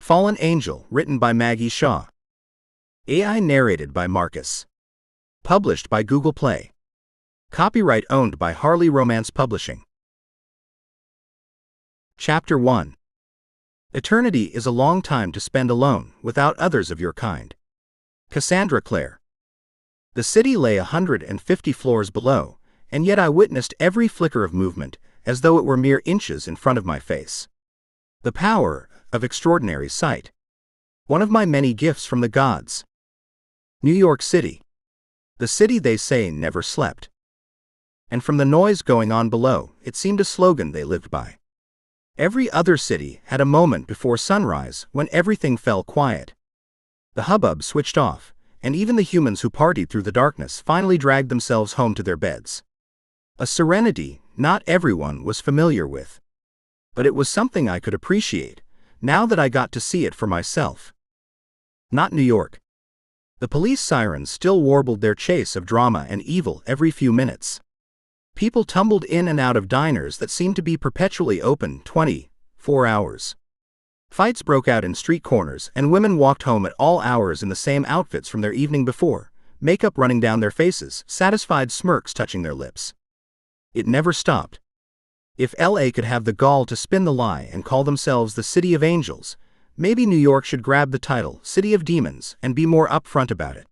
Fallen Angel, written by Maggie Shaw. AI narrated by Marcus. Published by Google Play. Copyright owned by Harley Romance Publishing. Chapter 1. Eternity is a long time to spend alone, without others of your kind. Cassandra Clare. The city lay 150 floors below, and yet I witnessed every flicker of movement, as though it were mere inches in front of my face. The power of extraordinary sight. One of my many gifts from the gods. New York City. The city they say never slept. And from the noise going on below, it seemed a slogan they lived by. Every other city had a moment before sunrise when everything fell quiet. The hubbub switched off, and even the humans who partied through the darkness finally dragged themselves home to their beds. A serenity not everyone was familiar with. But it was something I could appreciate, now that I got to see it for myself. Not New York. The police sirens still warbled their chase of drama and evil every few minutes. People tumbled in and out of diners that seemed to be perpetually open 24 hours. Fights broke out in street corners, and women walked home at all hours in the same outfits from their evening before, makeup running down their faces, satisfied smirks touching their lips. It never stopped. If LA could have the gall to spin the lie and call themselves the City of Angels, maybe New York should grab the title City of Demons and be more upfront about it.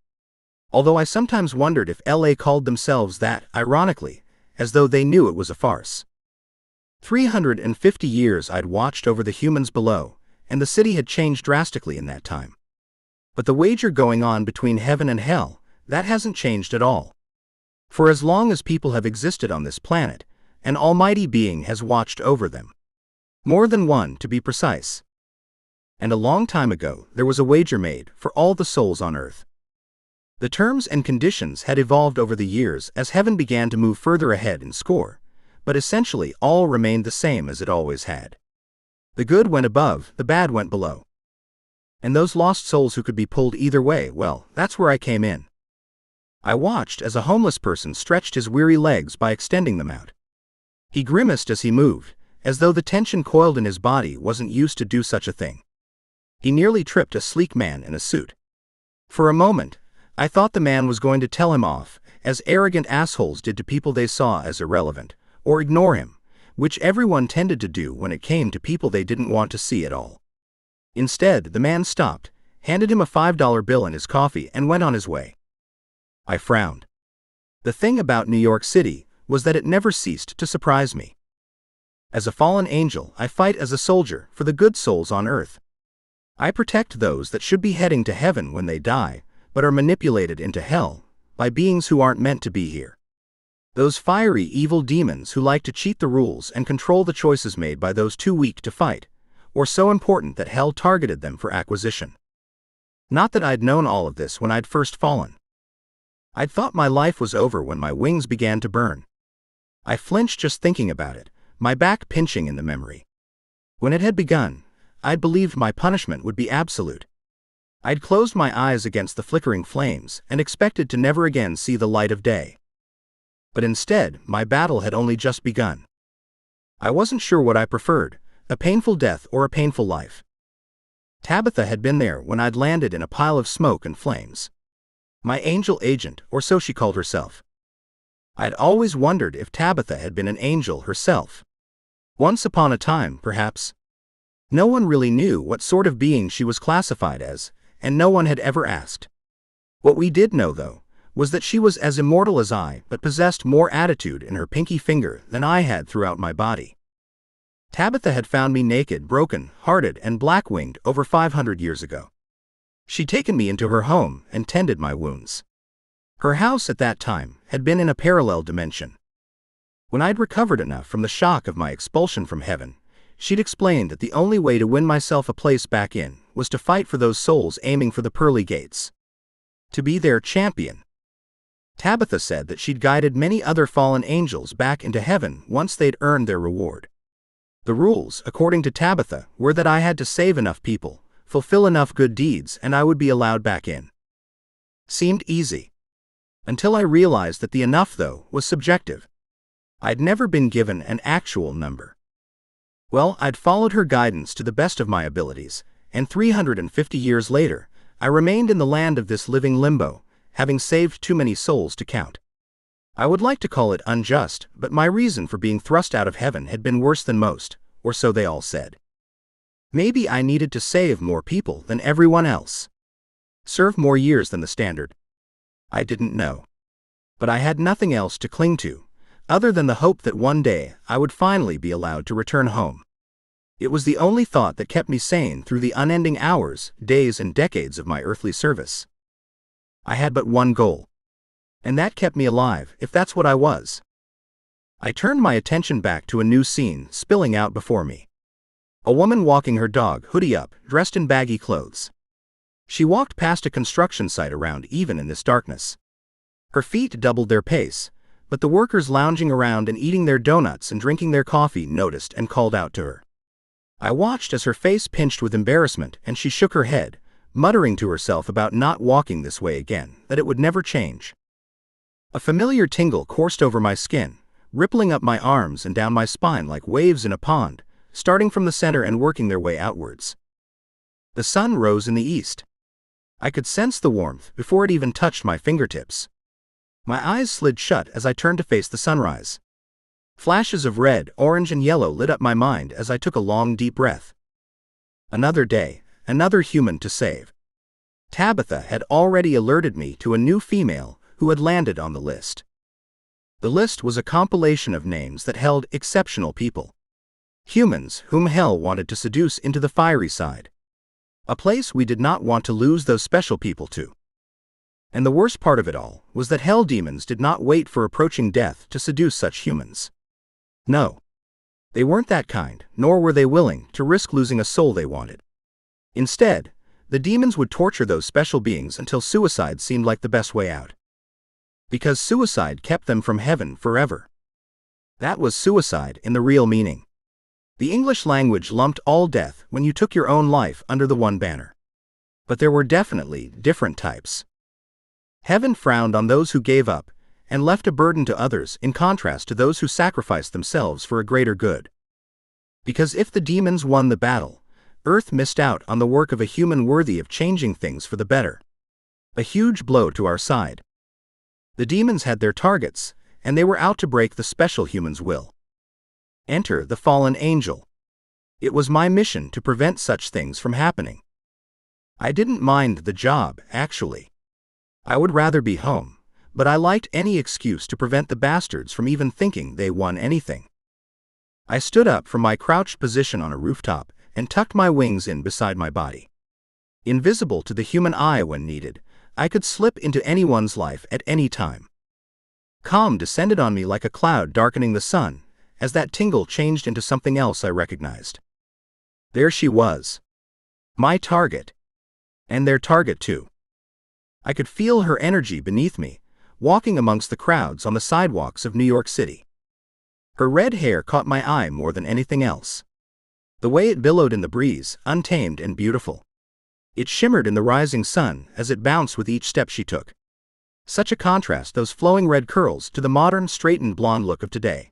Although I sometimes wondered if LA called themselves that, ironically, as though they knew it was a farce. 350 years I'd watched over the humans below, and the city had changed drastically in that time. But the wager going on between heaven and hell, that hasn't changed at all. For as long as people have existed on this planet, an almighty being has watched over them. More than one, to be precise. And a long time ago, there was a wager made for all the souls on earth. The terms and conditions had evolved over the years as heaven began to move further ahead in score, but essentially all remained the same as it always had. The good went above, the bad went below. And those lost souls who could be pulled either way, well, that's where I came in. I watched as a homeless person stretched his weary legs by extending them out. He grimaced as he moved, as though the tension coiled in his body wasn't used to do such a thing. He nearly tripped a sleek man in a suit. For a moment, I thought the man was going to tell him off, as arrogant assholes did to people they saw as irrelevant, or ignore him, which everyone tended to do when it came to people they didn't want to see at all. Instead, the man stopped, handed him a $5 bill and his coffee, and went on his way. I frowned. The thing about New York City was that it never ceased to surprise me. As a fallen angel, I fight as a soldier for the good souls on earth. I protect those that should be heading to heaven when they die, but are manipulated into hell by beings who aren't meant to be here. Those fiery evil demons who like to cheat the rules and control the choices made by those too weak to fight, or so important that hell targeted them for acquisition. Not that I'd known all of this when I'd first fallen. I'd thought my life was over when my wings began to burn. I flinched just thinking about it, my back pinching in the memory. When it had begun, I'd believed my punishment would be absolute. I'd closed my eyes against the flickering flames and expected to never again see the light of day. But instead, my battle had only just begun. I wasn't sure what I preferred, a painful death or a painful life. Tabitha had been there when I'd landed in a pile of smoke and flames. My angel agent, or so she called herself. I'd always wondered if Tabitha had been an angel herself. Once upon a time, perhaps. No one really knew what sort of being she was classified as, and no one had ever asked. What we did know, though, was that she was as immortal as I, but possessed more attitude in her pinky finger than I had throughout my body. Tabitha had found me naked, broken, hearted, and black-winged over 500 years ago. She'd taken me into her home and tended my wounds. Her house at that time had been in a parallel dimension. When I'd recovered enough from the shock of my expulsion from heaven, she'd explained that the only way to win myself a place back in was to fight for those souls aiming for the pearly gates. To be their champion. Tabitha said that she'd guided many other fallen angels back into heaven once they'd earned their reward. The rules, according to Tabitha, were that I had to save enough people, fulfill enough good deeds, and I would be allowed back in. Seemed easy. Until I realized that the enough, though, was subjective. I'd never been given an actual number. Well, I'd followed her guidance to the best of my abilities, and 350 years later, I remained in the land of this living limbo, having saved too many souls to count. I would like to call it unjust, but my reason for being thrust out of heaven had been worse than most, or so they all said. Maybe I needed to save more people than everyone else. Serve more years than the standard. I didn't know. But I had nothing else to cling to, other than the hope that one day I would finally be allowed to return home. It was the only thought that kept me sane through the unending hours, days, and decades of my earthly service. I had but one goal. And that kept me alive, if that's what I was. I turned my attention back to a new scene spilling out before me. A woman walking her dog, hoodie up, dressed in baggy clothes. She walked past a construction site around even in this darkness. Her feet doubled their pace, but the workers lounging around and eating their donuts and drinking their coffee noticed and called out to her. I watched as her face pinched with embarrassment and she shook her head, muttering to herself about not walking this way again, that it would never change. A familiar tingle coursed over my skin, rippling up my arms and down my spine like waves in a pond, starting from the center and working their way outwards. The sun rose in the east. I could sense the warmth before it even touched my fingertips. My eyes slid shut as I turned to face the sunrise. Flashes of red, orange, and yellow lit up my mind as I took a long, deep breath. Another day, another human to save. Tabitha had already alerted me to a new female who had landed on the list. The list was a compilation of names that held exceptional people. Humans whom hell wanted to seduce into the fiery side. A place we did not want to lose those special people to. And the worst part of it all was that hell demons did not wait for approaching death to seduce such humans. No. They weren't that kind, nor were they willing to risk losing a soul they wanted. Instead, the demons would torture those special beings until suicide seemed like the best way out. Because suicide kept them from heaven forever. That was suicide in the real meaning. The English language lumped all death when you took your own life under the one banner. But there were definitely different types. Heaven frowned on those who gave up and left a burden to others, in contrast to those who sacrificed themselves for a greater good. Because if the demons won the battle, Earth missed out on the work of a human worthy of changing things for the better. A huge blow to our side. The demons had their targets, and they were out to break the special human's will. Enter the fallen angel. It was my mission to prevent such things from happening. I didn't mind the job, actually. I would rather be home, but I liked any excuse to prevent the bastards from even thinking they won anything. I stood up from my crouched position on a rooftop and tucked my wings in beside my body. Invisible to the human eye when needed, I could slip into anyone's life at any time. Calm descended on me like a cloud darkening the sun, as that tingle changed into something else I recognized. There she was. My target. And their target too. I could feel her energy beneath me, walking amongst the crowds on the sidewalks of New York City. Her red hair caught my eye more than anything else. The way it billowed in the breeze, untamed and beautiful. It shimmered in the rising sun as it bounced with each step she took. Such a contrast, those flowing red curls to the modern straightened blonde look of today.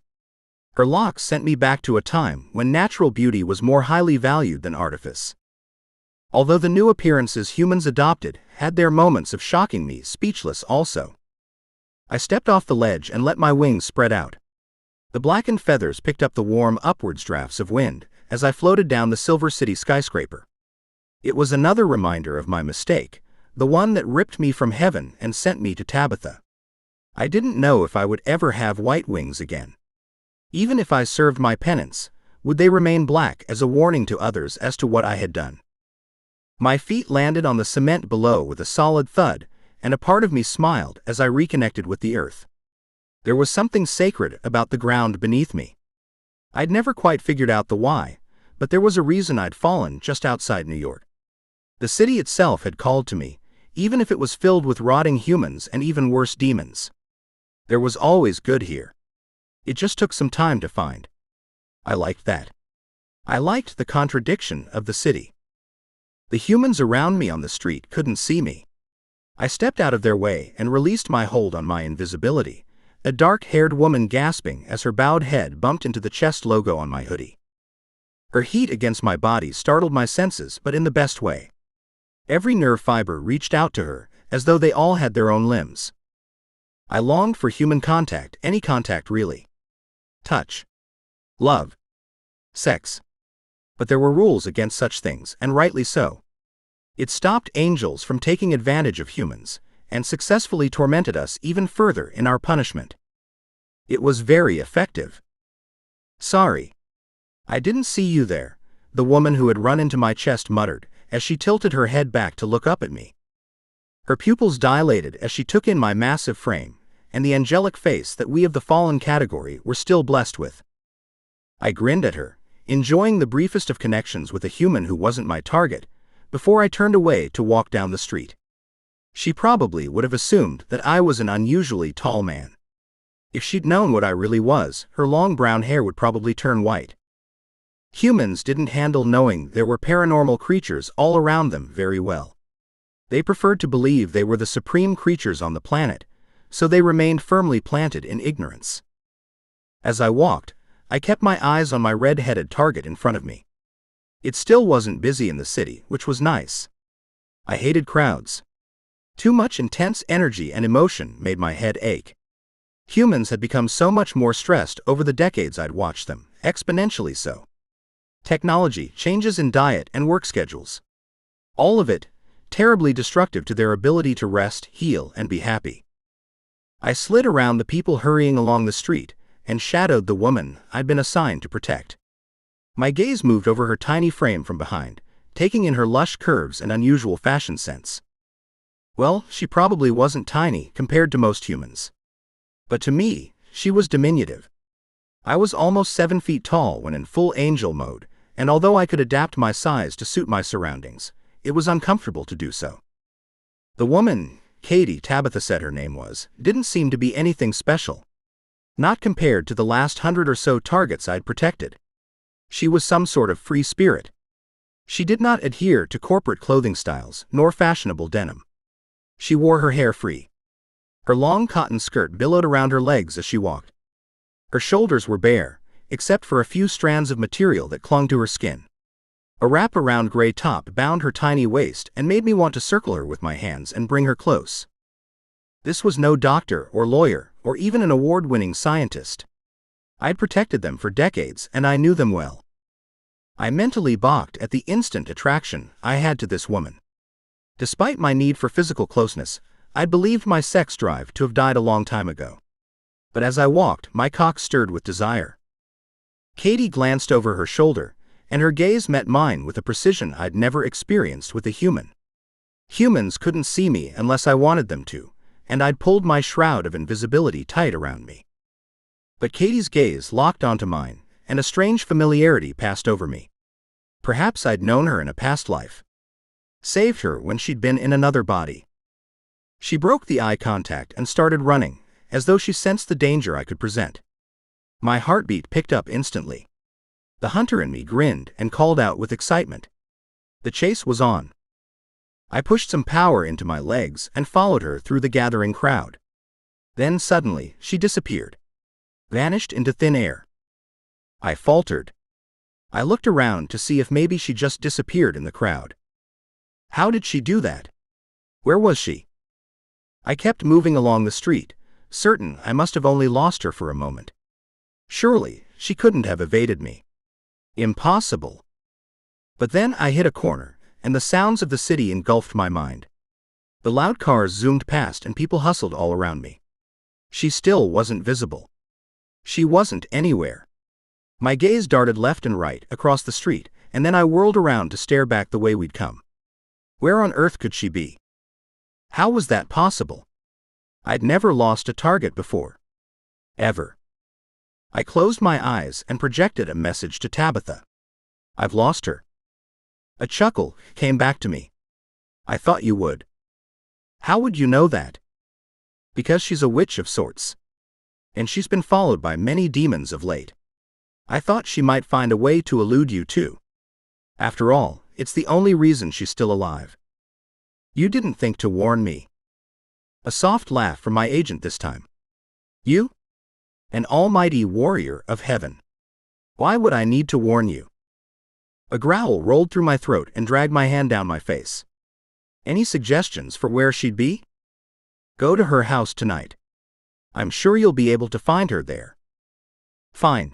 Her locks sent me back to a time when natural beauty was more highly valued than artifice. Although the new appearances humans adopted had their moments of shocking me speechless also. I stepped off the ledge and let my wings spread out. The blackened feathers picked up the warm upwards drafts of wind as I floated down the Silver City skyscraper. It was another reminder of my mistake, the one that ripped me from heaven and sent me to Tabitha. I didn't know if I would ever have white wings again. Even if I served my penance, would they remain black as a warning to others as to what I had done? My feet landed on the cement below with a solid thud, and a part of me smiled as I reconnected with the earth. There was something sacred about the ground beneath me. I'd never quite figured out the why, but there was a reason I'd fallen just outside New York. The city itself had called to me, even if it was filled with rotting humans and even worse demons. There was always good here. It just took some time to find. I liked that. I liked the contradiction of the city. The humans around me on the street couldn't see me. I stepped out of their way and released my hold on my invisibility, a dark-haired woman gasping as her bowed head bumped into the chest logo on my hoodie. Her heat against my body startled my senses, but in the best way. Every nerve fiber reached out to her, as though they all had their own limbs. I longed for human contact, any contact really. Touch. Love. Sex. But there were rules against such things, and rightly so. It stopped angels from taking advantage of humans, and successfully tormented us even further in our punishment. It was very effective. Sorry. I didn't see you there, the woman who had run into my chest muttered, as she tilted her head back to look up at me. Her pupils dilated as she took in my massive frame, and the angelic face that we of the fallen category were still blessed with. I grinned at her, enjoying the briefest of connections with a human who wasn't my target, before I turned away to walk down the street. She probably would have assumed that I was an unusually tall man. If she'd known what I really was, her long brown hair would probably turn white. Humans didn't handle knowing there were paranormal creatures all around them very well. They preferred to believe they were the supreme creatures on the planet, so they remained firmly planted in ignorance. As I walked, I kept my eyes on my red-headed target in front of me. It still wasn't busy in the city, which was nice. I hated crowds. Too much intense energy and emotion made my head ache. Humans had become so much more stressed over the decades I'd watched them, exponentially so. Technology, changes in diet and work schedules. All of it, terribly destructive to their ability to rest, heal, and be happy. I slid around the people hurrying along the street, and shadowed the woman I'd been assigned to protect. My gaze moved over her tiny frame from behind, taking in her lush curves and unusual fashion sense. Well, she probably wasn't tiny compared to most humans. But to me, she was diminutive. I was almost 7 feet tall when in full angel mode, and although I could adapt my size to suit my surroundings, it was uncomfortable to do so. The woman, Katie, Tabitha said her name was, didn't seem to be anything special. Not compared to the last 100 or so targets I'd protected. She was some sort of free spirit. She did not adhere to corporate clothing styles, nor fashionable denim. She wore her hair free. Her long cotton skirt billowed around her legs as she walked. Her shoulders were bare, except for a few strands of material that clung to her skin. A wrap-around gray top bound her tiny waist and made me want to circle her with my hands and bring her close. This was no doctor or lawyer or even an award-winning scientist. I'd protected them for decades and I knew them well. I mentally balked at the instant attraction I had to this woman. Despite my need for physical closeness, I believed my sex drive to have died a long time ago. But as I walked, my cock stirred with desire. Katie glanced over her shoulder, and her gaze met mine with a precision I'd never experienced with a human. Humans couldn't see me unless I wanted them to, and I'd pulled my shroud of invisibility tight around me. But Katie's gaze locked onto mine, and a strange familiarity passed over me. Perhaps I'd known her in a past life. Saved her when she'd been in another body. She broke the eye contact and started running, as though she sensed the danger I could present. My heartbeat picked up instantly. The hunter in me grinned and called out with excitement. The chase was on. I pushed some power into my legs and followed her through the gathering crowd. Then suddenly, she disappeared. Vanished into thin air. I faltered. I looked around to see if maybe she just disappeared in the crowd. How did she do that? Where was she? I kept moving along the street, certain I must have only lost her for a moment. Surely, she couldn't have evaded me. Impossible. But then I hit a corner, and the sounds of the city engulfed my mind. The loud cars zoomed past and people hustled all around me. She still wasn't visible. She wasn't anywhere. My gaze darted left and right across the street, and then I whirled around to stare back the way we'd come. Where on earth could she be? How was that possible? I'd never lost a target before. Ever. I closed my eyes and projected a message to Tabitha. I've lost her. A chuckle came back to me. I thought you would. How would you know that? Because she's a witch of sorts. And she's been followed by many demons of late. I thought she might find a way to elude you too. After all, it's the only reason she's still alive. You didn't think to warn me. A soft laugh from my agent this time. You? An almighty warrior of heaven. Why would I need to warn you? A growl rolled through my throat and dragged my hand down my face. Any suggestions for where she'd be? Go to her house tonight. I'm sure you'll be able to find her there. Fine.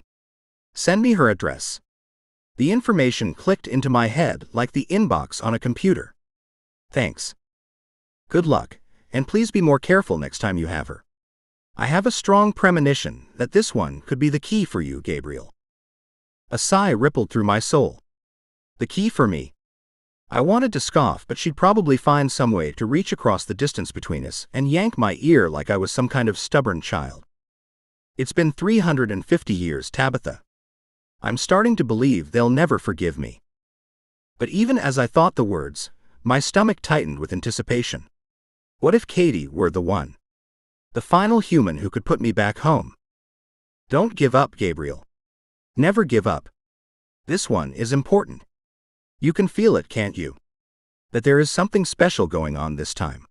Send me her address. The information clicked into my head like the inbox on a computer. Thanks. Good luck, and please be more careful next time you have her. I have a strong premonition that this one could be the key for you, Gabriel. A sigh rippled through my soul. The key for me? I wanted to scoff, but she'd probably find some way to reach across the distance between us and yank my ear like I was some kind of stubborn child. It's been 350 years, Tabitha. I'm starting to believe they'll never forgive me. But even as I thought the words, my stomach tightened with anticipation. What if Katie were the one? The final human who could put me back home? Don't give up, Gabriel. Never give up. This one is important. You can feel it, can't you? That there is something special going on this time.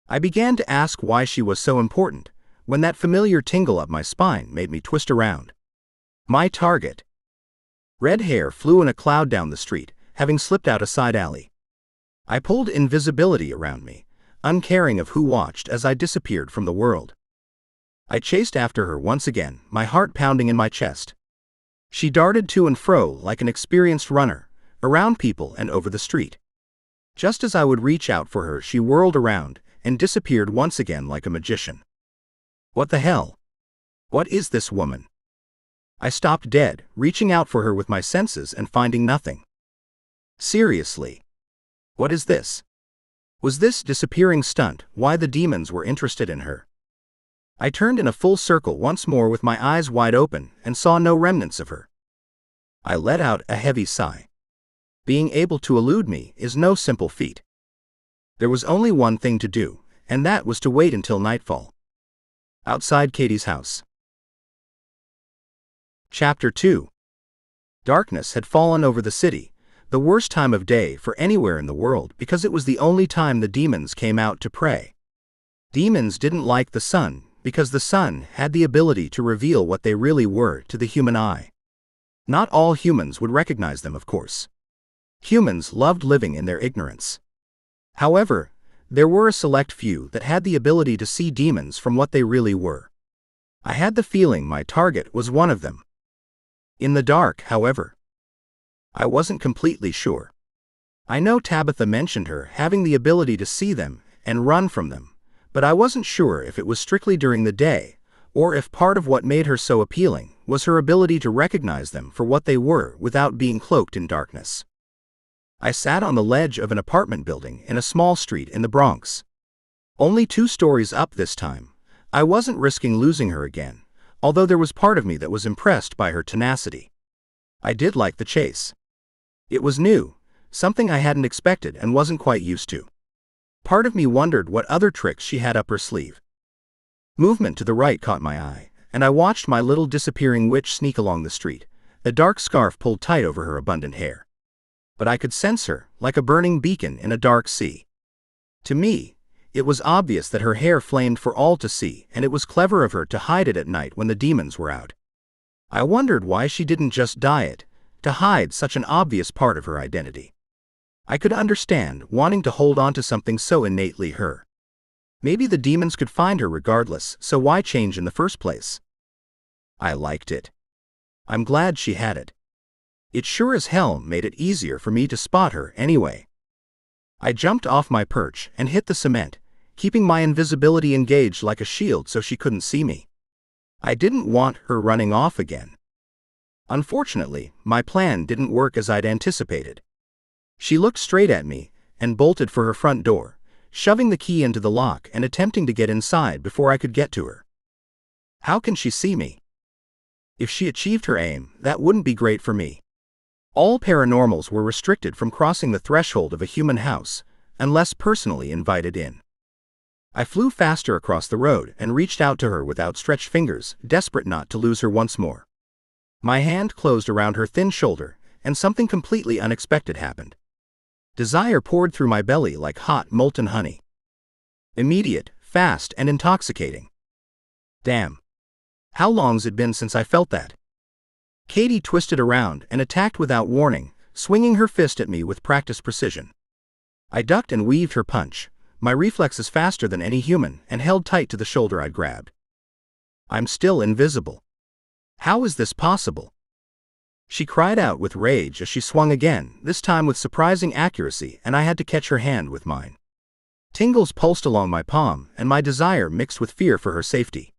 I began to ask why she was so important, when that familiar tingle up my spine made me twist around. My target. Red hair flew in a cloud down the street, having slipped out a side alley. I pulled invisibility around me, uncaring of who watched as I disappeared from the world. I chased after her once again, my heart pounding in my chest. She darted to and fro like an experienced runner, around people and over the street. Just as I would reach out for her, she whirled around and disappeared once again like a magician. What the hell? What is this woman? I stopped dead, reaching out for her with my senses and finding nothing. Seriously. What is this? Was this disappearing stunt why the demons were interested in her? I turned in a full circle once more with my eyes wide open and saw no remnants of her. I let out a heavy sigh. Being able to elude me is no simple feat. There was only one thing to do, and that was to wait until nightfall. Outside Katie's house. Chapter 2. Darkness had fallen over the city, the worst time of day for anywhere in the world because it was the only time the demons came out to prey. Demons didn't like the sun because the sun had the ability to reveal what they really were to the human eye. Not all humans would recognize them, of course. Humans loved living in their ignorance. However, there were a select few that had the ability to see demons from what they really were. I had the feeling my target was one of them. In the dark, however, I wasn't completely sure. I know Tabitha mentioned her having the ability to see them and run from them, but I wasn't sure if it was strictly during the day, or if part of what made her so appealing was her ability to recognize them for what they were without being cloaked in darkness. I sat on the ledge of an apartment building in a small street in the Bronx. Only 2 stories up this time. I wasn't risking losing her again, although there was part of me that was impressed by her tenacity. I did like the chase. It was new, something I hadn't expected and wasn't quite used to. Part of me wondered what other tricks she had up her sleeve. Movement to the right caught my eye, and I watched my little disappearing witch sneak along the street, a dark scarf pulled tight over her abundant hair. But I could sense her, like a burning beacon in a dark sea. To me, it was obvious that her hair flamed for all to see, and it was clever of her to hide it at night when the demons were out. I wondered why she didn't just dye it, to hide such an obvious part of her identity. I could understand wanting to hold on to something so innately her. Maybe the demons could find her regardless, so why change in the first place? I liked it. I'm glad she had it. It sure as hell made it easier for me to spot her anyway. I jumped off my perch and hit the cement, keeping my invisibility engaged like a shield so she couldn't see me. I didn't want her running off again. Unfortunately, my plan didn't work as I'd anticipated. She looked straight at me and bolted for her front door, shoving the key into the lock and attempting to get inside before I could get to her. How can she see me? If she achieved her aim, that wouldn't be great for me. All paranormals were restricted from crossing the threshold of a human house, unless personally invited in. I flew faster across the road and reached out to her with outstretched fingers, desperate not to lose her once more. My hand closed around her thin shoulder, and something completely unexpected happened. Desire poured through my belly like hot, molten honey. Immediate, fast, and intoxicating. Damn. How long's it been since I felt that? Katie twisted around and attacked without warning, swinging her fist at me with practiced precision. I ducked and weaved her punch, my reflexes faster than any human, and held tight to the shoulder I'd grabbed. I'm still invisible. How is this possible? She cried out with rage as she swung again, this time with surprising accuracy, and I had to catch her hand with mine. Tingles pulsed along my palm, and my desire mixed with fear for her safety.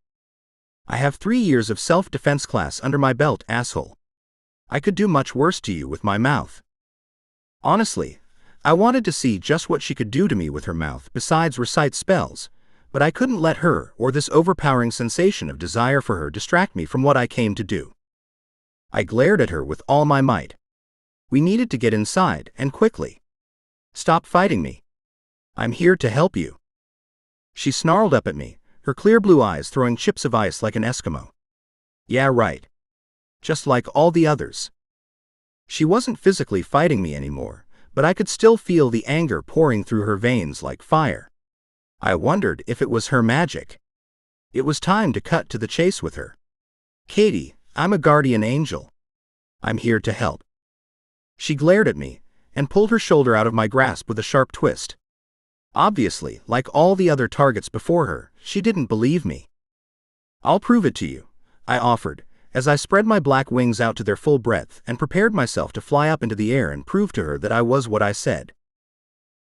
I have 3 years of self-defense class under my belt, asshole. I could do much worse to you with my mouth. Honestly, I wanted to see just what she could do to me with her mouth besides recite spells, but I couldn't let her or this overpowering sensation of desire for her distract me from what I came to do. I glared at her with all my might. We needed to get inside, and quickly. Stop fighting me. I'm here to help you. She snarled up at me, her clear blue eyes throwing chips of ice like an Eskimo. Yeah, right. Just like all the others. She wasn't physically fighting me anymore, but I could still feel the anger pouring through her veins like fire. I wondered if it was her magic. It was time to cut to the chase with her. Katie, I'm a guardian angel. I'm here to help. She glared at me, and pulled her shoulder out of my grasp with a sharp twist. Obviously, like all the other targets before her, she didn't believe me. I'll prove it to you, I offered, as I spread my black wings out to their full breadth and prepared myself to fly up into the air and prove to her that I was what I said.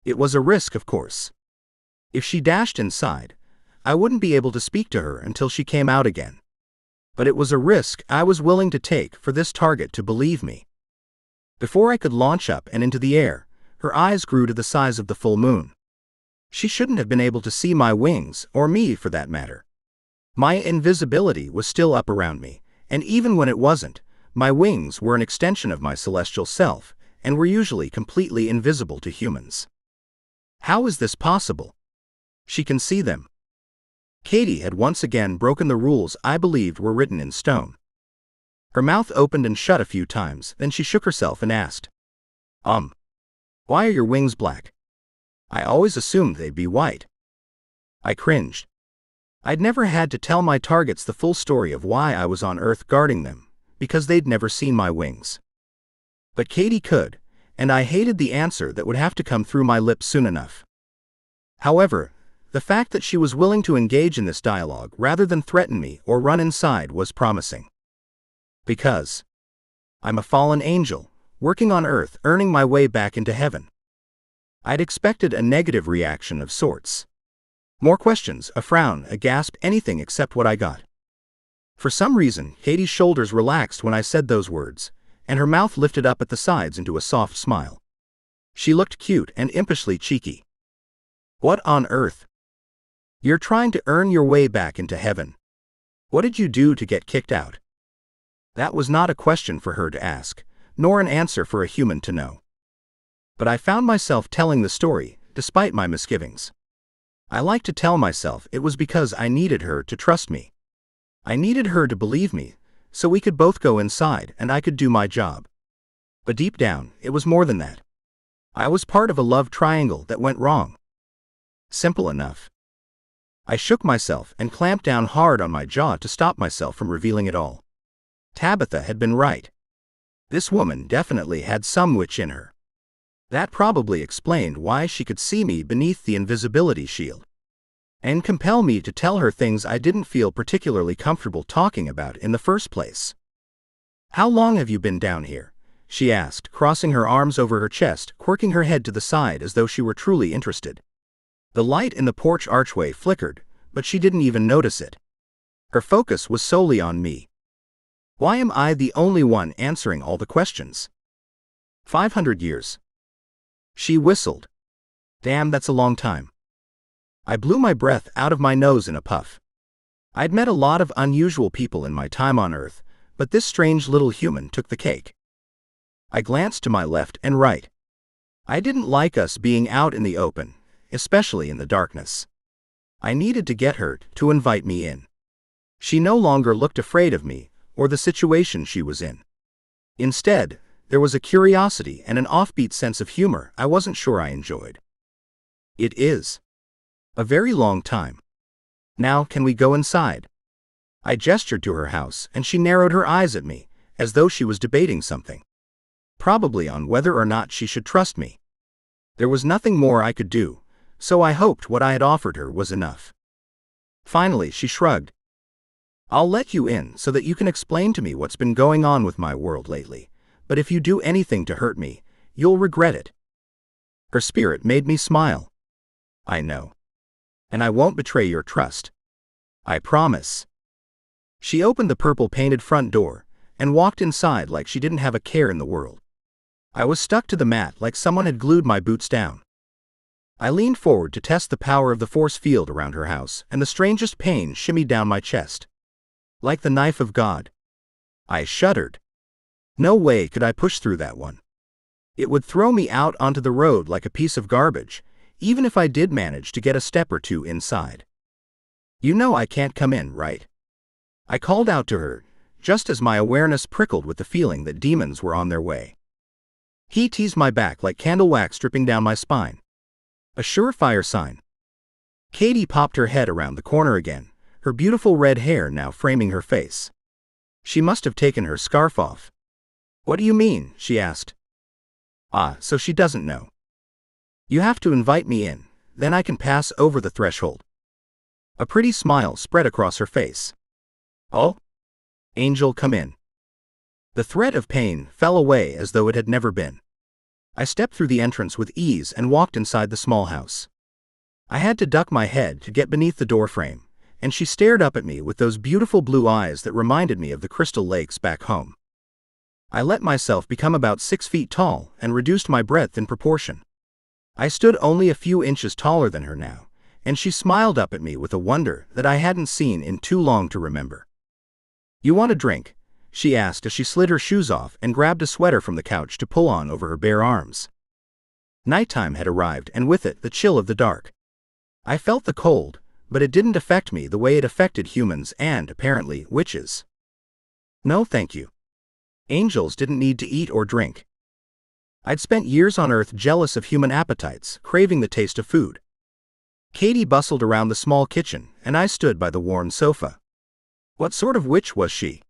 It was a risk, of course. If she dashed inside, I wouldn't be able to speak to her until she came out again. But it was a risk I was willing to take for this target to believe me. Before I could launch up and into the air, her eyes grew to the size of the full moon. She shouldn't have been able to see my wings, or me for that matter. My invisibility was still up around me, and even when it wasn't, my wings were an extension of my celestial self, and were usually completely invisible to humans. How is this possible? She can see them. Katie had once again broken the rules I believed were written in stone. Her mouth opened and shut a few times, then she shook herself and asked, Why are your wings black? I always assumed they'd be white. I cringed. I'd never had to tell my targets the full story of why I was on Earth guarding them, because they'd never seen my wings. But Katie could, and I hated the answer that would have to come through my lips soon enough. However, the fact that she was willing to engage in this dialogue rather than threaten me or run inside was promising. Because I'm a fallen angel, working on Earth, earning my way back into heaven. I'd expected a negative reaction of sorts. More questions, a frown, a gasp, anything except what I got. For some reason, Katie's shoulders relaxed when I said those words, and her mouth lifted up at the sides into a soft smile. She looked cute and impishly cheeky. What on earth? You're trying to earn your way back into heaven. What did you do to get kicked out? That was not a question for her to ask, nor an answer for a human to know. But I found myself telling the story, despite my misgivings. I like to tell myself it was because I needed her to trust me. I needed her to believe me, so we could both go inside and I could do my job. But deep down, it was more than that. I was part of a love triangle that went wrong. Simple enough. I shook myself and clamped down hard on my jaw to stop myself from revealing it all. Tabitha had been right. This woman definitely had some witch in her. That probably explained why she could see me beneath the invisibility shield, and compel me to tell her things I didn't feel particularly comfortable talking about in the first place. How long have you been down here? She asked, crossing her arms over her chest, quirking her head to the side as though she were truly interested. The light in the porch archway flickered, but she didn't even notice it. Her focus was solely on me. Why am I the only one answering all the questions? 500 years. She whistled. Damn, that's a long time. I blew my breath out of my nose in a puff. I'd met a lot of unusual people in my time on Earth, but this strange little human took the cake. I glanced to my left and right. I didn't like us being out in the open, especially in the darkness. I needed to get her to invite me in. She no longer looked afraid of me or the situation she was in. Instead, there was a curiosity and an offbeat sense of humor I wasn't sure I enjoyed. It is a very long time. Now, can we go inside? I gestured to her house, and she narrowed her eyes at me, as though she was debating something. probably on whether or not she should trust me. There was nothing more I could do, so I hoped what I had offered her was enough. Finally, she shrugged. "I'll let you in so that you can explain to me what's been going on with my world lately, but if you do anything to hurt me, you'll regret it." Her spirit made me smile. "I know. And I won't betray your trust. I promise." She opened the purple-painted front door and walked inside like she didn't have a care in the world. I was stuck to the mat like someone had glued my boots down. I leaned forward to test the power of the force field around her house, and the strangest pain shimmied down my chest. Like the knife of God. I shuddered. No way could I push through that one. It would throw me out onto the road like a piece of garbage, even if I did manage to get a step or two inside. "You know I can't come in, right?" I called out to her, just as my awareness prickled with the feeling that demons were on their way. He teased my back like candle wax dripping down my spine. A surefire sign. Katie popped her head around the corner again, her beautiful red hair now framing her face. She must have taken her scarf off. "What do you mean?" she asked. "Ah, so she doesn't know. You have to invite me in, then I can pass over the threshold." A pretty smile spread across her face. "Oh? Angel, come in." The threat of pain fell away as though it had never been. I stepped through the entrance with ease and walked inside the small house. I had to duck my head to get beneath the doorframe, and she stared up at me with those beautiful blue eyes that reminded me of the crystal lakes back home. I let myself become about 6 feet tall and reduced my breadth in proportion. I stood only a few inches taller than her now, and she smiled up at me with a wonder that I hadn't seen in too long to remember. "You want a drink?" she asked as she slid her shoes off and grabbed a sweater from the couch to pull on over her bare arms. Nighttime had arrived, and with it the chill of the dark. I felt the cold, but it didn't affect me the way it affected humans and, apparently, witches. "No thank you." Angels didn't need to eat or drink. I'd spent years on Earth jealous of human appetites, craving the taste of food. Katie bustled around the small kitchen, and I stood by the worn sofa. What sort of witch was she?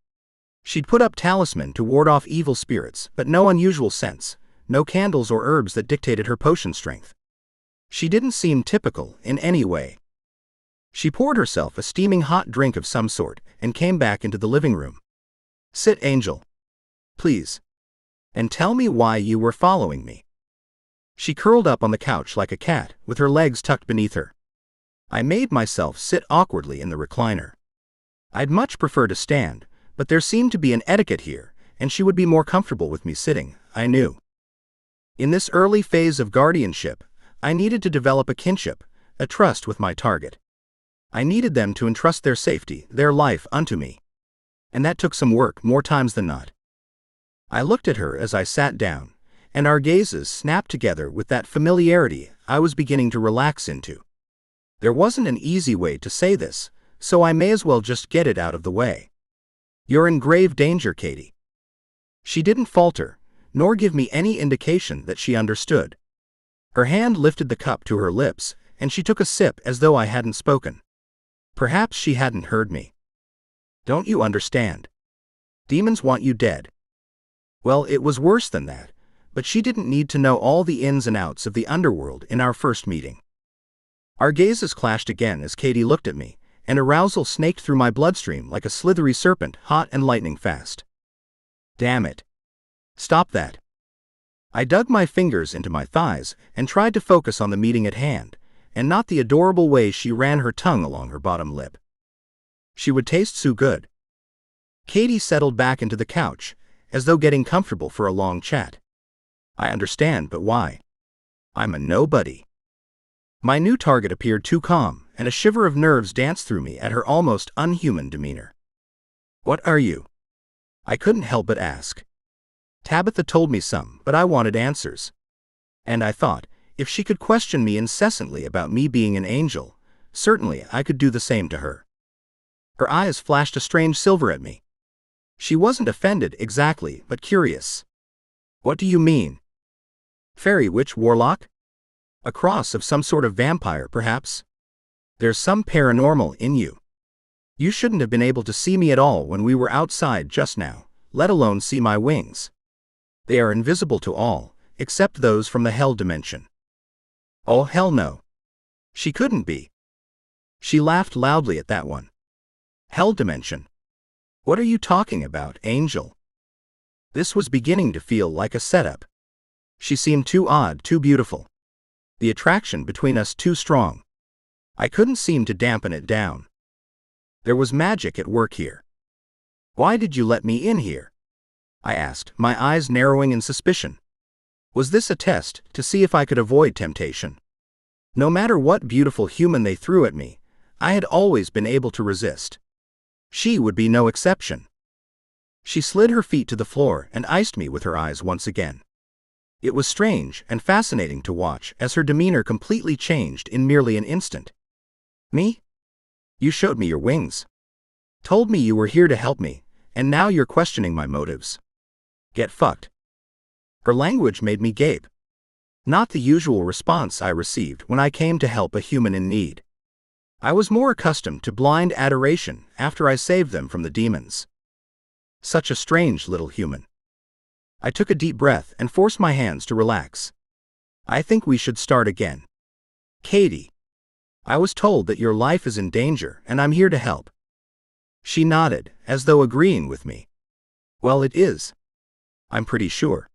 She'd put up talisman to ward off evil spirits, but no unusual scents, no candles or herbs that dictated her potion strength. She didn't seem typical in any way. She poured herself a steaming hot drink of some sort and came back into the living room. "Sit, Angel. Please. And tell me why you were following me." She curled up on the couch like a cat, with her legs tucked beneath her. I made myself sit awkwardly in the recliner. I'd much prefer to stand, but there seemed to be an etiquette here, and she would be more comfortable with me sitting, I knew. In this early phase of guardianship, I needed to develop a kinship, a trust with my target. I needed them to entrust their safety, their life unto me. And that took some work, more times than not. I looked at her as I sat down, and our gazes snapped together with that familiarity I was beginning to relax into. There wasn't an easy way to say this, so I may as well just get it out of the way. "You're in grave danger, Katie." She didn't falter, nor give me any indication that she understood. Her hand lifted the cup to her lips, and she took a sip as though I hadn't spoken. Perhaps she hadn't heard me. "Don't you understand? Demons want you dead." Well, it was worse than that, but she didn't need to know all the ins and outs of the underworld in our first meeting. Our gazes clashed again as Katie looked at me, and arousal snaked through my bloodstream like a slithery serpent, hot and lightning fast. "Damn it. Stop that." I dug my fingers into my thighs and tried to focus on the meeting at hand, and not the adorable way she ran her tongue along her bottom lip. She would taste so good. Katie settled back into the couch, as though getting comfortable for a long chat. "I understand, but why? I'm a nobody." My new target appeared too calm, and a shiver of nerves danced through me at her almost unhuman demeanor. "What are you?" I couldn't help but ask. Tabitha told me some, but I wanted answers. And I thought, if she could question me incessantly about me being an angel, certainly I could do the same to her. Her eyes flashed a strange silver at me. She wasn't offended exactly, but curious. "What do you mean? Fairy, witch, warlock? A cross of some sort of vampire, perhaps? There's some paranormal in you. You shouldn't have been able to see me at all when we were outside just now, let alone see my wings. They are invisible to all, except those from the hell dimension. Oh hell no. She couldn't be. She laughed loudly at that one. Hell dimension? What are you talking about, Angel? This was beginning to feel like a setup. She seemed too odd, too beautiful. The attraction between us too strong. I couldn't seem to dampen it down. There was magic at work here. Why did you let me in here? I asked, my eyes narrowing in suspicion. Was this a test to see if I could avoid temptation? No matter what beautiful human they threw at me, I had always been able to resist. She would be no exception. She slid her feet to the floor and iced me with her eyes once again. It was strange and fascinating to watch as her demeanor completely changed in merely an instant. Me? You showed me your wings. Told me you were here to help me, and now you're questioning my motives. Get fucked. Her language made me gape. Not the usual response I received when I came to help a human in need. I was more accustomed to blind adoration after I saved them from the demons. Such a strange little human. I took a deep breath and forced my hands to relax. I think we should start again. Katie. I was told that your life is in danger and I'm here to help. She nodded, as though agreeing with me. Well, it is. I'm pretty sure.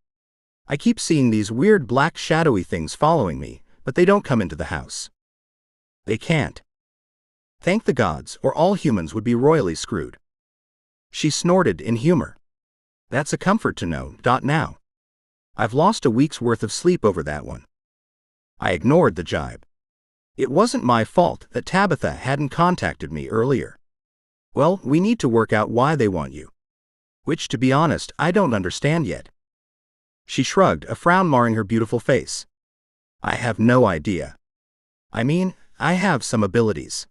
I keep seeing these weird black shadowy things following me, but they don't come into the house. They can't. Thank the gods, or all humans would be royally screwed. She snorted in humor. That's a comfort to know. Now. I've lost a week's worth of sleep over that one. I ignored the jibe. It wasn't my fault that Tabitha hadn't contacted me earlier. Well, we need to work out why they want you. Which, to be honest, I don't understand yet. She shrugged, a frown marring her beautiful face. I have no idea. I mean, I have some abilities.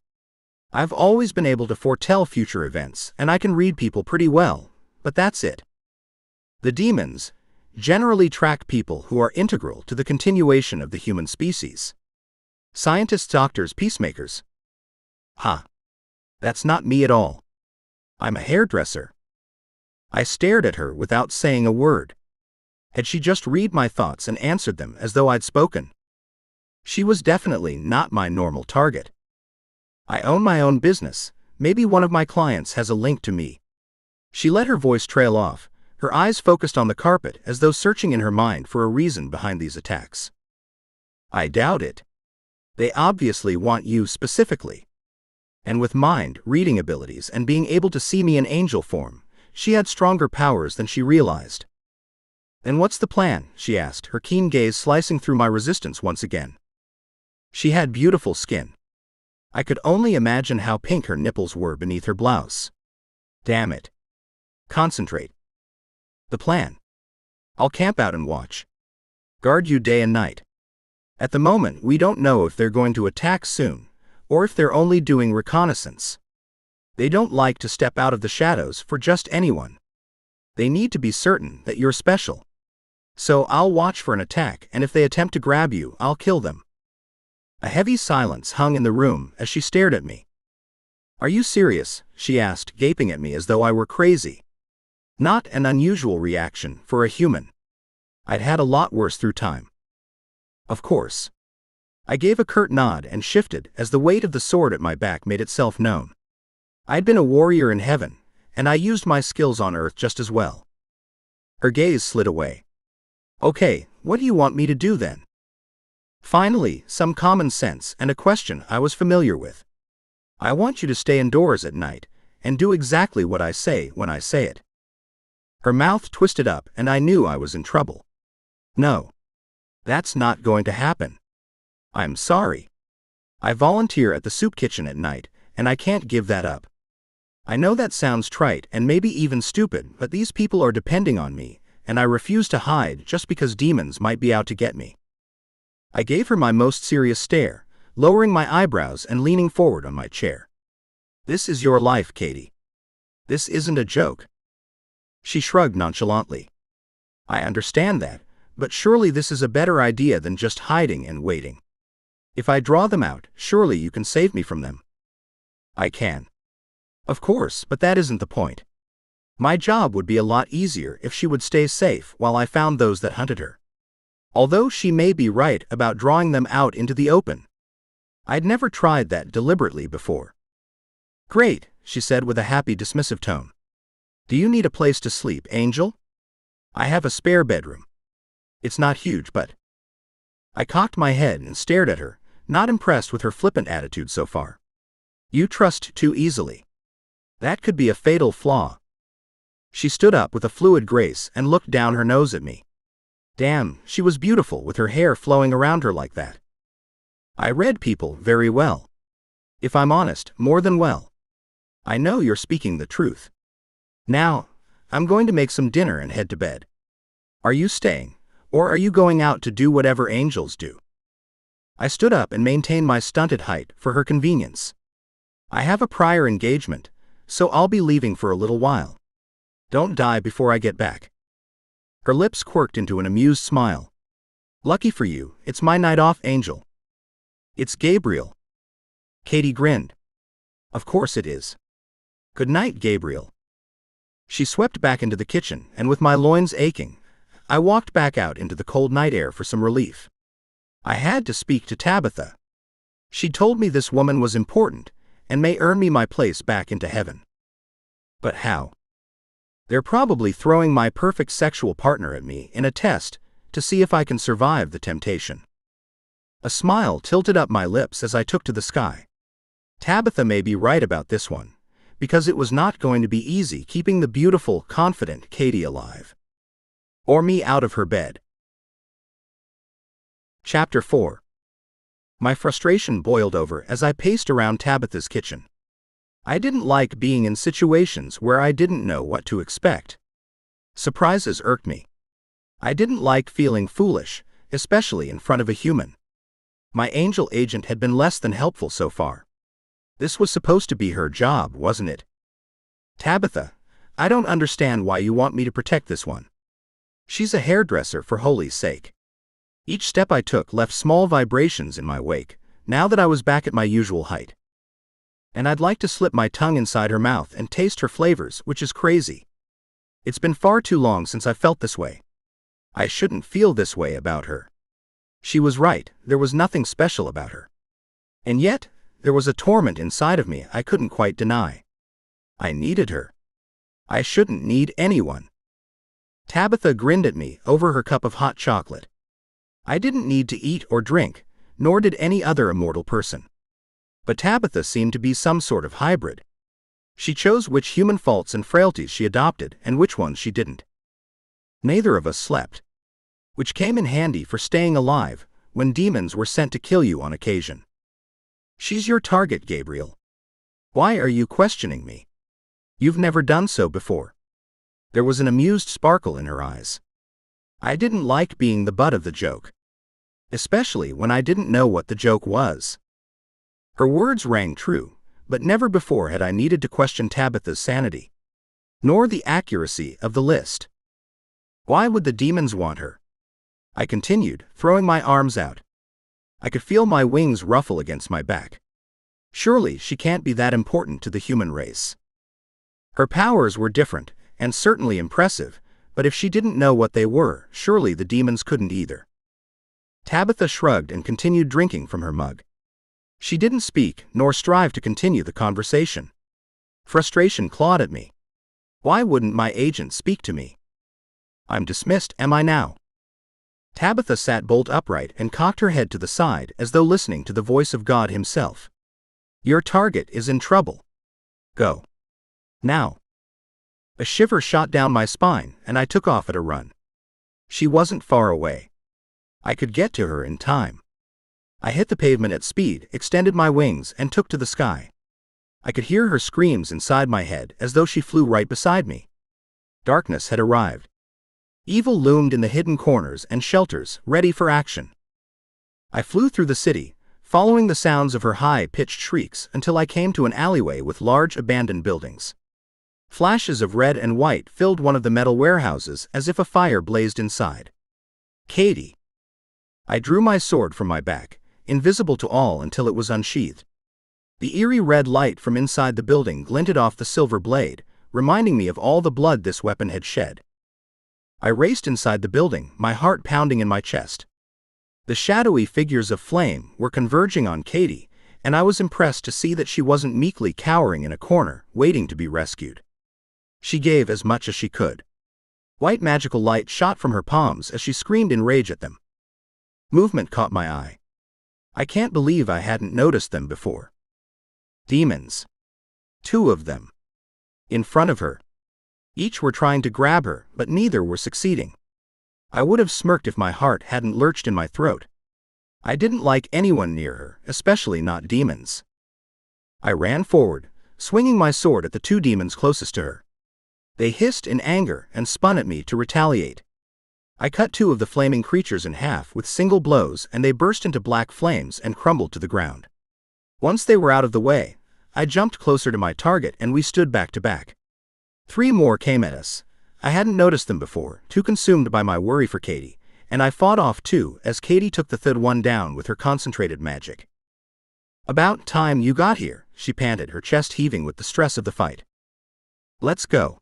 I've always been able to foretell future events, and I can read people pretty well, but that's it. The demons generally track people who are integral to the continuation of the human species. Scientists, doctors, peacemakers. That's not me at all. I'm a hairdresser. I stared at her without saying a word. Had she just read my thoughts and answered them as though I'd spoken? She was definitely not my normal target. I own my own business. Maybe one of my clients has a link to me. She let her voice trail off, her eyes focused on the carpet as though searching in her mind for a reason behind these attacks. I doubt it. They obviously want you specifically. And with mind-reading abilities and being able to see me in angel form, she had stronger powers than she realized. Then what's the plan? She asked, her keen gaze slicing through my resistance once again. She had beautiful skin. I could only imagine how pink her nipples were beneath her blouse. Damn it. Concentrate. The plan. I'll camp out and watch. Guard you day and night. At the moment, we don't know if they're going to attack soon, or if they're only doing reconnaissance. They don't like to step out of the shadows for just anyone. They need to be certain that you're special. So I'll watch for an attack, and if they attempt to grab you, I'll kill them. A heavy silence hung in the room as she stared at me. Are you serious? She asked, gaping at me as though I were crazy. Not an unusual reaction for a human. I'd had a lot worse through time. Of course. I gave a curt nod and shifted as the weight of the sword at my back made itself known. I'd been a warrior in heaven, and I used my skills on earth just as well. Her gaze slid away. Okay, what do you want me to do then? Finally, some common sense and a question I was familiar with. I want you to stay indoors at night and do exactly what I say when I say it. Her mouth twisted up and I knew I was in trouble. No. That's not going to happen. I'm sorry. I volunteer at the soup kitchen at night, and I can't give that up. I know that sounds trite and maybe even stupid, but these people are depending on me, and I refuse to hide just because demons might be out to get me. I gave her my most serious stare, lowering my eyebrows and leaning forward on my chair. This is your life, Katie. This isn't a joke. She shrugged nonchalantly. I understand that, but surely this is a better idea than just hiding and waiting. If I draw them out, surely you can save me from them. I can. Of course, but that isn't the point. My job would be a lot easier if she would stay safe while I found those that hunted her. Although she may be right about drawing them out into the open. I'd never tried that deliberately before. Great, she said with a happy dismissive tone. Do you need a place to sleep, Angel? I have a spare bedroom. It's not huge, but... I cocked my head and stared at her, not impressed with her flippant attitude so far. You trust too easily. That could be a fatal flaw. She stood up with a fluid grace and looked down her nose at me. Damn, she was beautiful with her hair flowing around her like that. I read people very well. If I'm honest, more than well. I know you're speaking the truth. Now, I'm going to make some dinner and head to bed. Are you staying, or are you going out to do whatever angels do? I stood up and maintained my stunted height for her convenience. I have a prior engagement, so I'll be leaving for a little while. Don't die before I get back. Her lips quirked into an amused smile. Lucky for you, it's my night off, Angel. It's Gabriel. Katie grinned. Of course it is. Good night, Gabriel. She swept back into the kitchen, and with my loins aching, I walked back out into the cold night air for some relief. I had to speak to Tabitha. She told me this woman was important, and may earn me my place back into heaven. But how? They're probably throwing my perfect sexual partner at me in a test to see if I can survive the temptation. A smile tilted up my lips as I took to the sky. Tabitha may be right about this one, because it was not going to be easy keeping the beautiful, confident Katie alive. Or me out of her bed. Chapter 4. My frustration boiled over as I paced around Tabitha's kitchen. I didn't like being in situations where I didn't know what to expect. Surprises irked me. I didn't like feeling foolish, especially in front of a human. My angel agent had been less than helpful so far. This was supposed to be her job, wasn't it? Tabitha, I don't understand why you want me to protect this one. She's a hairdresser, for holy's sake. Each step I took left small vibrations in my wake, now that I was back at my usual height. And I'd like to slip my tongue inside her mouth and taste her flavors, which is crazy. It's been far too long since I felt this way. I shouldn't feel this way about her. She was right, there was nothing special about her. And yet, there was a torment inside of me I couldn't quite deny. I needed her. I shouldn't need anyone. Tabitha grinned at me over her cup of hot chocolate. I didn't need to eat or drink, nor did any other immortal person. But Tabitha seemed to be some sort of hybrid. She chose which human faults and frailties she adopted and which ones she didn't. Neither of us slept. Which came in handy for staying alive when demons were sent to kill you on occasion. She's your target, Gabriel. Why are you questioning me? You've never done so before. There was an amused sparkle in her eyes. I didn't like being the butt of the joke. Especially when I didn't know what the joke was. Her words rang true, but never before had I needed to question Tabitha's sanity. Nor the accuracy of the list. Why would the demons want her? I continued, throwing my arms out. I could feel my wings ruffle against my back. Surely she can't be that important to the human race. Her powers were different, and certainly impressive, but if she didn't know what they were, surely the demons couldn't either. Tabitha shrugged and continued drinking from her mug. She didn't speak, nor strive to continue the conversation. Frustration clawed at me. Why wouldn't my agent speak to me? I'm dismissed, am I now? Tabitha sat bolt upright and cocked her head to the side as though listening to the voice of God himself. Your target is in trouble. Go. Now. A shiver shot down my spine, and I took off at a run. She wasn't far away. I could get to her in time. I hit the pavement at speed, extended my wings, and took to the sky. I could hear her screams inside my head as though she flew right beside me. Darkness had arrived. Evil loomed in the hidden corners and shelters, ready for action. I flew through the city, following the sounds of her high-pitched shrieks until I came to an alleyway with large abandoned buildings. Flashes of red and white filled one of the metal warehouses as if a fire blazed inside. Katie. I drew my sword from my back, invisible to all until it was unsheathed. The eerie red light from inside the building glinted off the silver blade, reminding me of all the blood this weapon had shed. I raced inside the building, my heart pounding in my chest. The shadowy figures of flame were converging on Katie, and I was impressed to see that she wasn't meekly cowering in a corner, waiting to be rescued. She gave as much as she could. White magical light shot from her palms as she screamed in rage at them. Movement caught my eye. I can't believe I hadn't noticed them before. Demons. 2 of them. In front of her. Each were trying to grab her, but neither were succeeding. I would have smirked if my heart hadn't lurched in my throat. I didn't like anyone near her, especially not demons. I ran forward, swinging my sword at the 2 demons closest to her. They hissed in anger and spun at me to retaliate. I cut 2 of the flaming creatures in half with single blows, and they burst into black flames and crumbled to the ground. Once they were out of the way, I jumped closer to my target and we stood back to back. 3 more came at us. I hadn't noticed them before, too consumed by my worry for Katie, and I fought off 2 as Katie took the third one down with her concentrated magic. "About time you got here," she panted, her chest heaving with the stress of the fight. "Let's go."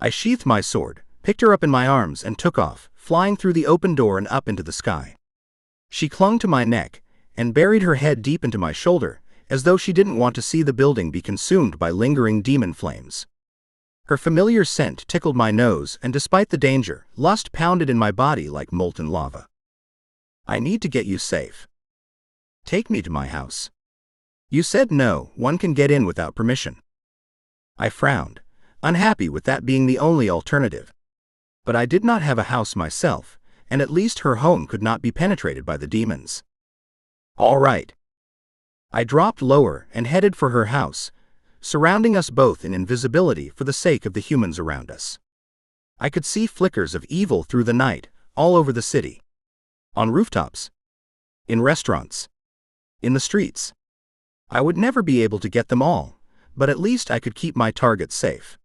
I sheathed my sword, picked her up in my arms and took off, flying through the open door and up into the sky. She clung to my neck and buried her head deep into my shoulder, as though she didn't want to see the building be consumed by lingering demon flames. Her familiar scent tickled my nose, and despite the danger, lust pounded in my body like molten lava. "I need to get you safe. Take me to my house." "You said no one can get in without permission." I frowned, unhappy with that being the only alternative. But I did not have a house myself, and at least her home could not be penetrated by the demons. "All right." I dropped lower and headed for her house, surrounding us both in invisibility for the sake of the humans around us. I could see flickers of evil through the night, all over the city. On rooftops. In restaurants. In the streets. I would never be able to get them all, but at least I could keep my target safe.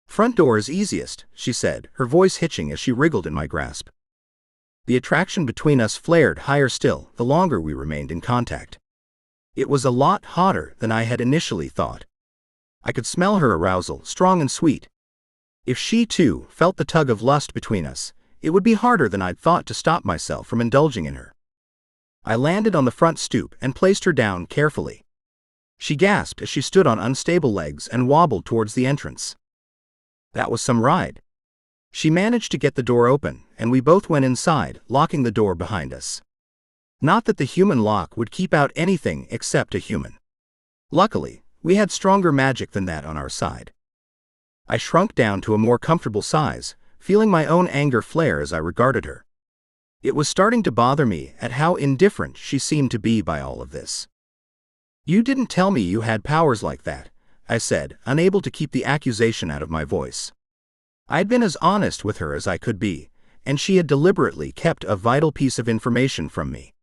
"Front door is easiest," she said, her voice hitching as she wriggled in my grasp. The attraction between us flared higher still the longer we remained in contact. It was a lot hotter than I had initially thought. I could smell her arousal, strong and sweet. If she, too, felt the tug of lust between us, it would be harder than I'd thought to stop myself from indulging in her. I landed on the front stoop and placed her down carefully. She gasped as she stood on unstable legs and wobbled towards the entrance. That was some ride. She managed to get the door open, and we both went inside, locking the door behind us. Not that the human lock would keep out anything except a human. Luckily, we had stronger magic than that on our side. I shrunk down to a more comfortable size, feeling my own anger flare as I regarded her. It was starting to bother me at how indifferent she seemed to be by all of this. "You didn't tell me you had powers like that," I said, unable to keep the accusation out of my voice. I'd been as honest with her as I could be, and she had deliberately kept a vital piece of information from me.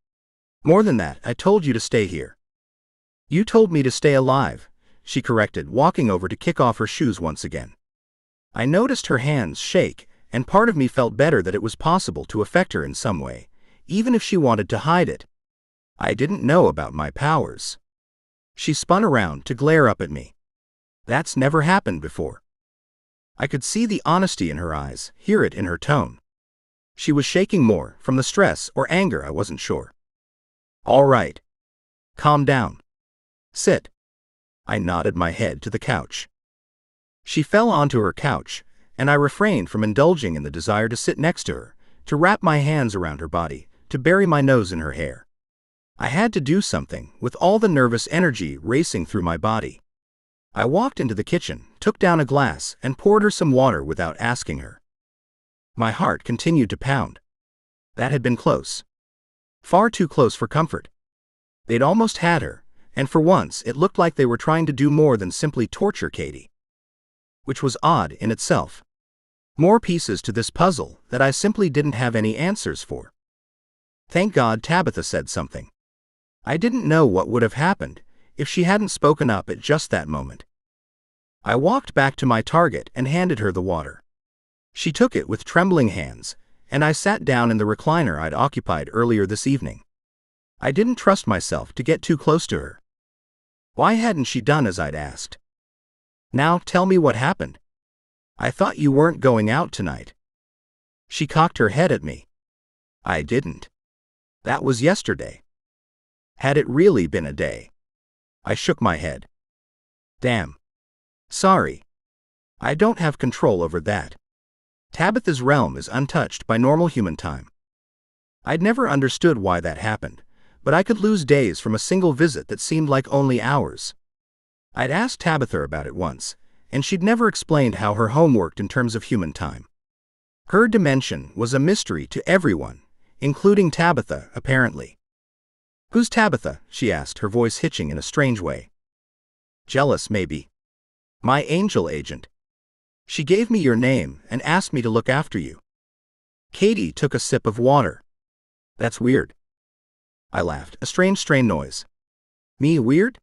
"More than that, I told you to stay here." "You told me to stay alive," she corrected, walking over to kick off her shoes once again. I noticed her hands shake, and part of me felt better that it was possible to affect her in some way, even if she wanted to hide it. I didn't know about my powers. She spun around to glare up at me. That's never happened before. I could see the honesty in her eyes, hear it in her tone. She was shaking more, from the stress or anger, I wasn't sure. "All right. Calm down. Sit." I nodded my head to the couch. She fell onto her couch, and I refrained from indulging in the desire to sit next to her, to wrap my hands around her body, to bury my nose in her hair. I had to do something, with all the nervous energy racing through my body. I walked into the kitchen, took down a glass, and poured her some water without asking her. My heart continued to pound. That had been close. Far too close for comfort. They'd almost had her, and for once it looked like they were trying to do more than simply torture Katie. Which was odd in itself. More pieces to this puzzle that I simply didn't have any answers for. Thank God Tabitha said something. I didn't know what would have happened if she hadn't spoken up at just that moment. I walked back to my target and handed her the water. She took it with trembling hands, and I sat down in the recliner I'd occupied earlier this evening. I didn't trust myself to get too close to her. Why hadn't she done as I'd asked? Now tell me what happened. I thought you weren't going out tonight. She cocked her head at me. I didn't. That was yesterday. Had it really been a day? I shook my head. Damn. Sorry. I don't have control over that. Tabitha's realm is untouched by normal human time. I'd never understood why that happened, but I could lose days from a single visit that seemed like only hours. I'd asked Tabitha about it once, and she'd never explained how her home worked in terms of human time. Her dimension was a mystery to everyone, including Tabitha, apparently. Who's Tabitha? She asked, her voice hitching in a strange way. Jealous, maybe. My angel agent. She gave me your name and asked me to look after you. Katie took a sip of water. That's weird. I laughed, a strange strain noise. Me weird?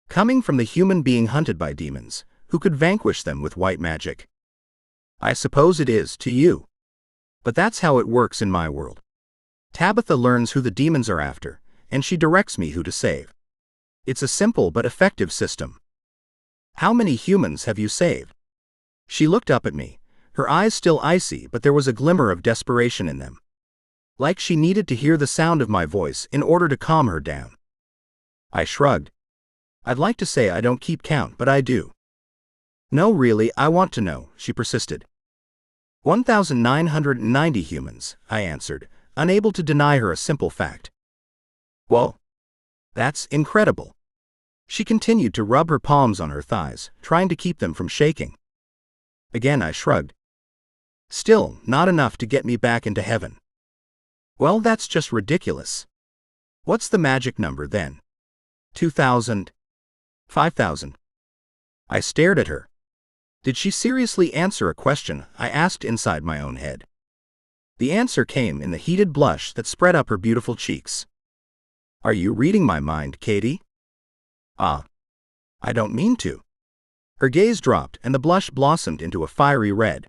Coming from the human being hunted by demons, who could vanquish them with white magic. I suppose it is to you. But that's how it works in my world. Tabitha learns who the demons are after, and she directs me who to save. It's a simple but effective system. How many humans have you saved? She looked up at me, her eyes still icy, but there was a glimmer of desperation in them. Like she needed to hear the sound of my voice in order to calm her down. I shrugged. I'd like to say I don't keep count, but I do. No, really, I want to know, she persisted. 1,990 humans, I answered, unable to deny her a simple fact. Whoa. That's incredible. She continued to rub her palms on her thighs, trying to keep them from shaking. Again I shrugged. Still, not enough to get me back into heaven. Well, that's just ridiculous. What's the magic number then? 2,000? 5,000? I stared at her. Did she seriously answer a question I asked inside my own head? The answer came in the heated blush that spread up her beautiful cheeks. Are you reading my mind, Katie? I don't mean to. Her gaze dropped and the blush blossomed into a fiery red.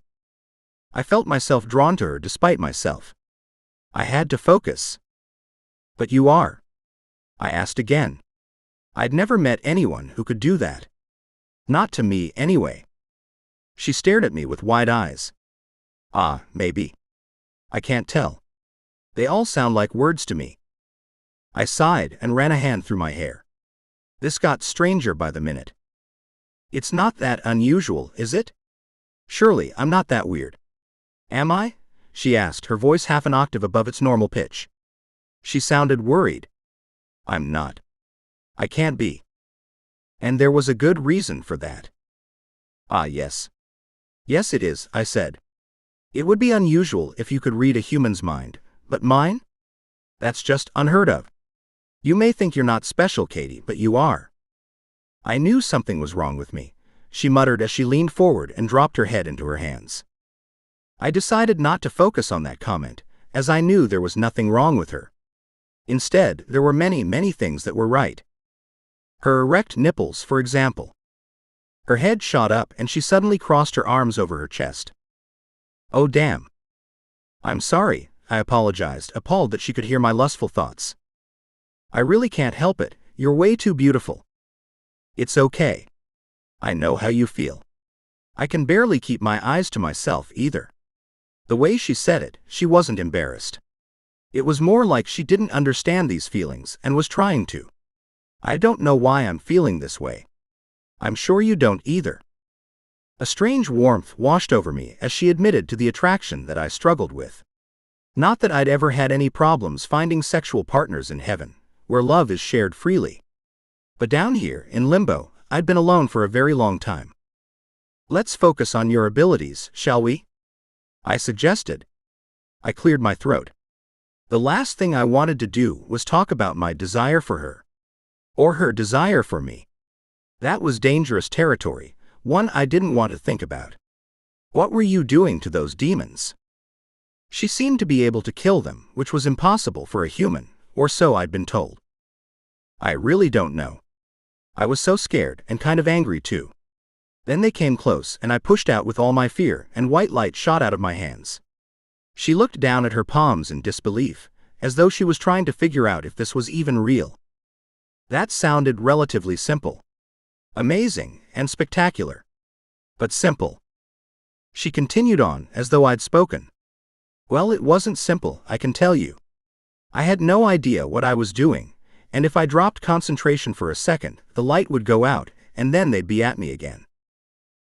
I felt myself drawn to her despite myself. I had to focus. But you are? I asked again. I'd never met anyone who could do that. Not to me, anyway. She stared at me with wide eyes. Maybe. I can't tell. They all sound like words to me. I sighed and ran a hand through my hair. This got stranger by the minute. It's not that unusual, is it? Surely I'm not that weird. Am I? She asked, her voice half an octave above its normal pitch. She sounded worried. I'm not. I can't be. And there was a good reason for that. Yes. Yes, it is, I said. It would be unusual if you could read a human's mind, but mine? That's just unheard of. You may think you're not special, Katie, but you are. I knew something was wrong with me, she muttered as she leaned forward and dropped her head into her hands. I decided not to focus on that comment, as I knew there was nothing wrong with her. Instead, there were many, many things that were right. Her erect nipples, for example. Her head shot up and she suddenly crossed her arms over her chest. Oh damn. I'm sorry, I apologized, appalled that she could hear my lustful thoughts. I really can't help it, you're way too beautiful. It's okay. I know how you feel. I can barely keep my eyes to myself either. The way she said it, she wasn't embarrassed. It was more like she didn't understand these feelings and was trying to. I don't know why I'm feeling this way. I'm sure you don't either. A strange warmth washed over me as she admitted to the attraction that I struggled with. Not that I'd ever had any problems finding sexual partners in heaven, where love is shared freely. But down here, in limbo, I'd been alone for a very long time. Let's focus on your abilities, shall we? I suggested. I cleared my throat. The last thing I wanted to do was talk about my desire for her. Or her desire for me. That was dangerous territory, one I didn't want to think about. What were you doing to those demons? She seemed to be able to kill them, which was impossible for a human, or so I'd been told. I really don't know. I was so scared and kind of angry too. Then they came close and I pushed out with all my fear and white light shot out of my hands. She looked down at her palms in disbelief, as though she was trying to figure out if this was even real. That sounded relatively simple. Amazing and spectacular. But simple. She continued on, as though I'd spoken. Well, it wasn't simple, I can tell you. I had no idea what I was doing, and if I dropped concentration for a second, the light would go out, and then they'd be at me again.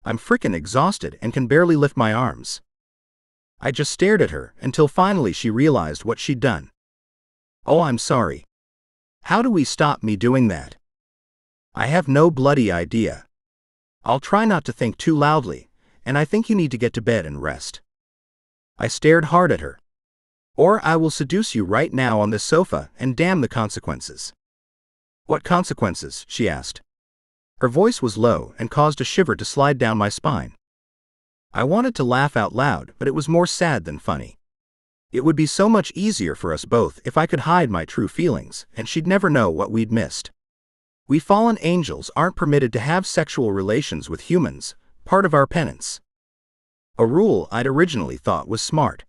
I'm frickin' exhausted and can barely lift my arms. I just stared at her until finally she realized what she'd done. Oh, I'm sorry. How do we stop me doing that? I have no bloody idea. I'll try not to think too loudly, and I think you need to get to bed and rest. I stared hard at her. Or I will seduce you right now on this sofa and damn the consequences. What consequences? She asked. Her voice was low and caused a shiver to slide down my spine. I wanted to laugh out loud, but it was more sad than funny. It would be so much easier for us both if I could hide my true feelings, and she'd never know what we'd missed. We fallen angels aren't permitted to have sexual relations with humans, part of our penance. A rule I'd originally thought was smart.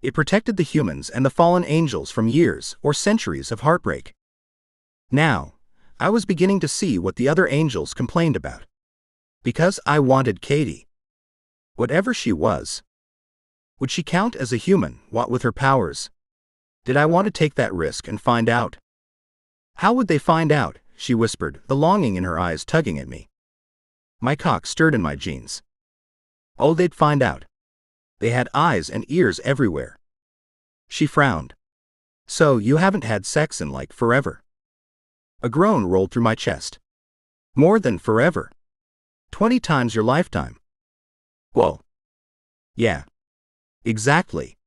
It protected the humans and the fallen angels from years or centuries of heartbreak. Now, I was beginning to see what the other angels complained about. Because I wanted Katie. Whatever she was. Would she count as a human, what with her powers? Did I want to take that risk and find out? How would they find out? She whispered, the longing in her eyes tugging at me. My cock stirred in my jeans. Oh, they'd find out. They had eyes and ears everywhere. She frowned. So you haven't had sex in like forever? A groan rolled through my chest. More than forever. 20 times your lifetime. Whoa. Yeah. Exactly.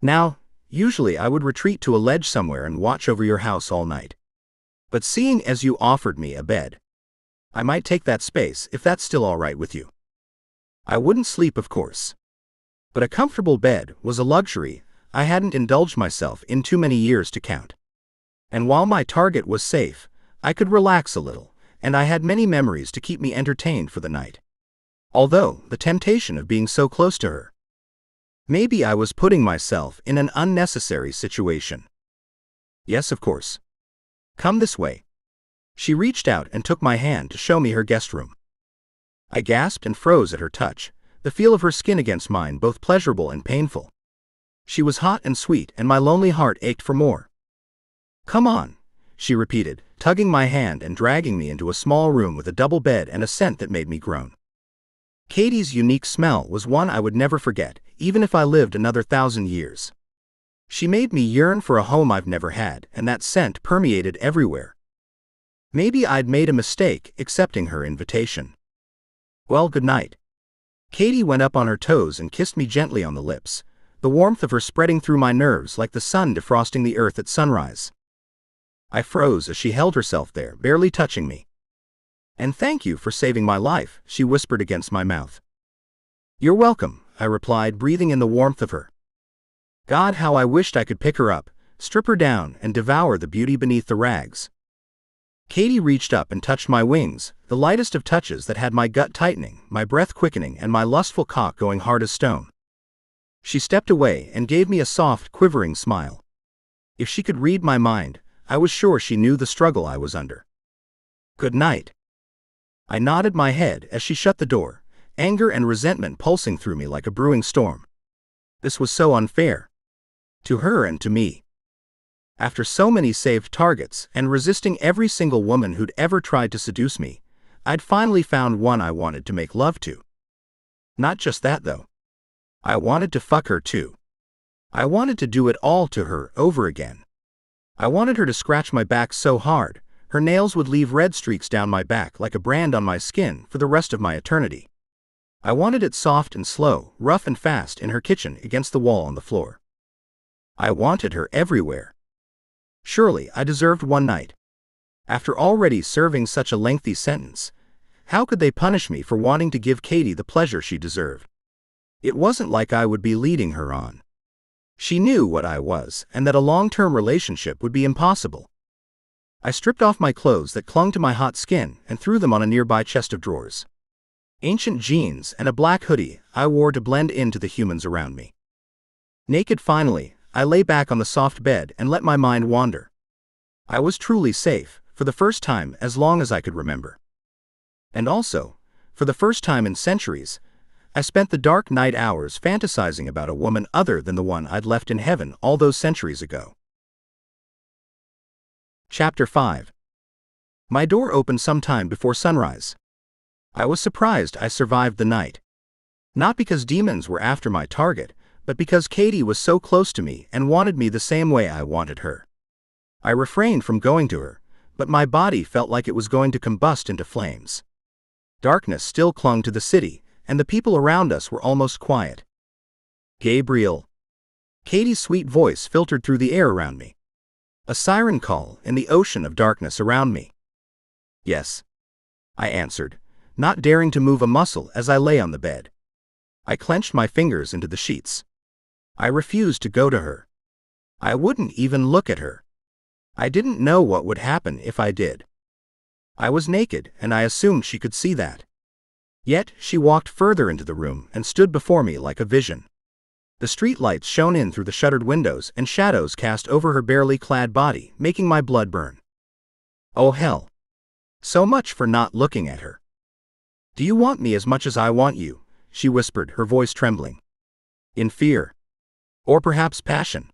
Now, usually I would retreat to a ledge somewhere and watch over your house all night. But seeing as you offered me a bed, I might take that space if that's still all right with you. I wouldn't sleep, of course. But a comfortable bed was a luxury I hadn't indulged myself in too many years to count. And while my target was safe, I could relax a little, and I had many memories to keep me entertained for the night. Although, the temptation of being so close to her. Maybe I was putting myself in an unnecessary situation. Yes, of course. Come this way. She reached out and took my hand to show me her guest room. I gasped and froze at her touch, the feel of her skin against mine both pleasurable and painful. She was hot and sweet, and my lonely heart ached for more. Come on, she repeated, tugging my hand and dragging me into a small room with a double bed and a scent that made me groan. Katie's unique smell was one I would never forget, even if I lived another 1,000 years. She made me yearn for a home I've never had, and that scent permeated everywhere. Maybe I'd made a mistake accepting her invitation. Well, good night. Katie went up on her toes and kissed me gently on the lips, the warmth of her spreading through my nerves like the sun defrosting the earth at sunrise. I froze as she held herself there, barely touching me. And thank you for saving my life, she whispered against my mouth. You're welcome, I replied, breathing in the warmth of her. God, how I wished I could pick her up, strip her down, and devour the beauty beneath the rags. Katie reached up and touched my wings, the lightest of touches that had my gut tightening, my breath quickening, and my lustful cock going hard as stone. She stepped away and gave me a soft, quivering smile. If she could read my mind, I was sure she knew the struggle I was under. Good night. I nodded my head as she shut the door, anger and resentment pulsing through me like a brewing storm. This was so unfair. To her and to me. After so many saved targets and resisting every single woman who'd ever tried to seduce me, I'd finally found one I wanted to make love to. Not just that, though. I wanted to fuck her too. I wanted to do it all to her over again. I wanted her to scratch my back so hard, her nails would leave red streaks down my back like a brand on my skin for the rest of my eternity. I wanted it soft and slow, rough and fast in her kitchen against the wall on the floor. I wanted her everywhere. Surely I deserved one night. After already serving such a lengthy sentence, how could they punish me for wanting to give Katie the pleasure she deserved? It wasn't like I would be leading her on. She knew what I was, and that a long-term relationship would be impossible. I stripped off my clothes that clung to my hot skin and threw them on a nearby chest of drawers. Ancient jeans and a black hoodie I wore to blend into the humans around me. Naked finally, I lay back on the soft bed and let my mind wander. I was truly safe, for the first time as long as I could remember. And also, For the first time in centuries, I spent the dark night hours fantasizing about a woman other than the one I'd left in heaven all those centuries ago. Chapter 5. My door opened sometime before sunrise. I was surprised I survived the night. Not because demons were after my target, but because Katie was so close to me and wanted me the same way I wanted her. I refrained from going to her, but my body felt like it was going to combust into flames. Darkness still clung to the city, and the people around us were almost quiet. Gabriel. Katie's sweet voice filtered through the air around me. A siren call in the ocean of darkness around me. Yes, I answered, not daring to move a muscle as I lay on the bed. I clenched my fingers into the sheets. I refused to go to her. I wouldn't even look at her. I didn't know what would happen if I did. I was naked, and I assumed she could see that. Yet she walked further into the room and stood before me like a vision. The street lights shone in through the shuttered windows and shadows cast over her barely clad body, making my blood burn. Oh hell. So much for not looking at her. Do you want me as much as I want you? She whispered, her voice trembling. In fear. Or perhaps passion.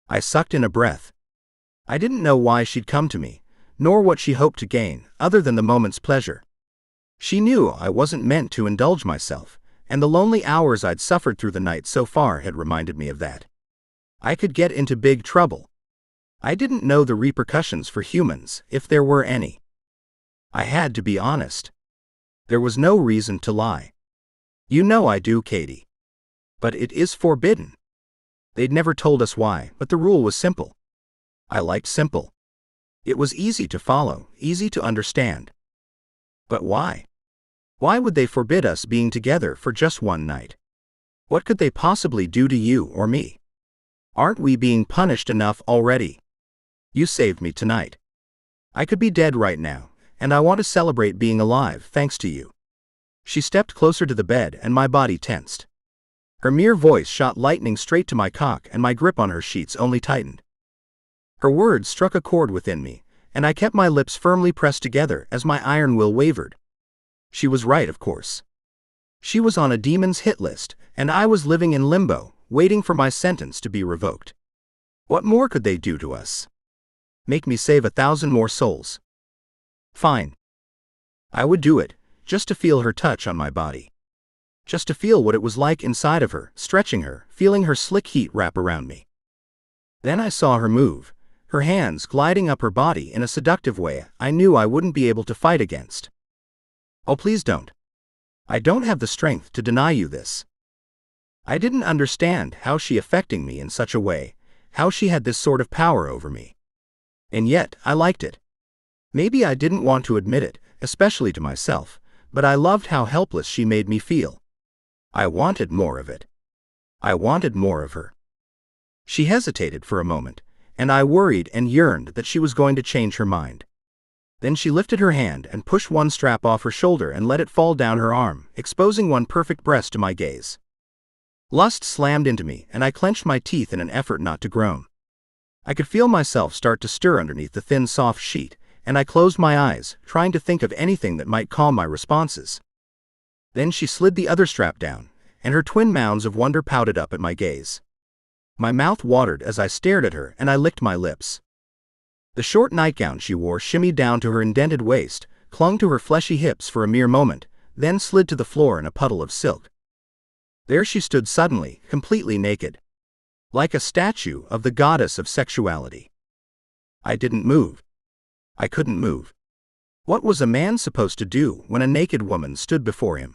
I sucked in a breath. I didn't know why she'd come to me, nor what she hoped to gain, other than the moment's pleasure. She knew I wasn't meant to indulge myself, and the lonely hours I'd suffered through the night so far had reminded me of that. I could get into big trouble. I didn't know the repercussions for humans, if there were any. I had to be honest. There was no reason to lie. You know I do, Katie. But it is forbidden. They'd never told us why, but the rule was simple. I liked simple. It was easy to follow, easy to understand. But why? Why would they forbid us being together for just one night? What could they possibly do to you or me? Aren't we being punished enough already? You saved me tonight. I could be dead right now, and I want to celebrate being alive thanks to you. She stepped closer to the bed and my body tensed. Her mere voice shot lightning straight to my cock and my grip on her sheets only tightened. Her words struck a chord within me, and I kept my lips firmly pressed together as my iron will wavered. She was right, of course. She was on a demon's hit list, and I was living in limbo, waiting for my sentence to be revoked. What more could they do to us? Make me save 1,000 more souls. Fine. I would do it, just to feel her touch on my body. Just to feel what it was like inside of her, stretching her, feeling her slick heat wrap around me. Then I saw her move, her hands gliding up her body in a seductive way I knew I wouldn't be able to fight against. Oh, please don't. I don't have the strength to deny you this. I didn't understand how she affecting me in such a way, how she had this sort of power over me. And yet, I liked it. Maybe I didn't want to admit it, especially to myself, but I loved how helpless she made me feel. I wanted more of it. I wanted more of her. She hesitated for a moment, and I worried and yearned that she was going to change her mind. Then she lifted her hand and pushed one strap off her shoulder and let it fall down her arm, exposing one perfect breast to my gaze. Lust slammed into me, and I clenched my teeth in an effort not to groan. I could feel myself start to stir underneath the thin, soft sheet, and I closed my eyes, trying to think of anything that might calm my responses. Then she slid the other strap down, and her twin mounds of wonder pouted up at my gaze. My mouth watered as I stared at her, and I licked my lips. The short nightgown she wore shimmied down to her indented waist, clung to her fleshy hips for a mere moment, then slid to the floor in a puddle of silk. There she stood suddenly, completely naked. Like a statue of the goddess of sexuality. I didn't move. I couldn't move. What was a man supposed to do when a naked woman stood before him?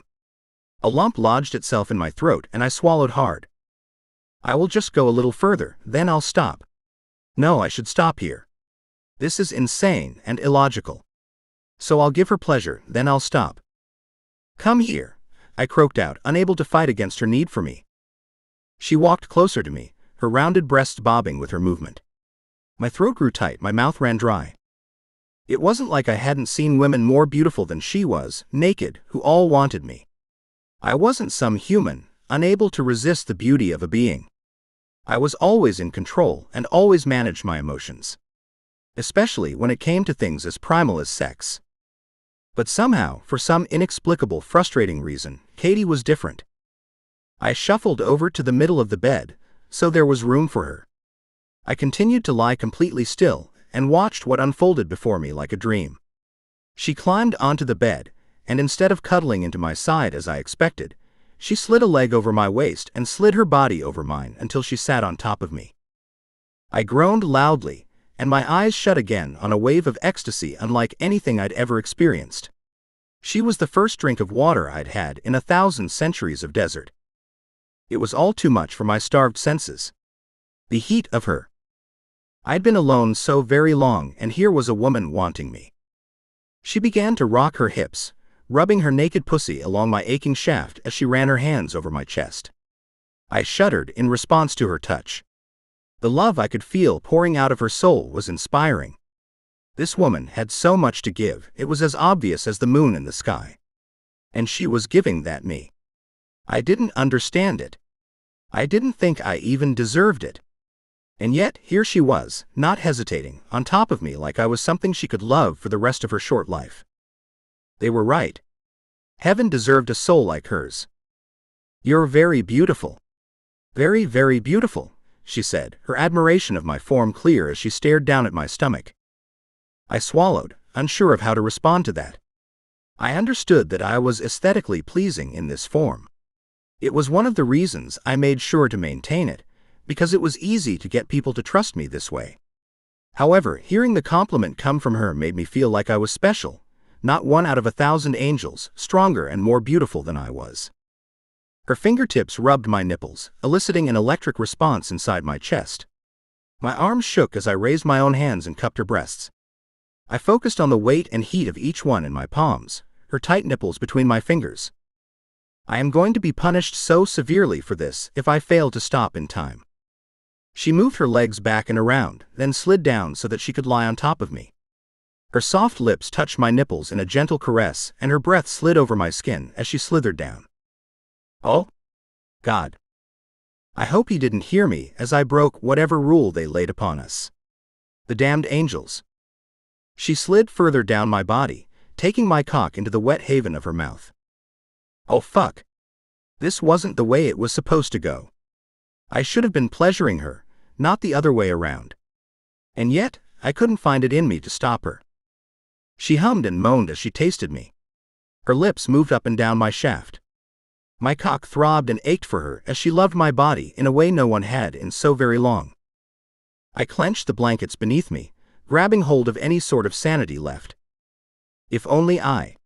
A lump lodged itself in my throat and I swallowed hard. I will just go a little further, then I'll stop. No, I should stop here. This is insane and illogical. So I'll give her pleasure, then I'll stop. Come here, I croaked out, unable to fight against her need for me. She walked closer to me, her rounded breasts bobbing with her movement. My throat grew tight, my mouth ran dry. It wasn't like I hadn't seen women more beautiful than she was, naked, who all wanted me. I wasn't some human, unable to resist the beauty of a being. I was always in control and always managed my emotions. Especially when it came to things as primal as sex. But somehow, for some inexplicable, frustrating reason, Katie was different. I shuffled over to the middle of the bed, so there was room for her. I continued to lie completely still and watched what unfolded before me like a dream. She climbed onto the bed, and instead of cuddling into my side as I expected, she slid a leg over my waist and slid her body over mine until she sat on top of me. I groaned loudly, and my eyes shut again on a wave of ecstasy unlike anything I'd ever experienced. She was the first drink of water I'd had in 1,000 centuries of desert. It was all too much for my starved senses. The heat of her. I'd been alone so very long, and here was a woman wanting me. She began to rock her hips, rubbing her naked pussy along my aching shaft as she ran her hands over my chest. I shuddered in response to her touch. The love I could feel pouring out of her soul was inspiring. This woman had so much to give, it was as obvious as the moon in the sky. And she was giving that me. I didn't understand it. I didn't think I even deserved it. And yet, here she was, not hesitating, on top of me like I was something she could love for the rest of her short life. They were right. Heaven deserved a soul like hers. "You're very beautiful. Very, very beautiful," she said, her admiration of my form clear as she stared down at my stomach. I swallowed, unsure of how to respond to that. I understood that I was aesthetically pleasing in this form. It was one of the reasons I made sure to maintain it, because it was easy to get people to trust me this way. However, hearing the compliment come from her made me feel like I was special, not one out of 1,000 angels, stronger and more beautiful than I was. Her fingertips rubbed my nipples, eliciting an electric response inside my chest. My arms shook as I raised my own hands and cupped her breasts. I focused on the weight and heat of each one in my palms, her tight nipples between my fingers. I am going to be punished so severely for this if I fail to stop in time. She moved her legs back and around, then slid down so that she could lie on top of me. Her soft lips touched my nipples in a gentle caress, and her breath slid over my skin as she slithered down. Oh, God. I hope he didn't hear me as I broke whatever rule they laid upon us. The damned angels. She slid further down my body, taking my cock into the wet haven of her mouth. Oh fuck. This wasn't the way it was supposed to go. I should have been pleasuring her, not the other way around. And yet, I couldn't find it in me to stop her. She hummed and moaned as she tasted me. Her lips moved up and down my shaft. My cock throbbed and ached for her as she loved my body in a way no one had in so very long. I clenched the blankets beneath me, grabbing hold of any sort of sanity left. If only I.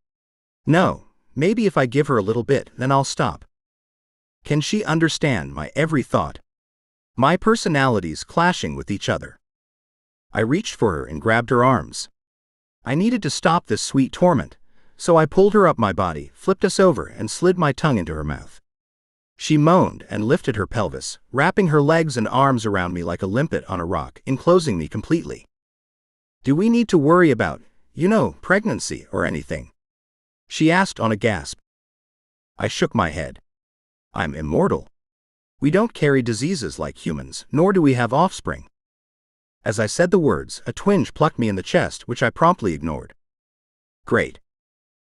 No, maybe if I give her a little bit, then I'll stop. Can she understand my every thought? My personalities clashing with each other. I reached for her and grabbed her arms. I needed to stop this sweet torment, so I pulled her up my body, flipped us over, and slid my tongue into her mouth. She moaned and lifted her pelvis, wrapping her legs and arms around me like a limpet on a rock, enclosing me completely. "Do we need to worry about, pregnancy or anything?" she asked on a gasp. I shook my head. I'm immortal. We don't carry diseases like humans, nor do we have offspring. As I said the words, a twinge plucked me in the chest, which I promptly ignored. Great,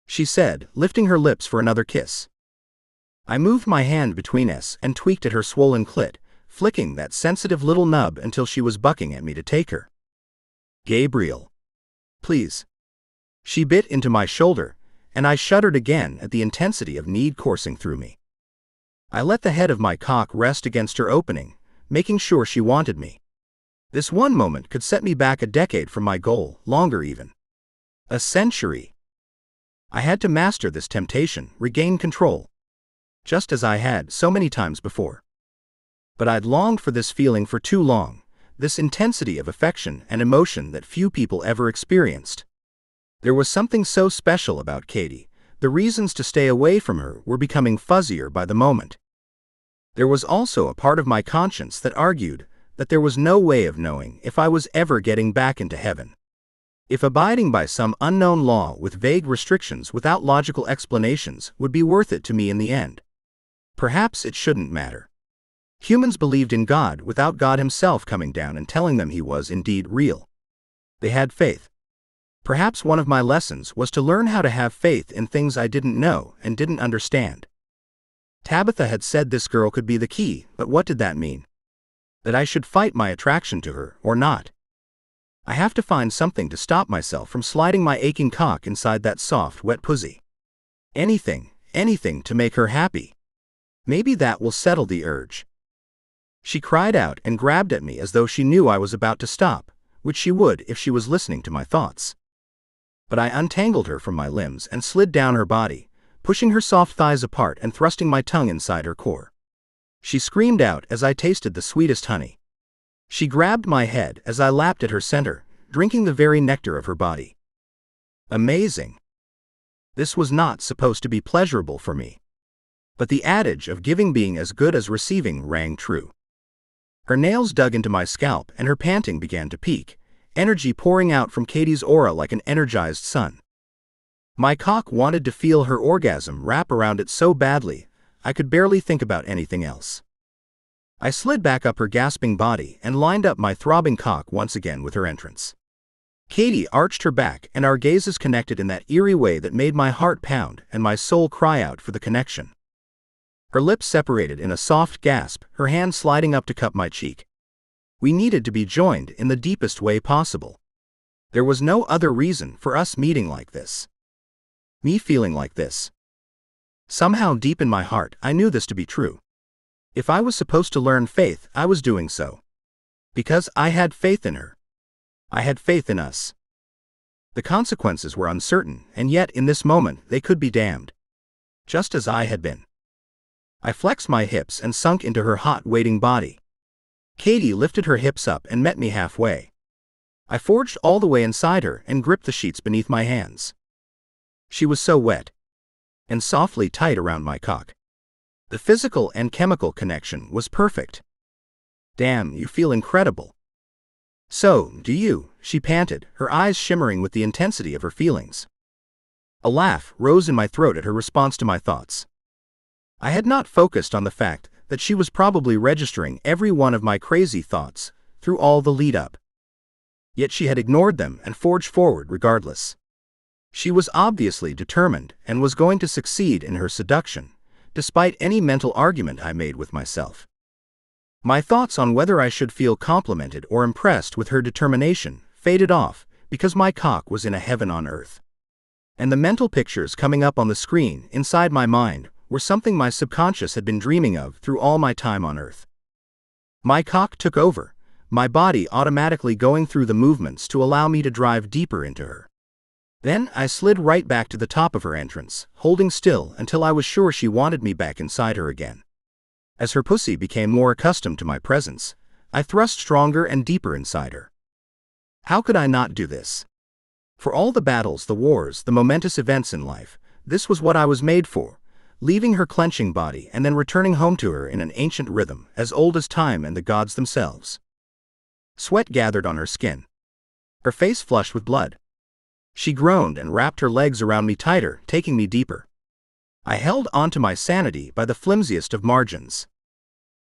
she said, lifting her lips for another kiss. I moved my hand between us and tweaked at her swollen clit, flicking that sensitive little nub until she was bucking at me to take her. Gabriel. Please. She bit into my shoulder, and I shuddered again at the intensity of need coursing through me. I let the head of my cock rest against her opening, making sure she wanted me. This one moment could set me back a decade from my goal, longer even. A century. I had to master this temptation, regain control. Just as I had so many times before. But I'd longed for this feeling for too long, this intensity of affection and emotion that few people ever experienced. There was something so special about Katie, the reasons to stay away from her were becoming fuzzier by the moment. There was also a part of my conscience that argued that there was no way of knowing if I was ever getting back into heaven. If abiding by some unknown law with vague restrictions without logical explanations would be worth it to me in the end. Perhaps it shouldn't matter. Humans believed in God without God himself coming down and telling them he was indeed real. They had faith. Perhaps one of my lessons was to learn how to have faith in things I didn't know and didn't understand. Tabitha had said this girl could be the key, but what did that mean? That I should fight my attraction to her, or not? I have to find something to stop myself from sliding my aching cock inside that soft, wet pussy. Anything to make her happy. Maybe that will settle the urge. She cried out and grabbed at me as though she knew I was about to stop, which she would if she was listening to my thoughts. But I untangled her from my limbs and slid down her body, pushing her soft thighs apart and thrusting my tongue inside her core. She screamed out as I tasted the sweetest honey. She grabbed my head as I lapped at her center, drinking the very nectar of her body. Amazing. This was not supposed to be pleasurable for me. But the adage of giving being as good as receiving rang true. Her nails dug into my scalp and her panting began to peak, energy pouring out from Katie's aura like an energized sun. My cock wanted to feel her orgasm wrap around it so badly, I could barely think about anything else. I slid back up her gasping body and lined up my throbbing cock once again with her entrance. Katie arched her back and our gazes connected in that eerie way that made my heart pound and my soul cry out for the connection. Her lips separated in a soft gasp, her hand sliding up to cup my cheek. We needed to be joined in the deepest way possible. There was no other reason for us meeting like this. Me feeling like this. Somehow deep in my heart, I knew this to be true. If I was supposed to learn faith, I was doing so. Because I had faith in her. I had faith in us. The consequences were uncertain, and yet in this moment they could be damned. Just as I had been. I flexed my hips and sunk into her hot, waiting body. Katie lifted her hips up and met me halfway. I forged all the way inside her and gripped the sheets beneath my hands. She was so wet. And softly tight around my cock. The physical and chemical connection was perfect. Damn, you feel incredible. So, do you, she panted, her eyes shimmering with the intensity of her feelings. A laugh rose in my throat at her response to my thoughts. I had not focused on the fact that she was probably registering every one of my crazy thoughts through all the lead-up. Yet she had ignored them and forged forward regardless. She was obviously determined and was going to succeed in her seduction, despite any mental argument I made with myself. My thoughts on whether I should feel complimented or impressed with her determination faded off because my cock was in a heaven on earth. And the mental pictures coming up on the screen inside my mind were something my subconscious had been dreaming of through all my time on Earth. My cock took over, my body automatically going through the movements to allow me to drive deeper into her. Then I slid right back to the top of her entrance, holding still until I was sure she wanted me back inside her again. As her pussy became more accustomed to my presence, I thrust stronger and deeper inside her. How could I not do this? For all the battles, the wars, the momentous events in life, this was what I was made for. Leaving her clenching body and then returning home to her in an ancient rhythm as old as time and the gods themselves. Sweat gathered on her skin. Her face flushed with blood. She groaned and wrapped her legs around me tighter, taking me deeper. I held onto my sanity by the flimsiest of margins.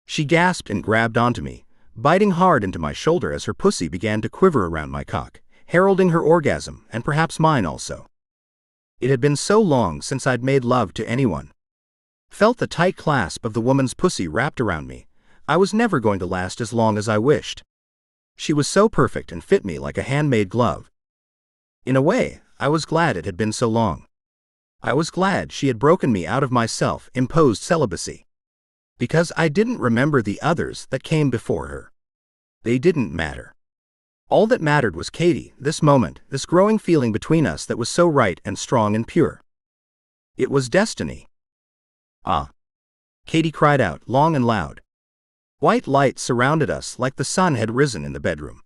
She gasped and grabbed onto me, biting hard into my shoulder as her pussy began to quiver around my cock, heralding her orgasm and perhaps mine also. It had been so long since I'd made love to anyone. Felt the tight clasp of the woman's pussy wrapped around me. I was never going to last as long as I wished. She was so perfect and fit me like a handmade glove. In a way, I was glad it had been so long. I was glad she had broken me out of my self-imposed celibacy. Because I didn't remember the others that came before her. They didn't matter. All that mattered was Katie, this moment, this growing feeling between us that was so right and strong and pure. It was destiny. Ah! Katie cried out, long and loud. White light surrounded us like the sun had risen in the bedroom.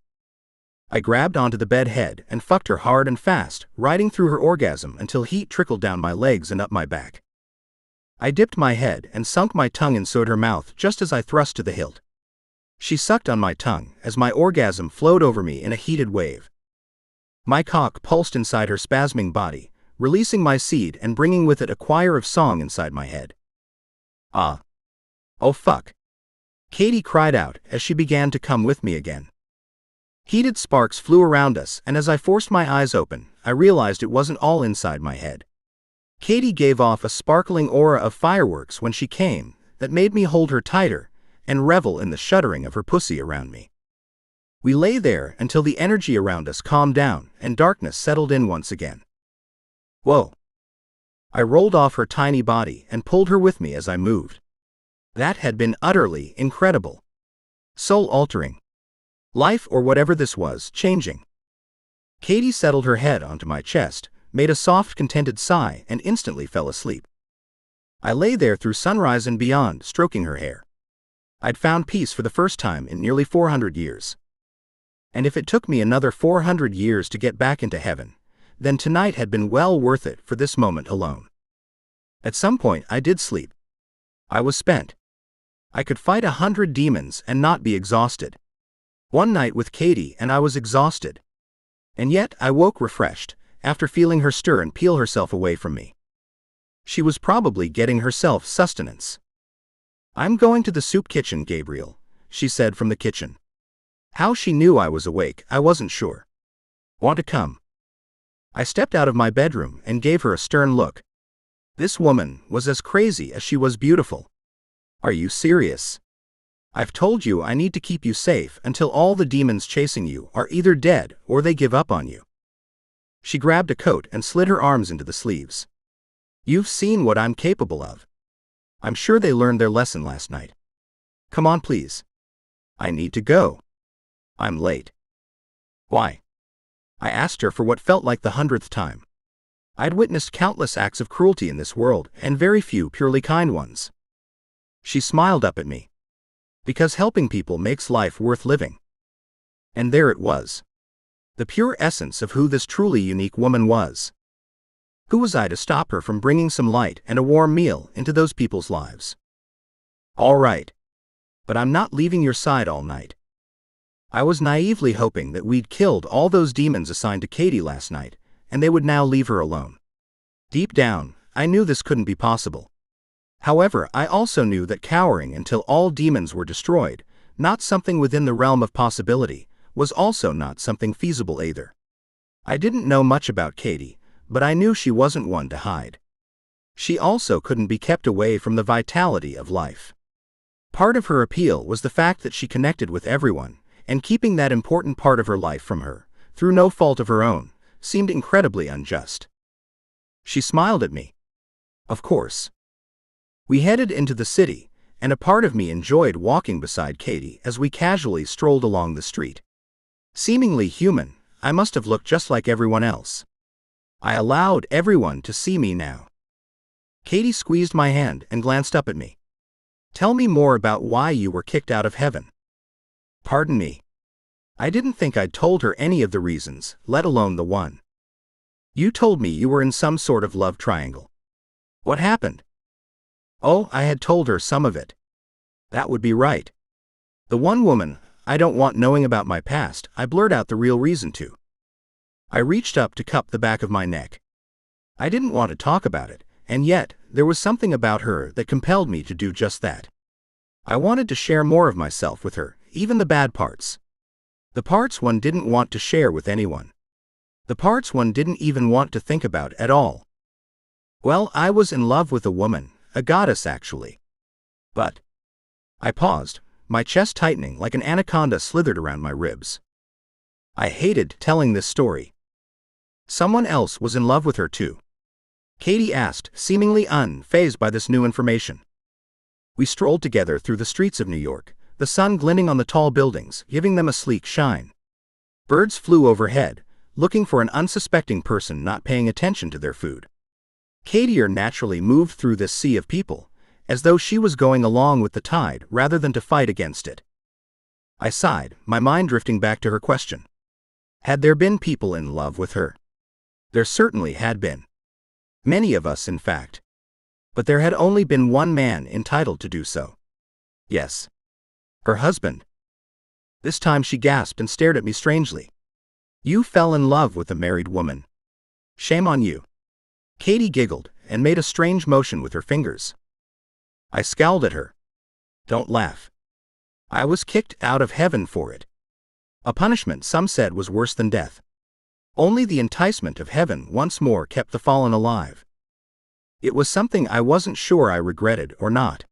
I grabbed onto the bed head and fucked her hard and fast, riding through her orgasm until heat trickled down my legs and up my back. I dipped my head and sunk my tongue inside her mouth just as I thrust to the hilt. She sucked on my tongue as my orgasm flowed over me in a heated wave. My cock pulsed inside her spasming body, releasing my seed and bringing with it a choir of song inside my head. Ah! Oh fuck! Katie cried out as she began to come with me again. Heated sparks flew around us, and as I forced my eyes open, I realized it wasn't all inside my head. Katie gave off a sparkling aura of fireworks when she came that made me hold her tighter and revel in the shuddering of her pussy around me. We lay there until the energy around us calmed down and darkness settled in once again. Whoa! I rolled off her tiny body and pulled her with me as I moved. That had been utterly incredible. Soul-altering. Life, or whatever this was, changing. Katie settled her head onto my chest, made a soft, contented sigh, and instantly fell asleep. I lay there through sunrise and beyond, stroking her hair. I'd found peace for the first time in nearly 400 years. And if it took me another 400 years to get back into heaven, then tonight had been well worth it for this moment alone. At some point I did sleep. I was spent. I could fight 100 demons and not be exhausted. One night with Katie and I was exhausted. And yet I woke refreshed, after feeling her stir and peel herself away from me. She was probably getting herself sustenance. "I'm going to the soup kitchen, Gabriel," she said from the kitchen. How she knew I was awake, I wasn't sure. "Want to come?" I stepped out of my bedroom and gave her a stern look. This woman was as crazy as she was beautiful. "Are you serious? I've told you I need to keep you safe until all the demons chasing you are either dead or they give up on you." She grabbed a coat and slid her arms into the sleeves. "You've seen what I'm capable of. I'm sure they learned their lesson last night. Come on, please. I need to go. I'm late." "Why?" I asked her for what felt like the 100th time. I'd witnessed countless acts of cruelty in this world, and very few purely kind ones. She smiled up at me. "Because helping people makes life worth living." And there it was. The pure essence of who this truly unique woman was. Who was I to stop her from bringing some light and a warm meal into those people's lives? "All right. But I'm not leaving your side all night." I was naively hoping that we'd killed all those demons assigned to Katie last night, and they would now leave her alone. Deep down, I knew this couldn't be possible. However, I also knew that cowering until all demons were destroyed, not something within the realm of possibility, was also not something feasible either. I didn't know much about Katie, but I knew she wasn't one to hide. She also couldn't be kept away from the vitality of life. Part of her appeal was the fact that she connected with everyone, and keeping that important part of her life from her, through no fault of her own, seemed incredibly unjust. She smiled at me. Of course. We headed into the city, and a part of me enjoyed walking beside Katie as we casually strolled along the street. Seemingly human, I must have looked just like everyone else. I allowed everyone to see me now. Katie squeezed my hand and glanced up at me. "Tell me more about why you were kicked out of heaven." "Pardon me. I didn't think I'd told her any of the reasons, let alone the one. You told me you were in some sort of love triangle. What happened?" "Oh, I had told her some of it." "That would be right. The one woman I don't want knowing about my past, I blurred out the real reason to." I reached up to cup the back of my neck. I didn't want to talk about it, and yet, there was something about her that compelled me to do just that. I wanted to share more of myself with her, even the bad parts. The parts one didn't want to share with anyone. The parts one didn't even want to think about at all. Well, I was in love with a woman, a goddess actually. But I paused, my chest tightening like an anaconda slithered around my ribs. I hated telling this story. Someone else was in love with her too. Katie asked, seemingly unfazed by this new information. We strolled together through the streets of New York, the sun glinting on the tall buildings, giving them a sleek shine. Birds flew overhead, looking for an unsuspecting person not paying attention to their food. Katie naturally moved through this sea of people, as though she was going along with the tide rather than to fight against it. I sighed, my mind drifting back to her question. Had there been people in love with her? There certainly had been. Many of us, in fact. But there had only been one man entitled to do so. Yes. Her husband. This time she gasped and stared at me strangely. "You fell in love with a married woman. Shame on you." Katie giggled and made a strange motion with her fingers. I scowled at her. "Don't laugh. I was kicked out of heaven for it." A punishment some said was worse than death. Only the enticement of heaven once more kept the fallen alive. It was something I wasn't sure I regretted or not.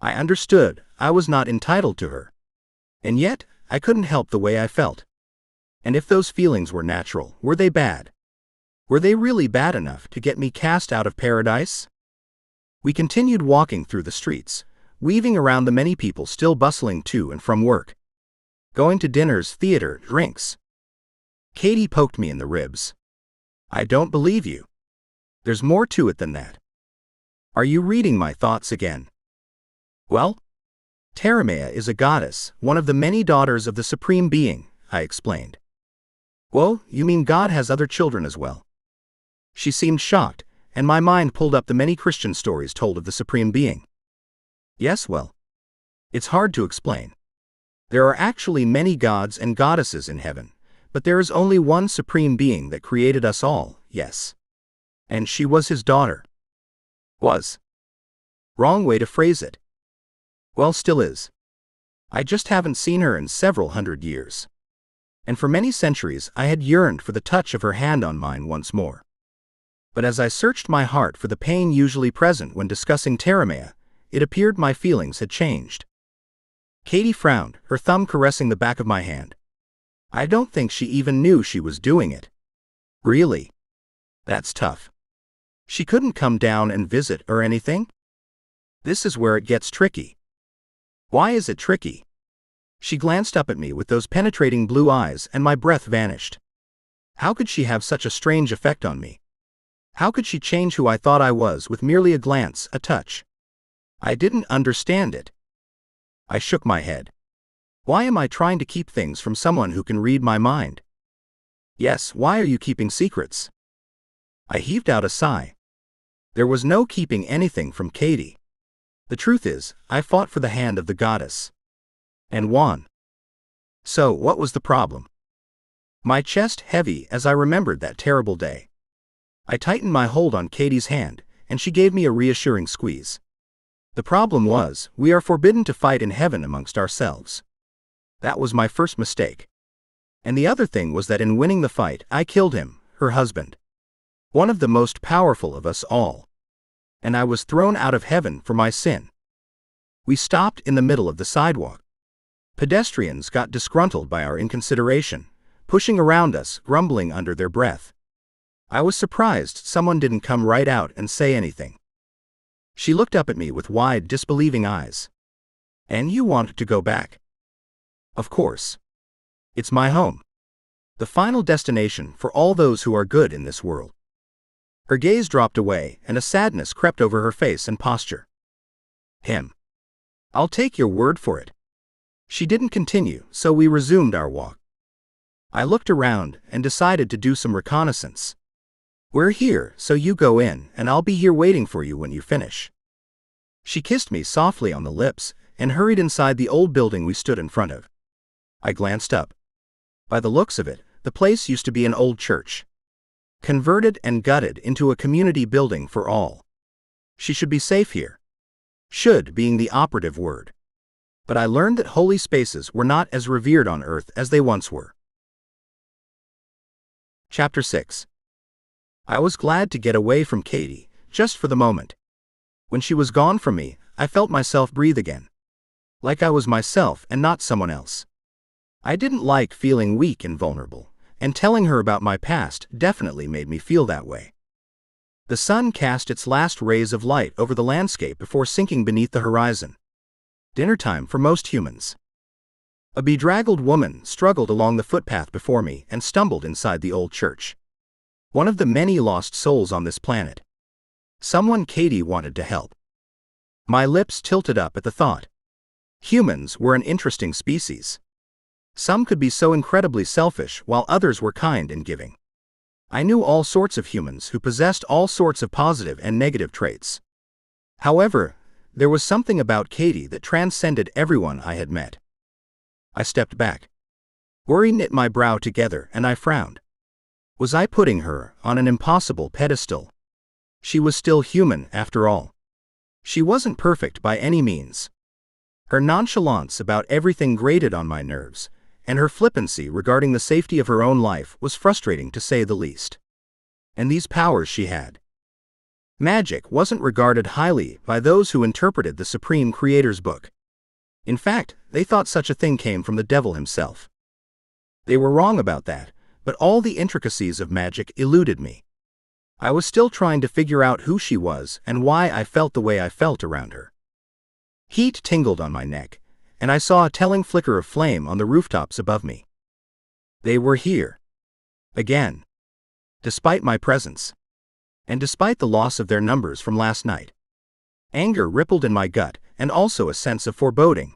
I understood I was not entitled to her. And yet, I couldn't help the way I felt. And if those feelings were natural, were they bad? Were they really bad enough to get me cast out of paradise? We continued walking through the streets, weaving around the many people still bustling to and from work, going to dinners, theater, drinks. Katie poked me in the ribs. I don't believe you. There's more to it than that. Are you reading my thoughts again? Well, Taramea is a goddess, one of the many daughters of the Supreme Being, I explained. Well, you mean God has other children as well? She seemed shocked, and my mind pulled up the many Christian stories told of the Supreme Being. Yes, well, it's hard to explain. There are actually many gods and goddesses in heaven, but there is only one Supreme Being that created us all, yes. And she was his daughter. Was. Wrong way to phrase it. Well, still is. I just haven't seen her in several hundred years. And for many centuries I had yearned for the touch of her hand on mine once more. But as I searched my heart for the pain usually present when discussing Taramea, it appeared my feelings had changed. Katie frowned, her thumb caressing the back of my hand. I don't think she even knew she was doing it. Really? That's tough. She couldn't come down and visit or anything? This is where it gets tricky. Why is it tricky? She glanced up at me with those penetrating blue eyes and my breath vanished. How could she have such a strange effect on me? How could she change who I thought I was with merely a glance, a touch? I didn't understand it. I shook my head. Why am I trying to keep things from someone who can read my mind? Yes, why are you keeping secrets? I heaved out a sigh. There was no keeping anything from Katie. The truth is, I fought for the hand of the goddess. And won. So, what was the problem? My chest heavy as I remembered that terrible day. I tightened my hold on Katie's hand, and she gave me a reassuring squeeze. The problem was, we are forbidden to fight in heaven amongst ourselves. That was my first mistake. And the other thing was that in winning the fight, I killed him, her husband. One of the most powerful of us all. And I was thrown out of heaven for my sin. We stopped in the middle of the sidewalk. Pedestrians got disgruntled by our inconsideration, pushing around us, grumbling under their breath. I was surprised someone didn't come right out and say anything. She looked up at me with wide, disbelieving eyes. And you wanted to go back? Of course. It's my home. The final destination for all those who are good in this world. Her gaze dropped away, and a sadness crept over her face and posture. Him. I'll take your word for it. She didn't continue, so we resumed our walk. I looked around and decided to do some reconnaissance. We're here, so you go in, and I'll be here waiting for you when you finish. She kissed me softly on the lips and hurried inside the old building we stood in front of. I glanced up. By the looks of it, the place used to be an old church. Converted and gutted into a community building for all. She should be safe here. Should being the operative word. But I learned that holy spaces were not as revered on earth as they once were. Chapter 6. I was glad to get away from Katie, just for the moment. When she was gone from me, I felt myself breathe again. Like I was myself and not someone else. I didn't like feeling weak and vulnerable, and telling her about my past definitely made me feel that way. The sun cast its last rays of light over the landscape before sinking beneath the horizon. Dinner time for most humans. A bedraggled woman struggled along the footpath before me and stumbled inside the old church. One of the many lost souls on this planet. Someone Katie wanted to help. My lips tilted up at the thought. Humans were an interesting species. Some could be so incredibly selfish while others were kind and giving. I knew all sorts of humans who possessed all sorts of positive and negative traits. However, there was something about Katie that transcended everyone I had met. I stepped back. Worry knit my brow together and I frowned. Was I putting her on an impossible pedestal? She was still human, after all. She wasn't perfect by any means. Her nonchalance about everything grated on my nerves, and her flippancy regarding the safety of her own life was frustrating to say the least. And these powers she had. Magic wasn't regarded highly by those who interpreted the Supreme Creator's book. In fact, they thought such a thing came from the devil himself. They were wrong about that, but all the intricacies of magic eluded me. I was still trying to figure out who she was and why I felt the way I felt around her. Heat tingled on my neck, and I saw a telling flicker of flame on the rooftops above me. They were here. Again. Despite my presence. And despite the loss of their numbers from last night. Anger rippled in my gut, and also a sense of foreboding.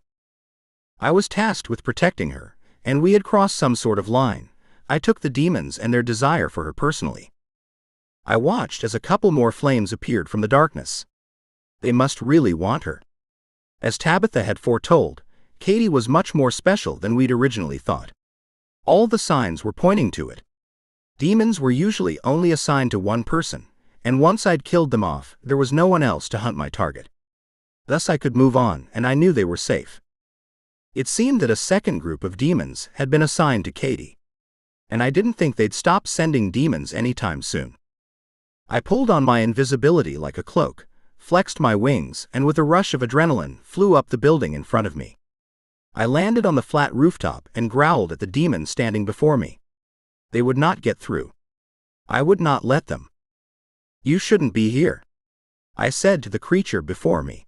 I was tasked with protecting her, and we had crossed some sort of line. I took the demons and their desire for her personally. I watched as a couple more flames appeared from the darkness. They must really want her. As Tabitha had foretold, Katie was much more special than we'd originally thought. All the signs were pointing to it. Demons were usually only assigned to one person, and once I'd killed them off, there was no one else to hunt my target. Thus I could move on, and I knew they were safe. It seemed that a second group of demons had been assigned to Katie. And I didn't think they'd stop sending demons anytime soon. I pulled on my invisibility like a cloak, flexed my wings, and with a rush of adrenaline, flew up the building in front of me. I landed on the flat rooftop and growled at the demons standing before me. They would not get through. I would not let them. "You shouldn't be here," I said to the creature before me.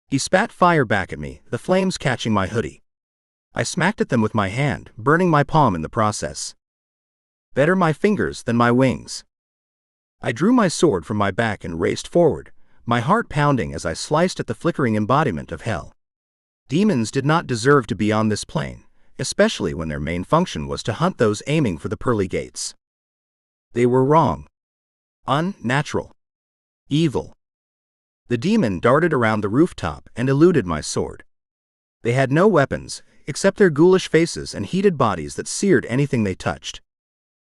He spat fire back at me, the flames catching my hoodie. I smacked at them with my hand, burning my palm in the process. Better my fingers than my wings. I drew my sword from my back and raced forward, my heart pounding as I sliced at the flickering embodiment of hell. Demons did not deserve to be on this plane, especially when their main function was to hunt those aiming for the pearly gates. They were wrong. Unnatural. Evil. The demon darted around the rooftop and eluded my sword. They had no weapons, except their ghoulish faces and heated bodies that seared anything they touched.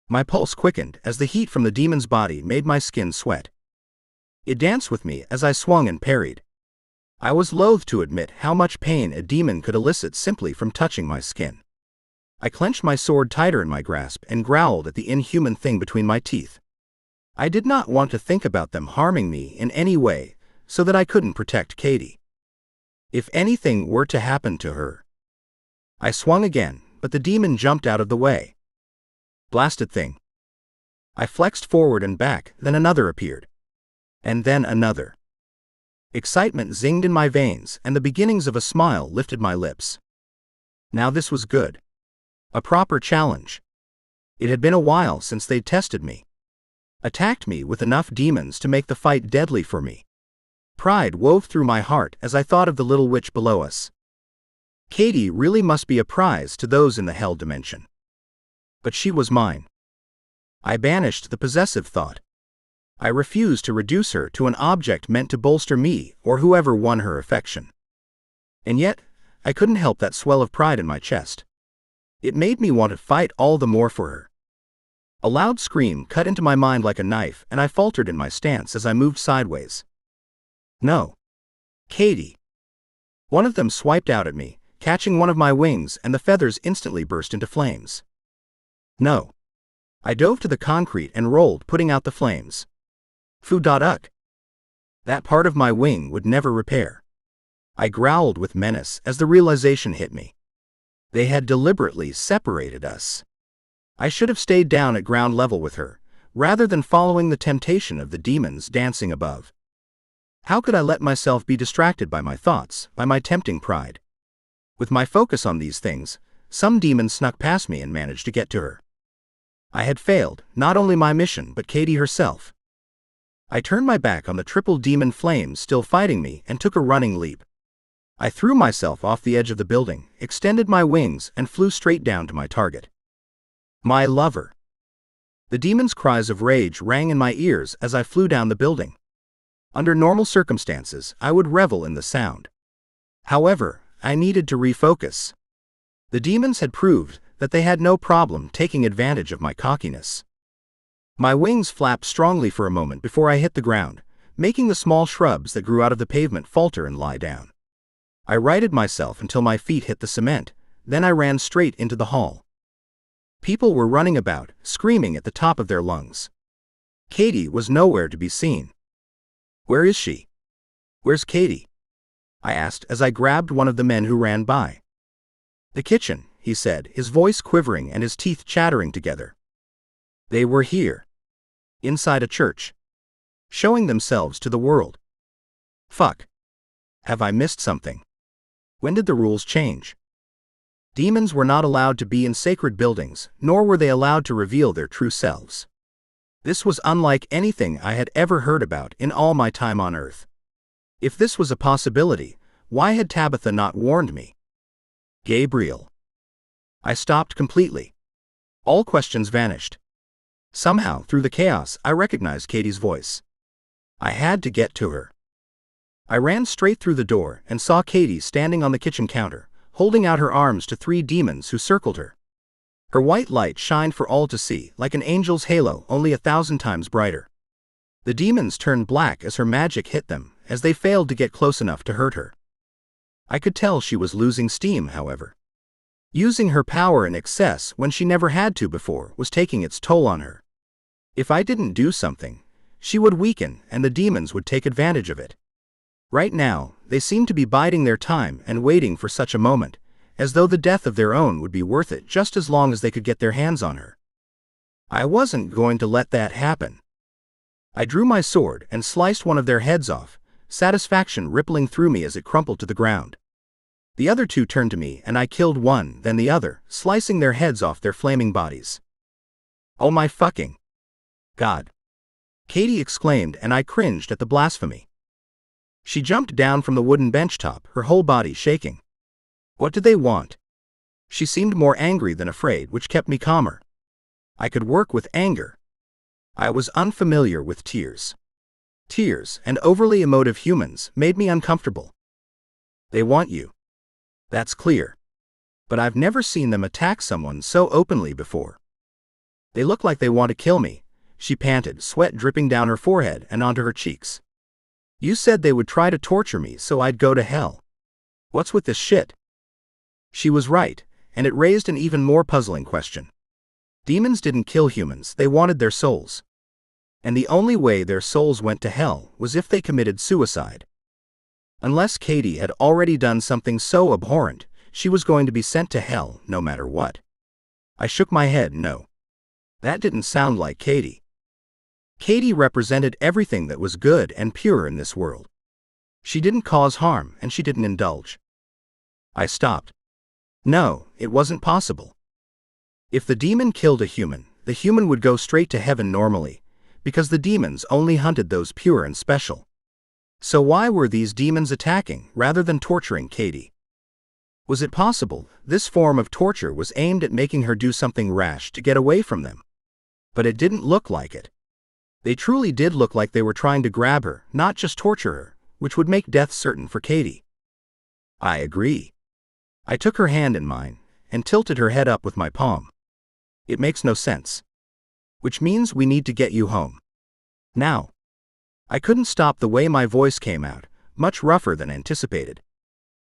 My pulse quickened as the heat from the demon's body made my skin sweat. It danced with me as I swung and parried. I was loath to admit how much pain a demon could elicit simply from touching my skin. I clenched my sword tighter in my grasp and growled at the inhuman thing between my teeth. I did not want to think about them harming me in any way, so that I couldn't protect Katie. If anything were to happen to her. I swung again, but the demon jumped out of the way. Blasted thing. I flexed forward and back, then another appeared. And then another. Excitement zinged in my veins, and the beginnings of a smile lifted my lips. Now this was good. A proper challenge. It had been a while since they'd tested me. Attacked me with enough demons to make the fight deadly for me. Pride wove through my heart as I thought of the little witch below us. Katie really must be a prize to those in the hell dimension. But she was mine. I banished the possessive thought. I refused to reduce her to an object meant to bolster me or whoever won her affection. And yet, I couldn't help that swell of pride in my chest. It made me want to fight all the more for her. A loud scream cut into my mind like a knife, and I faltered in my stance as I moved sideways. No. Katie. One of them swiped out at me, catching one of my wings, and the feathers instantly burst into flames. No. I dove to the concrete and rolled, putting out the flames. Fu-da-duck. That part of my wing would never repair. I growled with menace as the realization hit me. They had deliberately separated us. I should have stayed down at ground level with her, rather than following the temptation of the demons dancing above. How could I let myself be distracted by my thoughts, by my tempting pride? With my focus on these things, some demon snuck past me and managed to get to her. I had failed, not only my mission but Katie herself. I turned my back on the triple demon flames still fighting me and took a running leap. I threw myself off the edge of the building, extended my wings, and flew straight down to my target. My lover. The demon's cries of rage rang in my ears as I flew down the building. Under normal circumstances, I would revel in the sound. However, I needed to refocus. The demons had proved that they had no problem taking advantage of my cockiness. My wings flapped strongly for a moment before I hit the ground, making the small shrubs that grew out of the pavement falter and lie down. I righted myself until my feet hit the cement, then I ran straight into the hall. People were running about, screaming at the top of their lungs. Katie was nowhere to be seen. "Where is she? Where's Katie?" I asked as I grabbed one of the men who ran by. "The kitchen," he said, his voice quivering and his teeth chattering together. "They were here. Inside a church. Showing themselves to the world. Fuck. Have I missed something? When did the rules change?" Demons were not allowed to be in sacred buildings, nor were they allowed to reveal their true selves. This was unlike anything I had ever heard about in all my time on Earth. If this was a possibility, why had Tabitha not warned me? Gabriel. I stopped completely. All questions vanished. Somehow, through the chaos, I recognized Katie's voice. I had to get to her. I ran straight through the door and saw Katie standing on the kitchen counter, holding out her arms to 3 demons who circled her. Her white light shined for all to see, like an angel's halo, only 1,000 times brighter. The demons turned black as her magic hit them, as they failed to get close enough to hurt her. I could tell she was losing steam, however. Using her power in excess when she never had to before was taking its toll on her. If I didn't do something, she would weaken and the demons would take advantage of it. Right now, they seemed to be biding their time and waiting for such a moment, as though the death of their own would be worth it just as long as they could get their hands on her. I wasn't going to let that happen. I drew my sword and sliced one of their heads off, satisfaction rippling through me as it crumpled to the ground. The other 2 turned to me and I killed one, then the other, slicing their heads off their flaming bodies. "Oh my fucking God!" Katie exclaimed, and I cringed at the blasphemy. She jumped down from the wooden bench top, her whole body shaking. What did they want? She seemed more angry than afraid, which kept me calmer. I could work with anger. I was unfamiliar with tears. Tears and overly emotive humans made me uncomfortable. They want you. That's clear. But I've never seen them attack someone so openly before. They look like they want to kill me, she panted, sweat dripping down her forehead and onto her cheeks. You said they would try to torture me so I'd go to hell. What's with this shit? She was right, and it raised an even more puzzling question. Demons didn't kill humans, they wanted their souls. And the only way their souls went to hell was if they committed suicide. Unless Katie had already done something so abhorrent, she was going to be sent to hell no matter what. I shook my head no. That didn't sound like Katie. Katie represented everything that was good and pure in this world. She didn't cause harm and she didn't indulge. I stopped. No, it wasn't possible. If the demon killed a human, the human would go straight to heaven normally, because the demons only hunted those pure and special. So why were these demons attacking rather than torturing Katie? Was it possible this form of torture was aimed at making her do something rash to get away from them? But it didn't look like it. They truly did look like they were trying to grab her, not just torture her, which would make death certain for Katie. I agree. I took her hand in mine and tilted her head up with my palm. It makes no sense. Which means we need to get you home. Now. I couldn't stop the way my voice came out, much rougher than anticipated.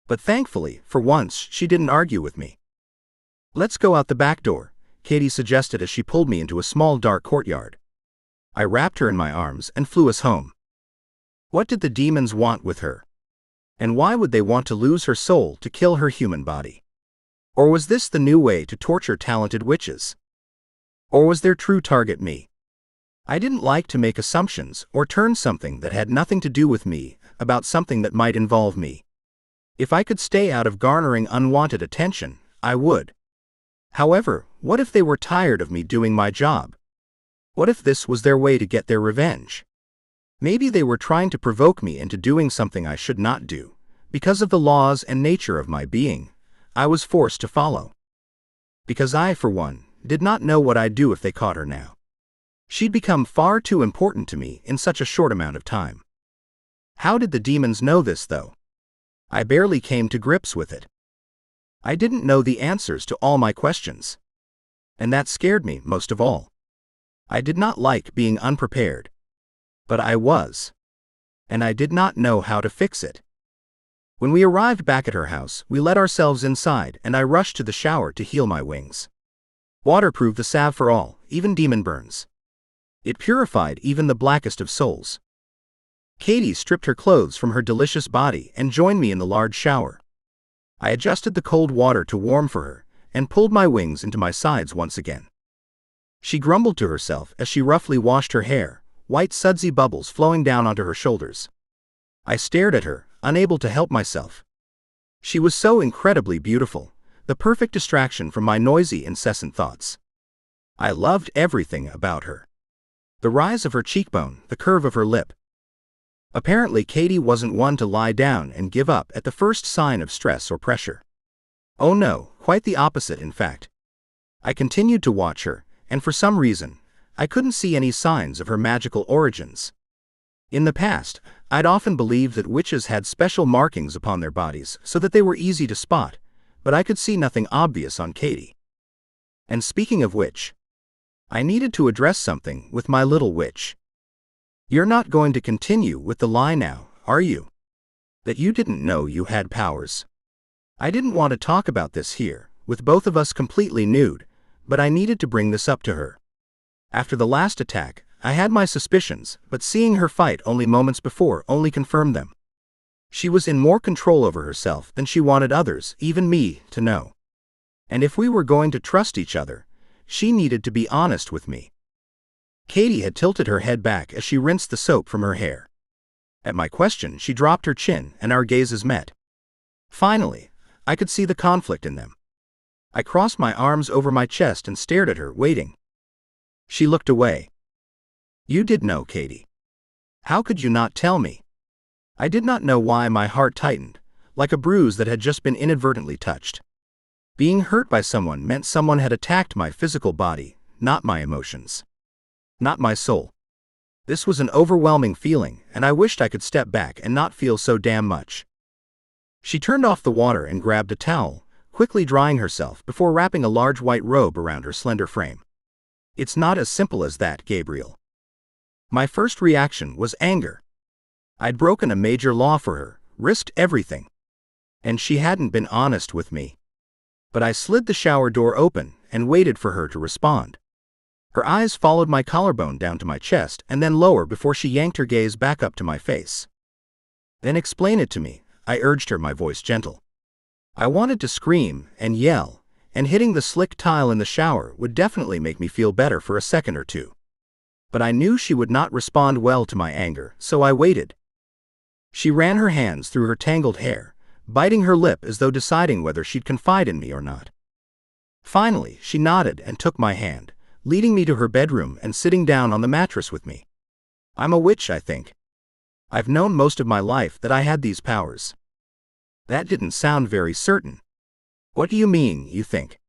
But thankfully, for once, she didn't argue with me. Let's go out the back door, Katie suggested as she pulled me into a small dark courtyard. I wrapped her in my arms and flew us home. What did the demons want with her? And why would they want to lose her soul to kill her human body? Or was this the new way to torture talented witches? Or was their true target me? I didn't like to make assumptions or turn something that had nothing to do with me about something that might involve me. If I could stay out of garnering unwanted attention, I would. However, what if they were tired of me doing my job? What if this was their way to get their revenge? Maybe they were trying to provoke me into doing something I should not do, because of the laws and nature of my being, I was forced to follow. Because I, for one, did not know what I'd do if they caught her now. She'd become far too important to me in such a short amount of time. How did the demons know this, though? I barely came to grips with it. I didn't know the answers to all my questions. And that scared me most of all. I did not like being unprepared. But I was. And I did not know how to fix it. When we arrived back at her house, we let ourselves inside and I rushed to the shower to heal my wings. Water proved the salve for all, even demon burns. It purified even the blackest of souls. Katie stripped her clothes from her delicious body and joined me in the large shower. I adjusted the cold water to warm for her and pulled my wings into my sides once again. She grumbled to herself as she roughly washed her hair, white sudsy bubbles flowing down onto her shoulders. I stared at her, unable to help myself. She was so incredibly beautiful, the perfect distraction from my noisy, incessant thoughts. I loved everything about her. The rise of her cheekbone, the curve of her lip. Apparently Katie wasn't one to lie down and give up at the first sign of stress or pressure. Oh no, quite the opposite in fact. I continued to watch her, and for some reason, I couldn't see any signs of her magical origins. In the past, I'd often believed that witches had special markings upon their bodies so that they were easy to spot, but I could see nothing obvious on Katie. And speaking of which, I needed to address something with my little witch. You're not going to continue with the lie now, are you? That you didn't know you had powers. I didn't want to talk about this here, with both of us completely nude, but I needed to bring this up to her. After the last attack, I had my suspicions, but seeing her fight only moments before only confirmed them. She was in more control over herself than she wanted others, even me, to know. And if we were going to trust each other, she needed to be honest with me. Katie had tilted her head back as she rinsed the soap from her hair. At my question, she dropped her chin and our gazes met. Finally, I could see the conflict in them. I crossed my arms over my chest and stared at her, waiting. She looked away. You did know, Katie. How could you not tell me? I did not know why my heart tightened, like a bruise that had just been inadvertently touched. Being hurt by someone meant someone had attacked my physical body, not my emotions. Not my soul. This was an overwhelming feeling, and I wished I could step back and not feel so damn much. She turned off the water and grabbed a towel, quickly drying herself before wrapping a large white robe around her slender frame. It's not as simple as that, Gabriel. My first reaction was anger. I'd broken a major law for her, risked everything. And she hadn't been honest with me. But I slid the shower door open and waited for her to respond. Her eyes followed my collarbone down to my chest and then lower before she yanked her gaze back up to my face. Then explain it to me, I urged her, my voice gentle. I wanted to scream and yell, and hitting the slick tile in the shower would definitely make me feel better for a second or two. But I knew she would not respond well to my anger, so I waited. She ran her hands through her tangled hair, biting her lip as though deciding whether she'd confide in me or not. Finally, she nodded and took my hand, leading me to her bedroom and sitting down on the mattress with me. I'm a witch, I think. I've known most of my life that I had these powers. That didn't sound very certain. What do you mean, you think?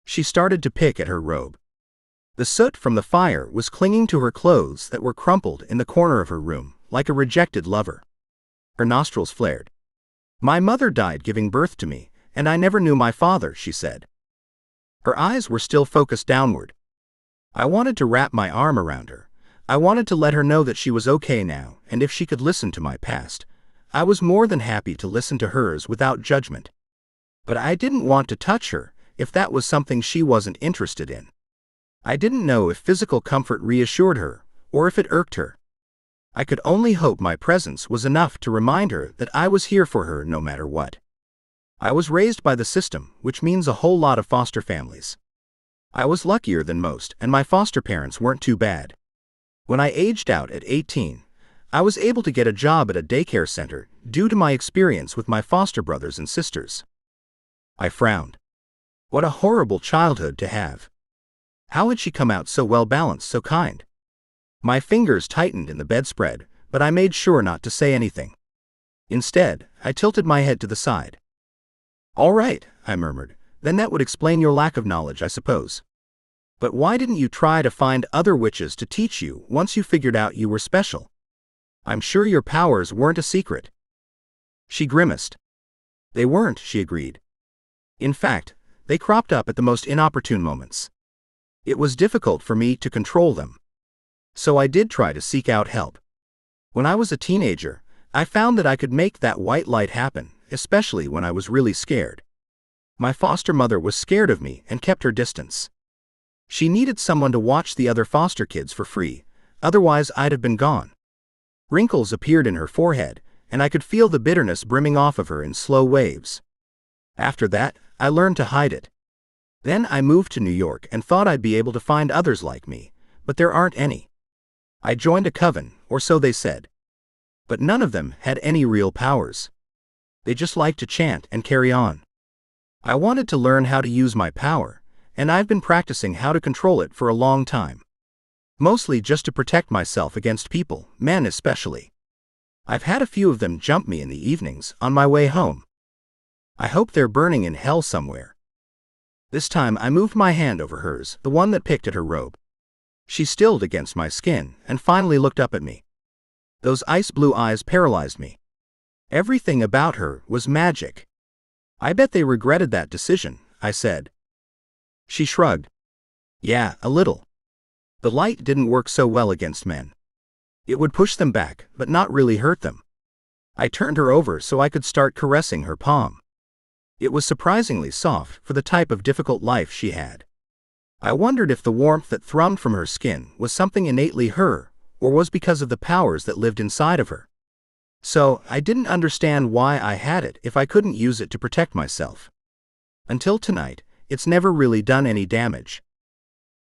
She started to pick at her robe. The soot from the fire was clinging to her clothes that were crumpled in the corner of her room, like a rejected lover. Her nostrils flared. My mother died giving birth to me, and I never knew my father, she said. Her eyes were still focused downward. I wanted to wrap my arm around her. I wanted to let her know that she was okay now, and if she could listen to my past, I was more than happy to listen to hers without judgment. But I didn't want to touch her, if that was something she wasn't interested in. I didn't know if physical comfort reassured her, or if it irked her. I could only hope my presence was enough to remind her that I was here for her no matter what. I was raised by the system, which means a whole lot of foster families. I was luckier than most, and my foster parents weren't too bad. When I aged out at 18, I was able to get a job at a daycare center due to my experience with my foster brothers and sisters. I frowned. What a horrible childhood to have. How had she come out so well balanced, so kind? My fingers tightened in the bedspread, but I made sure not to say anything. Instead, I tilted my head to the side. All right, I murmured, then that would explain your lack of knowledge, I suppose. But why didn't you try to find other witches to teach you once you figured out you were special? I'm sure your powers weren't a secret. She grimaced. They weren't, she agreed. In fact, they cropped up at the most inopportune moments. It was difficult for me to control them. So I did try to seek out help. When I was a teenager, I found that I could make that white light happen, especially when I was really scared. My foster mother was scared of me and kept her distance. She needed someone to watch the other foster kids for free, otherwise I'd have been gone. Wrinkles appeared in her forehead, and I could feel the bitterness brimming off of her in slow waves. After that, I learned to hide it. Then I moved to New York and thought I'd be able to find others like me, but there aren't any. I joined a coven, or so they said. But none of them had any real powers. They just liked to chant and carry on. I wanted to learn how to use my power, and I've been practicing how to control it for a long time. Mostly just to protect myself against people, men especially. I've had a few of them jump me in the evenings on my way home. I hope they're burning in hell somewhere. This time I moved my hand over hers, the one that picked at her robe. She stilled against my skin and finally looked up at me. Those ice blue eyes paralyzed me. Everything about her was magic. I bet they regretted that decision, I said. She shrugged. Yeah, a little. The light didn't work so well against men. It would push them back, but not really hurt them. I turned her over so I could start caressing her palm. It was surprisingly soft for the type of difficult life she had. I wondered if the warmth that thrummed from her skin was something innately her, or was because of the powers that lived inside of her. So, I didn't understand why I had it if I couldn't use it to protect myself. Until tonight, it's never really done any damage.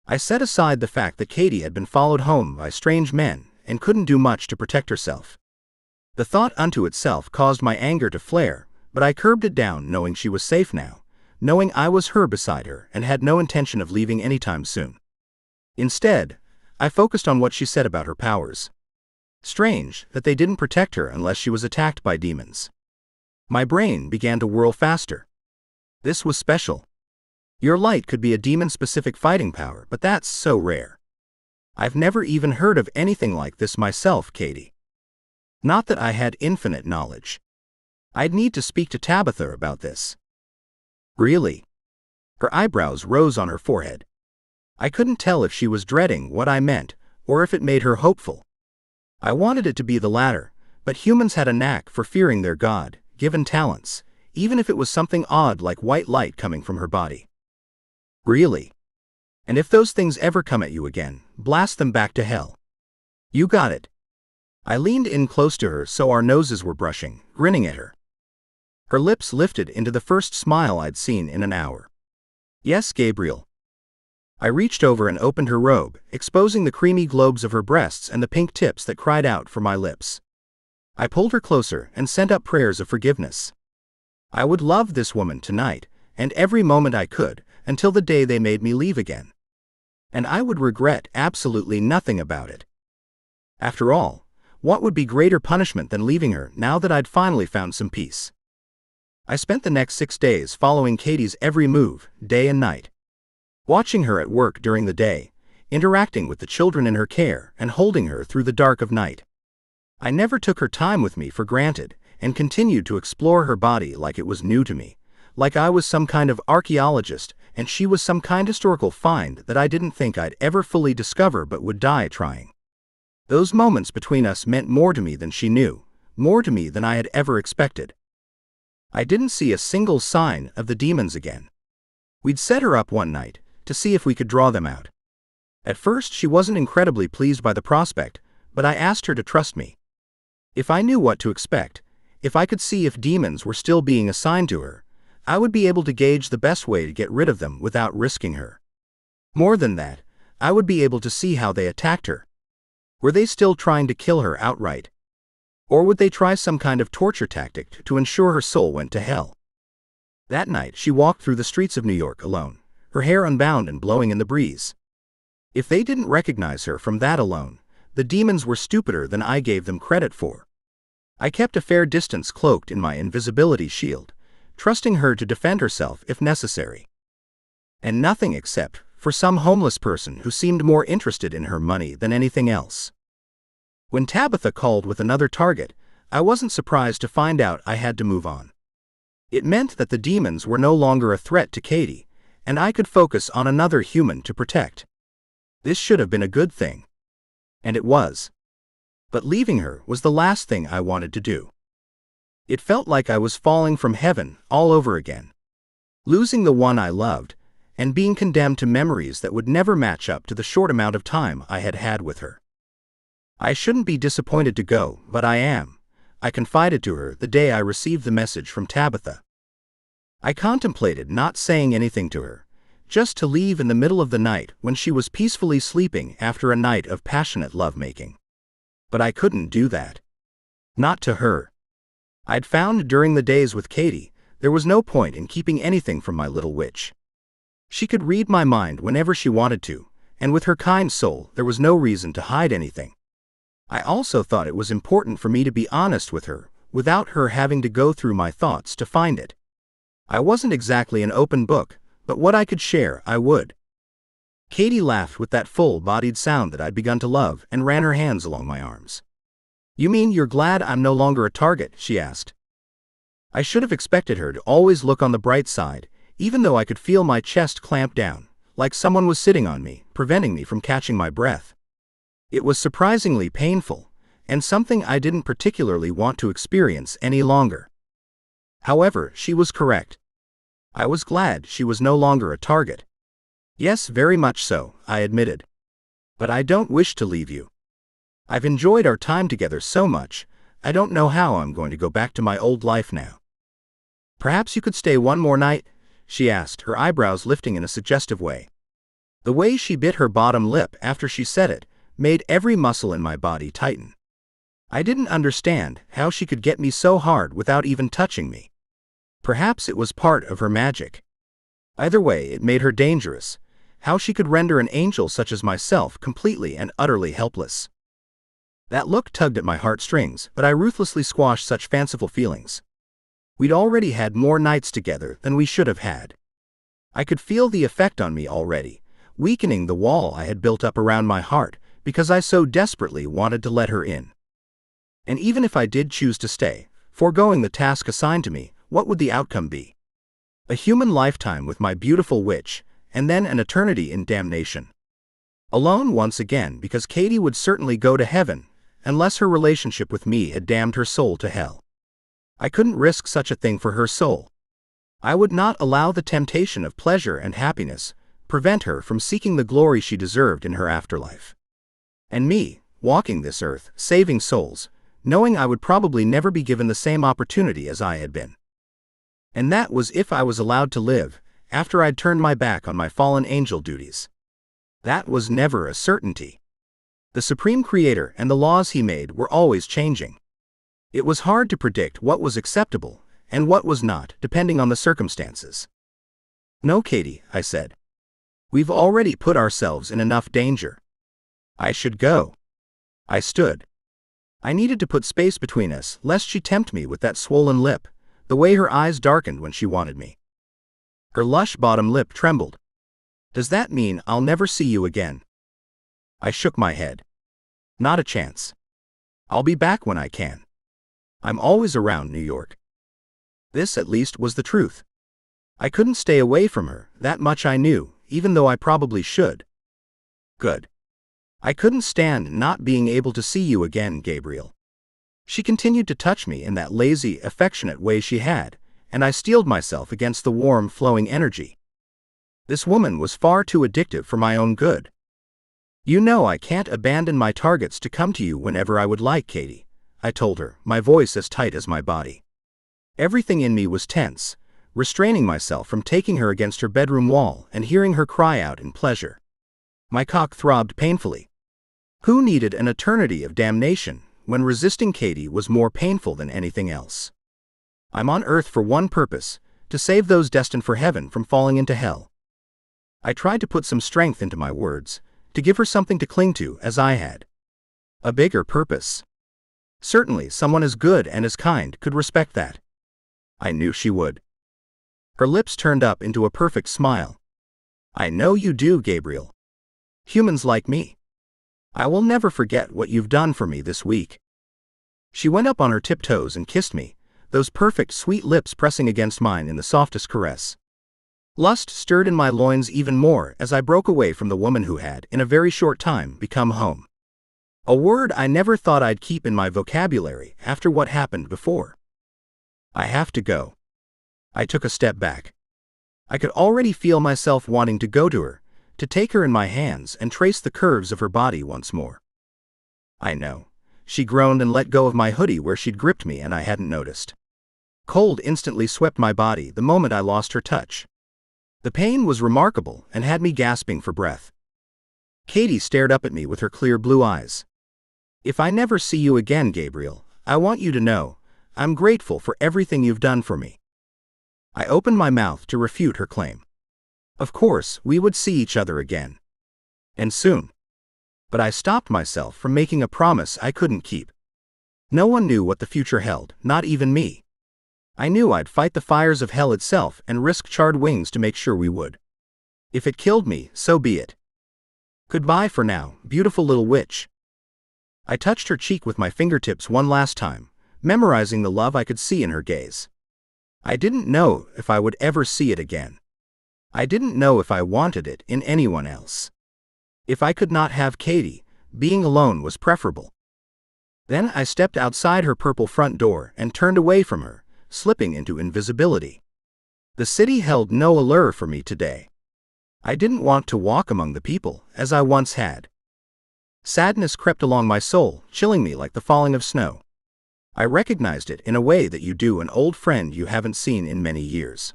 I set aside the fact that Katie had been followed home by strange men and couldn't do much to protect herself. The thought unto itself caused my anger to flare, but I curbed it down knowing she was safe now, knowing I was her beside her and had no intention of leaving anytime soon. Instead, I focused on what she said about her powers. Strange that they didn't protect her unless she was attacked by demons. My brain began to whirl faster. This was special. Your light could be a demon-specific fighting power, but that's so rare. I've never even heard of anything like this myself, Katie. Not that I had infinite knowledge. I'd need to speak to Tabitha about this. Really? Her eyebrows rose on her forehead. I couldn't tell if she was dreading what I meant, or if it made her hopeful. I wanted it to be the latter, but humans had a knack for fearing their God-given talents, even if it was something odd like white light coming from her body. Really? And if those things ever come at you again, blast them back to hell. You got it. I leaned in close to her so our noses were brushing, grinning at her. Her lips lifted into the first smile I'd seen in an hour. Yes, Gabriel. I reached over and opened her robe, exposing the creamy globes of her breasts and the pink tips that cried out for my lips. I pulled her closer and sent up prayers of forgiveness. I would love this woman tonight, and every moment I could, until the day they made me leave again. And I would regret absolutely nothing about it. After all, what would be greater punishment than leaving her now that I'd finally found some peace? I spent the next 6 days following Katie's every move, day and night. Watching her at work during the day, interacting with the children in her care, and holding her through the dark of night. I never took her time with me for granted, and continued to explore her body like it was new to me, like I was some kind of archaeologist and she was some kind of historical find that I didn't think I'd ever fully discover but would die trying. Those moments between us meant more to me than she knew, more to me than I had ever expected. I didn't see a single sign of the demons again. We'd set her up one night to see if we could draw them out. At first she wasn't incredibly pleased by the prospect, but I asked her to trust me. If I knew what to expect, if I could see if demons were still being assigned to her, I would be able to gauge the best way to get rid of them without risking her. More than that, I would be able to see how they attacked her. Were they still trying to kill her outright? Or would they try some kind of torture tactic to ensure her soul went to hell? That night she walked through the streets of New York alone, her hair unbound and blowing in the breeze. If they didn't recognize her from that alone, the demons were stupider than I gave them credit for. I kept a fair distance cloaked in my invisibility shield, trusting her to defend herself if necessary. And nothing except for some homeless person who seemed more interested in her money than anything else. When Tabitha called with another target, I wasn't surprised to find out I had to move on. It meant that the demons were no longer a threat to Katie, and I could focus on another human to protect. This should have been a good thing. And it was. But leaving her was the last thing I wanted to do. It felt like I was falling from heaven all over again. Losing the one I loved, and being condemned to memories that would never match up to the short amount of time I had had with her. I shouldn't be disappointed to go, but I am, I confided to her the day I received the message from Tabitha. I contemplated not saying anything to her, just to leave in the middle of the night when she was peacefully sleeping after a night of passionate lovemaking. But I couldn't do that. Not to her. I'd found during the days with Katie, there was no point in keeping anything from my little witch. She could read my mind whenever she wanted to, and with her kind soul there was no reason to hide anything. I also thought it was important for me to be honest with her, without her having to go through my thoughts to find it. I wasn't exactly an open book, but what I could share, I would. Katie laughed with that full-bodied sound that I'd begun to love and ran her hands along my arms. "You mean you're glad I'm no longer a target?" she asked. I should have expected her to always look on the bright side, even though I could feel my chest clamp down, like someone was sitting on me, preventing me from catching my breath. It was surprisingly painful, and something I didn't particularly want to experience any longer. However, she was correct. I was glad she was no longer a target. "Yes, very much so," I admitted. "But I don't wish to leave you. I've enjoyed our time together so much, I don't know how I'm going to go back to my old life now." "Perhaps you could stay one more night?" she asked, her eyebrows lifting in a suggestive way. The way she bit her bottom lip after she said it made every muscle in my body tighten. I didn't understand how she could get me so hard without even touching me. Perhaps it was part of her magic. Either way, it made her dangerous, how she could render an angel such as myself completely and utterly helpless. That look tugged at my heartstrings, but I ruthlessly squashed such fanciful feelings. We'd already had more nights together than we should have had. I could feel the effect on me already, weakening the wall I had built up around my heart because I so desperately wanted to let her in. And even if I did choose to stay, foregoing the task assigned to me, what would the outcome be? A human lifetime with my beautiful witch, and then an eternity in damnation. Alone once again because Katie would certainly go to heaven, unless her relationship with me had damned her soul to hell. I couldn't risk such a thing for her soul. I would not allow the temptation of pleasure and happiness prevent her from seeking the glory she deserved in her afterlife. And me, walking this earth, saving souls, knowing I would probably never be given the same opportunity as I had been. And that was if I was allowed to live, after I'd turned my back on my fallen angel duties. That was never a certainty. The Supreme Creator and the laws he made were always changing. It was hard to predict what was acceptable and what was not, depending on the circumstances. "No, Katie," I said. "We've already put ourselves in enough danger. I should go." I stood. I needed to put space between us lest she tempt me with that swollen lip, the way her eyes darkened when she wanted me. Her lush bottom lip trembled. "Does that mean I'll never see you again?" I shook my head. "Not a chance. I'll be back when I can. I'm always around New York." This at least was the truth. I couldn't stay away from her, that much I knew, even though I probably should. "Good. I couldn't stand not being able to see you again, Gabriel." She continued to touch me in that lazy, affectionate way she had, and I steeled myself against the warm, flowing energy. This woman was far too addictive for my own good. "You know I can't abandon my targets to come to you whenever I would like, Katie," I told her, my voice as tight as my body. Everything in me was tense, restraining myself from taking her against her bedroom wall and hearing her cry out in pleasure. My cock throbbed painfully. Who needed an eternity of damnation when resisting Katie was more painful than anything else? I'm on earth for one purpose, to save those destined for heaven from falling into hell. I tried to put some strength into my words, to give her something to cling to as I had. A bigger purpose. Certainly someone as good and as kind could respect that. I knew she would. Her lips turned up into a perfect smile. "I know you do, Gabriel. Humans like me. I will never forget what you've done for me this week." She went up on her tiptoes and kissed me, those perfect sweet lips pressing against mine in the softest caress. Lust stirred in my loins even more as I broke away from the woman who had, in a very short time, become home. A word I never thought I'd keep in my vocabulary after what happened before. I have to go. I took a step back. I could already feel myself wanting to go to her, to take her in my hands and trace the curves of her body once more. I know. She groaned and let go of my hoodie where she'd gripped me and I hadn't noticed. Cold instantly swept my body the moment I lost her touch. The pain was remarkable and had me gasping for breath. Katie stared up at me with her clear blue eyes. If I never see you again, Gabriel, I want you to know, I'm grateful for everything you've done for me. I opened my mouth to refute her claim. Of course, we would see each other again. And soon. But I stopped myself from making a promise I couldn't keep. No one knew what the future held, not even me. I knew I'd fight the fires of hell itself and risk charred wings to make sure we would. If it killed me, so be it. Goodbye for now, beautiful little witch. I touched her cheek with my fingertips one last time, memorizing the love I could see in her gaze. I didn't know if I would ever see it again. I didn't know if I wanted it in anyone else. If I could not have Katie, being alone was preferable. Then I stepped outside her purple front door and turned away from her, slipping into invisibility. The city held no allure for me today. I didn't want to walk among the people, as I once had. Sadness crept along my soul, chilling me like the falling of snow. I recognized it in a way that you do an old friend you haven't seen in many years.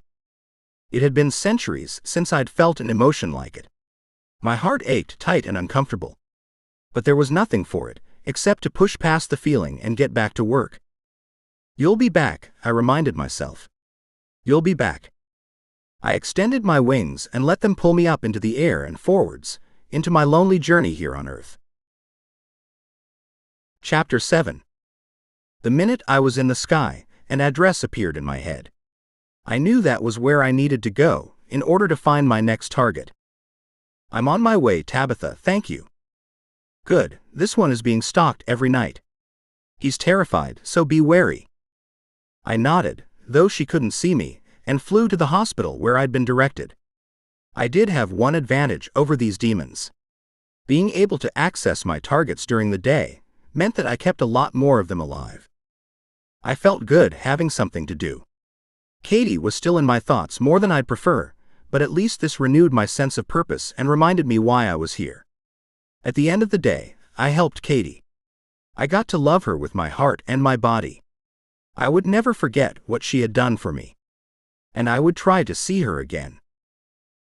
It had been centuries since I'd felt an emotion like it. My heart ached tight and uncomfortable. But there was nothing for it, except to push past the feeling and get back to work. You'll be back, I reminded myself. You'll be back. I extended my wings and let them pull me up into the air and forwards, into my lonely journey here on Earth. Chapter 7. The minute I was in the sky, an address appeared in my head. I knew that was where I needed to go, in order to find my next target. I'm on my way, Tabitha, thank you. Good, this one is being stalked every night. He's terrified, so be wary. I nodded, though she couldn't see me, and flew to the hospital where I'd been directed. I did have one advantage over these demons. Being able to access my targets during the day meant that I kept a lot more of them alive. I felt good having something to do. Katie was still in my thoughts more than I'd prefer, but at least this renewed my sense of purpose and reminded me why I was here. At the end of the day, I helped Katie. I got to love her with my heart and my body. I would never forget what she had done for me. And I would try to see her again.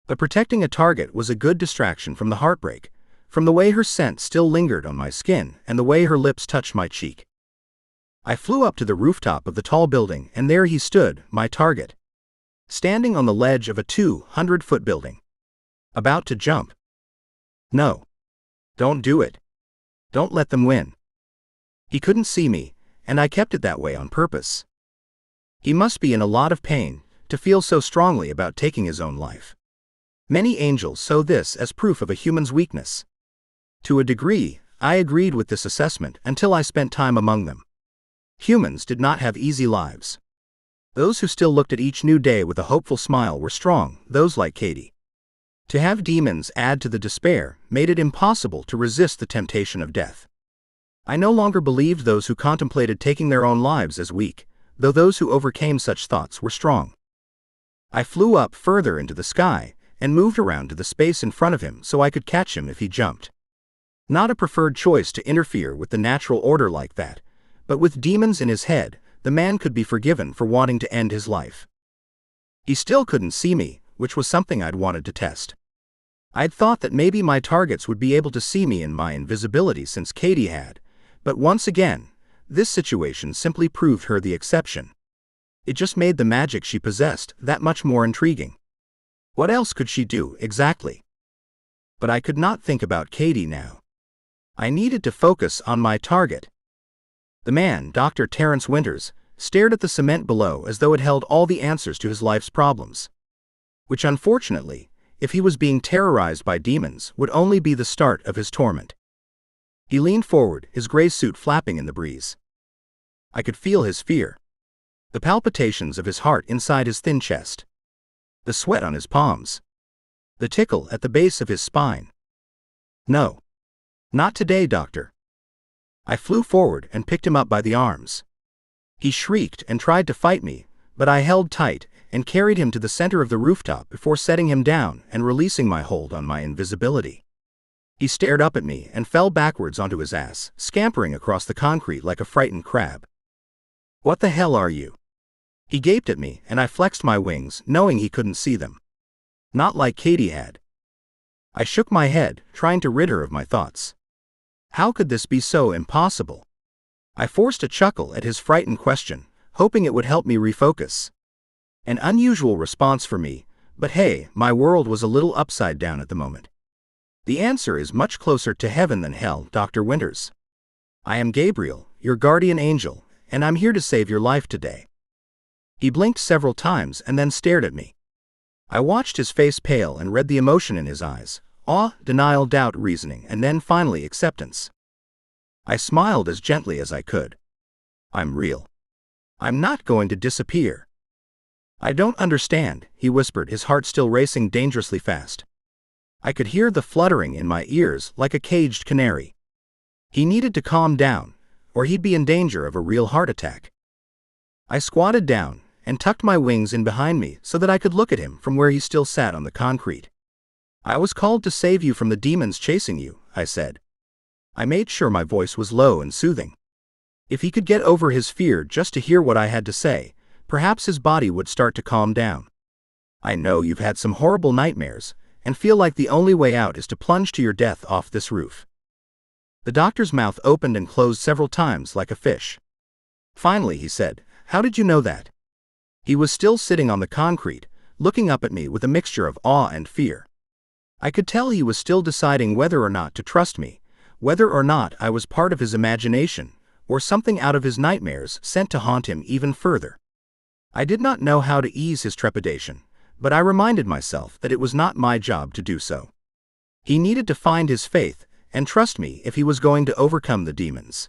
But protecting a target was a good distraction from the heartbreak, from the way her scent still lingered on my skin and the way her lips touched my cheek. I flew up to the rooftop of the tall building, and there he stood, my target. Standing on the ledge of a 200-foot building. About to jump. No. Don't do it. Don't let them win. He couldn't see me, and I kept it that way on purpose. He must be in a lot of pain to feel so strongly about taking his own life. Many angels saw this as proof of a human's weakness. To a degree, I agreed with this assessment until I spent time among them. Humans did not have easy lives. Those who still looked at each new day with a hopeful smile were strong, those like Katie. To have demons add to the despair made it impossible to resist the temptation of death. I no longer believed those who contemplated taking their own lives as weak, though those who overcame such thoughts were strong. I flew up further into the sky and moved around to the space in front of him so I could catch him if he jumped. Not a preferred choice to interfere with the natural order like that, but with demons in his head, the man could be forgiven for wanting to end his life. He still couldn't see me, which was something I'd wanted to test. I'd thought that maybe my targets would be able to see me in my invisibility since Katie had, but once again, this situation simply proved her the exception. It just made the magic she possessed that much more intriguing. What else could she do, exactly? But I could not think about Katie now. I needed to focus on my target. The man, Dr. Terrence Winters, stared at the cement below as though it held all the answers to his life's problems. Which unfortunately, if he was being terrorized by demons, would only be the start of his torment. He leaned forward, his gray suit flapping in the breeze. I could feel his fear. The palpitations of his heart inside his thin chest. The sweat on his palms. The tickle at the base of his spine. No. Not today, doctor. I flew forward and picked him up by the arms. He shrieked and tried to fight me, but I held tight and carried him to the center of the rooftop before setting him down and releasing my hold on my invisibility. He stared up at me and fell backwards onto his ass, scampering across the concrete like a frightened crab. "What the hell are you?" He gaped at me, and I flexed my wings, knowing he couldn't see them. Not like Katie had. I shook my head, trying to rid her of my thoughts. How could this be so impossible? I forced a chuckle at his frightened question, hoping it would help me refocus. An unusual response for me, but hey, my world was a little upside down at the moment. The answer is much closer to heaven than hell, Dr. Winters. I am Gabriel, your guardian angel, and I'm here to save your life today. He blinked several times and then stared at me. I watched his face pale and read the emotion in his eyes: awe, denial, doubt, reasoning, and then finally acceptance. I smiled as gently as I could. I'm real. I'm not going to disappear. I don't understand, he whispered, his heart still racing dangerously fast. I could hear the fluttering in my ears like a caged canary. He needed to calm down, or he'd be in danger of a real heart attack. I squatted down and tucked my wings in behind me so that I could look at him from where he still sat on the concrete. I was called to save you from the demons chasing you, I said. I made sure my voice was low and soothing. If he could get over his fear just to hear what I had to say, perhaps his body would start to calm down. I know you've had some horrible nightmares, and feel like the only way out is to plunge to your death off this roof. The doctor's mouth opened and closed several times like a fish. Finally, he said, "How did you know that?" He was still sitting on the concrete, looking up at me with a mixture of awe and fear. I could tell he was still deciding whether or not to trust me, whether or not I was part of his imagination, or something out of his nightmares sent to haunt him even further. I did not know how to ease his trepidation, but I reminded myself that it was not my job to do so. He needed to find his faith and trust me if he was going to overcome the demons.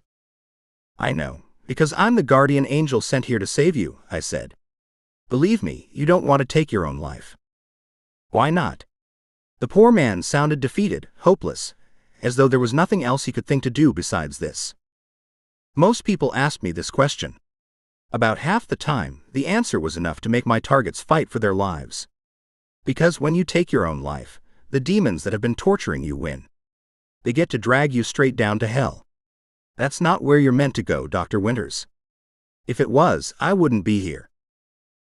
I know, because I'm the guardian angel sent here to save you, I said. Believe me, you don't want to take your own life. Why not? The poor man sounded defeated, hopeless, as though there was nothing else he could think to do besides this. Most people asked me this question. About half the time, the answer was enough to make my targets fight for their lives. Because when you take your own life, the demons that have been torturing you win. They get to drag you straight down to hell. That's not where you're meant to go, Dr. Winters. If it was, I wouldn't be here.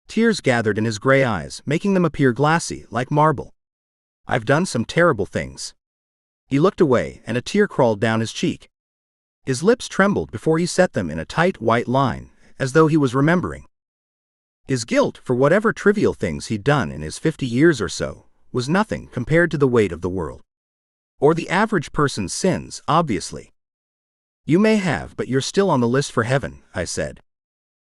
Tears gathered in his gray eyes, making them appear glassy, like marble. I've done some terrible things. He looked away, and a tear crawled down his cheek. His lips trembled before he set them in a tight white line, as though he was remembering. His guilt for whatever trivial things he'd done in his 50 years or so was nothing compared to the weight of the world. Or the average person's sins, obviously. You may have, but you're still on the list for heaven, I said.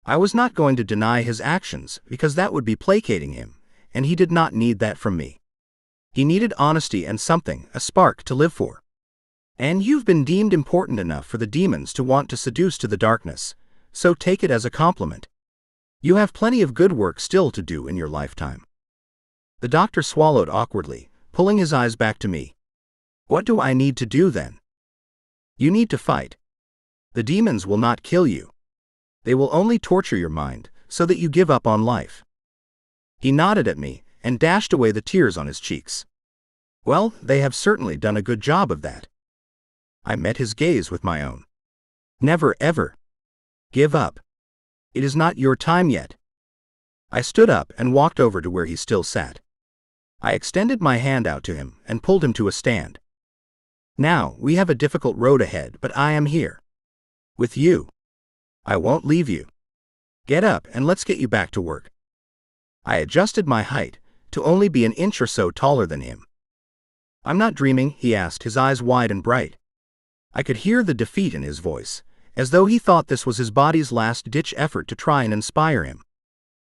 I was not going to deny his actions because that would be placating him, and he did not need that from me. He needed honesty and something, a spark to live for. And you've been deemed important enough for the demons to want to seduce to the darkness, so take it as a compliment. You have plenty of good work still to do in your lifetime. The doctor swallowed awkwardly, pulling his eyes back to me. What do I need to do then? You need to fight. The demons will not kill you. They will only torture your mind, so that you give up on life. He nodded at me, and dashed away the tears on his cheeks. Well, they have certainly done a good job of that. I met his gaze with my own. Never ever. Give up. It is not your time yet. I stood up and walked over to where he still sat. I extended my hand out to him and pulled him to a stand. Now, we have a difficult road ahead, but I am here. With you. I won't leave you. Get up and let's get you back to work. I adjusted my height to only be an inch or so taller than him. I'm not dreaming, he asked, his eyes wide and bright. I could hear the defeat in his voice, as though he thought this was his body's last-ditch effort to try and inspire him.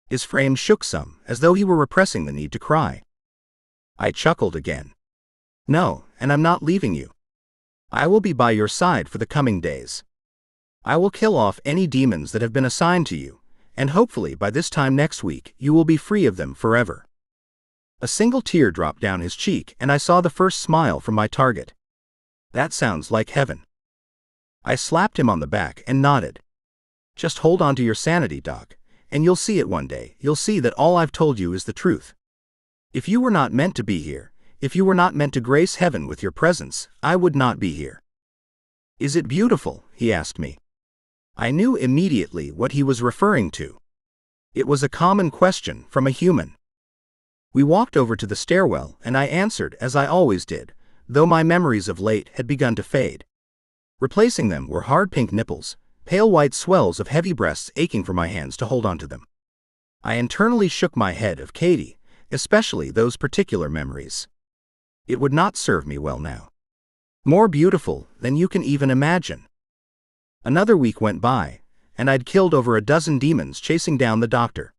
His frame shook some, as though he were repressing the need to cry. I chuckled again. No, and I'm not leaving you. I will be by your side for the coming days. I will kill off any demons that have been assigned to you, and hopefully by this time next week you will be free of them forever. A single tear dropped down his cheek, and I saw the first smile from my target. That sounds like heaven. I slapped him on the back and nodded. Just hold on to your sanity, Doc, and you'll see it one day. You'll see that all I've told you is the truth. If you were not meant to be here, if you were not meant to grace heaven with your presence, I would not be here. Is it beautiful? He asked me. I knew immediately what he was referring to. It was a common question from a human. We walked over to the stairwell and I answered as I always did, though my memories of late had begun to fade. Replacing them were hard pink nipples, pale white swells of heavy breasts aching for my hands to hold onto them. I internally shook my head of Katie, especially those particular memories. It would not serve me well now. More beautiful than you can even imagine. Another week went by, and I'd killed over a dozen demons chasing down the doctor.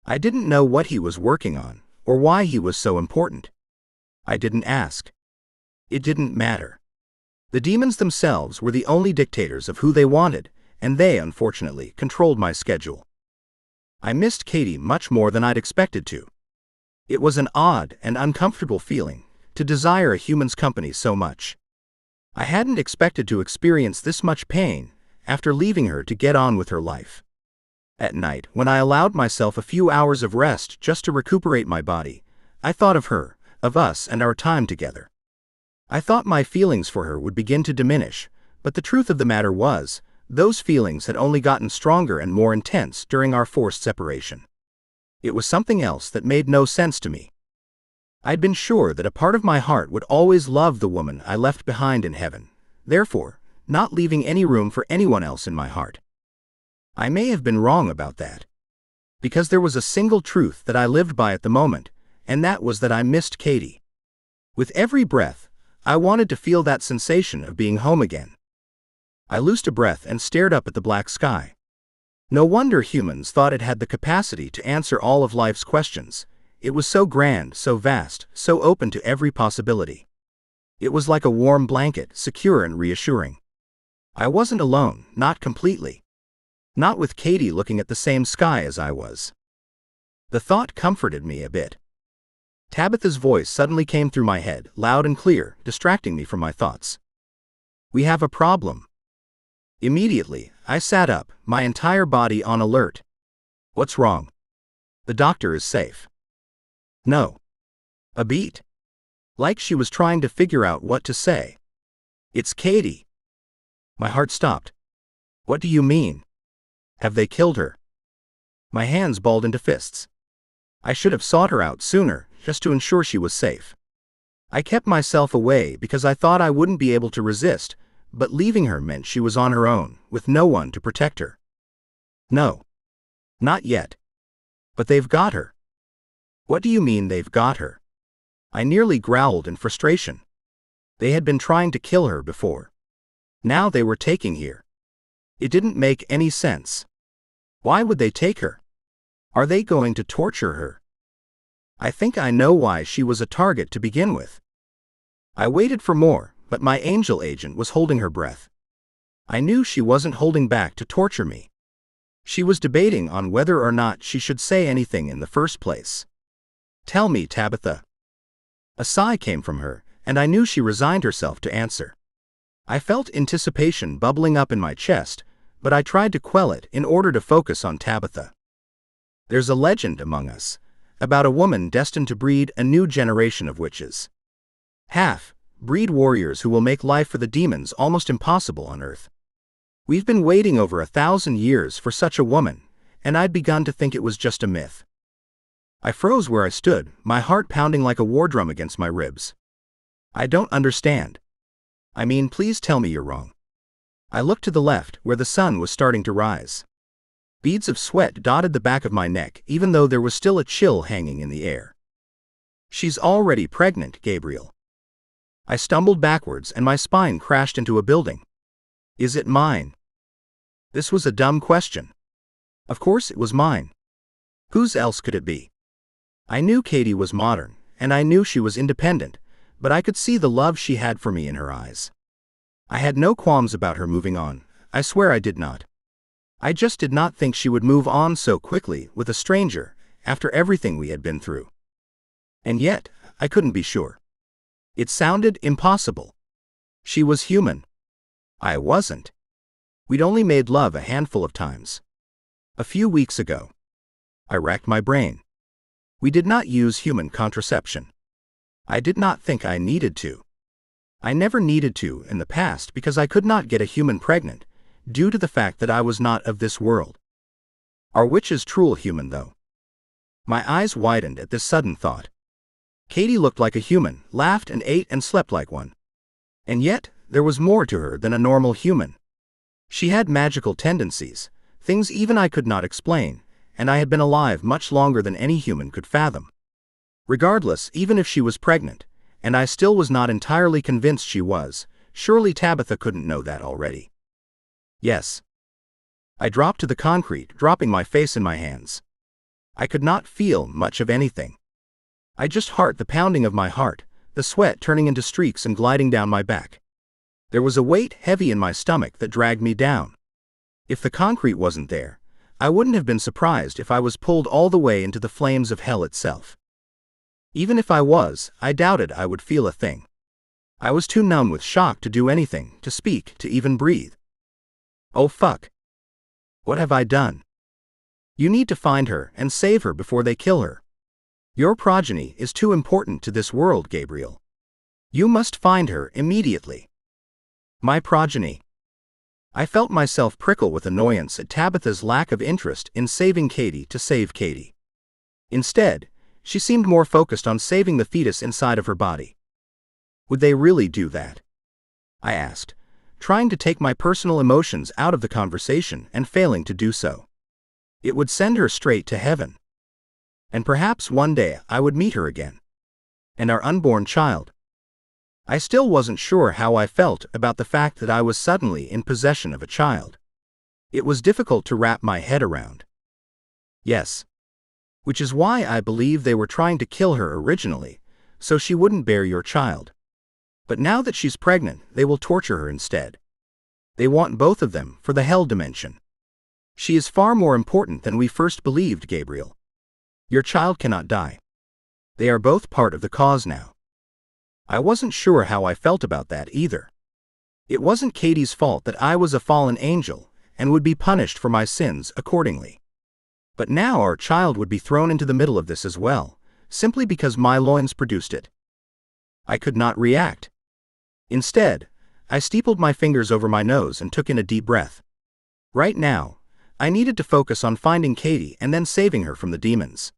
I didn't know what he was working on, or why he was so important. I didn't ask. It didn't matter. The demons themselves were the only dictators of who they wanted, and they, unfortunately, controlled my schedule. I missed Katie much more than I'd expected to. It was an odd and uncomfortable feeling, to desire a human's company so much. I hadn't expected to experience this much pain after leaving her to get on with her life. At night, when I allowed myself a few hours of rest just to recuperate my body, I thought of her, of us and our time together. I thought my feelings for her would begin to diminish, but the truth of the matter was, those feelings had only gotten stronger and more intense during our forced separation. It was something else that made no sense to me. I'd been sure that a part of my heart would always love the woman I left behind in heaven, therefore, not leaving any room for anyone else in my heart. I may have been wrong about that. Because there was a single truth that I lived by at the moment, and that was that I missed Katie. With every breath, I wanted to feel that sensation of being home again. I loosed a breath and stared up at the black sky. No wonder humans thought it had the capacity to answer all of life's questions. It was so grand, so vast, so open to every possibility. It was like a warm blanket, secure and reassuring. I wasn't alone, not completely. Not with Katie looking at the same sky as I was. The thought comforted me a bit. Tabitha's voice suddenly came through my head, loud and clear, distracting me from my thoughts. We have a problem. Immediately, I sat up, my entire body on alert. What's wrong? The doctor is safe. No. A beat. Like she was trying to figure out what to say. It's Katie. My heart stopped. What do you mean? Have they killed her? My hands balled into fists. I should have sought her out sooner, just to ensure she was safe. I kept myself away because I thought I wouldn't be able to resist, but leaving her meant she was on her own, with no one to protect her. No. Not yet. But they've got her. What do you mean they've got her? I nearly growled in frustration. They had been trying to kill her before. Now they were taking her. It didn't make any sense. Why would they take her? Are they going to torture her? I think I know why she was a target to begin with. I waited for more, but my angel agent was holding her breath. I knew she wasn't holding back to torture me. She was debating on whether or not she should say anything in the first place. Tell me, Tabitha. A sigh came from her, and I knew she resigned herself to answer. I felt anticipation bubbling up in my chest, but I tried to quell it in order to focus on Tabitha. There's a legend among us, about a woman destined to breed a new generation of witches. Half-breed warriors who will make life for the demons almost impossible on Earth. We've been waiting over 1,000 years for such a woman, and I'd begun to think it was just a myth. I froze where I stood, my heart pounding like a war drum against my ribs. I don't understand. I mean, please tell me you're wrong. I looked to the left, where the sun was starting to rise. Beads of sweat dotted the back of my neck, even though there was still a chill hanging in the air. She's already pregnant, Gabriel. I stumbled backwards and my spine crashed into a building. Is it mine? This was a dumb question. Of course it was mine. Whose else could it be? I knew Katie was modern, and I knew she was independent, but I could see the love she had for me in her eyes. I had no qualms about her moving on, I swear I did not. I just did not think she would move on so quickly with a stranger, after everything we had been through. And yet, I couldn't be sure. It sounded impossible. She was human. I wasn't. We'd only made love a handful of times. A few weeks ago. I racked my brain. We did not use human contraception. I did not think I needed to. I never needed to in the past because I could not get a human pregnant, due to the fact that I was not of this world. Are witches truly human, though? My eyes widened at this sudden thought. Katie looked like a human, laughed and ate and slept like one. And yet, there was more to her than a normal human. She had magical tendencies, things even I could not explain, and I had been alive much longer than any human could fathom. Regardless, even if she was pregnant, and I still was not entirely convinced she was, surely Tabitha couldn't know that already. Yes. I dropped to the concrete, dropping my face in my hands. I could not feel much of anything. I just heard the pounding of my heart, the sweat turning into streaks and gliding down my back. There was a weight heavy in my stomach that dragged me down. If the concrete wasn't there, I wouldn't have been surprised if I was pulled all the way into the flames of hell itself. Even if I was, I doubted I would feel a thing. I was too numb with shock to do anything, to speak, to even breathe. Oh fuck. What have I done? You need to find her and save her before they kill her. Your progeny is too important to this world, Gabriel. You must find her immediately. My progeny. I felt myself prickle with annoyance at Tabitha's lack of interest in saving Katie to save Katie. Instead, she seemed more focused on saving the fetus inside of her body. Would they really do that? I asked, trying to take my personal emotions out of the conversation and failing to do so. It would send her straight to heaven. And perhaps one day I would meet her again. And our unborn child. I still wasn't sure how I felt about the fact that I was suddenly in possession of a child. It was difficult to wrap my head around. Yes. Which is why I believe they were trying to kill her originally, so she wouldn't bear your child. But now that she's pregnant, they will torture her instead. They want both of them for the hell dimension. She is far more important than we first believed, Gabriel. Your child cannot die. They are both part of the cause now. I wasn't sure how I felt about that either. It wasn't Katie's fault that I was a fallen angel and would be punished for my sins accordingly. But now our child would be thrown into the middle of this as well, simply because my loins produced it. I could not react. Instead, I steepled my fingers over my nose and took in a deep breath. Right now, I needed to focus on finding Katie and then saving her from the demons.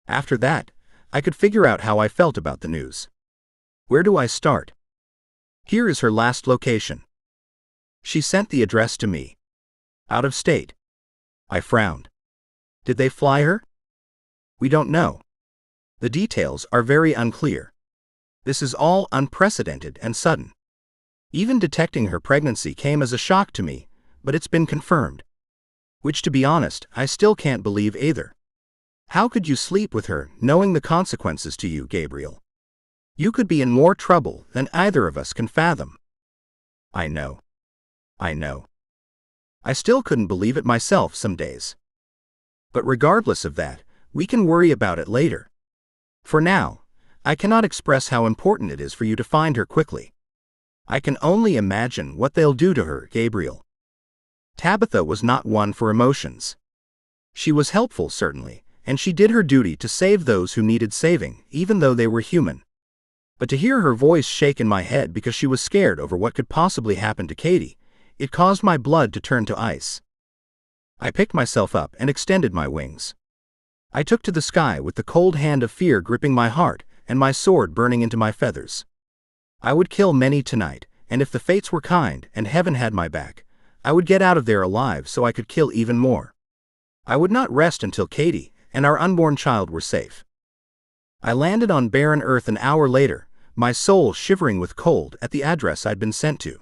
After that, I could figure out how I felt about the news. Where do I start? Here is her last location. She sent the address to me. Out of state. I frowned. Did they fly her? We don't know. The details are very unclear. This is all unprecedented and sudden. Even detecting her pregnancy came as a shock to me, but it's been confirmed. Which, to be honest, I still can't believe either. How could you sleep with her, knowing the consequences to you, Gabriel? You could be in more trouble than either of us can fathom. I know. I know. I still couldn't believe it myself some days. But regardless of that, we can worry about it later. For now, I cannot express how important it is for you to find her quickly. I can only imagine what they'll do to her, Gabriel. Tabitha was not one for emotions. She was helpful, certainly, and she did her duty to save those who needed saving, even though they were human. But to hear her voice shake in my head because she was scared over what could possibly happen to Katie, it caused my blood to turn to ice. I picked myself up and extended my wings. I took to the sky with the cold hand of fear gripping my heart and my sword burning into my feathers. I would kill many tonight, and if the fates were kind and heaven had my back, I would get out of there alive so I could kill even more. I would not rest until Katie and our unborn child were safe. I landed on barren earth an hour later, my soul shivering with cold at the address I'd been sent to.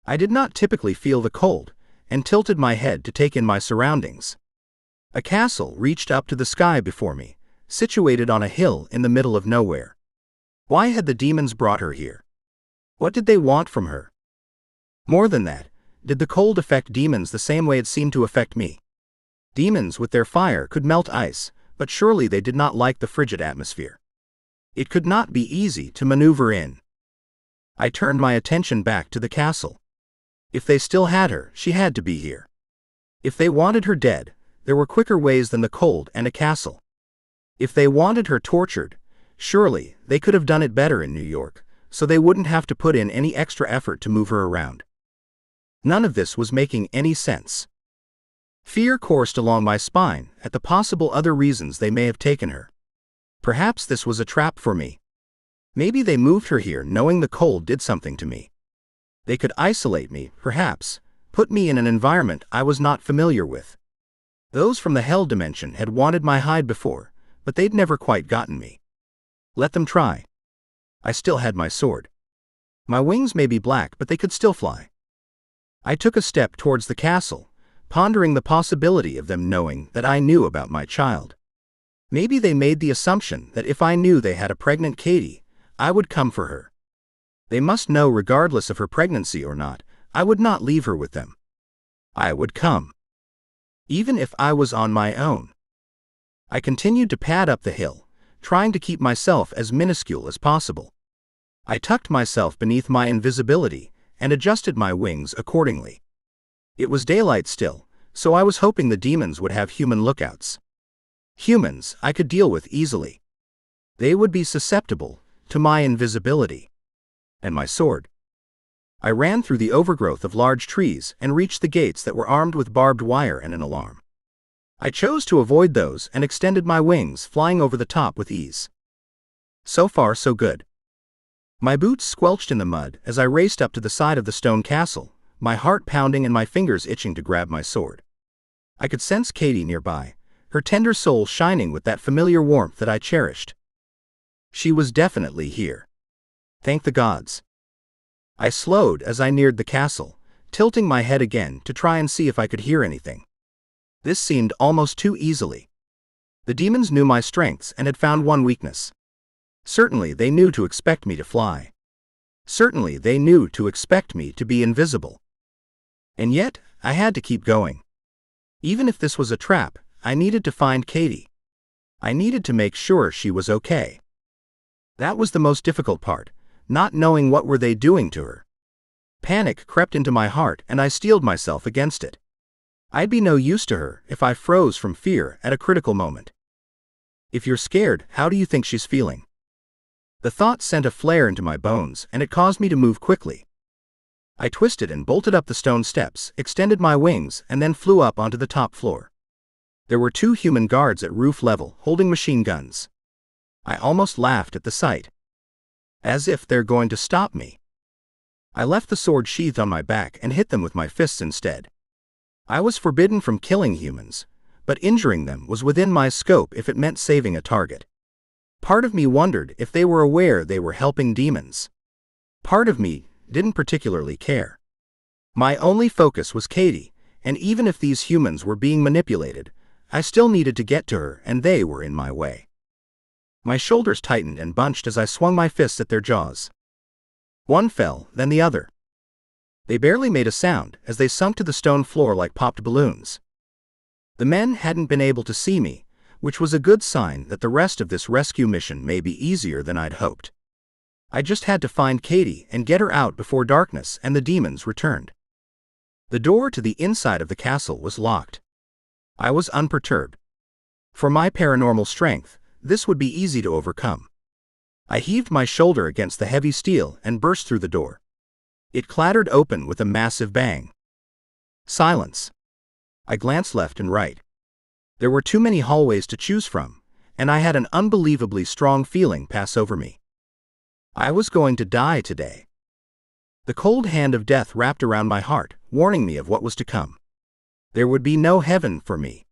I did not typically feel the cold, and tilted my head to take in my surroundings. A castle reached up to the sky before me, situated on a hill in the middle of nowhere. Why had the demons brought her here? What did they want from her? More than that, did the cold affect demons the same way it seemed to affect me? Demons with their fire could melt ice, but surely they did not like the frigid atmosphere. It could not be easy to maneuver in. I turned my attention back to the castle. If they still had her, she had to be here. If they wanted her dead, there were quicker ways than the cold and a castle. If they wanted her tortured, surely they could have done it better in New York, so they wouldn't have to put in any extra effort to move her around. None of this was making any sense. Fear coursed along my spine at the possible other reasons they may have taken her. Perhaps this was a trap for me. Maybe they moved her here knowing the cold did something to me. They could isolate me, perhaps, put me in an environment I was not familiar with. Those from the hell dimension had wanted my hide before, but they'd never quite gotten me. Let them try. I still had my sword. My wings may be black, but they could still fly. I took a step towards the castle, pondering the possibility of them knowing that I knew about my child. Maybe they made the assumption that if I knew they had a pregnant Katie, I would come for her. They must know regardless of her pregnancy or not, I would not leave her with them. I would come. Even if I was on my own. I continued to pad up the hill, trying to keep myself as minuscule as possible. I tucked myself beneath my invisibility and adjusted my wings accordingly. It was daylight still, so I was hoping the demons would have human lookouts. Humans I could deal with easily. They would be susceptible to my invisibility. And my sword. I ran through the overgrowth of large trees and reached the gates that were armed with barbed wire and an alarm. I chose to avoid those and extended my wings, flying over the top with ease. So far, so good. My boots squelched in the mud as I raced up to the side of the stone castle, my heart pounding and my fingers itching to grab my sword. I could sense Katie nearby, her tender soul shining with that familiar warmth that I cherished. She was definitely here. Thank the gods. I slowed as I neared the castle, tilting my head again to try and see if I could hear anything. This seemed almost too easily. The demons knew my strengths and had found one weakness. Certainly they knew to expect me to fly. Certainly they knew to expect me to be invisible. And yet, I had to keep going. Even if this was a trap, I needed to find Katie. I needed to make sure she was okay. That was the most difficult part, not knowing what were they doing to her. Panic crept into my heart and I steeled myself against it. I'd be no use to her if I froze from fear at a critical moment. If you're scared, how do you think she's feeling? The thought sent a flare into my bones and it caused me to move quickly. I twisted and bolted up the stone steps, extended my wings, and then flew up onto the top floor. There were 2 human guards at roof level, holding machine guns. I almost laughed at the sight. As if they're going to stop me. I left the sword sheathed on my back and hit them with my fists instead. I was forbidden from killing humans, but injuring them was within my scope if it meant saving a target. Part of me wondered if they were aware they were helping demons. Part of me didn't particularly care. My only focus was Katie, and even if these humans were being manipulated, I still needed to get to her and they were in my way. My shoulders tightened and bunched as I swung my fists at their jaws. One fell, then the other. They barely made a sound as they sunk to the stone floor like popped balloons. The men hadn't been able to see me, which was a good sign that the rest of this rescue mission may be easier than I'd hoped. I just had to find Katie and get her out before darkness and the demons returned. The door to the inside of the castle was locked. I was unperturbed. For my paranormal strength, this would be easy to overcome. I heaved my shoulder against the heavy steel and burst through the door. It clattered open with a massive bang. Silence. I glanced left and right. There were too many hallways to choose from, and I had an unbelievably strong feeling pass over me. I was going to die today. The cold hand of death wrapped around my heart, warning me of what was to come. There would be no heaven for me.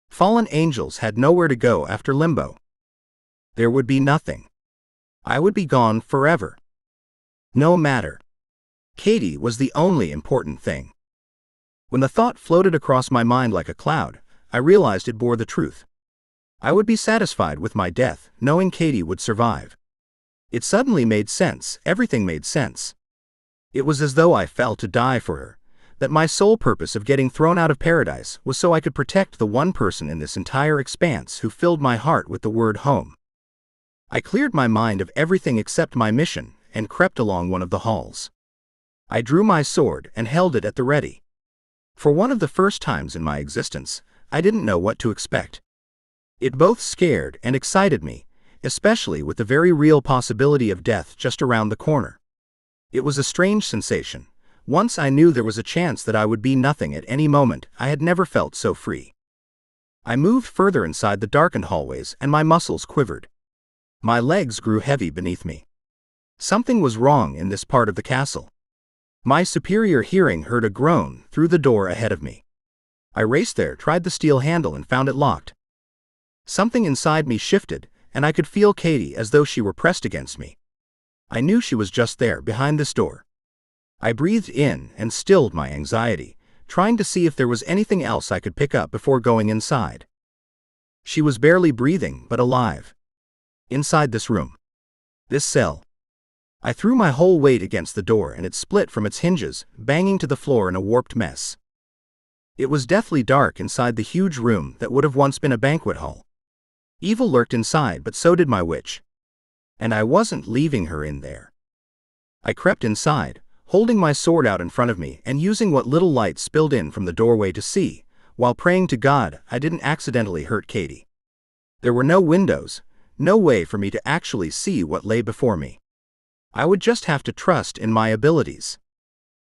Fallen angels had nowhere to go after limbo. There would be nothing. I would be gone forever. No matter. Katie was the only important thing. When the thought floated across my mind like a cloud, I realized it bore the truth. I would be satisfied with my death, knowing Katie would survive. It suddenly made sense, everything made sense. It was as though I fell to die for her, that my sole purpose of getting thrown out of paradise was so I could protect the one person in this entire expanse who filled my heart with the word home. I cleared my mind of everything except my mission and crept along one of the halls. I drew my sword and held it at the ready. For one of the first times in my existence, I didn't know what to expect. It both scared and excited me, especially with the very real possibility of death just around the corner. It was a strange sensation. Once I knew there was a chance that I would be nothing at any moment, I had never felt so free. I moved further inside the darkened hallways and my muscles quivered. My legs grew heavy beneath me. Something was wrong in this part of the castle. My superior hearing heard a groan through the door ahead of me. I raced there, tried the steel handle and found it locked. Something inside me shifted, and I could feel Katie as though she were pressed against me. I knew she was just there, behind this door. I breathed in and stilled my anxiety, trying to see if there was anything else I could pick up before going inside. She was barely breathing, but alive. Inside this room. This cell. I threw my whole weight against the door and it split from its hinges, banging to the floor in a warped mess. It was deathly dark inside the huge room that would have once been a banquet hall. Evil lurked inside, but so did my witch. And I wasn't leaving her in there. I crept inside, holding my sword out in front of me and using what little light spilled in from the doorway to see, while praying to God I didn't accidentally hurt Katie. There were no windows, no way for me to actually see what lay before me. I would just have to trust in my abilities.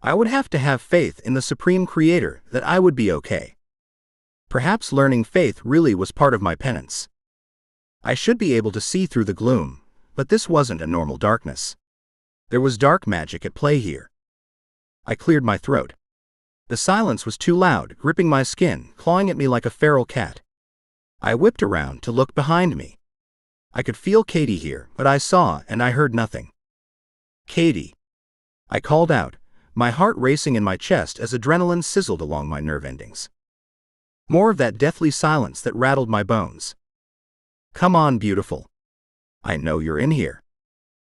I would have to have faith in the Supreme Creator that I would be okay. Perhaps learning faith really was part of my penance. I should be able to see through the gloom, but this wasn't a normal darkness. There was dark magic at play here. I cleared my throat. The silence was too loud, gripping my skin, clawing at me like a feral cat. I whipped around to look behind me. I could feel Katie here, but I saw and I heard nothing. Katie. I called out, my heart racing in my chest as adrenaline sizzled along my nerve endings. More of that deathly silence that rattled my bones. Come on, beautiful. I know you're in here.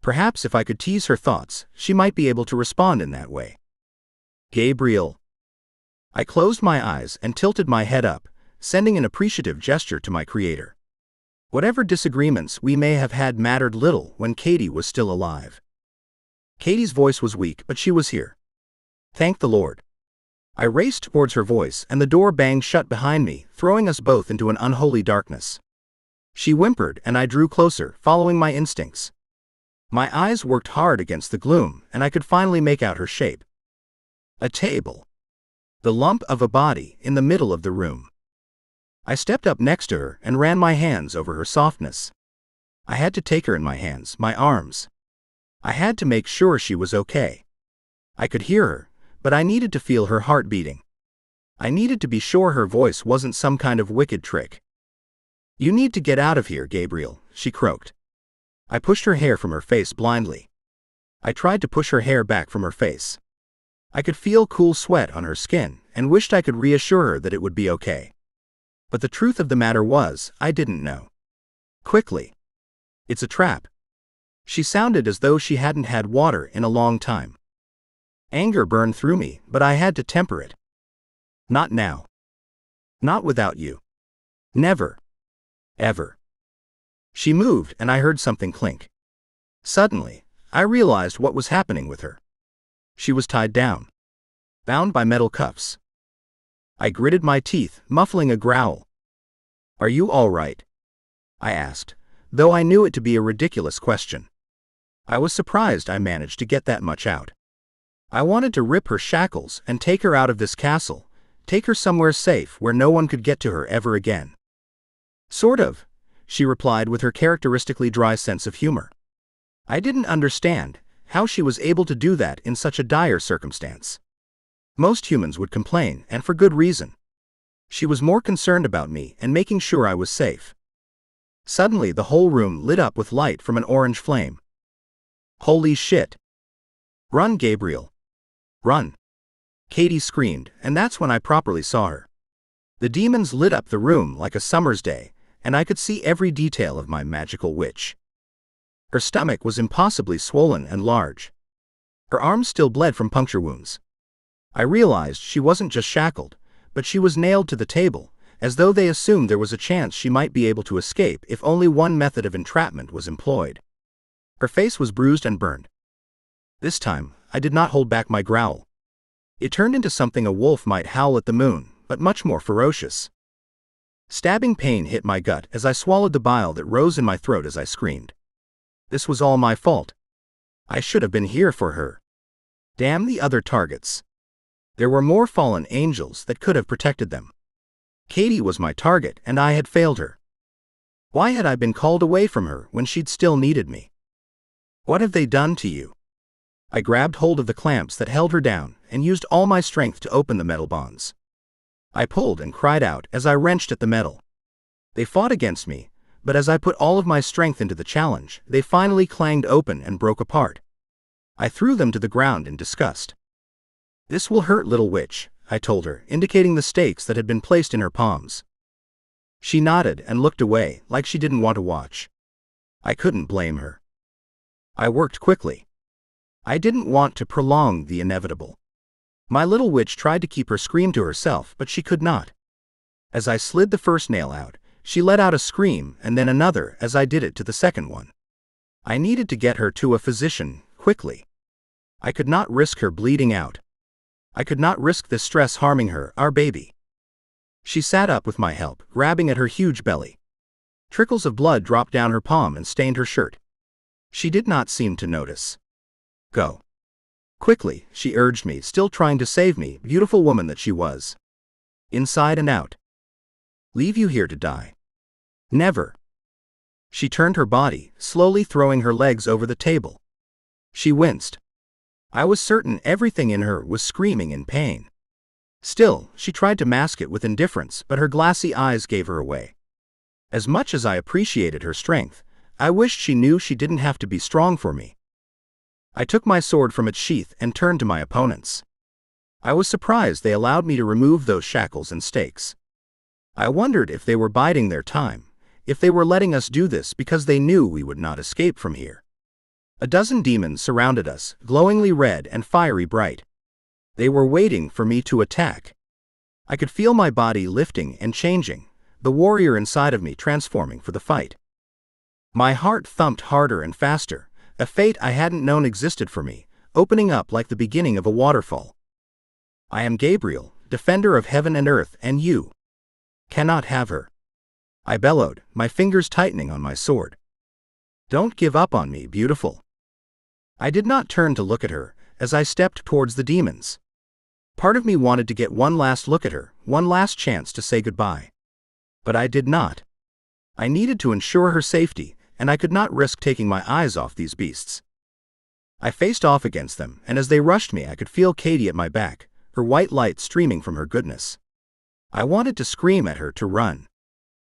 Perhaps if I could tease her thoughts, she might be able to respond in that way. Gabriel. I closed my eyes and tilted my head up, sending an appreciative gesture to my creator. Whatever disagreements we may have had mattered little when Katie was still alive. Katie's voice was weak, but she was here. Thank the Lord. I raced towards her voice and the door banged shut behind me, throwing us both into an unholy darkness. She whimpered and I drew closer, following my instincts. My eyes worked hard against the gloom and I could finally make out her shape. A table. The lump of a body in the middle of the room. I stepped up next to her and ran my hands over her softness. I had to take her in my hands, my arms. I had to make sure she was okay. I could hear her, but I needed to feel her heart beating. I needed to be sure her voice wasn't some kind of wicked trick. You need to get out of here, Gabriel, she croaked. I pushed her hair from her face blindly. I tried to push her hair back from her face. I could feel cool sweat on her skin and wished I could reassure her that it would be okay. But the truth of the matter was, I didn't know. Quickly. It's a trap. She sounded as though she hadn't had water in a long time. Anger burned through me, but I had to temper it. Not now. Not without you. Never. Ever. She moved and I heard something clink. Suddenly, I realized what was happening with her. She was tied down. Bound by metal cuffs. I gritted my teeth, muffling a growl. Are you all right? I asked, though I knew it to be a ridiculous question. I was surprised I managed to get that much out. I wanted to rip her shackles and take her out of this castle, take her somewhere safe where no one could get to her ever again. Sort of, she replied with her characteristically dry sense of humor. I didn't understand how she was able to do that in such a dire circumstance. Most humans would complain, and for good reason. She was more concerned about me and making sure I was safe. Suddenly the whole room lit up with light from an orange flame. Holy shit. Run, Gabriel. Run. Katie screamed, and that's when I properly saw her. The demons lit up the room like a summer's day, and I could see every detail of my magical witch. Her stomach was impossibly swollen and large. Her arms still bled from puncture wounds. I realized she wasn't just shackled, but she was nailed to the table, as though they assumed there was a chance she might be able to escape if only one method of entrapment was employed. Her face was bruised and burned. This time, I did not hold back my growl. It turned into something a wolf might howl at the moon, but much more ferocious. Stabbing pain hit my gut as I swallowed the bile that rose in my throat as I screamed. This was all my fault. I should have been here for her. Damn the other targets. There were more fallen angels that could have protected them. Katie was my target, and I had failed her. Why had I been called away from her when she'd still needed me? What have they done to you? I grabbed hold of the clamps that held her down and used all my strength to open the metal bonds. I pulled and cried out as I wrenched at the metal. They fought against me, but as I put all of my strength into the challenge, they finally clanged open and broke apart. I threw them to the ground in disgust. "This will hurt, little witch," I told her, indicating the stakes that had been placed in her palms. She nodded and looked away like she didn't want to watch. I couldn't blame her. I worked quickly. I didn't want to prolong the inevitable. My little witch tried to keep her scream to herself, but she could not. As I slid the first nail out, she let out a scream and then another as I did it to the second one. I needed to get her to a physician, quickly. I could not risk her bleeding out. I could not risk this stress harming her, our baby. She sat up with my help, grabbing at her huge belly. Trickles of blood dropped down her palm and stained her shirt. She did not seem to notice. "Go. Quickly," she urged me, still trying to save me, beautiful woman that she was. "Inside and out. Leave you here to die. Never." She turned her body, slowly throwing her legs over the table. She winced. I was certain everything in her was screaming in pain. Still, she tried to mask it with indifference, but her glassy eyes gave her away. As much as I appreciated her strength, I wished she knew she didn't have to be strong for me. I took my sword from its sheath and turned to my opponents. I was surprised they allowed me to remove those shackles and stakes. I wondered if they were biding their time, if they were letting us do this because they knew we would not escape from here. A dozen demons surrounded us, glowingly red and fiery bright. They were waiting for me to attack. I could feel my body lifting and changing, the warrior inside of me transforming for the fight. My heart thumped harder and faster, a fate I hadn't known existed for me, opening up like the beginning of a waterfall. "I am Gabriel, defender of heaven and earth, and you cannot have her," I bellowed, my fingers tightening on my sword. "Don't give up on me, beautiful." I did not turn to look at her as I stepped towards the demons. Part of me wanted to get one last look at her, one last chance to say goodbye. But I did not. I needed to ensure her safety, and I could not risk taking my eyes off these beasts. I faced off against them, and as they rushed me, I could feel Katie at my back, her white light streaming from her goodness. I wanted to scream at her to run.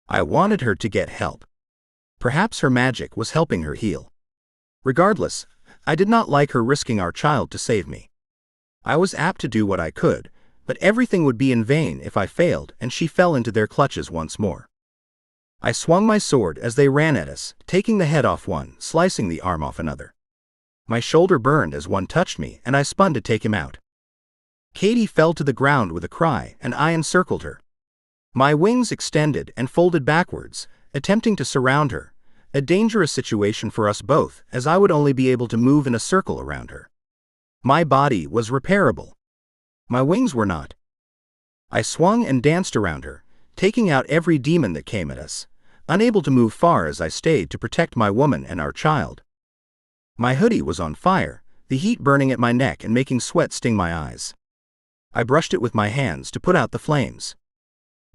I wanted her to get help. Perhaps her magic was helping her heal. Regardless, I did not like her risking our child to save me. I was apt to do what I could, but everything would be in vain if I failed and she fell into their clutches once more. I swung my sword as they ran at us, taking the head off one, slicing the arm off another. My shoulder burned as one touched me, and I spun to take him out. Katie fell to the ground with a cry, and I encircled her. My wings extended and folded backwards, attempting to surround her, a dangerous situation for us both, as I would only be able to move in a circle around her. My body was repairable. My wings were not. I swung and danced around her, taking out every demon that came at us, unable to move far as I stayed to protect my woman and our child. My hoodie was on fire, the heat burning at my neck and making sweat sting my eyes. I brushed it with my hands to put out the flames.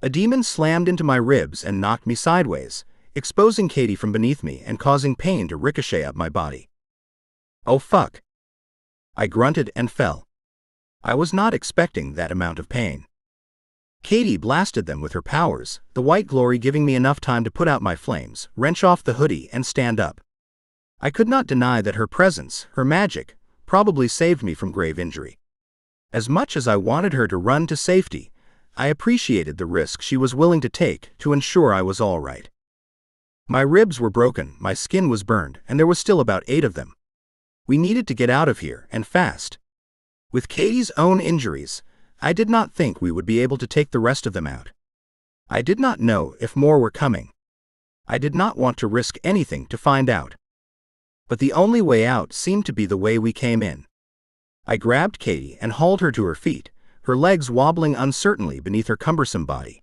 A demon slammed into my ribs and knocked me sideways, exposing Katie from beneath me and causing pain to ricochet up my body. "Oh fuck." I grunted and fell. I was not expecting that amount of pain. Katie blasted them with her powers, the white glory giving me enough time to put out my flames, wrench off the hoodie and stand up. I could not deny that her presence, her magic, probably saved me from grave injury. As much as I wanted her to run to safety, I appreciated the risk she was willing to take to ensure I was all right. My ribs were broken, my skin was burned, and there was still about 8 of them. We needed to get out of here, and fast. With Katie's own injuries, I did not think we would be able to take the rest of them out. I did not know if more were coming. I did not want to risk anything to find out. But the only way out seemed to be the way we came in. I grabbed Katie and hauled her to her feet, her legs wobbling uncertainly beneath her cumbersome body.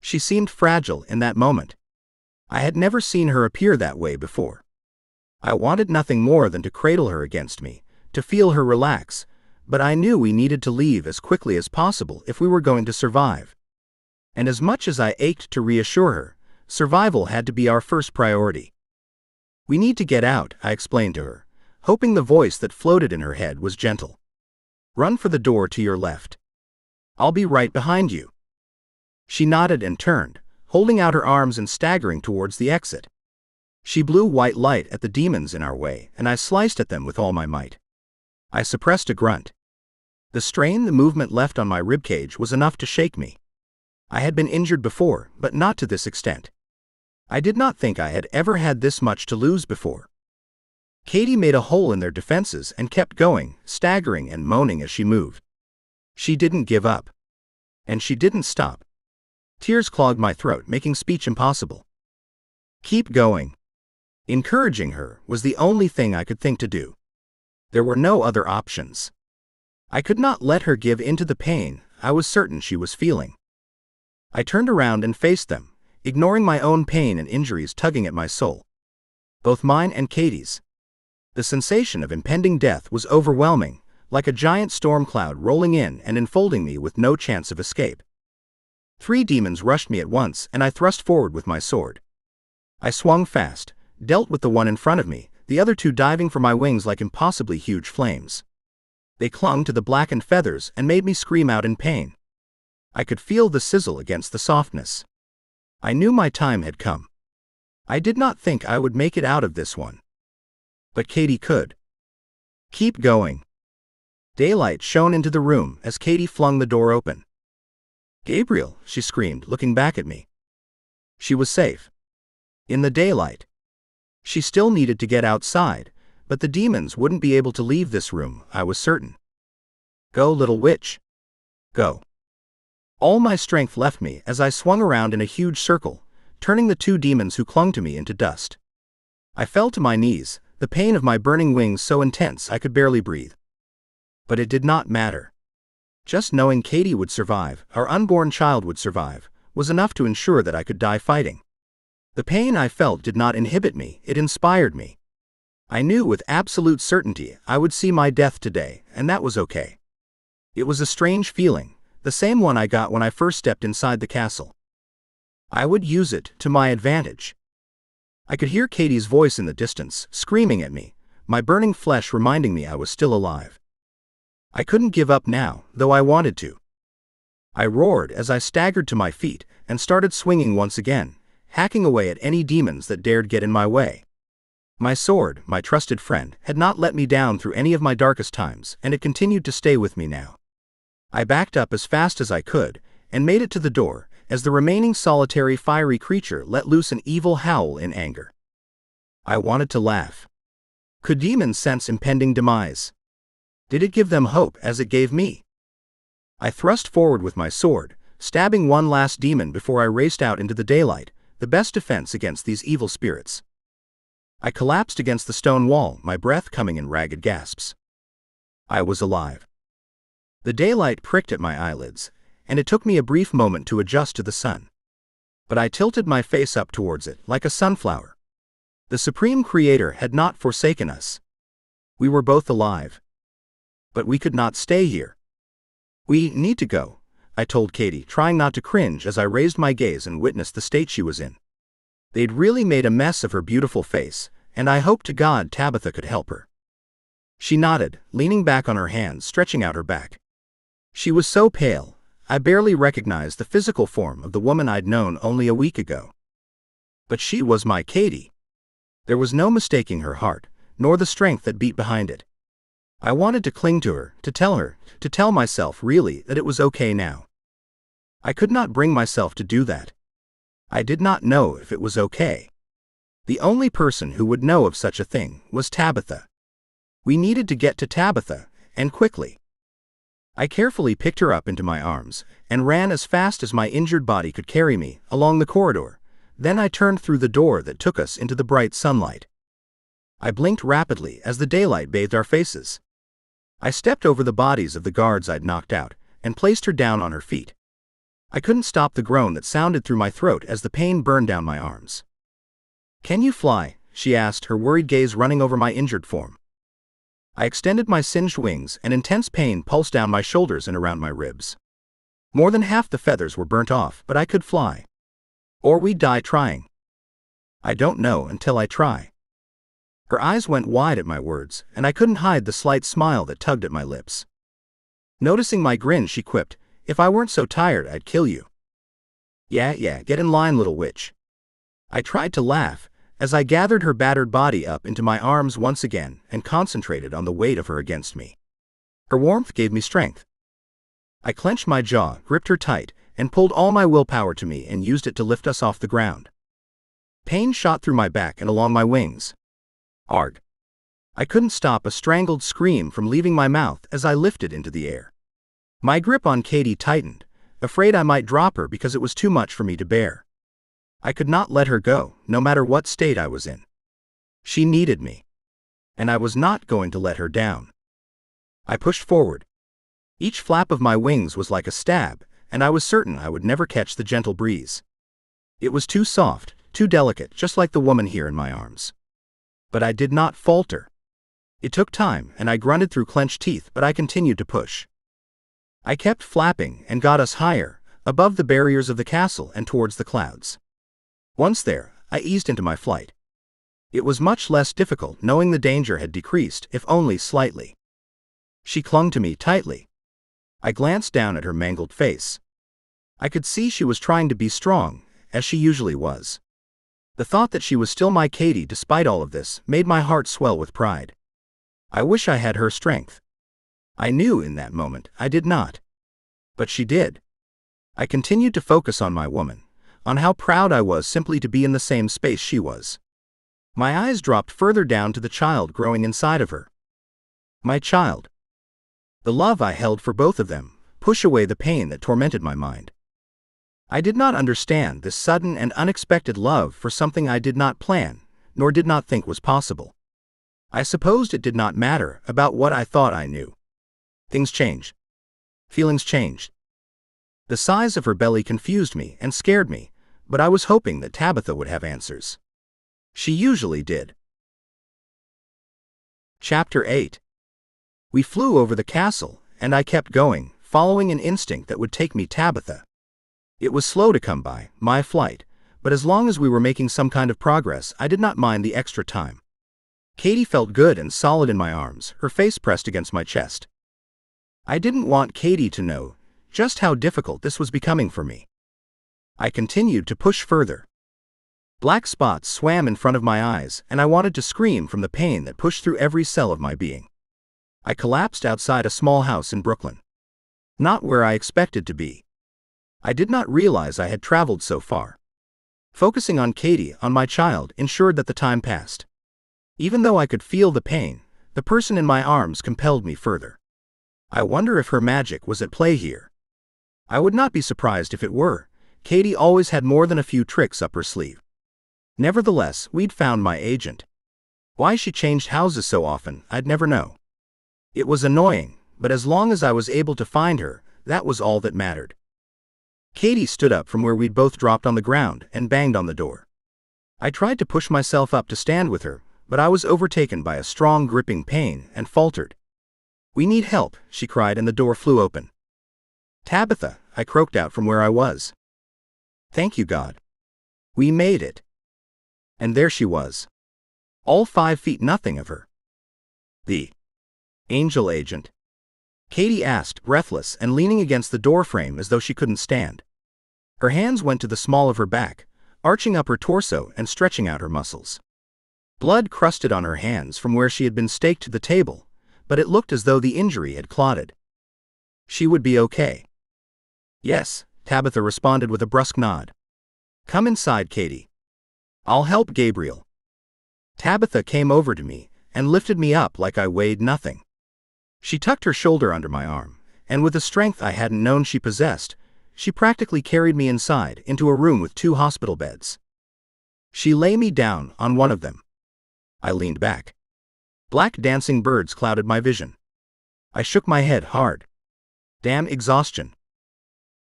She seemed fragile in that moment. I had never seen her appear that way before. I wanted nothing more than to cradle her against me, to feel her relax, but I knew we needed to leave as quickly as possible if we were going to survive. And as much as I ached to reassure her, survival had to be our first priority. "We need to get out," I explained to her, hoping the voice that floated in her head was gentle. "Run for the door to your left. I'll be right behind you." She nodded and turned, holding out her arms and staggering towards the exit. She blew white light at the demons in our way, and I sliced at them with all my might. I suppressed a grunt. The strain the movement left on my ribcage was enough to shake me. I had been injured before, but not to this extent. I did not think I had ever had this much to lose before. Katie made a hole in their defenses and kept going, staggering and moaning as she moved. She didn't give up. And she didn't stop. Tears clogged my throat, making speech impossible. "Keep going." Encouraging her was the only thing I could think to do. There were no other options. I could not let her give in to the pain I was certain she was feeling. I turned around and faced them, ignoring my own pain and injuries tugging at my soul. Both mine and Katie's. The sensation of impending death was overwhelming, like a giant storm cloud rolling in and enfolding me with no chance of escape. 3 demons rushed me at once, and I thrust forward with my sword. I swung fast, dealt with the one in front of me, the other 2 diving for my wings like impossibly huge flames. They clung to the blackened feathers and made me scream out in pain. I could feel the sizzle against the softness. I knew my time had come. I did not think I would make it out of this one. But Katie could. "Keep going." Daylight shone into the room as Katie flung the door open. "Gabriel," she screamed, looking back at me. She was safe. In the daylight. She still needed to get outside, but the demons wouldn't be able to leave this room, I was certain. "Go, little witch. Go." All my strength left me as I swung around in a huge circle, turning the 2 demons who clung to me into dust. I fell to my knees, the pain of my burning wings so intense I could barely breathe. But it did not matter. Just knowing Katie would survive, our unborn child would survive, was enough to ensure that I could die fighting. The pain I felt did not inhibit me, it inspired me. I knew with absolute certainty I would see my death today, and that was okay. It was a strange feeling, the same one I got when I first stepped inside the castle. I would use it to my advantage. I could hear Katie's voice in the distance, screaming at me, my burning flesh reminding me I was still alive. I couldn't give up now, though I wanted to. I roared as I staggered to my feet and started swinging once again, hacking away at any demons that dared get in my way. My sword, my trusted friend, had not let me down through any of my darkest times, and it continued to stay with me now. I backed up as fast as I could, and made it to the door, as the remaining solitary fiery creature let loose an evil howl in anger. I wanted to laugh. Could demons sense impending demise? Did it give them hope as it gave me? I thrust forward with my sword, stabbing one last demon before I raced out into the daylight, the best defense against these evil spirits. I collapsed against the stone wall, my breath coming in ragged gasps. I was alive. The daylight pricked at my eyelids, and it took me a brief moment to adjust to the sun. But I tilted my face up towards it, like a sunflower. The Supreme Creator had not forsaken us. We were both alive. But we could not stay here. "We need to go," I told Katie, trying not to cringe as I raised my gaze and witnessed the state she was in. They'd really made a mess of her beautiful face, and I hoped to God Tabitha could help her. She nodded, leaning back on her hands, stretching out her back. She was so pale, I barely recognized the physical form of the woman I'd known only a week ago. But she was my Katie. There was no mistaking her heart, nor the strength that beat behind it. I wanted to cling to her, to tell myself really that it was okay now. I could not bring myself to do that. I did not know if it was okay. The only person who would know of such a thing was Tabitha. We needed to get to Tabitha, and quickly. I carefully picked her up into my arms, and ran as fast as my injured body could carry me, along the corridor. Then I turned through the door that took us into the bright sunlight. I blinked rapidly as the daylight bathed our faces. I stepped over the bodies of the guards I'd knocked out and placed her down on her feet. I couldn't stop the groan that sounded through my throat as the pain burned down my arms. "Can you fly?" she asked, her worried gaze running over my injured form. I extended my singed wings, and intense pain pulsed down my shoulders and around my ribs. More than half the feathers were burnt off, but I could fly. Or we'd die trying. I don't know until I try. Her eyes went wide at my words, and I couldn't hide the slight smile that tugged at my lips. Noticing my grin, she quipped, "If I weren't so tired, I'd kill you." Yeah, get in line, little witch." I tried to laugh as I gathered her battered body up into my arms once again and concentrated on the weight of her against me. Her warmth gave me strength. I clenched my jaw, gripped her tight, and pulled all my willpower to me and used it to lift us off the ground. Pain shot through my back and along my wings. Arg! I couldn't stop a strangled scream from leaving my mouth as I lifted into the air. My grip on Katie tightened, afraid I might drop her because it was too much for me to bear. I could not let her go, no matter what state I was in. She needed me, and I was not going to let her down. I pushed forward. Each flap of my wings was like a stab, and I was certain I would never catch the gentle breeze. It was too soft, too delicate, just like the woman here in my arms. But I did not falter. It took time, and I grunted through clenched teeth, but I continued to push. I kept flapping and got us higher, above the barriers of the castle and towards the clouds. Once there, I eased into my flight. It was much less difficult knowing the danger had decreased, if only slightly. She clung to me tightly. I glanced down at her mangled face. I could see she was trying to be strong, as she usually was. The thought that she was still my Katie despite all of this made my heart swell with pride. I wish I had her strength. I knew in that moment I did not. But she did. I continued to focus on my woman, on how proud I was simply to be in the same space she was. My eyes dropped further down to the child growing inside of her. My child. The love I held for both of them pushed away the pain that tormented my mind. I did not understand this sudden and unexpected love for something I did not plan, nor did not think was possible. I supposed it did not matter about what I thought I knew. Things change. Feelings changed. The size of her belly confused me and scared me, but I was hoping that Tabitha would have answers. She usually did. Chapter 8. We flew over the castle, and I kept going, following an instinct that would take me Tabitha. It was slow to come by, my flight, but as long as we were making some kind of progress, I did not mind the extra time. Katie felt good and solid in my arms, her face pressed against my chest. I didn't want Katie to know just how difficult this was becoming for me. I continued to push further. Black spots swam in front of my eyes, and I wanted to scream from the pain that pushed through every cell of my being. I collapsed outside a small house in Brooklyn. Not where I expected to be. I did not realize I had traveled so far. Focusing on Katie, on my child, ensured that the time passed. Even though I could feel the pain, the person in my arms compelled me further. I wonder if her magic was at play here. I would not be surprised if it were. Katie always had more than a few tricks up her sleeve. Nevertheless, we'd found my agent. Why she changed houses so often, I'd never know. It was annoying, but as long as I was able to find her, that was all that mattered. Katie stood up from where we'd both dropped on the ground and banged on the door. I tried to push myself up to stand with her, but I was overtaken by a strong gripping pain and faltered. "We need help," she cried, and the door flew open. "Tabitha," I croaked out from where I was. Thank you, God. We made it. And there she was. All 5 feet nothing of her. The angel agent? Katie asked, breathless and leaning against the doorframe as though she couldn't stand. Her hands went to the small of her back, arching up her torso and stretching out her muscles. Blood crusted on her hands from where she had been staked to the table, but it looked as though the injury had clotted. She would be okay. Yes, Tabitha responded with a brusque nod. Come inside, Katie. I'll help Gabriel. Tabitha came over to me and lifted me up like I weighed nothing. She tucked her shoulder under my arm, and with a strength I hadn't known she possessed, she practically carried me inside into a room with 2 hospital beds. She lay me down on one of them. I leaned back. Black dancing birds clouded my vision. I shook my head hard. Damn exhaustion.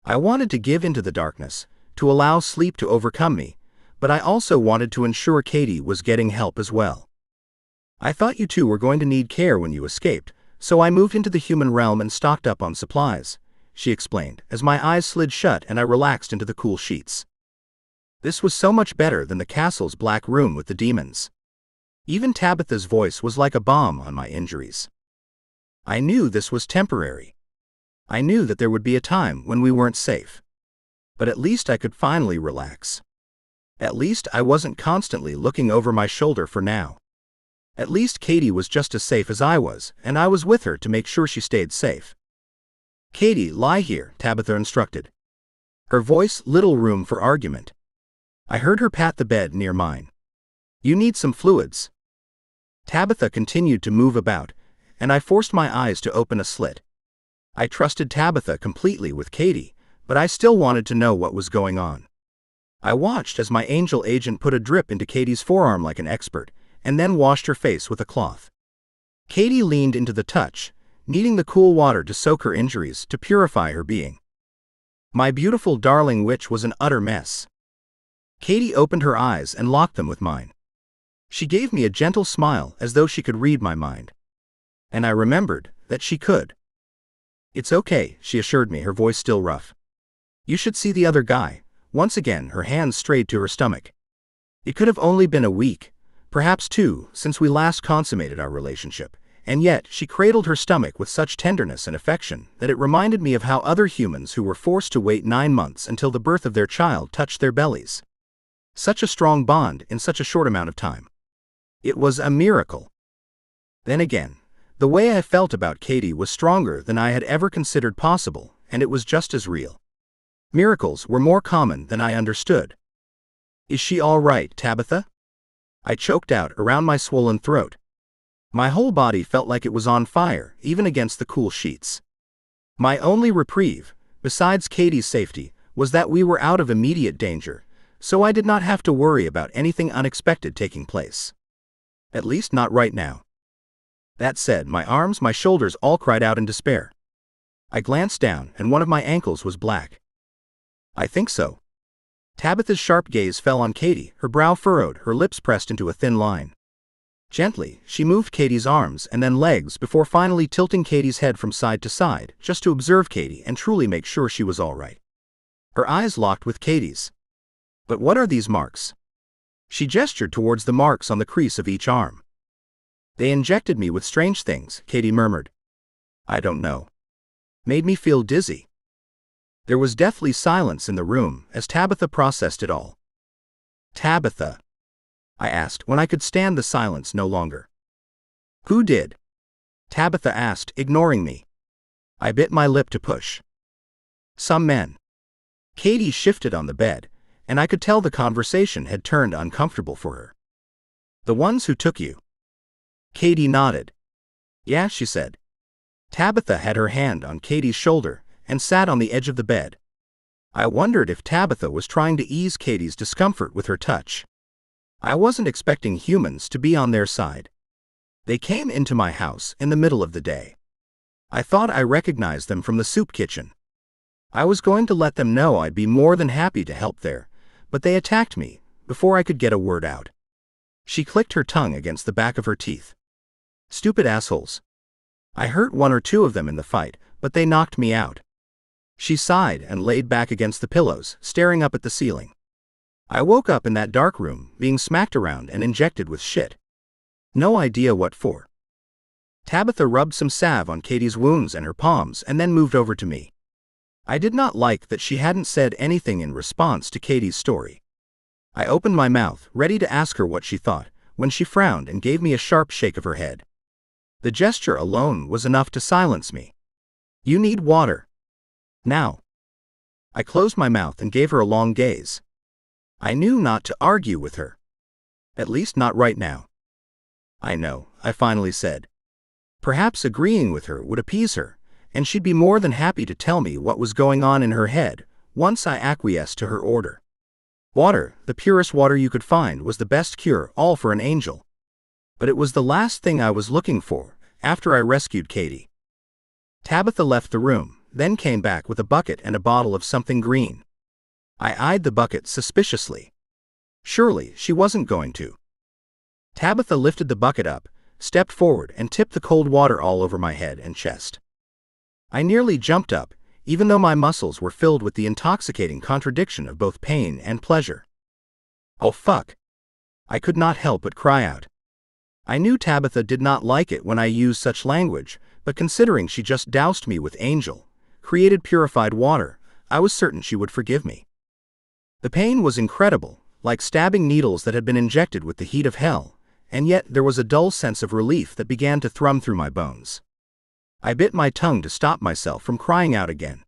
I wanted to give into the darkness, to allow sleep to overcome me, but I also wanted to ensure Katie was getting help as well. I thought you two were going to need care when you escaped, so I moved into the human realm and stocked up on supplies, she explained, as my eyes slid shut and I relaxed into the cool sheets. This was so much better than the castle's black room with the demons. Even Tabitha's voice was like a balm on my injuries. I knew this was temporary. I knew that there would be a time when we weren't safe. But at least I could finally relax. At least I wasn't constantly looking over my shoulder for now. At least Katie was just as safe as I was, and I was with her to make sure she stayed safe. Katie, lie here, Tabitha instructed. Her voice little room for argument. I heard her pat the bed near mine. You need some fluids. Tabitha continued to move about, and I forced my eyes to open a slit. I trusted Tabitha completely with Katie, but I still wanted to know what was going on. I watched as my angel agent put a drip into Katie's forearm like an expert, and then washed her face with a cloth. Katie leaned into the touch, needing the cool water to soak her injuries, to purify her being. My beautiful darling witch was an utter mess. Katie opened her eyes and locked them with mine. She gave me a gentle smile as though she could read my mind. And I remembered that she could. It's okay, she assured me, her voice still rough. You should see the other guy. Once again, her hands strayed to her stomach. It could have only been a week, perhaps 2, since we last consummated our relationship, and yet she cradled her stomach with such tenderness and affection that it reminded me of how other humans who were forced to wait 9 months until the birth of their child touched their bellies. Such a strong bond in such a short amount of time. It was a miracle. Then again, the way I felt about Katie was stronger than I had ever considered possible, and it was just as real. Miracles were more common than I understood. Is she all right, Tabitha? I choked out around my swollen throat. My whole body felt like it was on fire, even against the cool sheets. My only reprieve, besides Katie's safety, was that we were out of immediate danger, so I did not have to worry about anything unexpected taking place. At least not right now. That said, my arms, my shoulders all cried out in despair. I glanced down, and one of my ankles was black. I think so. Tabitha's sharp gaze fell on Katie, her brow furrowed, her lips pressed into a thin line. Gently, she moved Katie's arms and then legs before finally tilting Katie's head from side to side, just to observe Katie and truly make sure she was all right. Her eyes locked with Katie's. But what are these marks? She gestured towards the marks on the crease of each arm. They injected me with strange things, Katie murmured. I don't know. Made me feel dizzy. There was deathly silence in the room as Tabitha processed it all. Tabitha, I asked when I could stand the silence no longer. Who did? Tabitha asked, ignoring me. I bit my lip to push. Some men. Katie shifted on the bed, and I could tell the conversation had turned uncomfortable for her. The ones who took you. Katie nodded. Yeah, she said. Tabitha had her hand on Katie's shoulder and sat on the edge of the bed. I wondered if Tabitha was trying to ease Katie's discomfort with her touch. I wasn't expecting humans to be on their side. They came into my house in the middle of the day. I thought I recognized them from the soup kitchen. I was going to let them know I'd be more than happy to help there, but they attacked me before I could get a word out. She clicked her tongue against the back of her teeth. Stupid assholes. I hurt 1 or 2 of them in the fight, but they knocked me out. She sighed and laid back against the pillows, staring up at the ceiling. I woke up in that dark room, being smacked around and injected with shit. No idea what for. Tabitha rubbed some salve on Katie's wounds and her palms and then moved over to me. I did not like that she hadn't said anything in response to Katie's story. I opened my mouth, ready to ask her what she thought, when she frowned and gave me a sharp shake of her head. The gesture alone was enough to silence me. You need water. Now. I closed my mouth and gave her a long gaze. I knew not to argue with her. At least not right now. I know, I finally said. Perhaps agreeing with her would appease her, and she'd be more than happy to tell me what was going on in her head once I acquiesced to her order. Water, the purest water you could find, was the best cure, all for an angel. But it was the last thing I was looking for after I rescued Katie. Tabitha left the room, then came back with a bucket and a bottle of something green. I eyed the bucket suspiciously. Surely she wasn't going to. Tabitha lifted the bucket up, stepped forward and tipped the cold water all over my head and chest. I nearly jumped up, even though my muscles were filled with the intoxicating contradiction of both pain and pleasure. Oh fuck! I could not help but cry out. I knew Tabitha did not like it when I used such language, but considering she just doused me with angel, created purified water, I was certain she would forgive me. The pain was incredible, like stabbing needles that had been injected with the heat of hell, and yet there was a dull sense of relief that began to thrum through my bones. I bit my tongue to stop myself from crying out again.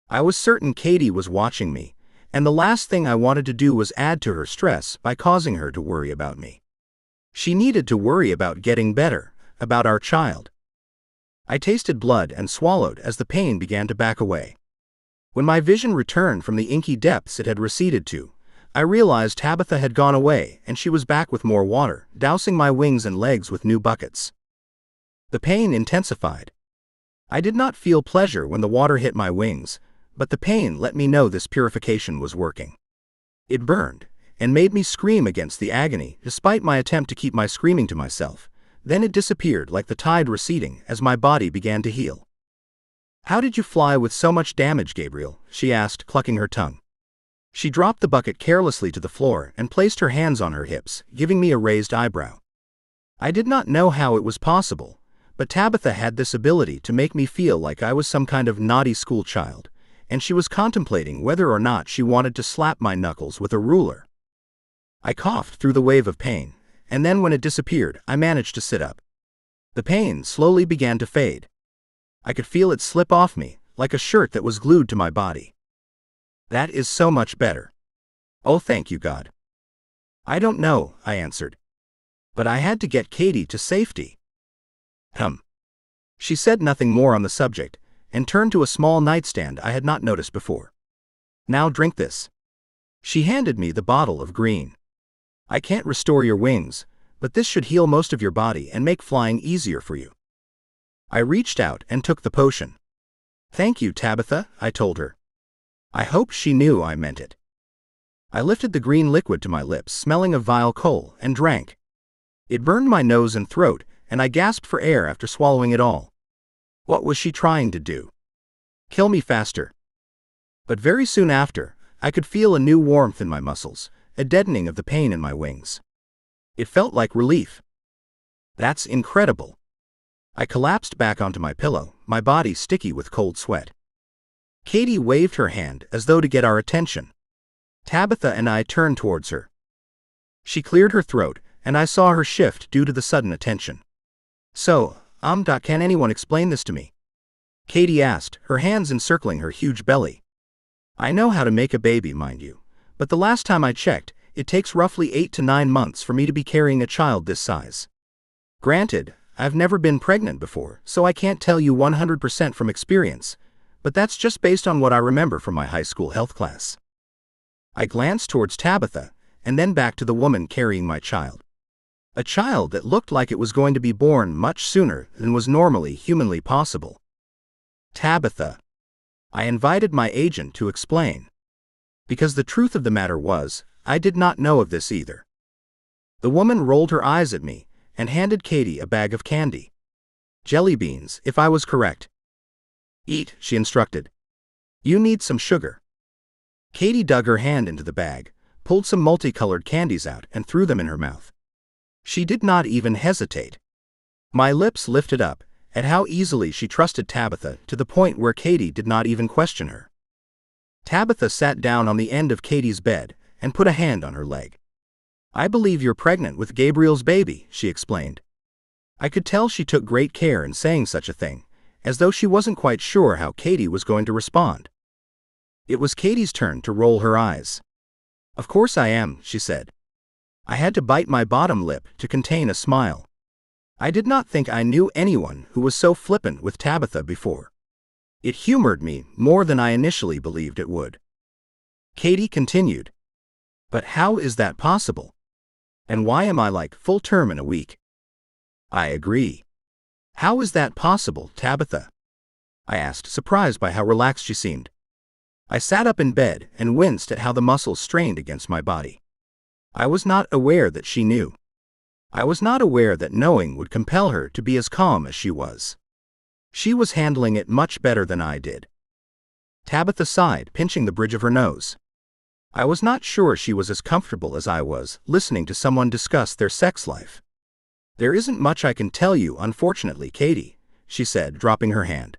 I was certain Katie was watching me, and the last thing I wanted to do was add to her stress by causing her to worry about me. She needed to worry about getting better, about our child. I tasted blood and swallowed as the pain began to back away. When my vision returned from the inky depths it had receded to, I realized Tabitha had gone away and she was back with more water, dousing my wings and legs with new buckets. The pain intensified. I did not feel pleasure when the water hit my wings, but the pain let me know this purification was working. It burned, and made me scream against the agony despite my attempt to keep my screaming to myself. Then it disappeared like the tide receding as my body began to heal. "How did you fly with so much damage, Gabriel?" she asked, clucking her tongue. She dropped the bucket carelessly to the floor and placed her hands on her hips, giving me a raised eyebrow. I did not know how it was possible, but Tabitha had this ability to make me feel like I was some kind of naughty school child, and she was contemplating whether or not she wanted to slap my knuckles with a ruler. I coughed through the wave of pain, and then when it disappeared, I managed to sit up. The pain slowly began to fade. I could feel it slip off me, like a shirt that was glued to my body. That is so much better. Oh, thank you, God. I don't know, I answered. But I had to get Katie to safety. She said nothing more on the subject, and turned to a small nightstand I had not noticed before. Now drink this. She handed me the bottle of green. I can't restore your wings, but this should heal most of your body and make flying easier for you. I reached out and took the potion. Thank you, Tabitha, I told her. I hoped she knew I meant it. I lifted the green liquid to my lips, smelling of vile coal, and drank. It burned my nose and throat, and I gasped for air after swallowing it all. What was she trying to do? Kill me faster. But very soon after, I could feel a new warmth in my muscles, a deadening of the pain in my wings. It felt like relief. That's incredible. I collapsed back onto my pillow, my body sticky with cold sweat. Katie waved her hand as though to get our attention. Tabitha and I turned towards her. She cleared her throat, and I saw her shift due to the sudden attention. So, can anyone explain this to me? Katie asked, her hands encircling her huge belly. I know how to make a baby, mind you, but the last time I checked, it takes roughly 8 to 9 months for me to be carrying a child this size. Granted, I've never been pregnant before, so I can't tell you 100% from experience, but that's just based on what I remember from my high school health class. I glanced towards Tabitha, and then back to the woman carrying my child. A child that looked like it was going to be born much sooner than was normally humanly possible. Tabitha. I invited my agent to explain. Because the truth of the matter was, I did not know of this either. The woman rolled her eyes at me, and handed Katie a bag of candy. Jelly beans, if I was correct. Eat, she instructed. You need some sugar. Katie dug her hand into the bag, pulled some multicolored candies out and threw them in her mouth. She did not even hesitate. My lips lifted up at how easily she trusted Tabitha to the point where Katie did not even question her. Tabitha sat down on the end of Katie's bed and put a hand on her leg. I believe you're pregnant with Gabriel's baby, she explained. I could tell she took great care in saying such a thing, as though she wasn't quite sure how Katie was going to respond. It was Katie's turn to roll her eyes. Of course I am, she said. I had to bite my bottom lip to contain a smile. I did not think I knew anyone who was so flippant with Tabitha before. It humored me more than I initially believed it would. Katie continued. But how is that possible? And why am I like full term in a week? I agree. How is that possible, Tabitha? I asked, surprised by how relaxed she seemed. I sat up in bed and winced at how the muscles strained against my body. I was not aware that she knew. I was not aware that knowing would compel her to be as calm as she was. She was handling it much better than I did. Tabitha sighed, pinching the bridge of her nose. I was not sure she was as comfortable as I was, listening to someone discuss their sex life. There isn't much I can tell you, unfortunately, Katie, she said, dropping her hand.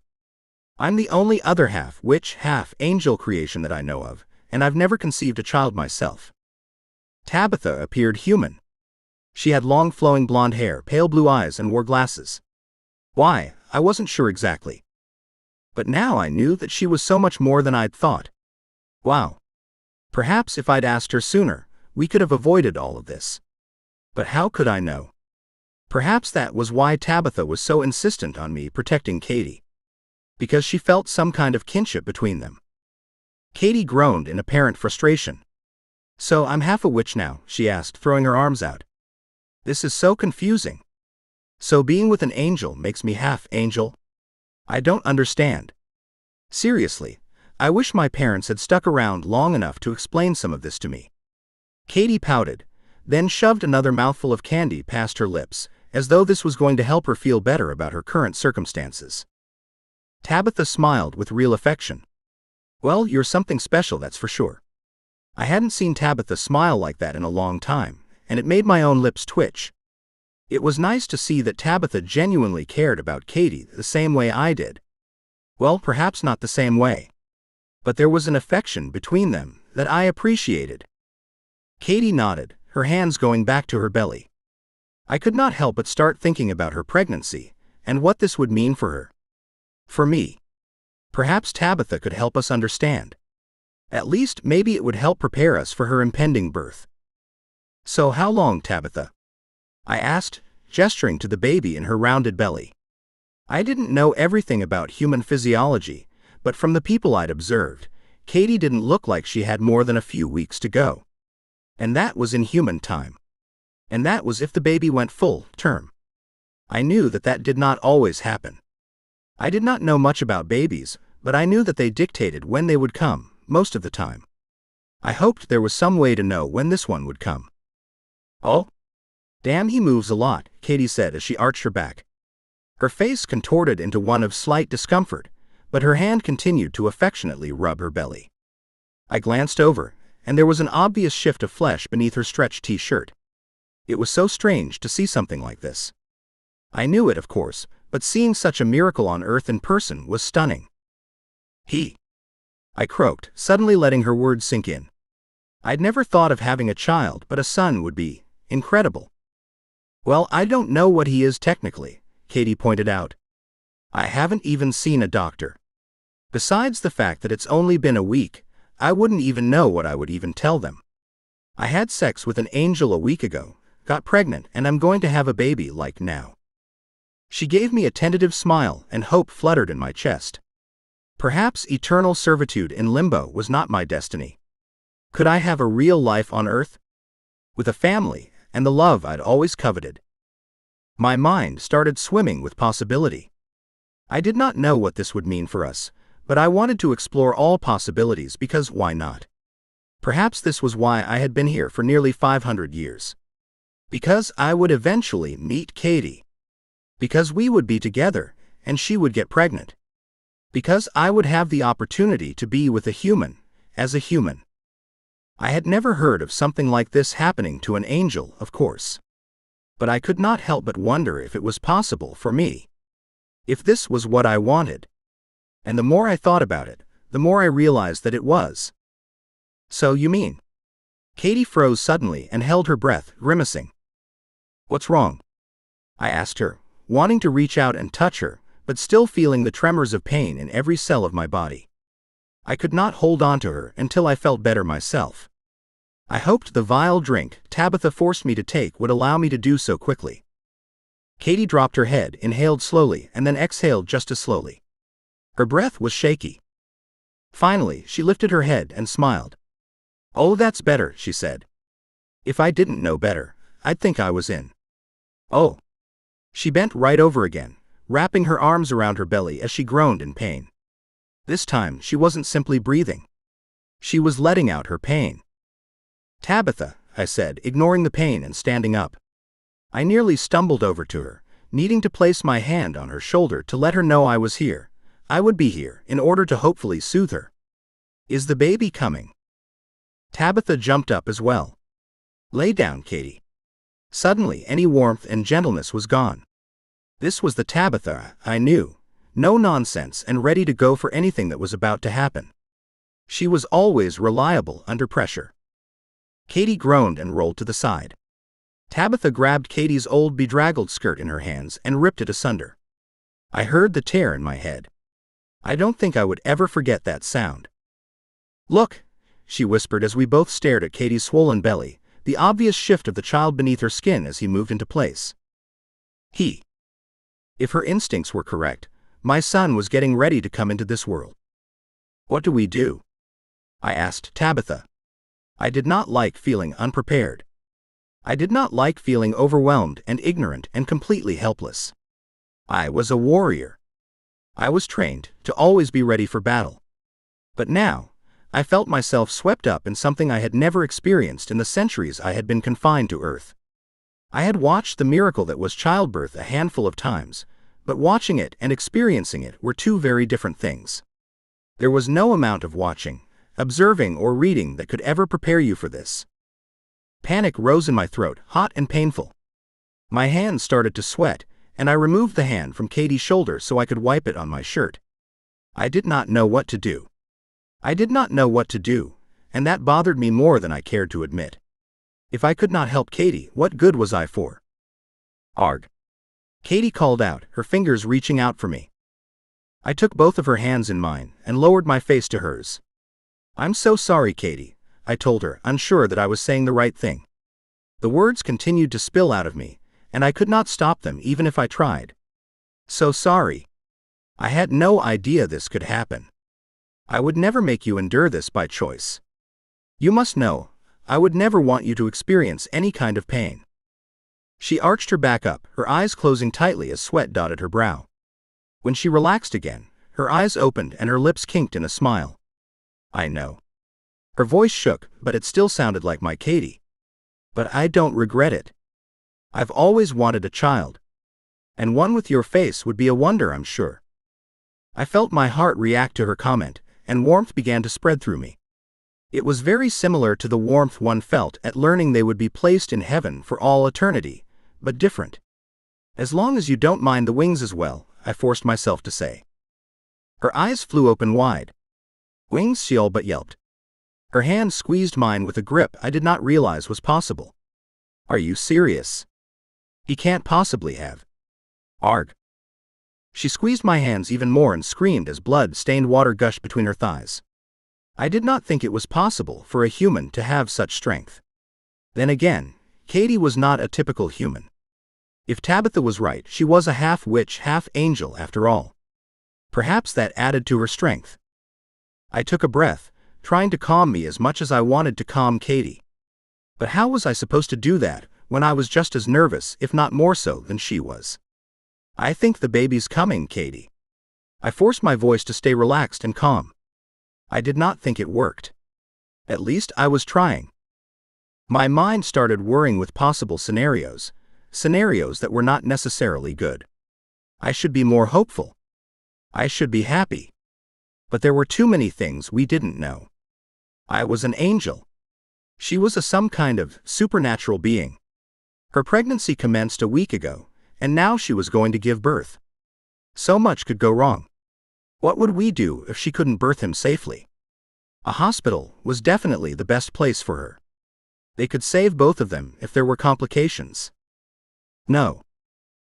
I'm the only other half angel creation that I know of, and I've never conceived a child myself. Tabitha appeared human. She had long flowing blonde hair, pale blue eyes, and wore glasses. Why, I wasn't sure exactly. But now I knew that she was so much more than I'd thought. Wow. Perhaps if I'd asked her sooner, we could have avoided all of this. But how could I know? Perhaps that was why Tabitha was so insistent on me protecting Katie. Because she felt some kind of kinship between them. Katie groaned in apparent frustration. So I'm half a witch now, she asked, throwing her arms out. This is so confusing. So being with an angel makes me half angel? I don't understand. Seriously, I wish my parents had stuck around long enough to explain some of this to me. Katie pouted, then shoved another mouthful of candy past her lips, as though this was going to help her feel better about her current circumstances. Tabitha smiled with real affection. Well, you're something special, that's for sure. I hadn't seen Tabitha smile like that in a long time, and it made my own lips twitch. It was nice to see that Tabitha genuinely cared about Katie the same way I did. Well, perhaps not the same way. But there was an affection between them that I appreciated. Katie nodded, her hands going back to her belly. I could not help but start thinking about her pregnancy, and what this would mean for her. For me. Perhaps Tabitha could help us understand. At least maybe it would help prepare us for her impending birth. So how long, Tabitha? I asked, gesturing to the baby in her rounded belly. I didn't know everything about human physiology, but from the people I'd observed, Katie didn't look like she had more than a few weeks to go. And that was in human time. And that was if the baby went full term. I knew that that did not always happen. I did not know much about babies, but I knew that they dictated when they would come, most of the time. I hoped there was some way to know when this one would come. Oh? Damn, he moves a lot, Katie said as she arched her back. Her face contorted into one of slight discomfort, but her hand continued to affectionately rub her belly. I glanced over, and there was an obvious shift of flesh beneath her stretched t-shirt. It was so strange to see something like this. I knew it, of course, but seeing such a miracle on Earth in person was stunning. I croaked, suddenly letting her words sink in. I'd never thought of having a child, but a son would be incredible. Well, I don't know what he is technically, Katie pointed out. I haven't even seen a doctor. Besides the fact that it's only been a week, I wouldn't even know what I would even tell them. I had sex with an angel a week ago, got pregnant, and I'm going to have a baby like now. She gave me a tentative smile, and hope fluttered in my chest. Perhaps eternal servitude in limbo was not my destiny. Could I have a real life on Earth? With a family, and the love I'd always coveted. My mind started swimming with possibility. I did not know what this would mean for us, but I wanted to explore all possibilities because why not? Perhaps this was why I had been here for nearly 500 years. Because I would eventually meet Katie. Because we would be together, and she would get pregnant. Because I would have the opportunity to be with a human, as a human. I had never heard of something like this happening to an angel, of course. But I could not help but wonder if it was possible for me. If this was what I wanted. And the more I thought about it, the more I realized that it was. So you mean? Katie froze suddenly and held her breath, grimacing. What's wrong? I asked her, wanting to reach out and touch her, but still feeling the tremors of pain in every cell of my body. I could not hold on to her until I felt better myself. I hoped the vile drink Tabitha forced me to take would allow me to do so quickly. Katie dropped her head, inhaled slowly, and then exhaled just as slowly. Her breath was shaky. Finally, she lifted her head and smiled. Oh, that's better, she said. If I didn't know better, I'd think I was in. Oh. She bent right over again, wrapping her arms around her belly as she groaned in pain. This time, she wasn't simply breathing. She was letting out her pain. "Tabitha," I said, ignoring the pain and standing up. I nearly stumbled over to her, needing to place my hand on her shoulder to let her know I was here. I would be here, in order to hopefully soothe her. "Is the baby coming?" Tabitha jumped up as well. "Lay down, Katie." Suddenly, any warmth and gentleness was gone. This was the Tabitha I knew, no nonsense and ready to go for anything that was about to happen. She was always reliable under pressure. Katie groaned and rolled to the side. Tabitha grabbed Katie's old bedraggled skirt in her hands and ripped it asunder. I heard the tear in my head. I don't think I would ever forget that sound. "Look," she whispered as we both stared at Katie's swollen belly, the obvious shift of the child beneath her skin as he moved into place. If her instincts were correct, my son was getting ready to come into this world. "What do we do?" I asked Tabitha. I did not like feeling unprepared. I did not like feeling overwhelmed and ignorant and completely helpless. I was a warrior. I was trained to always be ready for battle. But now, I felt myself swept up in something I had never experienced in the centuries I had been confined to Earth. I had watched the miracle that was childbirth a handful of times, but watching it and experiencing it were two very different things. There was no amount of watching, observing, or reading that could ever prepare you for this. Panic rose in my throat, hot and painful. My hands started to sweat, and I removed the hand from Katie's shoulder so I could wipe it on my shirt. I did not know what to do. I did not know what to do, and that bothered me more than I cared to admit. If I could not help Katie, what good was I for? "Arg!" Katie called out, her fingers reaching out for me. I took both of her hands in mine and lowered my face to hers. "I'm so sorry, Katie," I told her, unsure that I was saying the right thing. The words continued to spill out of me, and I could not stop them even if I tried. "So sorry. I had no idea this could happen. I would never make you endure this by choice. You must know, I would never want you to experience any kind of pain." She arched her back up, her eyes closing tightly as sweat dotted her brow. When she relaxed again, her eyes opened and her lips kinked in a smile. "I know." Her voice shook, but it still sounded like my Katie. "But I don't regret it. I've always wanted a child. And one with your face would be a wonder, I'm sure." I felt my heart react to her comment, and warmth began to spread through me. It was very similar to the warmth one felt at learning they would be placed in heaven for all eternity, but different. "As long as you don't mind the wings as well," I forced myself to say. Her eyes flew open wide. "Wings?" she all but yelped. Her hand squeezed mine with a grip I did not realize was possible. "Are you serious? He can't possibly have." "Arg!" She squeezed my hands even more and screamed as blood-stained water gushed between her thighs. I did not think it was possible for a human to have such strength. Then again, Katie was not a typical human. If Tabitha was right, she was a half-witch, half-angel after all. Perhaps that added to her strength. I took a breath, trying to calm me as much as I wanted to calm Katie. But how was I supposed to do that when I was just as nervous, if not more so, than she was? "I think the baby's coming, Katie." I forced my voice to stay relaxed and calm. I did not think it worked. At least I was trying. My mind started worrying with possible scenarios that were not necessarily good. I should be more hopeful. I should be happy. But there were too many things we didn't know. I was an angel. She was some kind of supernatural being. Her pregnancy commenced a week ago, and now she was going to give birth. So much could go wrong. What would we do if she couldn't birth him safely? A hospital was definitely the best place for her. They could save both of them if there were complications. "No.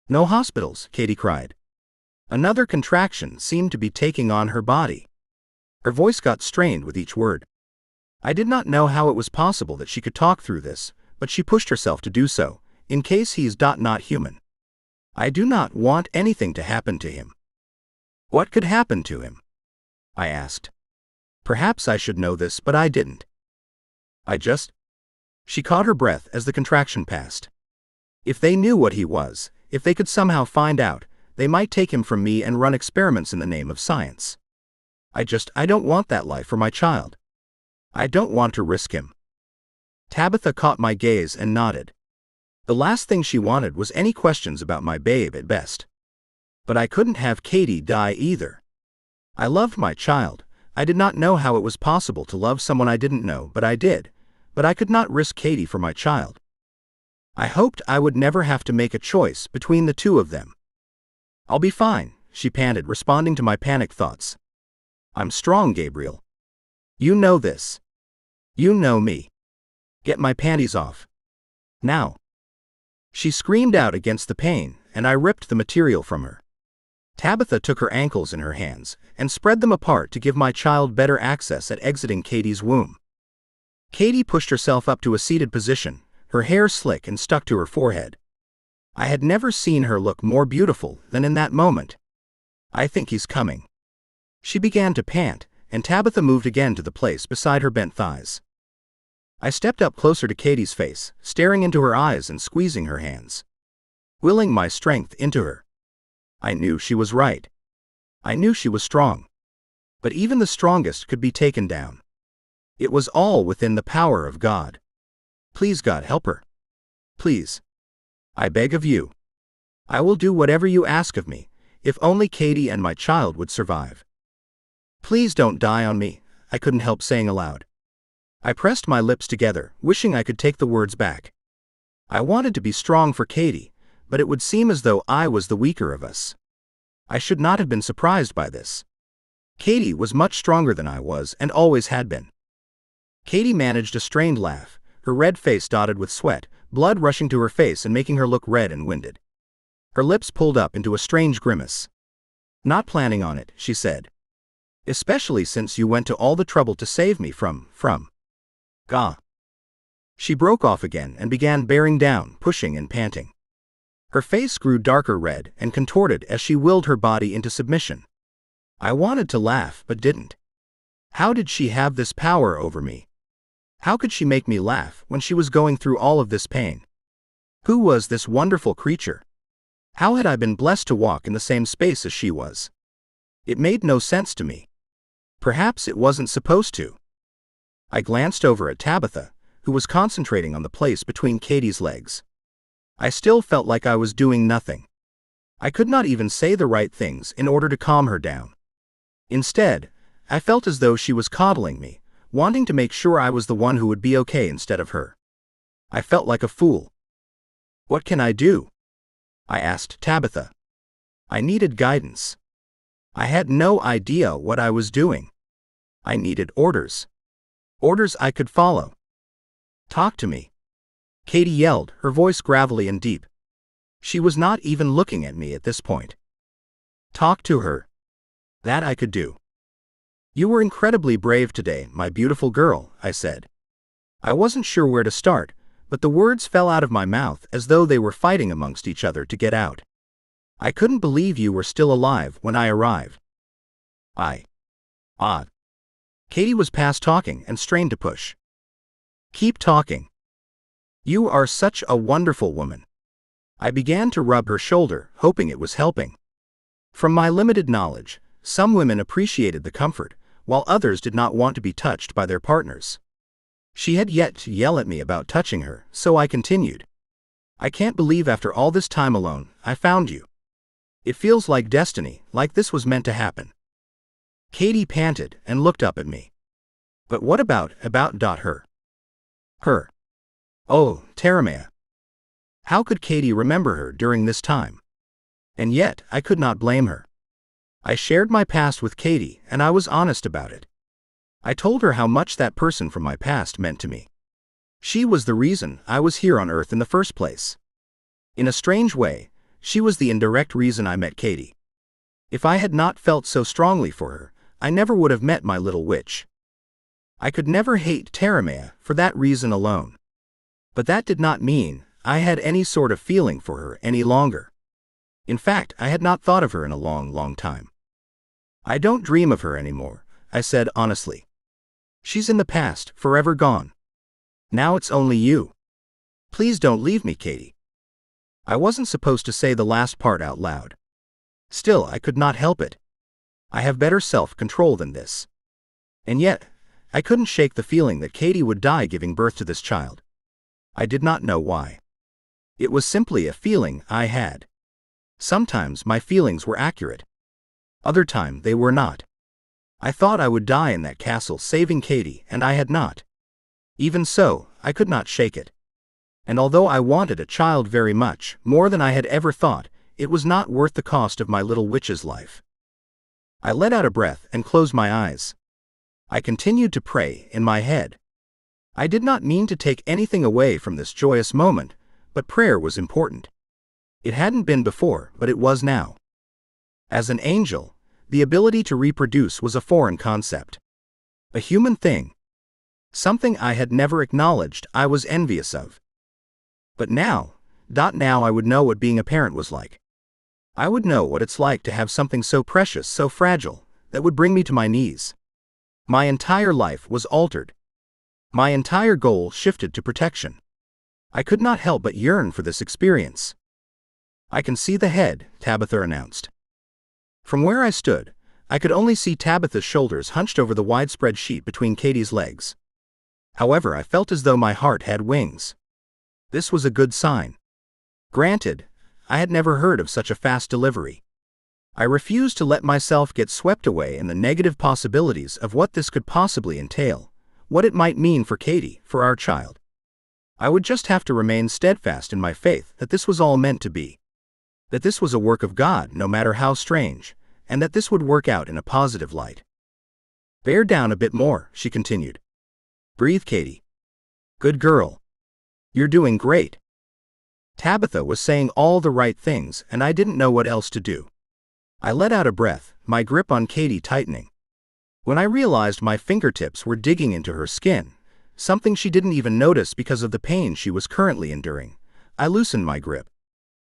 No hospitals," Katie cried. Another contraction seemed to be taking on her body. Her voice got strained with each word. I did not know how it was possible that she could talk through this, but she pushed herself to do so, in case he is not human. "I do not want anything to happen to him." "What could happen to him?" I asked. Perhaps I should know this, but I didn't. She caught her breath as the contraction passed. "If they knew what he was, If they could somehow find out, they might take him from me and run experiments in the name of science. I don't want that life for my child. I don't want to risk him." Tabitha caught my gaze and nodded. The last thing she wanted was any questions about my babe at best. But I couldn't have Katie die either. I loved my child. I did not know how it was possible to love someone I didn't know, but I did. But I could not risk Katie for my child. I hoped I would never have to make a choice between the two of them. "I'll be fine," she panted, responding to my panicked thoughts. "I'm strong, Gabriel. You know this. You know me. Get my panties off. Now." She screamed out against the pain, and I ripped the material from her. Tabitha took her ankles in her hands and spread them apart to give my child better access at exiting Katie's womb. Katie pushed herself up to a seated position, her hair slick and stuck to her forehead. I had never seen her look more beautiful than in that moment. "I think he's coming." She began to pant, and Tabitha moved again to the place beside her bent thighs. I stepped up closer to Katie's face, staring into her eyes and squeezing her hands, willing my strength into her. I knew she was right. I knew she was strong. But even the strongest could be taken down. It was all within the power of God. "Please, God, help her. Please. I beg of you. I will do whatever you ask of me, if only Katie and my child would survive. Please don't die on me," I couldn't help saying aloud. I pressed my lips together, wishing I could take the words back. I wanted to be strong for Katie, but it would seem as though I was the weaker of us. I should not have been surprised by this. Katie was much stronger than I was and always had been. Katie managed a strained laugh, her red face dotted with sweat, blood rushing to her face and making her look red and winded. Her lips pulled up into a strange grimace. "Not planning on it," she said. "Especially since you went to all the trouble to save me from. Gah." She broke off again and began bearing down, pushing and panting. Her face grew darker red and contorted as she willed her body into submission. I wanted to laugh but didn't. How did she have this power over me? How could she make me laugh when she was going through all of this pain? Who was this wonderful creature? How had I been blessed to walk in the same space as she was? It made no sense to me. Perhaps it wasn't supposed to. I glanced over at Tabitha, who was concentrating on the place between Katie's legs. I still felt like I was doing nothing. I could not even say the right things in order to calm her down. Instead, I felt as though she was coddling me, wanting to make sure I was the one who would be okay instead of her. I felt like a fool. "What can I do?" I asked Tabitha. I needed guidance. I had no idea what I was doing. I needed orders. Orders I could follow. "Talk to me," Katie yelled, her voice gravelly and deep. She was not even looking at me at this point. Talk to her. That I could do. "You were incredibly brave today, my beautiful girl," I said. I wasn't sure where to start, but the words fell out of my mouth as though they were fighting amongst each other to get out. "I couldn't believe you were still alive when I arrived." Katie was past talking and strained to push. "Keep talking. You are such a wonderful woman." I began to rub her shoulder, hoping it was helping. From my limited knowledge, some women appreciated the comfort, while others did not want to be touched by their partners. She had yet to yell at me about touching her, so I continued. "I can't believe after all this time alone, I found you. It feels like destiny, like this was meant to happen." Katie panted and looked up at me. "But what about her?" "Her? Oh, Taramea." How could Katie remember her during this time? And yet, I could not blame her. I shared my past with Katie, and I was honest about it. I told her how much that person from my past meant to me. She was the reason I was here on Earth in the first place. In a strange way, she was the indirect reason I met Katie. If I had not felt so strongly for her, I never would have met my little witch. I could never hate Taramea for that reason alone. But that did not mean I had any sort of feeling for her any longer. In fact, I had not thought of her in a long, long time. "I don't dream of her anymore," I said honestly. "She's in the past, forever gone. Now it's only you. Please don't leave me, Katie." I wasn't supposed to say the last part out loud. Still, I could not help it. I have better self-control than this. And yet, I couldn't shake the feeling that Katie would die giving birth to this child. I did not know why. It was simply a feeling I had. Sometimes my feelings were accurate. Other times they were not. I thought I would die in that castle saving Katie, and I had not. Even so, I could not shake it. And although I wanted a child very much, more than I had ever thought, it was not worth the cost of my little witch's life. I let out a breath and closed my eyes. I continued to pray in my head. I did not mean to take anything away from this joyous moment, but prayer was important. It hadn't been before, but it was now. As an angel, the ability to reproduce was a foreign concept. A human thing. Something I had never acknowledged I was envious of. But now I would know what being a parent was like. I would know what it's like to have something so precious, so fragile, that would bring me to my knees. My entire life was altered. My entire goal shifted to protection. I could not help but yearn for this experience. "I can see the head," Tabitha announced. From where I stood, I could only see Tabitha's shoulders hunched over the widespread sheet between Katie's legs. However, I felt as though my heart had wings. This was a good sign. Granted, I had never heard of such a fast delivery. I refused to let myself get swept away in the negative possibilities of what this could possibly entail, what it might mean for Katie, for our child. I would just have to remain steadfast in my faith that this was all meant to be. That this was a work of God, no matter how strange, and that this would work out in a positive light. "Bear down a bit more," she continued. "Breathe, Katie. Good girl. You're doing great." Tabitha was saying all the right things, and I didn't know what else to do. I let out a breath, my grip on Katie tightening. When I realized my fingertips were digging into her skin, something she didn't even notice because of the pain she was currently enduring, I loosened my grip.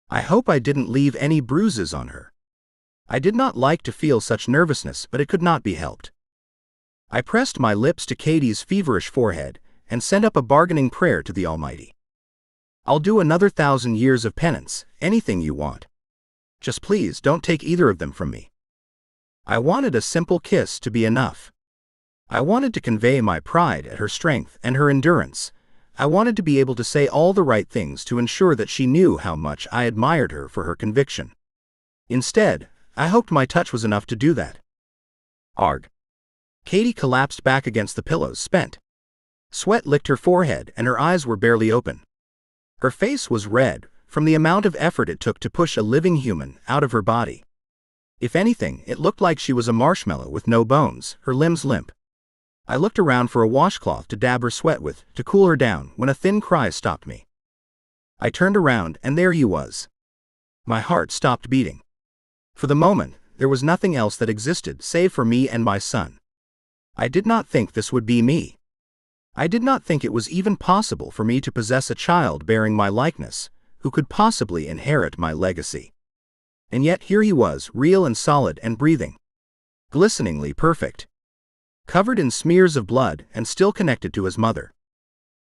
I hope I didn't leave any bruises on her. I did not like to feel such nervousness, but it could not be helped. I pressed my lips to Katie's feverish forehead and sent up a bargaining prayer to the Almighty. "I'll do another 1,000 years of penance, anything you want. Just please don't take either of them from me." I wanted a simple kiss to be enough. I wanted to convey my pride at her strength and her endurance. I wanted to be able to say all the right things to ensure that she knew how much I admired her for her conviction. Instead, I hoped my touch was enough to do that. Arg. Katie collapsed back against the pillows, spent. Sweat licked her forehead and her eyes were barely open. Her face was red from the amount of effort it took to push a living human out of her body. If anything, it looked like she was a marshmallow with no bones, her limbs limp. I looked around for a washcloth to dab her sweat with, to cool her down, when a thin cry stopped me. I turned around, and there he was. My heart stopped beating. For the moment, there was nothing else that existed save for me and my son. I did not think this would be me. I did not think it was even possible for me to possess a child bearing my likeness, who could possibly inherit my legacy. And yet here he was, real and solid and breathing. Glisteningly perfect. Covered in smears of blood and still connected to his mother.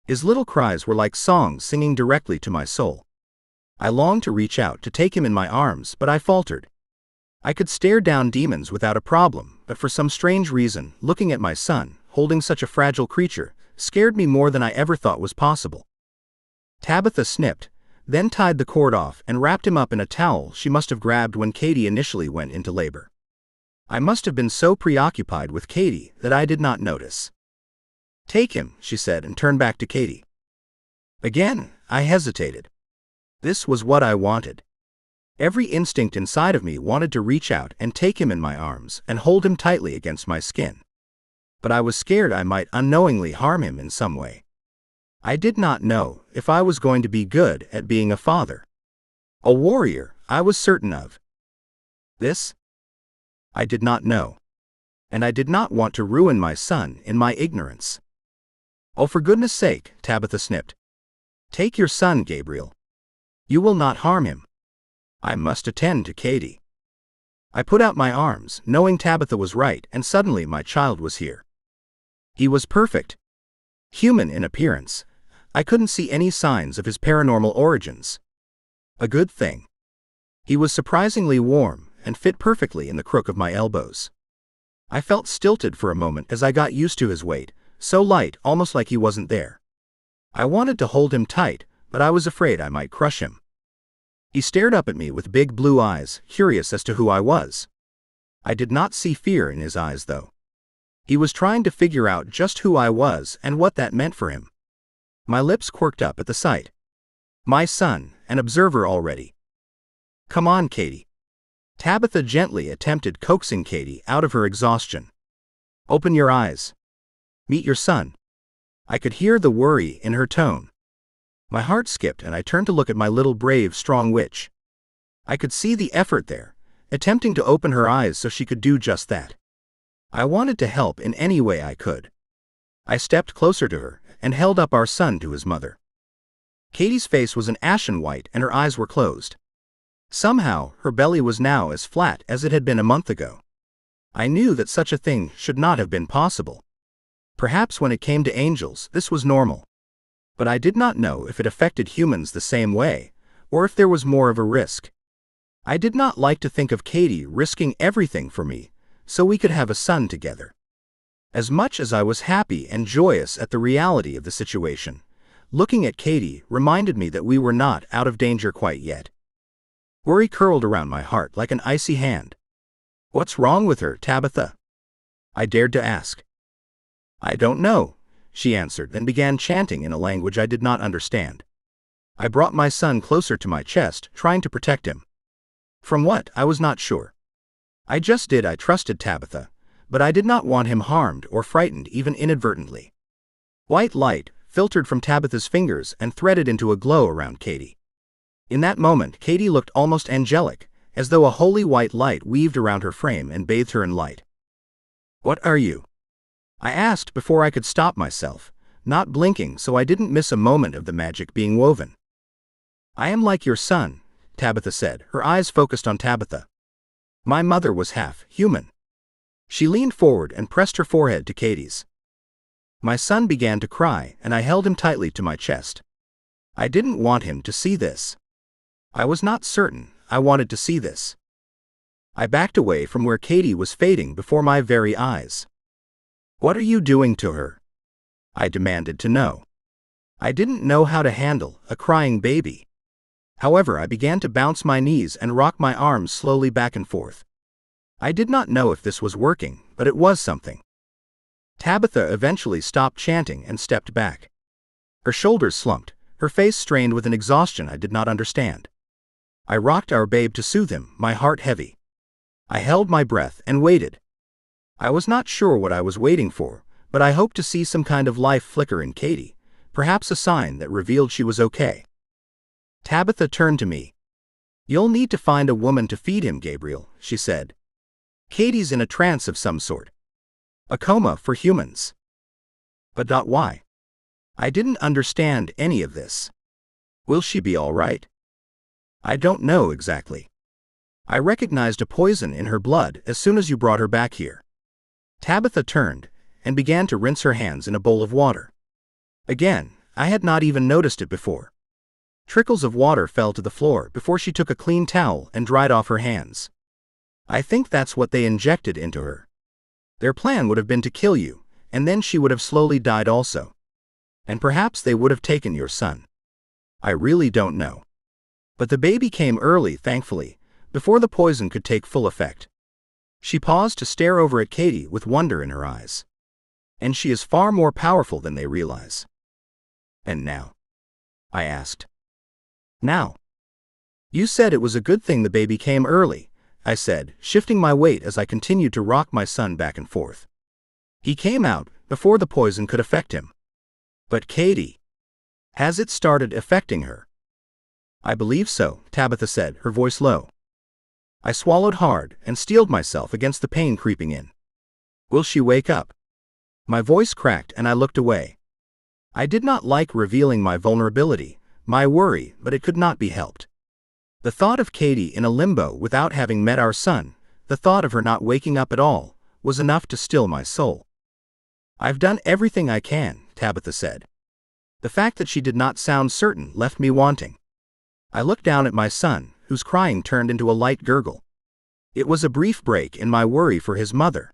His little cries were like songs singing directly to my soul. I longed to reach out to take him in my arms, but I faltered. I could stare down demons without a problem, but for some strange reason, looking at my son, holding such a fragile creature, scared me more than I ever thought was possible. Tabitha snipped, then tied the cord off and wrapped him up in a towel she must have grabbed when Katie initially went into labor. I must have been so preoccupied with Katie that I did not notice. "Take him," she said, and turned back to Katie. Again, I hesitated. This was what I wanted. Every instinct inside of me wanted to reach out and take him in my arms and hold him tightly against my skin. But I was scared I might unknowingly harm him in some way. I did not know if I was going to be good at being a father. A warrior, I was certain of. This? I did not know. And I did not want to ruin my son in my ignorance. "Oh, for goodness sake," Tabitha snipped. "Take your son, Gabriel. You will not harm him. I must attend to Katie." I put out my arms, knowing Tabitha was right, and suddenly my child was here. He was perfect. Human in appearance. I couldn't see any signs of his paranormal origins. A good thing. He was surprisingly warm and fit perfectly in the crook of my elbows. I felt stilted for a moment as I got used to his weight, so light almost like he wasn't there. I wanted to hold him tight, but I was afraid I might crush him. He stared up at me with big blue eyes, curious as to who I was. I did not see fear in his eyes, though. He was trying to figure out just who I was and what that meant for him. My lips quirked up at the sight. My son, an observer already. Come on, Katie. Tabitha gently attempted coaxing Katie out of her exhaustion. Open your eyes. Meet your son. I could hear the worry in her tone. My heart skipped and I turned to look at my little brave, strong witch. I could see the effort there, attempting to open her eyes so she could do just that. I wanted to help in any way I could. I stepped closer to her and held up our son to his mother. Katie's face was an ashen white and her eyes were closed. Somehow, her belly was now as flat as it had been a month ago. I knew that such a thing should not have been possible. Perhaps when it came to angels, this was normal. But I did not know if it affected humans the same way, or if there was more of a risk. I did not like to think of Katie risking everything for me, so we could have a son together. As much as I was happy and joyous at the reality of the situation, looking at Katie reminded me that we were not out of danger quite yet. Worry curled around my heart like an icy hand. What's wrong with her, Tabitha? I dared to ask. I don't know, she answered, then began chanting in a language I did not understand. I brought my son closer to my chest, trying to protect him. From what, I was not sure. I trusted Tabitha, but I did not want him harmed or frightened even inadvertently. White light filtered from Tabitha's fingers and threaded into a glow around Katie. In that moment, Katie looked almost angelic, as though a holy white light weaved around her frame and bathed her in light. What are you? I asked before I could stop myself, not blinking so I didn't miss a moment of the magic being woven. I am like your son, Tabitha said, her eyes focused on Tabitha. My mother was half human. She leaned forward and pressed her forehead to Katie's. My son began to cry, and I held him tightly to my chest. I didn't want him to see this. I was not certain I wanted to see this. I backed away from where Katie was fading before my very eyes. What are you doing to her? I demanded to know. I didn't know how to handle a crying baby. However, I began to bounce my knees and rock my arms slowly back and forth. I did not know if this was working, but it was something. Tabitha eventually stopped chanting and stepped back. Her shoulders slumped, her face strained with an exhaustion I did not understand. I rocked our babe to soothe him, my heart heavy. I held my breath and waited. I was not sure what I was waiting for, but I hoped to see some kind of life flicker in Katie, perhaps a sign that revealed she was okay. Tabitha turned to me. You'll need to find a woman to feed him, Gabriel, she said. Katie's in a trance of some sort. A coma for humans. But why? I didn't understand any of this. Will she be all right? I don't know exactly. I recognized a poison in her blood as soon as you brought her back here. Tabitha turned and began to rinse her hands in a bowl of water. Again, I had not even noticed it before. Trickles of water fell to the floor before she took a clean towel and dried off her hands. I think that's what they injected into her. Their plan would have been to kill you, and then she would have slowly died also. And perhaps they would have taken your son. I really don't know. But the baby came early, thankfully, before the poison could take full effect. She paused to stare over at Katie with wonder in her eyes. And she is far more powerful than they realize. And now? I asked. Now? You said it was a good thing the baby came early, I said, shifting my weight as I continued to rock my son back and forth. He came out before the poison could affect him. But Katie, has it started affecting her? I believe so, Tabitha said, her voice low. I swallowed hard and steeled myself against the pain creeping in. Will she wake up? My voice cracked and I looked away. I did not like revealing my vulnerability, my worry, but it could not be helped. The thought of Katie in a limbo without having met our son, the thought of her not waking up at all, was enough to still my soul. I've done everything I can, Tabitha said. The fact that she did not sound certain left me wanting. I looked down at my son, whose crying turned into a light gurgle. It was a brief break in my worry for his mother.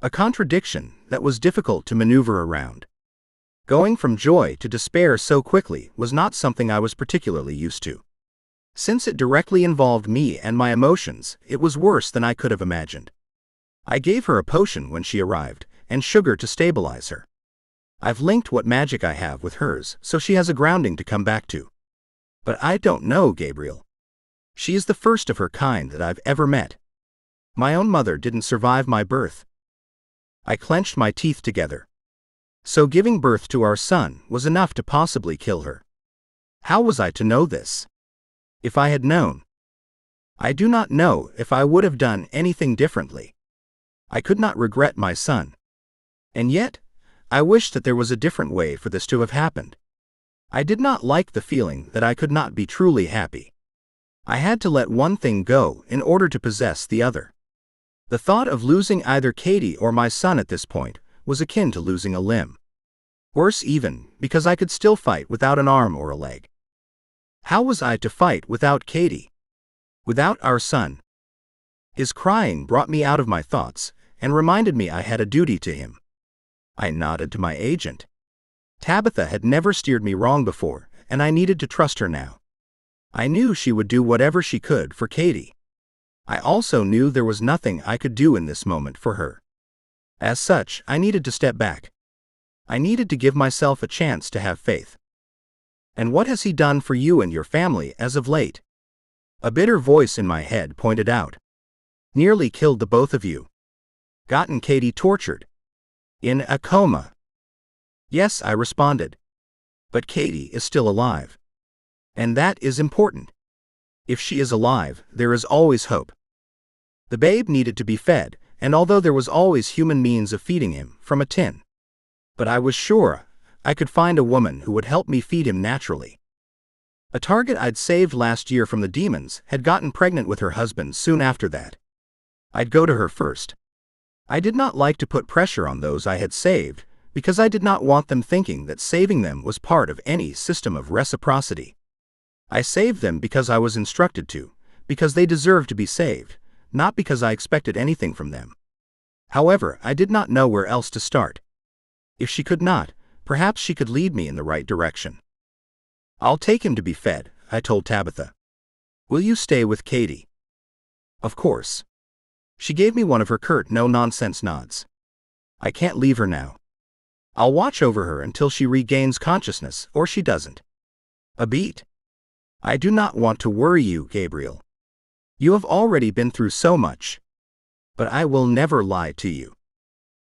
A contradiction that was difficult to maneuver around. Going from joy to despair so quickly was not something I was particularly used to. Since it directly involved me and my emotions, it was worse than I could have imagined. I gave her a potion when she arrived, and sugar to stabilize her. I've linked what magic I have with hers, so she has a grounding to come back to. But I don't know Gabriel. She is the first of her kind that I've ever met. My own mother didn't survive my birth. I clenched my teeth together. So giving birth to our son was enough to possibly kill her. How was I to know this? If I had known, I do not know if I would have done anything differently. I could not regret my son. And yet, I wished that there was a different way for this to have happened. I did not like the feeling that I could not be truly happy. I had to let one thing go in order to possess the other. The thought of losing either Katie or my son at this point was akin to losing a limb. Worse even, because I could still fight without an arm or a leg. How was I to fight without Katie? Without our son? His crying brought me out of my thoughts and reminded me I had a duty to him. I nodded to my agent. Tabitha had never steered me wrong before, and I needed to trust her now. I knew she would do whatever she could for Katie. I also knew there was nothing I could do in this moment for her. As such, I needed to step back. I needed to give myself a chance to have faith. And what has he done for you and your family as of late? A bitter voice in my head pointed out. Nearly killed the both of you. Gotten Katie tortured. In a coma. Yes, I responded. But Katie is still alive. And that is important. If she is alive, there is always hope. The babe needed to be fed, and although there was always human means of feeding him, from a tin. But I was sure I could find a woman who would help me feed him naturally. A target I'd saved last year from the demons had gotten pregnant with her husband soon after that. I'd go to her first. I did not like to put pressure on those I had saved, because I did not want them thinking that saving them was part of any system of reciprocity. I saved them because I was instructed to, because they deserved to be saved, not because I expected anything from them. However, I did not know where else to start. If she could not, perhaps she could lead me in the right direction. I'll take him to be fed, I told Tabitha. Will you stay with Katie? Of course. She gave me one of her curt, no-nonsense nods. I can't leave her now. I'll watch over her until she regains consciousness, or she doesn't. A beat. I do not want to worry you, Gabriel. You have already been through so much. But I will never lie to you.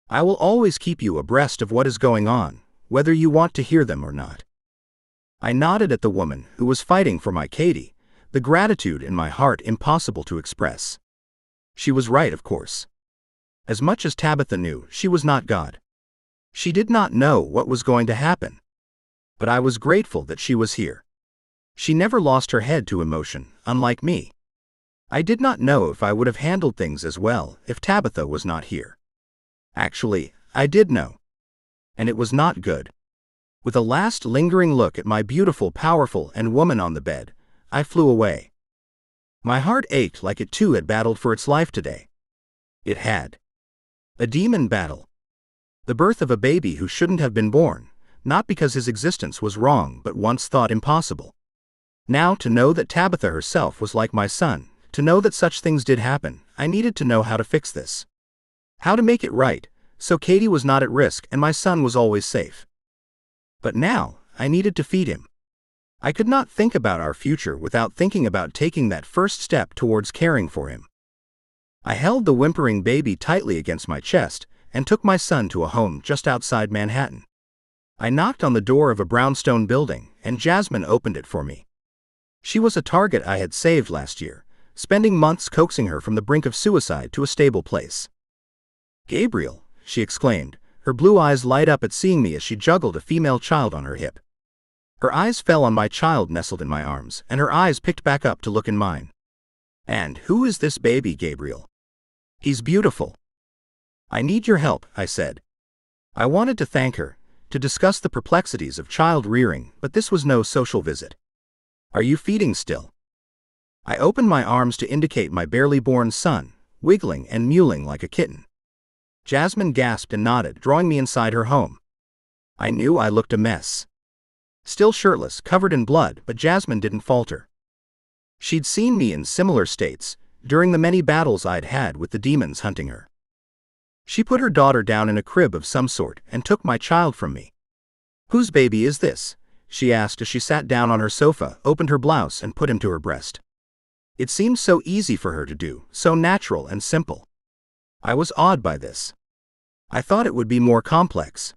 I will always keep you abreast of what is going on, whether you want to hear them or not. I nodded at the woman who was fighting for my Katie, the gratitude in my heart impossible to express. She was right, of course. As much as Tabitha knew, she was not God. She did not know what was going to happen. But I was grateful that she was here. She never lost her head to emotion, unlike me. I did not know if I would have handled things as well if Tabitha was not here. Actually, I did know. And it was not good. With a last lingering look at my beautiful, powerful, and woman on the bed, I flew away. My heart ached like it too had battled for its life today. It had. A demon battle. The birth of a baby who shouldn't have been born, not because his existence was wrong but once thought impossible. Now to know that Tabitha herself was like my son, to know that such things did happen, I needed to know how to fix this. How to make it right, so Katie was not at risk and my son was always safe. But now, I needed to feed him. I could not think about our future without thinking about taking that first step towards caring for him. I held the whimpering baby tightly against my chest and took my son to a home just outside Manhattan. I knocked on the door of a brownstone building, and Jasmine opened it for me. She was a target I had saved last year, spending months coaxing her from the brink of suicide to a stable place. Gabriel, she exclaimed, her blue eyes light up at seeing me as she juggled a female child on her hip. Her eyes fell on my child nestled in my arms, and her eyes picked back up to look in mine. And who is this baby, Gabriel? He's beautiful. I need your help, I said. I wanted to thank her, to discuss the perplexities of child rearing, but this was no social visit. Are you feeding still? I opened my arms to indicate my barely born son, wiggling and mewling like a kitten. Jasmine gasped and nodded, drawing me inside her home. I knew I looked a mess. Still shirtless, covered in blood, but Jasmine didn't falter. She'd seen me in similar states, during the many battles I'd had with the demons hunting her. She put her daughter down in a crib of some sort and took my child from me. "Whose baby is this?" she asked as she sat down on her sofa, opened her blouse and put him to her breast. It seemed so easy for her to do, so natural and simple. I was awed by this. I thought it would be more complex.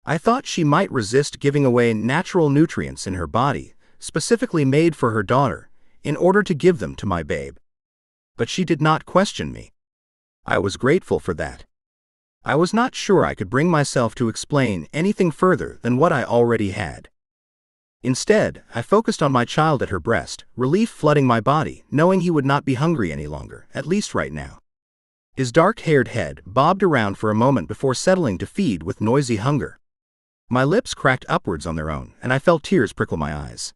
I thought she might resist giving away natural nutrients in her body, specifically made for her daughter, in order to give them to my babe. But she did not question me. I was grateful for that. I was not sure I could bring myself to explain anything further than what I already had. Instead, I focused on my child at her breast, relief flooding my body, knowing he would not be hungry any longer, at least right now. His dark-haired head bobbed around for a moment before settling to feed with noisy hunger. My lips cracked upwards on their own, and I felt tears prickle my eyes.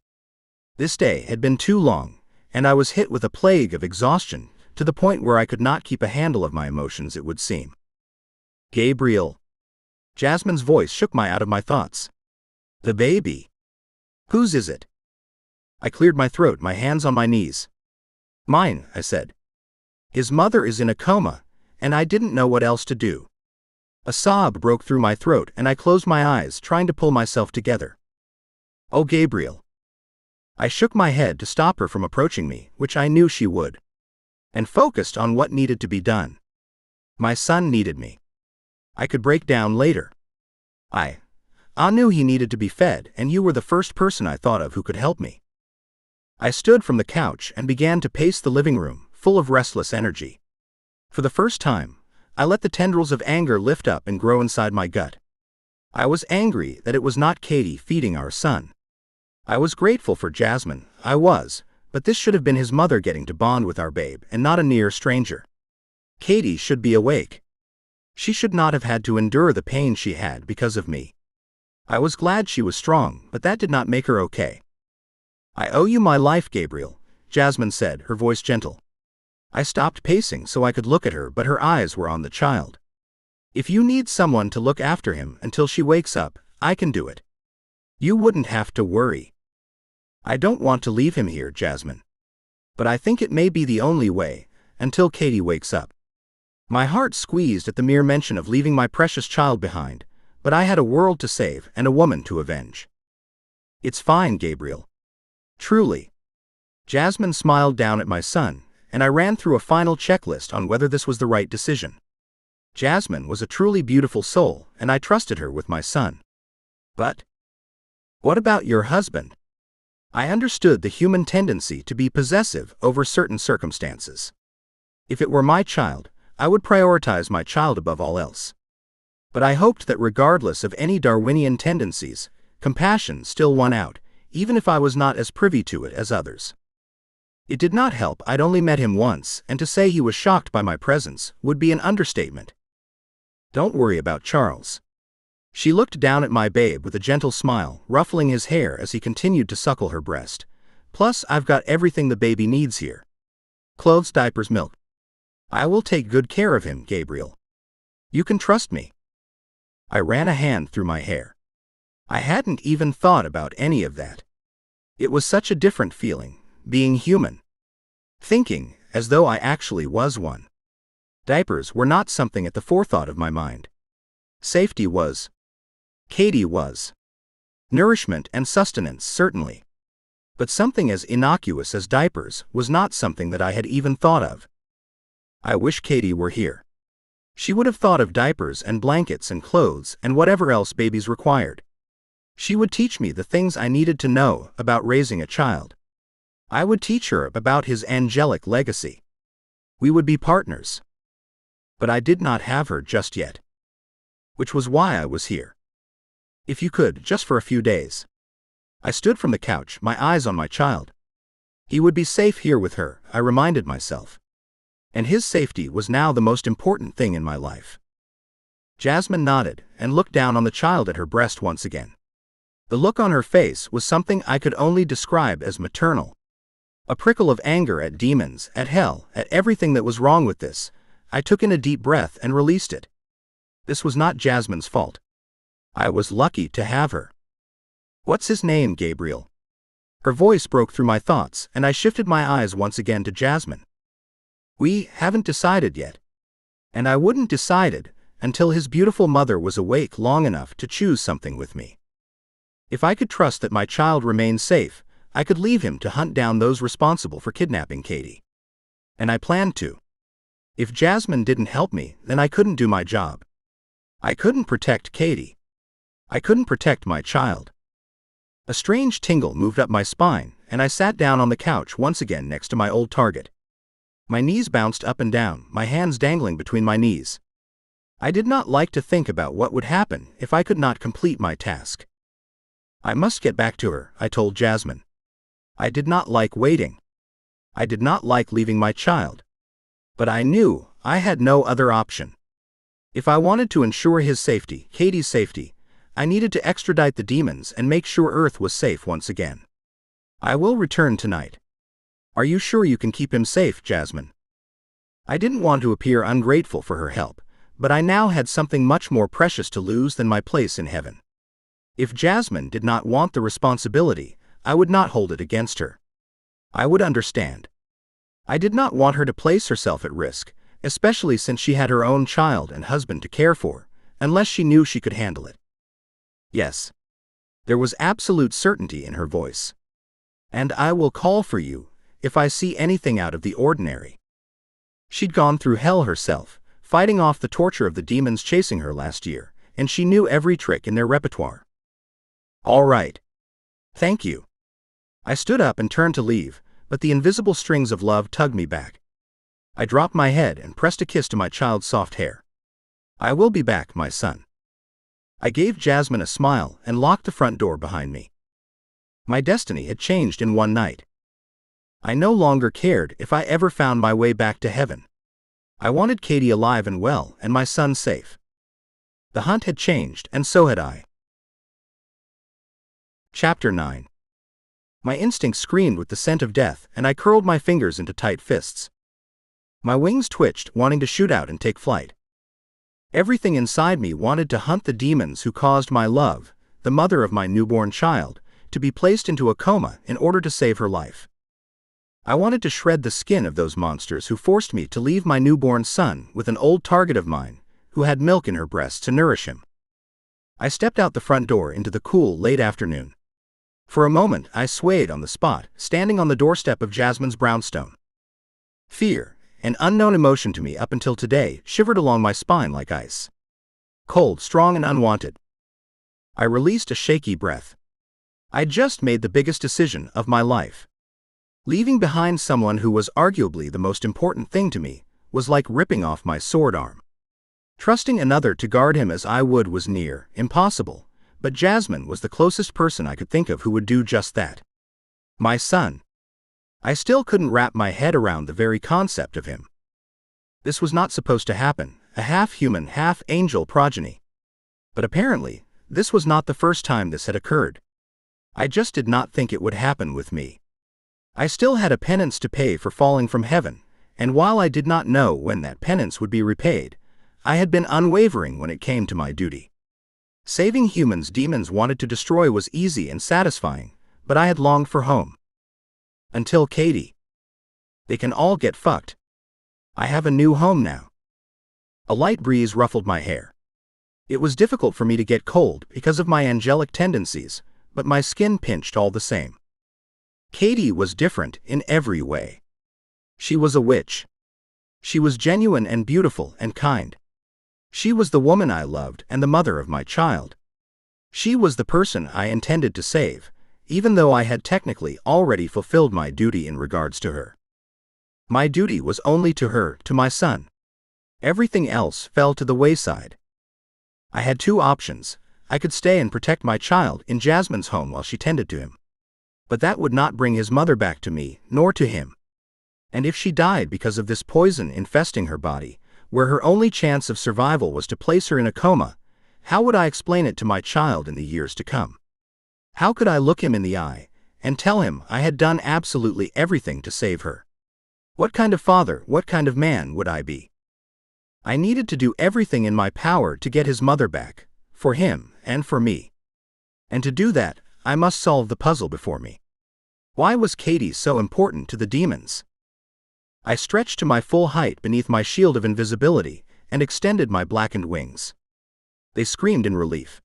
This day had been too long, and I was hit with a plague of exhaustion, to the point where I could not keep a handle of my emotions, it would seem. "Gabriel." Jasmine's voice shook me out of my thoughts. "The baby. Whose is it?" I cleared my throat, my hands on my knees. "Mine," I said. "His mother is in a coma, and I didn't know what else to do." A sob broke through my throat and I closed my eyes, trying to pull myself together. "Oh, Gabriel." I shook my head to stop her from approaching me, which I knew she would, and focused on what needed to be done. My son needed me. I could break down later. I knew he needed to be fed, and you were the first person I thought of who could help me. I stood from the couch and began to pace the living room, full of restless energy. For the first time, I let the tendrils of anger lift up and grow inside my gut. I was angry that it was not Katie feeding our son. I was grateful for Jasmine, I was, but this should have been his mother getting to bond with our babe and not a near stranger. Katie should be awake. She should not have had to endure the pain she had because of me. I was glad she was strong, but that did not make her okay. "I owe you my life, Gabriel," Jasmine said, her voice gentle. I stopped pacing so I could look at her, but her eyes were on the child. "If you need someone to look after him until she wakes up, I can do it. You wouldn't have to worry. I don't want to leave him here, Jasmine. But I think it may be the only way, until Katie wakes up." My heart squeezed at the mere mention of leaving my precious child behind, but I had a world to save and a woman to avenge. "It's fine, Gabriel. Truly." Jasmine smiled down at my son, and I ran through a final checklist on whether this was the right decision. Jasmine was a truly beautiful soul, and I trusted her with my son. But what about your husband? I understood the human tendency to be possessive over certain circumstances. If it were my child, I would prioritize my child above all else. But I hoped that regardless of any Darwinian tendencies, compassion still won out, even if I was not as privy to it as others. It did not help I'd only met him once, and to say he was shocked by my presence would be an understatement. "Don't worry about Charles." She looked down at my babe with a gentle smile, ruffling his hair as he continued to suckle her breast. "Plus, I've got everything the baby needs here. Clothes, diapers, milk. I will take good care of him, Gabriel. You can trust me." I ran a hand through my hair. I hadn't even thought about any of that. It was such a different feeling, being human. Thinking, as though I actually was one. Diapers were not something at the forethought of my mind. Safety was. Katie was. Nourishment and sustenance, certainly. But something as innocuous as diapers was not something that I had even thought of. I wish Katie were here. She would have thought of diapers and blankets and clothes and whatever else babies required. She would teach me the things I needed to know about raising a child. I would teach her about his angelic legacy. We would be partners. But I did not have her just yet. Which was why I was here. If you could, just for a few days. I stood from the couch, my eyes on my child. He would be safe here with her, I reminded myself. And his safety was now the most important thing in my life. Jasmine nodded and looked down on the child at her breast once again. The look on her face was something I could only describe as maternal. A prickle of anger at demons, at hell, at everything that was wrong with this. I took in a deep breath and released it. This was not Jasmine's fault. I was lucky to have her. What's his name, Gabriel? Her voice broke through my thoughts, and I shifted my eyes once again to Jasmine. We haven't decided yet. And I wouldn't decide until his beautiful mother was awake long enough to choose something with me. If I could trust that my child remained safe, I could leave him to hunt down those responsible for kidnapping Katie. And I planned to. If Jasmine didn't help me, then I couldn't do my job. I couldn't protect Katie. I couldn't protect my child. A strange tingle moved up my spine, and I sat down on the couch once again next to my old target. My knees bounced up and down, my hands dangling between my knees. I did not like to think about what would happen if I could not complete my task. I must get back to her, I told Jasmine. I did not like waiting. I did not like leaving my child. But I knew I had no other option. If I wanted to ensure his safety, Katie's safety, I needed to extradite the demons and make sure Earth was safe once again. I will return tonight. Are you sure you can keep him safe, Jasmine? I didn't want to appear ungrateful for her help, but I now had something much more precious to lose than my place in heaven. If Jasmine did not want the responsibility, I would not hold it against her. I would understand. I did not want her to place herself at risk, especially since she had her own child and husband to care for, unless she knew she could handle it. Yes. There was absolute certainty in her voice. And I will call for you, if I see anything out of the ordinary. She'd gone through hell herself, fighting off the torture of the demons chasing her last year, and she knew every trick in their repertoire. All right. Thank you. I stood up and turned to leave, but the invisible strings of love tugged me back. I dropped my head and pressed a kiss to my child's soft hair. I will be back, my son. I gave Jasmine a smile and locked the front door behind me. My destiny had changed in one night. I no longer cared if I ever found my way back to heaven. I wanted Katie alive and well and my son safe. The hunt had changed, and so had I. Chapter 9. My instincts screamed with the scent of death, and I curled my fingers into tight fists. My wings twitched, wanting to shoot out and take flight. Everything inside me wanted to hunt the demons who caused my love, the mother of my newborn child, to be placed into a coma in order to save her life. I wanted to shred the skin of those monsters who forced me to leave my newborn son with an old target of mine, who had milk in her breast to nourish him. I stepped out the front door into the cool, late afternoon. For a moment I swayed on the spot, standing on the doorstep of Jasmine's brownstone. Fear, an unknown emotion to me up until today, shivered along my spine like ice. Cold, strong and unwanted. I released a shaky breath. I'd just made the biggest decision of my life. Leaving behind someone who was arguably the most important thing to me was like ripping off my sword arm. Trusting another to guard him as I would was near impossible, but Jasmine was the closest person I could think of who would do just that. My son. I still couldn't wrap my head around the very concept of him. This was not supposed to happen, a half-human, half-angel progeny. But apparently, this was not the first time this had occurred. I just did not think it would happen with me. I still had a penance to pay for falling from heaven, and while I did not know when that penance would be repaid, I had been unwavering when it came to my duty. Saving humans demons wanted to destroy was easy and satisfying, but I had longed for home. Until Katie. They can all get fucked. I have a new home now. A light breeze ruffled my hair. It was difficult for me to get cold because of my angelic tendencies, but my skin pinched all the same. Katie was different in every way. She was a witch. She was genuine and beautiful and kind. She was the woman I loved and the mother of my child. She was the person I intended to save, even though I had technically already fulfilled my duty in regards to her. My duty was only to her, to my son. Everything else fell to the wayside. I had two options. I could stay and protect my child in Jasmine's home while she tended to him. But that would not bring his mother back to me, nor to him. And if she died because of this poison infesting her body, where her only chance of survival was to place her in a coma, how would I explain it to my child in the years to come? How could I look him in the eye and tell him I had done absolutely everything to save her? What kind of father, what kind of man would I be? I needed to do everything in my power to get his mother back, for him and for me. And to do that, I must solve the puzzle before me. Why was Katie so important to the demons? I stretched to my full height beneath my shield of invisibility and extended my blackened wings. They screamed in relief.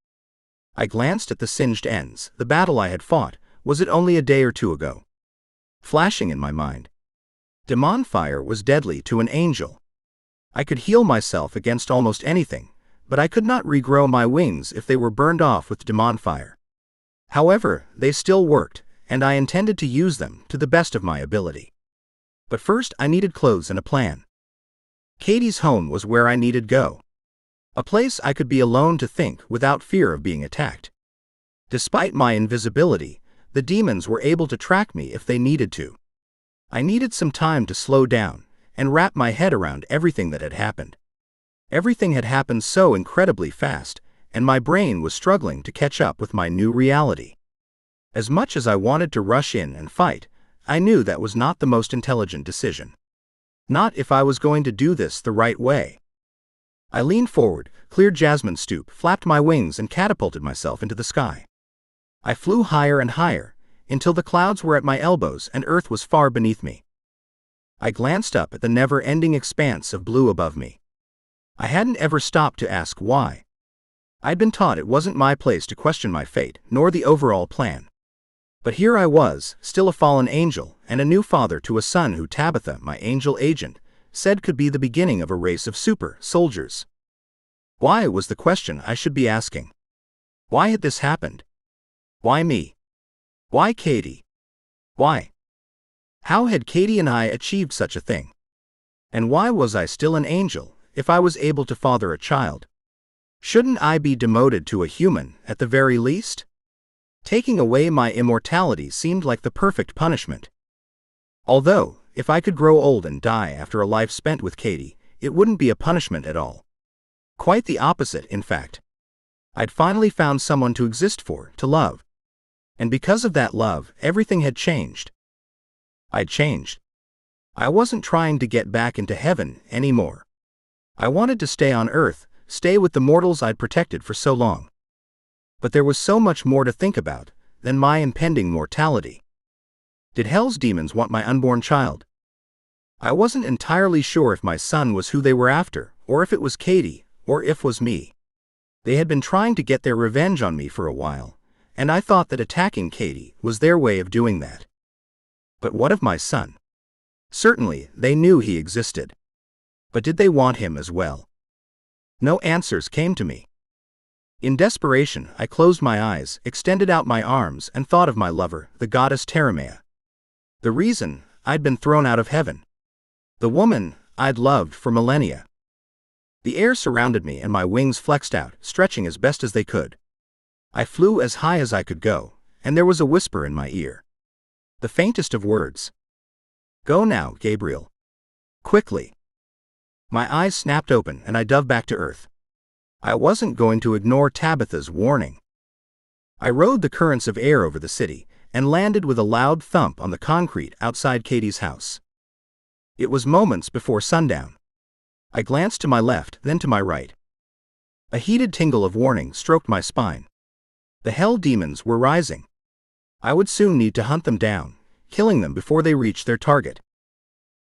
I glanced at the singed ends. The battle I had fought, was it only a day or two ago? Flashing in my mind. Demon fire was deadly to an angel. I could heal myself against almost anything, but I could not regrow my wings if they were burned off with demon fire. However, they still worked, and I intended to use them to the best of my ability. But first I needed clothes and a plan. Katie's home was where I needed go. A place I could be alone to think without fear of being attacked. Despite my invisibility, the demons were able to track me if they needed to. I needed some time to slow down and wrap my head around everything that had happened. Everything had happened so incredibly fast, and my brain was struggling to catch up with my new reality. As much as I wanted to rush in and fight, I knew that was not the most intelligent decision. Not if I was going to do this the right way. I leaned forward, cleared Jasmine's stoop, flapped my wings and catapulted myself into the sky. I flew higher and higher, until the clouds were at my elbows and earth was far beneath me. I glanced up at the never-ending expanse of blue above me. I hadn't ever stopped to ask why. I'd been taught it wasn't my place to question my fate, nor the overall plan. But here I was, still a fallen angel, and a new father to a son who Tabitha, my angel agent, said could be the beginning of a race of super soldiers. Why was the question I should be asking. Why had this happened? Why me? Why Katie? Why? How had Katie and I achieved such a thing? And why was I still an angel, if I was able to father a child? Shouldn't I be demoted to a human, at the very least? Taking away my immortality seemed like the perfect punishment. Although, if I could grow old and die after a life spent with Katie, it wouldn't be a punishment at all. Quite the opposite, in fact. I'd finally found someone to exist for, to love. And because of that love, everything had changed. I'd changed. I wasn't trying to get back into heaven anymore. I wanted to stay on Earth, stay with the mortals I'd protected for so long. But there was so much more to think about than my impending mortality. Did Hell's demons want my unborn child? I wasn't entirely sure if my son was who they were after, or if it was Katie, or if it was me. They had been trying to get their revenge on me for a while, and I thought that attacking Katie was their way of doing that. But what of my son? Certainly, they knew he existed. But did they want him as well? No answers came to me. In desperation, I closed my eyes, extended out my arms, and thought of my lover, the goddess Teramea. The reason I'd been thrown out of heaven. The woman I'd loved for millennia. The air surrounded me and my wings flexed out, stretching as best as they could. I flew as high as I could go, and there was a whisper in my ear. The faintest of words. Go now, Gabriel. Quickly. My eyes snapped open and I dove back to earth. I wasn't going to ignore Tabitha's warning. I rode the currents of air over the city and landed with a loud thump on the concrete outside Katie's house. It was moments before sundown. I glanced to my left, then to my right. A heated tingle of warning stroked my spine. The hell demons were rising. I would soon need to hunt them down, killing them before they reached their target.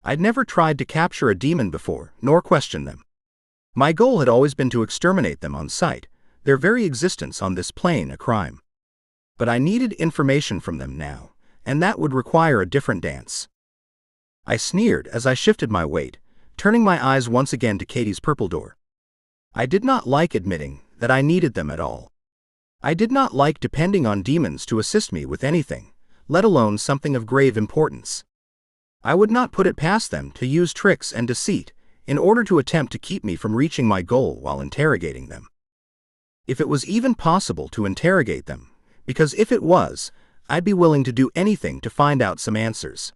I'd never tried to capture a demon before, nor question them. My goal had always been to exterminate them on sight, their very existence on this plane a crime. But I needed information from them now, and that would require a different dance. I sneered as I shifted my weight, turning my eyes once again to Katie's purple door. I did not like admitting that I needed them at all. I did not like depending on demons to assist me with anything, let alone something of grave importance. I would not put it past them to use tricks and deceit in order to attempt to keep me from reaching my goal while interrogating them. If it was even possible to interrogate them, because if it was, I'd be willing to do anything to find out some answers.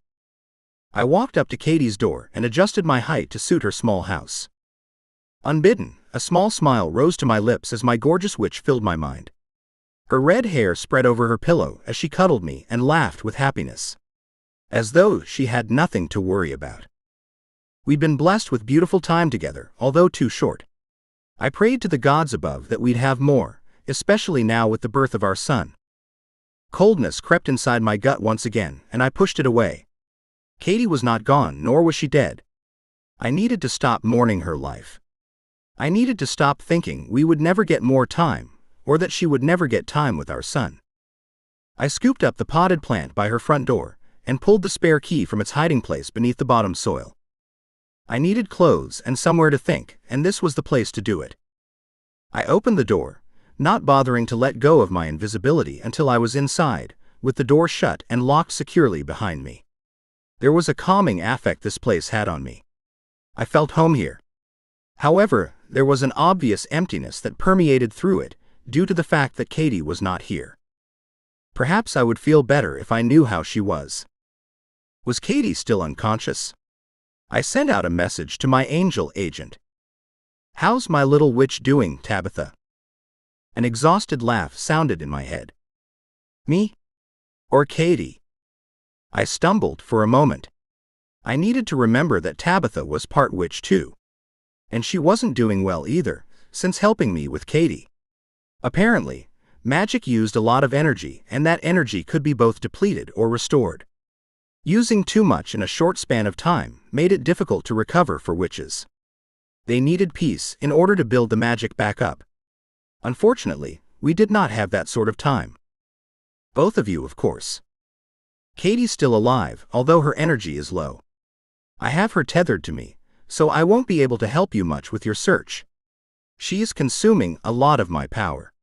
I walked up to Katie's door and adjusted my height to suit her small house. Unbidden, a small smile rose to my lips as my gorgeous witch filled my mind. Her red hair spread over her pillow as she cuddled me and laughed with happiness, as though she had nothing to worry about. We'd been blessed with beautiful time together, although too short. I prayed to the gods above that we'd have more, especially now with the birth of our son. Coldness crept inside my gut once again, and I pushed it away. Katie was not gone, nor was she dead. I needed to stop mourning her life. I needed to stop thinking we would never get more time, or that she would never get time with our son. I scooped up the potted plant by her front door and pulled the spare key from its hiding place beneath the bottom soil. I needed clothes and somewhere to think, and this was the place to do it. I opened the door, not bothering to let go of my invisibility until I was inside, with the door shut and locked securely behind me. There was a calming affect this place had on me. I felt home here. However, there was an obvious emptiness that permeated through it, due to the fact that Katie was not here. Perhaps I would feel better if I knew how she was. Was Katie still unconscious? I sent out a message to my angel agent. "How's my little witch doing, Tabitha?" An exhausted laugh sounded in my head. Me? Or Katie? I stumbled for a moment. I needed to remember that Tabitha was part witch too. And she wasn't doing well either, since helping me with Katie. Apparently, magic used a lot of energy, and that energy could be both depleted or restored. Using too much in a short span of time made it difficult to recover for witches. They needed peace in order to build the magic back up. Unfortunately, we did not have that sort of time. Both of you, of course. Katie's still alive, although her energy is low. I have her tethered to me, so I won't be able to help you much with your search. She is consuming a lot of my power.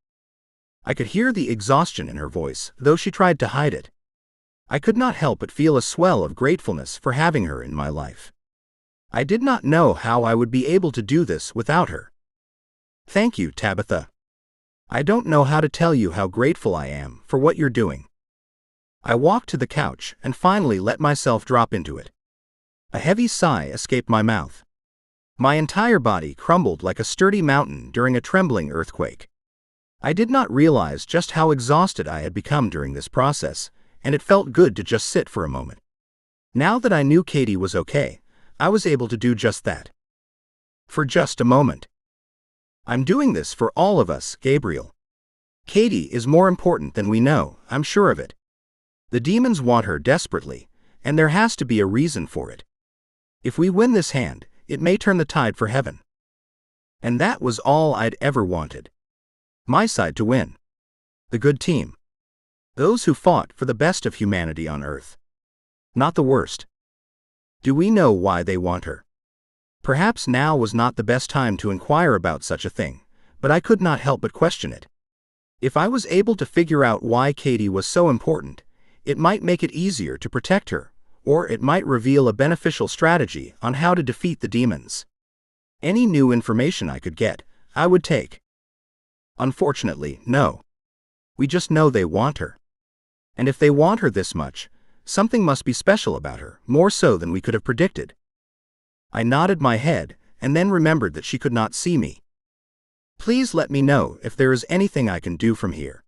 I could hear the exhaustion in her voice, though she tried to hide it. I could not help but feel a swell of gratefulness for having her in my life. I did not know how I would be able to do this without her. Thank you, Tabitha. I don't know how to tell you how grateful I am for what you're doing. I walked to the couch and finally let myself drop into it. A heavy sigh escaped my mouth. My entire body crumbled like a sturdy mountain during a trembling earthquake. I did not realize just how exhausted I had become during this process, and it felt good to just sit for a moment. Now that I knew Katie was okay, I was able to do just that. For just a moment. I'm doing this for all of us, Gabriel. Katie is more important than we know, I'm sure of it. The demons want her desperately, and there has to be a reason for it. If we win this hand, it may turn the tide for heaven. And that was all I'd ever wanted. My side to win. The good team. Those who fought for the best of humanity on Earth. Not the worst. Do we know why they want her? Perhaps now was not the best time to inquire about such a thing, but I could not help but question it. If I was able to figure out why Katie was so important, it might make it easier to protect her, or it might reveal a beneficial strategy on how to defeat the demons. Any new information I could get, I would take. Unfortunately, no. We just know they want her. And if they want her this much, something must be special about her, more so than we could have predicted. I nodded my head, and then remembered that she could not see me. Please let me know if there is anything I can do from here.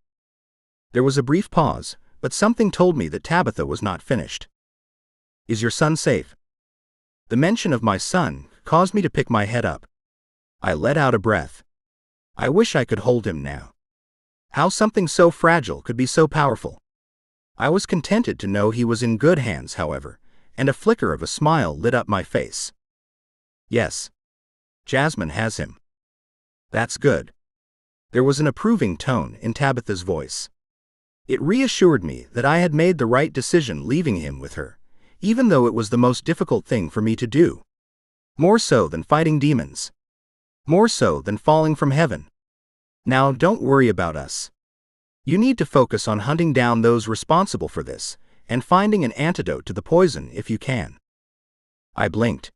There was a brief pause, but something told me that Tabitha was not finished. Is your son safe? The mention of my son caused me to pick my head up. I let out a breath. I wish I could hold him now. How something so fragile could be so powerful. I was contented to know he was in good hands, however, and a flicker of a smile lit up my face. Yes. Jasmine has him. That's good. There was an approving tone in Tabitha's voice. It reassured me that I had made the right decision leaving him with her, even though it was the most difficult thing for me to do. More so than fighting demons. More so than falling from heaven. Now don't worry about us. You need to focus on hunting down those responsible for this, and finding an antidote to the poison if you can. I blinked.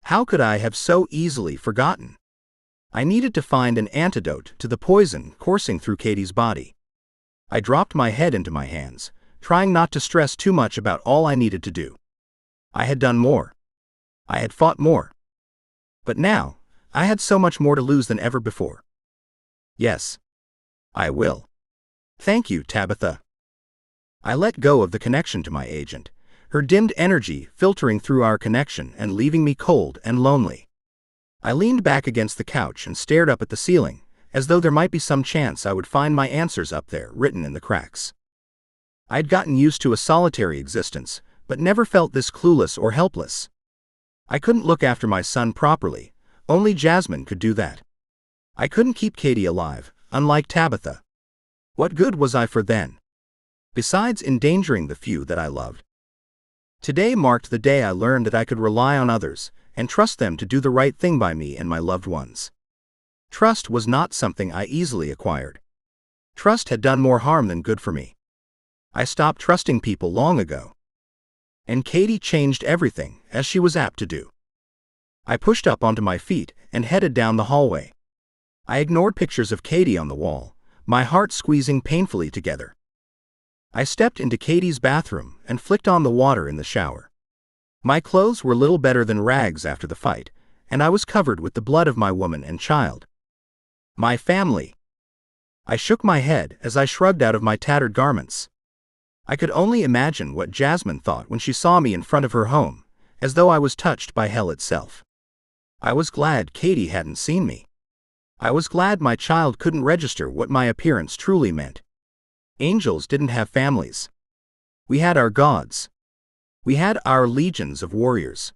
How could I have so easily forgotten? I needed to find an antidote to the poison coursing through Katie's body. I dropped my head into my hands, trying not to stress too much about all I needed to do. I had done more. I had fought more. But now, I had so much more to lose than ever before. Yes. I will. Thank you, Tabitha. I let go of the connection to my agent, her dimmed energy filtering through our connection and leaving me cold and lonely. I leaned back against the couch and stared up at the ceiling, as though there might be some chance I would find my answers up there, written in the cracks. I'd gotten used to a solitary existence, but never felt this clueless or helpless. I couldn't look after my son properly. Only Jasmine could do that. I couldn't keep Katie alive, unlike Tabitha. What good was I for then? Besides endangering the few that I loved. Today marked the day I learned that I could rely on others and trust them to do the right thing by me and my loved ones. Trust was not something I easily acquired. Trust had done more harm than good for me. I stopped trusting people long ago. And Katie changed everything, as she was apt to do. I pushed up onto my feet and headed down the hallway. I ignored pictures of Katie on the wall, my heart squeezing painfully together. I stepped into Katie's bathroom and flicked on the water in the shower. My clothes were little better than rags after the fight, and I was covered with the blood of my woman and child. My family. I shook my head as I shrugged out of my tattered garments. I could only imagine what Jasmine thought when she saw me in front of her home, as though I was touched by hell itself. I was glad Katie hadn't seen me. I was glad my child couldn't register what my appearance truly meant. Angels didn't have families. We had our gods. We had our legions of warriors.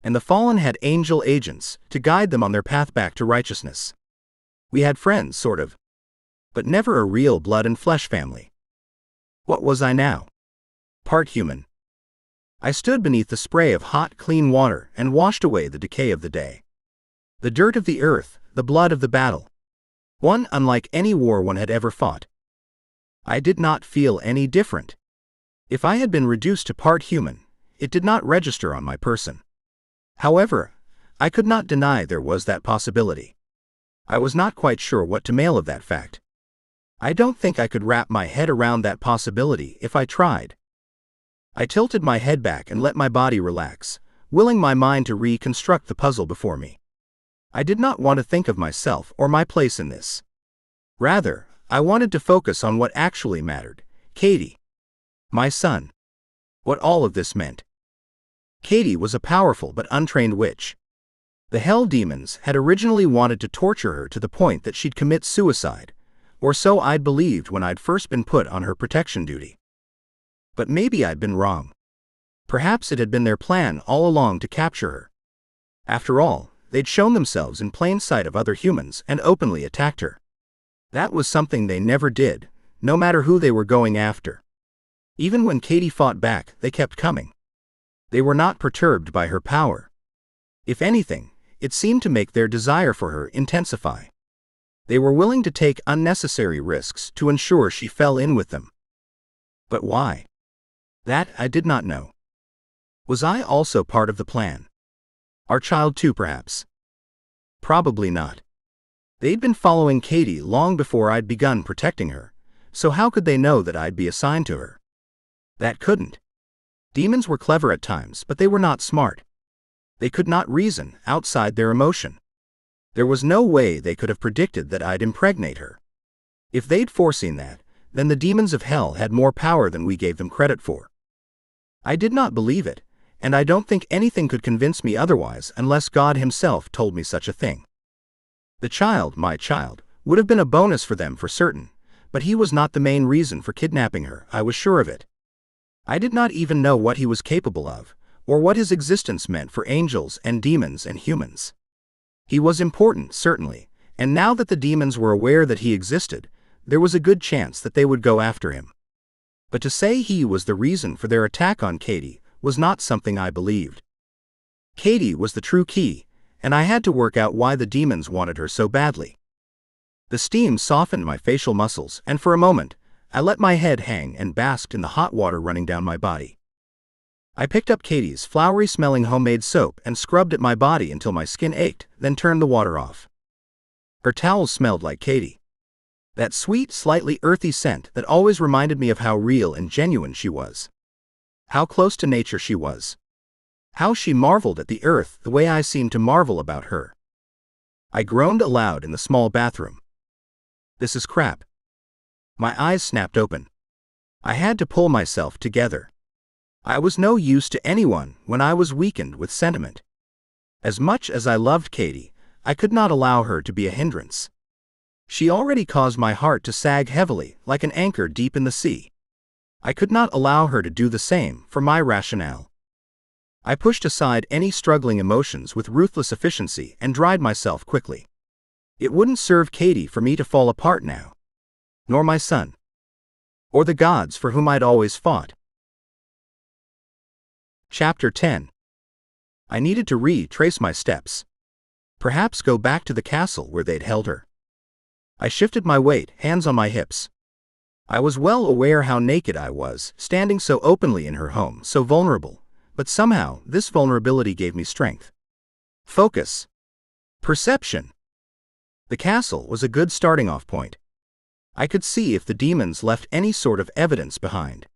And the fallen had angel agents to guide them on their path back to righteousness. We had friends, sort of. But never a real blood and flesh family. What was I now? Part human. I stood beneath the spray of hot, clean water and washed away the decay of the day. The dirt of the earth, the blood of the battle. One unlike any war one had ever fought. I did not feel any different. If I had been reduced to part human, it did not register on my person. However, I could not deny there was that possibility. I was not quite sure what to make of that fact. I don't think I could wrap my head around that possibility if I tried. I tilted my head back and let my body relax, willing my mind to reconstruct the puzzle before me. I did not want to think of myself or my place in this. Rather, I wanted to focus on what actually mattered, Katie. My son. What all of this meant. Katie was a powerful but untrained witch. The hell demons had originally wanted to torture her to the point that she'd commit suicide, or so I'd believed when I'd first been put on her protection duty. But maybe I'd been wrong. Perhaps it had been their plan all along to capture her. After all, they'd shown themselves in plain sight of other humans and openly attacked her. That was something they never did, no matter who they were going after. Even when Katie fought back, they kept coming. They were not perturbed by her power. If anything, it seemed to make their desire for her intensify. They were willing to take unnecessary risks to ensure she fell in with them. But why? That I did not know. Was I also part of the plan? Our child too, perhaps? Probably not. They'd been following Katie long before I'd begun protecting her, so how could they know that I'd be assigned to her? That couldn't. Demons were clever at times, but they were not smart. They could not reason outside their emotion. There was no way they could have predicted that I'd impregnate her. If they'd foreseen that, then the demons of hell had more power than we gave them credit for. I did not believe it, and I don't think anything could convince me otherwise unless God himself told me such a thing. The child, my child, would have been a bonus for them for certain, but he was not the main reason for kidnapping her, I was sure of it. I did not even know what he was capable of, or what his existence meant for angels and demons and humans. He was important, certainly, and now that the demons were aware that he existed, there was a good chance that they would go after him. But to say he was the reason for their attack on Katie was not something I believed. Katie was the true key, and I had to work out why the demons wanted her so badly. The steam softened my facial muscles, and for a moment, I let my head hang and basked in the hot water running down my body. I picked up Katie's flowery-smelling homemade soap and scrubbed at my body until my skin ached, then turned the water off. Her towels smelled like Katie. That sweet, slightly earthy scent that always reminded me of how real and genuine she was. How close to nature she was. How she marveled at the earth the way I seemed to marvel about her. I groaned aloud in the small bathroom. This is crap. My eyes snapped open. I had to pull myself together. I was no use to anyone when I was weakened with sentiment. As much as I loved Katie, I could not allow her to be a hindrance. She already caused my heart to sag heavily like an anchor deep in the sea. I could not allow her to do the same for my rationale. I pushed aside any struggling emotions with ruthless efficiency and dried myself quickly. It wouldn't serve Katie for me to fall apart now. Nor my son. Or the gods for whom I'd always fought. Chapter 10. I needed to retrace my steps. Perhaps go back to the castle where they'd held her. I shifted my weight, hands on my hips. I was well aware how naked I was, standing so openly in her home, so vulnerable, but somehow this vulnerability gave me strength. Focus. Perception. The castle was a good starting-off point. I could see if the demons left any sort of evidence behind.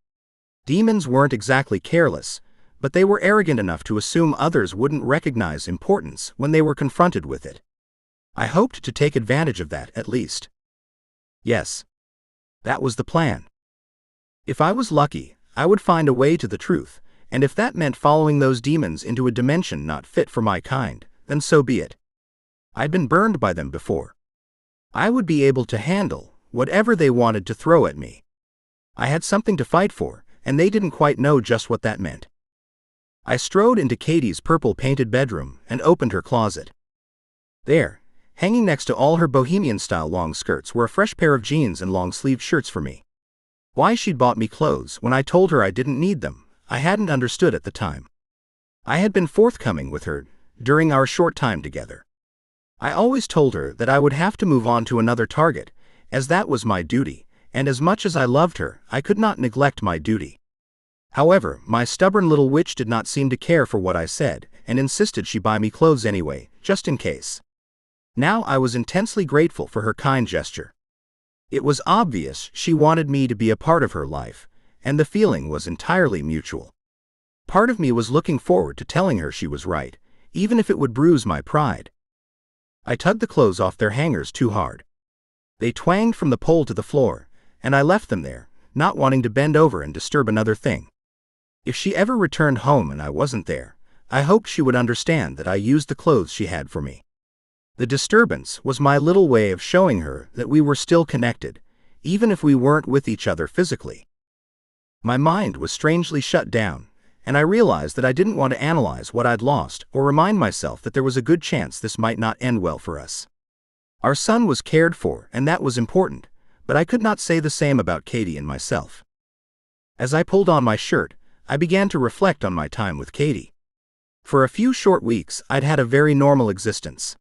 Demons weren't exactly careless, but they were arrogant enough to assume others wouldn't recognize importance when they were confronted with it. I hoped to take advantage of that at least. Yes. That was the plan. If I was lucky, I would find a way to the truth, and if that meant following those demons into a dimension not fit for my kind, then so be it. I'd been burned by them before. I would be able to handle whatever they wanted to throw at me. I had something to fight for, and they didn't quite know just what that meant. I strode into Katie's purple-painted bedroom and opened her closet. There, hanging next to all her bohemian-style long skirts, were a fresh pair of jeans and long-sleeved shirts for me. Why she'd bought me clothes when I told her I didn't need them, I hadn't understood at the time. I had been forthcoming with her during our short time together. I always told her that I would have to move on to another target, as that was my duty, and as much as I loved her, I could not neglect my duty. However, my stubborn little witch did not seem to care for what I said, and insisted she buy me clothes anyway, just in case. Now I was intensely grateful for her kind gesture. It was obvious she wanted me to be a part of her life, and the feeling was entirely mutual. Part of me was looking forward to telling her she was right, even if it would bruise my pride. I tugged the clothes off their hangers too hard. They twanged from the pole to the floor, and I left them there, not wanting to bend over and disturb another thing. If she ever returned home and I wasn't there, I hoped she would understand that I used the clothes she had for me. The disturbance was my little way of showing her that we were still connected, even if we weren't with each other physically. My mind was strangely shut down, and I realized that I didn't want to analyze what I'd lost or remind myself that there was a good chance this might not end well for us. Our son was cared for, and that was important, but I could not say the same about Katie and myself. As I pulled on my shirt, I began to reflect on my time with Katie. For a few short weeks, I'd had a very normal existence.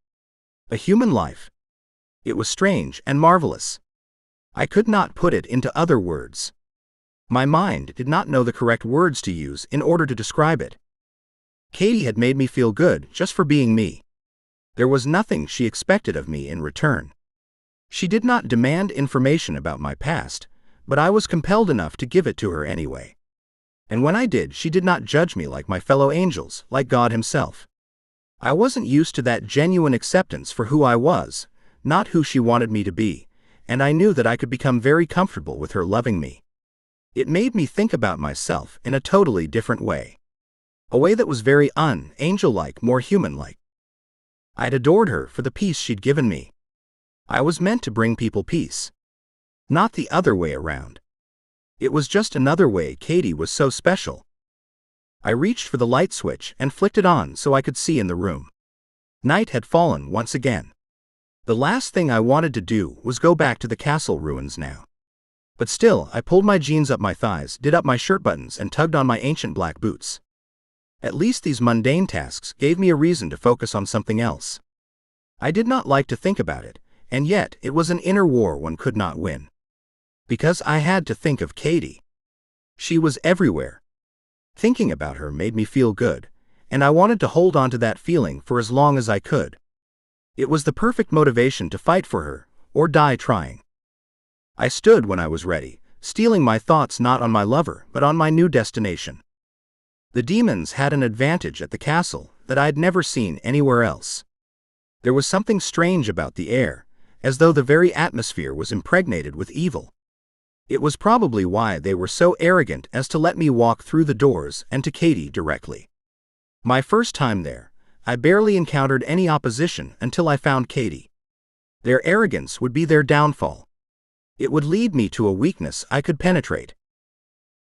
A human life. It was strange and marvelous. I could not put it into other words. My mind did not know the correct words to use in order to describe it. Katie had made me feel good just for being me. There was nothing she expected of me in return. She did not demand information about my past, but I was compelled enough to give it to her anyway. And when I did, she did not judge me like my fellow angels, like God himself. I wasn't used to that genuine acceptance for who I was, not who she wanted me to be, and I knew that I could become very comfortable with her loving me. It made me think about myself in a totally different way. A way that was very un-angel-like, more human-like. I'd adored her for the peace she'd given me. I was meant to bring people peace. Not the other way around. It was just another way Katie was so special. I reached for the light switch and flicked it on so I could see in the room. Night had fallen once again. The last thing I wanted to do was go back to the castle ruins now. But still, I pulled my jeans up my thighs, did up my shirt buttons, and tugged on my ancient black boots. At least these mundane tasks gave me a reason to focus on something else. I did not like to think about it, and yet it was an inner war one could not win. Because I had to think of Katie. She was everywhere. Thinking about her made me feel good, and I wanted to hold on to that feeling for as long as I could. It was the perfect motivation to fight for her, or die trying. I stood when I was ready, steeling my thoughts not on my lover but on my new destination. The demons had an advantage at the castle that I'd never seen anywhere else. There was something strange about the air, as though the very atmosphere was impregnated with evil. It was probably why they were so arrogant as to let me walk through the doors and to Katie directly. My first time there, I barely encountered any opposition until I found Katie. Their arrogance would be their downfall. It would lead me to a weakness I could penetrate.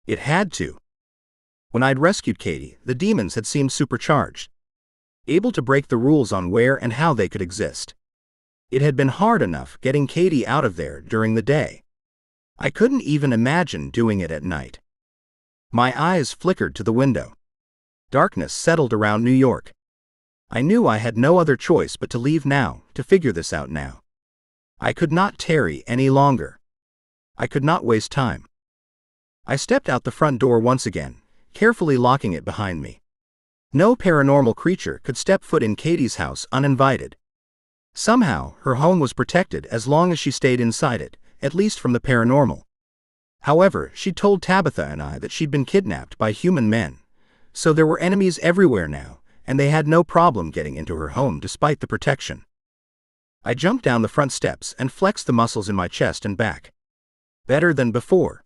It had to. When I'd rescued Katie, the demons had seemed supercharged, able to break the rules on where and how they could exist. It had been hard enough getting Katie out of there during the day. I couldn't even imagine doing it at night. My eyes flickered to the window. Darkness settled around New York. I knew I had no other choice but to leave now, to figure this out now. I could not tarry any longer. I could not waste time. I stepped out the front door once again, carefully locking it behind me. No paranormal creature could step foot in Katie's house uninvited. Somehow, her home was protected as long as she stayed inside it, at least from the paranormal. However, she told Tabitha and I that she'd been kidnapped by human men, so there were enemies everywhere now, and they had no problem getting into her home despite the protection. I jumped down the front steps and flexed the muscles in my chest and back. Better than before.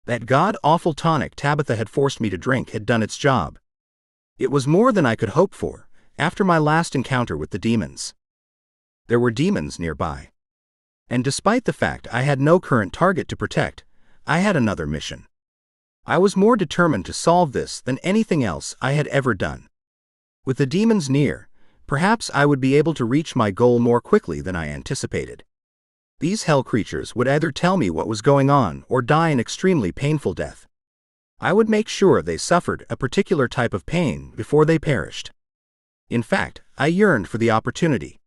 That god-awful tonic Tabitha had forced me to drink had done its job. It was more than I could hope for, after my last encounter with the demons. There were demons nearby. And despite the fact I had no current target to protect, I had another mission. I was more determined to solve this than anything else I had ever done. With the demons near, perhaps I would be able to reach my goal more quickly than I anticipated. These hell creatures would either tell me what was going on or die an extremely painful death. I would make sure they suffered a particular type of pain before they perished. In fact, I yearned for the opportunity.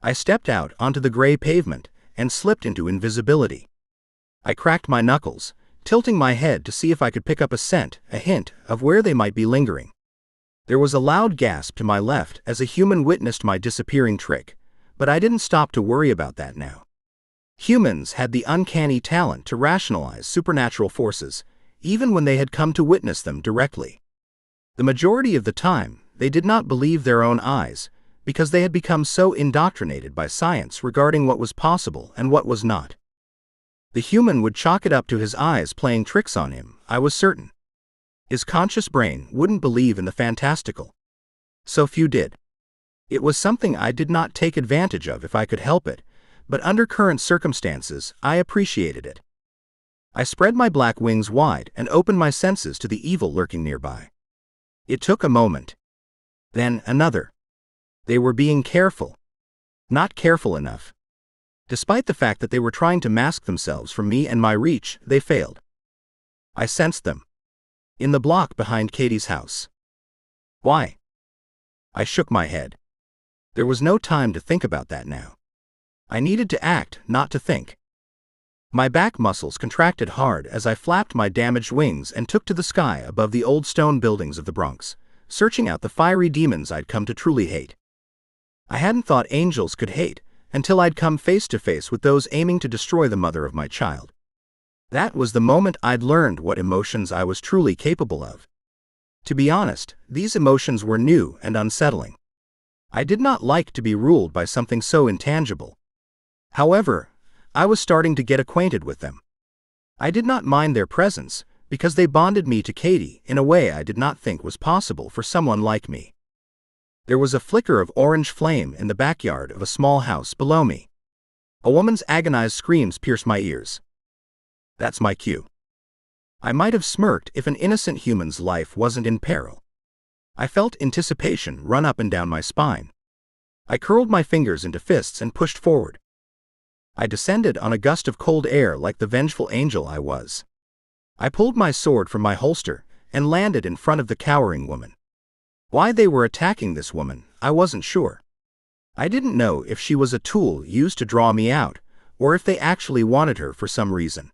I stepped out onto the gray pavement and slipped into invisibility. I cracked my knuckles, tilting my head to see if I could pick up a hint of where they might be lingering. There was a loud gasp to my left as a human witnessed my disappearing trick, but I didn't stop to worry about that now. Humans had the uncanny talent to rationalize supernatural forces, even when they had come to witness them directly. The majority of the time, they did not believe their own eyes, because they had become so indoctrinated by science regarding what was possible and what was not. The human would chalk it up to his eyes playing tricks on him, I was certain. His conscious brain wouldn't believe in the fantastical. So few did. It was something I did not take advantage of if I could help it, but under current circumstances, I appreciated it. I spread my black wings wide and opened my senses to the evil lurking nearby. It took a moment. Then another. They were being careful. Not careful enough. Despite the fact that they were trying to mask themselves from me and my reach, they failed. I sensed them. In the block behind Katie's house. Why? I shook my head. There was no time to think about that now. I needed to act, not to think. My back muscles contracted hard as I flapped my damaged wings and took to the sky above the old stone buildings of the Bronx, searching out the fiery demons I'd come to truly hate. I hadn't thought angels could hate, until I'd come face to face with those aiming to destroy the mother of my child. That was the moment I'd learned what emotions I was truly capable of. To be honest, these emotions were new and unsettling. I did not like to be ruled by something so intangible. However, I was starting to get acquainted with them. I did not mind their presence, because they bonded me to Katie in a way I did not think was possible for someone like me. There was a flicker of orange flame in the backyard of a small house below me. A woman's agonized screams pierced my ears. That's my cue. I might have smirked if an innocent human's life wasn't in peril. I felt anticipation run up and down my spine. I curled my fingers into fists and pushed forward. I descended on a gust of cold air like the vengeful angel I was. I pulled my sword from my holster and landed in front of the cowering woman. Why they were attacking this woman, I wasn't sure. I didn't know if she was a tool used to draw me out, or if they actually wanted her for some reason.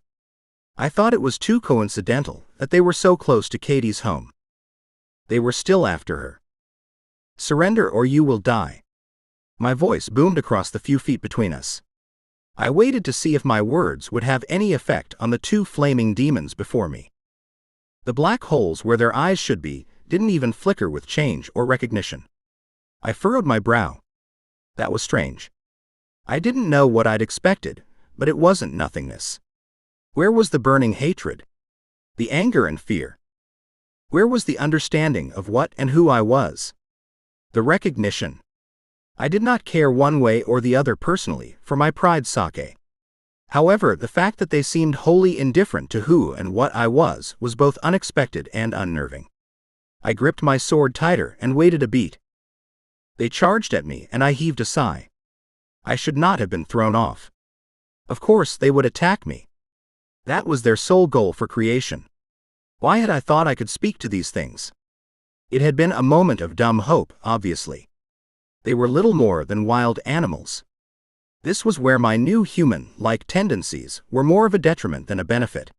I thought it was too coincidental that they were so close to Katie's home. They were still after her. Surrender or you will die. My voice boomed across the few feet between us. I waited to see if my words would have any effect on the two flaming demons before me. The black holes where their eyes should be didn't even flicker with change or recognition. I furrowed my brow. That was strange. I didn't know what I'd expected, but it wasn't nothingness. Where was the burning hatred? The anger and fear? Where was the understanding of what and who I was? The recognition? I did not care one way or the other personally for my pride's sake. However, the fact that they seemed wholly indifferent to who and what I was both unexpected and unnerving. I gripped my sword tighter and waited a beat. They charged at me and I heaved a sigh. I should not have been thrown off. Of course they would attack me. That was their sole goal for creation. Why had I thought I could speak to these things? It had been a moment of dumb hope, obviously. They were little more than wild animals. This was where my new human-like tendencies were more of a detriment than a benefit.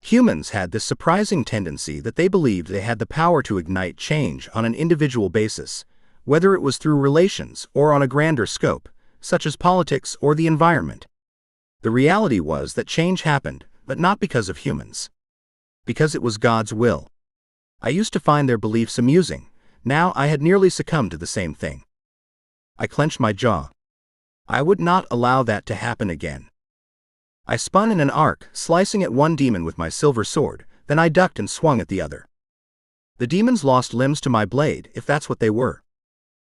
Humans had this surprising tendency that they believed they had the power to ignite change on an individual basis, whether it was through relations or on a grander scope, such as politics or the environment. The reality was that change happened, but not because of humans. Because it was God's will. I used to find their beliefs amusing. Now I had nearly succumbed to the same thing. I clenched my jaw. I would not allow that to happen again. I spun in an arc, slicing at one demon with my silver sword, then I ducked and swung at the other. The demons lost limbs to my blade, if that's what they were.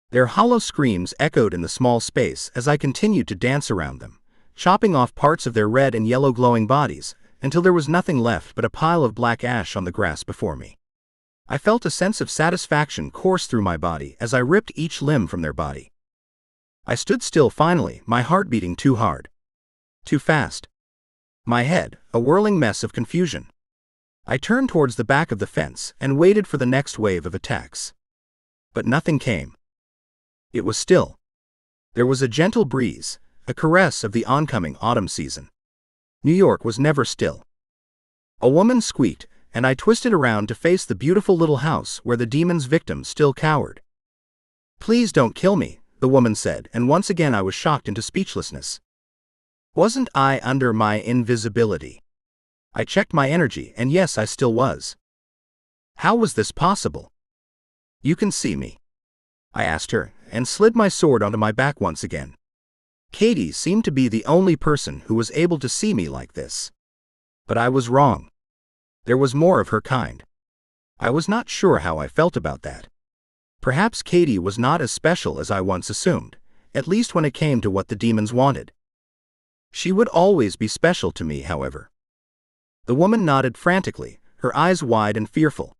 Their hollow screams echoed in the small space as I continued to dance around them, chopping off parts of their red and yellow glowing bodies, until there was nothing left but a pile of black ash on the grass before me. I felt a sense of satisfaction course through my body as I ripped each limb from their body. I stood still finally, my heart beating too hard. Too fast. My head, a whirling mess of confusion. I turned towards the back of the fence and waited for the next wave of attacks. But nothing came. It was still. There was a gentle breeze, a caress of the oncoming autumn season. New York was never still. A woman squeaked, and I twisted around to face the beautiful little house where the demon's victim still cowered. "Please don't kill me," the woman said, and once again I was shocked into speechlessness. Wasn't I under my invisibility? I checked my energy, and yes, I still was. How was this possible? "You can see me?" I asked her, and slid my sword onto my back once again. Katie seemed to be the only person who was able to see me like this. But I was wrong. There was more of her kind. I was not sure how I felt about that. Perhaps Katie was not as special as I once assumed, at least when it came to what the demons wanted. She would always be special to me, however. The woman nodded frantically, her eyes wide and fearful.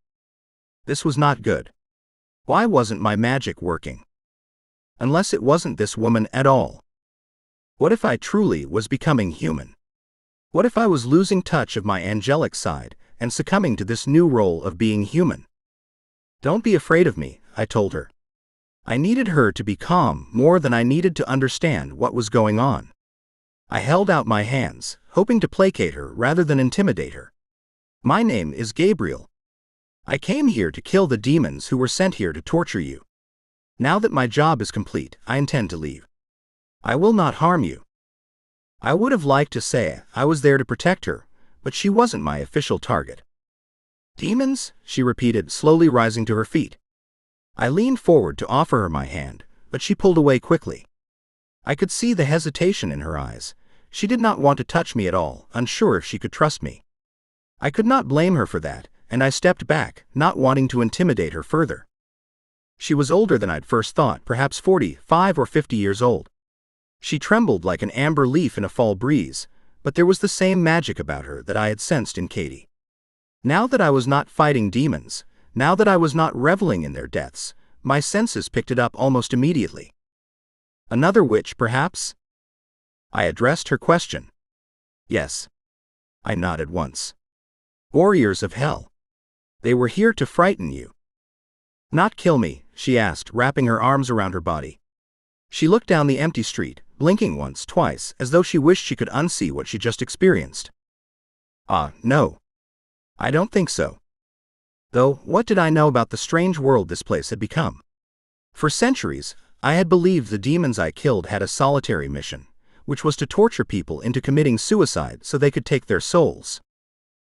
This was not good. Why wasn't my magic working? Unless it wasn't this woman at all. What if I truly was becoming human? What if I was losing touch of my angelic side and succumbing to this new role of being human? "Don't be afraid of me," I told her. I needed her to be calm more than I needed to understand what was going on. I held out my hands, hoping to placate her rather than intimidate her. "My name is Gabriel. I came here to kill the demons who were sent here to torture you. Now that my job is complete, I intend to leave. I will not harm you." I would have liked to say I was there to protect her, but she wasn't my official target. "Demons?" she repeated, slowly rising to her feet. I leaned forward to offer her my hand, but she pulled away quickly. I could see the hesitation in her eyes. She did not want to touch me at all, unsure if she could trust me. I could not blame her for that, and I stepped back, not wanting to intimidate her further. She was older than I'd first thought, perhaps 45 or 50 years old. She trembled like an amber leaf in a fall breeze, but there was the same magic about her that I had sensed in Katie. Now that I was not fighting demons, now that I was not reveling in their deaths, my senses picked it up almost immediately. "Another witch, perhaps?" I addressed her question. "Yes." I nodded once. "Warriors of hell. They were here to frighten you." "Not kill me?" she asked, wrapping her arms around her body. She looked down the empty street, blinking once, twice, as though she wished she could unsee what she just experienced. No. I don't think so. Though, what did I know about the strange world this place had become? For centuries, I had believed the demons I killed had a solitary mission, which was to torture people into committing suicide so they could take their souls.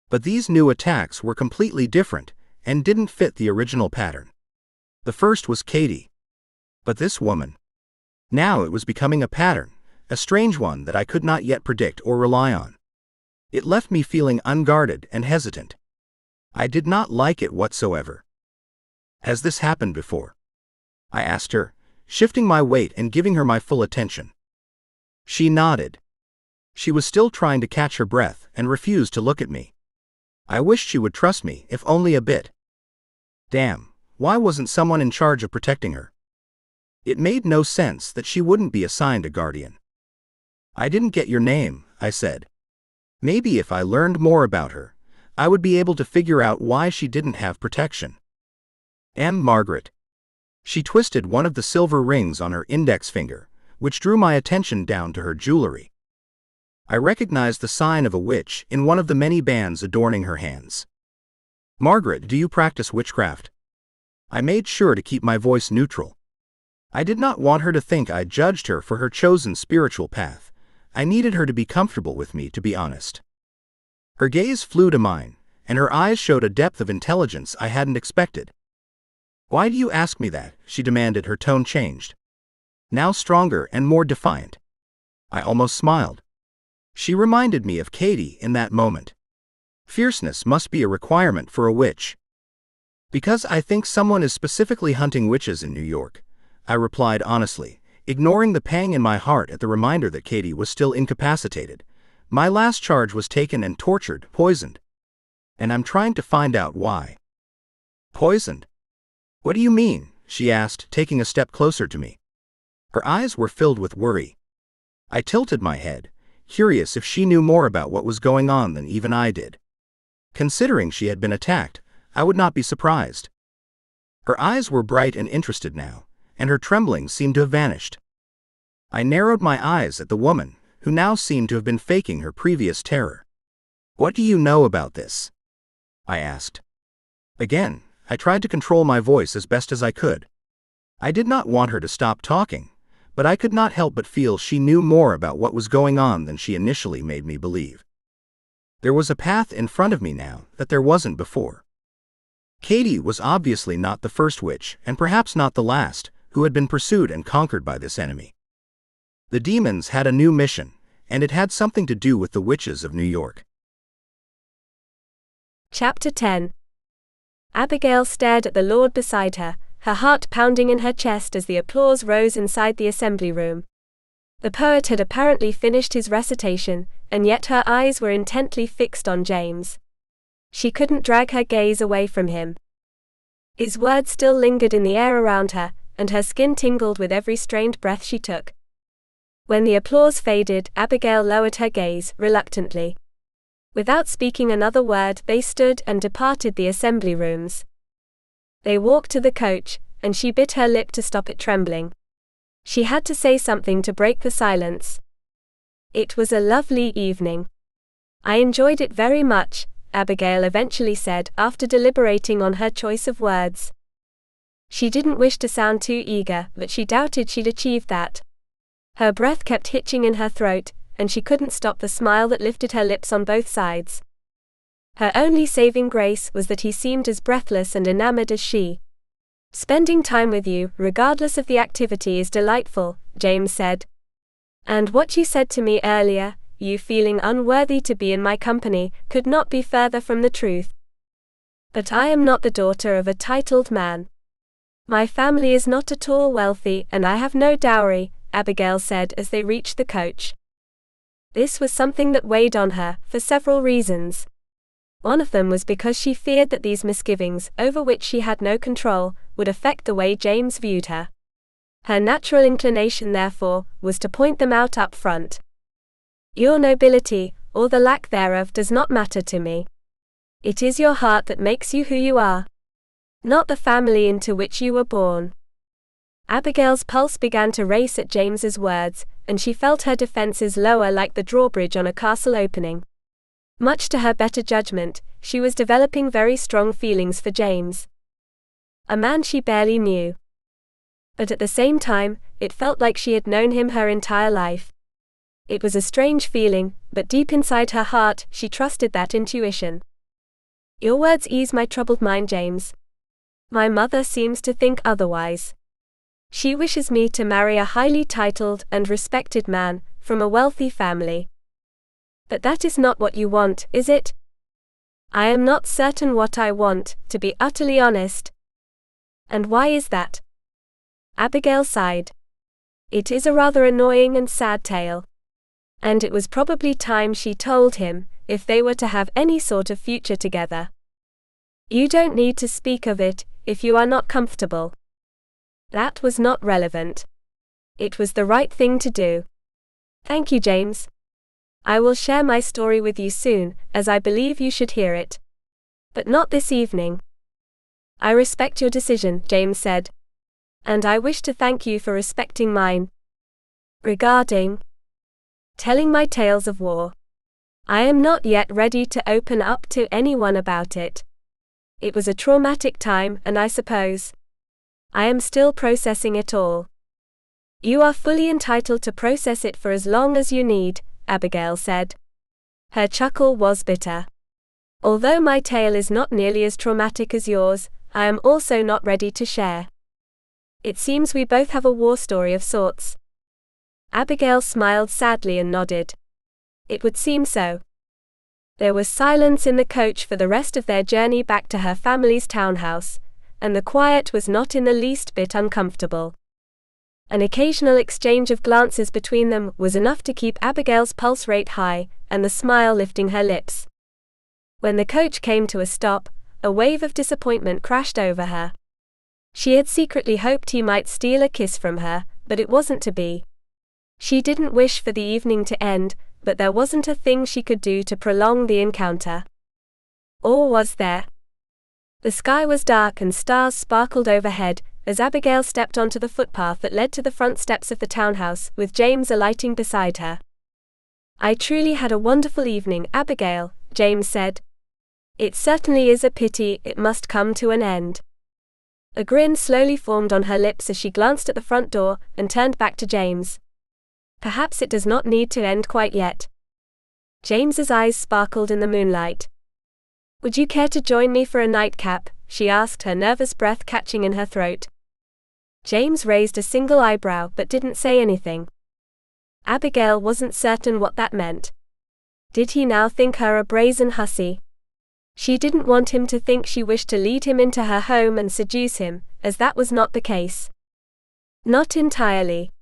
But these new attacks were completely different, and didn't fit the original pattern. The first was Katie. But this woman. Now it was becoming a pattern, a strange one that I could not yet predict or rely on. It left me feeling unguarded and hesitant. I did not like it whatsoever. Has this happened before? I asked her, shifting my weight and giving her my full attention. She nodded. She was still trying to catch her breath and refused to look at me. I wished she would trust me, if only a bit. Damn, why wasn't someone in charge of protecting her? It made no sense that she wouldn't be assigned a guardian. I didn't get your name, I said. Maybe if I learned more about her, I would be able to figure out why she didn't have protection. Margaret. She twisted one of the silver rings on her index finger, which drew my attention down to her jewelry. I recognized the sign of a witch in one of the many bands adorning her hands. Margaret, do you practice witchcraft? I made sure to keep my voice neutral. I did not want her to think I judged her for her chosen spiritual path. I needed her to be comfortable with me, to be honest. Her gaze flew to mine, and her eyes showed a depth of intelligence I hadn't expected. Why do you ask me that? She demanded, her tone changed. Now stronger and more defiant. I almost smiled. She reminded me of Katie in that moment. Fierceness must be a requirement for a witch. Because I think someone is specifically hunting witches in New York, I replied honestly, ignoring the pang in my heart at the reminder that Katie was still incapacitated. My last charge was taken and tortured, poisoned. And I'm trying to find out why. Poisoned? What do you mean? She asked, taking a step closer to me. Her eyes were filled with worry. I tilted my head, curious if she knew more about what was going on than even I did. Considering she had been attacked, I would not be surprised. Her eyes were bright and interested now, and her trembling seemed to have vanished. I narrowed my eyes at the woman, who now seemed to have been faking her previous terror. What do you know about this? I asked. Again, I tried to control my voice as best as I could. I did not want her to stop talking, but I could not help but feel she knew more about what was going on than she initially made me believe. There was a path in front of me now that there wasn't before. Katie was obviously not the first witch, and perhaps not the last, who had been pursued and conquered by this enemy. The demons had a new mission, and it had something to do with the witches of New York. Chapter 10. Abigail stared at the Lord beside her, her heart pounding in her chest as the applause rose inside the assembly room. The poet had apparently finished his recitation, and yet her eyes were intently fixed on James. She couldn't drag her gaze away from him. His words still lingered in the air around her, and her skin tingled with every strained breath she took. When the applause faded, Abigail lowered her gaze, reluctantly. Without speaking another word, they stood and departed the assembly rooms. They walked to the coach, and she bit her lip to stop it trembling. She had to say something to break the silence. It was a lovely evening. I enjoyed it very much, Abigail eventually said, after deliberating on her choice of words. She didn't wish to sound too eager, but she doubted she'd achieved that. Her breath kept hitching in her throat, and she couldn't stop the smile that lifted her lips on both sides. Her only saving grace was that he seemed as breathless and enamored as she. Spending time with you, regardless of the activity, is delightful, James said. And what you said to me earlier, you feeling unworthy to be in my company, could not be further from the truth. But I am not the daughter of a titled man. My family is not at all wealthy, and I have no dowry, Abigail said as they reached the coach. This was something that weighed on her, for several reasons. One of them was because she feared that these misgivings, over which she had no control, would affect the way James viewed her. Her natural inclination, therefore, was to point them out up front. Your nobility, or the lack thereof, does not matter to me. It is your heart that makes you who you are, not the family into which you were born. Abigail's pulse began to race at James's words, and she felt her defenses lower like the drawbridge on a castle opening. Much to her better judgment, she was developing very strong feelings for James, a man she barely knew. But at the same time, it felt like she had known him her entire life. It was a strange feeling, but deep inside her heart, she trusted that intuition. Your words ease my troubled mind, James. My mother seems to think otherwise. She wishes me to marry a highly titled and respected man, from a wealthy family. But that is not what you want, is it? I am not certain what I want, to be utterly honest. And why is that? Abigail sighed. It is a rather annoying and sad tale. And it was probably time she told him, if they were to have any sort of future together. You don't need to speak of it, if you are not comfortable. That was not relevant. It was the right thing to do. Thank you, James. I will share my story with you soon, as I believe you should hear it. But not this evening. I respect your decision, James said. And I wish to thank you for respecting mine. Regarding telling my tales of war. I am not yet ready to open up to anyone about it. It was a traumatic time, and I suppose I am still processing it all. You are fully entitled to process it for as long as you need, Abigail said. Her chuckle was bitter. Although my tale is not nearly as traumatic as yours, I am also not ready to share. It seems we both have a war story of sorts. Abigail smiled sadly and nodded. It would seem so. There was silence in the coach for the rest of their journey back to her family's townhouse, and the quiet was not in the least bit uncomfortable. An occasional exchange of glances between them was enough to keep Abigail's pulse rate high, and the smile lifting her lips. When the coach came to a stop, a wave of disappointment crashed over her. She had secretly hoped he might steal a kiss from her, but it wasn't to be. She didn't wish for the evening to end, but there wasn't a thing she could do to prolong the encounter. Or was there? The sky was dark and stars sparkled overhead, as Abigail stepped onto the footpath that led to the front steps of the townhouse, with James alighting beside her. I truly had a wonderful evening, Abigail, James said. It certainly is a pity it must come to an end. A grin slowly formed on her lips as she glanced at the front door and turned back to James. Perhaps it does not need to end quite yet. James's eyes sparkled in the moonlight. Would you care to join me for a nightcap? She asked, her nervous breath catching in her throat. James raised a single eyebrow but didn't say anything. Abigail wasn't certain what that meant. Did he now think her a brazen hussy? She didn't want him to think she wished to lead him into her home and seduce him, as that was not the case. Not entirely.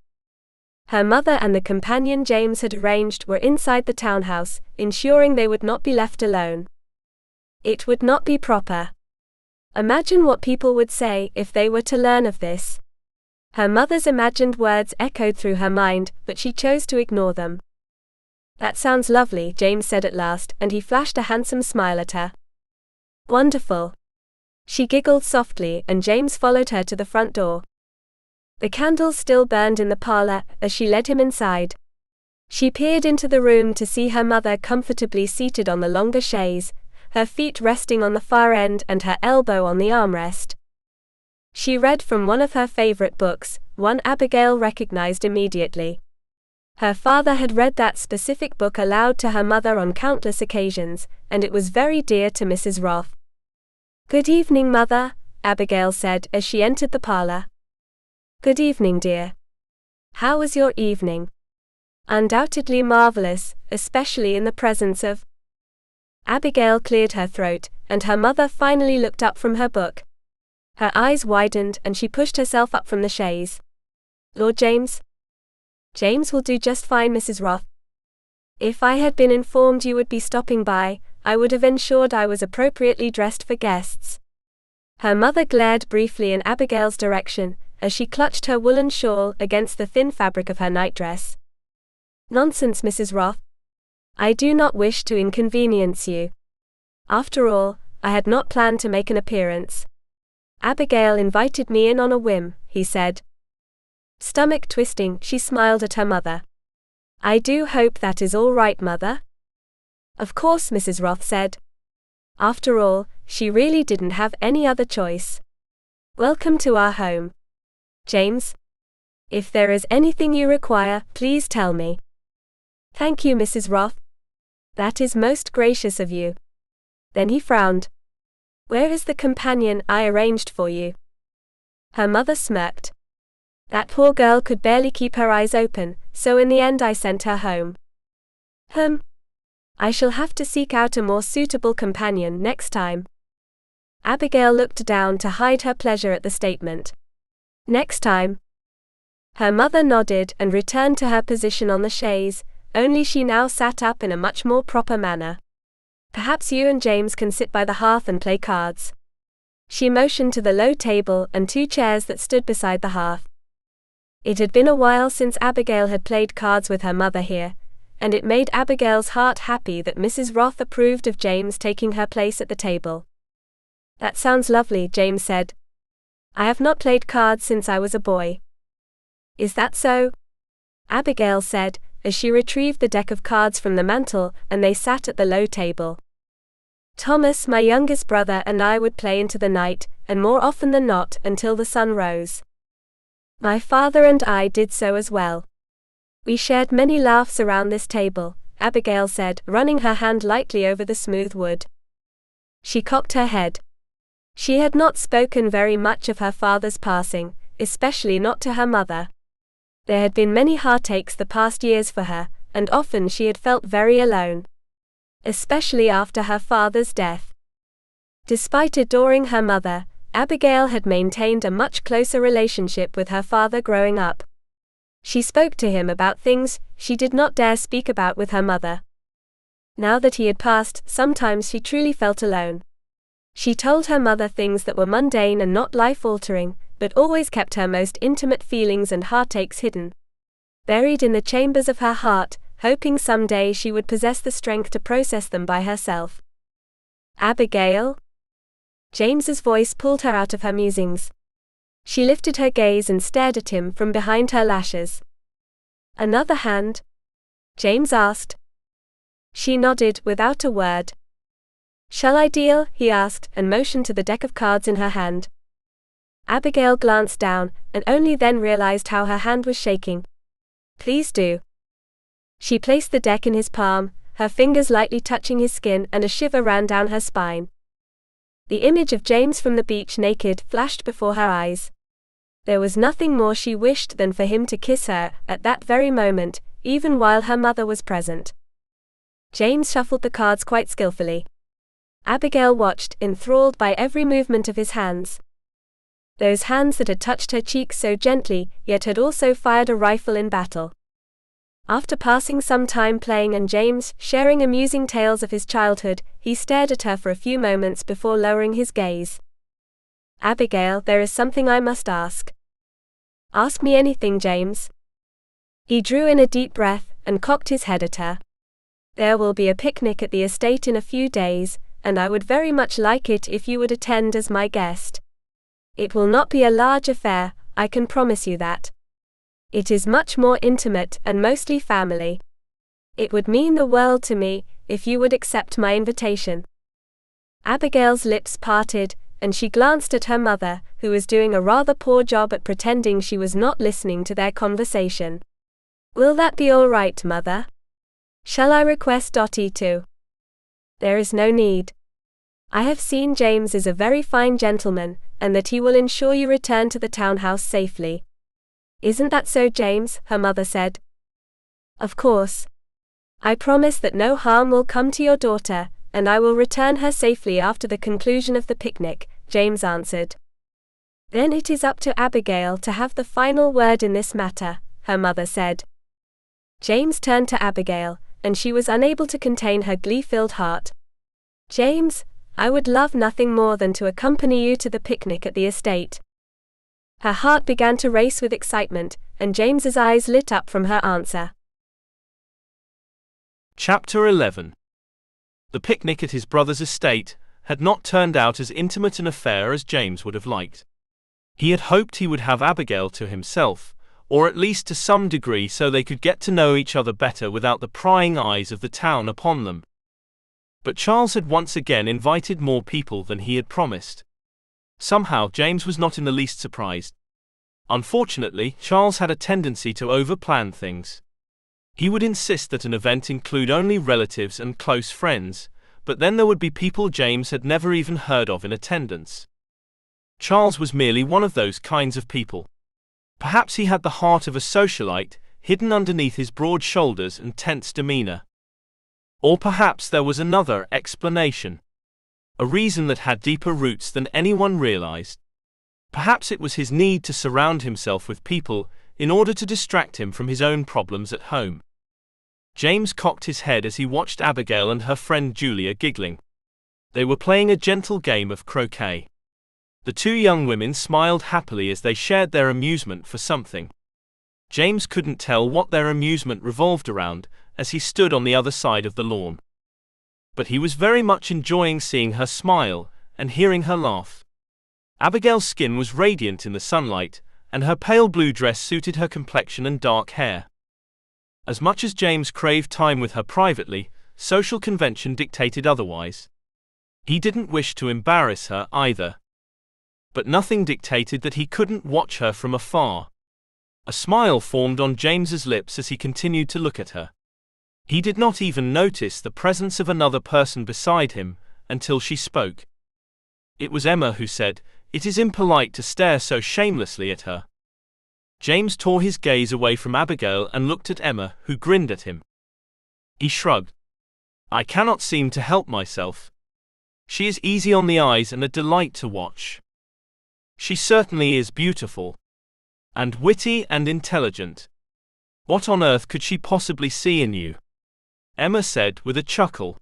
Her mother and the companion James had arranged were inside the townhouse, ensuring they would not be left alone. It would not be proper. Imagine what people would say if they were to learn of this. Her mother's imagined words echoed through her mind, but she chose to ignore them. That sounds lovely, James said at last, and he flashed a handsome smile at her. Wonderful. She giggled softly, and James followed her to the front door. The candles still burned in the parlor as she led him inside. She peered into the room to see her mother comfortably seated on the longer chaise, her feet resting on the far end and her elbow on the armrest. She read from one of her favorite books, one Abigail recognized immediately. Her father had read that specific book aloud to her mother on countless occasions, and it was very dear to Mrs. Roth. Good evening, Mother, Abigail said as she entered the parlor. Good evening, dear. How was your evening? Undoubtedly marvelous, especially in the presence of... Abigail cleared her throat, and her mother finally looked up from her book. Her eyes widened and she pushed herself up from the chaise. Lord James? James will do just fine, Mrs. Roth. If I had been informed you would be stopping by, I would have ensured I was appropriately dressed for guests. Her mother glared briefly in Abigail's direction, as she clutched her woolen shawl against the thin fabric of her nightdress. Nonsense, Mrs. Roth. I do not wish to inconvenience you. After all, I had not planned to make an appearance. Abigail invited me in on a whim, he said. Stomach twisting, she smiled at her mother. I do hope that is all right, Mother. Of course, Mrs. Roth said. After all, she really didn't have any other choice. Welcome to our home. James? If there is anything you require, please tell me. Thank you, Mrs. Roth. That is most gracious of you. Then he frowned. Where is the companion I arranged for you? Her mother smirked. That poor girl could barely keep her eyes open, so in the end I sent her home. I shall have to seek out a more suitable companion next time. Abigail looked down to hide her pleasure at the statement. Next time. Her mother nodded and returned to her position on the chaise, only she now sat up in a much more proper manner. Perhaps you and James can sit by the hearth and play cards. She motioned to the low table and 2 chairs that stood beside the hearth. It had been a while since Abigail had played cards with her mother here, and it made Abigail's heart happy that Mrs. Roth approved of James taking her place at the table. That sounds lovely, James said. I have not played cards since I was a boy. Is that so? Abigail said, as she retrieved the deck of cards from the mantel and they sat at the low table. Thomas, my youngest brother, and I would play into the night, and more often than not, until the sun rose. My father and I did so as well. We shared many laughs around this table, Abigail said, running her hand lightly over the smooth wood. She cocked her head. She had not spoken very much of her father's passing, especially not to her mother. There had been many heartaches the past years for her, and often she had felt very alone. Especially after her father's death. Despite adoring her mother, Abigail had maintained a much closer relationship with her father growing up. She spoke to him about things she did not dare speak about with her mother. Now that he had passed, sometimes she truly felt alone. She told her mother things that were mundane and not life-altering, but always kept her most intimate feelings and heartaches hidden. Buried in the chambers of her heart, hoping someday she would possess the strength to process them by herself. Abigail? James's voice pulled her out of her musings. She lifted her gaze and stared at him from behind her lashes. Another hand? James asked. She nodded without a word. Shall I deal? He asked, and motioned to the deck of cards in her hand. Abigail glanced down, and only then realized how her hand was shaking. Please do. She placed the deck in his palm, her fingers lightly touching his skin, and a shiver ran down her spine. The image of James from the beach naked flashed before her eyes. There was nothing more she wished than for him to kiss her at that very moment, even while her mother was present. James shuffled the cards quite skillfully. Abigail watched, enthralled by every movement of his hands. Those hands that had touched her cheeks so gently, yet had also fired a rifle in battle. After passing some time playing and James sharing amusing tales of his childhood, he stared at her for a few moments before lowering his gaze. Abigail, there is something I must ask. Ask me anything, James. He drew in a deep breath and cocked his head at her. There will be a picnic at the estate in a few days, and I would very much like it if you would attend as my guest. It will not be a large affair, I can promise you that. It is much more intimate and mostly family. It would mean the world to me if you would accept my invitation. Abigail's lips parted, and she glanced at her mother, who was doing a rather poor job at pretending she was not listening to their conversation. Will that be all right, Mother? Shall I request Dottie too? There is no need. I have seen James is a very fine gentleman, and that he will ensure you return to the townhouse safely. Isn't that so, James? Her mother said. Of course. I promise that no harm will come to your daughter, and I will return her safely after the conclusion of the picnic, James answered. Then it is up to Abigail to have the final word in this matter, her mother said. James turned to Abigail, and she was unable to contain her glee-filled heart. James, I would love nothing more than to accompany you to the picnic at the estate. Her heart began to race with excitement, and James's eyes lit up from her answer. Chapter 11. The picnic at his brother's estate had not turned out as intimate an affair as James would have liked. He had hoped he would have Abigail to himself, or at least to some degree, so they could get to know each other better without the prying eyes of the town upon them. But Charles had once again invited more people than he had promised. Somehow James was not in the least surprised. Unfortunately, Charles had a tendency to over-plan things. He would insist that an event include only relatives and close friends, but then there would be people James had never even heard of in attendance. Charles was merely one of those kinds of people. Perhaps he had the heart of a socialite, hidden underneath his broad shoulders and tense demeanor. Or perhaps there was another explanation. A reason that had deeper roots than anyone realized. Perhaps it was his need to surround himself with people in order to distract him from his own problems at home. James cocked his head as he watched Abigail and her friend Julia giggling. They were playing a gentle game of croquet. The two young women smiled happily as they shared their amusement for something. James couldn't tell what their amusement revolved around as he stood on the other side of the lawn. But he was very much enjoying seeing her smile and hearing her laugh. Abigail's skin was radiant in the sunlight, and her pale blue dress suited her complexion and dark hair. As much as James craved time with her privately, social convention dictated otherwise. He didn't wish to embarrass her either. But nothing dictated that he couldn't watch her from afar. A smile formed on James's lips as he continued to look at her. He did not even notice the presence of another person beside him until she spoke. It was Emma who said, "It is impolite to stare so shamelessly at her." James tore his gaze away from Abigail and looked at Emma, who grinned at him. He shrugged. "I cannot seem to help myself. She is easy on the eyes and a delight to watch. She certainly is beautiful. And witty and intelligent. What on earth could she possibly see in you?" Emma said with a chuckle.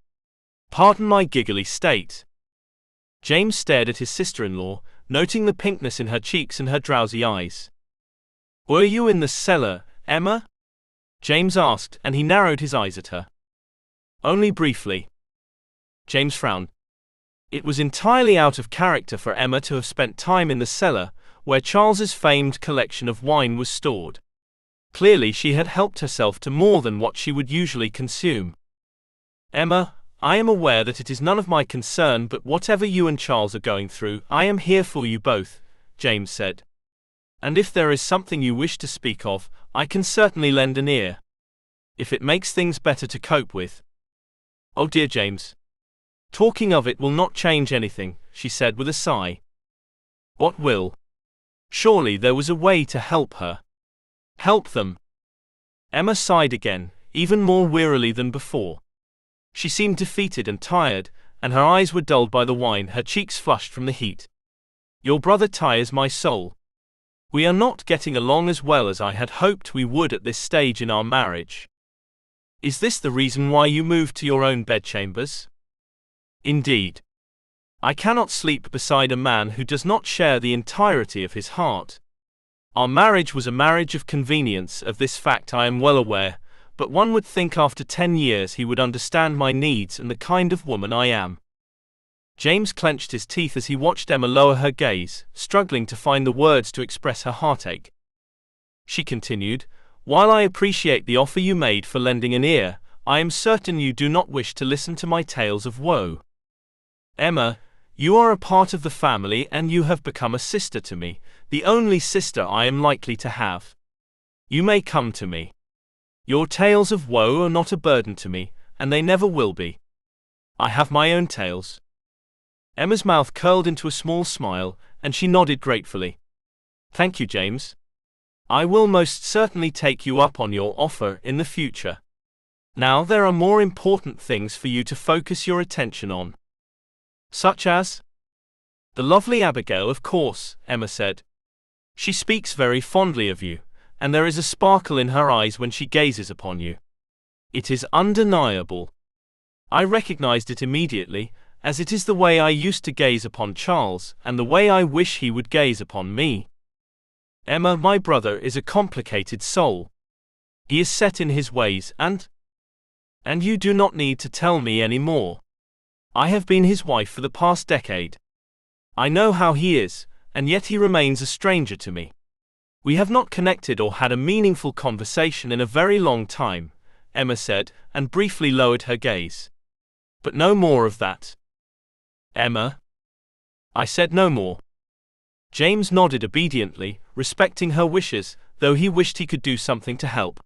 "Pardon my giggly state." James stared at his sister-in-law, noting the pinkness in her cheeks and her drowsy eyes. "Were you in the cellar, Emma?" James asked, and he narrowed his eyes at her. "Only briefly." James frowned. It was entirely out of character for Emma to have spent time in the cellar, where Charles's famed collection of wine was stored. Clearly she had helped herself to more than what she would usually consume. "Emma, I am aware that it is none of my concern, but whatever you and Charles are going through, I am here for you both," James said. "And if there is something you wish to speak of, I can certainly lend an ear. If it makes things better to cope with." "Oh dear, James. Talking of it will not change anything," she said with a sigh. "What will?" Surely there was a way to help her. Help them. Emma sighed again, even more wearily than before. She seemed defeated and tired, and her eyes were dulled by the wine, her cheeks flushed from the heat. "Your brother tires my soul. We are not getting along as well as I had hoped we would at this stage in our marriage. Is this the reason why you moved to your own bedchambers?" "Indeed. I cannot sleep beside a man who does not share the entirety of his heart. Our marriage was a marriage of convenience, of this fact I am well aware, but one would think after 10 years he would understand my needs and the kind of woman I am." James clenched his teeth as he watched Emma lower her gaze, struggling to find the words to express her heartache. She continued, "While I appreciate the offer you made for lending an ear, I am certain you do not wish to listen to my tales of woe. Emma, you are a part of the family and you have become a sister to me, the only sister I am likely to have. You may come to me. Your tales of woe are not a burden to me, and they never will be. I have my own tales." Emma's mouth curled into a small smile, and she nodded gratefully. "Thank you, James. I will most certainly take you up on your offer in the future. Now there are more important things for you to focus your attention on." "Such as?" "The lovely Abigail, of course," Emma said. "She speaks very fondly of you, and there is a sparkle in her eyes when she gazes upon you. It is undeniable. I recognized it immediately, as it is the way I used to gaze upon Charles, and the way I wish he would gaze upon me. Emma, my brother is a complicated soul. He is set in his ways, and you do not need to tell me any more. I have been his wife for the past decade. I know how he is, and yet he remains a stranger to me. We have not connected or had a meaningful conversation in a very long time," Emma said, and briefly lowered her gaze. "But no more of that." "Emma?" "I said no more." James nodded obediently, respecting her wishes, though he wished he could do something to help.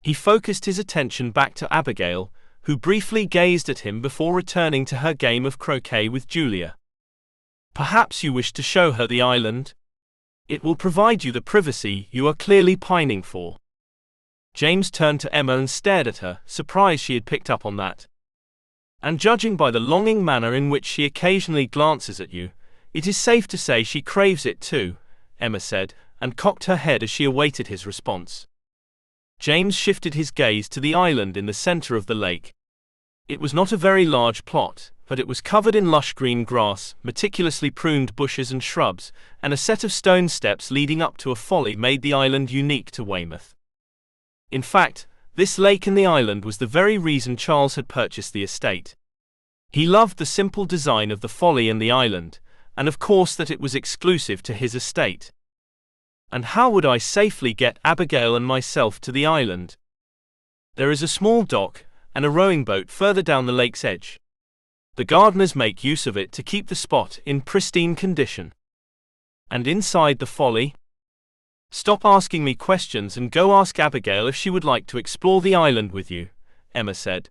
He focused his attention back to Abigail, who briefly gazed at him before returning to her game of croquet with Julia. "Perhaps you wish to show her the island? It will provide you the privacy you are clearly pining for." James turned to Emma and stared at her, surprised she had picked up on that. And judging by the longing manner in which she occasionally glances at you, it is safe to say she craves it too, Emma said, and cocked her head as she awaited his response. James shifted his gaze to the island in the center of the lake. It was not a very large plot, but it was covered in lush green grass, meticulously pruned bushes and shrubs, and a set of stone steps leading up to a folly made the island unique to Weymouth. In fact, this lake and the island was the very reason Charles had purchased the estate. He loved the simple design of the folly and the island, and of course that it was exclusive to his estate. And how would I safely get Abigail and myself to the island? There is a small dock and a rowing boat further down the lake's edge. The gardeners make use of it to keep the spot in pristine condition. And inside the folly? Stop asking me questions and go ask Abigail if she would like to explore the island with you, Emma said.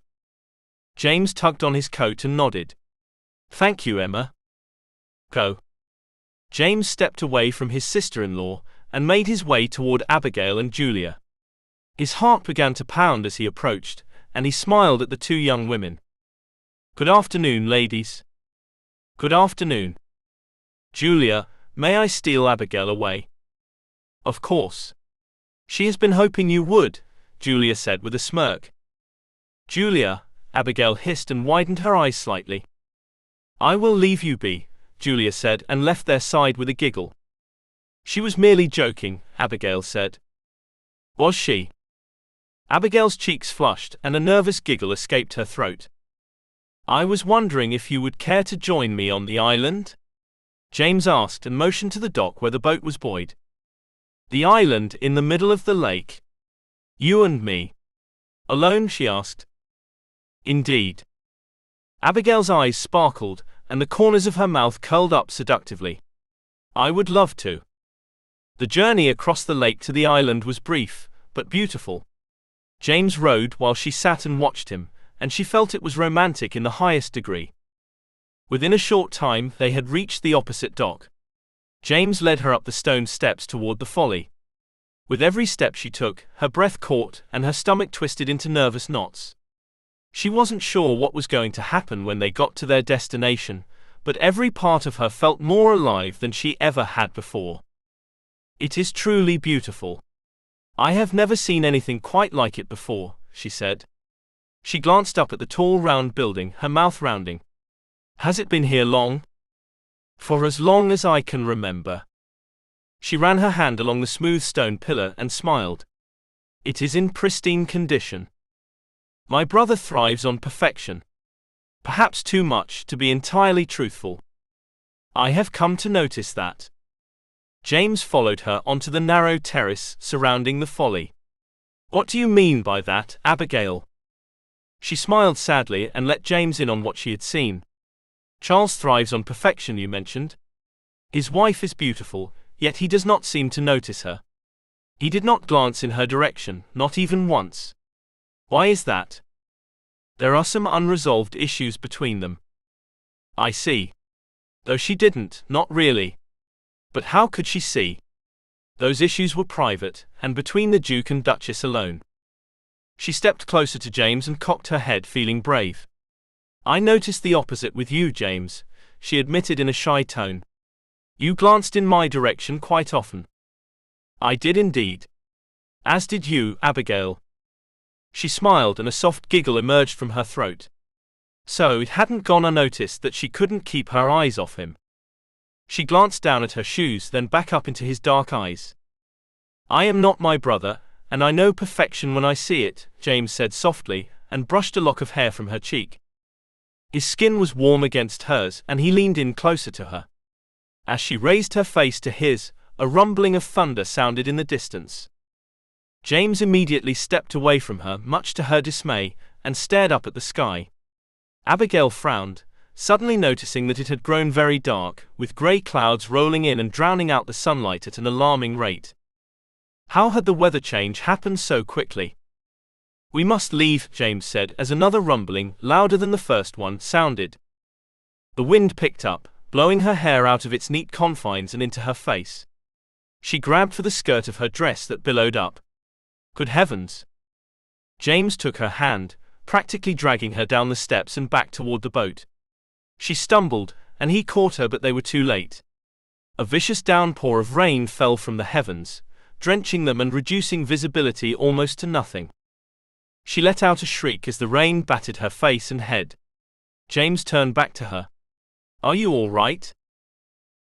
James tugged on his coat and nodded. Thank you, Emma. Go. James stepped away from his sister-in-law and made his way toward Abigail and Julia. His heart began to pound as he approached, and he smiled at the two young women. Good afternoon, ladies. Good afternoon. Julia, may I steal Abigail away? Of course. She has been hoping you would, Julia said with a smirk. Julia, Abigail hissed and widened her eyes slightly. I will leave you be, Julia said and left their side with a giggle. She was merely joking, Abigail said. Was she? Abigail's cheeks flushed and a nervous giggle escaped her throat. I was wondering if you would care to join me on the island? James asked and motioned to the dock where the boat was buoyed. The island in the middle of the lake? You and me? Alone? She asked. Indeed. Abigail's eyes sparkled, and the corners of her mouth curled up seductively. I would love to. The journey across the lake to the island was brief, but beautiful. James rowed while she sat and watched him, and she felt it was romantic in the highest degree. Within a short time they had reached the opposite dock. James led her up the stone steps toward the folly. With every step she took, her breath caught and her stomach twisted into nervous knots. She wasn't sure what was going to happen when they got to their destination, but every part of her felt more alive than she ever had before. It is truly beautiful. I have never seen anything quite like it before, she said. She glanced up at the tall round building, her mouth rounding. Has it been here long? For as long as I can remember. She ran her hand along the smooth stone pillar and smiled. It is in pristine condition. My brother thrives on perfection. Perhaps too much, to be entirely truthful. I have come to notice that. James followed her onto the narrow terrace surrounding the folly. What do you mean by that, Abigail? She smiled sadly and let James in on what she had seen. Charles thrives on perfection, you mentioned. His wife is beautiful, yet he does not seem to notice her. He did not glance in her direction, not even once. Why is that? There are some unresolved issues between them. I see. Though she didn't, not really. But how could she see? Those issues were private, and between the Duke and Duchess alone. She stepped closer to James and cocked her head, feeling brave. I noticed the opposite with you, James, she admitted in a shy tone. You glanced in my direction quite often. I did indeed. As did you, Abigail. She smiled and a soft giggle emerged from her throat. So it hadn't gone unnoticed that she couldn't keep her eyes off him. She glanced down at her shoes, then back up into his dark eyes. I am not my brother, and I know perfection when I see it, James said softly, and brushed a lock of hair from her cheek. His skin was warm against hers, and he leaned in closer to her. As she raised her face to his, a rumbling of thunder sounded in the distance. James immediately stepped away from her, much to her dismay, and stared up at the sky. Abigail frowned, suddenly noticing that it had grown very dark, with grey clouds rolling in and drowning out the sunlight at an alarming rate. How had the weather change happened so quickly? We must leave, James said as another rumbling, louder than the first one, sounded. The wind picked up, blowing her hair out of its neat confines and into her face. She grabbed for the skirt of her dress that billowed up. Good heavens! James took her hand, practically dragging her down the steps and back toward the boat. She stumbled, and he caught her, but they were too late. A vicious downpour of rain fell from the heavens, drenching them and reducing visibility almost to nothing. She let out a shriek as the rain battered her face and head. James turned back to her. "Are you all right?"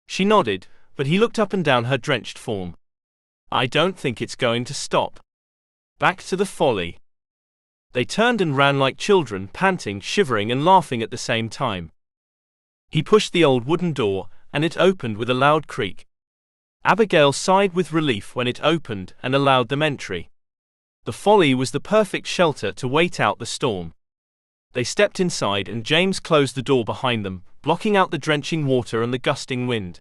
She nodded, but he looked up and down her drenched form. "I don't think it's going to stop. Back to the folly." They turned and ran like children, panting, shivering and laughing at the same time. He pushed the old wooden door, and it opened with a loud creak. Abigail sighed with relief when it opened and allowed them entry. The folly was the perfect shelter to wait out the storm. They stepped inside and James closed the door behind them, blocking out the drenching water and the gusting wind.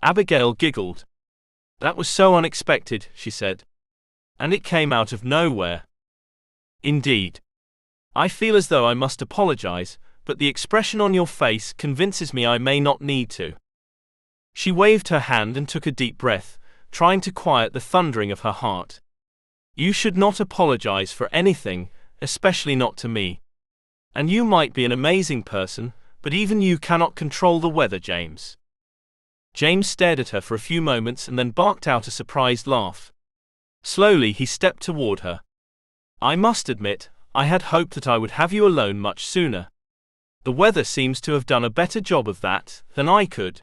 Abigail giggled. "That was so unexpected," she said. "And it came out of nowhere." "Indeed. I feel as though I must apologize, but the expression on your face convinces me I may not need to." She waved her hand and took a deep breath, trying to quiet the thundering of her heart. "You should not apologize for anything, especially not to me. And you might be an amazing person, but even you cannot control the weather, James." James stared at her for a few moments and then barked out a surprised laugh. Slowly he stepped toward her. "I must admit, I had hoped that I would have you alone much sooner. The weather seems to have done a better job of that than I could."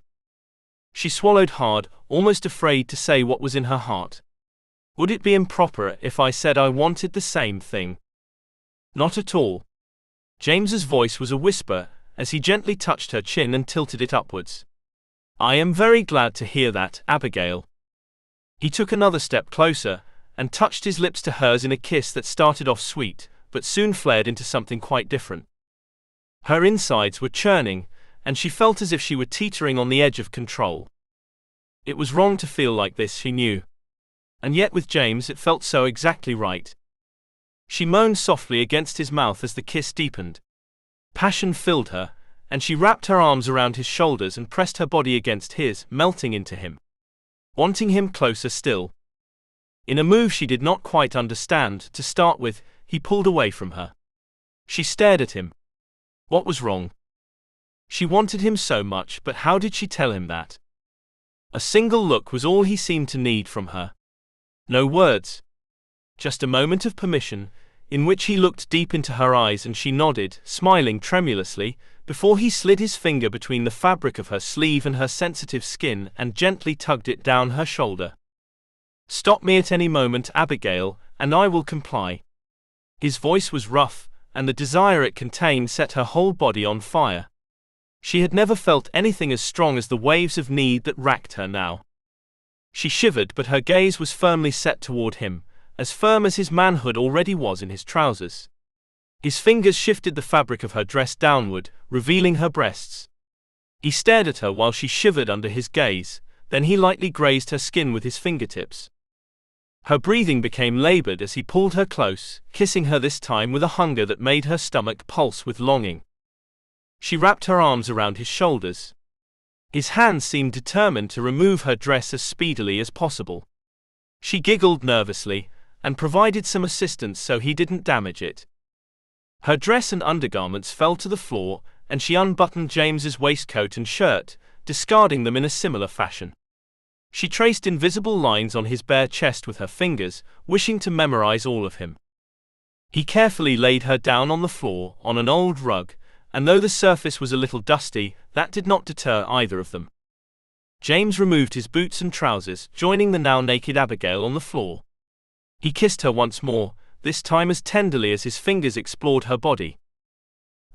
She swallowed hard, almost afraid to say what was in her heart. "Would it be improper if I said I wanted the same thing?" "Not at all." James's voice was a whisper, as he gently touched her chin and tilted it upwards. "I am very glad to hear that, Abigail." He took another step closer, and touched his lips to hers in a kiss that started off sweet, but soon flared into something quite different. Her insides were churning, and she felt as if she were teetering on the edge of control. It was wrong to feel like this, she knew. And yet with James it felt so exactly right. She moaned softly against his mouth as the kiss deepened. Passion filled her, and she wrapped her arms around his shoulders and pressed her body against his, melting into him. Wanting him closer still. In a move she did not quite understand, to start with, he pulled away from her. She stared at him. What was wrong? She wanted him so much, but how did she tell him that? A single look was all he seemed to need from her. No words. Just a moment of permission, in which he looked deep into her eyes and she nodded, smiling tremulously, before he slid his finger between the fabric of her sleeve and her sensitive skin and gently tugged it down her shoulder. "Stop me at any moment, Abigail, and I will comply." His voice was rough, and the desire it contained set her whole body on fire. She had never felt anything as strong as the waves of need that racked her now. She shivered, but her gaze was firmly set toward him, as firm as his manhood already was in his trousers. His fingers shifted the fabric of her dress downward, revealing her breasts. He stared at her while she shivered under his gaze, then he lightly grazed her skin with his fingertips. Her breathing became labored as he pulled her close, kissing her this time with a hunger that made her stomach pulse with longing. She wrapped her arms around his shoulders. His hands seemed determined to remove her dress as speedily as possible. She giggled nervously, and provided some assistance so he didn't damage it. Her dress and undergarments fell to the floor, and she unbuttoned James's waistcoat and shirt, discarding them in a similar fashion. She traced invisible lines on his bare chest with her fingers, wishing to memorize all of him. He carefully laid her down on the floor, on an old rug, and though the surface was a little dusty, that did not deter either of them. James removed his boots and trousers, joining the now naked Abigail on the floor. He kissed her once more, this time as tenderly as his fingers explored her body.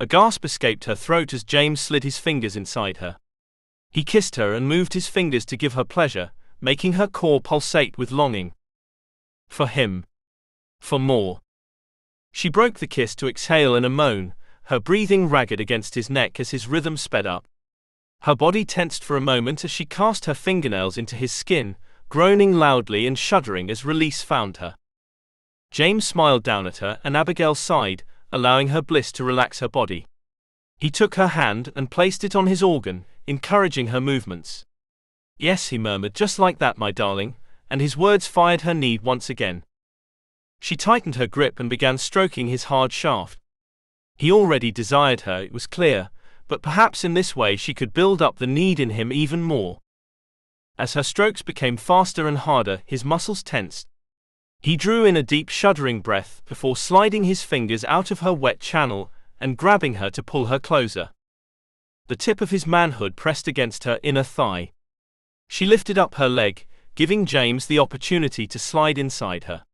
A gasp escaped her throat as James slid his fingers inside her. He kissed her and moved his fingers to give her pleasure, making her core pulsate with longing. For him. For more. She broke the kiss to exhale in a moan, her breathing ragged against his neck as his rhythm sped up. Her body tensed for a moment as she cast her fingernails into his skin, groaning loudly and shuddering as release found her. James smiled down at her and Abigail sighed, allowing her bliss to relax her body. He took her hand and placed it on his organ, encouraging her movements. "Yes," he murmured, "just like that, my darling," and his words fired her need once again. She tightened her grip and began stroking his hard shaft. He already desired her, it was clear, but perhaps in this way she could build up the need in him even more. As her strokes became faster and harder, his muscles tensed. He drew in a deep shuddering breath before sliding his fingers out of her wet channel and grabbing her to pull her closer. The tip of his manhood pressed against her inner thigh. She lifted up her leg, giving James the opportunity to slide inside her.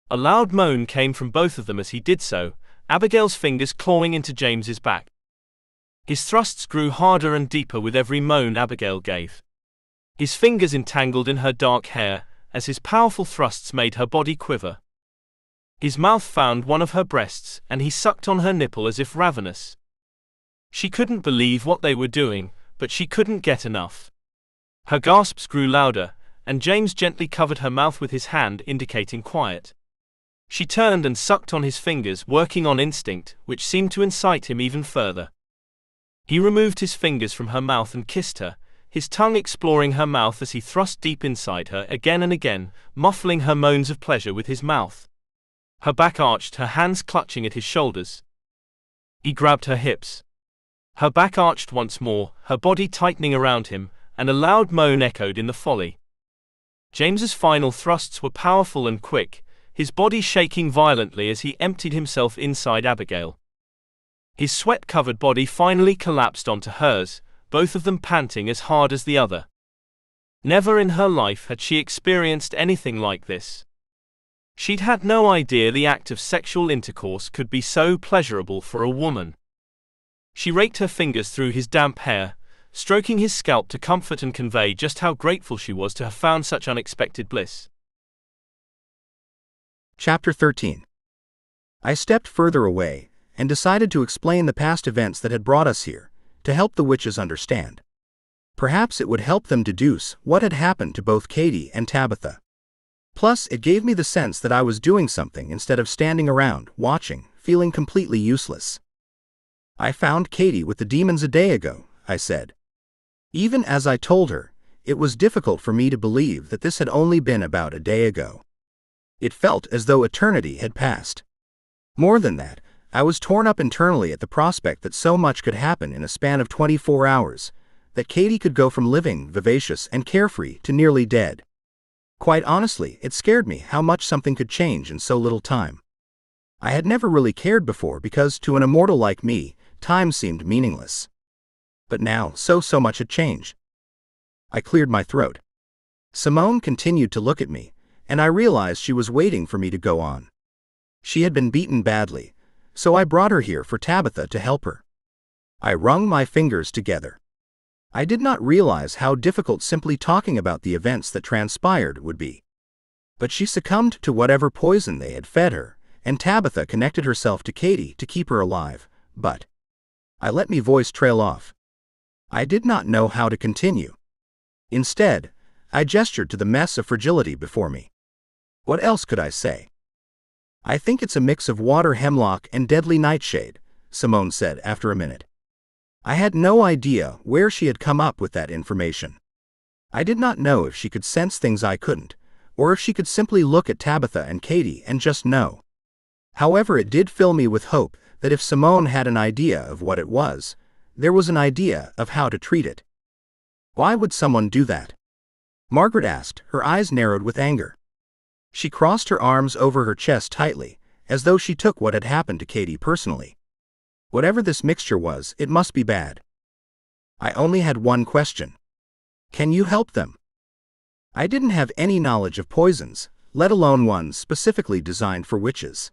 A loud moan came from both of them as he did so, Abigail's fingers clawing into James's back. His thrusts grew harder and deeper with every moan Abigail gave. His fingers entangled in her dark hair, as his powerful thrusts made her body quiver. His mouth found one of her breasts, and he sucked on her nipple as if ravenous. She couldn't believe what they were doing, but she couldn't get enough. Her gasps grew louder, and James gently covered her mouth with his hand, indicating quiet. She turned and sucked on his fingers, working on instinct, which seemed to incite him even further. He removed his fingers from her mouth and kissed her, his tongue exploring her mouth as he thrust deep inside her again and again, muffling her moans of pleasure with his mouth. Her back arched, her hands clutching at his shoulders. He grabbed her hips. Her back arched once more, her body tightening around him, and a loud moan echoed in the folly. James's final thrusts were powerful and quick, his body shaking violently as he emptied himself inside Abigail. His sweat-covered body finally collapsed onto hers, both of them panting as hard as the other. Never in her life had she experienced anything like this. She'd had no idea the act of sexual intercourse could be so pleasurable for a woman. She raked her fingers through his damp hair, stroking his scalp to comfort and convey just how grateful she was to have found such unexpected bliss. Chapter 13. I stepped further away and decided to explain the past events that had brought us here, to help the witches understand. Perhaps it would help them deduce what had happened to both Katie and Tabitha. Plus, it gave me the sense that I was doing something instead of standing around, watching, feeling completely useless. I found Katie with the demons a day ago, I said. Even as I told her, it was difficult for me to believe that this had only been about a day ago. It felt as though eternity had passed. More than that, I was torn up internally at the prospect that so much could happen in a span of 24 hours, that Katie could go from living, vivacious and carefree to nearly dead. Quite honestly, it scared me how much something could change in so little time. I had never really cared before because, to an immortal like me, time seemed meaningless. But now, so much had changed. I cleared my throat. Simone continued to look at me, and I realized she was waiting for me to go on. She had been beaten badly, so I brought her here for Tabitha to help her. I wrung my fingers together. I did not realize how difficult simply talking about the events that transpired would be. But she succumbed to whatever poison they had fed her, and Tabitha connected herself to Katie to keep her alive, but I let my voice trail off. I did not know how to continue. Instead, I gestured to the mess of fragility before me. What else could I say? I think it's a mix of water hemlock and deadly nightshade, Simone said after a minute. I had no idea where she had come up with that information. I did not know if she could sense things I couldn't, or if she could simply look at Tabitha and Katie and just know. However, it did fill me with hope that if Simone had an idea of what it was, there was an idea of how to treat it. Why would someone do that? Margaret asked, her eyes narrowed with anger. She crossed her arms over her chest tightly, as though she took what had happened to Katie personally. Whatever this mixture was, it must be bad. I only had one question. Can you help them? I didn't have any knowledge of poisons, let alone ones specifically designed for witches.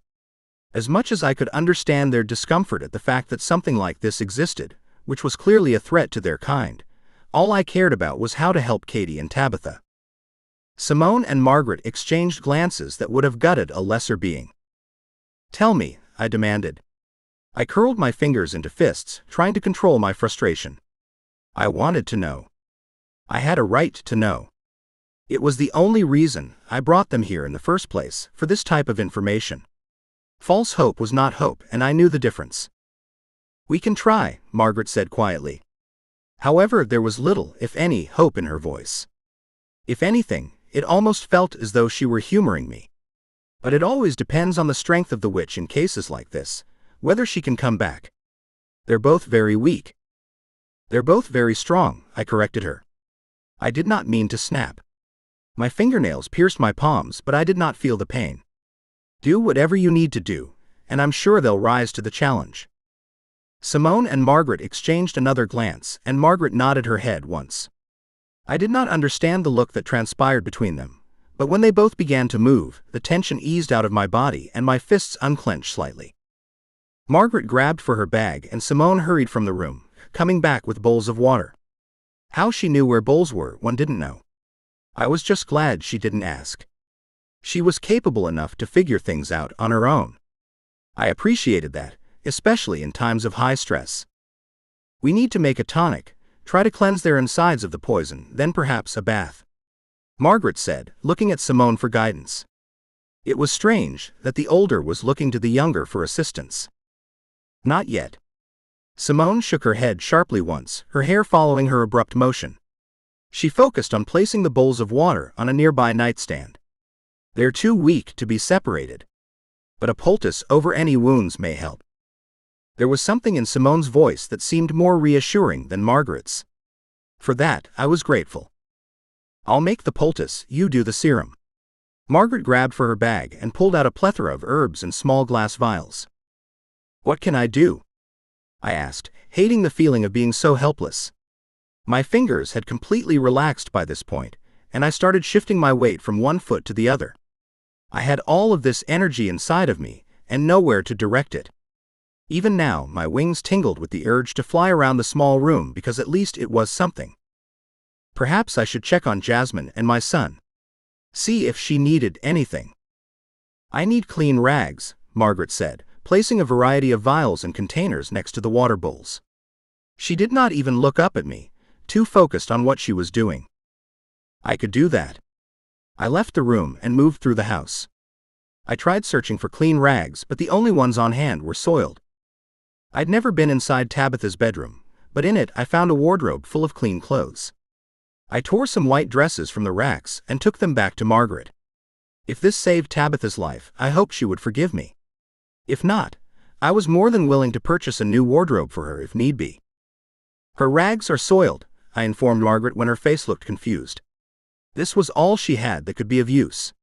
As much as I could understand their discomfort at the fact that something like this existed, which was clearly a threat to their kind, all I cared about was how to help Katie and Tabitha. Simone and Margaret exchanged glances that would have gutted a lesser being. Tell me, I demanded. I curled my fingers into fists, trying to control my frustration. I wanted to know. I had a right to know. It was the only reason I brought them here in the first place, for this type of information. False hope was not hope, and I knew the difference. We can try, Margaret said quietly. However, there was little, if any, hope in her voice. If anything, it almost felt as though she were humoring me. But it always depends on the strength of the witch in cases like this, whether she can come back. They're both very weak. They're both very strong, I corrected her. I did not mean to snap. My fingernails pierced my palms, but I did not feel the pain. Do whatever you need to do, and I'm sure they'll rise to the challenge. Simone and Margaret exchanged another glance, and Margaret nodded her head once. I did not understand the look that transpired between them, but when they both began to move, the tension eased out of my body and my fists unclenched slightly. Margaret grabbed for her bag and Simone hurried from the room, coming back with bowls of water. How she knew where bowls were, one didn't know. I was just glad she didn't ask. She was capable enough to figure things out on her own. I appreciated that, especially in times of high stress. We need to make a tonic, try to cleanse their insides of the poison, then perhaps a bath, Margaret said, looking at Simone for guidance. It was strange that the older was looking to the younger for assistance. Not yet. Simone shook her head sharply once, her hair following her abrupt motion. She focused on placing the bowls of water on a nearby nightstand. They're too weak to be separated. But a poultice over any wounds may help. There was something in Simone's voice that seemed more reassuring than Margaret's. For that, I was grateful. I'll make the poultice, you do the serum. Margaret grabbed for her bag and pulled out a plethora of herbs in small glass vials. What can I do? I asked, hating the feeling of being so helpless. My fingers had completely relaxed by this point, and I started shifting my weight from one foot to the other. I had all of this energy inside of me, and nowhere to direct it. Even now, my wings tingled with the urge to fly around the small room because at least it was something. Perhaps I should check on Jasmine and my son. See if she needed anything. I need clean rags, Margaret said, placing a variety of vials and containers next to the water bowls. She did not even look up at me, too focused on what she was doing. I could do that. I left the room and moved through the house. I tried searching for clean rags, but the only ones on hand were soiled. I'd never been inside Tabitha's bedroom, but in it I found a wardrobe full of clean clothes. I tore some white dresses from the racks and took them back to Margaret. If this saved Tabitha's life, I hoped she would forgive me. If not, I was more than willing to purchase a new wardrobe for her if need be. Her rags are soiled, I informed Margaret when her face looked confused. This was all she had that could be of use.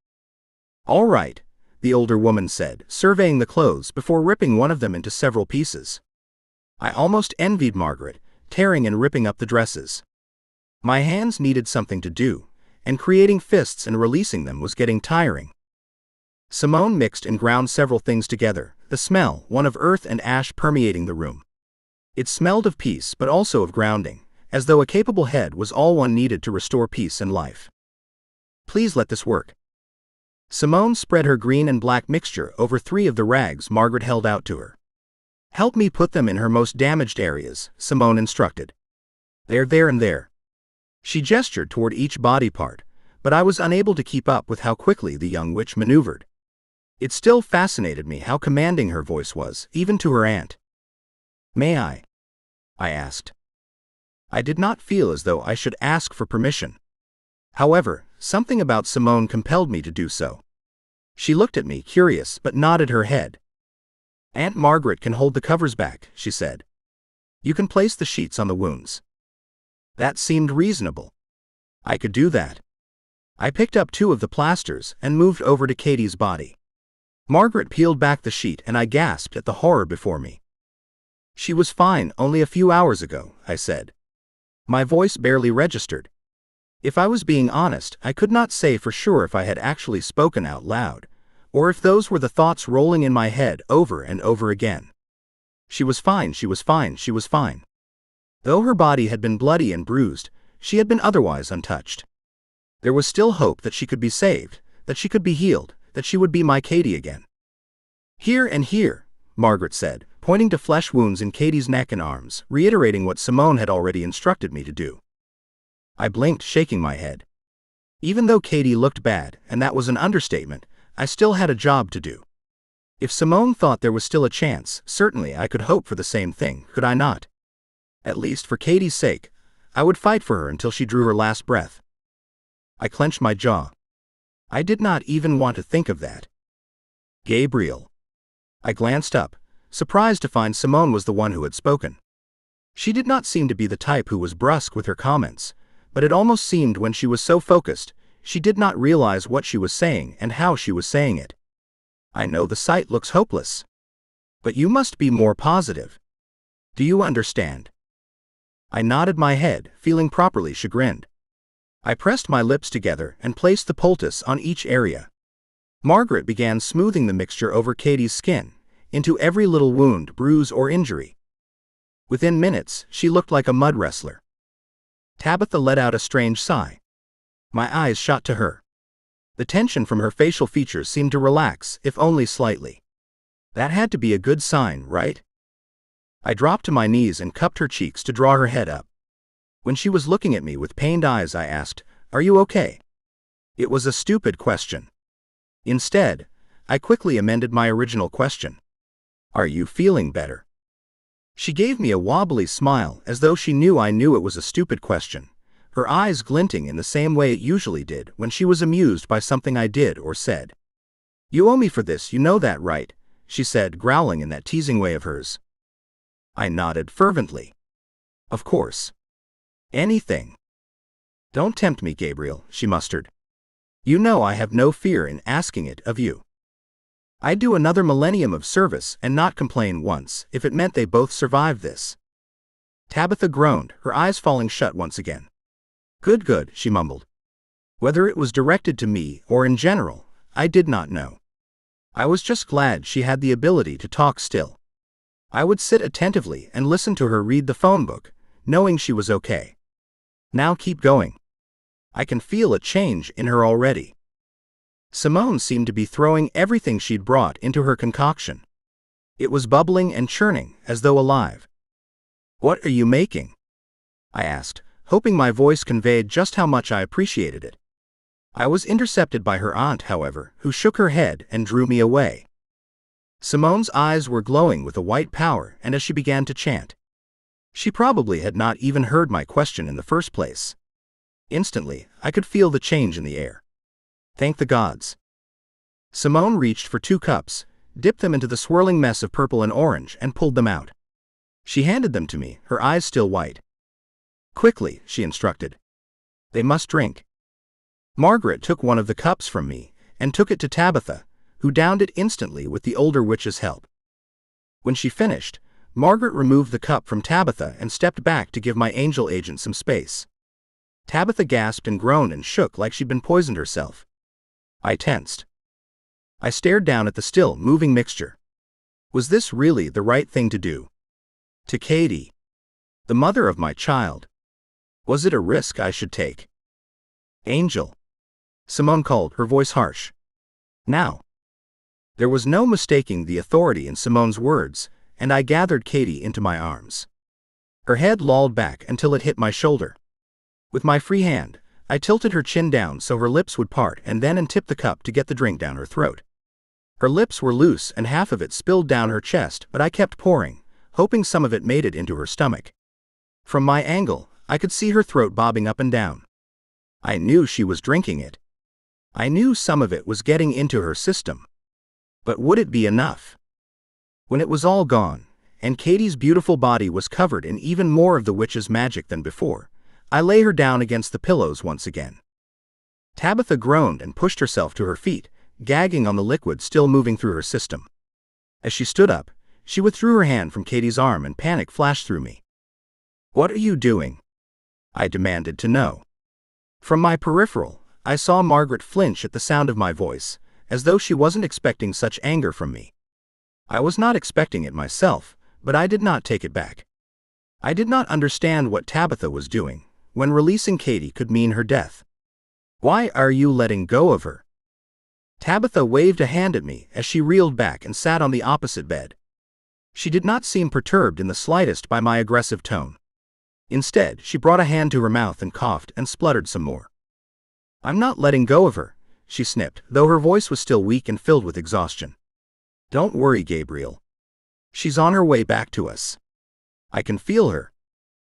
All right, the older woman said, surveying the clothes before ripping one of them into several pieces. I almost envied Margaret, tearing and ripping up the dresses. My hands needed something to do, and creating fists and releasing them was getting tiring. Simone mixed and ground several things together, the smell, one of earth and ash, permeating the room. It smelled of peace but also of grounding, as though a capable head was all one needed to restore peace and life. Please let this work. Simone spread her green and black mixture over 3 of the rags Margaret held out to her. Help me put them in her most damaged areas, Simone instructed. There and there. She gestured toward each body part, but I was unable to keep up with how quickly the young witch maneuvered. It still fascinated me how commanding her voice was, even to her aunt. May I asked. I did not feel as though I should ask for permission. However, something about Simone compelled me to do so. She looked at me, curious, but nodded her head. Aunt Margaret can hold the covers back, she said. You can place the sheets on the wounds. That seemed reasonable. I could do that. I picked up 2 of the plasters and moved over to Katie's body. Margaret peeled back the sheet and I gasped at the horror before me. She was fine only a few hours ago, I said. My voice barely registered. If I was being honest, I could not say for sure if I had actually spoken out loud, or if those were the thoughts rolling in my head over and over again. She was fine, she was fine, she was fine. Though her body had been bloody and bruised, she had been otherwise untouched. There was still hope that she could be saved, that she could be healed, that she would be my Katie again. Here and here, Margaret said, pointing to flesh wounds in Katie's neck and arms, reiterating what Simone had already instructed me to do. I blinked, shaking my head. Even though Katie looked bad, and that was an understatement, I still had a job to do. If Simone thought there was still a chance, certainly I could hope for the same thing, could I not? At least for Katie's sake, I would fight for her until she drew her last breath. I clenched my jaw. I did not even want to think of that. Gabriel. I glanced up, surprised to find Simone was the one who had spoken. She did not seem to be the type who was brusque with her comments, but it almost seemed when she was so focused, she did not realize what she was saying and how she was saying it. I know the sight looks hopeless. But you must be more positive. Do you understand? I nodded my head, feeling properly chagrined. I pressed my lips together and placed the poultice on each area. Margaret began smoothing the mixture over Katie's skin, into every little wound, bruise, or injury. Within minutes, she looked like a mud wrestler. Tabitha let out a strange sigh. My eyes shot to her. The tension from her facial features seemed to relax, if only slightly. That had to be a good sign, right? I dropped to my knees and cupped her cheeks to draw her head up. When she was looking at me with pained eyes, I asked, "Are you okay?" It was a stupid question. Instead, I quickly amended my original question. "Are you feeling better?" She gave me a wobbly smile, as though she knew I knew it was a stupid question, her eyes glinting in the same way it usually did when she was amused by something I did or said. "You owe me for this, you know that, right?" she said, growling in that teasing way of hers. I nodded fervently. "Of course. Anything." "Don't tempt me, Gabriel," she mustered. "You know I have no fear in asking it of you. I'd do another millennium of service and not complain once if it meant they both survived this." Tabitha groaned, her eyes falling shut once again. Good, good," she mumbled. Whether it was directed to me or in general, I did not know. I was just glad she had the ability to talk still. I would sit attentively and listen to her read the phone book, knowing she was okay. Now keep going. I can feel a change in her already. Simone seemed to be throwing everything she'd brought into her concoction. It was bubbling and churning, as though alive. "What are you making?" I asked, hoping my voice conveyed just how much I appreciated it. I was intercepted by her aunt, however, who shook her head and drew me away. Simone's eyes were glowing with a white power, and as she began to chant. She probably had not even heard my question in the first place. Instantly, I could feel the change in the air. Thank the gods. Simone reached for 2 cups, dipped them into the swirling mess of purple and orange, and pulled them out. She handed them to me, her eyes still white. "Quickly," she instructed. "They must drink." Margaret took one of the cups from me and took it to Tabitha, who downed it instantly with the older witch's help. When she finished, Margaret removed the cup from Tabitha and stepped back to give my angel agent some space. Tabitha gasped and groaned and shook like she'd been poisoned herself. I tensed. I stared down at the still moving mixture. Was this really the right thing to do? To Katie, the mother of my child. Was it a risk I should take? "Angel," Simone called, her voice harsh. "Now." There was no mistaking the authority in Simone's words, and I gathered Katie into my arms. Her head lolled back until it hit my shoulder. With my free hand, I tilted her chin down so her lips would part and then untipped the cup to get the drink down her throat. Her lips were loose and half of it spilled down her chest, but I kept pouring, hoping some of it made it into her stomach. From my angle, I could see her throat bobbing up and down. I knew she was drinking it. I knew some of it was getting into her system. But would it be enough? When it was all gone, and Katie's beautiful body was covered in even more of the witch's magic than before, I lay her down against the pillows once again. Tabitha groaned and pushed herself to her feet, gagging on the liquid still moving through her system. As she stood up, she withdrew her hand from Katie's arm and panic flashed through me. "What are you doing?" I demanded to know. From my peripheral, I saw Margaret flinch at the sound of my voice, as though she wasn't expecting such anger from me. I was not expecting it myself, but I did not take it back. I did not understand what Tabitha was doing, when releasing Katie could mean her death. "Why are you letting go of her?" Tabitha waved a hand at me as she reeled back and sat on the opposite bed. She did not seem perturbed in the slightest by my aggressive tone. Instead, she brought a hand to her mouth and coughed and spluttered some more. "I'm not letting go of her," she snipped, though her voice was still weak and filled with exhaustion. "Don't worry, Gabriel. She's on her way back to us. I can feel her.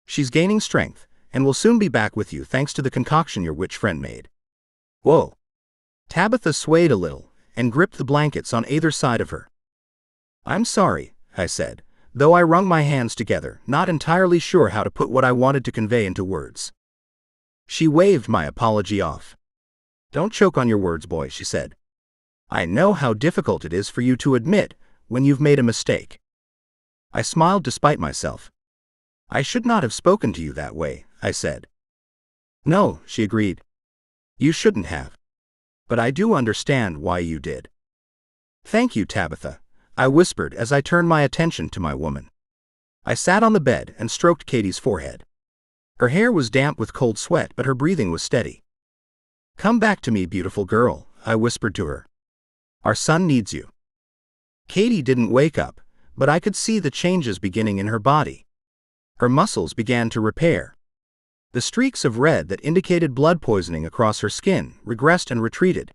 She's gaining strength, and will soon be back with you thanks to the concoction your witch friend made." Whoa. Tabitha swayed a little, and gripped the blankets on either side of her. "I'm sorry," I said, though I wrung my hands together, not entirely sure how to put what I wanted to convey into words. She waved my apology off. "Don't choke on your words, boy," she said. "I know how difficult it is for you to admit when you've made a mistake." I smiled despite myself. "I should not have spoken to you that way," I said. "No," she agreed. "You shouldn't have. But I do understand why you did." "Thank you, Tabitha," I whispered as I turned my attention to my woman. I sat on the bed and stroked Katie's forehead. Her hair was damp with cold sweat, but her breathing was steady. "Come back to me, beautiful girl," I whispered to her. "Our son needs you." Katie didn't wake up, but I could see the changes beginning in her body. Her muscles began to repair. The streaks of red that indicated blood poisoning across her skin regressed and retreated.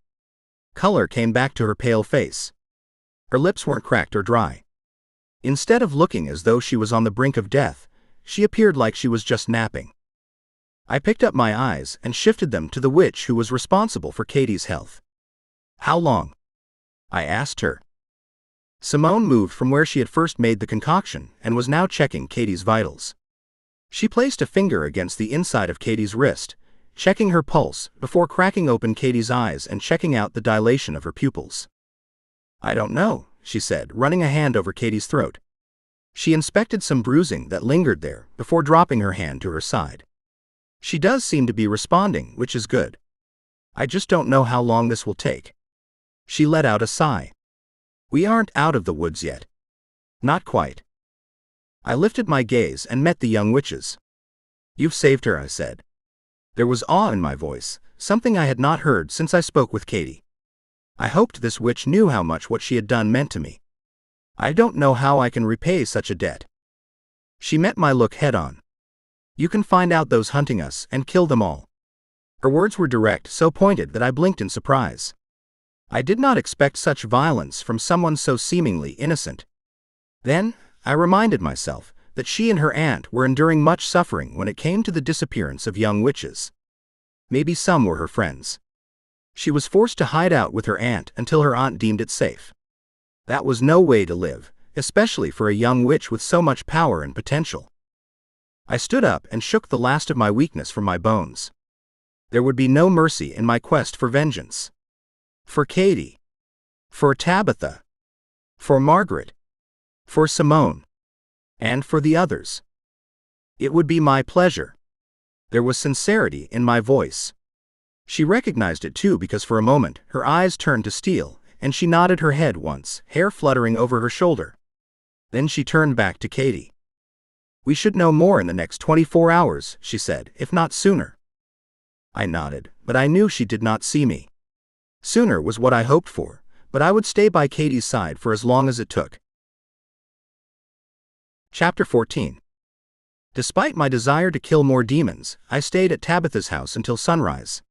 Color came back to her pale face. Her lips weren't cracked or dry. Instead of looking as though she was on the brink of death, she appeared like she was just napping. I picked up my eyes and shifted them to the witch who was responsible for Katie's health. "How long?" I asked her. Simone moved from where she had first made the concoction and was now checking Katie's vitals. She placed a finger against the inside of Katie's wrist, checking her pulse before cracking open Katie's eyes and checking out the dilation of her pupils. "I don't know," she said, running a hand over Katie's throat. She inspected some bruising that lingered there before dropping her hand to her side. "She does seem to be responding, which is good. I just don't know how long this will take." She let out a sigh. "We aren't out of the woods yet." "Not quite." I lifted my gaze and met the young witch's. "You've saved her," I said. There was awe in my voice, something I had not heard since I spoke with Katie. I hoped this witch knew how much what she had done meant to me. "I don't know how I can repay such a debt." She met my look head-on. "You can find out those hunting us and kill them all." Her words were direct, so pointed that I blinked in surprise. I did not expect such violence from someone so seemingly innocent. Then, I reminded myself that she and her aunt were enduring much suffering when it came to the disappearance of young witches. Maybe some were her friends. She was forced to hide out with her aunt until her aunt deemed it safe. That was no way to live, especially for a young witch with so much power and potential. I stood up and shook the last of my weakness from my bones. There would be no mercy in my quest for vengeance. For Katie. For Tabitha. For Margaret. For Simone. And for the others. It would be my pleasure. There was sincerity in my voice. She recognized it too, because for a moment her eyes turned to steel, and she nodded her head once, hair fluttering over her shoulder. Then she turned back to Katie. "We should know more in the next 24 hours, she said, "if not sooner." I nodded, but I knew she did not see me. Sooner was what I hoped for, but I would stay by Katie's side for as long as it took. Chapter 14. Despite my desire to kill more demons, I stayed at Tabitha's house until sunrise.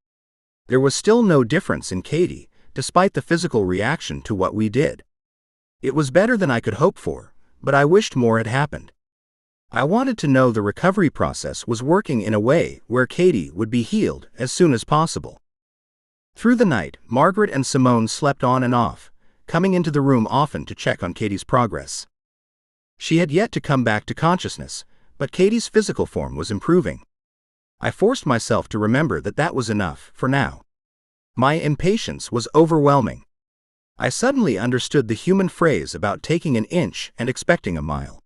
There was still no difference in Katie, despite the physical reaction to what we did. It was better than I could hope for, but I wished more had happened. I wanted to know the recovery process was working in a way where Katie would be healed as soon as possible. Through the night, Margaret and Simone slept on and off, coming into the room often to check on Katie's progress. She had yet to come back to consciousness, but Katie's physical form was improving. I forced myself to remember that that was enough for now. My impatience was overwhelming. I suddenly understood the human phrase about taking an inch and expecting a mile.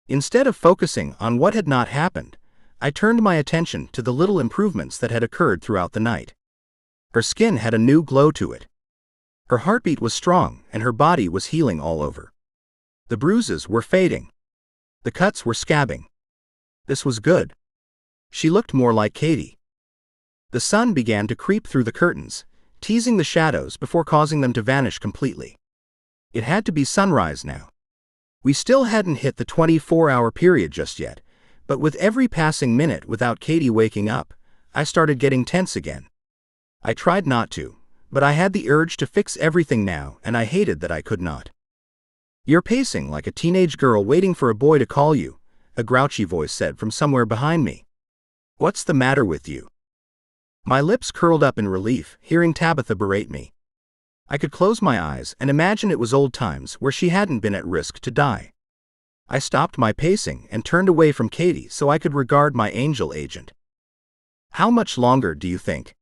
Instead of focusing on what had not happened, I turned my attention to the little improvements that had occurred throughout the night. Her skin had a new glow to it. Her heartbeat was strong and her body was healing all over. The bruises were fading. The cuts were scabbing. This was good. She looked more like Katie. The sun began to creep through the curtains, teasing the shadows before causing them to vanish completely. It had to be sunrise now. We still hadn't hit the 24-hour period just yet, but with every passing minute without Katie waking up, I started getting tense again. I tried not to, but I had the urge to fix everything now, and I hated that I could not. "You're pacing like a teenage girl waiting for a boy to call you," a grouchy voice said from somewhere behind me. "What's the matter with you?" My lips curled up in relief, hearing Tabitha berate me. I could close my eyes and imagine it was old times where she hadn't been at risk to die. I stopped my pacing and turned away from Katie so I could regard my angel agent. "How much longer do you think?"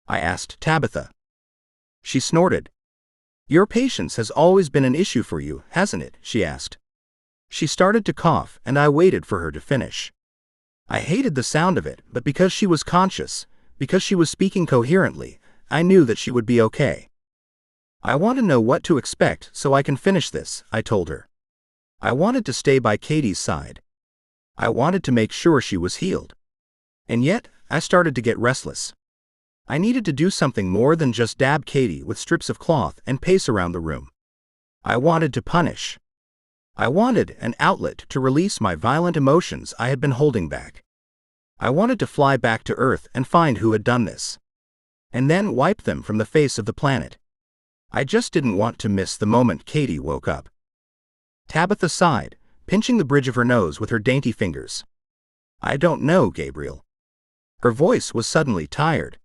I asked Tabitha. She snorted. "Your patience has always been an issue for you, hasn't it?" she asked. She started to cough, and I waited for her to finish. I hated the sound of it, but because she was conscious, because she was speaking coherently, I knew that she would be okay. "I want to know what to expect so I can finish this," I told her. I wanted to stay by Katie's side. I wanted to make sure she was healed. And yet, I started to get restless. I needed to do something more than just dab Katie with strips of cloth and pace around the room. I wanted to punish. I wanted an outlet to release my violent emotions I had been holding back. I wanted to fly back to Earth and find who had done this. And then wipe them from the face of the planet. I just didn't want to miss the moment Katie woke up. Tabitha sighed, pinching the bridge of her nose with her dainty fingers. "I don't know, Gabriel." Her voice was suddenly tired.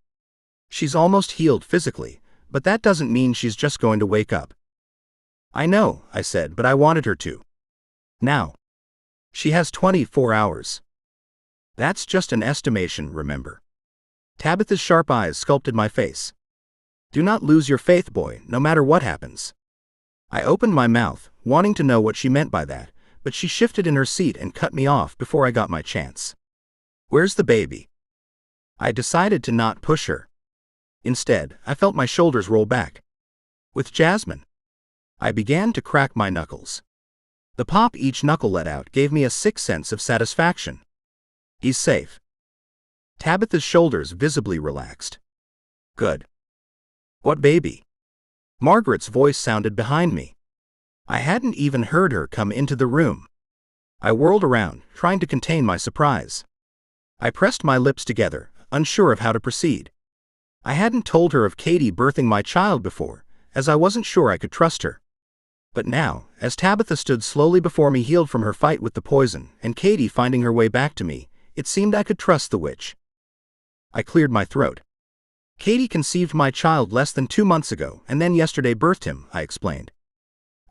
"She's almost healed physically, but that doesn't mean she's just going to wake up." "I know," I said, "but I wanted her to. Now. She has 24 hours. That's just an estimation, remember." Tabitha's sharp eyes sculpted my face. "Do not lose your faith, boy, no matter what happens." I opened my mouth, wanting to know what she meant by that, but she shifted in her seat and cut me off before I got my chance. "Where's the baby?" I decided to not push her. Instead, I felt my shoulders roll back. "With Jasmine." I began to crack my knuckles. The pop each knuckle let out gave me a sick sense of satisfaction. "He's safe." Tabitha's shoulders visibly relaxed. "Good." "What baby?" Margaret's voice sounded behind me. I hadn't even heard her come into the room. I whirled around, trying to contain my surprise. I pressed my lips together, unsure of how to proceed. I hadn't told her of Katie birthing my child before, as I wasn't sure I could trust her. But now, as Tabitha stood slowly before me, healed from her fight with the poison, and Katie finding her way back to me, it seemed I could trust the witch. I cleared my throat. "Katie conceived my child less than 2 months ago, and then yesterday birthed him," I explained.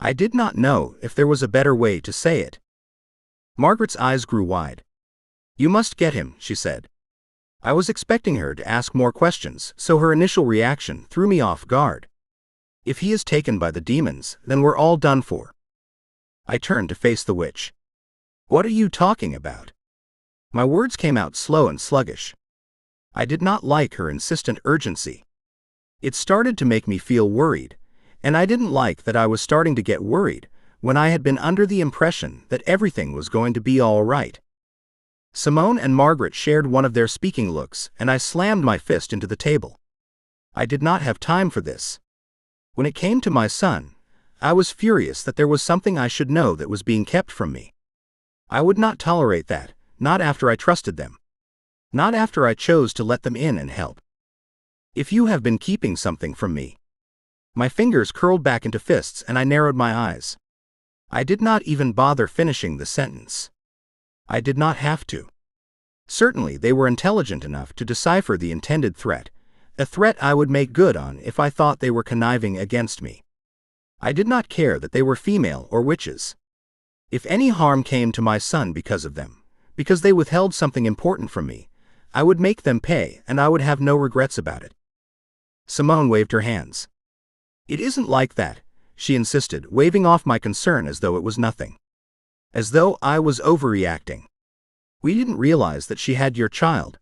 I did not know if there was a better way to say it. Margaret's eyes grew wide. "You must get him," she said. I was expecting her to ask more questions, so her initial reaction threw me off guard. "If he is taken by the demons, then we're all done for." I turned to face the witch. "What are you talking about?" My words came out slow and sluggish. I did not like her insistent urgency. It started to make me feel worried, and I didn't like that I was starting to get worried when I had been under the impression that everything was going to be all right. Simone and Margaret shared one of their speaking looks, and I slammed my fist into the table. I did not have time for this. When it came to my son, I was furious that there was something I should know that was being kept from me. I would not tolerate that, not after I trusted them. Not after I chose to let them in and help. "If you have been keeping something from me." My fingers curled back into fists and I narrowed my eyes. I did not even bother finishing the sentence. I did not have to. Certainly they were intelligent enough to decipher the intended threat, a threat I would make good on if I thought they were conniving against me. I did not care that they were female or witches. If any harm came to my son because of them, because they withheld something important from me, I would make them pay and I would have no regrets about it. Simone waved her hands. "It isn't like that," she insisted, waving off my concern as though it was nothing. As though I was overreacting. "We didn't realize that she had your child.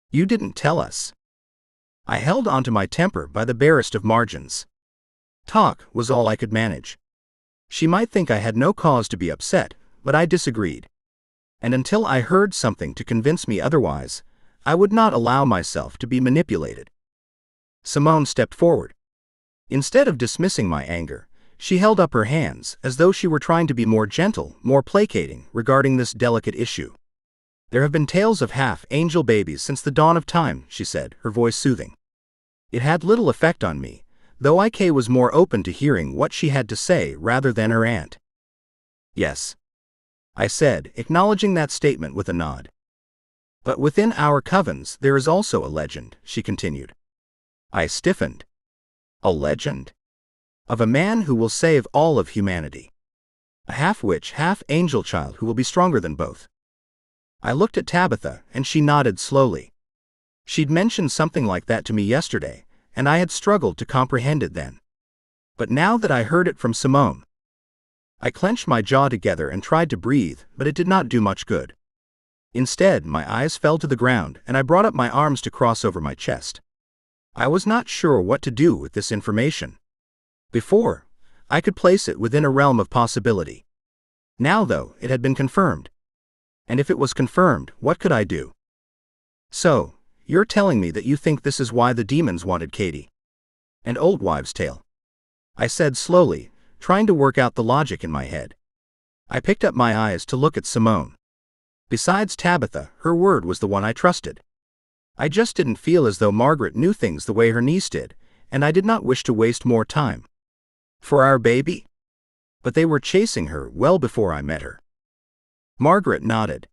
You didn't tell us." I held onto my temper by the barest of margins. Talk was all I could manage. She might think I had no cause to be upset, but I disagreed. And until I heard something to convince me otherwise, I would not allow myself to be manipulated. Simone stepped forward. Instead of dismissing my anger, she held up her hands as though she were trying to be more gentle, more placating regarding this delicate issue. "There have been tales of half-angel babies since the dawn of time," she said, her voice soothing. It had little effect on me, though IK was more open to hearing what she had to say rather than her aunt. "Yes," I said, acknowledging that statement with a nod. "But within our covens there is also a legend," she continued. I stiffened. "A legend?" Of a man who will save all of humanity. A half-witch, half-angel child who will be stronger than both. I looked at Tabitha, and she nodded slowly. She'd mentioned something like that to me yesterday, and I had struggled to comprehend it then. But now that I heard it from Simone, I clenched my jaw together and tried to breathe, but it did not do much good. Instead, my eyes fell to the ground, and I brought up my arms to cross over my chest. I was not sure what to do with this information. Before, I could place it within a realm of possibility. Now, though, it had been confirmed. And if it was confirmed, what could I do? So, you're telling me that you think this is why the demons wanted Katie? An old wives' tale, I said slowly, trying to work out the logic in my head. I picked up my eyes to look at Simone. Besides Tabitha, her word was the one I trusted. I just didn't feel as though Margaret knew things the way her niece did, and I did not wish to waste more time. For our baby? But they were chasing her well before I met her. Margaret nodded.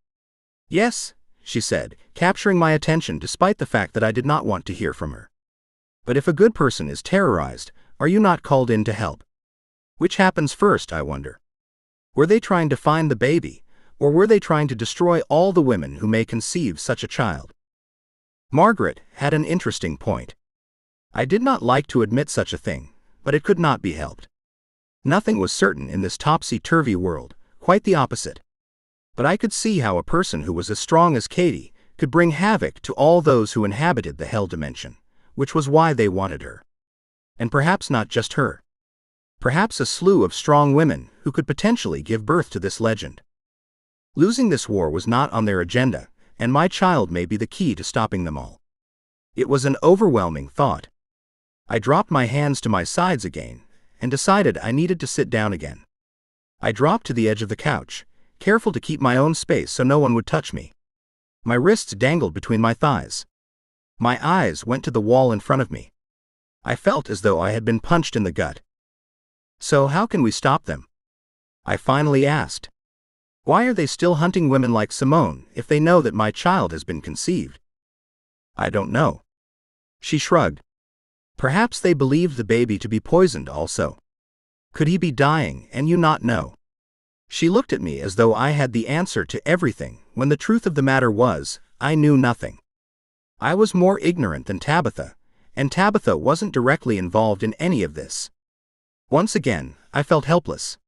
Yes, she said, capturing my attention despite the fact that I did not want to hear from her. But if a good person is terrorized, are you not called in to help? Which happens first, I wonder? Were they trying to find the baby, or were they trying to destroy all the women who may conceive such a child? Margaret had an interesting point. I did not like to admit such a thing, but it could not be helped. Nothing was certain in this topsy-turvy world, quite the opposite. But I could see how a person who was as strong as Katie could bring havoc to all those who inhabited the hell dimension, which was why they wanted her. And perhaps not just her. Perhaps a slew of strong women who could potentially give birth to this legend. Losing this war was not on their agenda, and my child may be the key to stopping them all. It was an overwhelming thought. I dropped my hands to my sides again, and decided I needed to sit down again. I dropped to the edge of the couch, careful to keep my own space so no one would touch me. My wrists dangled between my thighs. My eyes went to the wall in front of me. I felt as though I had been punched in the gut. So how can we stop them? I finally asked. Why are they still hunting women like Simone if they know that my child has been conceived? I don't know. She shrugged. Perhaps they believed the baby to be poisoned also. Could he be dying and you not know? She looked at me as though I had the answer to everything, when the truth of the matter was, I knew nothing. I was more ignorant than Tabitha, and Tabitha wasn't directly involved in any of this. Once again, I felt helpless.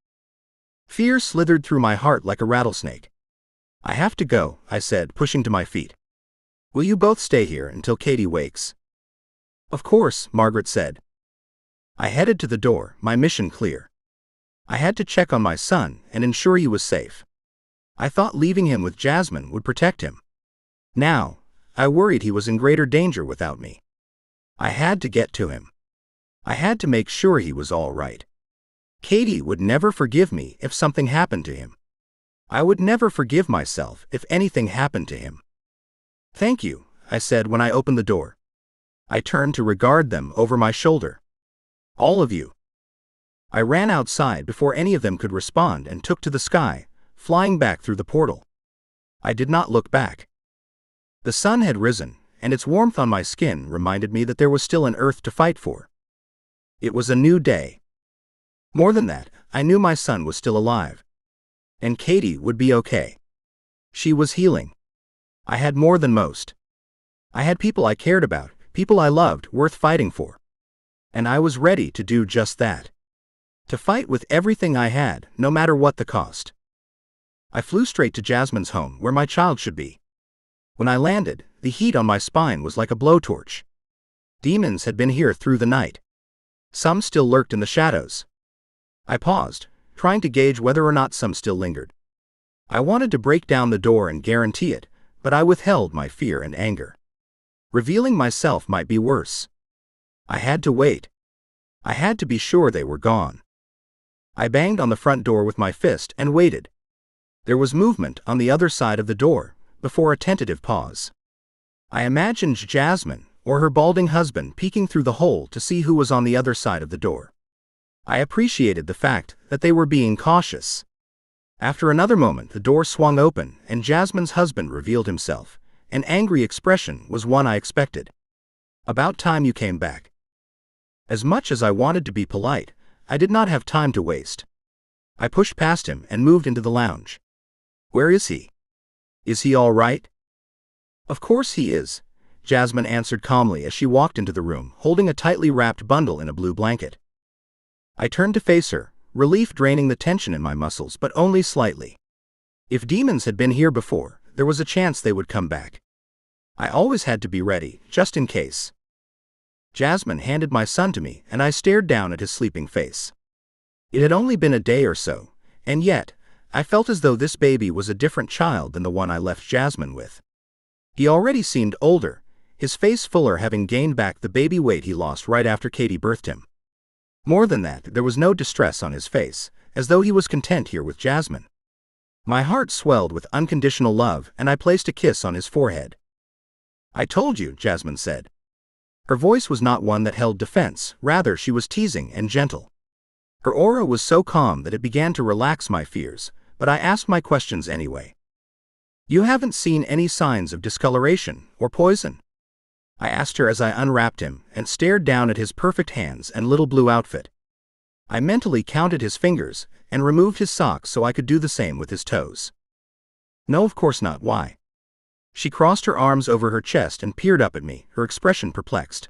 Fear slithered through my heart like a rattlesnake. I have to go, I said, pushing to my feet. Will you both stay here until Katie wakes? Of course, Margaret said. I headed to the door, my mission clear. I had to check on my son and ensure he was safe. I thought leaving him with Jasmine would protect him. Now, I worried he was in greater danger without me. I had to get to him. I had to make sure he was all right. Katie would never forgive me if something happened to him. I would never forgive myself if anything happened to him. Thank you, I said when I opened the door. I turned to regard them over my shoulder. All of you. I ran outside before any of them could respond and took to the sky, flying back through the portal. I did not look back. The sun had risen, and its warmth on my skin reminded me that there was still an earth to fight for. It was a new day. More than that, I knew my son was still alive. And Katie would be okay. She was healing. I had more than most. I had people I cared about, people I loved, worth fighting for. And I was ready to do just that. To fight with everything I had, no matter what the cost. I flew straight to Jasmine's home, where my child should be. When I landed, the heat on my spine was like a blowtorch. Demons had been here through the night. Some still lurked in the shadows. I paused, trying to gauge whether or not some still lingered. I wanted to break down the door and guarantee it, but I withheld my fear and anger. Revealing myself might be worse. I had to wait. I had to be sure they were gone. I banged on the front door with my fist and waited. There was movement on the other side of the door, before a tentative pause. I imagined Jasmine, or her balding husband, peeking through the hole to see who was on the other side of the door. I appreciated the fact that they were being cautious. After another moment, the door swung open and Jasmine's husband revealed himself. An angry expression was one I expected. About time you came back. As much as I wanted to be polite, I did not have time to waste. I pushed past him and moved into the lounge. Where is he? Is he all right? Of course he is, Jasmine answered calmly as she walked into the room, holding a tightly wrapped bundle in a blue blanket. I turned to face her, relief draining the tension in my muscles, but only slightly. If demons had been here before, there was a chance they would come back. I always had to be ready, just in case. Jasmine handed my son to me, and I stared down at his sleeping face. It had only been a day or so, and yet, I felt as though this baby was a different child than the one I left Jasmine with. He already seemed older, his face fuller, having gained back the baby weight he lost right after Katie birthed him. More than that, there was no distress on his face, as though he was content here with Jasmine. My heart swelled with unconditional love, and I placed a kiss on his forehead. I told you, Jasmine said. Her voice was not one that held defense, rather she was teasing and gentle. Her aura was so calm that it began to relax my fears, but I asked my questions anyway. You haven't seen any signs of discoloration or poison? I asked her as I unwrapped him and stared down at his perfect hands and little blue outfit. I mentally counted his fingers and removed his socks so I could do the same with his toes. No, of course not. Why? She crossed her arms over her chest and peered up at me, her expression perplexed.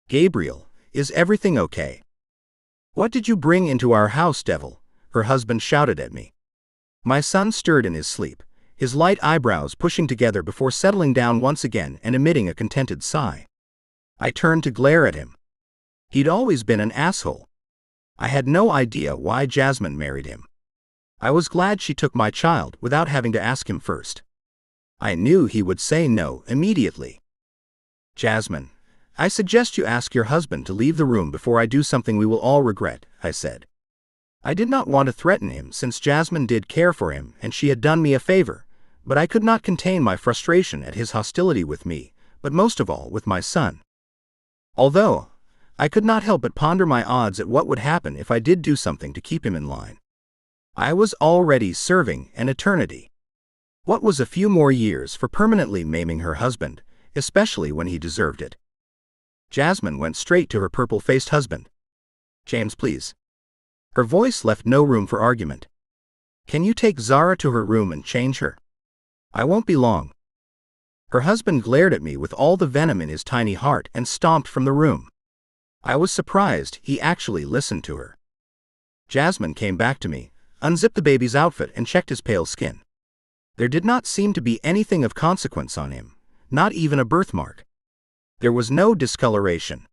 Gabriel, is everything okay? What did you bring into our house, devil? Her husband shouted at me. My son stirred in his sleep, his light eyebrows pushing together before settling down once again and emitting a contented sigh. I turned to glare at him. He'd always been an asshole. I had no idea why Jasmine married him. I was glad she took my child without having to ask him first. I knew he would say no immediately. Jasmine, I suggest you ask your husband to leave the room before I do something we will all regret, I said. I did not want to threaten him since Jasmine did care for him and she had done me a favor, but I could not contain my frustration at his hostility with me, but most of all with my son. Although, I could not help but ponder my odds at what would happen if I did do something to keep him in line. I was already serving an eternity. What was a few more years for permanently maiming her husband, especially when he deserved it? Jasmine went straight to her purple-faced husband. James, please. Her voice left no room for argument. Can you take Zara to her room and change her? I won't be long. Her husband glared at me with all the venom in his tiny heart and stomped from the room. I was surprised he actually listened to her. Jasmine came back to me, unzipped the baby's outfit and checked his pale skin. There did not seem to be anything of consequence on him, not even a birthmark. There was no discoloration.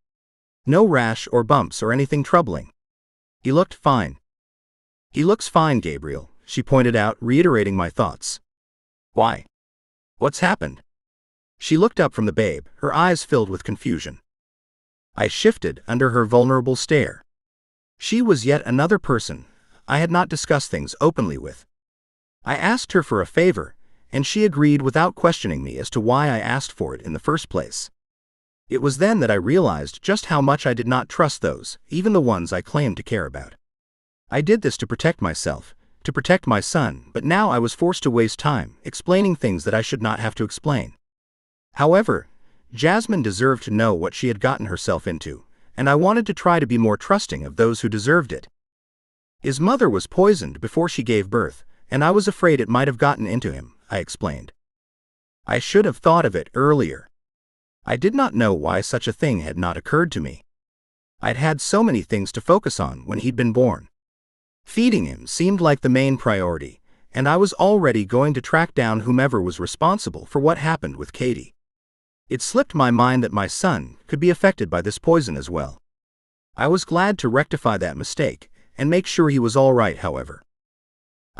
No rash or bumps or anything troubling. He looked fine. He looks fine, Gabriel, she pointed out, reiterating my thoughts. Why? What's happened? She looked up from the babe, her eyes filled with confusion. I shifted under her vulnerable stare. She was yet another person I had not discussed things openly with. I asked her for a favor, and she agreed without questioning me as to why I asked for it in the first place. It was then that I realized just how much I did not trust those, even the ones I claimed to care about. I did this to protect myself, to protect my son, but now I was forced to waste time explaining things that I should not have to explain. However, Jasmine deserved to know what she had gotten herself into, and I wanted to try to be more trusting of those who deserved it. His mother was poisoned before she gave birth, and I was afraid it might have gotten into him, I explained. I should have thought of it earlier. I did not know why such a thing had not occurred to me. I'd had so many things to focus on when he'd been born. Feeding him seemed like the main priority, and I was already going to track down whomever was responsible for what happened with Katie. It slipped my mind that my son could be affected by this poison as well. I was glad to rectify that mistake and make sure he was all right, however.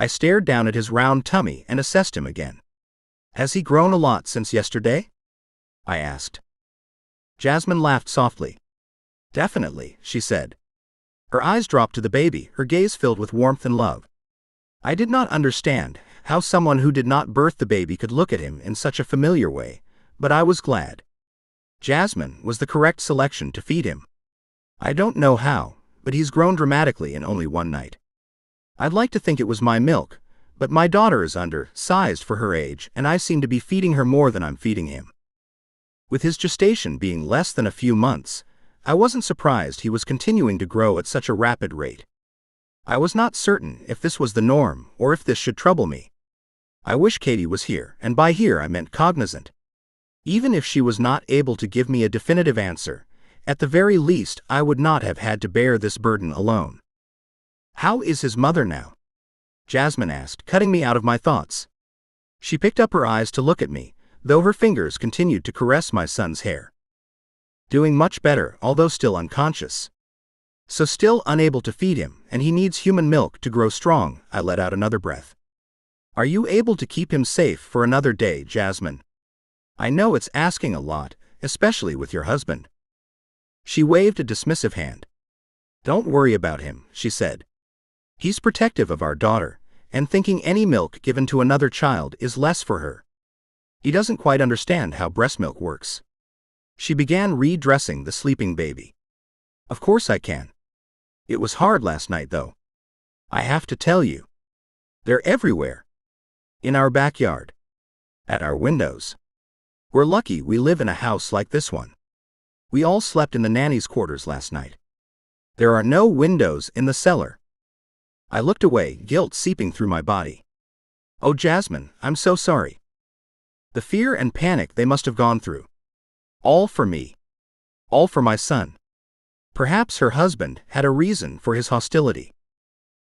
I stared down at his round tummy and assessed him again. Has he grown a lot since yesterday? I asked. Jasmine laughed softly. Definitely, she said. Her eyes dropped to the baby, her gaze filled with warmth and love. I did not understand how someone who did not birth the baby could look at him in such a familiar way, but I was glad. Jasmine was the correct selection to feed him. I don't know how, but he's grown dramatically in only one night. I'd like to think it was my milk, but my daughter is undersized for her age and I seem to be feeding her more than I'm feeding him. With his gestation being less than a few months, I wasn't surprised he was continuing to grow at such a rapid rate. I was not certain if this was the norm or if this should trouble me. I wish Katie was here, and by here I meant cognizant. Even if she was not able to give me a definitive answer, at the very least I would not have had to bear this burden alone. "How is his mother now?" Jasmine asked, cutting me out of my thoughts. She picked up her eyes to look at me, though her fingers continued to caress my son's hair. "Doing much better, although still unconscious. So still unable to feed him, and he needs human milk to grow strong." I let out another breath. "Are you able to keep him safe for another day, Jasmine? I know it's asking a lot, especially with your husband." She waved a dismissive hand. "Don't worry about him," she said. "He's protective of our daughter, and thinking any milk given to another child is less for her. He doesn't quite understand how breast milk works." She began redressing the sleeping baby. "Of course I can. It was hard last night, though. I have to tell you. They're everywhere. In our backyard. At our windows. We're lucky we live in a house like this one. We all slept in the nanny's quarters last night. There are no windows in the cellar." I looked away, guilt seeping through my body. "Oh, Jasmine, I'm so sorry." The fear and panic they must have gone through. All for me. All for my son. Perhaps her husband had a reason for his hostility.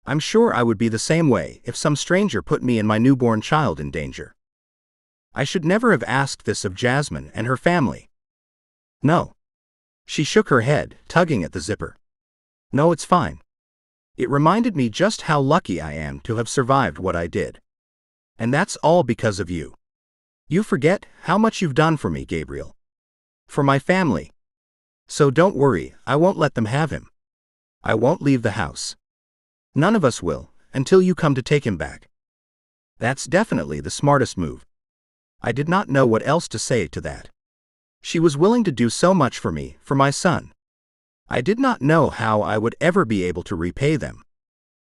I'm sure I would be the same way if some stranger put me and my newborn child in danger. I should never have asked this of Jasmine and her family. "No." She shook her head, tugging at the zipper. "No, it's fine. It reminded me just how lucky I am to have survived what I did. And that's all because of you. You forget how much you've done for me, Gabriel. For my family. So don't worry, I won't let them have him. I won't leave the house. None of us will, until you come to take him back." That's definitely the smartest move. I did not know what else to say to that. She was willing to do so much for me, for my son. I did not know how I would ever be able to repay them.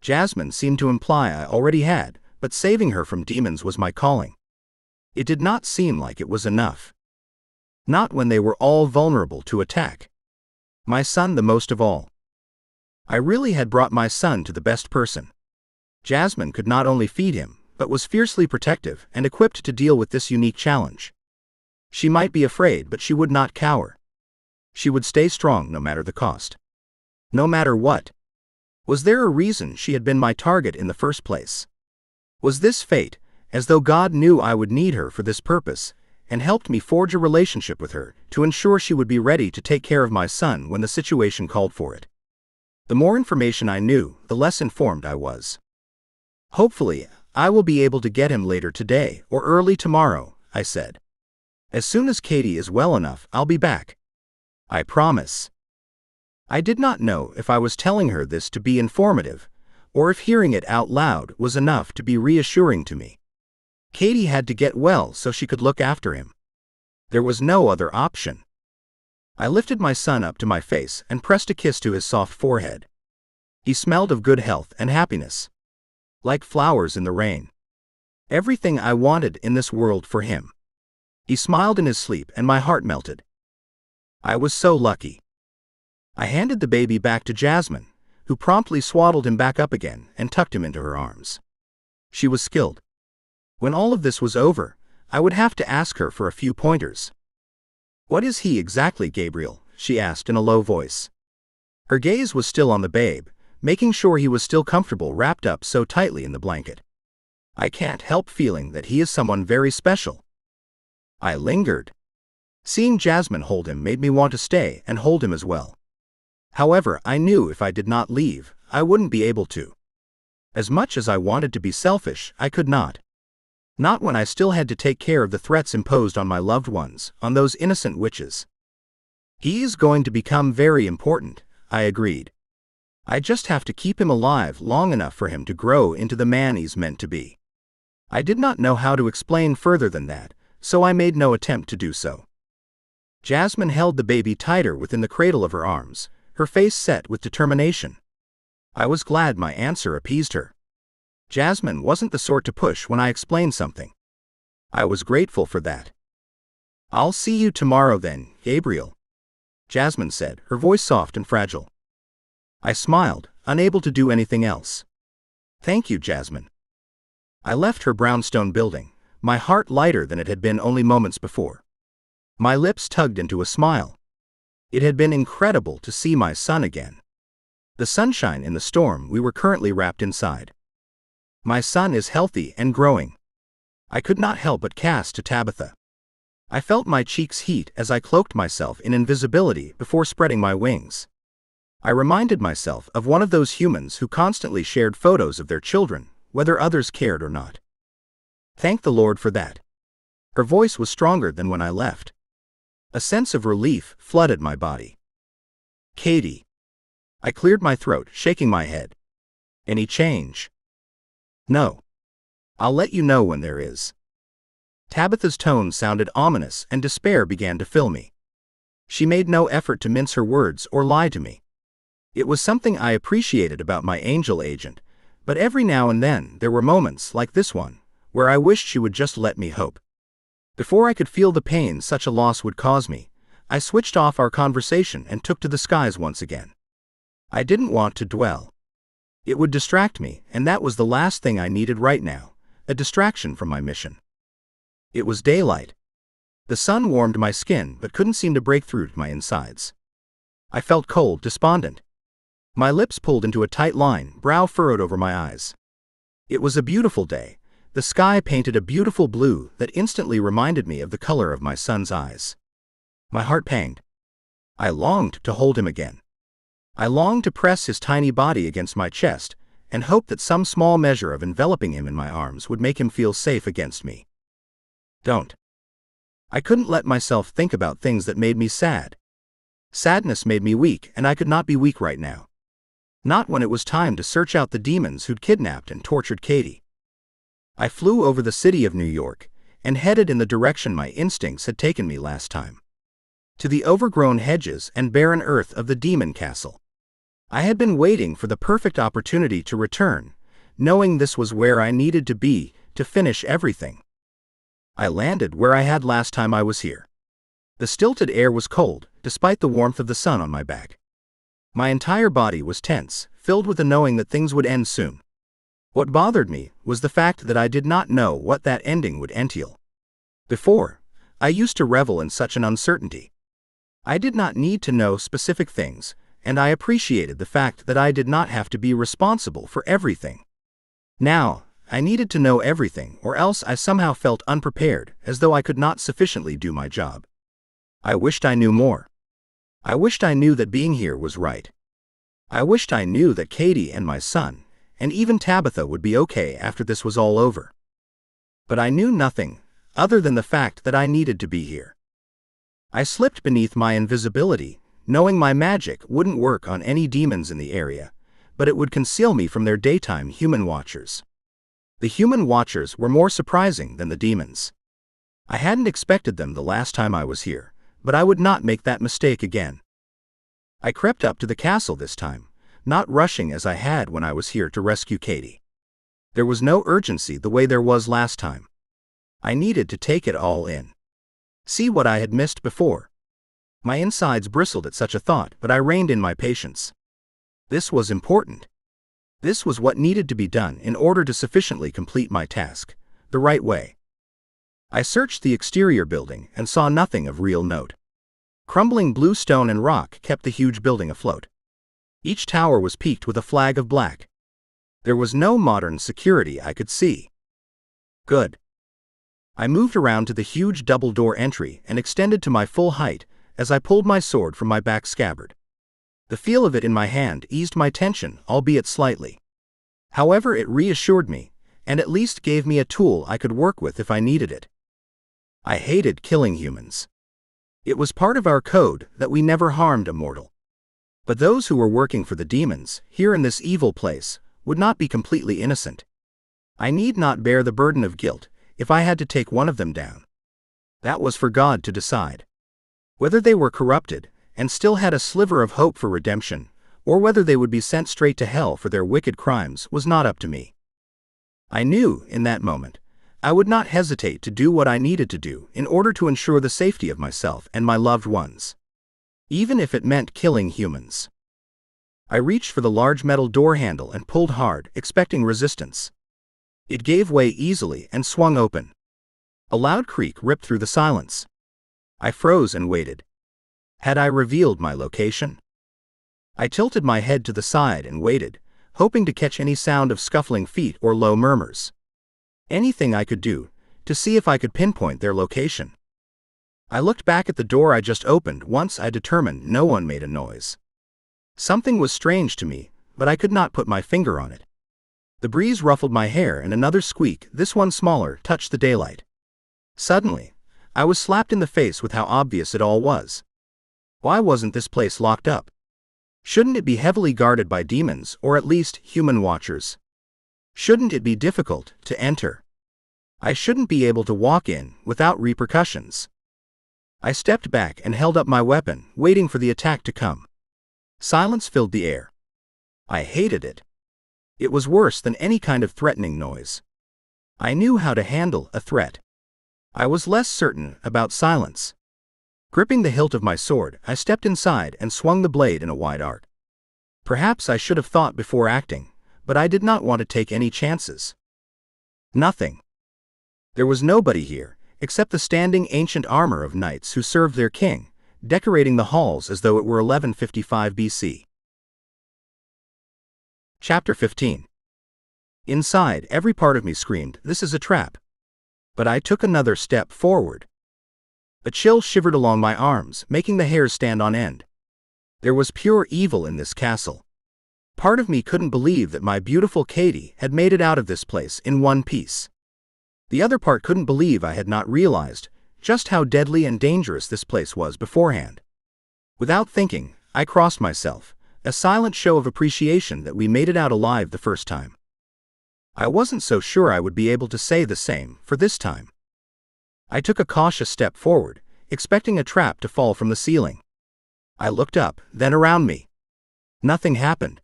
Jasmine seemed to imply I already had, but saving her from demons was my calling. It did not seem like it was enough. Not when they were all vulnerable to attack. My son the most of all. I really had brought my son to the best person. Jasmine could not only feed him, but was fiercely protective and equipped to deal with this unique challenge. She might be afraid, but she would not cower. She would stay strong no matter the cost. No matter what. Was there a reason she had been my target in the first place? Was this fate, as though God knew I would need her for this purpose, and helped me forge a relationship with her to ensure she would be ready to take care of my son when the situation called for it? The more information I knew, the less informed I was. "Hopefully, I will be able to get him later today or early tomorrow," I said. "As soon as Katie is well enough, I'll be back. I promise." I did not know if I was telling her this to be informative, or if hearing it out loud was enough to be reassuring to me. Katie had to get well so she could look after him. There was no other option. I lifted my son up to my face and pressed a kiss to his soft forehead. He smelled of good health and happiness. Like flowers in the rain. Everything I wanted in this world for him. He smiled in his sleep and my heart melted. I was so lucky. I handed the baby back to Jasmine, who promptly swaddled him back up again and tucked him into her arms. She was skilled. When all of this was over, I would have to ask her for a few pointers. "What is he exactly, Gabriel?" she asked in a low voice. Her gaze was still on the babe, making sure he was still comfortable wrapped up so tightly in the blanket. "I can't help feeling that he is someone very special." I lingered. Seeing Jasmine hold him made me want to stay and hold him as well. However, I knew if I did not leave, I wouldn't be able to. As much as I wanted to be selfish, I could not. Not when I still had to take care of the threats imposed on my loved ones, on those innocent witches. "He is going to become very important," I agreed. "I just have to keep him alive long enough for him to grow into the man he's meant to be." I did not know how to explain further than that, so I made no attempt to do so. Jasmine held the baby tighter within the cradle of her arms, her face set with determination. I was glad my answer appeased her. Jasmine wasn't the sort to push when I explained something. I was grateful for that. "I'll see you tomorrow then, Gabriel." Jasmine said, her voice soft and fragile. I smiled, unable to do anything else. Thank you, Jasmine. I left her brownstone building, my heart lighter than it had been only moments before. My lips tugged into a smile. It had been incredible to see my son again. The sunshine in the storm we were currently wrapped inside. My son is healthy and growing. I could not help but cast to Tabitha. I felt my cheeks heat as I cloaked myself in invisibility before spreading my wings. I reminded myself of one of those humans who constantly shared photos of their children, whether others cared or not. Thank the Lord for that. Her voice was stronger than when I left. A sense of relief flooded my body. Katie. I cleared my throat, shaking my head. Any change? No. I'll let you know when there is. Tabitha's tone sounded ominous and despair began to fill me. She made no effort to mince her words or lie to me. It was something I appreciated about my angel agent, but every now and then there were moments like this one, where I wished she would just let me hope. Before I could feel the pain such a loss would cause me, I switched off our conversation and took to the skies once again. I didn't want to dwell. It would distract me, and that was the last thing I needed right now, a distraction from my mission. It was daylight. The sun warmed my skin but couldn't seem to break through to my insides. I felt cold, despondent. My lips pulled into a tight line, brow furrowed over my eyes. It was a beautiful day. The sky painted a beautiful blue that instantly reminded me of the color of my son's eyes. My heart panged. I longed to hold him again. I longed to press his tiny body against my chest and hope that some small measure of enveloping him in my arms would make him feel safe against me. Don't. I couldn't let myself think about things that made me sad. Sadness made me weak, and I could not be weak right now. Not when it was time to search out the demons who'd kidnapped and tortured Katie. I flew over the city of New York and headed in the direction my instincts had taken me last time. To the overgrown hedges and barren earth of the demon castle. I had been waiting for the perfect opportunity to return, knowing this was where I needed to be to finish everything. I landed where I had last time I was here. The stilted air was cold, despite the warmth of the sun on my back. My entire body was tense, filled with the knowing that things would end soon. What bothered me was the fact that I did not know what that ending would entail. Before, I used to revel in such an uncertainty. I did not need to know specific things, and I appreciated the fact that I did not have to be responsible for everything. Now, I needed to know everything, or else I somehow felt unprepared, as though I could not sufficiently do my job. I wished I knew more. I wished I knew that being here was right. I wished I knew that Katie and my son, and even Tabitha would be okay after this was all over. But I knew nothing, other than the fact that I needed to be here. I slipped beneath my invisibility, knowing my magic wouldn't work on any demons in the area, but it would conceal me from their daytime human watchers. The human watchers were more surprising than the demons. I hadn't expected them the last time I was here, but I would not make that mistake again. I crept up to the castle this time, not rushing as I had when I was here to rescue Katie. There was no urgency the way there was last time. I needed to take it all in. See what I had missed before. My insides bristled at such a thought, but I reined in my patience. This was important. This was what needed to be done in order to sufficiently complete my task, the right way. I searched the exterior building and saw nothing of real note. Crumbling blue stone and rock kept the huge building afloat. Each tower was peaked with a flag of black. There was no modern security I could see. Good. I moved around to the huge double-door entry and extended to my full height as I pulled my sword from my back scabbard. The feel of it in my hand eased my tension, albeit slightly. However, it reassured me, and at least gave me a tool I could work with if I needed it. I hated killing humans. It was part of our code that we never harmed a mortal. But those who were working for the demons, here in this evil place, would not be completely innocent. I need not bear the burden of guilt if I had to take one of them down. That was for God to decide. Whether they were corrupted and still had a sliver of hope for redemption, or whether they would be sent straight to hell for their wicked crimes, was not up to me. I knew, in that moment, I would not hesitate to do what I needed to do in order to ensure the safety of myself and my loved ones. even if it meant killing humans. I reached for the large metal door handle and pulled hard, expecting resistance. It gave way easily and swung open. A loud creak ripped through the silence. I froze and waited. Had I revealed my location? I tilted my head to the side and waited, hoping to catch any sound of scuffling feet or low murmurs. Anything I could do, to see if I could pinpoint their location. I looked back at the door I just opened once I determined no one made a noise. Something was strange to me, but I could not put my finger on it. The breeze ruffled my hair and another squeak, this one smaller, touched the daylight. Suddenly, I was slapped in the face with how obvious it all was. Why wasn't this place locked up? Shouldn't it be heavily guarded by demons or at least human watchers? Shouldn't it be difficult to enter? I shouldn't be able to walk in without repercussions. I stepped back and held up my weapon, waiting for the attack to come. Silence filled the air. I hated it. It was worse than any kind of threatening noise. I knew how to handle a threat. I was less certain about silence. Gripping the hilt of my sword, I stepped inside and swung the blade in a wide arc. Perhaps I should have thought before acting, but I did not want to take any chances. Nothing. There was nobody here, except the standing ancient armor of knights who served their king, decorating the halls as though it were 1155 BC. Chapter 15. Inside, every part of me screamed, "This is a trap." But I took another step forward. A chill shivered along my arms, making the hairs stand on end. There was pure evil in this castle. Part of me couldn't believe that my beautiful Katie had made it out of this place in one piece. The other part couldn't believe I had not realized just how deadly and dangerous this place was beforehand. Without thinking, I crossed myself, a silent show of appreciation that we made it out alive the first time. I wasn't so sure I would be able to say the same for this time. I took a cautious step forward, expecting a trap to fall from the ceiling. I looked up, then around me. Nothing happened.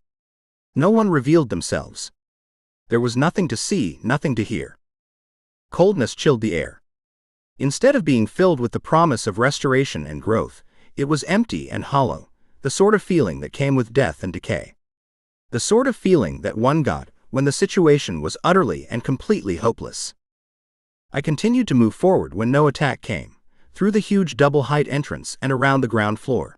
No one revealed themselves. There was nothing to see, nothing to hear. Coldness chilled the air. Instead of being filled with the promise of restoration and growth, it was empty and hollow, the sort of feeling that came with death and decay. The sort of feeling that one got when the situation was utterly and completely hopeless. I continued to move forward when no attack came, through the huge double-height entrance and around the ground floor.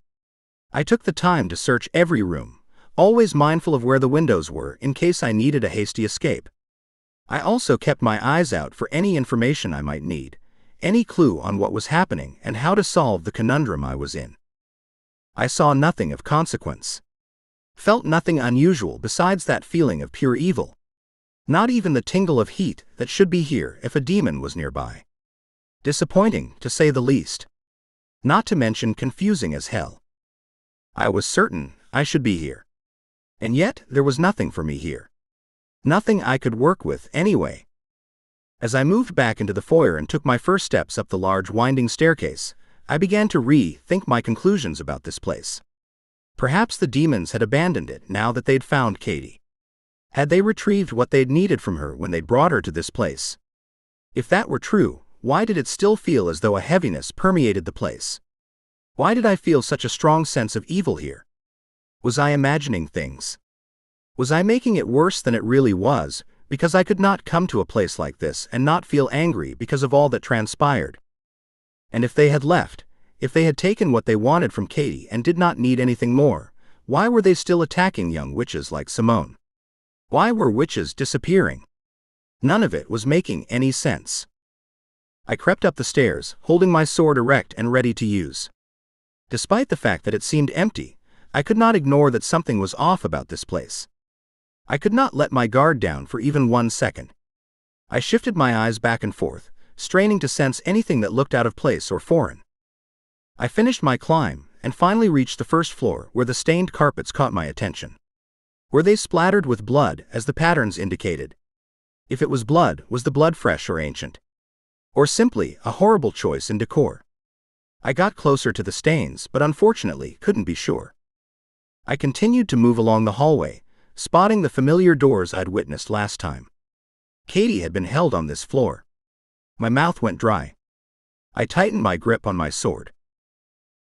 I took the time to search every room, always mindful of where the windows were in case I needed a hasty escape. I also kept my eyes out for any information I might need, any clue on what was happening and how to solve the conundrum I was in. I saw nothing of consequence. Felt nothing unusual besides that feeling of pure evil. Not even the tingle of heat that should be here if a demon was nearby. Disappointing, to say the least. Not to mention confusing as hell. I was certain I should be here. And yet, there was nothing for me here. Nothing I could work with anyway. As I moved back into the foyer and took my first steps up the large winding staircase, I began to rethink my conclusions about this place. Perhaps the demons had abandoned it now that they'd found Katie. Had they retrieved what they'd needed from her when they brought her to this place? If that were true, why did it still feel as though a heaviness permeated the place? Why did I feel such a strong sense of evil here? Was I imagining things? Was I making it worse than it really was, because I could not come to a place like this and not feel angry because of all that transpired? And if they had left, if they had taken what they wanted from Katie and did not need anything more, why were they still attacking young witches like Simone? Why were witches disappearing? None of it was making any sense. I crept up the stairs, holding my sword erect and ready to use. Despite the fact that it seemed empty, I could not ignore that something was off about this place. I could not let my guard down for even 1 second. I shifted my eyes back and forth, straining to sense anything that looked out of place or foreign. I finished my climb and finally reached the first floor where the stained carpets caught my attention. Were they splattered with blood as the patterns indicated? If it was blood, was the blood fresh or ancient? Or simply a horrible choice in decor? I got closer to the stains but unfortunately couldn't be sure. I continued to move along the hallway, spotting the familiar doors I'd witnessed last time. Katie had been held on this floor. My mouth went dry. I tightened my grip on my sword.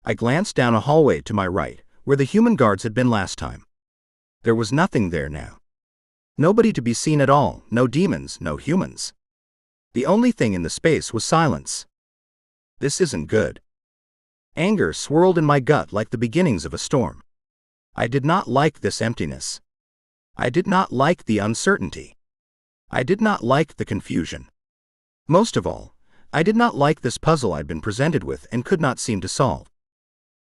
I glanced down a hallway to my right, where the human guards had been last time. There was nothing there now. Nobody to be seen at all, no demons, no humans. The only thing in the space was silence. This isn't good. Anger swirled in my gut like the beginnings of a storm. I did not like this emptiness. I did not like the uncertainty. I did not like the confusion. Most of all, I did not like this puzzle I'd been presented with and could not seem to solve.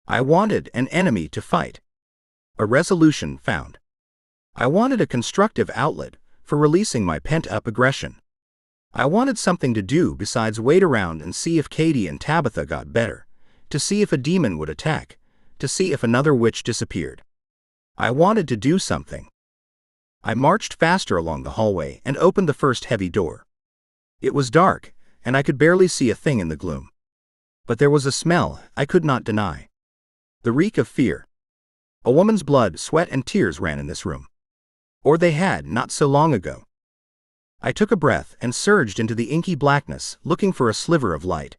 I wanted an enemy to fight. A resolution found. I wanted a constructive outlet for releasing my pent-up aggression. I wanted something to do besides wait around and see if Katie and Tabitha got better, to see if a demon would attack, to see if another witch disappeared. I wanted to do something. I marched faster along the hallway and opened the first heavy door. It was dark, and I could barely see a thing in the gloom. But there was a smell I could not deny. The reek of fear. A woman's blood, sweat, and tears ran in this room. Or they had not so long ago. I took a breath and surged into the inky blackness, looking for a sliver of light.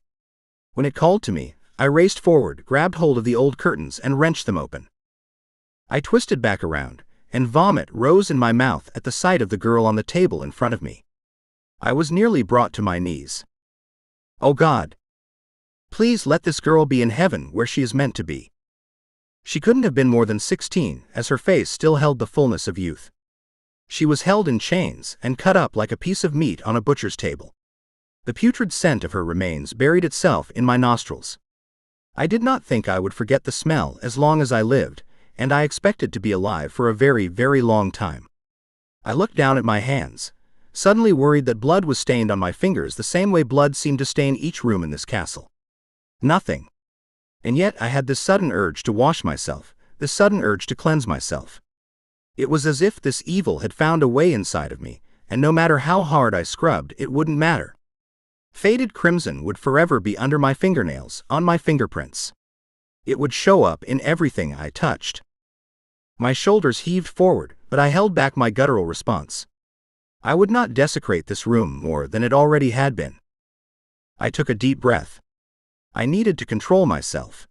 When it called to me, I raced forward, grabbed hold of the old curtains, and wrenched them open. I twisted back around, and vomit rose in my mouth at the sight of the girl on the table in front of me. I was nearly brought to my knees. Oh God! Please let this girl be in heaven where she is meant to be. She couldn't have been more than 16, as her face still held the fullness of youth. She was held in chains and cut up like a piece of meat on a butcher's table. The putrid scent of her remains buried itself in my nostrils. I did not think I would forget the smell as long as I lived, and I expected to be alive for a very, very long time. I looked down at my hands, suddenly worried that blood was stained on my fingers the same way blood seemed to stain each room in this castle. Nothing. And yet I had this sudden urge to wash myself, this sudden urge to cleanse myself. It was as if this evil had found a way inside of me, and no matter how hard I scrubbed, it wouldn't matter. Faded crimson would forever be under my fingernails, on my fingerprints. It would show up in everything I touched. My shoulders heaved forward, but I held back my guttural response. I would not desecrate this room more than it already had been. I took a deep breath. I needed to control myself.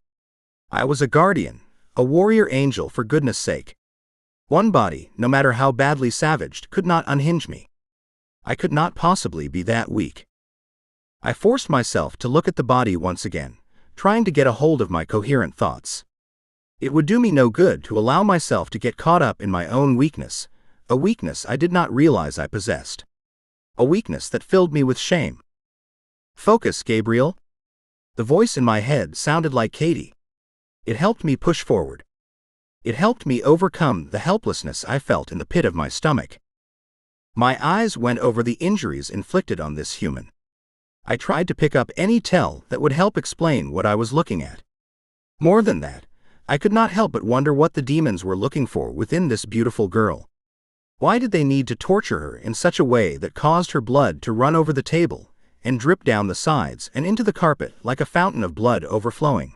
I was a guardian, a warrior angel for goodness sake. One body, no matter how badly savaged, could not unhinge me. I could not possibly be that weak. I forced myself to look at the body once again, trying to get a hold of my coherent thoughts. It would do me no good to allow myself to get caught up in my own weakness, a weakness I did not realize I possessed. A weakness that filled me with shame. Focus, Gabriel. The voice in my head sounded like Katie. It helped me push forward. It helped me overcome the helplessness I felt in the pit of my stomach. My eyes went over the injuries inflicted on this human. I tried to pick up any tell that would help explain what I was looking at. More than that, I could not help but wonder what the demons were looking for within this beautiful girl. Why did they need to torture her in such a way that caused her blood to run over the table and drip down the sides and into the carpet like a fountain of blood overflowing?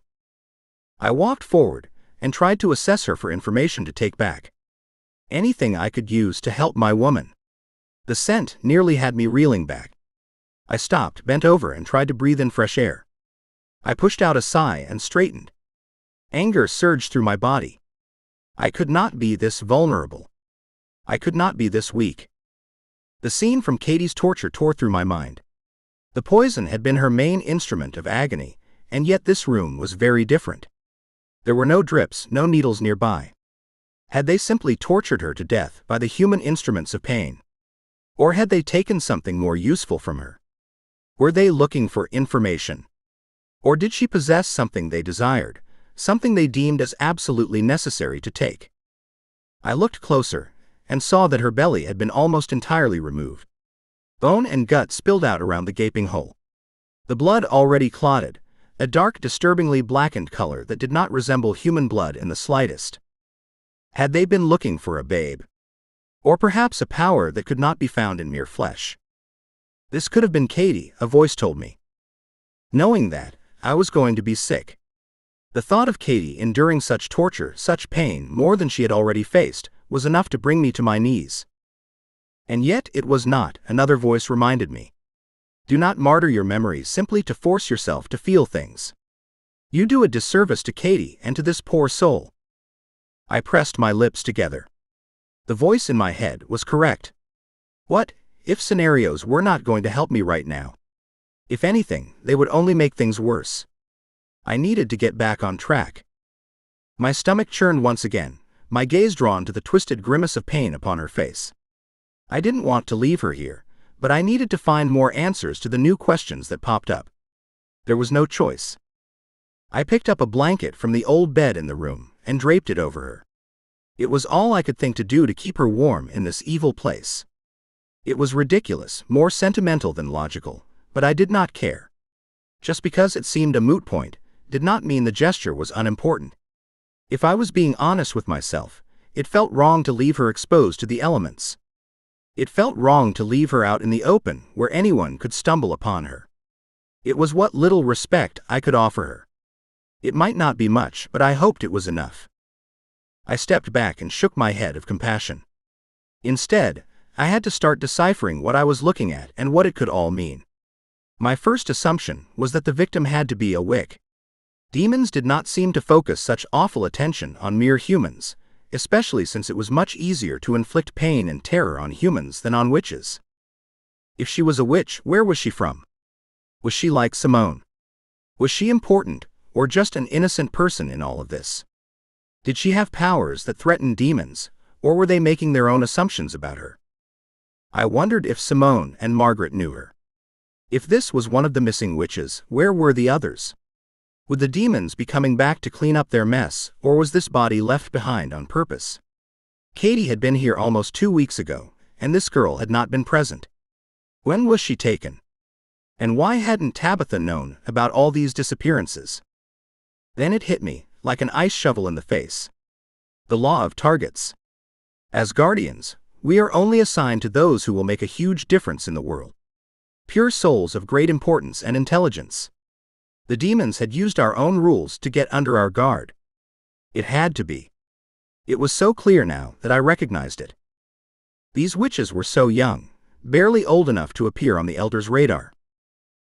I walked forward and tried to assess her for information to take back. Anything I could use to help my woman. The scent nearly had me reeling back. I stopped, bent over, and tried to breathe in fresh air. I pushed out a sigh and straightened. Anger surged through my body. I could not be this vulnerable. I could not be this weak. The scene from Katie's torture tore through my mind. The poison had been her main instrument of agony, and yet this room was very different. There were no drips, no needles nearby. Had they simply tortured her to death by the human instruments of pain? Or had they taken something more useful from her? Were they looking for information? Or did she possess something they desired, something they deemed as absolutely necessary to take? I looked closer, and saw that her belly had been almost entirely removed. Bone and gut spilled out around the gaping hole. The blood already clotted, a dark, disturbingly blackened color that did not resemble human blood in the slightest. Had they been looking for a babe? Or perhaps a power that could not be found in mere flesh? This could have been Katie, a voice told me. Knowing that, I was going to be sick. The thought of Katie enduring such torture, such pain, more than she had already faced, was enough to bring me to my knees. And yet it was not, another voice reminded me. Do not martyr your memories simply to force yourself to feel things. You do a disservice to Katie and to this poor soul. I pressed my lips together. The voice in my head was correct. What if scenarios were not going to help me right now? If anything, they would only make things worse. I needed to get back on track. My stomach churned once again, my gaze drawn to the twisted grimace of pain upon her face. I didn't want to leave her here, but I needed to find more answers to the new questions that popped up. There was no choice. I picked up a blanket from the old bed in the room and draped it over her. It was all I could think to do to keep her warm in this evil place. It was ridiculous, more sentimental than logical, but I did not care. Just because it seemed a moot point did not mean the gesture was unimportant. If I was being honest with myself, it felt wrong to leave her exposed to the elements. It felt wrong to leave her out in the open where anyone could stumble upon her. It was what little respect I could offer her. It might not be much, but I hoped it was enough. I stepped back and shook my head of compassion. Instead, I had to start deciphering what I was looking at and what it could all mean. My first assumption was that the victim had to be a witch. Demons did not seem to focus such awful attention on mere humans, especially since it was much easier to inflict pain and terror on humans than on witches. If she was a witch, where was she from? Was she like Simone? Was she important, or just an innocent person in all of this? Did she have powers that threatened demons, or were they making their own assumptions about her? I wondered if Simone and Margaret knew her. If this was one of the missing witches, where were the others? Would the demons be coming back to clean up their mess, or was this body left behind on purpose? Katie had been here almost 2 weeks ago, and this girl had not been present. When was she taken? And why hadn't Tabitha known about all these disappearances? Then it hit me, like an ice shovel in the face. The law of targets. As guardians, we are only assigned to those who will make a huge difference in the world. Pure souls of great importance and intelligence. The demons had used our own rules to get under our guard. It had to be. It was so clear now that I recognized it. These witches were so young, barely old enough to appear on the elders' radar.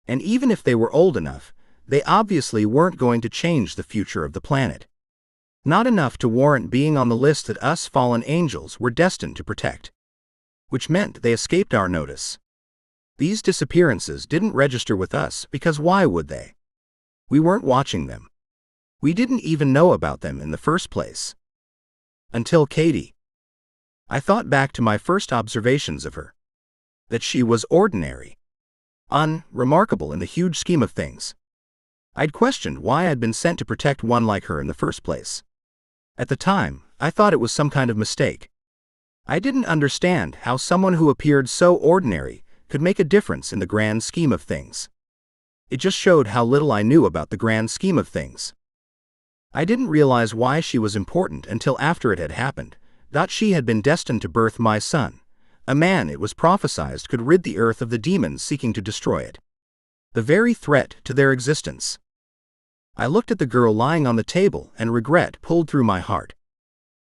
And even if they were old enough, they obviously weren't going to change the future of the planet. Not enough to warrant being on the list that us fallen angels were destined to protect. Which meant they escaped our notice. These disappearances didn't register with us because why would they? We weren't watching them. We didn't even know about them in the first place. Until Katie. I thought back to my first observations of her. That she was ordinary. Unremarkable in the huge scheme of things. I'd questioned why I'd been sent to protect one like her in the first place. At the time, I thought it was some kind of mistake. I didn't understand how someone who appeared so ordinary could make a difference in the grand scheme of things. It just showed how little I knew about the grand scheme of things. I didn't realize why she was important until after it had happened, that she had been destined to birth my son, a man it was prophesied could rid the earth of the demons seeking to destroy it. The very threat to their existence. I looked at the girl lying on the table and regret pulled through my heart.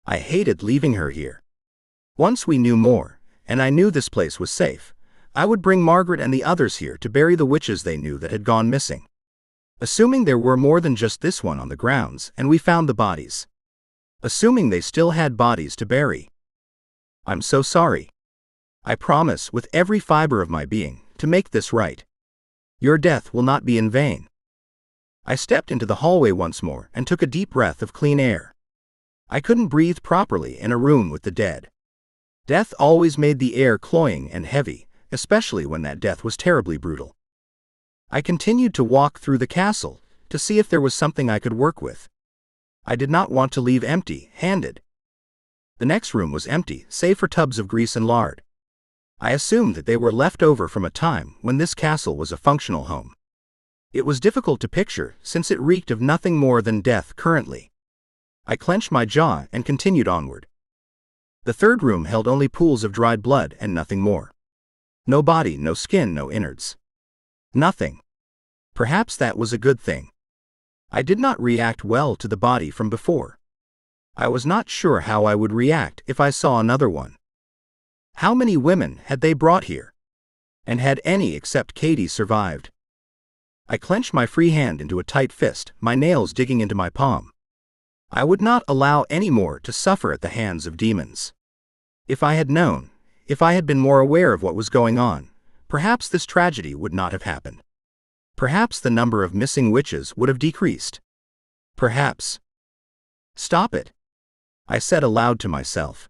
I hated leaving her here. Once we knew more, and I knew this place was safe, I would bring Margaret and the others here to bury the witches they knew that had gone missing. Assuming there were more than just this one on the grounds and we found the bodies. Assuming they still had bodies to bury. I'm so sorry. I promise with every fiber of my being to make this right. Your death will not be in vain. I stepped into the hallway once more and took a deep breath of clean air. I couldn't breathe properly in a room with the dead. Death always made the air cloying and heavy, especially when that death was terribly brutal. I continued to walk through the castle to see if there was something I could work with. I did not want to leave empty-handed. The next room was empty, save for tubs of grease and lard. I assumed that they were left over from a time when this castle was a functional home. It was difficult to picture since it reeked of nothing more than death currently. I clenched my jaw and continued onward. The third room held only pools of dried blood and nothing more. No body, no skin, no innards. Nothing. Perhaps that was a good thing. I did not react well to the body from before. I was not sure how I would react if I saw another one. How many women had they brought here? And had any except Katie survived? I clenched my free hand into a tight fist, my nails digging into my palm. I would not allow any more to suffer at the hands of demons. If I had known, if I had been more aware of what was going on, perhaps this tragedy would not have happened. Perhaps the number of missing witches would have decreased. Perhaps. Stop it, I said aloud to myself.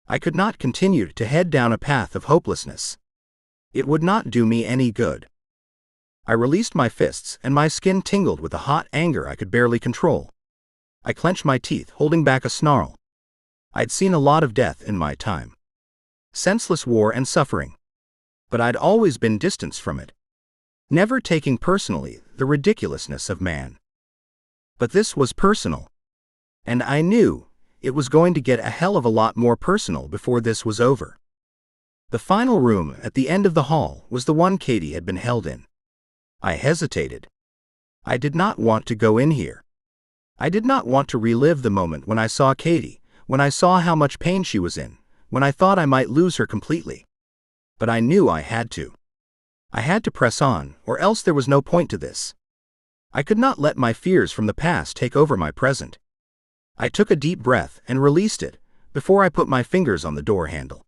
I could not continue to head down a path of hopelessness. It would not do me any good. I released my fists and my skin tingled with a hot anger I could barely control. I clenched my teeth, holding back a snarl. I'd seen a lot of death in my time. Senseless war and suffering. But I'd always been distanced from it, never taking personally the ridiculousness of man. But this was personal. And I knew it was going to get a hell of a lot more personal before this was over. The final room at the end of the hall was the one Katie had been held in. I hesitated. I did not want to go in here. I did not want to relive the moment when I saw Katie, when I saw how much pain she was in, when I thought I might lose her completely. But I knew I had to. I had to press on, or else there was no point to this. I could not let my fears from the past take over my present. I took a deep breath and released it, before I put my fingers on the door handle.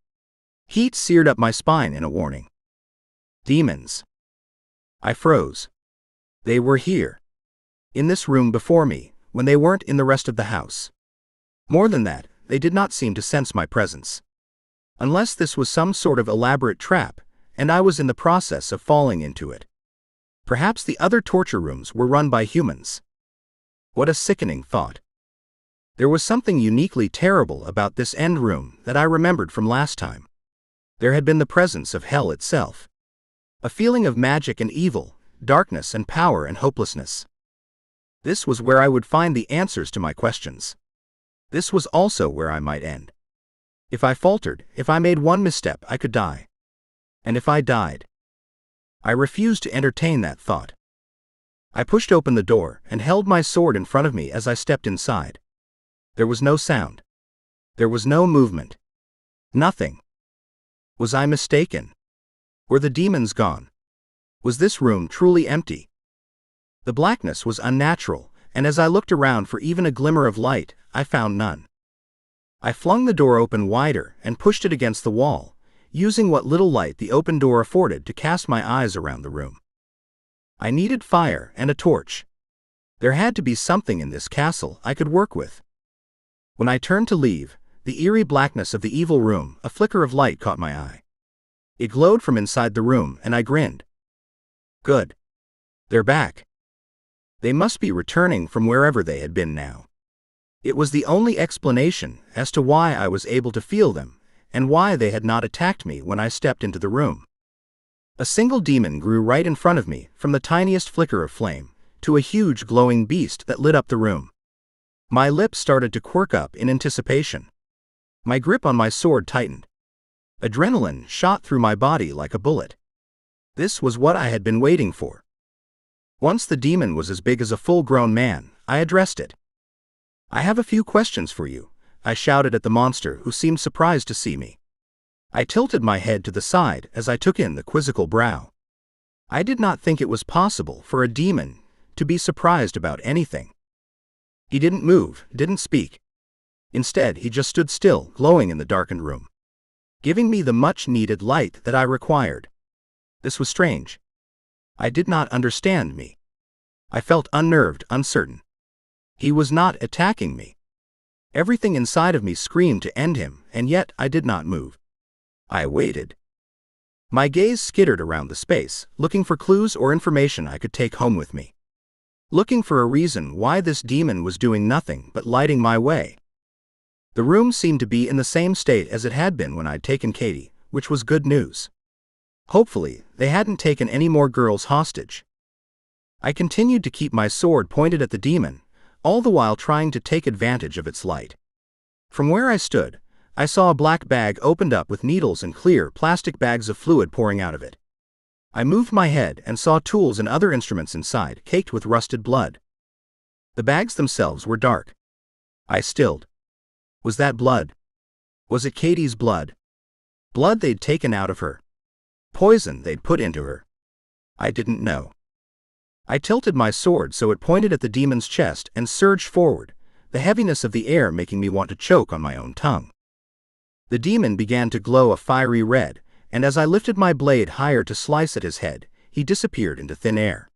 Heat seared up my spine in a warning. Demons. I froze. They were here. In this room before me, when they weren't in the rest of the house. More than that, they did not seem to sense my presence. Unless this was some sort of elaborate trap, and I was in the process of falling into it. Perhaps the other torture rooms were run by humans. What a sickening thought. There was something uniquely terrible about this end room that I remembered from last time. There had been the presence of hell itself. A feeling of magic and evil, darkness and power and hopelessness. This was where I would find the answers to my questions. This was also where I might end. If I faltered, if I made one misstep, I could die. And if I died, I refused to entertain that thought. I pushed open the door and held my sword in front of me as I stepped inside. There was no sound. There was no movement. Nothing. Was I mistaken? Were the demons gone? Was this room truly empty? The blackness was unnatural, and as I looked around for even a glimmer of light, I found none. I flung the door open wider and pushed it against the wall, using what little light the open door afforded to cast my eyes around the room. I needed fire and a torch. There had to be something in this castle I could work with. When I turned to leave, the eerie blackness of the evil room, a flicker of light caught my eye. It glowed from inside the room, and I grinned. Good. They're back. They must be returning from wherever they had been now. It was the only explanation as to why I was able to feel them, and why they had not attacked me when I stepped into the room. A single demon grew right in front of me, from the tiniest flicker of flame, to a huge glowing beast that lit up the room. My lips started to quirk up in anticipation. My grip on my sword tightened. Adrenaline shot through my body like a bullet. This was what I had been waiting for. Once the demon was as big as a full-grown man, I addressed it. I have a few questions for you, I shouted at the monster, who seemed surprised to see me. I tilted my head to the side as I took in the quizzical brow. I did not think it was possible for a demon to be surprised about anything. He didn't move, didn't speak. Instead, he just stood still, glowing in the darkened room, giving me the much-needed light that I required. This was strange. I did not understand me. I felt unnerved, uncertain. He was not attacking me. Everything inside of me screamed to end him, and yet I did not move. I waited. My gaze skittered around the space, looking for clues or information I could take home with me. Looking for a reason why this demon was doing nothing but lighting my way. The room seemed to be in the same state as it had been when I'd taken Katie, which was good news. Hopefully, they hadn't taken any more girls hostage. I continued to keep my sword pointed at the demon, all the while trying to take advantage of its light. From where I stood, I saw a black bag opened up with needles and clear plastic bags of fluid pouring out of it. I moved my head and saw tools and other instruments inside, caked with rusted blood. The bags themselves were dark. I stilled. Was that blood? Was it Katie's blood? Blood they'd taken out of her? Poison they'd put into her? I didn't know. I tilted my sword so it pointed at the demon's chest and surged forward, the heaviness of the air making me want to choke on my own tongue. The demon began to glow a fiery red, and as I lifted my blade higher to slice at his head, he disappeared into thin air.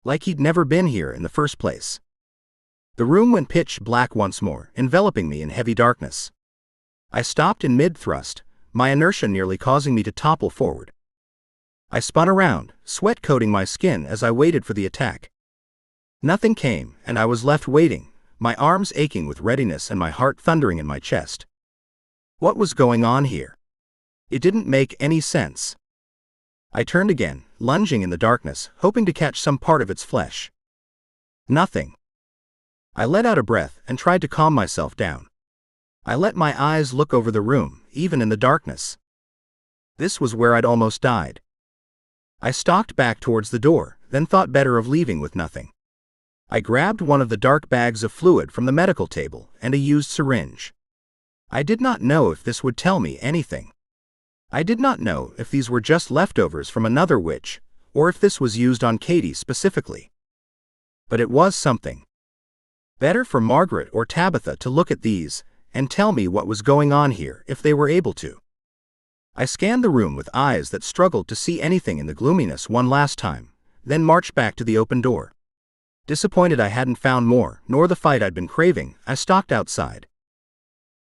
Like he'd never been here in the first place. The room went pitch black once more, enveloping me in heavy darkness. I stopped in mid-thrust, my inertia nearly causing me to topple forward. I spun around, sweat coating my skin as I waited for the attack. Nothing came, and I was left waiting, my arms aching with readiness and my heart thundering in my chest. What was going on here? It didn't make any sense. I turned again, lunging in the darkness, hoping to catch some part of its flesh. Nothing. I let out a breath and tried to calm myself down. I let my eyes look over the room, even in the darkness. This was where I'd almost died. I stalked back towards the door, then thought better of leaving with nothing. I grabbed one of the dark bags of fluid from the medical table and a used syringe. I did not know if this would tell me anything. I did not know if these were just leftovers from another witch, or if this was used on Katie specifically. But it was something. Better for Margaret or Tabitha to look at these and tell me what was going on here if they were able to. I scanned the room with eyes that struggled to see anything in the gloominess one last time, then marched back to the open door. Disappointed I hadn't found more, nor the fight I'd been craving, I stalked outside.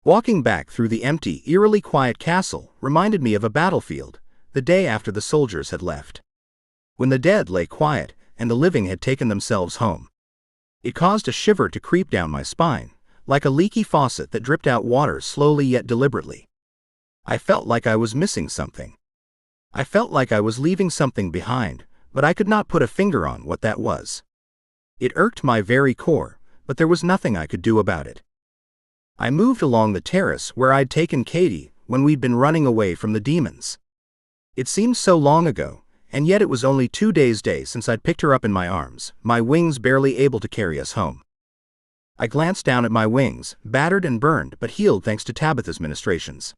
Walking back through the empty, eerily quiet castle reminded me of a battlefield, the day after the soldiers had left. When the dead lay quiet and the living had taken themselves home. It caused a shiver to creep down my spine, like a leaky faucet that dripped out water slowly yet deliberately. I felt like I was missing something. I felt like I was leaving something behind, but I could not put a finger on what that was. It irked my very core, but there was nothing I could do about it. I moved along the terrace where I'd taken Katie when we'd been running away from the demons. It seemed so long ago, and yet it was only 2 days since I'd picked her up in my arms, my wings barely able to carry us home. I glanced down at my wings, battered and burned but healed thanks to Tabitha's ministrations.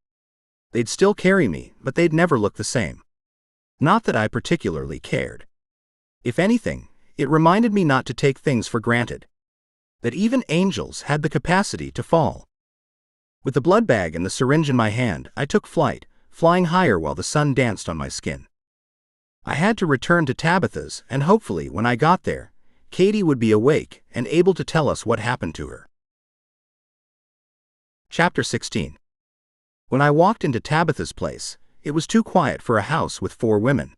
They'd still carry me, but they'd never look the same. Not that I particularly cared. If anything, it reminded me not to take things for granted. That even angels had the capacity to fall. With the blood bag and the syringe in my hand, I took flight, flying higher while the sun danced on my skin. I had to return to Tabitha's, and hopefully when I got there, Katie would be awake and able to tell us what happened to her. Chapter 16. When I walked into Tabitha's place, it was too quiet for a house with 4 women.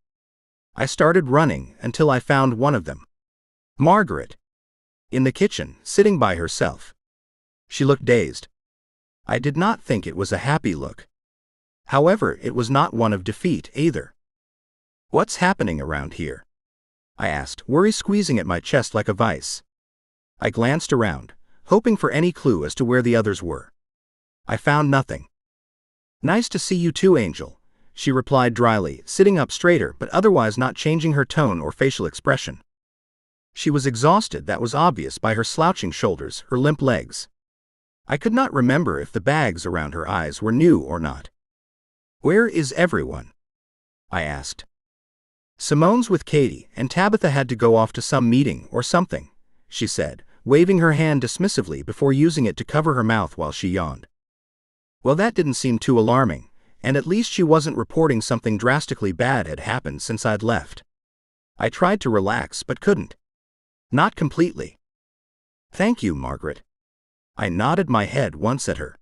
I started running until I found one of them. Margaret. In the kitchen, sitting by herself. She looked dazed. I did not think it was a happy look. However, it was not one of defeat either. What's happening around here? I asked, worry squeezing at my chest like a vice. I glanced around, hoping for any clue as to where the others were. I found nothing. Nice to see you too, Angel, she replied dryly, sitting up straighter but otherwise not changing her tone or facial expression. She was exhausted, that was obvious by her slouching shoulders, her limp legs. I could not remember if the bags around her eyes were new or not. Where is everyone? I asked. Simone's with Katie, and Tabitha had to go off to some meeting or something, she said, waving her hand dismissively before using it to cover her mouth while she yawned. Well, that didn't seem too alarming, and at least she wasn't reporting something drastically bad had happened since I'd left. I tried to relax but couldn't. Not completely. Thank you, Margaret. I nodded my head once at her.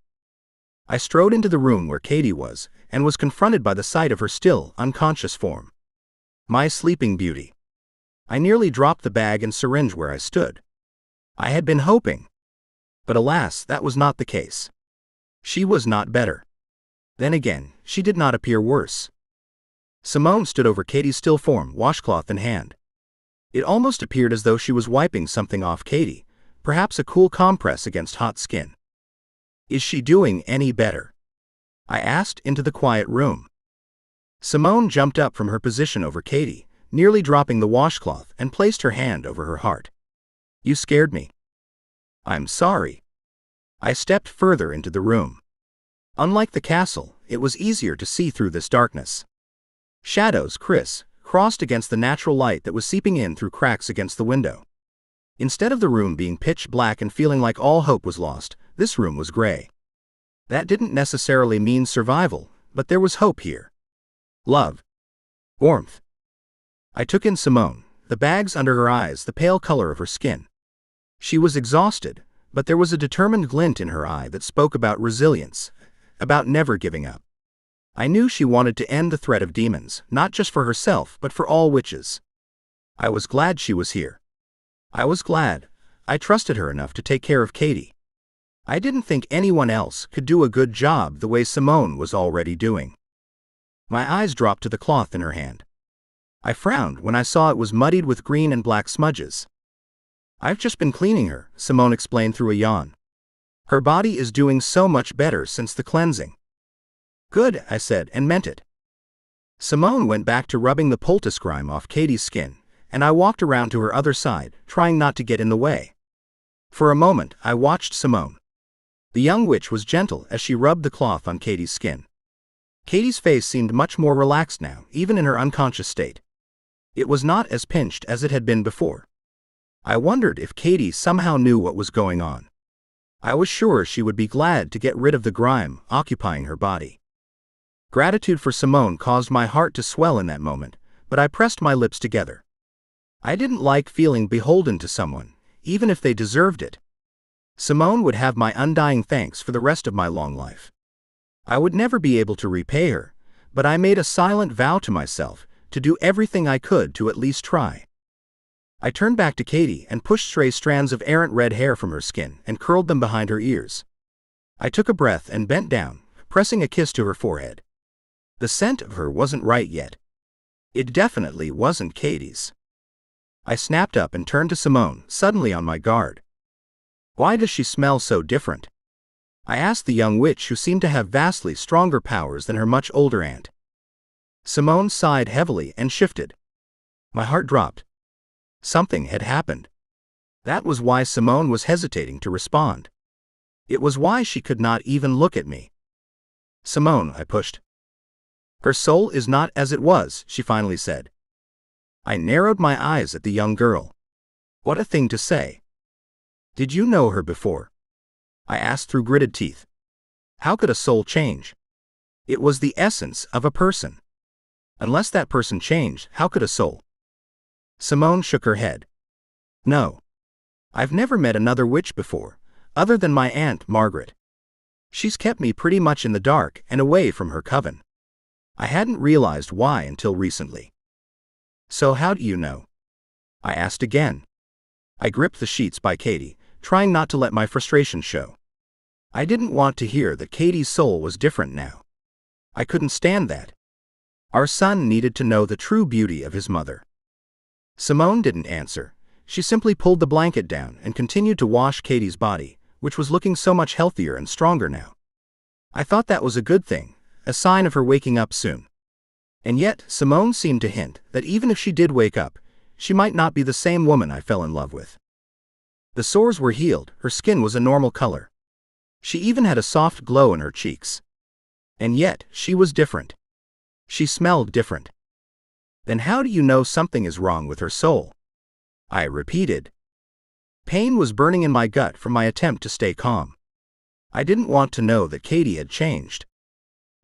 I strode into the room where Katie was, and was confronted by the sight of her still, unconscious form. My sleeping beauty. I nearly dropped the bag and syringe where I stood. I had been hoping. But alas, that was not the case. She was not better. Then again, she did not appear worse. Simone stood over Katie's still form, washcloth in hand. It almost appeared as though she was wiping something off Katie, perhaps a cool compress against hot skin. Is she doing any better? I asked into the quiet room. Simone jumped up from her position over Katie, nearly dropping the washcloth, and placed her hand over her heart. You scared me. I'm sorry. I stepped further into the room. Unlike the castle, it was easier to see through this darkness. Shadows criss crossed against the natural light that was seeping in through cracks against the window. Instead of the room being pitch black and feeling like all hope was lost, this room was gray. That didn't necessarily mean survival, but there was hope here. Love. Warmth. I took in Simone, the bags under her eyes, the pale color of her skin. She was exhausted, but there was a determined glint in her eye that spoke about resilience, about never giving up. I knew she wanted to end the threat of demons, not just for herself but for all witches. I was glad she was here. I was glad. I trusted her enough to take care of Katie. I didn't think anyone else could do a good job the way Simone was already doing. My eyes dropped to the cloth in her hand. I frowned when I saw it was muddied with green and black smudges. "I've just been cleaning her," Simone explained through a yawn. "Her body is doing so much better since the cleansing." "Good," I said, and meant it. Simone went back to rubbing the poultice grime off Katie's skin, and I walked around to her other side, trying not to get in the way. For a moment, I watched Simone. The young witch was gentle as she rubbed the cloth on Katie's skin. Katie's face seemed much more relaxed now, even in her unconscious state. It was not as pinched as it had been before. I wondered if Katie somehow knew what was going on. I was sure she would be glad to get rid of the grime occupying her body. Gratitude for Simone caused my heart to swell in that moment, but I pressed my lips together. I didn't like feeling beholden to someone, even if they deserved it. Simone would have my undying thanks for the rest of my long life. I would never be able to repay her, but I made a silent vow to myself to do everything I could to at least try. I turned back to Katie and pushed stray strands of errant red hair from her skin and curled them behind her ears. I took a breath and bent down, pressing a kiss to her forehead. The scent of her wasn't right yet. It definitely wasn't Katie's. I snapped up and turned to Simone, suddenly on my guard. "Why does she smell so different?" I asked the young witch, who seemed to have vastly stronger powers than her much older aunt. Simone sighed heavily and shifted. My heart dropped. Something had happened. That was why Simone was hesitating to respond. It was why she could not even look at me. "Simone," I pushed. "Her soul is not as it was," she finally said. I narrowed my eyes at the young girl. What a thing to say. "Did you know her before?" I asked through gritted teeth. How could a soul change? It was the essence of a person. Unless that person changed, how could a soul? Simone shook her head. "No. I've never met another witch before, other than my Aunt Margaret. She's kept me pretty much in the dark and away from her coven. I hadn't realized why until recently." "So how do you know?" I asked again. I gripped the sheets by Katie, trying not to let my frustration show. I didn't want to hear that Katie's soul was different now. I couldn't stand that. Our son needed to know the true beauty of his mother. Simone didn't answer. She simply pulled the blanket down and continued to wash Katie's body, which was looking so much healthier and stronger now. I thought that was a good thing, a sign of her waking up soon. And yet, Simone seemed to hint that even if she did wake up, she might not be the same woman I fell in love with. The sores were healed, her skin was a normal color. She even had a soft glow in her cheeks. And yet, she was different. She smelled different. Then how do you know something is wrong with her soul? I repeated. Pain was burning in my gut from my attempt to stay calm. I didn't want to know that Katie had changed.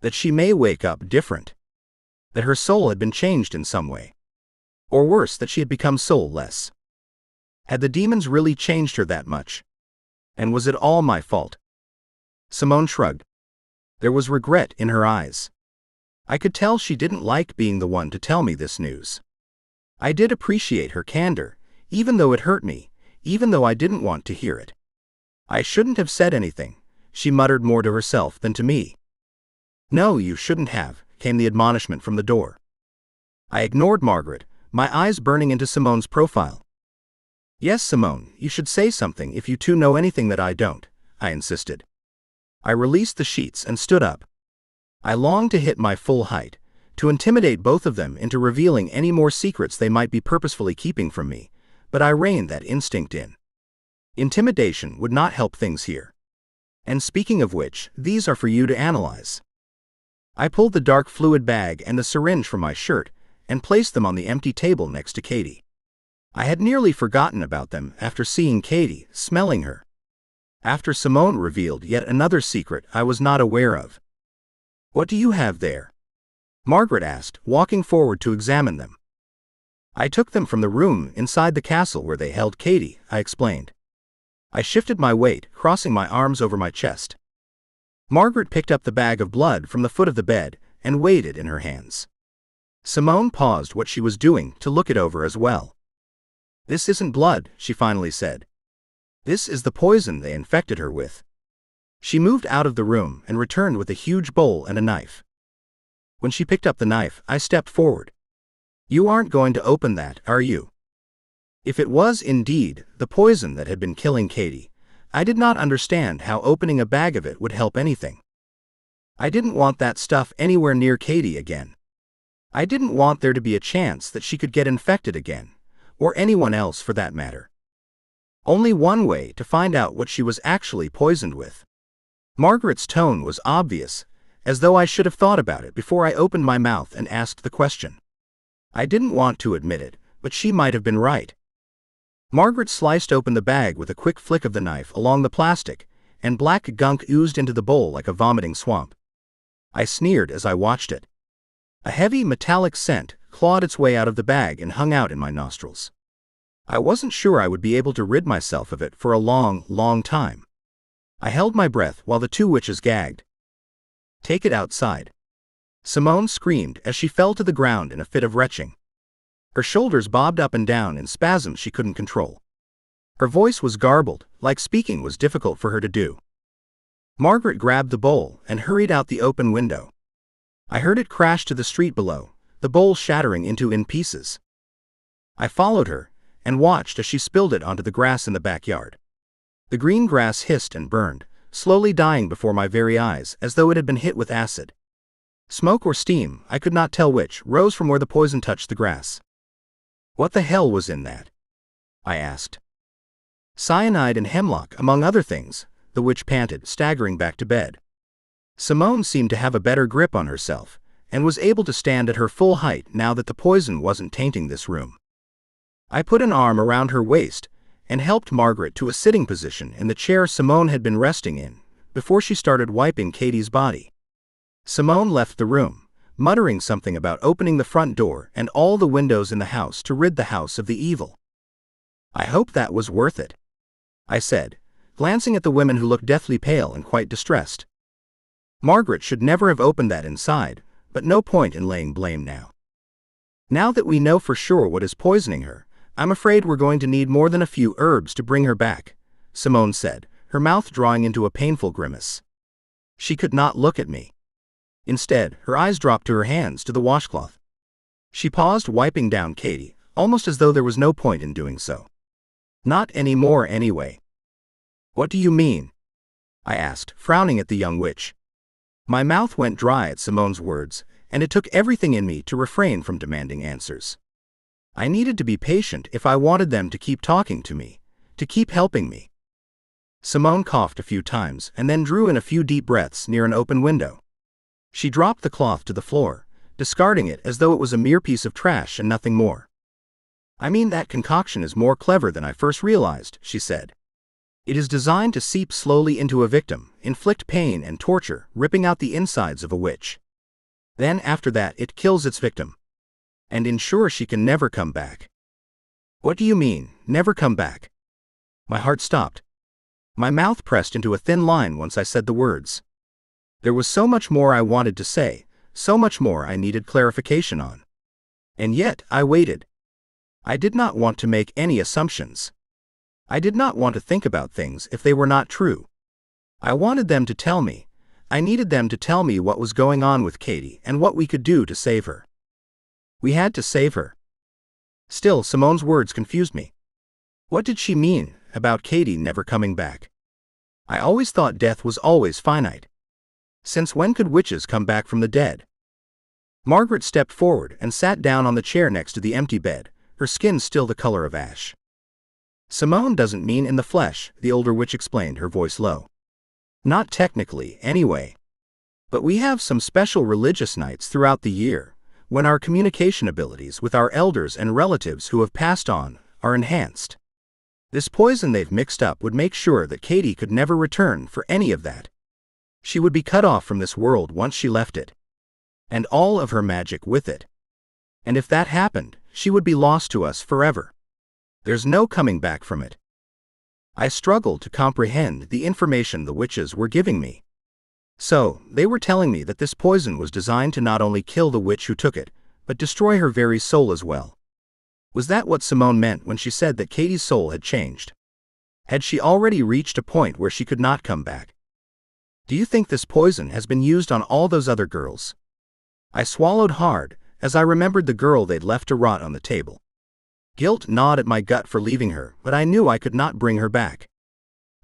That she may wake up different. That her soul had been changed in some way. Or worse, that she had become soulless. Had the demons really changed her that much? And was it all my fault? Simone shrugged. There was regret in her eyes. I could tell she didn't like being the one to tell me this news. I did appreciate her candor, even though it hurt me, even though I didn't want to hear it. I shouldn't have said anything, she muttered more to herself than to me. No, you shouldn't have, came the admonishment from the door. I ignored Margaret, my eyes burning into Simone's profile. Yes, Simone, you should say something if you two know anything that I don't, I insisted. I released the sheets and stood up. I longed to hit my full height, to intimidate both of them into revealing any more secrets they might be purposefully keeping from me, but I reined that instinct in. Intimidation would not help things here. And speaking of which, these are for you to analyze. I pulled the dark fluid bag and the syringe from my shirt, and placed them on the empty table next to Katie. I had nearly forgotten about them after seeing Katie, smelling her. After Simone revealed yet another secret I was not aware of. "What do you have there?" Margaret asked, walking forward to examine them. "I took them from the room inside the castle where they held Katie," I explained. I shifted my weight, crossing my arms over my chest. Margaret picked up the bag of blood from the foot of the bed and weighed it in her hands. Simone paused what she was doing to look it over as well. "This isn't blood," she finally said. "This is the poison they infected her with." She moved out of the room and returned with a huge bowl and a knife. When she picked up the knife, I stepped forward. "You aren't going to open that, are you?" If it was indeed the poison that had been killing Katie, I did not understand how opening a bag of it would help anything. I didn't want that stuff anywhere near Katie again. I didn't want there to be a chance that she could get infected again, or anyone else for that matter. Only one way to find out what she was actually poisoned with. Margaret's tone was obvious, as though I should have thought about it before I opened my mouth and asked the question. I didn't want to admit it, but she might have been right. Margaret sliced open the bag with a quick flick of the knife along the plastic, and black gunk oozed into the bowl like a vomiting swamp. I sneered as I watched it. A heavy metallic scent clawed its way out of the bag and hung out in my nostrils. I wasn't sure I would be able to rid myself of it for a long, long time. I held my breath while the two witches gagged. "Take it outside." Simone screamed as she fell to the ground in a fit of retching. Her shoulders bobbed up and down in spasms she couldn't control. Her voice was garbled, like speaking was difficult for her to do. Margaret grabbed the bowl and hurried out the open window. I heard it crash to the street below, the bowl shattering in pieces. I followed her and watched as she spilled it onto the grass in the backyard. The green grass hissed and burned, slowly dying before my very eyes as though it had been hit with acid. Smoke or steam, I could not tell which, rose from where the poison touched the grass. "What the hell was in that?" I asked. "Cyanide and hemlock, among other things," the witch panted, staggering back to bed. Simone seemed to have a better grip on herself, and was able to stand at her full height now that the poison wasn't tainting this room. I put an arm around her waist and helped Margaret to a sitting position in the chair Simone had been resting in, before she started wiping Katie's body. Simone left the room, muttering something about opening the front door and all the windows in the house to rid the house of the evil. "I hope that was worth it," I said, glancing at the women who looked deathly pale and quite distressed. Margaret should never have opened that inside, but no point in laying blame now. "Now that we know for sure what is poisoning her, I'm afraid we're going to need more than a few herbs to bring her back," Simone said, her mouth drawing into a painful grimace. She could not look at me. Instead, her eyes dropped to her hands to the washcloth. She paused, wiping down Katie, almost as though there was no point in doing so. "Not anymore anyway." "What do you mean?" I asked, frowning at the young witch. My mouth went dry at Simone's words, and it took everything in me to refrain from demanding answers. I needed to be patient if I wanted them to keep talking to me, to keep helping me. Simone coughed a few times and then drew in a few deep breaths near an open window. She dropped the cloth to the floor, discarding it as though it was a mere piece of trash and nothing more. "I mean, that concoction is more clever than I first realized," she said. "It is designed to seep slowly into a victim, inflict pain and torture, ripping out the insides of a witch. Then after that it kills its victim, and ensures she can never come back." "What do you mean, never come back?" My heart stopped. My mouth pressed into a thin line once I said the words. There was so much more I wanted to say, so much more I needed clarification on. And yet, I waited. I did not want to make any assumptions. I did not want to think about things if they were not true. I wanted them to tell me. I needed them to tell me what was going on with Katie and what we could do to save her. We had to save her. Still, Simone's words confused me. What did she mean about Katie never coming back? I always thought death was always finite. Since when could witches come back from the dead? Margaret stepped forward and sat down on the chair next to the empty bed, her skin still the color of ash. "Simone doesn't mean in the flesh," the older witch explained, her voice low. "Not technically, anyway. But we have some special religious nights throughout the year, when our communication abilities with our elders and relatives who have passed on are enhanced. This poison they've mixed up would make sure that Katie could never return for any of that. She would be cut off from this world once she left it. And all of her magic with it. And if that happened, she would be lost to us forever. There's no coming back from it. I struggled to comprehend the information the witches were giving me. So, they were telling me that this poison was designed to not only kill the witch who took it, but destroy her very soul as well. Was that what Simone meant when she said that Katie's soul had changed? Had she already reached a point where she could not come back? Do you think this poison has been used on all those other girls? I swallowed hard, as I remembered the girl they'd left to rot on the table. Guilt gnawed at my gut for leaving her, but I knew I could not bring her back.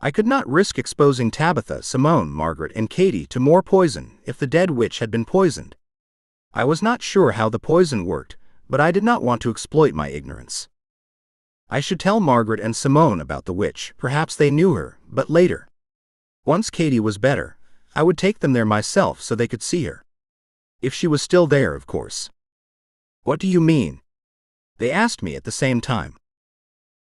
I could not risk exposing Tabitha, Simone, Margaret, and Katie to more poison if the dead witch had been poisoned. I was not sure how the poison worked, but I did not want to exploit my ignorance. I should tell Margaret and Simone about the witch, perhaps they knew her, but later. Once Katie was better, I would take them there myself so they could see her. If she was still there, of course. What do you mean? They asked me at the same time.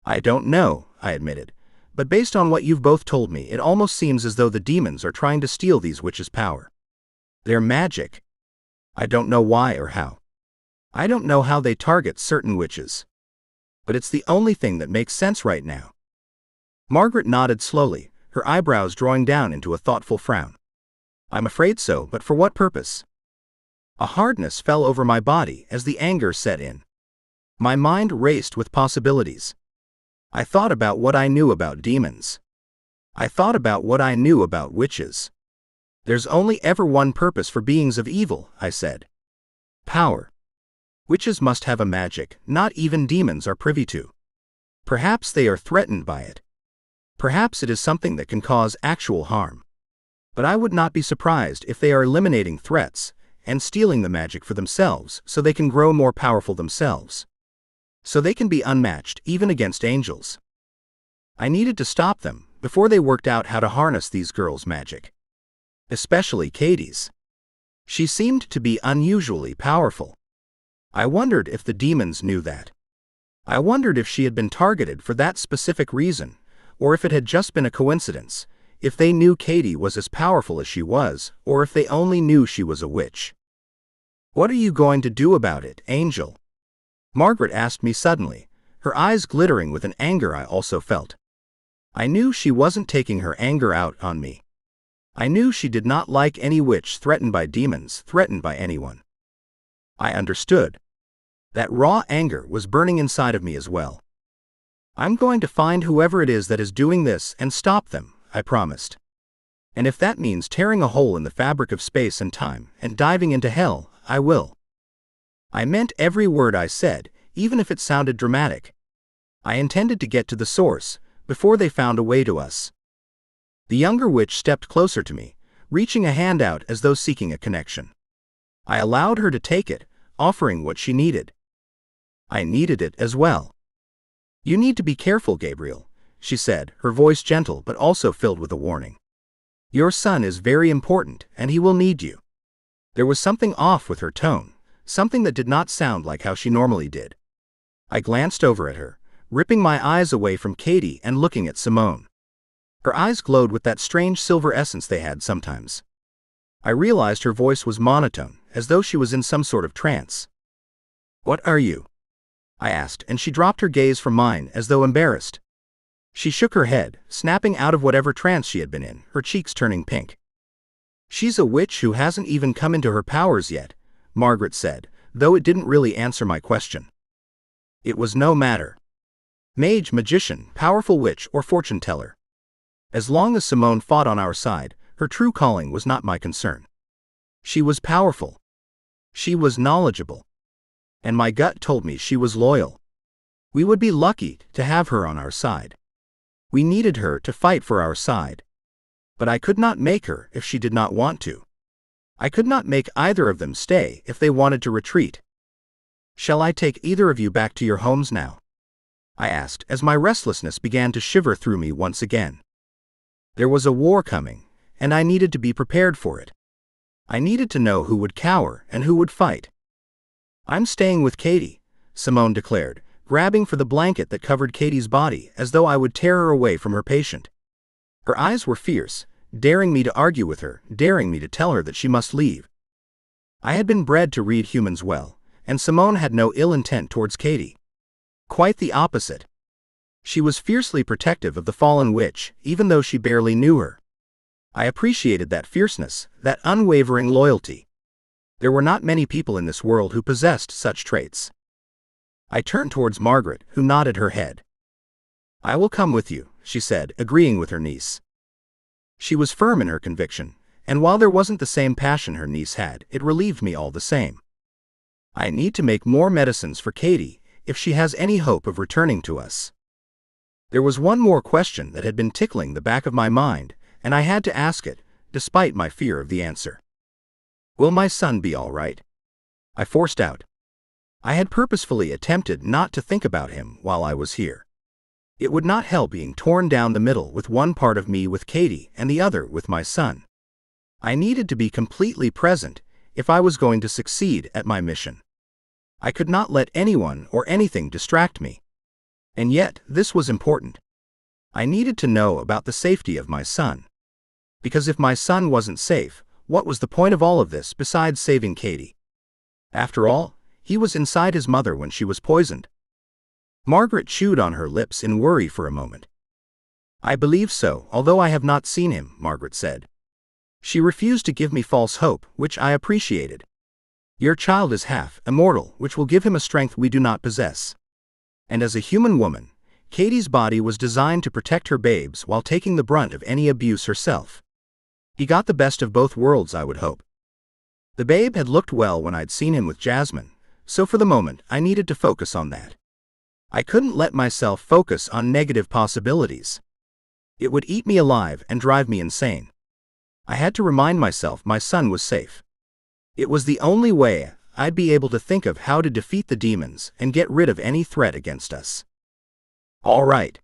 I don't know, I admitted, but based on what you've both told me, it almost seems as though the demons are trying to steal these witches' power. Their magic. I don't know why or how. I don't know how they target certain witches. But it's the only thing that makes sense right now. Margaret nodded slowly, her eyebrows drawing down into a thoughtful frown. I'm afraid so, but for what purpose? A hardness fell over my body as the anger set in. My mind raced with possibilities. I thought about what I knew about demons. I thought about what I knew about witches. There's only ever one purpose for beings of evil, I said. Power. Witches must have a magic not even demons are privy to. Perhaps they are threatened by it. Perhaps it is something that can cause actual harm. But I would not be surprised if they are eliminating threats and stealing the magic for themselves so they can grow more powerful themselves. So they can be unmatched even against angels. I needed to stop them before they worked out how to harness these girls' magic. Especially Katie's. She seemed to be unusually powerful. I wondered if the demons knew that. I wondered if she had been targeted for that specific reason, or if it had just been a coincidence, if they knew Katie was as powerful as she was, or if they only knew she was a witch. What are you going to do about it, Angel? Margaret asked me suddenly, her eyes glittering with an anger I also felt. I knew she wasn't taking her anger out on me. I knew she did not like any witch threatened by demons, threatened by anyone. I understood. That raw anger was burning inside of me as well. I'm going to find whoever it is that is doing this and stop them, I promised. And if that means tearing a hole in the fabric of space and time and diving into hell, I will. I meant every word I said, even if it sounded dramatic. I intended to get to the source, before they found a way to us. The younger witch stepped closer to me, reaching a hand out as though seeking a connection. I allowed her to take it, offering what she needed. I needed it as well. You need to be careful, Gabriel, she said, her voice gentle but also filled with a warning. Your son is very important, and he will need you. There was something off with her tone, something that did not sound like how she normally did. I glanced over at her, ripping my eyes away from Katie and looking at Simone. Her eyes glowed with that strange silver essence they had sometimes. I realized her voice was monotone, as though she was in some sort of trance. What are you? I asked, and she dropped her gaze from mine as though embarrassed. She shook her head, snapping out of whatever trance she had been in, her cheeks turning pink. She's a witch who hasn't even come into her powers yet, Margaret said, though it didn't really answer my question. It was no matter. Mage, magician, powerful witch, or fortune teller. As long as Simone fought on our side, her true calling was not my concern. She was powerful. She was knowledgeable. And my gut told me she was loyal. We would be lucky to have her on our side. We needed her to fight for our side. But I could not make her if she did not want to. I could not make either of them stay if they wanted to retreat. Shall I take either of you back to your homes now? I asked as my restlessness began to shiver through me once again. There was a war coming, and I needed to be prepared for it. I needed to know who would cower and who would fight. I'm staying with Katie, Simone declared, grabbing for the blanket that covered Katie's body as though I would tear her away from her patient. Her eyes were fierce, daring me to argue with her, daring me to tell her that she must leave. I had been bred to read humans well, and Simone had no ill intent towards Katie. Quite the opposite. She was fiercely protective of the fallen witch, even though she barely knew her. I appreciated that fierceness, that unwavering loyalty. There were not many people in this world who possessed such traits. I turned towards Margaret, who nodded her head. "I will come with you," she said, agreeing with her niece. She was firm in her conviction, and while there wasn't the same passion her niece had, it relieved me all the same. I need to make more medicines for Katie, if she has any hope of returning to us. There was one more question that had been tickling the back of my mind, and I had to ask it, despite my fear of the answer. "Will my son be all right?" I forced out. I had purposefully attempted not to think about him while I was here. It would not help being torn down the middle with one part of me with Katie and the other with my son. I needed to be completely present if I was going to succeed at my mission. I could not let anyone or anything distract me. And yet, this was important. I needed to know about the safety of my son. Because if my son wasn't safe, what was the point of all of this besides saving Katie? After all, he was inside his mother when she was poisoned. Margaret chewed on her lips in worry for a moment. "I believe so, although I have not seen him," Margaret said. She refused to give me false hope, which I appreciated. "Your child is half immortal, which will give him a strength we do not possess." And as a human woman, Katie's body was designed to protect her babes while taking the brunt of any abuse herself. He got the best of both worlds, I would hope. The babe had looked well when I'd seen him with Jasmine, so for the moment I needed to focus on that. I couldn't let myself focus on negative possibilities. It would eat me alive and drive me insane. I had to remind myself my son was safe. It was the only way I'd be able to think of how to defeat the demons and get rid of any threat against us. All right.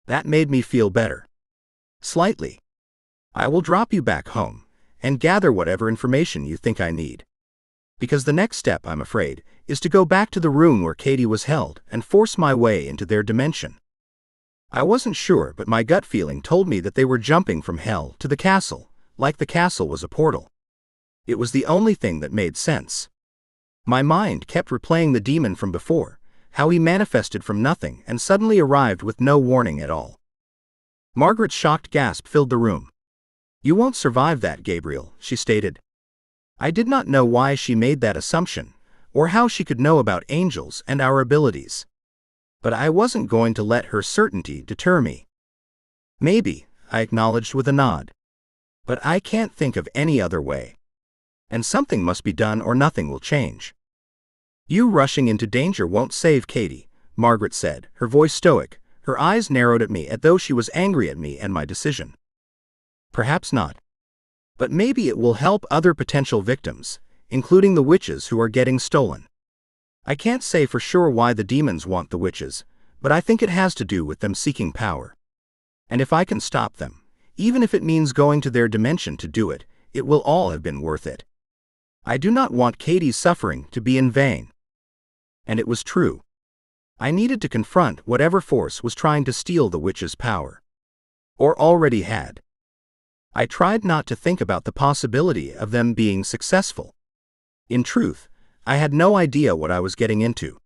That made me feel better. Slightly. I will drop you back home and gather whatever information you think I need. Because the next step, I'm afraid, is to go back to the room where Katie was held and force my way into their dimension. I wasn't sure, but my gut feeling told me that they were jumping from hell to the castle, like the castle was a portal. It was the only thing that made sense. My mind kept replaying the demon from before, how he manifested from nothing and suddenly arrived with no warning at all. Margaret's shocked gasp filled the room. "You won't survive that, Gabriel," she stated. I did not know why she made that assumption, or how she could know about angels and our abilities. But I wasn't going to let her certainty deter me. "Maybe," I acknowledged with a nod. "But I can't think of any other way. And something must be done or nothing will change." "You rushing into danger won't save Katie," Margaret said, her voice stoic, her eyes narrowed at me as though she was angry at me and my decision. "Perhaps not. But maybe it will help other potential victims, including the witches who are getting stolen. I can't say for sure why the demons want the witches, but I think it has to do with them seeking power. And if I can stop them, even if it means going to their dimension to do it, it will all have been worth it. I do not want Katie's suffering to be in vain." And it was true. I needed to confront whatever force was trying to steal the witch's power. Or already had. I tried not to think about the possibility of them being successful. In truth, I had no idea what I was getting into.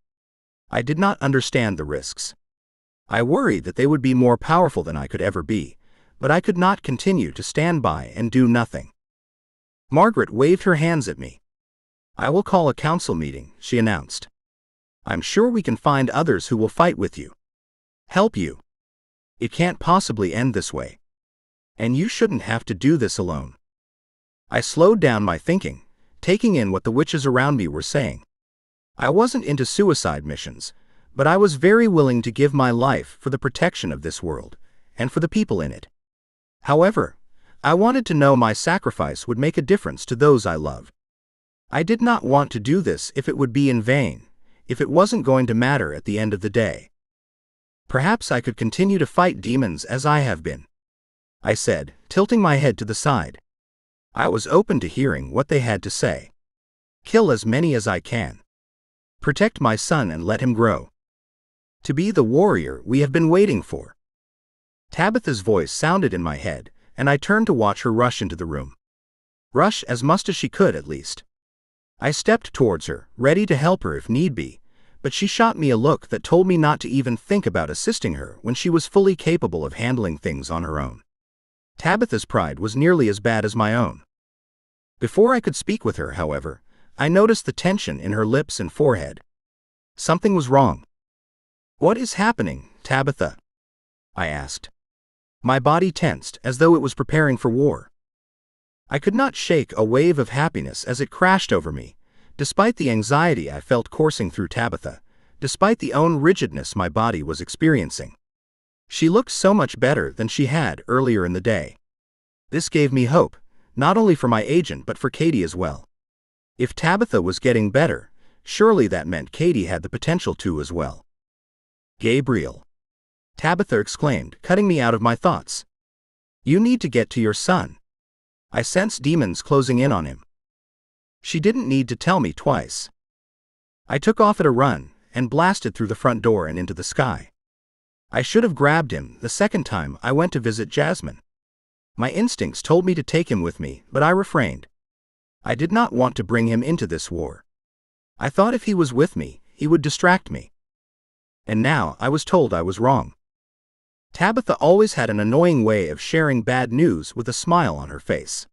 I did not understand the risks. I worried that they would be more powerful than I could ever be, but I could not continue to stand by and do nothing. Margaret waved her hands at me. "I will call a council meeting," she announced. "I'm sure we can find others who will fight with you. Help you. It can't possibly end this way. And you shouldn't have to do this alone." I slowed down my thinking, taking in what the witches around me were saying. I wasn't into suicide missions, but I was very willing to give my life for the protection of this world, and for the people in it. However, I wanted to know my sacrifice would make a difference to those I loved. I did not want to do this if it would be in vain, if it wasn't going to matter at the end of the day. "Perhaps I could continue to fight demons as I have been," I said, tilting my head to the side. I was open to hearing what they had to say. "Kill as many as I can. Protect my son and let him grow to be the warrior we have been waiting for." Tabitha's voice sounded in my head, and I turned to watch her rush into the room. Rush as much as she could, at least. I stepped towards her, ready to help her if need be, but she shot me a look that told me not to even think about assisting her when she was fully capable of handling things on her own. Tabitha's pride was nearly as bad as my own. Before I could speak with her, however, I noticed the tension in her lips and forehead. Something was wrong. "What is happening, Tabitha?" I asked. My body tensed as though it was preparing for war. I could not shake a wave of happiness as it crashed over me, despite the anxiety I felt coursing through Tabitha, despite the own rigidness my body was experiencing. She looked so much better than she had earlier in the day. This gave me hope, not only for my agent but for Katie as well. If Tabitha was getting better, surely that meant Katie had the potential to as well. "Gabriel," Tabitha exclaimed, cutting me out of my thoughts. "You need to get to your son. I sense demons closing in on him." She didn't need to tell me twice. I took off at a run and blasted through the front door and into the sky. I should have grabbed him the second time I went to visit Jasmine. My instincts told me to take him with me, but I refrained. I did not want to bring him into this war. I thought if he was with me, he would distract me. And now I was told I was wrong. Tabitha always had an annoying way of sharing bad news with a smile on her face.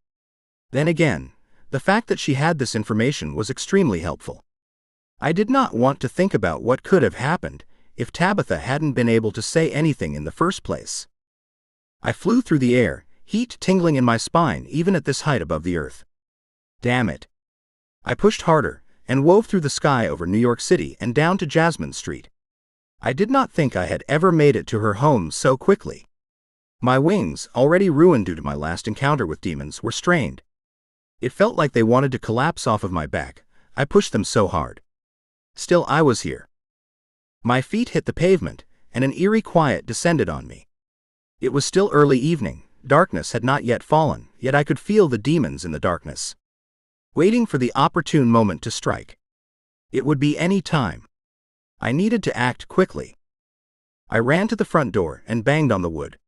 Then again, the fact that she had this information was extremely helpful. I did not want to think about what could have happened if Tabitha hadn't been able to say anything in the first place. I flew through the air, heat tingling in my spine even at this height above the earth. Damn it. I pushed harder and wove through the sky over New York City and down to Jasmine Street. I did not think I had ever made it to her home so quickly. My wings, already ruined due to my last encounter with demons, were strained. It felt like they wanted to collapse off of my back. I pushed them so hard. Still, I was here. My feet hit the pavement, and an eerie quiet descended on me. It was still early evening, darkness had not yet fallen, yet I could feel the demons in the darkness, waiting for the opportune moment to strike. It would be any time. I needed to act quickly. I ran to the front door and banged on the wood.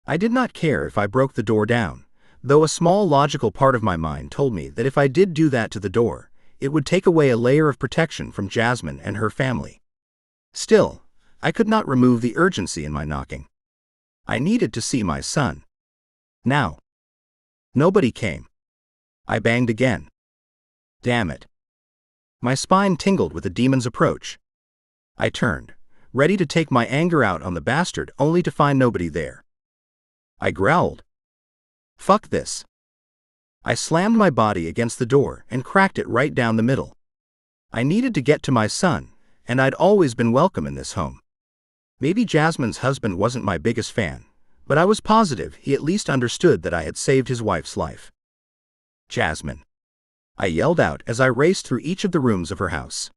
I did not care if I broke the door down, though a small logical part of my mind told me that if I did do that to the door, it would take away a layer of protection from Jasmine and her family. Still, I could not remove the urgency in my knocking. I needed to see my son. Now. Nobody came. I banged again. Damn it. My spine tingled with the demon's approach. I turned, ready to take my anger out on the bastard, only to find nobody there. I growled. Fuck this. I slammed my body against the door and cracked it right down the middle. I needed to get to my son, and I'd always been welcome in this home. Maybe Jasmine's husband wasn't my biggest fan, but I was positive he at least understood that I had saved his wife's life. "Jasmine," I yelled out as I raced through each of the rooms of her house.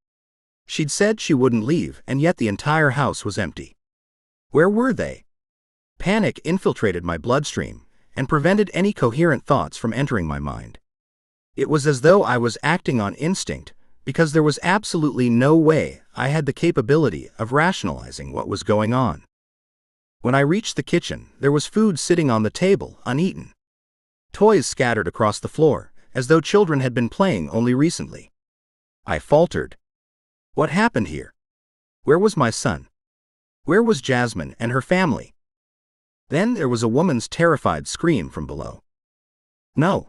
She'd said she wouldn't leave, and yet the entire house was empty. Where were they? Panic infiltrated my bloodstream and prevented any coherent thoughts from entering my mind. It was as though I was acting on instinct, because there was absolutely no way I had the capability of rationalizing what was going on. When I reached the kitchen, there was food sitting on the table, uneaten. Toys scattered across the floor, as though children had been playing only recently. I faltered. What happened here? Where was my son? Where was Jasmine and her family? Then there was a woman's terrified scream from below. No.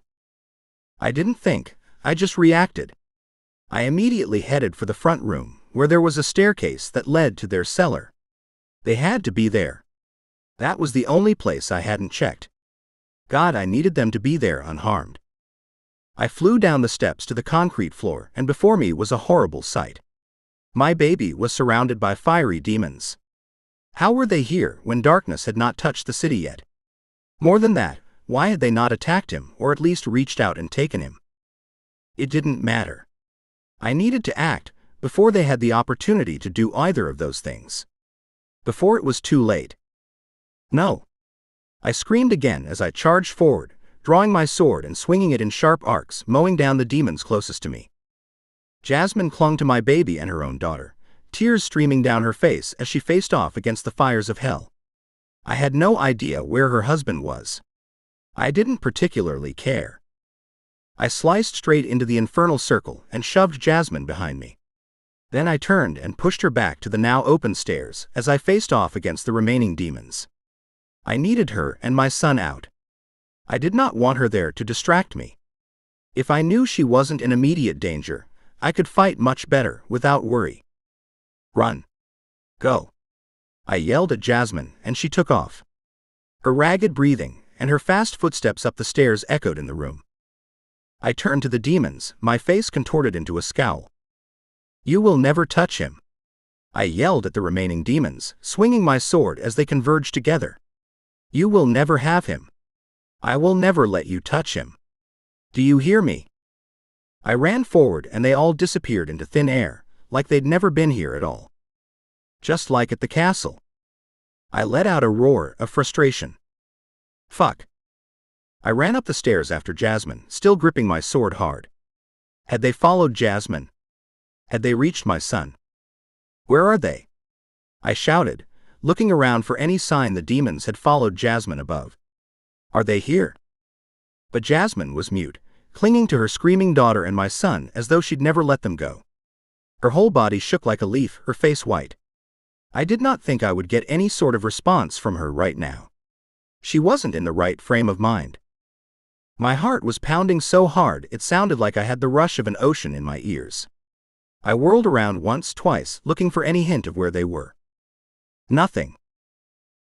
I didn't think, I just reacted. I immediately headed for the front room, where there was a staircase that led to their cellar. They had to be there. That was the only place I hadn't checked. God, I needed them to be there unharmed. I flew down the steps to the concrete floor, and before me was a horrible sight. My baby was surrounded by fiery demons. How were they here when darkness had not touched the city yet? More than that, why had they not attacked him, or at least reached out and taken him? It didn't matter. I needed to act before they had the opportunity to do either of those things. Before it was too late. No. I screamed again as I charged forward, drawing my sword and swinging it in sharp arcs, mowing down the demons closest to me. Jasmine clung to my baby and her own daughter, tears streaming down her face as she faced off against the fires of hell. I had no idea where her husband was. I didn't particularly care. I sliced straight into the infernal circle and shoved Jasmine behind me. Then I turned and pushed her back to the now open stairs as I faced off against the remaining demons. I needed her and my son out. I did not want her there to distract me. If I knew she wasn't in immediate danger, I could fight much better without worry. Run. Go. I yelled at Jasmine and she took off. Her ragged breathing and her fast footsteps up the stairs echoed in the room. I turned to the demons, my face contorted into a scowl. You will never touch him. I yelled at the remaining demons, swinging my sword as they converged together. You will never have him. I will never let you touch him. Do you hear me? I ran forward and they all disappeared into thin air, like they'd never been here at all. Just like at the castle. I let out a roar of frustration. Fuck. I ran up the stairs after Jasmine, still gripping my sword hard. Had they followed Jasmine? Had they reached my son? Where are they? I shouted, looking around for any sign the demons had followed Jasmine above. Are they here? But Jasmine was mute, clinging to her screaming daughter and my son as though she'd never let them go. Her whole body shook like a leaf, her face white. I did not think I would get any sort of response from her right now. She wasn't in the right frame of mind. My heart was pounding so hard it sounded like I had the rush of an ocean in my ears. I whirled around once, twice, looking for any hint of where they were. Nothing.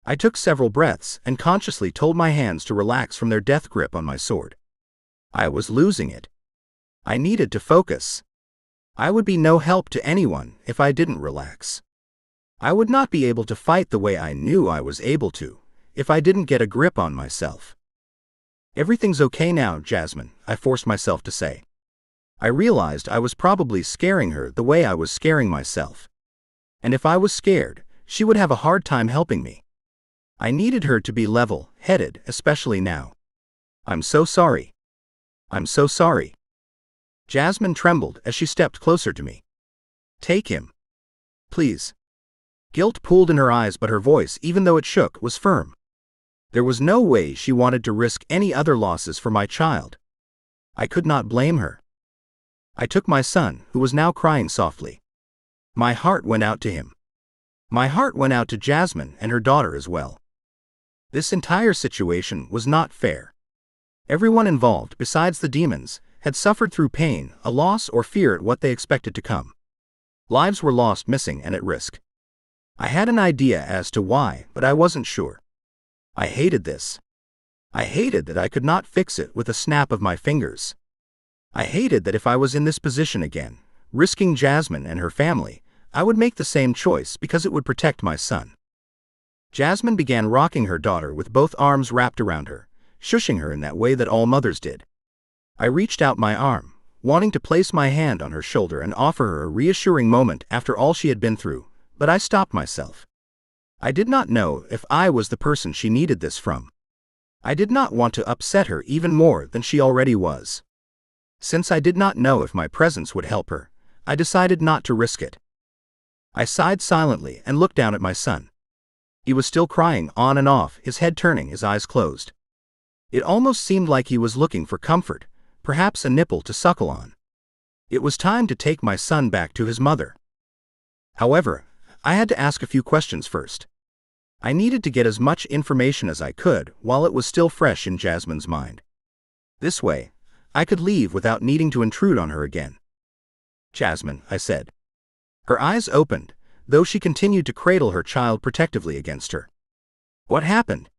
I took several breaths and consciously told my hands to relax from their death grip on my sword. I was losing it. I needed to focus. I would be no help to anyone if I didn't relax. I would not be able to fight the way I knew I was able to if I didn't get a grip on myself. Everything's okay now, Jasmine, I forced myself to say. I realized I was probably scaring her the way I was scaring myself. And if I was scared, she would have a hard time helping me. I needed her to be level-headed, especially now. I'm so sorry. I'm so sorry. Jasmine trembled as she stepped closer to me. Take him. Please. Guilt pooled in her eyes, but her voice, even though it shook, was firm. There was no way she wanted to risk any other losses for my child. I could not blame her. I took my son, who was now crying softly. My heart went out to him. My heart went out to Jasmine and her daughter as well. This entire situation was not fair. Everyone involved, besides the demons, had suffered through pain, a loss, or fear at what they expected to come. Lives were lost, missing, and at risk. I had an idea as to why, but I wasn't sure. I hated this. I hated that I could not fix it with a snap of my fingers. I hated that if I was in this position again, risking Jasmine and her family, I would make the same choice because it would protect my son. Jasmine began rocking her daughter with both arms wrapped around her, shushing her in that way that all mothers did. I reached out my arm, wanting to place my hand on her shoulder and offer her a reassuring moment after all she had been through, but I stopped myself. I did not know if I was the person she needed this from. I did not want to upset her even more than she already was. Since I did not know if my presence would help her, I decided not to risk it. I sighed silently and looked down at my son. He was still crying on and off, his head turning, his eyes closed. It almost seemed like he was looking for comfort, perhaps a nipple to suckle on. It was time to take my son back to his mother. However, I had to ask a few questions first. I needed to get as much information as I could while it was still fresh in Jasmine's mind. This way, I could leave without needing to intrude on her again. Jasmine, I said. Her eyes opened, though she continued to cradle her child protectively against her. What happened?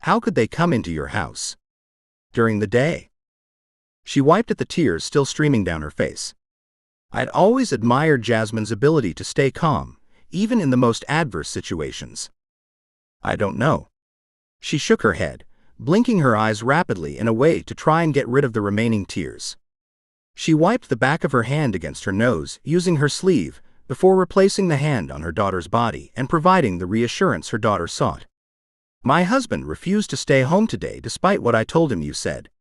How could they come into your house? During the day? She wiped at the tears still streaming down her face. I'd always admired Jasmine's ability to stay calm, even in the most adverse situations. I don't know. She shook her head, blinking her eyes rapidly in a way to try and get rid of the remaining tears. She wiped the back of her hand against her nose, using her sleeve, before replacing the hand on her daughter's body and providing the reassurance her daughter sought. My husband refused to stay home today despite what I told him, you said.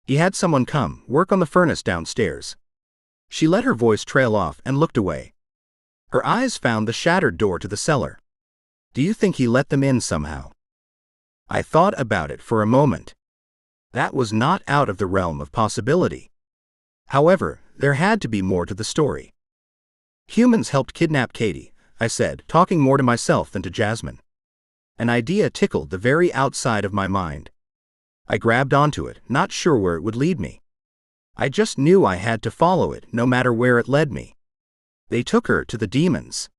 He had someone come work on the furnace downstairs. She let her voice trail off and looked away. Her eyes found the shattered door to the cellar. Do you think he let them in somehow? I thought about it for a moment. That was not out of the realm of possibility. However, there had to be more to the story. Humans helped kidnap Katie, I said, talking more to myself than to Jasmine. An idea tickled the very outside of my mind. I grabbed onto it, not sure where it would lead me. I just knew I had to follow it, no matter where it led me. They took her to the demons.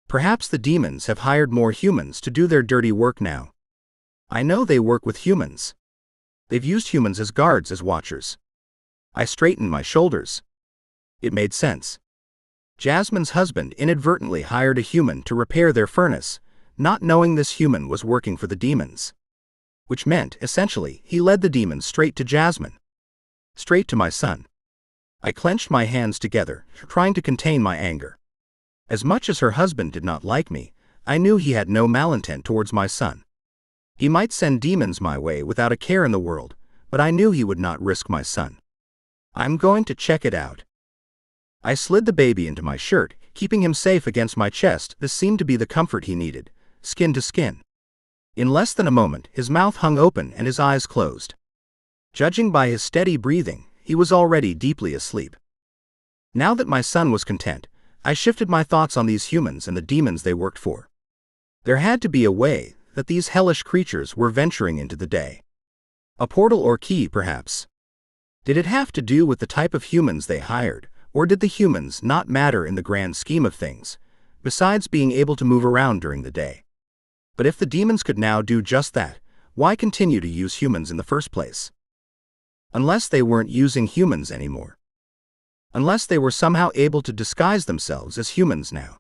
Perhaps the demons have hired more humans to do their dirty work now. I know they work with humans. They've used humans as guards, as watchers. I straightened my shoulders. It made sense. Jasmine's husband inadvertently hired a human to repair their furnace, not knowing this human was working for the demons. Which meant, essentially, he led the demons straight to Jasmine. Straight to my son. I clenched my hands together, trying to contain my anger. As much as her husband did not like me, I knew he had no malintent towards my son. He might send demons my way without a care in the world, but I knew he would not risk my son. I'm going to check it out. I slid the baby into my shirt, keeping him safe against my chest. This seemed to be the comfort he needed, skin to skin. In less than a moment, his mouth hung open and his eyes closed. Judging by his steady breathing, he was already deeply asleep. Now that my son was content, I shifted my thoughts on these humans and the demons they worked for. There had to be a way that these hellish creatures were venturing into the day. A portal or key, perhaps. Did it have to do with the type of humans they hired, or did the humans not matter in the grand scheme of things, besides being able to move around during the day? But if the demons could now do just that, why continue to use humans in the first place? Unless they weren't using humans anymore. Unless they were somehow able to disguise themselves as humans now.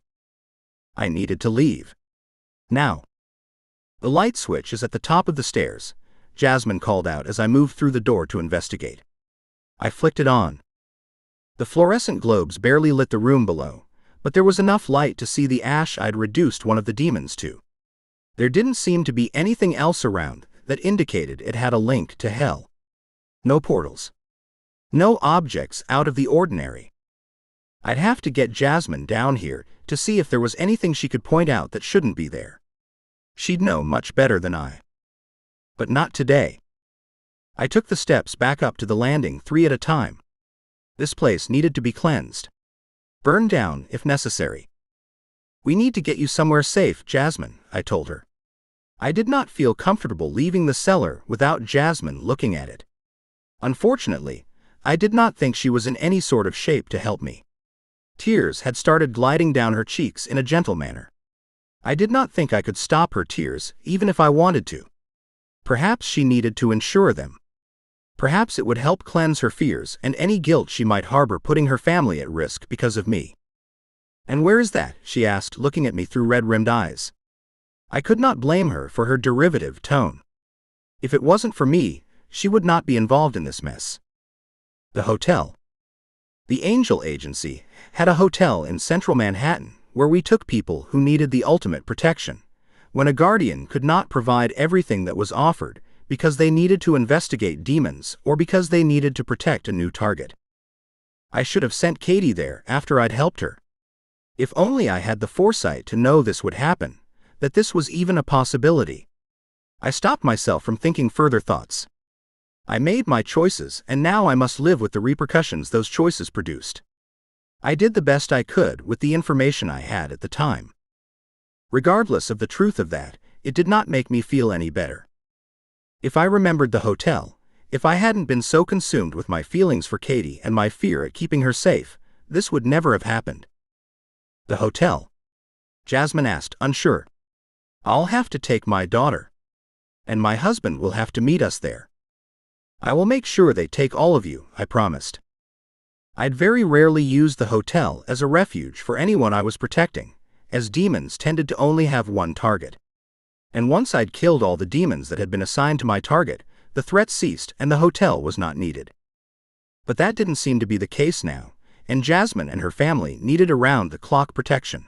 I needed to leave. Now. The light switch is at the top of the stairs, Jasmine called out as I moved through the door to investigate. I flicked it on. The fluorescent globes barely lit the room below, but there was enough light to see the ash I'd reduced one of the demons to. There didn't seem to be anything else around that indicated it had a link to hell. No portals. No objects out of the ordinary. I'd have to get Jasmine down here to see if there was anything she could point out that shouldn't be there. She'd know much better than I. But not today. I took the steps back up to the landing 3 at a time. This place needed to be cleansed. Burned down if necessary. We need to get you somewhere safe, Jasmine, I told her. I did not feel comfortable leaving the cellar without Jasmine looking at it. Unfortunately, I did not think she was in any sort of shape to help me. Tears had started gliding down her cheeks in a gentle manner. I did not think I could stop her tears, even if I wanted to. Perhaps she needed to ensure them. Perhaps it would help cleanse her fears and any guilt she might harbor putting her family at risk because of me. And where is that? She asked, looking at me through red-rimmed eyes. I could not blame her for her derivative tone. If it wasn't for me, she would not be involved in this mess. The hotel. The Angel Agency had a hotel in central Manhattan where we took people who needed the ultimate protection, when a guardian could not provide everything that was offered because they needed to investigate demons or because they needed to protect a new target. I should have sent Katie there after I'd helped her. If only I had the foresight to know this would happen, that this was even a possibility. I stopped myself from thinking further thoughts. I made my choices and now I must live with the repercussions those choices produced. I did the best I could with the information I had at the time. Regardless of the truth of that, it did not make me feel any better. If I remembered the hotel, if I hadn't been so consumed with my feelings for Katie and my fear at keeping her safe, this would never have happened. The hotel? Jasmine asked, unsure. I'll have to take my daughter. And my husband will have to meet us there. I will make sure they take all of you, I promised. I'd very rarely used the hotel as a refuge for anyone I was protecting, as demons tended to only have one target. And once I'd killed all the demons that had been assigned to my target, the threat ceased and the hotel was not needed. But that didn't seem to be the case now, and Jasmine and her family needed around-the-clock protection.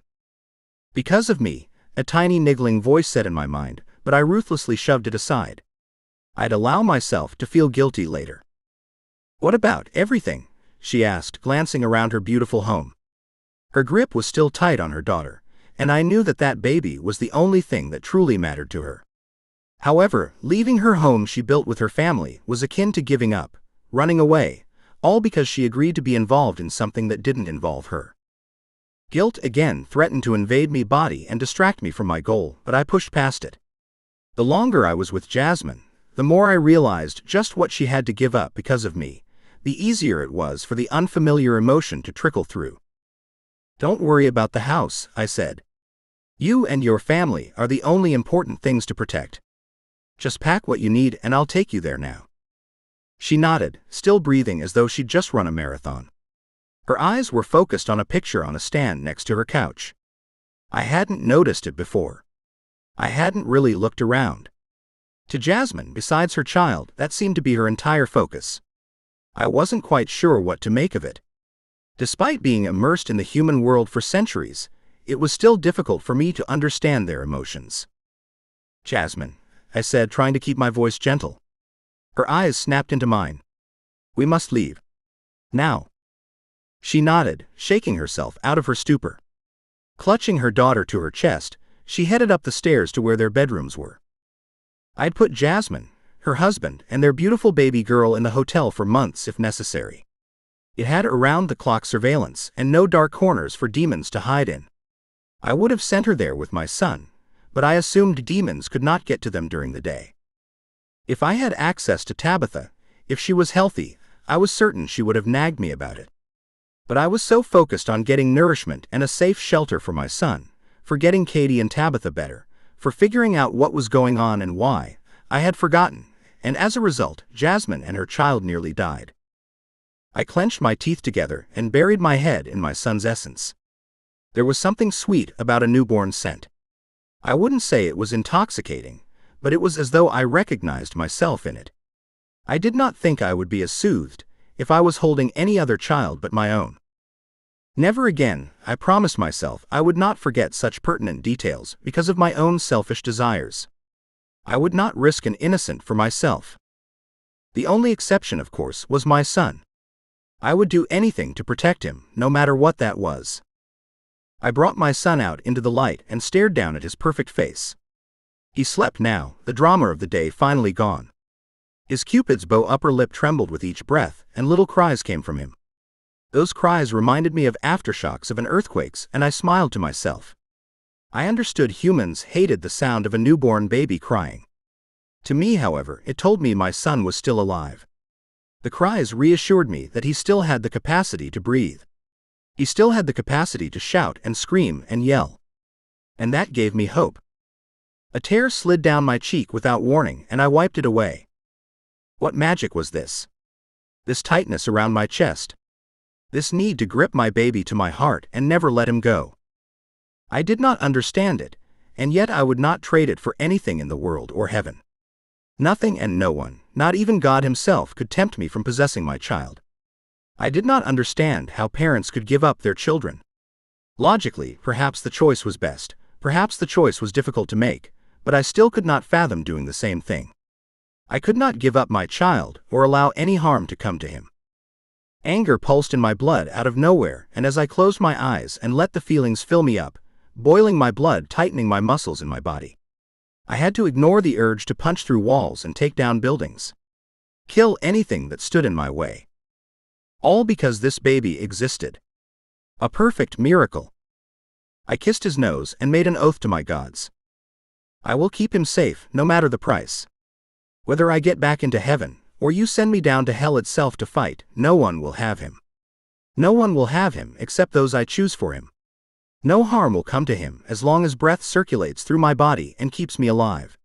Because of me, a tiny niggling voice said in my mind, but I ruthlessly shoved it aside. I'd allow myself to feel guilty later. What about everything? she asked, glancing around her beautiful home. Her grip was still tight on her daughter, and I knew that that baby was the only thing that truly mattered to her. However, leaving her home she built with her family was akin to giving up, running away, all because she agreed to be involved in something that didn't involve her. Guilt again threatened to invade me body and distract me from my goal, but I pushed past it. The longer I was with Jasmine, the more I realized just what she had to give up because of me, the easier it was for the unfamiliar emotion to trickle through. "Don't worry about the house," I said. "You and your family are the only important things to protect. Just pack what you need and I'll take you there now." She nodded, still breathing as though she'd just run a marathon. Her eyes were focused on a picture on a stand next to her couch. I hadn't noticed it before. I hadn't really looked around. To Jasmine, besides her child, that seemed to be her entire focus. I wasn't quite sure what to make of it. Despite being immersed in the human world for centuries, it was still difficult for me to understand their emotions. "Jasmine," I said, trying to keep my voice gentle. Her eyes snapped into mine. "We must leave. Now." She nodded, shaking herself out of her stupor. Clutching her daughter to her chest, she headed up the stairs to where their bedrooms were. I'd put Jasmine, her husband, and their beautiful baby girl in the hotel for months if necessary. It had around-the-clock surveillance and no dark corners for demons to hide in. I would have sent her there with my son, but I assumed demons could not get to them during the day. If I had access to Tabitha, if she was healthy, I was certain she would have nagged me about it. But I was so focused on getting nourishment and a safe shelter for my son, for getting Katie and Tabitha better, for figuring out what was going on and why, I had forgotten, and as a result, Jasmine and her child nearly died. I clenched my teeth together and buried my head in my son's essence. There was something sweet about a newborn scent. I wouldn't say it was intoxicating, but it was as though I recognized myself in it. I did not think I would be as soothed if I was holding any other child but my own. Never again, I promised myself I would not forget such pertinent details because of my own selfish desires. I would not risk an innocent for myself. The only exception, of course, was my son. I would do anything to protect him, no matter what that was. I brought my son out into the light and stared down at his perfect face. He slept now, the drama of the day finally gone. His Cupid's bow upper lip trembled with each breath, and little cries came from him. Those cries reminded me of aftershocks of an earthquake, and I smiled to myself. I understood humans hated the sound of a newborn baby crying. To me, however, it told me my son was still alive. The cries reassured me that he still had the capacity to breathe. He still had the capacity to shout and scream and yell. And that gave me hope. A tear slid down my cheek without warning, and I wiped it away. What magic was this? This tightness around my chest. This need to grip my baby to my heart and never let him go. I did not understand it, and yet I would not trade it for anything in the world or heaven. Nothing and no one, not even God himself, could tempt me from possessing my child. I did not understand how parents could give up their children. Logically, perhaps the choice was best, perhaps the choice was difficult to make, but I still could not fathom doing the same thing. I could not give up my child or allow any harm to come to him. Anger pulsed in my blood out of nowhere, and as I closed my eyes and let the feelings fill me up, boiling my blood, tightening my muscles in my body, I had to ignore the urge to punch through walls and take down buildings. Kill anything that stood in my way. All because this baby existed. A perfect miracle. I kissed his nose and made an oath to my gods. I will keep him safe, no matter the price. Whether I get back into heaven, or you send me down to hell itself to fight, no one will have him. No one will have him except those I choose for him. No harm will come to him as long as breath circulates through my body and keeps me alive.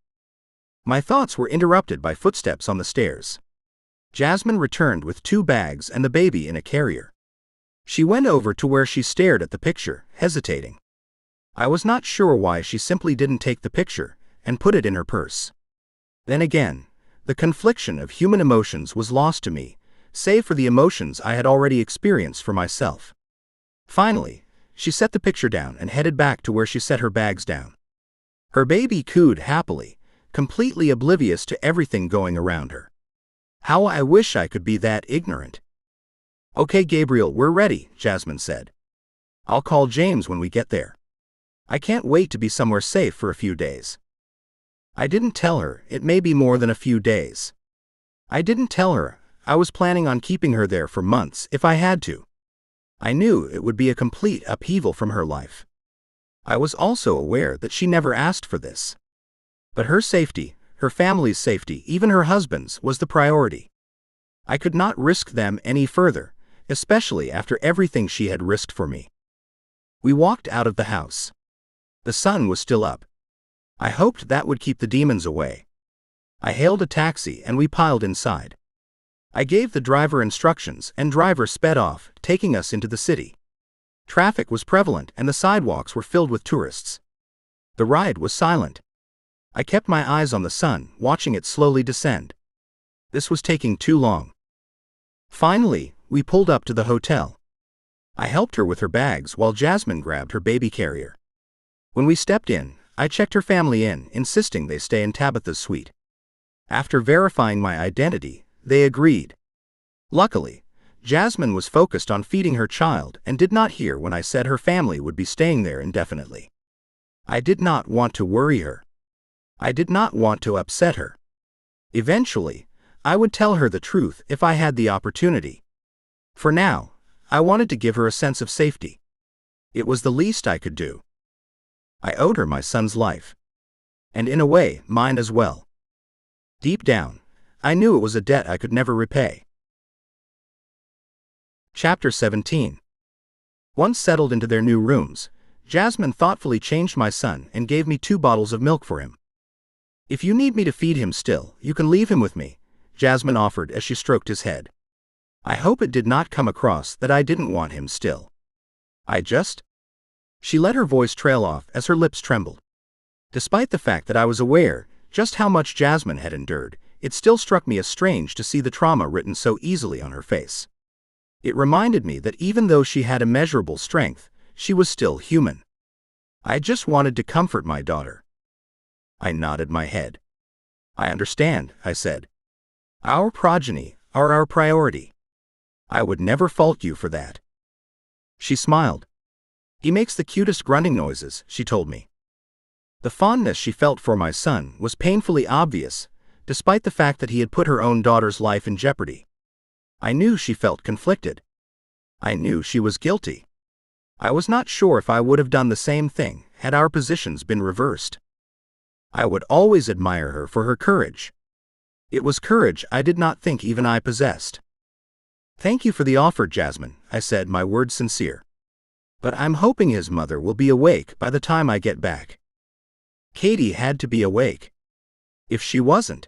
My thoughts were interrupted by footsteps on the stairs. Jasmine returned with 2 bags and the baby in a carrier. She went over to where she stared at the picture, hesitating. I was not sure why she simply didn't take the picture and put it in her purse. Then again, the confliction of human emotions was lost to me, save for the emotions I had already experienced for myself. Finally, she set the picture down and headed back to where she set her bags down. Her baby cooed happily, completely oblivious to everything going around her. How I wish I could be that ignorant. Okay, Gabriel, we're ready, Jasmine said. I'll call James when we get there. I can't wait to be somewhere safe for a few days. I didn't tell her it may be more than a few days. I didn't tell her I was planning on keeping her there for months if I had to. I knew it would be a complete upheaval from her life. I was also aware that she never asked for this. But her safety, her family's safety, even her husband's, was the priority. I could not risk them any further, especially after everything she had risked for me. We walked out of the house. The sun was still up. I hoped that would keep the demons away. I hailed a taxi and we piled inside. I gave the driver instructions and driver sped off, taking us into the city. Traffic was prevalent and the sidewalks were filled with tourists. The ride was silent. I kept my eyes on the sun, watching it slowly descend. This was taking too long. Finally, we pulled up to the hotel. I helped her with her bags while Jasmine grabbed her baby carrier. When we stepped in, I checked her family in, insisting they stay in Tabitha's suite. After verifying my identity, they agreed. Luckily, Jasmine was focused on feeding her child and did not hear when I said her family would be staying there indefinitely. I did not want to worry her. I did not want to upset her. Eventually, I would tell her the truth if I had the opportunity. For now, I wanted to give her a sense of safety. It was the least I could do. I owed her my son's life. And in a way, mine as well. Deep down, I knew it was a debt I could never repay. Chapter 17. Once settled into their new rooms, Jasmine thoughtfully changed my son and gave me 2 bottles of milk for him. If you need me to feed him still, you can leave him with me, Jasmine offered as she stroked his head. I hope it did not come across that I didn't want him still. She let her voice trail off as her lips trembled. Despite the fact that I was aware just how much Jasmine had endured, it still struck me as strange to see the trauma written so easily on her face. It reminded me that even though she had immeasurable strength, she was still human. I just wanted to comfort my daughter. I nodded my head. I understand, I said. Our progeny are our priority. I would never fault you for that. She smiled. He makes the cutest grunting noises, she told me. The fondness she felt for my son was painfully obvious, despite the fact that he had put her own daughter's life in jeopardy. I knew she felt conflicted. I knew she was guilty. I was not sure if I would have done the same thing had our positions been reversed. I would always admire her for her courage. It was courage I did not think even I possessed. Thank you for the offer, Jasmine, I said, my words sincere. But I'm hoping his mother will be awake by the time I get back. Katie had to be awake. If she wasn't,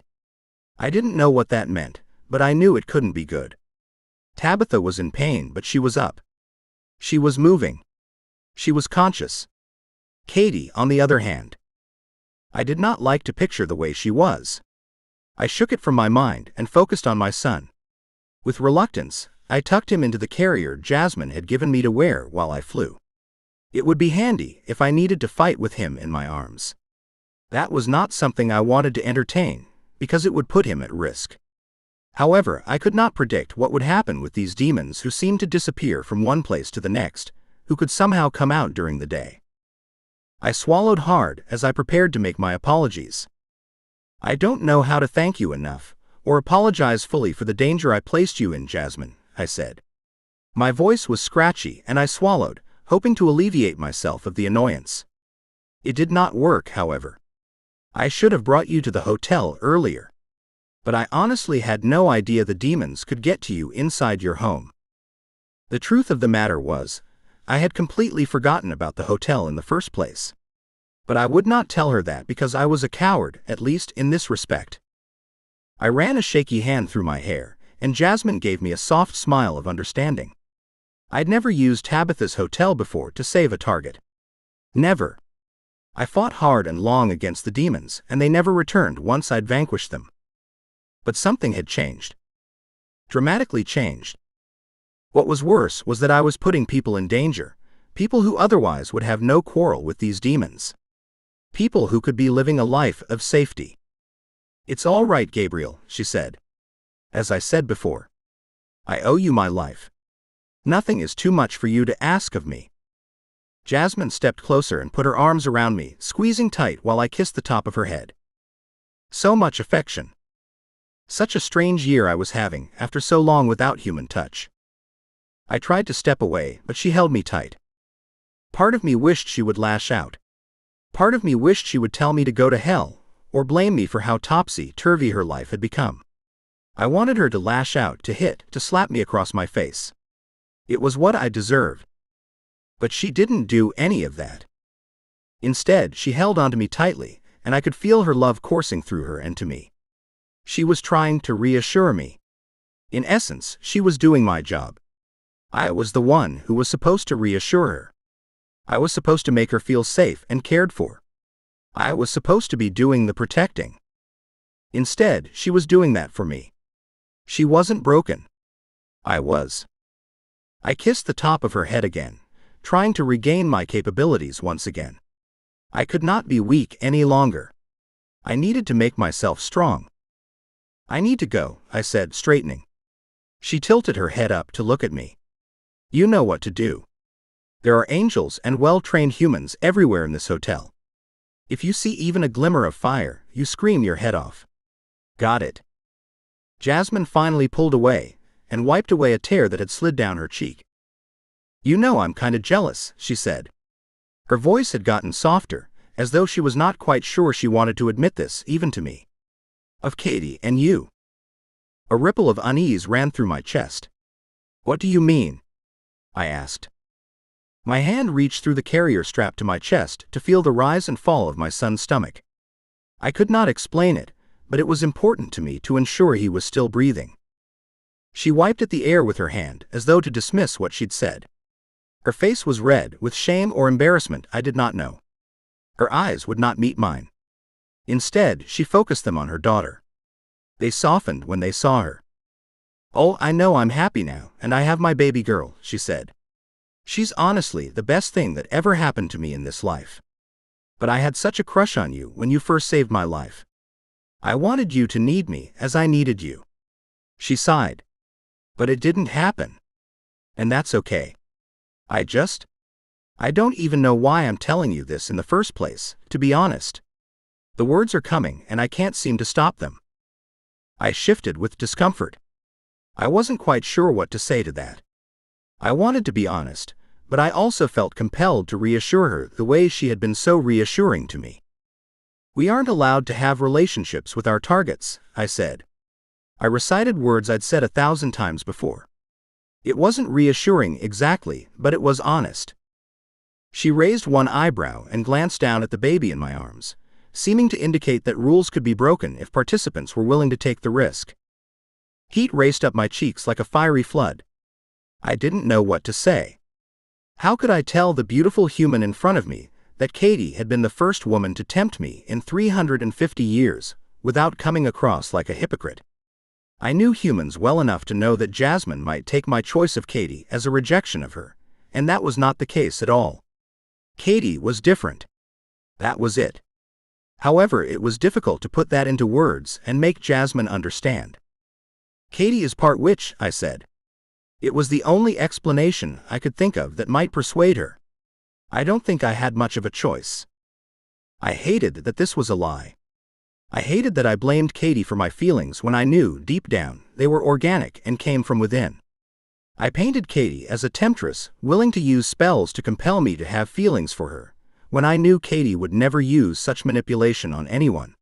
I didn't know what that meant, but I knew it couldn't be good. Tabitha was in pain, but she was up. She was moving. She was conscious. Katie, on the other hand, I did not like to picture the way she was. I shook it from my mind and focused on my son. With reluctance, I tucked him into the carrier Jasmine had given me to wear while I flew. It would be handy if I needed to fight with him in my arms. That was not something I wanted to entertain, because it would put him at risk. However, I could not predict what would happen with these demons who seemed to disappear from one place to the next, who could somehow come out during the day. I swallowed hard as I prepared to make my apologies. I don't know how to thank you enough, or apologize fully for the danger I placed you in, Jasmine, I said. My voice was scratchy and I swallowed, hoping to alleviate myself of the annoyance. It did not work, however. I should have brought you to the hotel earlier. But I honestly had no idea the demons could get to you inside your home. The truth of the matter was, I had completely forgotten about the hotel in the first place. But I would not tell her that because I was a coward, at least in this respect. I ran a shaky hand through my hair, and Jasmine gave me a soft smile of understanding. I'd never used Tabitha's hotel before to save a target. Never. I fought hard and long against the demons, and they never returned once I'd vanquished them. But something had changed. Dramatically changed. What was worse was that I was putting people in danger, people who otherwise would have no quarrel with these demons. People who could be living a life of safety. It's all right, Gabriel, she said. As I said before, I owe you my life. Nothing is too much for you to ask of me. Jasmine stepped closer and put her arms around me, squeezing tight while I kissed the top of her head. So much affection. Such a strange year I was having, after so long without human touch. I tried to step away, but she held me tight. Part of me wished she would lash out. Part of me wished she would tell me to go to hell, or blame me for how topsy-turvy her life had become. I wanted her to lash out, to hit, to slap me across my face. It was what I deserved. But she didn't do any of that. Instead, she held onto me tightly, and I could feel her love coursing through her and to me. She was trying to reassure me. In essence, she was doing my job. I was the one who was supposed to reassure her. I was supposed to make her feel safe and cared for. I was supposed to be doing the protecting. Instead, she was doing that for me. She wasn't broken. I was. I kissed the top of her head again, trying to regain my capabilities once again. I could not be weak any longer. I needed to make myself strong. I need to go, I said, straightening. She tilted her head up to look at me. You know what to do. There are angels and well-trained humans everywhere in this hotel. If you see even a glimmer of fire, you scream your head off. Got it? Jasmine finally pulled away and wiped away a tear that had slid down her cheek. You know I'm kinda jealous, she said. Her voice had gotten softer, as though she was not quite sure she wanted to admit this, even to me. Of Katie and you. A ripple of unease ran through my chest. What do you mean? I asked. My hand reached through the carrier strap to my chest to feel the rise and fall of my son's stomach. I could not explain it, but it was important to me to ensure he was still breathing. She wiped at the air with her hand, as though to dismiss what she'd said. Her face was red, with shame or embarrassment, I did not know. Her eyes would not meet mine. Instead, she focused them on her daughter. They softened when they saw her. Oh, I know I'm happy now, and I have my baby girl, she said. She's honestly the best thing that ever happened to me in this life. But I had such a crush on you when you first saved my life. I wanted you to need me as I needed you. She sighed. But it didn't happen. And that's okay. I don't even know why I'm telling you this in the first place, to be honest. The words are coming and I can't seem to stop them. I shifted with discomfort. I wasn't quite sure what to say to that. I wanted to be honest, but I also felt compelled to reassure her the way she had been so reassuring to me. We aren't allowed to have relationships with our targets, I said. I recited words I'd said 1,000 times before. It wasn't reassuring exactly, but it was honest. She raised one eyebrow and glanced down at the baby in my arms, seeming to indicate that rules could be broken if participants were willing to take the risk. Heat raced up my cheeks like a fiery flood. I didn't know what to say. How could I tell the beautiful human in front of me that Katie had been the first woman to tempt me in 350 years, without coming across like a hypocrite? I knew humans well enough to know that Jasmine might take my choice of Katie as a rejection of her, and that was not the case at all. Katie was different. That was it. However, it was difficult to put that into words and make Jasmine understand. Katie is part witch, I said. It was the only explanation I could think of that might persuade her. I don't think I had much of a choice. I hated that this was a lie. I hated that I blamed Katie for my feelings when I knew, deep down, they were organic and came from within. I painted Katie as a temptress, willing to use spells to compel me to have feelings for her, when I knew Katie would never use such manipulation on anyone.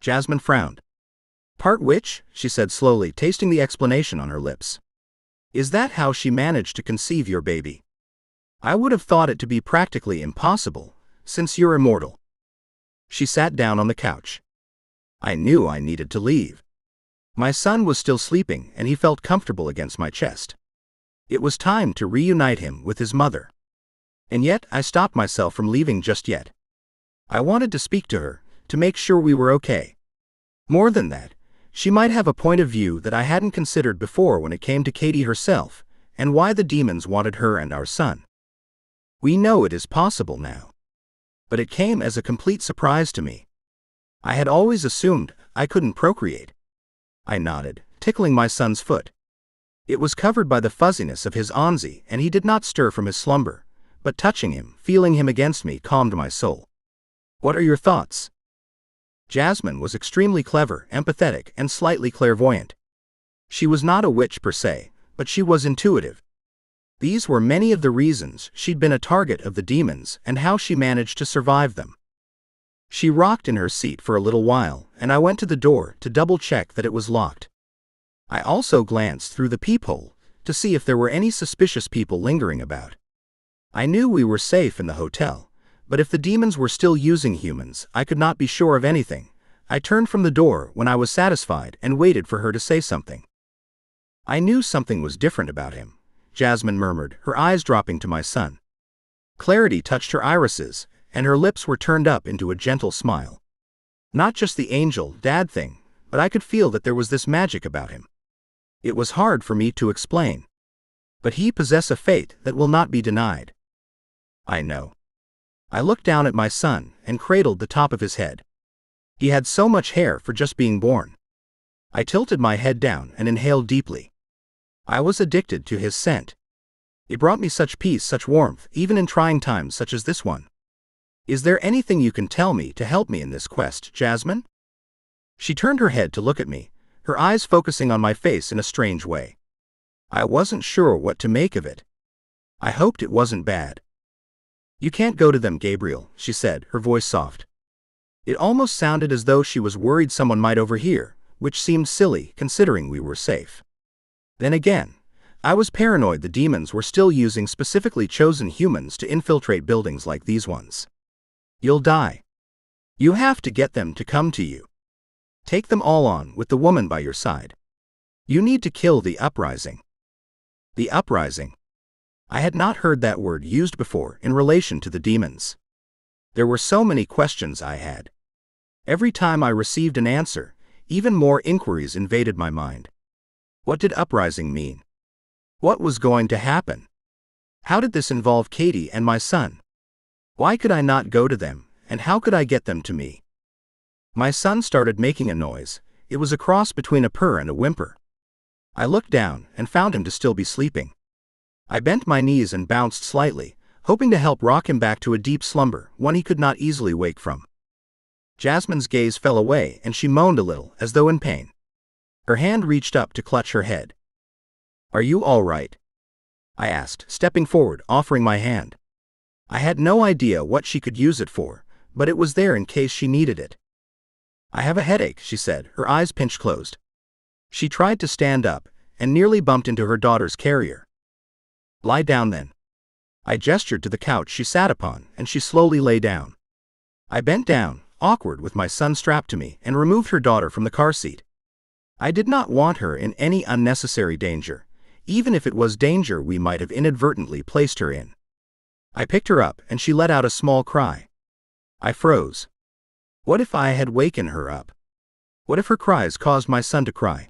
Jasmine frowned. Part witch, she said slowly, tasting the explanation on her lips. Is that how she managed to conceive your baby? I would have thought it to be practically impossible, since you're immortal. She sat down on the couch. I knew I needed to leave. My son was still sleeping and he felt comfortable against my chest. It was time to reunite him with his mother. And yet I stopped myself from leaving just yet. I wanted to speak to her, to make sure we were okay. More than that, she might have a point of view that I hadn't considered before when it came to Katie herself, and why the demons wanted her and our son. We know it is possible now. But it came as a complete surprise to me. I had always assumed I couldn't procreate. I nodded, tickling my son's foot. It was covered by the fuzziness of his onsie, and he did not stir from his slumber, but touching him, feeling him against me, calmed my soul. What are your thoughts? Jasmine was extremely clever, empathetic, and slightly clairvoyant. She was not a witch per se, but she was intuitive. These were many of the reasons she'd been a target of the demons and how she managed to survive them. She rocked in her seat for a little while, and I went to the door to double-check that it was locked. I also glanced through the peephole to see if there were any suspicious people lingering about. I knew we were safe in the hotel, but if the demons were still using humans, I could not be sure of anything. I turned from the door when I was satisfied and waited for her to say something. I knew something was different about him, Jasmine murmured, her eyes dropping to my son. Clarity touched her irises, and her lips were turned up into a gentle smile. Not just the angel, dad thing, but I could feel that there was this magic about him. It was hard for me to explain. But he possesses a fate that will not be denied. I know. I looked down at my son and cradled the top of his head. He had so much hair for just being born. I tilted my head down and inhaled deeply. I was addicted to his scent. It brought me such peace, such warmth, even in trying times such as this one. Is there anything you can tell me to help me in this quest, Jasmine? She turned her head to look at me, her eyes focusing on my face in a strange way. I wasn't sure what to make of it. I hoped it wasn't bad. You can't go to them, Gabriel, she said, her voice soft. It almost sounded as though she was worried someone might overhear, which seemed silly considering we were safe. Then again, I was paranoid the demons were still using specifically chosen humans to infiltrate buildings like these ones. You'll die. You have to get them to come to you. Take them all on with the woman by your side. You need to kill the uprising. The uprising. I had not heard that word used before in relation to the demons. There were so many questions I had. Every time I received an answer, even more inquiries invaded my mind. What did uprising mean? What was going to happen? How did this involve Katie and my son? Why could I not go to them, and how could I get them to me? My son started making a noise. It was a cross between a purr and a whimper. I looked down and found him to still be sleeping. I bent my knees and bounced slightly, hoping to help rock him back to a deep slumber, one he could not easily wake from. Jasmine's gaze fell away and she moaned a little, as though in pain. Her hand reached up to clutch her head. Are you all right? I asked, stepping forward, offering my hand. I had no idea what she could use it for, but it was there in case she needed it. I have a headache, she said, her eyes pinched closed. She tried to stand up and nearly bumped into her daughter's carrier. Lie down then. I gestured to the couch she sat upon, and she slowly lay down. I bent down, awkward with my son strapped to me, and removed her daughter from the car seat. I did not want her in any unnecessary danger, even if it was danger we might have inadvertently placed her in. I picked her up and she let out a small cry. I froze. What if I had waken her up? What if her cries caused my son to cry?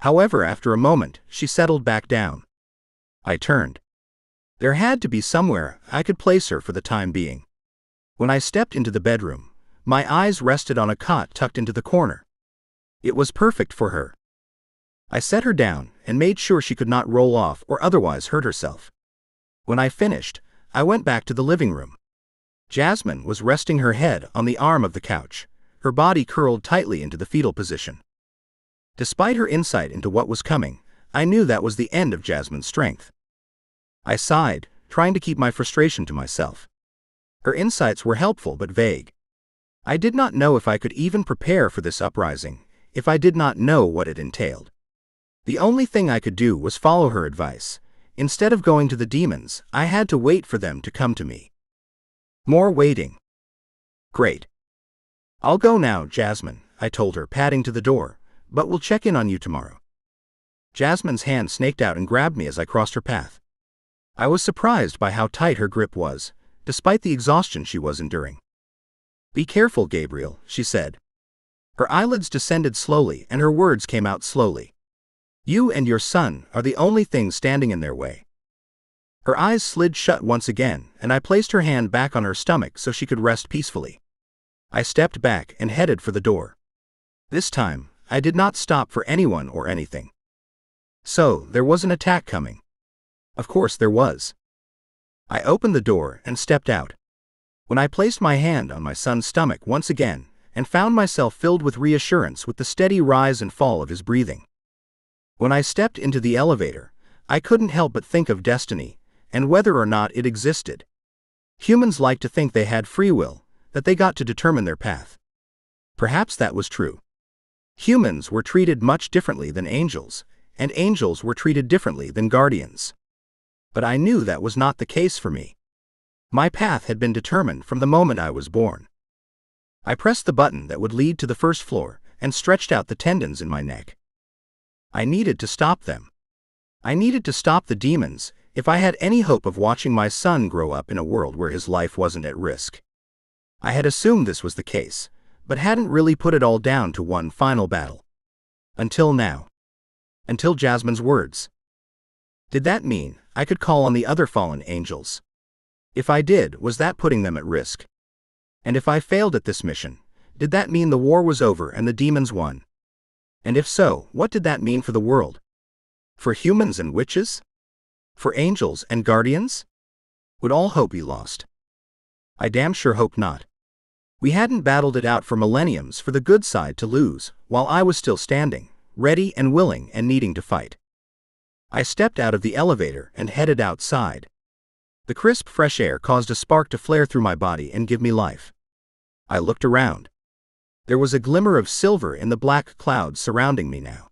However, after a moment, she settled back down. I turned. There had to be somewhere I could place her for the time being. When I stepped into the bedroom, my eyes rested on a cot tucked into the corner. It was perfect for her. I set her down and made sure she could not roll off or otherwise hurt herself. When I finished, I went back to the living room. Jasmine was resting her head on the arm of the couch, her body curled tightly into the fetal position. Despite her insight into what was coming, I knew that was the end of Jasmine's strength. I sighed, trying to keep my frustration to myself. Her insights were helpful but vague. I did not know if I could even prepare for this uprising, if I did not know what it entailed. The only thing I could do was follow her advice. Instead of going to the demons, I had to wait for them to come to me. More waiting. Great. I'll go now, Jasmine, I told her, padding to the door, but we'll check in on you tomorrow. Jasmine's hand snaked out and grabbed me as I crossed her path. I was surprised by how tight her grip was, despite the exhaustion she was enduring. Be careful, Gabriel, she said. Her eyelids descended slowly and her words came out slowly. You and your son are the only things standing in their way. Her eyes slid shut once again, and I placed her hand back on her stomach so she could rest peacefully. I stepped back and headed for the door. This time, I did not stop for anyone or anything. So, there was an attack coming. Of course there was. I opened the door and stepped out. When I placed my hand on my son's stomach once again, and found myself filled with reassurance with the steady rise and fall of his breathing. When I stepped into the elevator, I couldn't help but think of destiny, and whether or not it existed. Humans like to think they had free will, that they got to determine their path. Perhaps that was true. Humans were treated much differently than angels, and angels were treated differently than guardians. But I knew that was not the case for me. My path had been determined from the moment I was born. I pressed the button that would lead to the first floor, and stretched out the tendons in my neck. I needed to stop them. I needed to stop the demons, if I had any hope of watching my son grow up in a world where his life wasn't at risk. I had assumed this was the case, but hadn't really put it all down to one final battle. Until now. Until Jasmine's words. Did that mean I could call on the other fallen angels? If I did, was that putting them at risk? And if I failed at this mission, did that mean the war was over and the demons won? And if so, what did that mean for the world? For humans and witches? For angels and guardians? Would all hope be lost? I damn sure hope not. We hadn't battled it out for millenniums for the good side to lose, while I was still standing, ready and willing and needing to fight. I stepped out of the elevator and headed outside. The crisp fresh air caused a spark to flare through my body and give me life. I looked around. There was a glimmer of silver in the black clouds surrounding me now.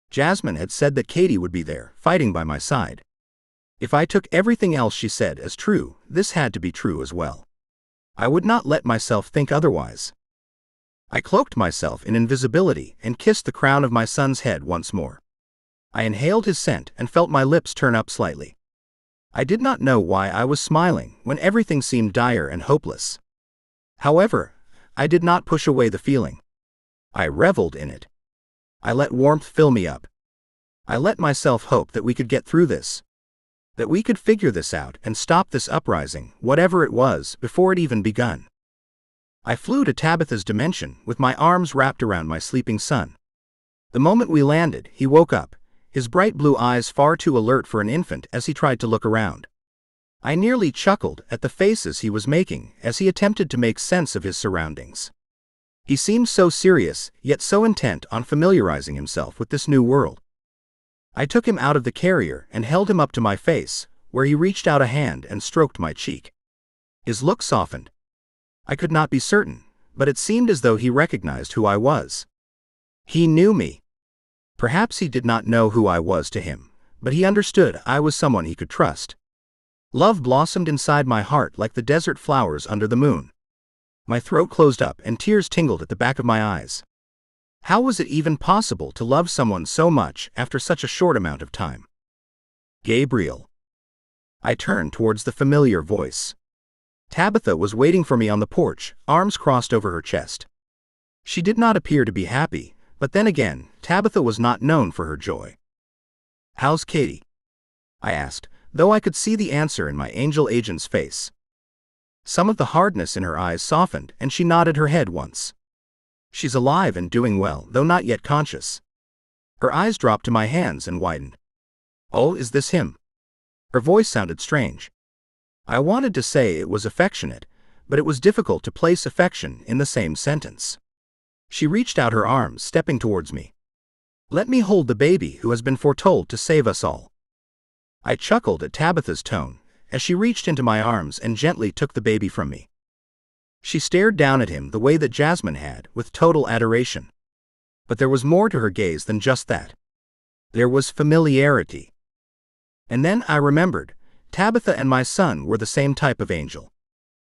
Jasmine had said that Katie would be there, fighting by my side. If I took everything else she said as true, this had to be true as well. I would not let myself think otherwise. I cloaked myself in invisibility and kissed the crown of my son's head once more. I inhaled his scent and felt my lips turn up slightly. I did not know why I was smiling when everything seemed dire and hopeless. However, I did not push away the feeling. I reveled in it. I let warmth fill me up. I let myself hope that we could get through this. That we could figure this out and stop this uprising, whatever it was, before it even begun. I flew to Tabitha's dimension with my arms wrapped around my sleeping son. The moment we landed, he woke up, his bright blue eyes far too alert for an infant as he tried to look around. I nearly chuckled at the faces he was making as he attempted to make sense of his surroundings. He seemed so serious, yet so intent on familiarizing himself with this new world. I took him out of the carrier and held him up to my face, where he reached out a hand and stroked my cheek. His look softened. I could not be certain, but it seemed as though he recognized who I was. He knew me. Perhaps he did not know who I was to him, but he understood I was someone he could trust. Love blossomed inside my heart like the desert flowers under the moon. My throat closed up and tears tingled at the back of my eyes. How was it even possible to love someone so much after such a short amount of time? Gabriel. I turned towards the familiar voice. Tabitha was waiting for me on the porch, arms crossed over her chest. She did not appear to be happy, but then again, Tabitha was not known for her joy. "How's Katie?" I asked, though I could see the answer in my angel agent's face. Some of the hardness in her eyes softened and she nodded her head once. "She's alive and doing well, though not yet conscious." Her eyes dropped to my hands and widened. "Oh, is this him?" Her voice sounded strange. I wanted to say it was affectionate, but it was difficult to place affection in the same sentence. She reached out her arms, stepping towards me. "Let me hold the baby who has been foretold to save us all." I chuckled at Tabitha's tone, as she reached into my arms and gently took the baby from me. She stared down at him the way that Jasmine had, with total adoration. But there was more to her gaze than just that. There was familiarity. And then I remembered, Tabitha and my son were the same type of angel.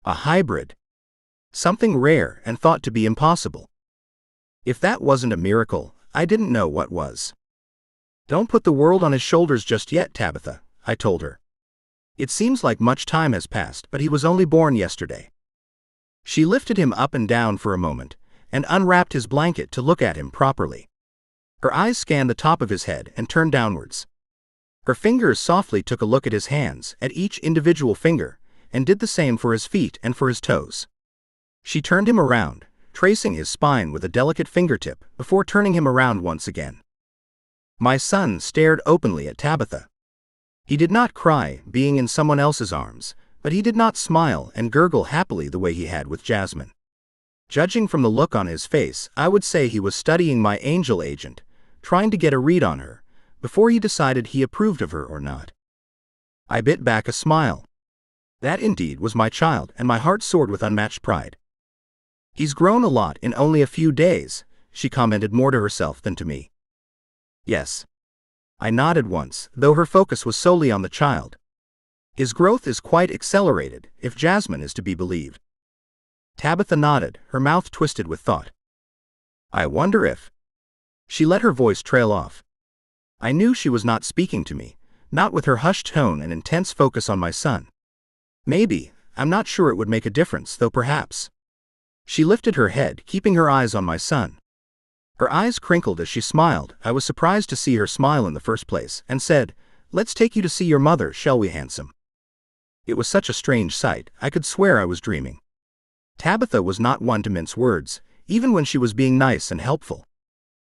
A hybrid. Something rare and thought to be impossible. If that wasn't a miracle, I didn't know what was. "Don't put the world on his shoulders just yet, Tabitha," I told her. "It seems like much time has passed, but he was only born yesterday." She lifted him up and down for a moment, and unwrapped his blanket to look at him properly. Her eyes scanned the top of his head and turned downwards. Her fingers softly took a look at his hands, at each individual finger, and did the same for his feet and for his toes. She turned him around, tracing his spine with a delicate fingertip before turning him around once again. My son stared openly at Tabitha. He did not cry, being in someone else's arms, but he did not smile and gurgle happily the way he had with Jasmine. Judging from the look on his face, I would say he was studying my angel agent, trying to get a read on her, before he decided he approved of her or not. I bit back a smile. That indeed was my child, and my heart soared with unmatched pride. "He's grown a lot in only a few days," she commented more to herself than to me. "Yes." I nodded once, though her focus was solely on the child. "His growth is quite accelerated, if Jasmine is to be believed." Tabitha nodded, her mouth twisted with thought. "I wonder if—" She let her voice trail off. I knew she was not speaking to me, not with her hushed tone and intense focus on my son. "Maybe, I'm not sure it would make a difference, though perhaps." She lifted her head, keeping her eyes on my son. Her eyes crinkled as she smiled. I was surprised to see her smile in the first place, and said, "Let's take you to see your mother, shall we, handsome?" It was such a strange sight, I could swear I was dreaming. Tabitha was not one to mince words, even when she was being nice and helpful.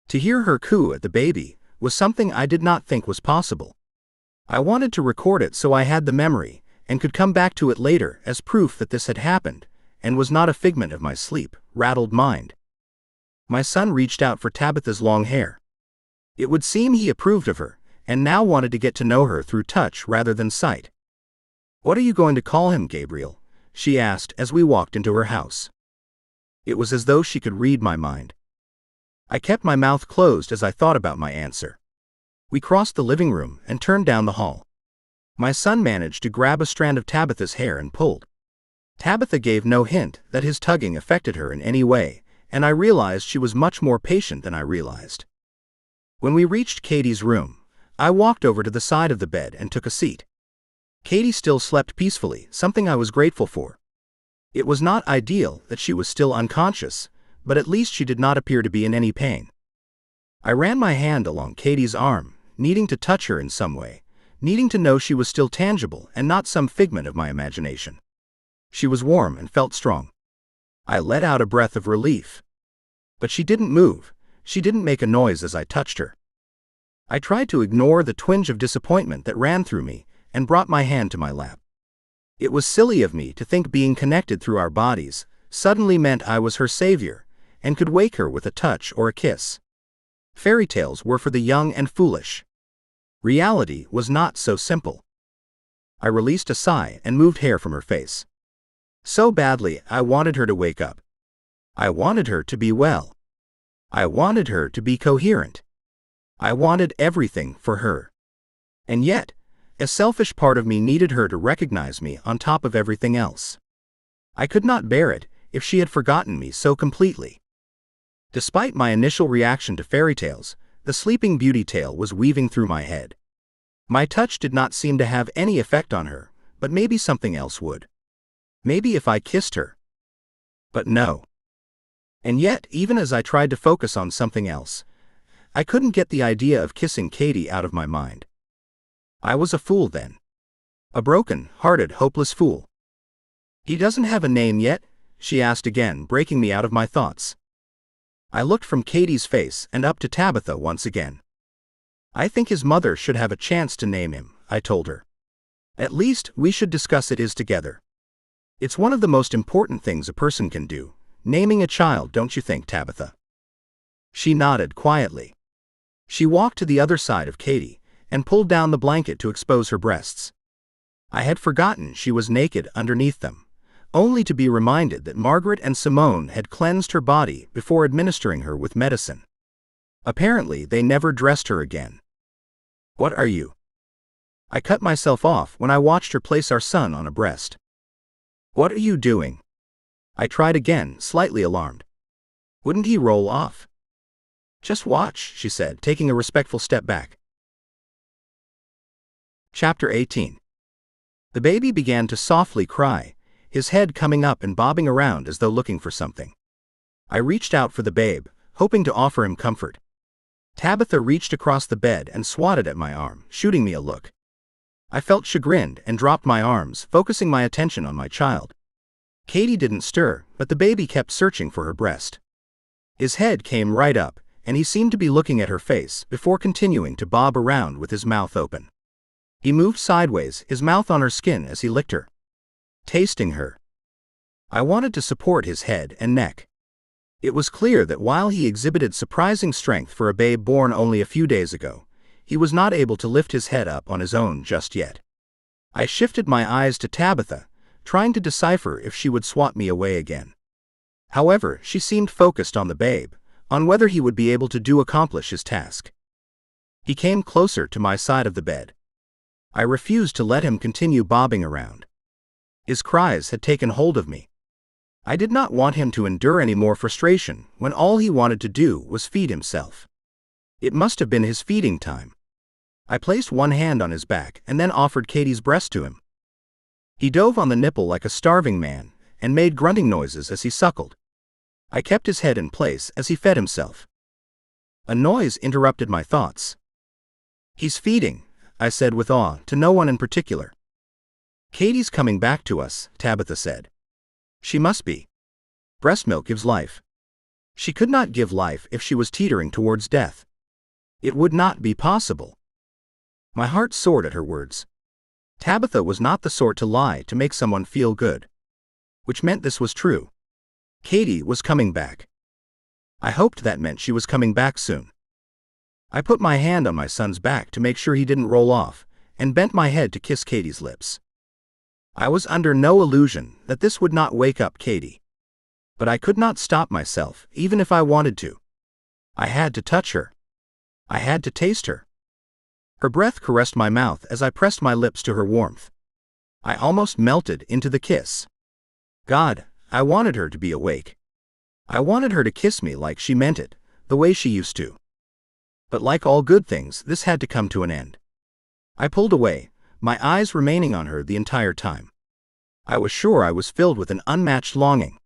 To hear her coo at the baby was something I did not think was possible. I wanted to record it so I had the memory, and could come back to it later as proof that this had happened, and was not a figment of my rattled mind. My son reached out for Tabitha's long hair. It would seem he approved of her, and now wanted to get to know her through touch rather than sight. "What are you going to call him, Gabriel?" she asked as we walked into her house. It was as though she could read my mind. I kept my mouth closed as I thought about my answer. We crossed the living room and turned down the hall. My son managed to grab a strand of Tabitha's hair and pulled. Tabitha gave no hint that his tugging affected her in any way, and I realized she was much more patient than I realized. When we reached Katie's room, I walked over to the side of the bed and took a seat. Katie still slept peacefully, something I was grateful for. It was not ideal that she was still unconscious, but at least she did not appear to be in any pain. I ran my hand along Katie's arm, needing to touch her in some way, needing to know she was still tangible and not some figment of my imagination. She was warm and felt strong. I let out a breath of relief. But she didn't move, she didn't make a noise as I touched her. I tried to ignore the twinge of disappointment that ran through me, and brought my hand to my lap. It was silly of me to think being connected through our bodies suddenly meant I was her savior, and could wake her with a touch or a kiss. Fairy tales were for the young and foolish. Reality was not so simple. I released a sigh and moved hair from her face. So badly I wanted her to wake up. I wanted her to be well. I wanted her to be coherent. I wanted everything for her. And yet, a selfish part of me needed her to recognize me on top of everything else. I could not bear it if she had forgotten me so completely. Despite my initial reaction to fairy tales, the Sleeping Beauty tale was weaving through my head. My touch did not seem to have any effect on her, but maybe something else would. Maybe if I kissed her. But no. And yet, even as I tried to focus on something else, I couldn't get the idea of kissing Katie out of my mind. I was a fool then. A broken-hearted, hopeless fool. "He doesn't have a name yet?" she asked again, breaking me out of my thoughts. I looked from Katie's face and up to Tabitha once again. "I think his mother should have a chance to name him," I told her. "At least, we should discuss it together. It's one of the most important things a person can do, naming a child, don't you think, Tabitha?" She nodded quietly. She walked to the other side of Katie and pulled down the blanket to expose her breasts. I had forgotten she was naked underneath them, only to be reminded that Margaret and Simone had cleansed her body before administering her with medicine. Apparently, they never dressed her again. "What are you?" I cut myself off when I watched her place our son on a breast. "What are you doing?" I tried again, slightly alarmed. "Wouldn't he roll off?" "Just watch," she said, taking a respectful step back. Chapter 18. The baby began to softly cry, his head coming up and bobbing around as though looking for something. I reached out for the babe, hoping to offer him comfort. Tabitha reached across the bed and swatted at my arm, shooting me a look. I felt chagrined and dropped my arms, focusing my attention on my child. Katie didn't stir, but the baby kept searching for her breast. His head came right up, and he seemed to be looking at her face before continuing to bob around with his mouth open. He moved sideways, his mouth on her skin as he licked her, tasting her. I wanted to support his head and neck. It was clear that while he exhibited surprising strength for a babe born only a few days ago, he was not able to lift his head up on his own just yet. I shifted my eyes to Tabitha, trying to decipher if she would swat me away again. However, she seemed focused on the babe, on whether he would be able to accomplish his task. He came closer to my side of the bed. I refused to let him continue bobbing around. His cries had taken hold of me. I did not want him to endure any more frustration when all he wanted to do was feed himself. It must have been his feeding time. I placed one hand on his back and then offered Katie's breast to him. He dove on the nipple like a starving man and made grunting noises as he suckled. I kept his head in place as he fed himself. A noise interrupted my thoughts. "He's feeding," I said with awe, to no one in particular. "Katie's coming back to us," Tabitha said. "She must be. Breast milk gives life. She could not give life if she was teetering towards death. It would not be possible." My heart soared at her words. Tabitha was not the sort to lie to make someone feel good. Which meant this was true. Katie was coming back. I hoped that meant she was coming back soon. I put my hand on my son's back to make sure he didn't roll off, and bent my head to kiss Katie's lips. I was under no illusion that this would not wake up Katie. But I could not stop myself, even if I wanted to. I had to touch her. I had to taste her. Her breath caressed my mouth as I pressed my lips to her warmth. I almost melted into the kiss. God, I wanted her to be awake. I wanted her to kiss me like she meant it, the way she used to. But like all good things, this had to come to an end. I pulled away, my eyes remaining on her the entire time. I was sure I was filled with an unmatched longing.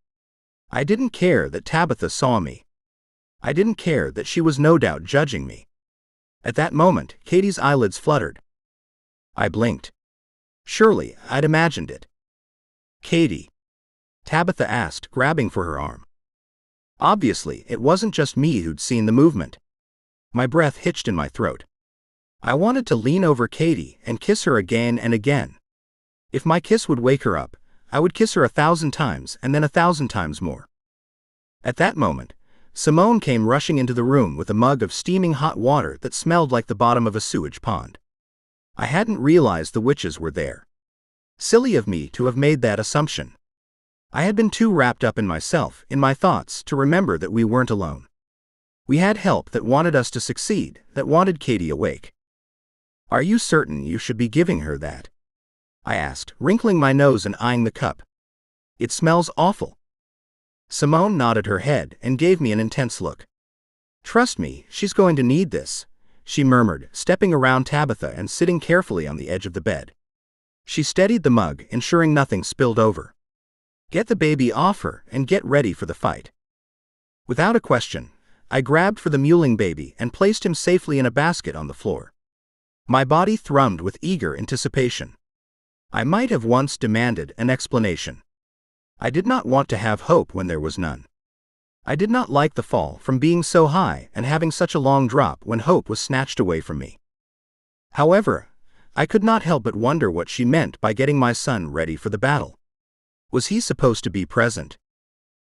I didn't care that Tabitha saw me. I didn't care that she was no doubt judging me. At that moment, Katie's eyelids fluttered. I blinked. Surely, I'd imagined it. "Katie?" Tabitha asked, grabbing for her arm. Obviously, it wasn't just me who'd seen the movement. My breath hitched in my throat. I wanted to lean over Katie and kiss her again and again. If my kiss would wake her up, I would kiss her 1,000 times and then 1,000 times more. At that moment, Simone came rushing into the room with a mug of steaming hot water that smelled like the bottom of a sewage pond. I hadn't realized the witches were there. Silly of me to have made that assumption. I had been too wrapped up in myself, in my thoughts, to remember that we weren't alone. We had help that wanted us to succeed, that wanted Katie awake. "Are you certain you should be giving her that?" I asked, wrinkling my nose and eyeing the cup. "It smells awful." Simone nodded her head and gave me an intense look. "Trust me, she's going to need this," she murmured, stepping around Tabitha and sitting carefully on the edge of the bed. She steadied the mug, ensuring nothing spilled over. "Get the baby off her and get ready for the fight." Without a question, I grabbed for the mewling baby and placed him safely in a basket on the floor. My body thrummed with eager anticipation. I might have once demanded an explanation. I did not want to have hope when there was none. I did not like the fall from being so high and having such a long drop when hope was snatched away from me. However, I could not help but wonder what she meant by getting my son ready for the battle. Was he supposed to be present?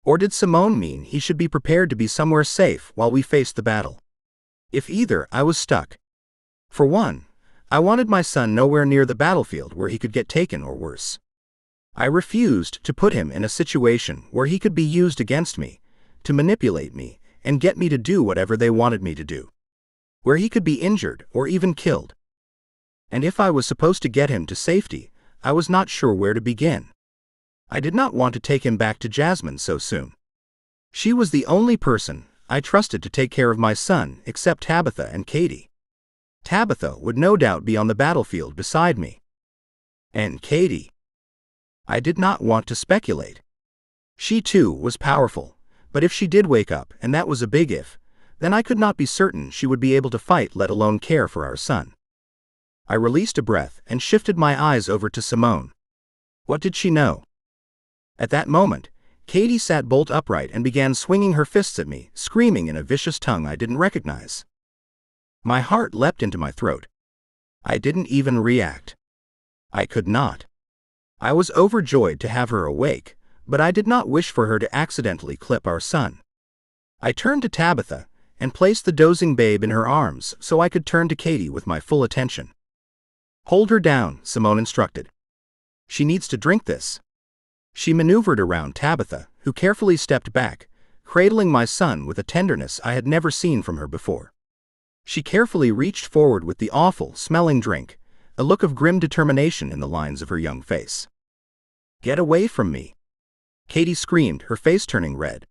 Or did Simone mean he should be prepared to be somewhere safe while we faced the battle? If either, I was stuck. For one, I wanted my son nowhere near the battlefield where he could get taken or worse. I refused to put him in a situation where he could be used against me, to manipulate me, and get me to do whatever they wanted me to do. Where he could be injured or even killed. And if I was supposed to get him to safety, I was not sure where to begin. I did not want to take him back to Jasmine so soon. She was the only person I trusted to take care of my son except Tabitha and Katie. Tabitha would no doubt be on the battlefield beside me. And Katie. I did not want to speculate. She too was powerful, but if she did wake up, and that was a big if, then I could not be certain she would be able to fight, let alone care for our son. I released a breath and shifted my eyes over to Simone. What did she know? At that moment, Katie sat bolt upright and began swinging her fists at me, screaming in a vicious tongue I didn't recognize. My heart leapt into my throat. I didn't even react. I could not. I was overjoyed to have her awake, but I did not wish for her to accidentally clip our son. I turned to Tabitha and placed the dozing babe in her arms so I could turn to Katie with my full attention. "Hold her down," Simone instructed. "She needs to drink this." She maneuvered around Tabitha, who carefully stepped back, cradling my son with a tenderness I had never seen from her before. She carefully reached forward with the awful-smelling drink, a look of grim determination in the lines of her young face. "Get away from me!" Katie screamed, her face turning red.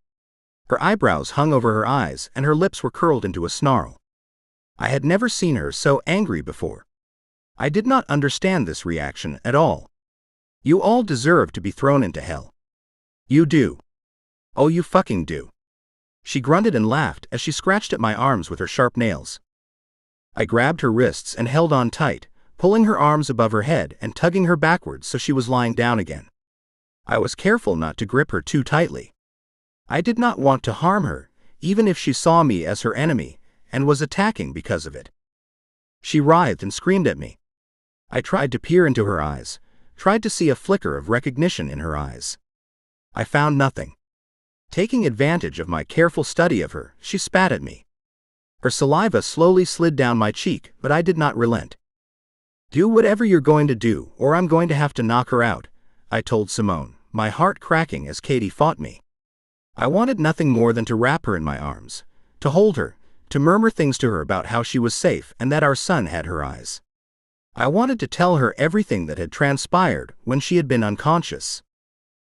Her eyebrows hung over her eyes and her lips were curled into a snarl. I had never seen her so angry before. I did not understand this reaction at all. "You all deserve to be thrown into hell. You do. Oh, you fucking do." She grunted and laughed as she scratched at my arms with her sharp nails. I grabbed her wrists and held on tight, pulling her arms above her head and tugging her backwards so she was lying down again. I was careful not to grip her too tightly. I did not want to harm her, even if she saw me as her enemy and was attacking because of it. She writhed and screamed at me. I tried to peer into her eyes, tried to see a flicker of recognition in her eyes. I found nothing. Taking advantage of my careful study of her, she spat at me. Her saliva slowly slid down my cheek, but I did not relent. "Do whatever you're going to do, or I'm going to have to knock her out," I told Simone, my heart cracking as Katie fought me. I wanted nothing more than to wrap her in my arms, to hold her, to murmur things to her about how she was safe and that our son had her eyes. I wanted to tell her everything that had transpired when she had been unconscious.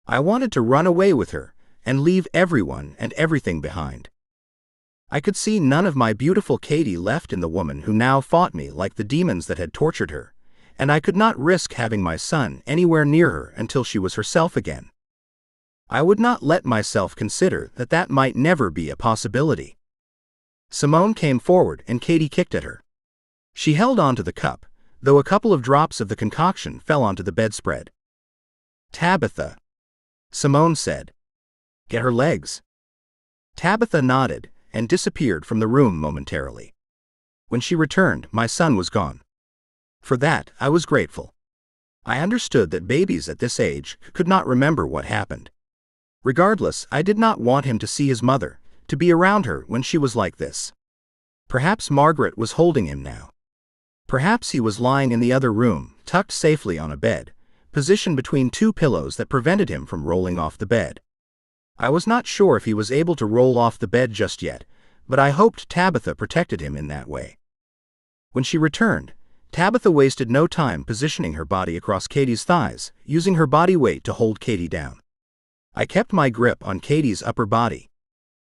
I wanted to run away with her and leave everyone and everything behind. I could see none of my beautiful Katie left in the woman who now fought me like the demons that had tortured her, and I could not risk having my son anywhere near her until she was herself again. I would not let myself consider that that might never be a possibility. Simone came forward and Katie kicked at her. She held on to the cup, though a couple of drops of the concoction fell onto the bedspread. "Tabitha," Simone said. "Get her legs." Tabitha nodded and disappeared from the room momentarily. When she returned, my son was gone. For that, I was grateful. I understood that babies at this age could not remember what happened. Regardless, I did not want him to see his mother, to be around her when she was like this. Perhaps Margaret was holding him now. Perhaps he was lying in the other room, tucked safely on a bed, positioned between two pillows that prevented him from rolling off the bed. I was not sure if he was able to roll off the bed just yet, but I hoped Tabitha protected him in that way. When she returned, Tabitha wasted no time positioning her body across Katie's thighs, using her body weight to hold Katie down. I kept my grip on Katie's upper body.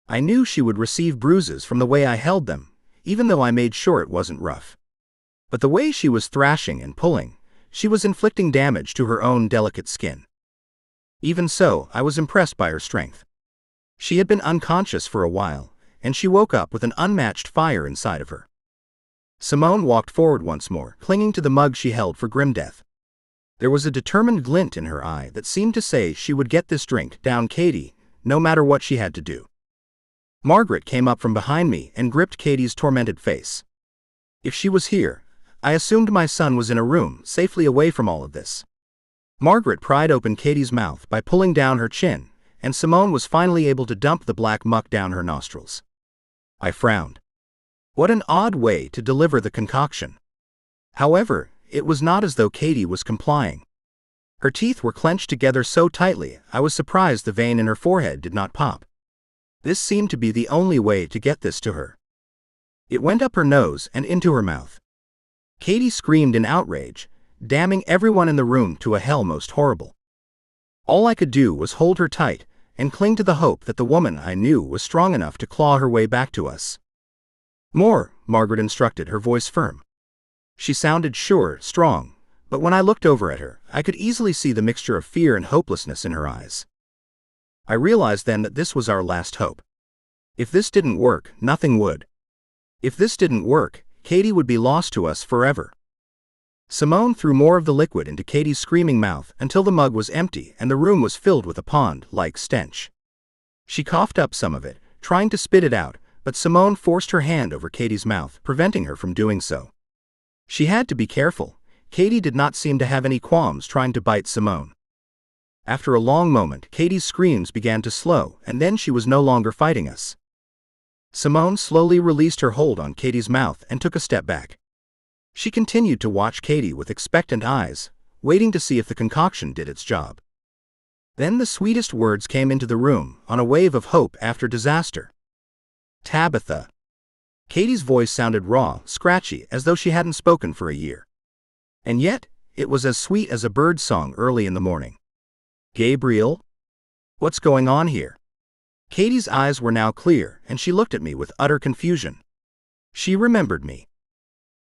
I knew she would receive bruises from the way I held them, even though I made sure it wasn't rough. But the way she was thrashing and pulling, she was inflicting damage to her own delicate skin. Even so, I was impressed by her strength. She had been unconscious for a while, and she woke up with an unmatched fire inside of her. Simone walked forward once more, clinging to the mug she held for grim death. There was a determined glint in her eye that seemed to say she would get this drink down Katie, no matter what she had to do. Margaret came up from behind me and gripped Katie's tormented face. If she was here, I assumed my son was in a room, safely away from all of this. Margaret pried open Katie's mouth by pulling down her chin, and Simone was finally able to dump the black muck down her nostrils. I frowned. What an odd way to deliver the concoction. However, it was not as though Katie was complying. Her teeth were clenched together so tightly I was surprised the vein in her forehead did not pop. This seemed to be the only way to get this to her. It went up her nose and into her mouth. Katie screamed in outrage, damning everyone in the room to a hell most horrible. All I could do was hold her tight and cling to the hope that the woman I knew was strong enough to claw her way back to us. "More," Margaret instructed, her voice firm. She sounded sure, strong, but when I looked over at her, I could easily see the mixture of fear and hopelessness in her eyes. I realized then that this was our last hope. If this didn't work, nothing would. If this didn't work, Katie would be lost to us forever. Simone threw more of the liquid into Katie's screaming mouth until the mug was empty and the room was filled with a pond-like stench. She coughed up some of it, trying to spit it out, but Simone forced her hand over Katie's mouth, preventing her from doing so. She had to be careful. Katie did not seem to have any qualms trying to bite Simone. After a long moment, Katie's screams began to slow, and then she was no longer fighting us. Simone slowly released her hold on Katie's mouth and took a step back. She continued to watch Katie with expectant eyes, waiting to see if the concoction did its job. Then the sweetest words came into the room, on a wave of hope after disaster. "Tabitha." Katie's voice sounded raw, scratchy, as though she hadn't spoken for a year. And yet, it was as sweet as a bird's song early in the morning. "Gabriel? What's going on here?" Katie's eyes were now clear, and she looked at me with utter confusion. She remembered me.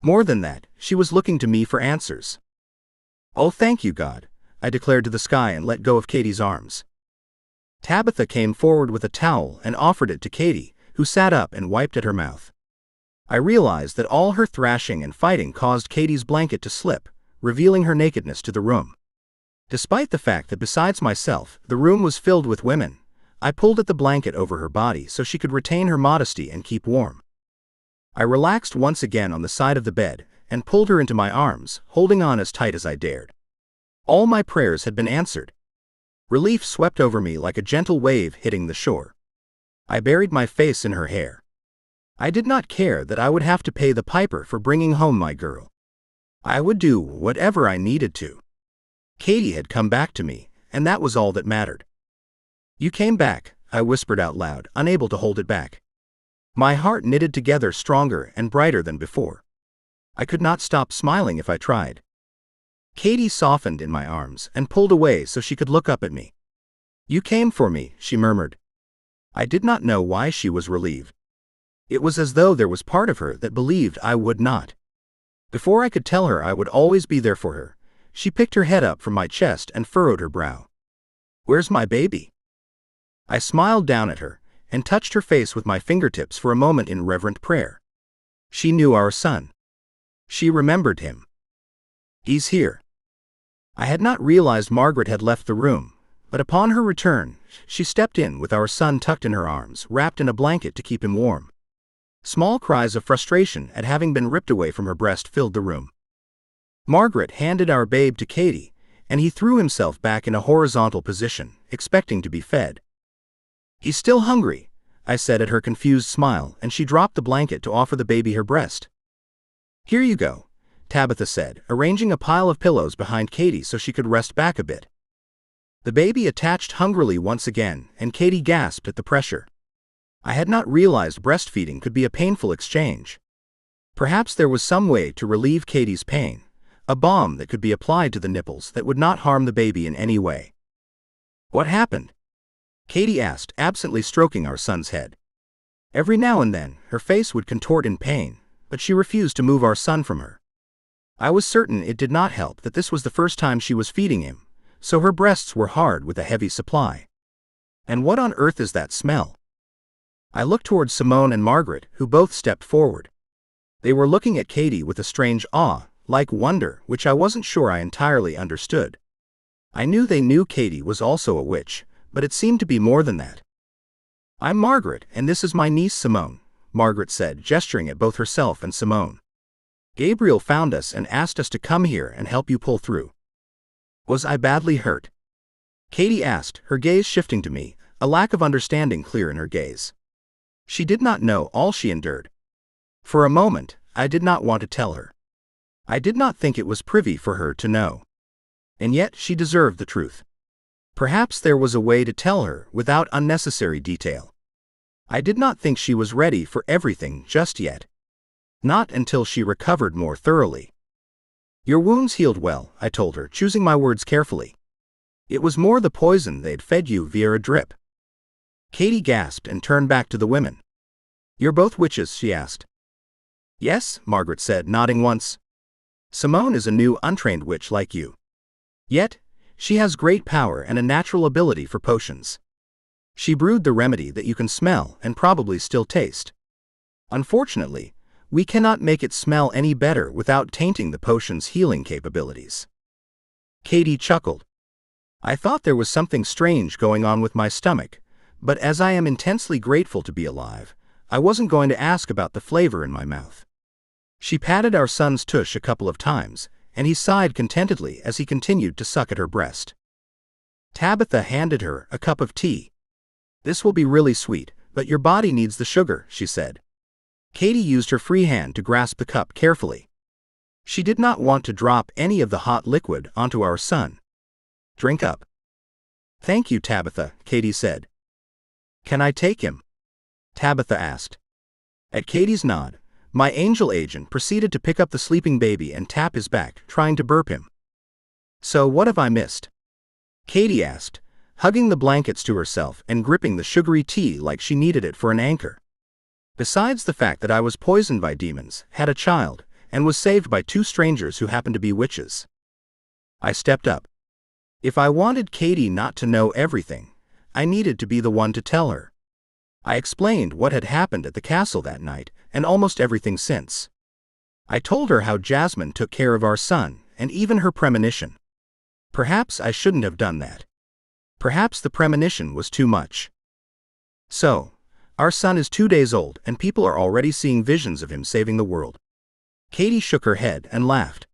More than that, she was looking to me for answers. "Oh, thank you, God," I declared to the sky and let go of Katie's arms. Tabitha came forward with a towel and offered it to Katie, who sat up and wiped at her mouth. I realized that all her thrashing and fighting caused Katie's blanket to slip, revealing her nakedness to the room. Despite the fact that besides myself, the room was filled with women, I pulled at the blanket over her body so she could retain her modesty and keep warm. I relaxed once again on the side of the bed and pulled her into my arms, holding on as tight as I dared. All my prayers had been answered. Relief swept over me like a gentle wave hitting the shore. I buried my face in her hair. I did not care that I would have to pay the piper for bringing home my girl. I would do whatever I needed to. Katie had come back to me, and that was all that mattered. "You came back," I whispered out loud, unable to hold it back. My heart knitted together stronger and brighter than before. I could not stop smiling if I tried. Katie softened in my arms and pulled away so she could look up at me. "You came for me," she murmured. I did not know why she was relieved. It was as though there was part of her that believed I would not. Before I could tell her I would always be there for her, she picked her head up from my chest and furrowed her brow. "Where's my baby?" I smiled down at her and touched her face with my fingertips for a moment in reverent prayer. She knew our son. She remembered him. "He's here." I had not realized Margaret had left the room, but upon her return, she stepped in with our son tucked in her arms, wrapped in a blanket to keep him warm. Small cries of frustration at having been ripped away from her breast filled the room. Margaret handed our babe to Katie, and he threw himself back in a horizontal position, expecting to be fed. "He's still hungry," I said at her confused smile, and she dropped the blanket to offer the baby her breast. "Here you go," Tabitha said, arranging a pile of pillows behind Katie so she could rest back a bit. The baby attached hungrily once again, and Katie gasped at the pressure. I had not realized breastfeeding could be a painful exchange. Perhaps there was some way to relieve Katie's pain, a balm that could be applied to the nipples that would not harm the baby in any way. "What happened?" Katie asked, absently stroking our son's head. Every now and then, her face would contort in pain, but she refused to move our son from her. I was certain it did not help that this was the first time she was feeding him, so her breasts were hard with a heavy supply. And what on earth is that smell? I looked towards Simone and Margaret, who both stepped forward. They were looking at Katie with a strange awe, like wonder, which I wasn't sure I entirely understood. I knew they knew Katie was also a witch, but it seemed to be more than that. "I'm Margaret, and this is my niece Simone," Margaret said, gesturing at both herself and Simone. "Gabriel found us and asked us to come here and help you pull through." "Was I badly hurt?" Katie asked, her gaze shifting to me, a lack of understanding clear in her gaze. She did not know all she endured. For a moment, I did not want to tell her. I did not think it was privy for her to know. And yet she deserved the truth. Perhaps there was a way to tell her without unnecessary detail. I did not think she was ready for everything just yet. Not until she recovered more thoroughly. "Your wounds healed well," I told her, choosing my words carefully. "It was more the poison they'd fed you via a drip." Katie gasped and turned back to the women. "You're both witches?" she asked. "Yes," Margaret said, nodding once. "Simone is a new, untrained witch like you. Yet, she has great power and a natural ability for potions. She brewed the remedy that you can smell and probably still taste. Unfortunately, We cannot make it smell any better without tainting the potion's healing capabilities. Katie chuckled. I thought there was something strange going on with my stomach, but as I am intensely grateful to be alive, I wasn't going to ask about the flavor in my mouth. She patted our son's tush a couple of times, and he sighed contentedly as he continued to suck at her breast. Tabitha handed her a cup of tea. This will be really sweet, but your body needs the sugar, she said. Katie used her free hand to grasp the cup carefully. She did not want to drop any of the hot liquid onto our son. Drink up. Thank you, Tabitha, Katie said. Can I take him? Tabitha asked. At Katie's nod, my angel agent proceeded to pick up the sleeping baby and tap his back, trying to burp him. So what have I missed? Katie asked, hugging the blankets to herself and gripping the sugary tea like she needed it for an anchor. Besides the fact that I was poisoned by demons, had a child, and was saved by two strangers who happened to be witches. I stepped up. If I wanted Katie not to know everything, I needed to be the one to tell her. I explained what had happened at the castle that night, and almost everything since. I told her how Jasmine took care of our son, and even her premonition. Perhaps I shouldn't have done that. Perhaps the premonition was too much. So, our son is 2 days old, and people are already seeing visions of him saving the world. Katie shook her head and laughed.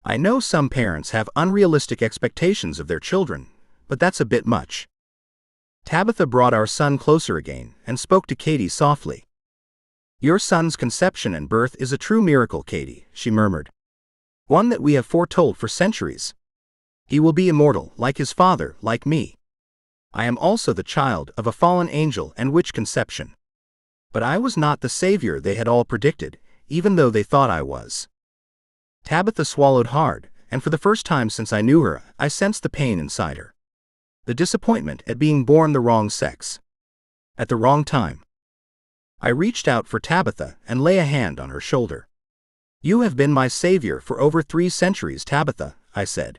I know some parents have unrealistic expectations of their children, but that's a bit much. Tabitha brought our son closer again and spoke to Katie softly. Your son's conception and birth is a true miracle, Katie, she murmured. One that we have foretold for centuries. He will be immortal, like his father, like me. I am also the child of a fallen angel and witch conception. But I was not the savior they had all predicted, even though they thought I was. Tabitha swallowed hard, and for the first time since I knew her, I sensed the pain inside her. The disappointment at being born the wrong sex. At the wrong time. I reached out for Tabitha and lay a hand on her shoulder. You have been my savior for over 3 centuries, Tabitha, I said.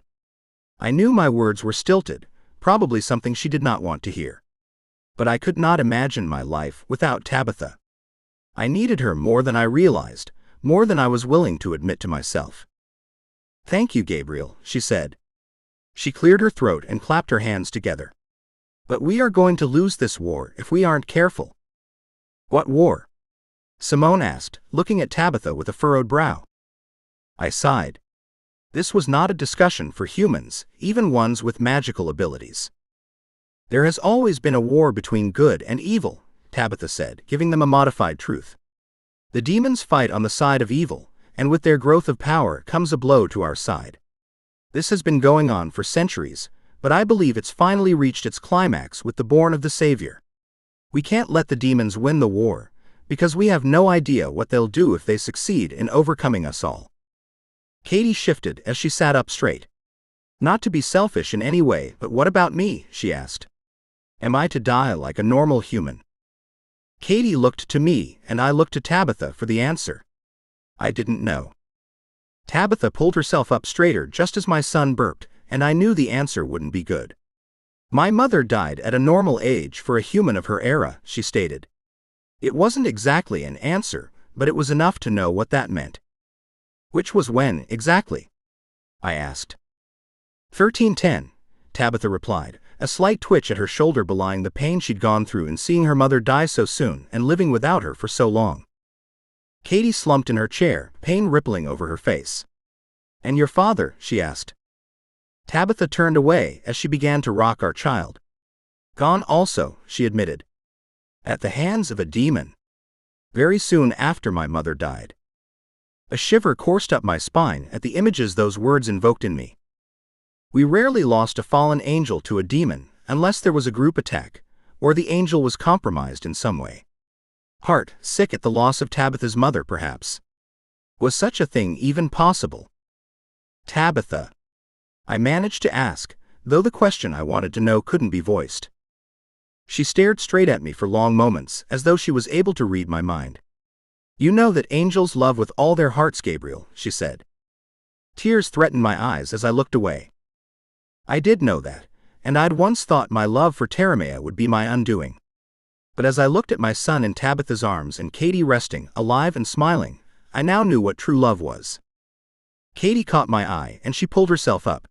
I knew my words were stilted, probably something she did not want to hear. But I could not imagine my life without Tabitha. I needed her more than I realized, more than I was willing to admit to myself. Thank you, Gabriel, she said. She cleared her throat and clapped her hands together. But we are going to lose this war if we aren't careful. What war? Simone asked, looking at Tabitha with a furrowed brow. I sighed. This was not a discussion for humans, even ones with magical abilities. There has always been a war between good and evil, Tabitha said, giving them a modified truth. The demons fight on the side of evil, and with their growth of power comes a blow to our side. This has been going on for centuries, but I believe it's finally reached its climax with the born of the Savior. We can't let the demons win the war, because we have no idea what they'll do if they succeed in overcoming us all. Katie shifted as she sat up straight. Not to be selfish in any way, but what about me? She asked. Am I to die like a normal human? Katie looked to me, and I looked to Tabitha for the answer. I didn't know. Tabitha pulled herself up straighter just as my son burped, and I knew the answer wouldn't be good. My mother died at a normal age for a human of her era, she stated. It wasn't exactly an answer, but it was enough to know what that meant. Which was when, exactly? I asked. 1310, Tabitha replied, a slight twitch at her shoulder belying the pain she'd gone through in seeing her mother die so soon and living without her for so long. Katie slumped in her chair, pain rippling over her face. And your father? She asked. Tabitha turned away as she began to rock our child. Gone also, she admitted. At the hands of a demon. Very soon after my mother died. A shiver coursed up my spine at the images those words invoked in me. We rarely lost a fallen angel to a demon unless there was a group attack, or the angel was compromised in some way. Heart sick at the loss of Tabitha's mother, perhaps. Was such a thing even possible? Tabitha. I managed to ask, though the question I wanted to know couldn't be voiced. She stared straight at me for long moments, as though she was able to read my mind. You know that angels love with all their hearts, Gabriel, she said. Tears threatened my eyes as I looked away. I did know that, and I'd once thought my love for Taramea would be my undoing. But as I looked at my son in Tabitha's arms and Katie resting, alive and smiling, I now knew what true love was. Katie caught my eye and she pulled herself up.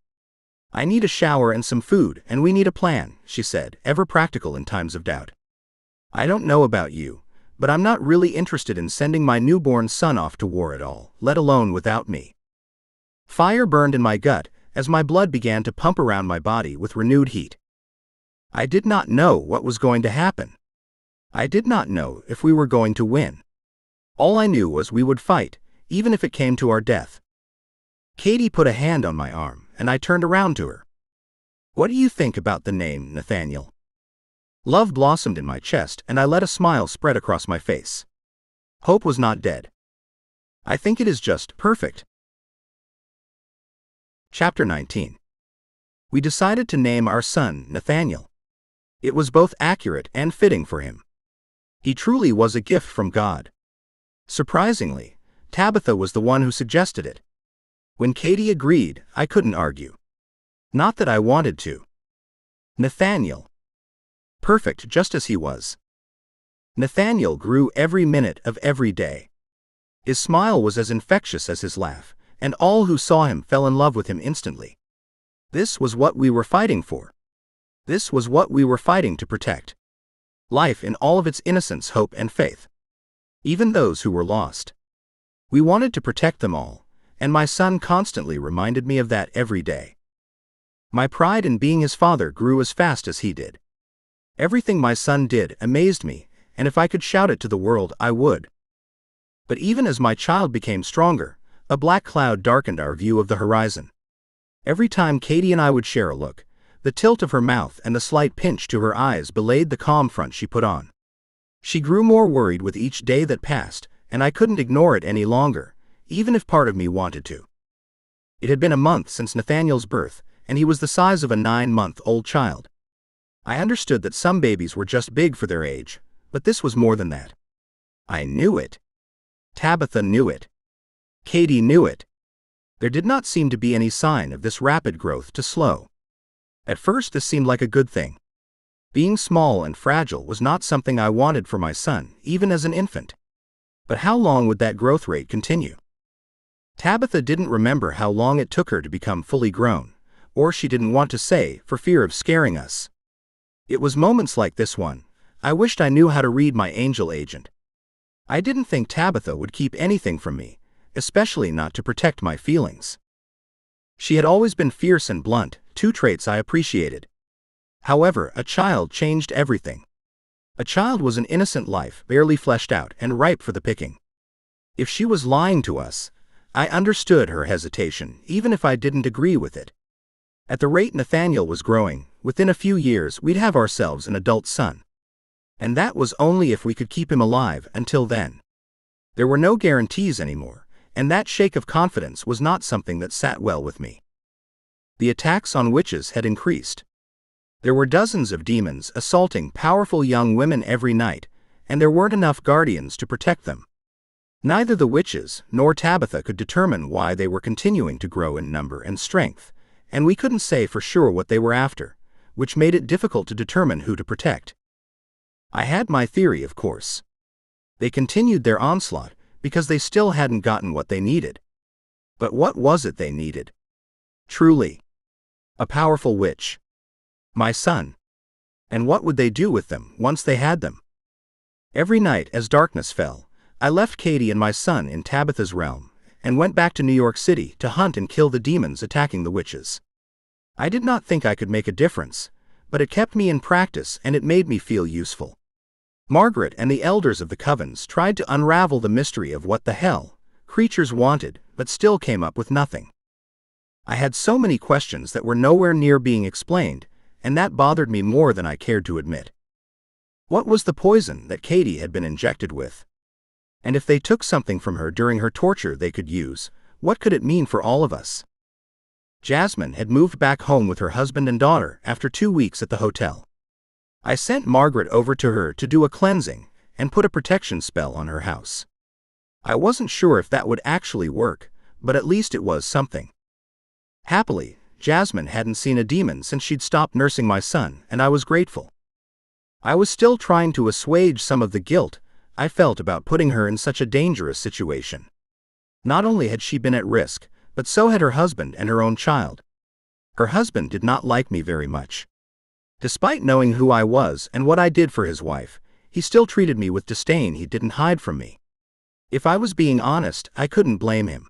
"I need a shower and some food, and we need a plan," she said, ever practical in times of doubt. "I don't know about you, but I'm not really interested in sending my newborn son off to war at all, let alone without me." Fire burned in my gut as my blood began to pump around my body with renewed heat. I did not know what was going to happen. I did not know if we were going to win. All I knew was we would fight, even if it came to our death. Katie put a hand on my arm, and I turned around to her. "What do you think about the name, Nathaniel?" Love blossomed in my chest, and I let a smile spread across my face. Hope was not dead. "I think it is just perfect." Chapter 19. We decided to name our son Nathaniel. It was both accurate and fitting for him. He truly was a gift from God. Surprisingly, Tabitha was the one who suggested it. When Katie agreed, I couldn't argue. Not that I wanted to. Nathaniel. Perfect just as he was. Nathaniel grew every minute of every day. His smile was as infectious as his laugh, and all who saw him fell in love with him instantly. This was what we were fighting for. This was what we were fighting to protect. Life in all of its innocence, hope, and faith. Even those who were lost. We wanted to protect them all, and my son constantly reminded me of that every day. My pride in being his father grew as fast as he did. Everything my son did amazed me, and if I could shout it to the world, I would. But even as my child became stronger, a black cloud darkened our view of the horizon. Every time Katie and I would share a look, the tilt of her mouth and the slight pinch to her eyes belied the calm front she put on. She grew more worried with each day that passed, and I couldn't ignore it any longer, even if part of me wanted to. It had been a month since Nathaniel's birth, and he was the size of a 9-month-old child. I understood that some babies were just big for their age, but this was more than that. I knew it. Tabitha knew it. Katie knew it. There did not seem to be any sign of this rapid growth to slow. At first this seemed like a good thing. Being small and fragile was not something I wanted for my son, even as an infant. But how long would that growth rate continue? Tabitha didn't remember how long it took her to become fully grown, or she didn't want to say for fear of scaring us. It was moments like this one. I wished I knew how to read my angel agent. I didn't think Tabitha would keep anything from me, especially not to protect my feelings. She had always been fierce and blunt, two traits I appreciated. However, a child changed everything. A child was an innocent life, barely fleshed out and ripe for the picking. If she was lying to us, I understood her hesitation, even if I didn't agree with it. At the rate Nathaniel was growing, within a few years we'd have ourselves an adult son. And that was only if we could keep him alive until then. There were no guarantees anymore, and that shake of confidence was not something that sat well with me. The attacks on witches had increased. There were dozens of demons assaulting powerful young women every night, and there weren't enough guardians to protect them. Neither the witches nor Tabitha could determine why they were continuing to grow in number and strength, and we couldn't say for sure what they were after, which made it difficult to determine who to protect. I had my theory, of course. They continued their onslaught because they still hadn't gotten what they needed. But what was it they needed? Truly. A powerful witch. My son. And what would they do with them once they had them? Every night as darkness fell, I left Katie and my son in Tabitha's realm, and went back to New York City to hunt and kill the demons attacking the witches. I did not think I could make a difference, but it kept me in practice and it made me feel useful. Margaret and the elders of the covens tried to unravel the mystery of what the hell creatures wanted, but still came up with nothing. I had so many questions that were nowhere near being explained, and that bothered me more than I cared to admit. What was the poison that Katie had been injected with? And if they took something from her during her torture they could use, what could it mean for all of us? Jasmine had moved back home with her husband and daughter after 2 weeks at the hotel. I sent Margaret over to her to do a cleansing and put a protection spell on her house. I wasn't sure if that would actually work, but at least it was something. Happily, Jasmine hadn't seen a demon since she'd stopped nursing my son, and I was grateful. I was still trying to assuage some of the guilt I felt about putting her in such a dangerous situation. Not only had she been at risk, but so had her husband and her own child. Her husband did not like me very much. Despite knowing who I was and what I did for his wife, he still treated me with disdain he didn't hide from me. If I was being honest, I couldn't blame him.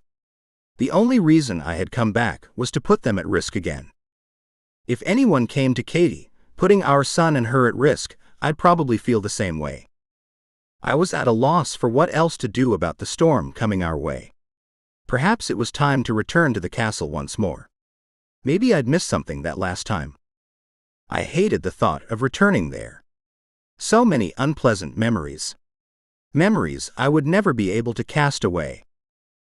The only reason I had come back was to put them at risk again. If anyone came to Katie, putting our son and her at risk, I'd probably feel the same way. I was at a loss for what else to do about the storm coming our way. Perhaps it was time to return to the castle once more. Maybe I'd missed something that last time. I hated the thought of returning there. So many unpleasant memories. Memories I would never be able to cast away.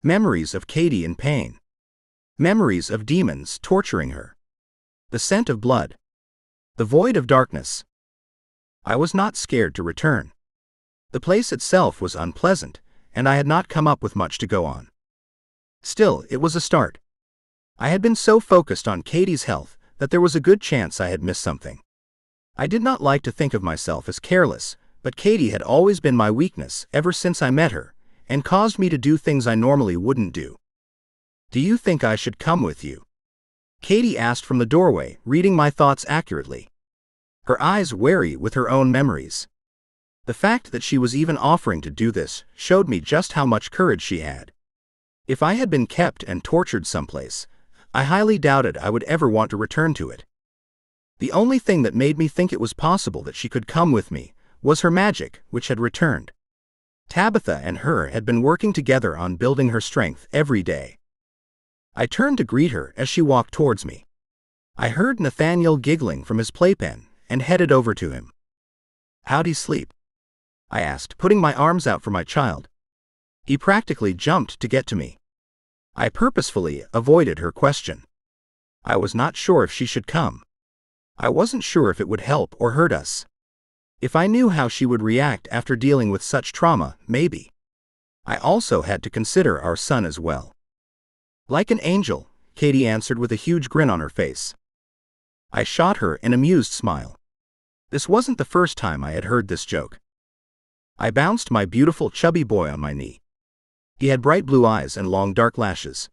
Memories of Katie in pain. Memories of demons torturing her. The scent of blood. The void of darkness. I was not scared to return. The place itself was unpleasant, and I had not come up with much to go on. Still, it was a start. I had been so focused on Katie's health that there was a good chance I had missed something. I did not like to think of myself as careless, but Katie had always been my weakness ever since I met her, and caused me to do things I normally wouldn't do. "Do you think I should come with you?" Katie asked from the doorway, reading my thoughts accurately. Her eyes wary with her own memories. The fact that she was even offering to do this showed me just how much courage she had. If I had been kept and tortured someplace, I highly doubted I would ever want to return to it. The only thing that made me think it was possible that she could come with me was her magic, which had returned. Tabitha and her had been working together on building her strength every day. I turned to greet her as she walked towards me. I heard Nathaniel giggling from his playpen and headed over to him. "How'd he sleep?" I asked, putting my arms out for my child. He practically jumped to get to me. I purposefully avoided her question. I was not sure if she should come. I wasn't sure if it would help or hurt us. If I knew how she would react after dealing with such trauma, maybe. I also had to consider our son as well. "Like an angel," Katie answered with a huge grin on her face. I shot her an amused smile. This wasn't the first time I had heard this joke. I bounced my beautiful chubby boy on my knee. He had bright blue eyes and long dark lashes.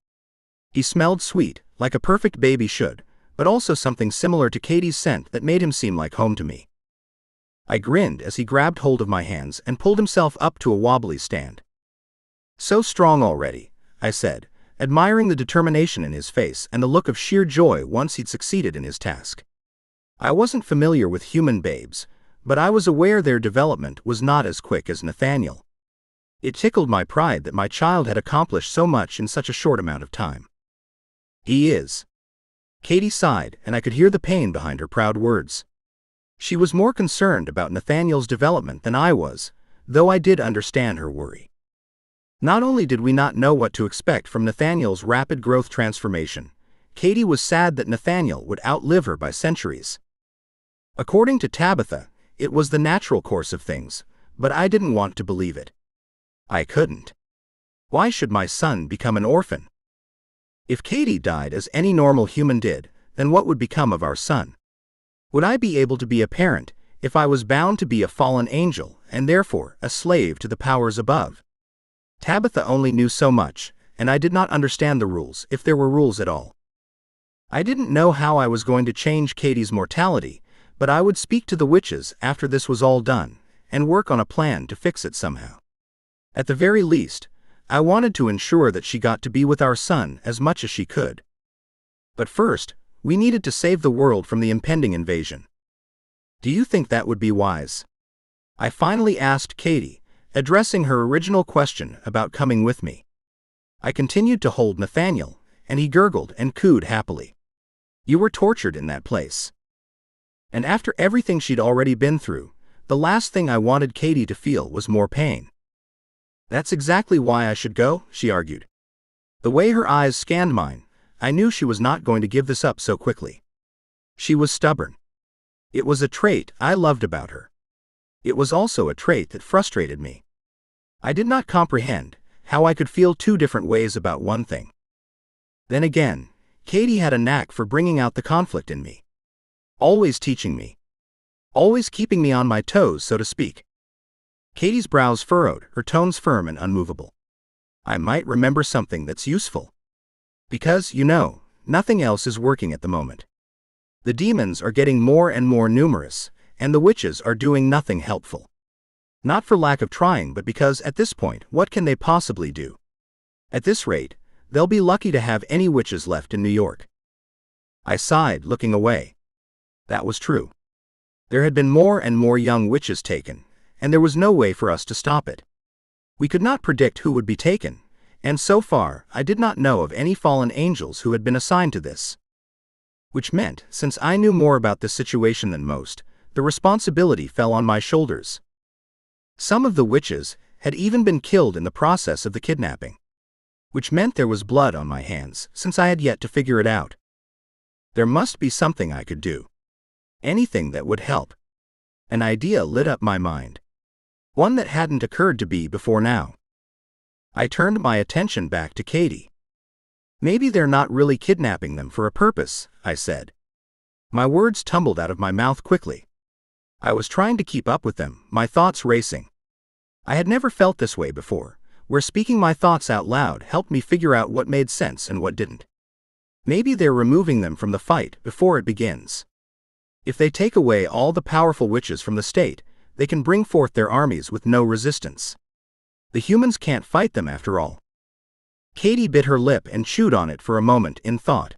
He smelled sweet, like a perfect baby should, but also something similar to Katie's scent that made him seem like home to me. I grinned as he grabbed hold of my hands and pulled himself up to a wobbly stand. "So strong already," I said, admiring the determination in his face and the look of sheer joy once he'd succeeded in his task. I wasn't familiar with human babes, but I was aware their development was not as quick as Nathaniel. It tickled my pride that my child had accomplished so much in such a short amount of time. "He is." Katie sighed, and I could hear the pain behind her proud words. She was more concerned about Nathaniel's development than I was, though I did understand her worry. Not only did we not know what to expect from Nathaniel's rapid growth transformation, Katie was sad that Nathaniel would outlive her by centuries. According to Tabitha, it was the natural course of things, but I didn't want to believe it. I couldn't. Why should my son become an orphan? If Katie died as any normal human did, then what would become of our son? Would I be able to be a parent if I was bound to be a fallen angel and therefore a slave to the powers above? Tabitha only knew so much, and I did not understand the rules, if there were rules at all. I didn't know how I was going to change Katie's mortality, but I would speak to the witches after this was all done, and work on a plan to fix it somehow. At the very least, I wanted to ensure that she got to be with our son as much as she could. But first, we needed to save the world from the impending invasion. "Do you think that would be wise?" I finally asked Katie, addressing her original question about coming with me. I continued to hold Nathaniel, and he gurgled and cooed happily. "You were tortured in that place." And after everything she'd already been through, the last thing I wanted Katie to feel was more pain. "That's exactly why I should go," she argued. The way her eyes scanned mine, I knew she was not going to give this up so quickly. She was stubborn. It was a trait I loved about her. It was also a trait that frustrated me. I did not comprehend how I could feel two different ways about one thing. Then again, Katie had a knack for bringing out the conflict in me. Always teaching me. Always keeping me on my toes, so to speak. Katie's brows furrowed, her tones firm and unmovable. I might remember something that's useful. Because, nothing else is working at the moment. The demons are getting more and more numerous, and the witches are doing nothing helpful. Not for lack of trying, but because at this point, what can they possibly do? At this rate, they'll be lucky to have any witches left in New York. I sighed, looking away. That was true. There had been more and more young witches taken, and there was no way for us to stop it. We could not predict who would be taken, and so far, I did not know of any fallen angels who had been assigned to this. Which meant, since I knew more about this situation than most, the responsibility fell on my shoulders. Some of the witches had even been killed in the process of the kidnapping. Which meant there was blood on my hands, since I had yet to figure it out. There must be something I could do. Anything that would help. An idea lit up my mind. One that hadn't occurred to me before now. I turned my attention back to Katie. Maybe they're not really kidnapping them for a purpose, I said. My words tumbled out of my mouth quickly. I was trying to keep up with them, my thoughts racing. I had never felt this way before, where speaking my thoughts out loud helped me figure out what made sense and what didn't. Maybe they're removing them from the fight before it begins. If they take away all the powerful witches from the state, they can bring forth their armies with no resistance. The humans can't fight them after all. Katie bit her lip and chewed on it for a moment in thought.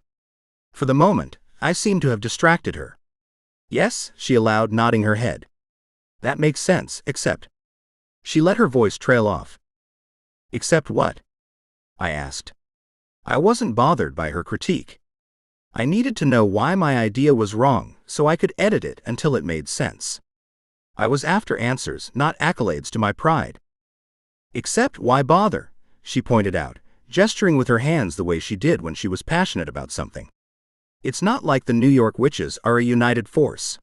For the moment, I seemed to have distracted her. Yes, she allowed, nodding her head. That makes sense, except... She let her voice trail off. Except what? I asked. I wasn't bothered by her critique. I needed to know why my idea was wrong, so I could edit it until it made sense. I was after answers, not accolades to my pride. Except why bother? She pointed out, gesturing with her hands the way she did when she was passionate about something. It's not like the New York witches are a united force.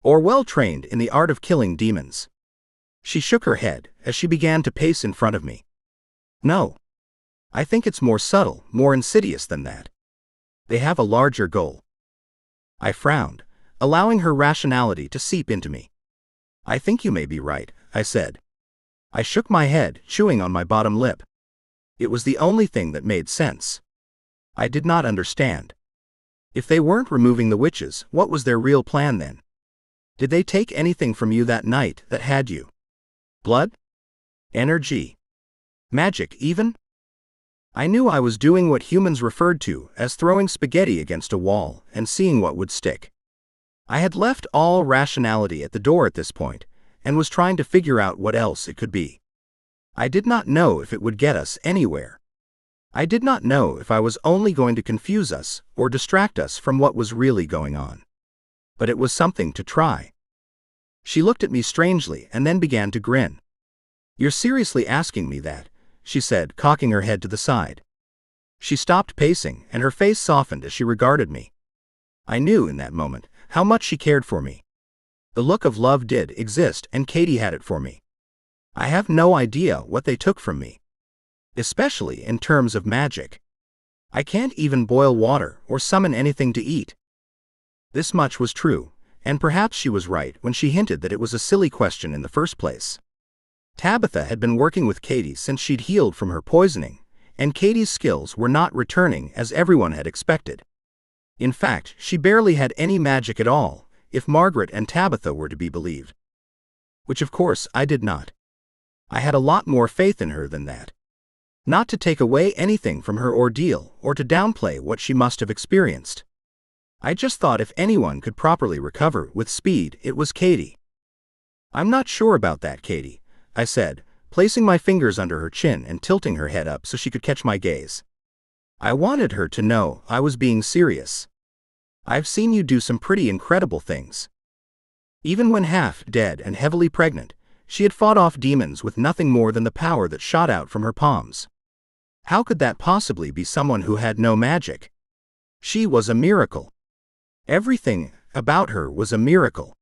Or well-trained in the art of killing demons. She shook her head as she began to pace in front of me. No. I think it's more subtle, more insidious than that. They have a larger goal. I frowned, allowing her rationality to seep into me. I think you may be right, I said. I shook my head, chewing on my bottom lip. It was the only thing that made sense. I did not understand. If they weren't removing the witches, what was their real plan then? Did they take anything from you that night that had you? Blood? Energy? Magic even? I knew I was doing what humans referred to as throwing spaghetti against a wall and seeing what would stick. I had left all rationality at the door at this point, and was trying to figure out what else it could be. I did not know if it would get us anywhere. I did not know if I was only going to confuse us or distract us from what was really going on. But it was something to try. She looked at me strangely and then began to grin. You're seriously asking me that, she said, cocking her head to the side. She stopped pacing and her face softened as she regarded me. I knew in that moment how much she cared for me. The look of love did exist and Katie had it for me. I have no idea what they took from me. Especially in terms of magic. I can't even boil water or summon anything to eat. This much was true, and perhaps she was right when she hinted that it was a silly question in the first place. Tabitha had been working with Katie since she'd healed from her poisoning, and Katie's skills were not returning as everyone had expected. In fact, she barely had any magic at all, if Margaret and Tabitha were to be believed. Which of course I did not. I had a lot more faith in her than that. Not to take away anything from her ordeal or to downplay what she must have experienced. I just thought if anyone could properly recover with speed, it was Katie. I'm not sure about that, Katie, I said, placing my fingers under her chin and tilting her head up so she could catch my gaze. I wanted her to know I was being serious. I've seen you do some pretty incredible things. Even when half dead and heavily pregnant, she had fought off demons with nothing more than the power that shot out from her palms. How could that possibly be someone who had no magic? She was a miracle. Everything about her was a miracle.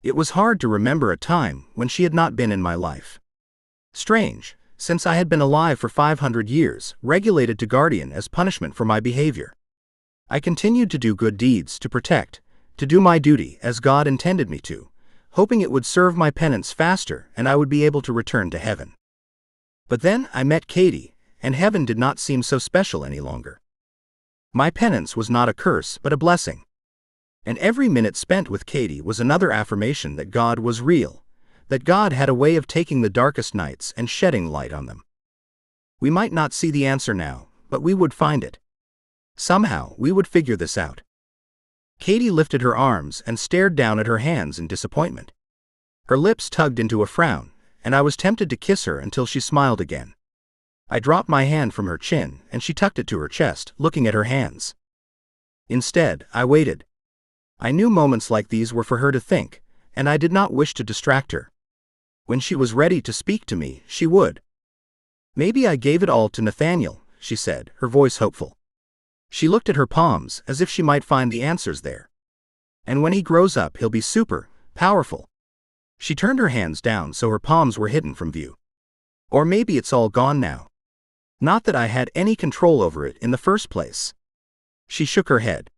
It was hard to remember a time when she had not been in my life. Strange, since I had been alive for 500 years, regulated to guardian as punishment for my behavior. I continued to do good deeds to protect, to do my duty as God intended me to, hoping it would serve my penance faster and I would be able to return to heaven. But then I met Katie, and heaven did not seem so special any longer. My penance was not a curse but a blessing. And every minute spent with Katie was another affirmation that God was real, that God had a way of taking the darkest nights and shedding light on them. We might not see the answer now, but we would find it. Somehow, we would figure this out. Katie lifted her arms and stared down at her hands in disappointment. Her lips tugged into a frown, and I was tempted to kiss her until she smiled again. I dropped my hand from her chin, and she tucked it to her chest, looking at her hands. Instead, I waited. I knew moments like these were for her to think, and I did not wish to distract her. When she was ready to speak to me, she would. Maybe I gave it all to Nathaniel, she said, her voice hopeful. She looked at her palms as if she might find the answers there. And when he grows up, he'll be super powerful. She turned her hands down so her palms were hidden from view. Or maybe it's all gone now. Not that I had any control over it in the first place. She shook her head.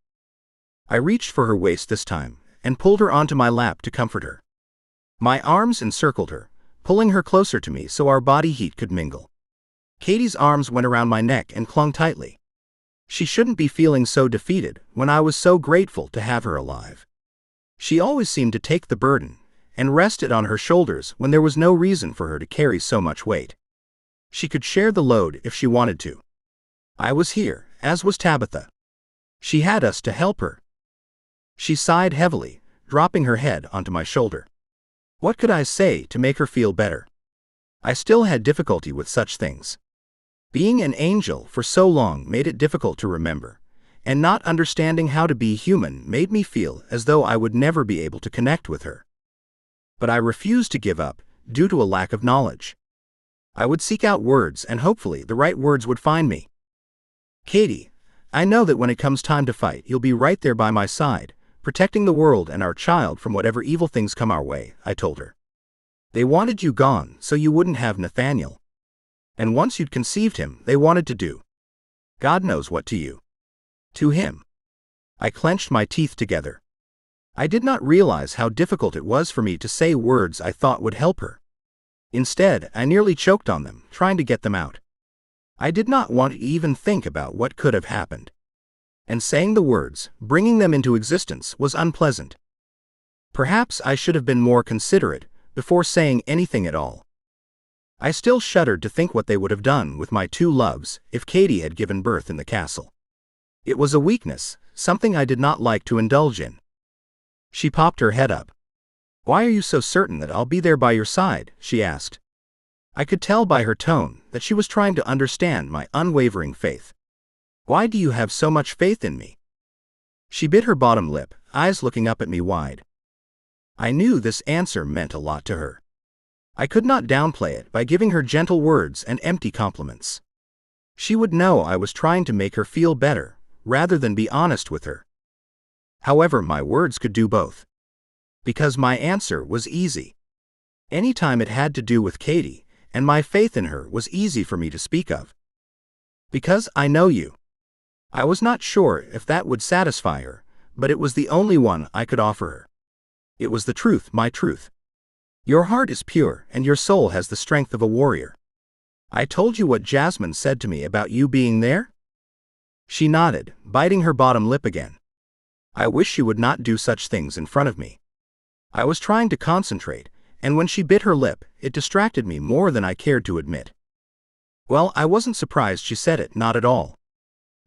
I reached for her waist this time, and pulled her onto my lap to comfort her. My arms encircled her, pulling her closer to me so our body heat could mingle. Katie's arms went around my neck and clung tightly. She shouldn't be feeling so defeated when I was so grateful to have her alive. She always seemed to take the burden, and rest it on her shoulders when there was no reason for her to carry so much weight. She could share the load if she wanted to. I was here, as was Tabitha. She had us to help her. She sighed heavily, dropping her head onto my shoulder. What could I say to make her feel better? I still had difficulty with such things. Being an angel for so long made it difficult to remember, and not understanding how to be human made me feel as though I would never be able to connect with her. But I refused to give up, due to a lack of knowledge. I would seek out words and hopefully the right words would find me. Katie, I know that when it comes time to fight, you'll be right there by my side, protecting the world and our child from whatever evil things come our way, I told her. They wanted you gone so you wouldn't have Nathaniel. And once you'd conceived him, they wanted to do God knows what to you. To him. I clenched my teeth together. I did not realize how difficult it was for me to say words I thought would help her. Instead, I nearly choked on them, trying to get them out. I did not want to even think about what could have happened. And saying the words, bringing them into existence, was unpleasant. Perhaps I should have been more considerate before saying anything at all. I still shuddered to think what they would have done with my two loves if Katie had given birth in the castle. It was a weakness, something I did not like to indulge in. She popped her head up. Why are you so certain that I'll be there by your side? She asked. I could tell by her tone that she was trying to understand my unwavering faith. Why do you have so much faith in me? She bit her bottom lip, eyes looking up at me wide. I knew this answer meant a lot to her. I could not downplay it by giving her gentle words and empty compliments. She would know I was trying to make her feel better, rather than be honest with her. However, my words could do both. Because my answer was easy. Any time it had to do with Katie, and my faith in her was easy for me to speak of. Because I know you. I was not sure if that would satisfy her, but it was the only one I could offer her. It was the truth, my truth. Your heart is pure, and your soul has the strength of a warrior. I told you what Jasmine said to me about you being there? She nodded, biting her bottom lip again. I wish she would not do such things in front of me. I was trying to concentrate, and when she bit her lip, it distracted me more than I cared to admit. Well, I wasn't surprised she said it, not at all.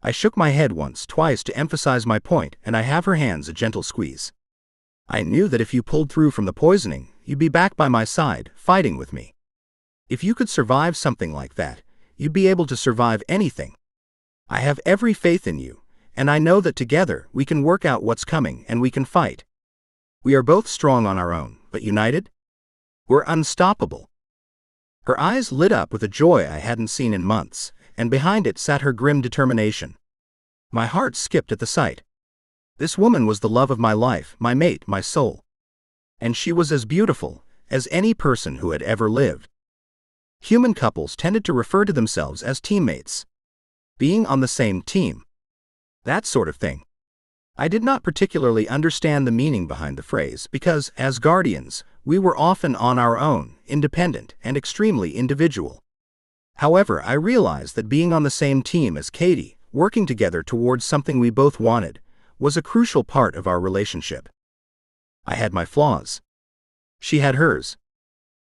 I shook my head once, twice to emphasize my point, and I have her hands a gentle squeeze. I knew that if you pulled through from the poisoning, you'd be back by my side, fighting with me. If you could survive something like that, you'd be able to survive anything. I have every faith in you, and I know that together we can work out what's coming and we can fight. We are both strong on our own, but united? We're unstoppable. Her eyes lit up with a joy I hadn't seen in months, and behind it sat her grim determination. My heart skipped at the sight. This woman was the love of my life, my mate, my soul. And she was as beautiful as any person who had ever lived. Human couples tended to refer to themselves as teammates. Being on the same team. That sort of thing. I did not particularly understand the meaning behind the phrase because, as guardians, we were often on our own, independent, and extremely individual. However, I realized that being on the same team as Katie, working together towards something we both wanted, was a crucial part of our relationship. I had my flaws. She had hers.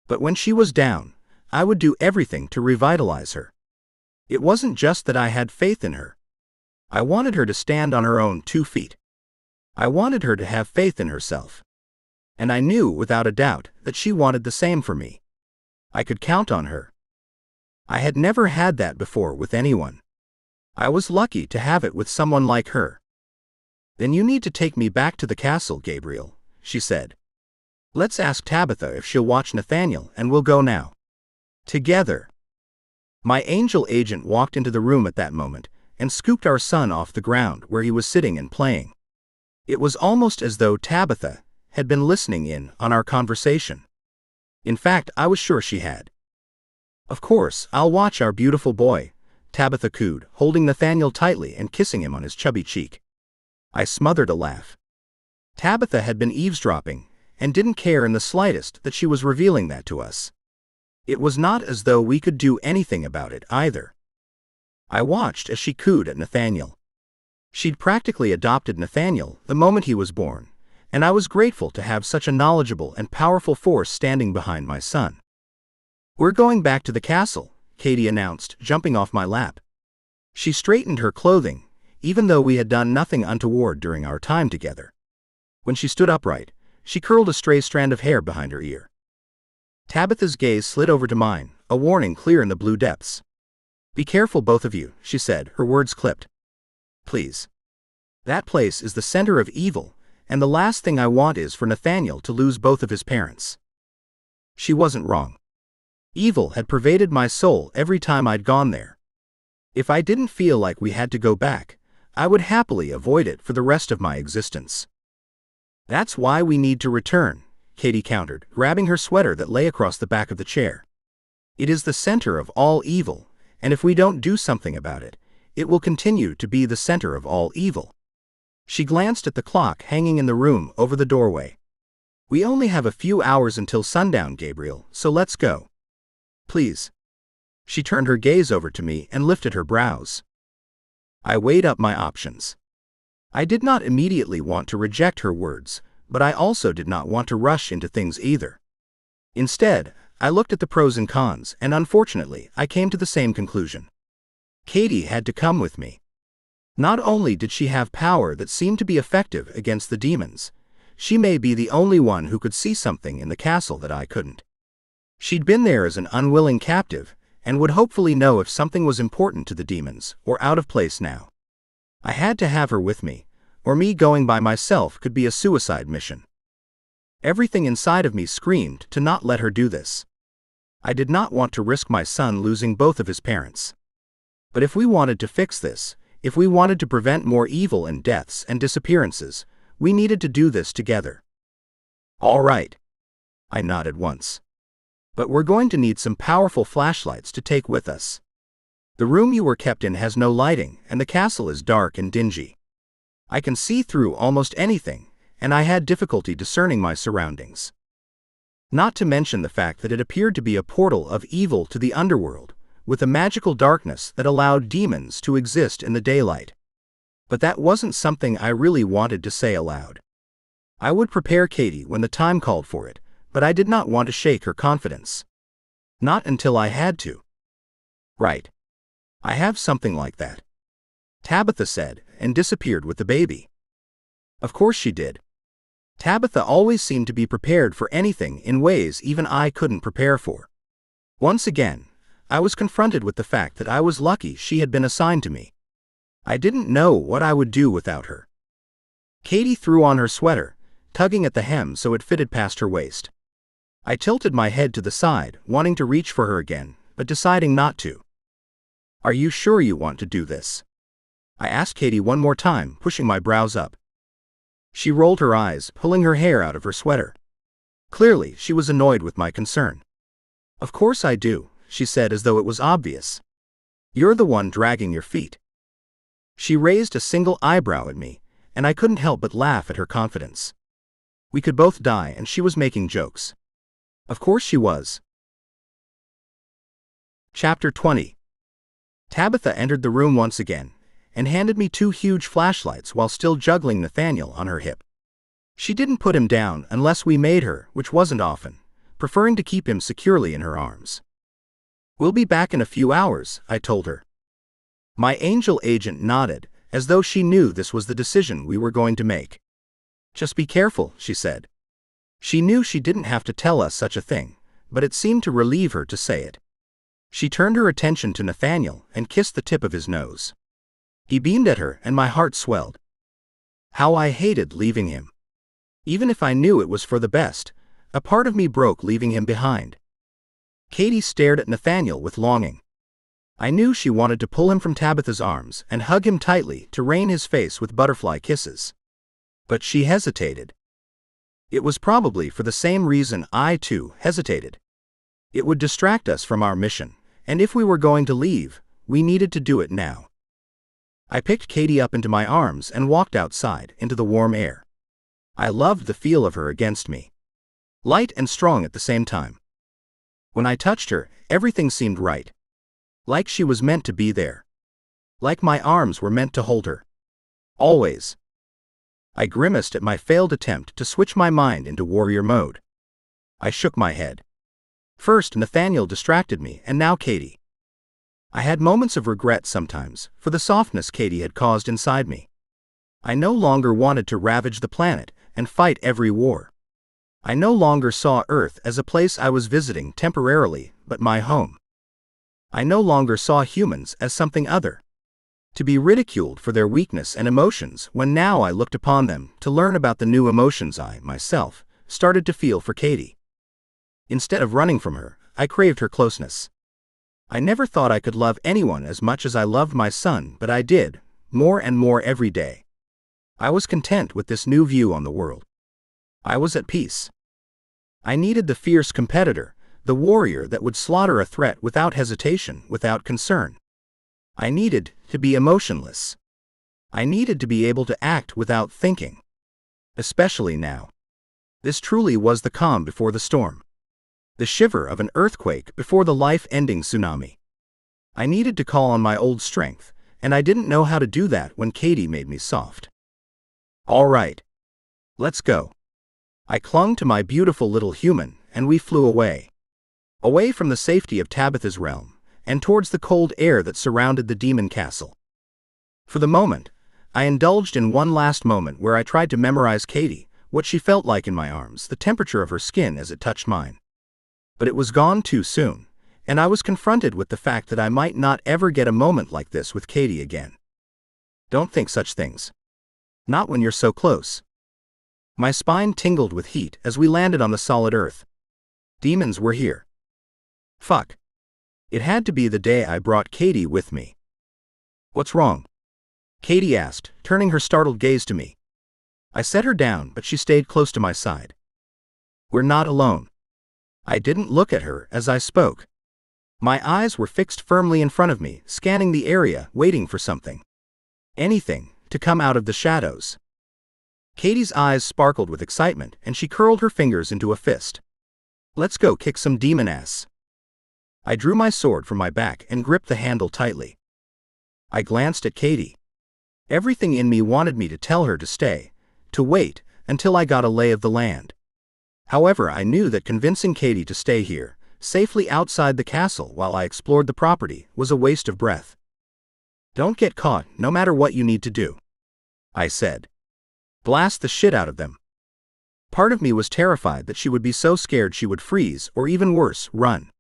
But when she was down, I would do everything to revitalize her. It wasn't just that I had faith in her. I wanted her to stand on her own 2 feet. I wanted her to have faith in herself. And I knew without a doubt that she wanted the same for me. I could count on her. I had never had that before with anyone. I was lucky to have it with someone like her. "Then you need to take me back to the castle, Gabriel," she said. "Let's ask Tabitha if she'll watch Nathaniel, and we'll go now. Together." My angel agent walked into the room at that moment and scooped our son off the ground where he was sitting and playing. It was almost as though Tabitha had been listening in on our conversation. In fact, I was sure she had. "Of course, I'll watch our beautiful boy," Tabitha cooed, holding Nathaniel tightly and kissing him on his chubby cheek. I smothered a laugh. Tabitha had been eavesdropping and didn't care in the slightest that she was revealing that to us. It was not as though we could do anything about it either. I watched as she cooed at Nathaniel. She'd practically adopted Nathaniel the moment he was born, and I was grateful to have such a knowledgeable and powerful force standing behind my son. "We're going back to the castle," Katie announced, jumping off my lap. She straightened her clothing, even though we had done nothing untoward during our time together. When she stood upright, she curled a stray strand of hair behind her ear. Tabitha's gaze slid over to mine, a warning clear in the blue depths. "Be careful, both of you," she said, her words clipped. "Please. That place is the center of evil, and the last thing I want is for Nathaniel to lose both of his parents." She wasn't wrong. Evil had pervaded my soul every time I'd gone there. If I didn't feel like we had to go back, I would happily avoid it for the rest of my existence. "That's why we need to return," Katie countered, grabbing her sweater that lay across the back of the chair. "It is the center of all evil, and if we don't do something about it, it will continue to be the center of all evil." She glanced at the clock hanging in the room over the doorway. "We only have a few hours until sundown, Gabriel, so let's go. Please." She turned her gaze over to me and lifted her brows. I weighed up my options. I did not immediately want to reject her words, but I also did not want to rush into things either. Instead, I looked at the pros and cons, and unfortunately, I came to the same conclusion. Katie had to come with me. Not only did she have power that seemed to be effective against the demons, she may be the only one who could see something in the castle that I couldn't. She'd been there as an unwilling captive, and would hopefully know if something was important to the demons, or out of place now. I had to have her with me, or me going by myself could be a suicide mission. Everything inside of me screamed to not let her do this. I did not want to risk my son losing both of his parents. But if we wanted to fix this, if we wanted to prevent more evil and deaths and disappearances, we needed to do this together. "All right." I nodded once. "But we're going to need some powerful flashlights to take with us. The room you were kept in has no lighting, and the castle is dark and dingy. I can see through almost anything, and I had difficulty discerning my surroundings. Not to mention the fact that it appeared to be a portal of evil to the underworld, with a magical darkness that allowed demons to exist in the daylight. But that wasn't something I really wanted to say aloud. I would prepare Katie when the time called for it, but I did not want to shake her confidence. Not until I had to. "Right. I have something like that," Tabitha said, and disappeared with the baby. Of course she did. Tabitha always seemed to be prepared for anything in ways even I couldn't prepare for. Once again, I was confronted with the fact that I was lucky she had been assigned to me. I didn't know what I would do without her. Katie threw on her sweater, tugging at the hem so it fitted past her waist. I tilted my head to the side, wanting to reach for her again, but deciding not to. "Are you sure you want to do this?" I asked Katie one more time, pushing my brows up. She rolled her eyes, pulling her hair out of her sweater. Clearly, she was annoyed with my concern. "Of course I do," she said as though it was obvious. "You're the one dragging your feet." She raised a single eyebrow at me, and I couldn't help but laugh at her confidence. We could both die, and she was making jokes. Of course she was. Chapter 20. Tabitha entered the room once again, and handed me 2 huge flashlights while still juggling Nathaniel on her hip. She didn't put him down unless we made her, which wasn't often, preferring to keep him securely in her arms. "We'll be back in a few hours," I told her. My angel agent nodded, as though she knew this was the decision we were going to make. "Just be careful," she said. She knew she didn't have to tell us such a thing, but it seemed to relieve her to say it. She turned her attention to Nathaniel and kissed the tip of his nose. He beamed at her and my heart swelled. How I hated leaving him. Even if I knew it was for the best, a part of me broke leaving him behind. Katie stared at Nathaniel with longing. I knew she wanted to pull him from Tabitha's arms and hug him tightly to rain his face with butterfly kisses. But she hesitated. It was probably for the same reason I, too, hesitated. It would distract us from our mission, and if we were going to leave, we needed to do it now. I picked Katie up into my arms and walked outside, into the warm air. I loved the feel of her against me. Light and strong at the same time. When I touched her, everything seemed right. Like she was meant to be there. Like my arms were meant to hold her. Always. I grimaced at my failed attempt to switch my mind into warrior mode. I shook my head. First Nathaniel distracted me, and now Katie. I had moments of regret sometimes, for the softness Katie had caused inside me. I no longer wanted to ravage the planet and fight every war. I no longer saw Earth as a place I was visiting temporarily, but my home. I no longer saw humans as something other, to be ridiculed for their weakness and emotions, when now I looked upon them to learn about the new emotions I, myself, started to feel for Katie. Instead of running from her, I craved her closeness. I never thought I could love anyone as much as I loved my son, but I did, more and more every day. I was content with this new view on the world. I was at peace. I needed the fierce competitor, the warrior that would slaughter a threat without hesitation, without concern. I needed to be emotionless. I needed to be able to act without thinking. Especially now. This truly was the calm before the storm. The shiver of an earthquake before the life-ending tsunami. I needed to call on my old strength, and I didn't know how to do that when Katie made me soft. All right. Let's go. I clung to my beautiful little human, and we flew away. Away from the safety of Tabitha's realm, and towards the cold air that surrounded the demon castle. For the moment, I indulged in one last moment where I tried to memorize Katie, what she felt like in my arms, the temperature of her skin as it touched mine. But it was gone too soon, and I was confronted with the fact that I might not ever get a moment like this with Katie again. Don't think such things. Not when you're so close. My spine tingled with heat as we landed on the solid earth. Demons were here. Fuck. It had to be the day I brought Katie with me. What's wrong? Katie asked, turning her startled gaze to me. I set her down, but she stayed close to my side. We're not alone. I didn't look at her as I spoke. My eyes were fixed firmly in front of me, scanning the area, waiting for something. Anything, to come out of the shadows. Katie's eyes sparkled with excitement, and she curled her fingers into a fist. Let's go kick some demon ass. I drew my sword from my back and gripped the handle tightly. I glanced at Katie. Everything in me wanted me to tell her to stay, to wait, until I got a lay of the land. However, I knew that convincing Katie to stay here, safely outside the castle while I explored the property, was a waste of breath. Don't get caught, no matter what you need to do, I said. Blast the shit out of them. Part of me was terrified that she would be so scared she would freeze, or even worse, run.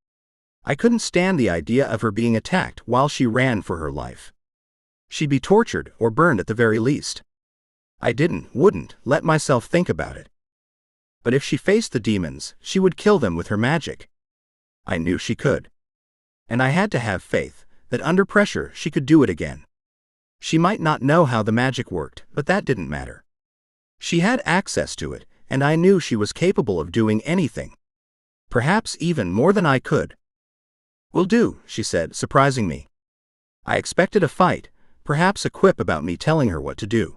I couldn't stand the idea of her being attacked while she ran for her life. She'd be tortured or burned at the very least. I wouldn't let myself think about it. But if she faced the demons, she would kill them with her magic. I knew she could. And I had to have faith that under pressure she could do it again. She might not know how the magic worked, but that didn't matter. She had access to it, and I knew she was capable of doing anything. Perhaps even more than I could. Will do, she said, surprising me. I expected a fight, perhaps a quip about me telling her what to do.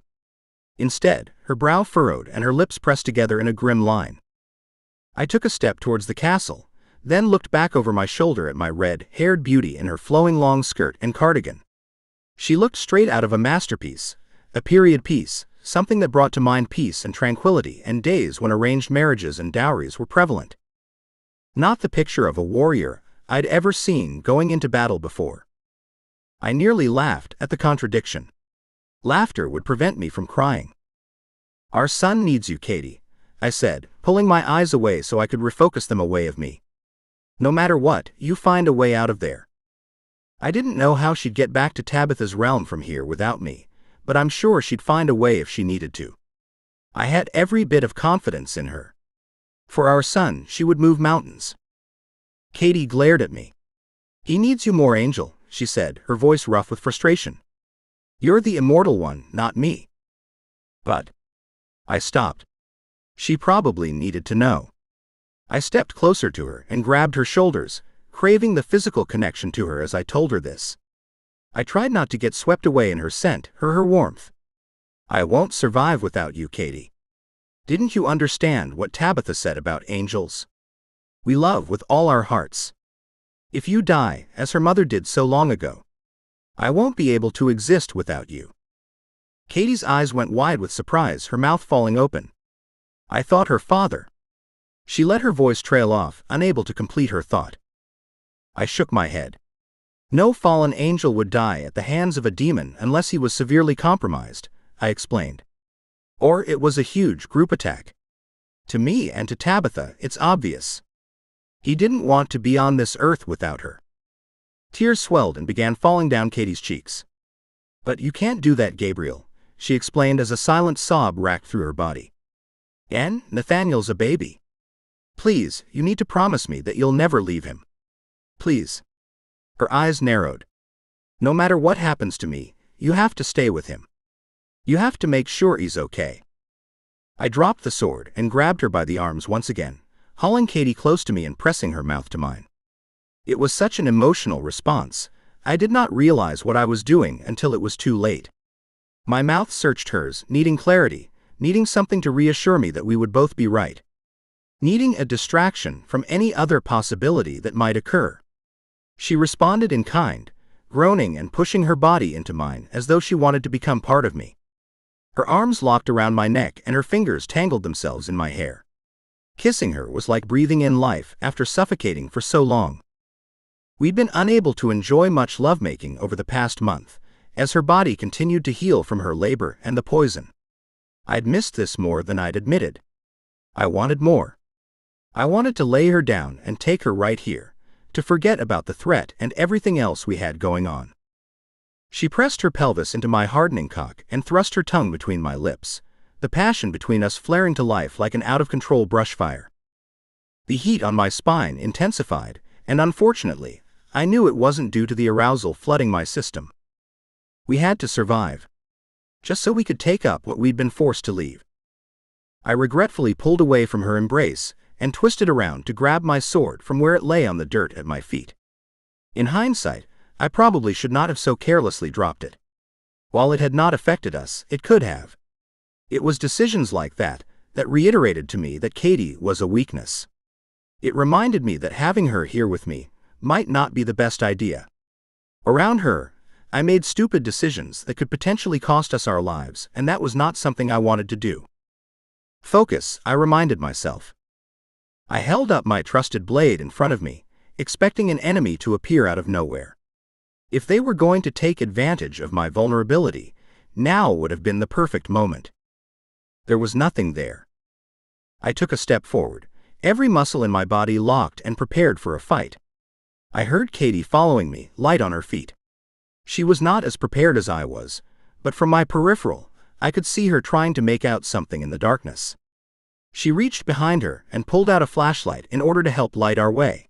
Instead, her brow furrowed and her lips pressed together in a grim line. I took a step towards the castle, then looked back over my shoulder at my red-haired beauty in her flowing long skirt and cardigan. She looked straight out of a masterpiece, a period piece, something that brought to mind peace and tranquility and days when arranged marriages and dowries were prevalent. Not the picture of a warrior I'd ever seen going into battle before. I nearly laughed at the contradiction. Laughter would prevent me from crying. "Our son needs you, Katie," I said, pulling my eyes away so I could refocus them away of me. "No matter what, you find a way out of there." I didn't know how she'd get back to Tabitha's realm from here without me, but I'm sure she'd find a way if she needed to. I had every bit of confidence in her. For our son, she would move mountains. Katie glared at me. "He needs you more, Angel," she said, her voice rough with frustration. "You're the immortal one, not me." But I stopped. She probably needed to know. I stepped closer to her and grabbed her shoulders, craving the physical connection to her as I told her this. I tried not to get swept away in her scent, her warmth. "I won't survive without you, Katie. Didn't you understand what Tabitha said about angels? We love with all our hearts. If you die, as her mother did so long ago, I won't be able to exist without you." Katie's eyes went wide with surprise, her mouth falling open. "I thought her father." She let her voice trail off, unable to complete her thought. I shook my head. "No fallen angel would die at the hands of a demon unless he was severely compromised," I explained. "Or it was a huge group attack. To me and to Tabitha, it's obvious. He didn't want to be on this earth without her." Tears swelled and began falling down Katie's cheeks. "But you can't do that, Gabriel," she explained as a silent sob racked through her body. "And Nathaniel's a baby. Please, you need to promise me that you'll never leave him. Please." Her eyes narrowed. "No matter what happens to me, you have to stay with him. You have to make sure he's okay." I dropped the sword and grabbed her by the arms once again, hauling Katie close to me and pressing her mouth to mine. It was such an emotional response. I did not realize what I was doing until it was too late. My mouth searched hers, needing clarity, needing something to reassure me that we would both be right. Needing a distraction from any other possibility that might occur. She responded in kind, groaning and pushing her body into mine as though she wanted to become part of me. Her arms locked around my neck and her fingers tangled themselves in my hair. Kissing her was like breathing in life after suffocating for so long. We'd been unable to enjoy much lovemaking over the past month, as her body continued to heal from her labor and the poison. I'd missed this more than I'd admitted. I wanted more. I wanted to lay her down and take her right here, to forget about the threat and everything else we had going on. She pressed her pelvis into my hardening cock and thrust her tongue between my lips, the passion between us flaring to life like an out-of-control brush fire. The heat on my spine intensified, and unfortunately, I knew it wasn't due to the arousal flooding my system. We had to survive. Just so we could take up what we'd been forced to leave. I regretfully pulled away from her embrace and twisted around to grab my sword from where it lay on the dirt at my feet. In hindsight, I probably should not have so carelessly dropped it. While it had not affected us, it could have. It was decisions like that reiterated to me that Katie was a weakness. It reminded me that having her here with me might not be the best idea. Around her, I made stupid decisions that could potentially cost us our lives, and that was not something I wanted to do. Focus, I reminded myself. I held up my trusted blade in front of me, expecting an enemy to appear out of nowhere. If they were going to take advantage of my vulnerability, now would have been the perfect moment. There was nothing there. I took a step forward, every muscle in my body locked and prepared for a fight. I heard Katie following me, light on her feet. She was not as prepared as I was, but from my peripheral, I could see her trying to make out something in the darkness. She reached behind her and pulled out a flashlight in order to help light our way.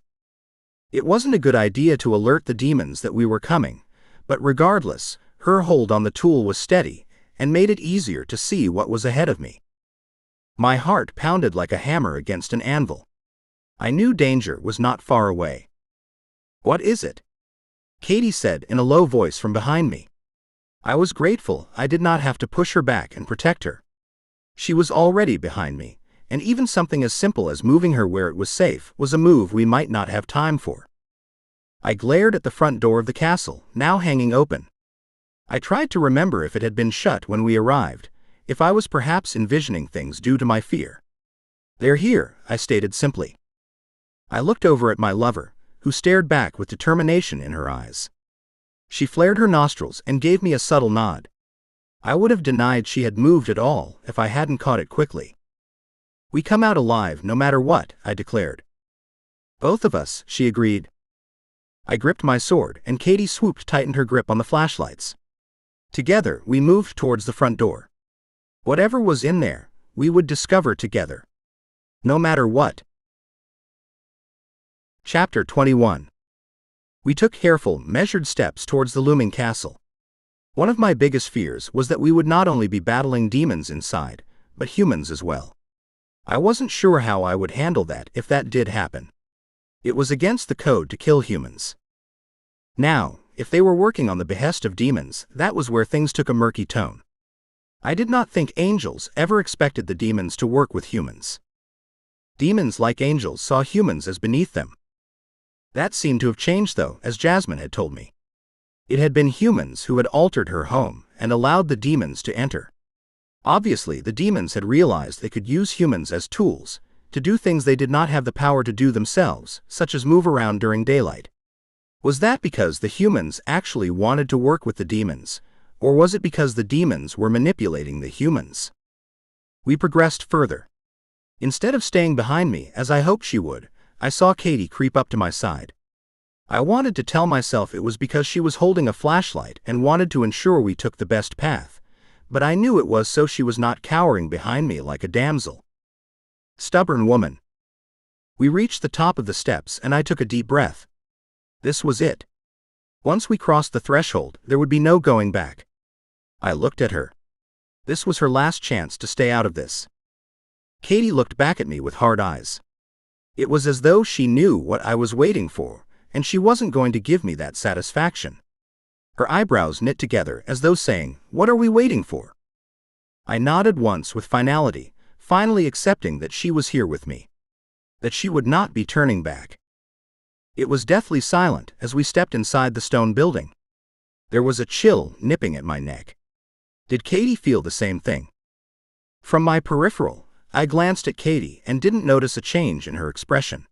It wasn't a good idea to alert the demons that we were coming, but regardless, her hold on the tool was steady and made it easier to see what was ahead of me. My heart pounded like a hammer against an anvil. I knew danger was not far away. "What is it?" Katie said in a low voice from behind me. I was grateful I did not have to push her back and protect her. She was already behind me, and even something as simple as moving her where it was safe was a move we might not have time for. I glared at the front door of the castle, now hanging open. I tried to remember if it had been shut when we arrived, if I was perhaps envisioning things due to my fear. "They're here," I stated simply. I looked over at my lover, who stared back with determination in her eyes. She flared her nostrils and gave me a subtle nod. I would have denied she had moved at all if I hadn't caught it quickly. "We come out alive no matter what," I declared. "Both of us," she agreed. I gripped my sword, and Katie tightened her grip on the flashlights. Together, we moved towards the front door. Whatever was in there, we would discover together. No matter what. Chapter 21. We took careful, measured steps towards the looming castle. One of my biggest fears was that we would not only be battling demons inside, but humans as well. I wasn't sure how I would handle that if that did happen. It was against the code to kill humans. Now, if they were working on the behest of demons, that was where things took a murky tone. I did not think angels ever expected the demons to work with humans. Demons, like angels, saw humans as beneath them. That seemed to have changed though, as Jasmine had told me. It had been humans who had altered her home and allowed the demons to enter. Obviously, the demons had realized they could use humans as tools to do things they did not have the power to do themselves, such as move around during daylight. Was that because the humans actually wanted to work with the demons, or was it because the demons were manipulating the humans? We progressed further. Instead of staying behind me, as I hoped she would, I saw Katie creep up to my side. I wanted to tell myself it was because she was holding a flashlight and wanted to ensure we took the best path, but I knew it was so she was not cowering behind me like a damsel. Stubborn woman. We reached the top of the steps and I took a deep breath. This was it. Once we crossed the threshold, there would be no going back. I looked at her. This was her last chance to stay out of this. Katie looked back at me with hard eyes. It was as though she knew what I was waiting for, and she wasn't going to give me that satisfaction. Her eyebrows knit together as though saying, "What are we waiting for?" I nodded once with finality, finally accepting that she was here with me. That she would not be turning back. It was deathly silent as we stepped inside the stone building. There was a chill nipping at my neck. Did Katie feel the same thing? From my peripheral, I glanced at Katie and didn't notice a change in her expression.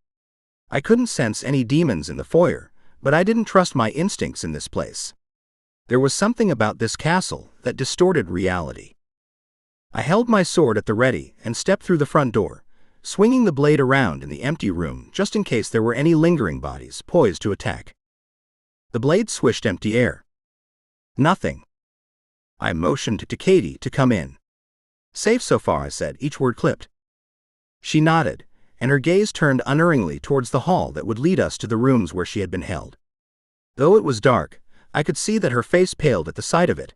I couldn't sense any demons in the foyer, but I didn't trust my instincts in this place. There was something about this castle that distorted reality. I held my sword at the ready and stepped through the front door, swinging the blade around in the empty room just in case there were any lingering bodies poised to attack. The blade swished empty air. Nothing. I motioned to Katie to come in. "Safe so far," I said, each word clipped. She nodded, and her gaze turned unerringly towards the hall that would lead us to the rooms where she had been held. Though it was dark, I could see that her face paled at the sight of it.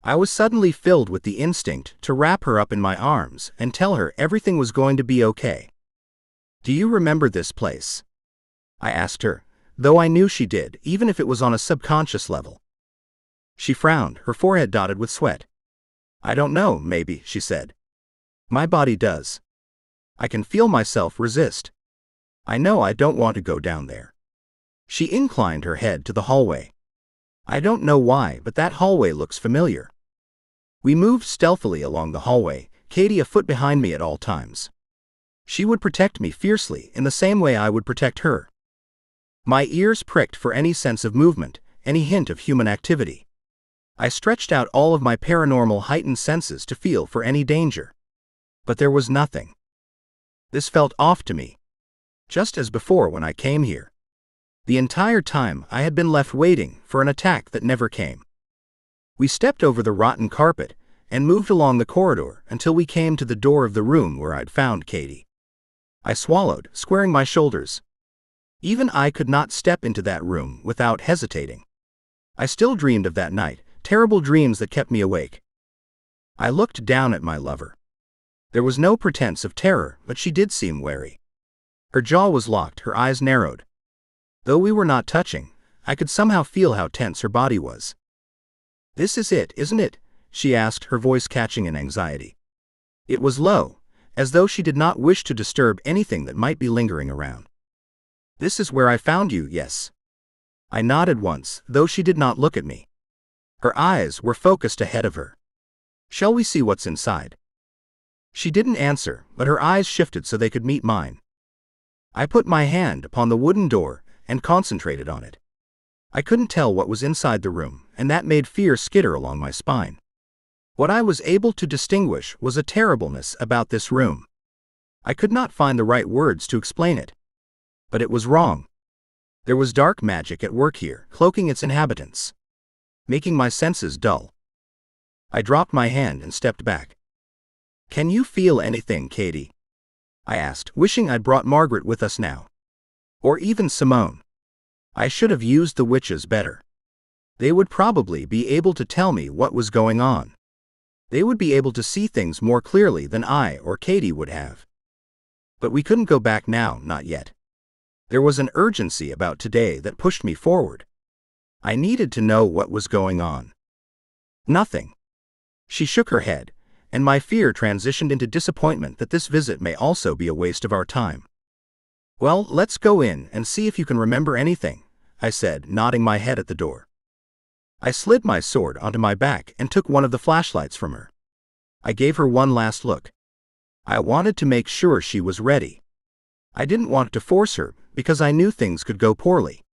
I was suddenly filled with the instinct to wrap her up in my arms and tell her everything was going to be okay. "Do you remember this place?" I asked her, though I knew she did, even if it was on a subconscious level. She frowned, her forehead dotted with sweat. "I don't know, maybe," she said. "My body does. I can feel myself resist. I know I don't want to go down there." She inclined her head to the hallway. "I don't know why, but that hallway looks familiar." We moved stealthily along the hallway, Katie a foot behind me at all times. She would protect me fiercely in the same way I would protect her. My ears pricked for any sense of movement, any hint of human activity. I stretched out all of my paranormal heightened senses to feel for any danger. But there was nothing. This felt off to me. Just as before when I came here. The entire time I had been left waiting for an attack that never came. We stepped over the rotten carpet and moved along the corridor until we came to the door of the room where I'd found Katie. I swallowed, squaring my shoulders. Even I could not step into that room without hesitating. I still dreamed of that night, terrible dreams that kept me awake. I looked down at my lover. There was no pretense of terror, but she did seem wary. Her jaw was locked, her eyes narrowed. Though we were not touching, I could somehow feel how tense her body was. "This is it, isn't it?" she asked, her voice catching in anxiety. It was low, as though she did not wish to disturb anything that might be lingering around. "This is where I found you, yes." I nodded once, though she did not look at me. Her eyes were focused ahead of her. "Shall we see what's inside?" She didn't answer, but her eyes shifted so they could meet mine. I put my hand upon the wooden door and concentrated on it. I couldn't tell what was inside the room, and that made fear skitter along my spine. What I was able to distinguish was a terribleness about this room. I could not find the right words to explain it. But it was wrong. There was dark magic at work here, cloaking its inhabitants, making my senses dull. I dropped my hand and stepped back. "Can you feel anything, Katie?" I asked, wishing I'd brought Margaret with us now. Or even Simone. I should have used the witches better. They would probably be able to tell me what was going on. They would be able to see things more clearly than I or Katie would have. But we couldn't go back now, not yet. There was an urgency about today that pushed me forward. I needed to know what was going on. "Nothing." She shook her head, and my fear transitioned into disappointment that this visit may also be a waste of our time. "Well, let's go in and see if you can remember anything," I said, nodding my head at the door. I slid my sword onto my back and took one of the flashlights from her. I gave her one last look. I wanted to make sure she was ready. I didn't want to force her, because I knew things could go poorly.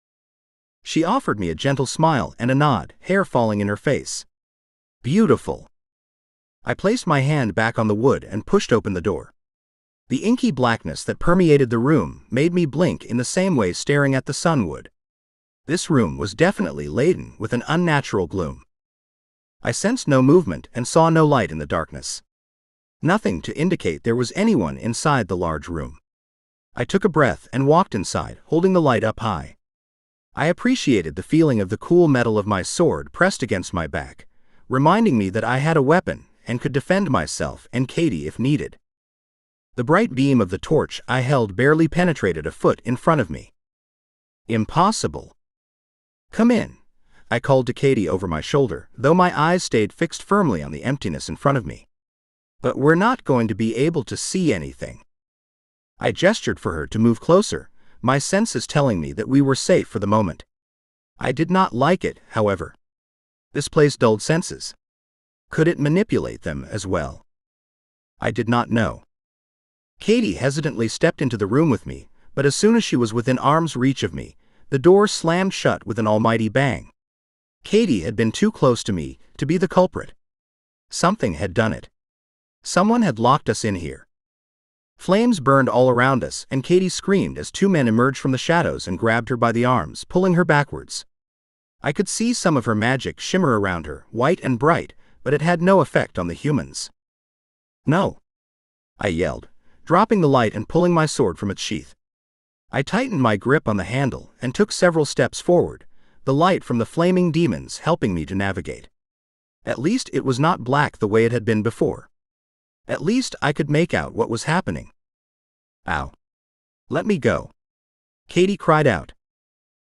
She offered me a gentle smile and a nod, hair falling in her face. "Beautiful." I placed my hand back on the wood and pushed open the door. The inky blackness that permeated the room made me blink in the same way staring at the sun would. This room was definitely laden with an unnatural gloom. I sensed no movement and saw no light in the darkness. Nothing to indicate there was anyone inside the large room. I took a breath and walked inside, holding the light up high. I appreciated the feeling of the cool metal of my sword pressed against my back, reminding me that I had a weapon and could defend myself and Katie if needed. The bright beam of the torch I held barely penetrated a foot in front of me. Impossible. "Come in," I called to Katie over my shoulder, though my eyes stayed fixed firmly on the emptiness in front of me. "But we're not going to be able to see anything." I gestured for her to move closer, my senses telling me that we were safe for the moment. I did not like it, however. This place dulled senses. Could it manipulate them as well? I did not know. Katie hesitantly stepped into the room with me, but as soon as she was within arm's reach of me, the door slammed shut with an almighty bang. Katie had been too close to me to be the culprit. Something had done it. Someone had locked us in here. Flames burned all around us, and Katie screamed as two men emerged from the shadows and grabbed her by the arms, pulling her backwards. I could see some of her magic shimmer around her, white and bright, but it had no effect on the humans. "No!" I yelled, dropping the light and pulling my sword from its sheath. I tightened my grip on the handle and took several steps forward, the light from the flaming demons helping me to navigate. At least it was not black the way it had been before. At least I could make out what was happening. "Ow. Let me go," Katie cried out.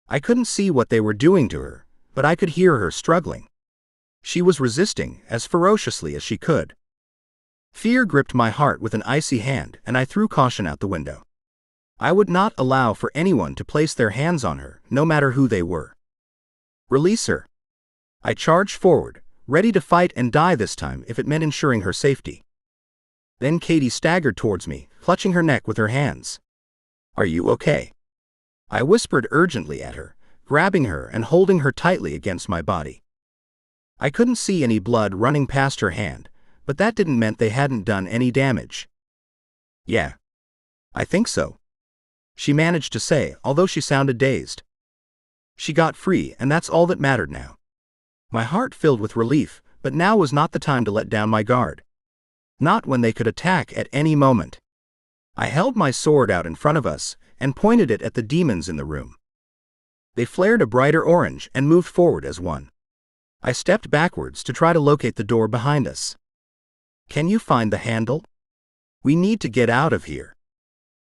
I couldn't see what they were doing to her, but I could hear her struggling. She was resisting as ferociously as she could. Fear gripped my heart with an icy hand, and I threw caution out the window. I would not allow for anyone to place their hands on her, no matter who they were. "Release her." I charged forward, ready to fight and die this time if it meant ensuring her safety. Then Katie staggered towards me, clutching her neck with her hands. "Are you okay?" I whispered urgently at her, grabbing her and holding her tightly against my body. I couldn't see any blood running past her hand, but that didn't mean they hadn't done any damage. "Yeah. I think so," she managed to say, although she sounded dazed. She got free, and that's all that mattered now. My heart filled with relief, but now was not the time to let down my guard. Not when they could attack at any moment. I held my sword out in front of us and pointed it at the demons in the room. They flared a brighter orange and moved forward as one. I stepped backwards to try to locate the door behind us. "Can you find the handle? We need to get out of here,"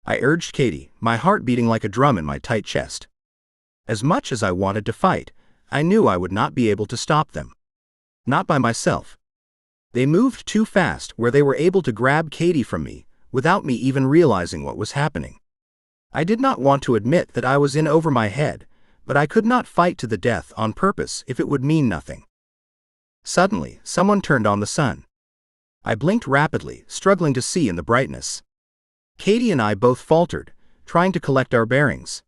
I urged Katie, my heart beating like a drum in my tight chest. As much as I wanted to fight, I knew I would not be able to stop them. Not by myself. They moved too fast where they were able to grab Katie from me, without me even realizing what was happening. I did not want to admit that I was in over my head, but I could not fight to the death on purpose if it would mean nothing. Suddenly, someone turned on the sun. I blinked rapidly, struggling to see in the brightness. Katie and I both faltered, trying to collect our bearings.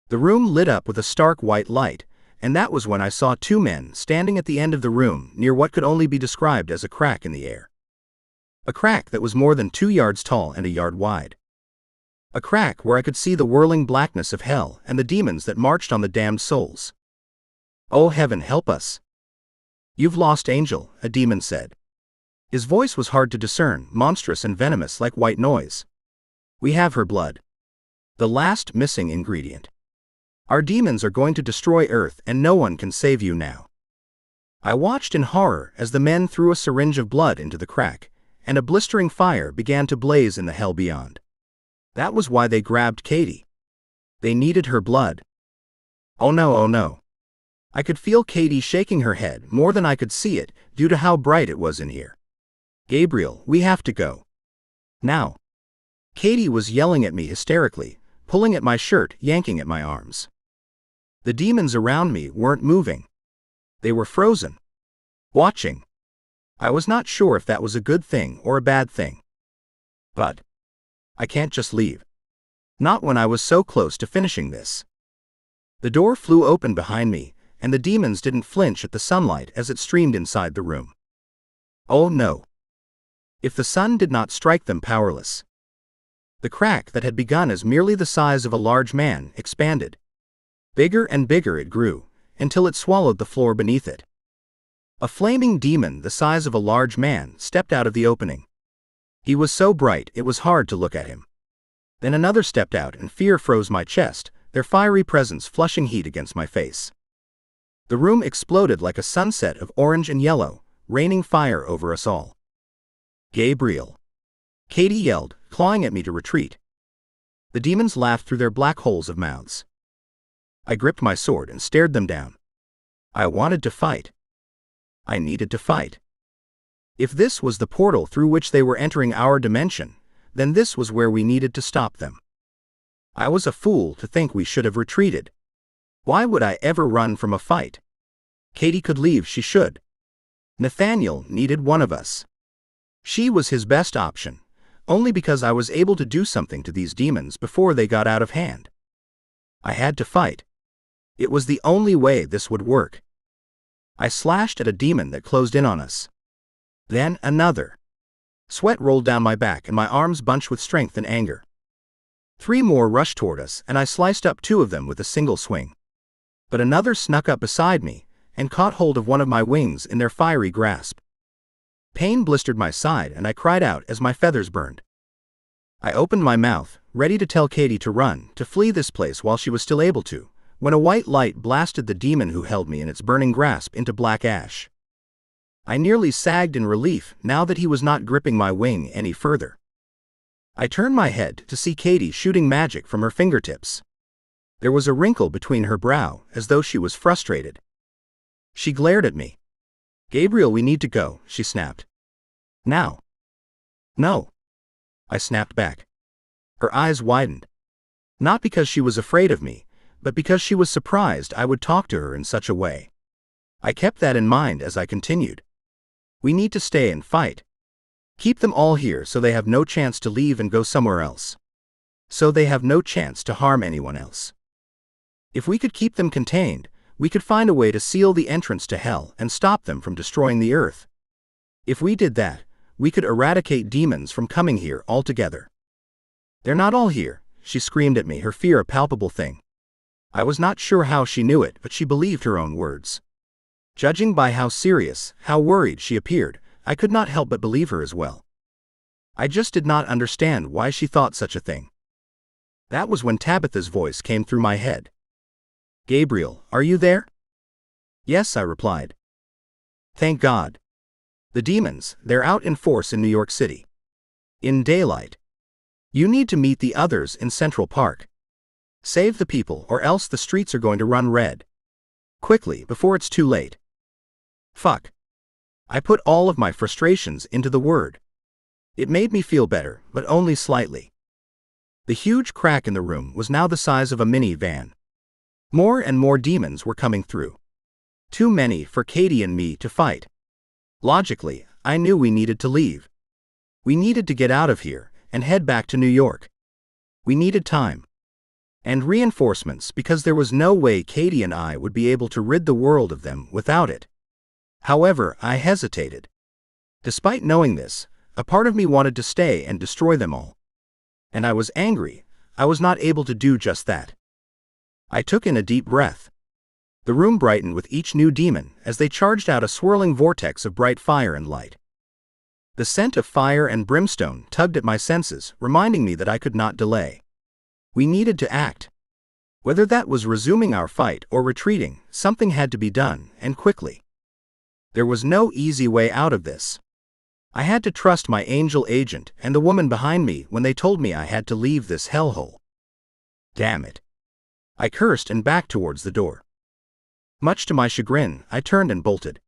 The room lit up with a stark white light, and that was when I saw two men standing at the end of the room near what could only be described as a crack in the air. A crack that was more than 2 yards tall and a yard wide. A crack where I could see the whirling blackness of hell and the demons that marched on the damned souls. "Oh heaven, help us! You've lost Angel," a demon said. His voice was hard to discern, monstrous and venomous like white noise. "We have her blood. The last missing ingredient. Our demons are going to destroy Earth and no one can save you now." I watched in horror as the men threw a syringe of blood into the crack, and a blistering fire began to blaze in the hell beyond. That was why they grabbed Katie. They needed her blood. Oh no, oh no. I could feel Katie shaking her head more than I could see it due to how bright it was in here. "Gabriel, we have to go. Now." Katie was yelling at me hysterically, pulling at my shirt, yanking at my arms. The demons around me weren't moving. They were frozen. Watching. I was not sure if that was a good thing or a bad thing. But I can't just leave. Not when I was so close to finishing this. The door flew open behind me, and the demons didn't flinch at the sunlight as it streamed inside the room. Oh no. If the sun did not strike them powerless. The crack that had begun as merely the size of a large man expanded. Bigger and bigger it grew, until it swallowed the floor beneath it. A flaming demon the size of a large man stepped out of the opening. He was so bright it was hard to look at him. Then another stepped out and fear froze my chest, their fiery presence flushing heat against my face. The room exploded like a sunset of orange and yellow, raining fire over us all. "Gabriel!" Katie yelled, clawing at me to retreat. The demons laughed through their black holes of mouths. I gripped my sword and stared them down. I wanted to fight. I needed to fight. If this was the portal through which they were entering our dimension, then this was where we needed to stop them. I was a fool to think we should have retreated. Why would I ever run from a fight? Katie could leave, she should. Nathaniel needed one of us. She was his best option, only because I was able to do something to these demons before they got out of hand. I had to fight. It was the only way this would work. I slashed at a demon that closed in on us. Then another. Sweat rolled down my back and my arms bunched with strength and anger. 3 more rushed toward us and I sliced up 2 of them with a single swing. But another snuck up beside me and caught hold of one of my wings in their fiery grasp. Pain blistered my side and I cried out as my feathers burned. I opened my mouth, ready to tell Katie to run, to flee this place while she was still able to, when a white light blasted the demon who held me in its burning grasp into black ash. I nearly sagged in relief now that he was not gripping my wing any further. I turned my head to see Katie shooting magic from her fingertips. There was a wrinkle between her brow, as though she was frustrated. She glared at me. "Gabriel, we need to go," she snapped. "Now." "No." I snapped back. Her eyes widened. Not because she was afraid of me, but because she was surprised I would talk to her in such a way. I kept that in mind as I continued. "We need to stay and fight. Keep them all here so they have no chance to leave and go somewhere else. So they have no chance to harm anyone else. If we could keep them contained, we could find a way to seal the entrance to hell and stop them from destroying the earth. If we did that, we could eradicate demons from coming here altogether." "They're not all here," she screamed at me, her fear a palpable thing. I was not sure how she knew it, but she believed her own words. Judging by how serious, how worried she appeared, I could not help but believe her as well. I just did not understand why she thought such a thing. That was when Tabitha's voice came through my head. "Gabriel, are you there?" "Yes," I replied. "Thank God. The demons, they're out in force in New York City. In daylight. You need to meet the others in Central Park. Save the people or else the streets are going to run red. Quickly, before it's too late." Fuck. I put all of my frustrations into the word. It made me feel better, but only slightly. The huge crack in the room was now the size of a minivan. More and more demons were coming through. Too many for Katie and me to fight. Logically, I knew we needed to leave. We needed to get out of here and head back to New York. We needed time. And reinforcements, because there was no way Katie and I would be able to rid the world of them without it. However, I hesitated. Despite knowing this, a part of me wanted to stay and destroy them all. And I was angry. I was not able to do just that. I took in a deep breath. The room brightened with each new demon as they charged out a swirling vortex of bright fire and light. The scent of fire and brimstone tugged at my senses, reminding me that I could not delay. We needed to act. Whether that was resuming our fight or retreating, something had to be done, and quickly. There was no easy way out of this. I had to trust my angel agent and the woman behind me when they told me I had to leave this hellhole. Damn it. I cursed and backed towards the door. Much to my chagrin, I turned and bolted.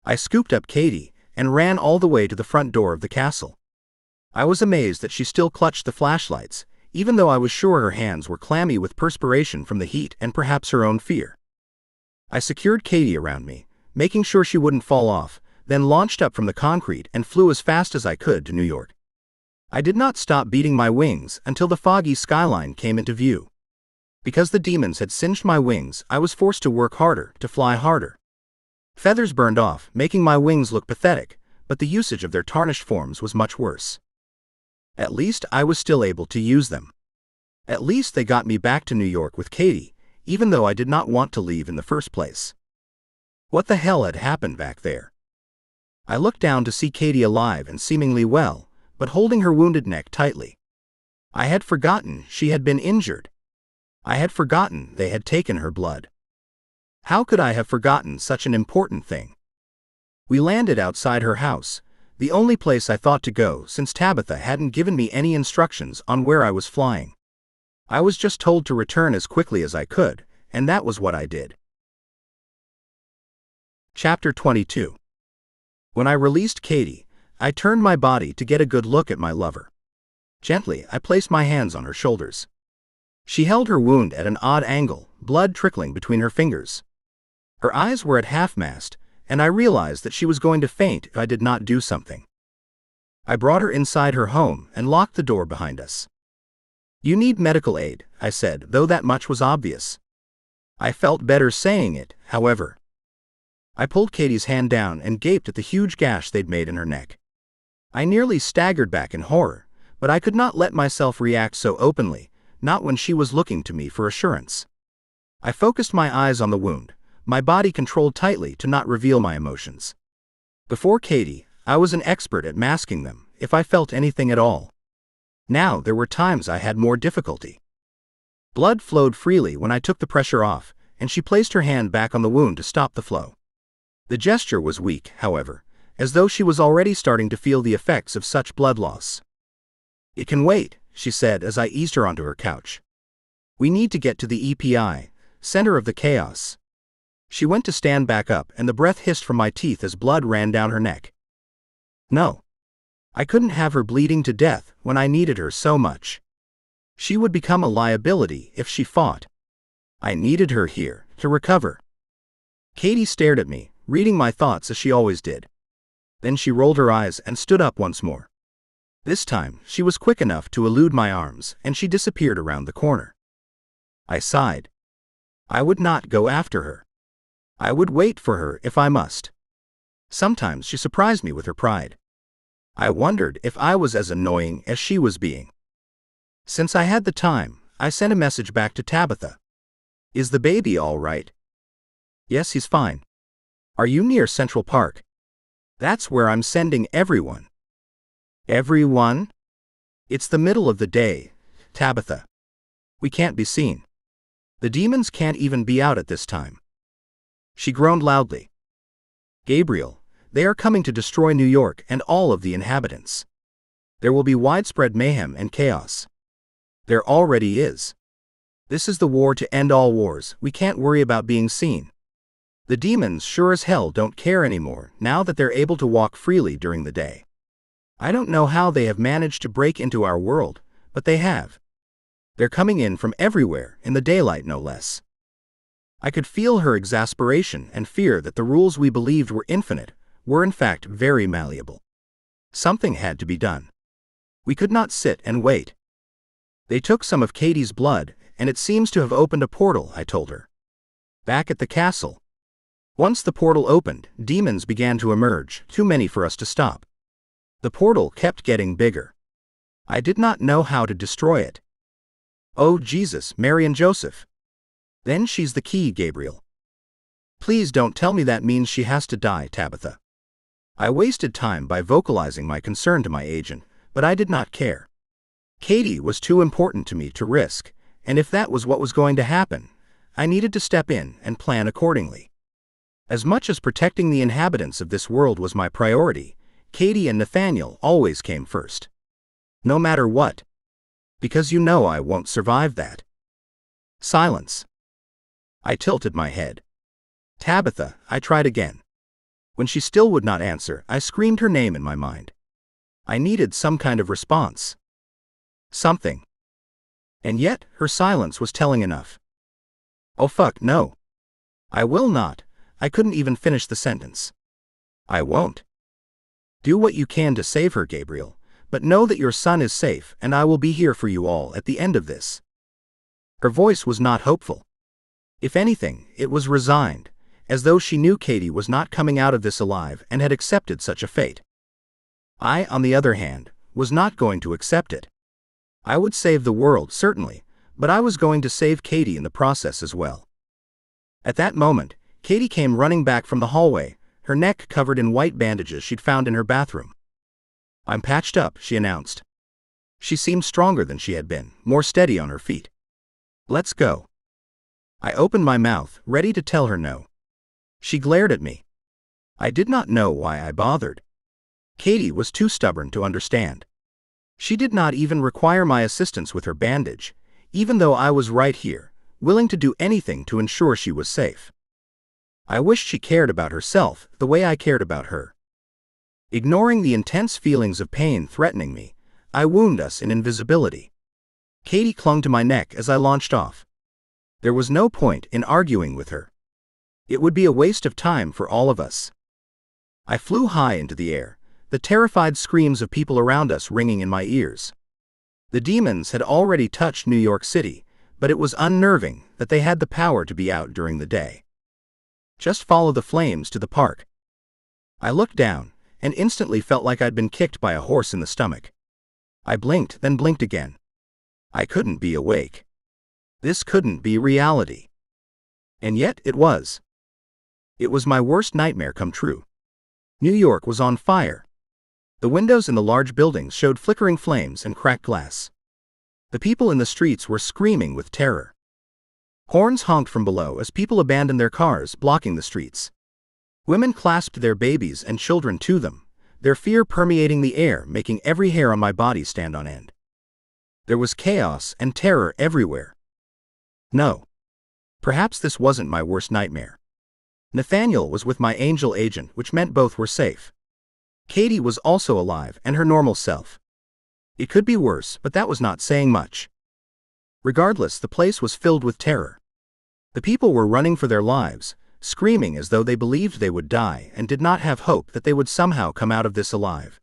I scooped up Katie and ran all the way to the front door of the castle. I was amazed that she still clutched the flashlights, even though I was sure her hands were clammy with perspiration from the heat and perhaps her own fear. I secured Katie around me, making sure she wouldn't fall off, then launched up from the concrete and flew as fast as I could to New York. I did not stop beating my wings until the foggy skyline came into view. Because the demons had singed my wings, I was forced to work harder, to fly harder. Feathers burned off, making my wings look pathetic, but the usage of their tarnished forms was much worse. At least I was still able to use them. At least they got me back to New York with Katie, even though I did not want to leave in the first place. What the hell had happened back there? I looked down to see Katie alive and seemingly well, but holding her wounded neck tightly. I had forgotten she had been injured. I had forgotten they had taken her blood. How could I have forgotten such an important thing? We landed outside her house, the only place I thought to go since Tabitha hadn't given me any instructions on where I was flying. I was just told to return as quickly as I could, and that was what I did. Chapter 22. When I released Katie, I turned my body to get a good look at my lover. Gently, I placed my hands on her shoulders. She held her wound at an odd angle, blood trickling between her fingers. Her eyes were at half-mast, and I realized that she was going to faint if I did not do something. I brought her inside her home and locked the door behind us. "You need medical aid," I said, though that much was obvious. I felt better saying it, however. I pulled Katie's hand down and gaped at the huge gash they'd made in her neck. I nearly staggered back in horror, but I could not let myself react so openly, not when she was looking to me for assurance. I focused my eyes on the wound, my body controlled tightly to not reveal my emotions. Before Katie, I was an expert at masking them, if I felt anything at all. Now there were times I had more difficulty. Blood flowed freely when I took the pressure off, and she placed her hand back on the wound to stop the flow. The gesture was weak, however, as though she was already starting to feel the effects of such blood loss. "It can wait," she said as I eased her onto her couch. "We need to get to the EPI, center of the chaos." She went to stand back up and the breath hissed from my teeth as blood ran down her neck. No. I couldn't have her bleeding to death when I needed her so much. She would become a liability if she fought. I needed her here, to recover. Katie stared at me, reading my thoughts as she always did. Then she rolled her eyes and stood up once more. This time, she was quick enough to elude my arms, and she disappeared around the corner. I sighed. I would not go after her. I would wait for her if I must. Sometimes she surprised me with her pride. I wondered if I was as annoying as she was being. Since I had the time, I sent a message back to Tabitha. "Is the baby all right?" "Yes, he's fine." "Are you near Central Park?" "That's where I'm sending everyone." "Everyone?" "It's the middle of the day, Tabitha. We can't be seen. The demons can't even be out at this time." She groaned loudly. "Gabriel, they are coming to destroy New York and all of the inhabitants. There will be widespread mayhem and chaos. There already is. This is the war to end all wars. We can't worry about being seen. The demons sure as hell don't care anymore now that they're able to walk freely during the day." I don't know how they have managed to break into our world, but they have. They're coming in from everywhere, in the daylight no less. I could feel her exasperation and fear that the rules we believed were infinite were in fact very malleable. Something had to be done. We could not sit and wait. They took some of Katie's blood, and it seems to have opened a portal, I told her. Back at the castle. Once the portal opened, demons began to emerge, too many for us to stop. The portal kept getting bigger. I did not know how to destroy it. Oh Jesus, Mary and Joseph. Then she's the key, Gabriel. Please don't tell me that means she has to die, Tabitha. I wasted time by vocalizing my concern to my agent, but I did not care. Katie was too important to me to risk, and if that was what was going to happen, I needed to step in and plan accordingly. As much as protecting the inhabitants of this world was my priority, Katie and Nathaniel always came first. No matter what. Because you know I won't survive that. Silence. I tilted my head. Tabitha, I tried again. When she still would not answer, I screamed her name in my mind. I needed some kind of response. Something. And yet, her silence was telling enough. Oh fuck no. I will not. I couldn't even finish the sentence. I won't. Do what you can to save her, Gabriel, but know that your son is safe and I will be here for you all at the end of this. Her voice was not hopeful. If anything, it was resigned, as though she knew Katie was not coming out of this alive and had accepted such a fate. I, on the other hand, was not going to accept it. I would save the world, certainly, but I was going to save Katie in the process as well. At that moment, Katie came running back from the hallway, her neck covered in white bandages she'd found in her bathroom. I'm patched up, she announced. She seemed stronger than she had been, more steady on her feet. Let's go. I opened my mouth, ready to tell her no. She glared at me. I did not know why I bothered. Katie was too stubborn to understand. She did not even require my assistance with her bandage, even though I was right here, willing to do anything to ensure she was safe. I wished she cared about herself the way I cared about her. Ignoring the intense feelings of pain threatening me, I wound us in invisibility. Katie clung to my neck as I launched off. There was no point in arguing with her. It would be a waste of time for all of us. I flew high into the air, the terrified screams of people around us ringing in my ears. The demons had already touched New York City, but it was unnerving that they had the power to be out during the day. Just follow the flames to the park. I looked down, and instantly felt like I'd been kicked by a horse in the stomach. I blinked, then blinked again. I couldn't be awake. This couldn't be reality. And yet it was. It was my worst nightmare come true. New York was on fire. The windows in the large buildings showed flickering flames and cracked glass. The people in the streets were screaming with terror. Horns honked from below as people abandoned their cars, blocking the streets. Women clasped their babies and children to them, their fear permeating the air, making every hair on my body stand on end. There was chaos and terror everywhere. No. Perhaps this wasn't my worst nightmare. Nathaniel was with my angel agent, which meant both were safe. Katie was also alive and her normal self. It could be worse, but that was not saying much. Regardless, the place was filled with terror. The people were running for their lives, screaming as though they believed they would die and did not have hope that they would somehow come out of this alive.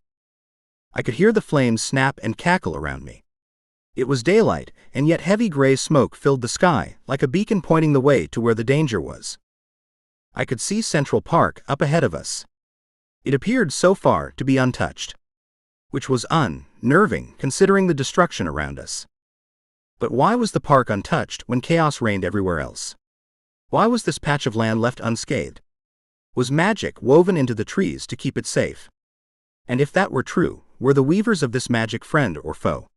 I could hear the flames snap and cackle around me. It was daylight, and yet heavy gray smoke filled the sky, like a beacon pointing the way to where the danger was. I could see Central Park up ahead of us. It appeared so far to be untouched. Which was unnerving, considering the destruction around us. But why was the park untouched when chaos reigned everywhere else? Why was this patch of land left unscathed? Was magic woven into the trees to keep it safe? And if that were true, were the weavers of this magic friend or foe?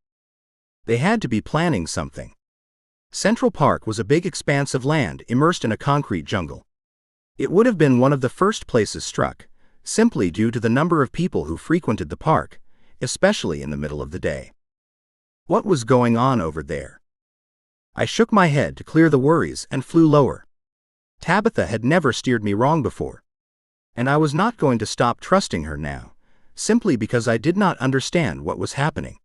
They had to be planning something. Central Park was a big expanse of land immersed in a concrete jungle. It would have been one of the first places struck, simply due to the number of people who frequented the park, especially in the middle of the day. What was going on over there? I shook my head to clear the worries and flew lower. Tabitha had never steered me wrong before. And I was not going to stop trusting her now, simply because I did not understand what was happening.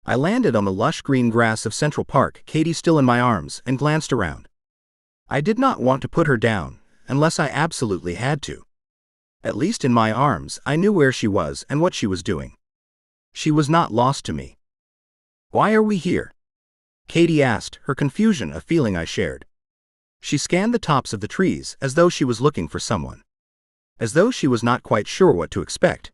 I landed on the lush green grass of Central Park, Katie still in my arms, and glanced around. I did not want to put her down, unless I absolutely had to. At least in my arms, I knew where she was and what she was doing. She was not lost to me. "Why are we here?" Katie asked, her confusion a feeling I shared. She scanned the tops of the trees as though she was looking for someone. As though she was not quite sure what to expect.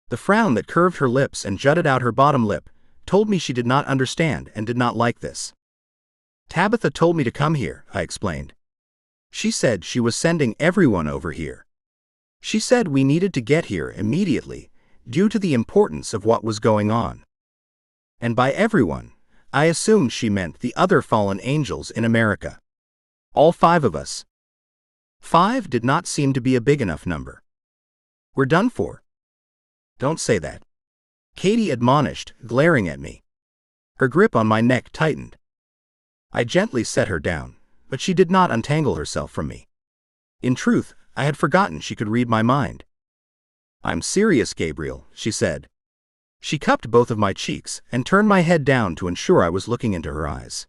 The frown that curved her lips and jutted out her bottom lip told me she did not understand and did not like this. "Tabitha told me to come here," I explained. "She said she was sending everyone over here. She said we needed to get here immediately, due to the importance of what was going on." And by everyone, I assumed she meant the other fallen angels in America. All 5 of us. 5 did not seem to be a big enough number. "We're done for." "Don't say that," Katie admonished, glaring at me. Her grip on my neck tightened. I gently set her down, but she did not untangle herself from me. In truth, I had forgotten she could read my mind. "I'm serious, Gabriel," she said. She cupped both of my cheeks and turned my head down to ensure I was looking into her eyes.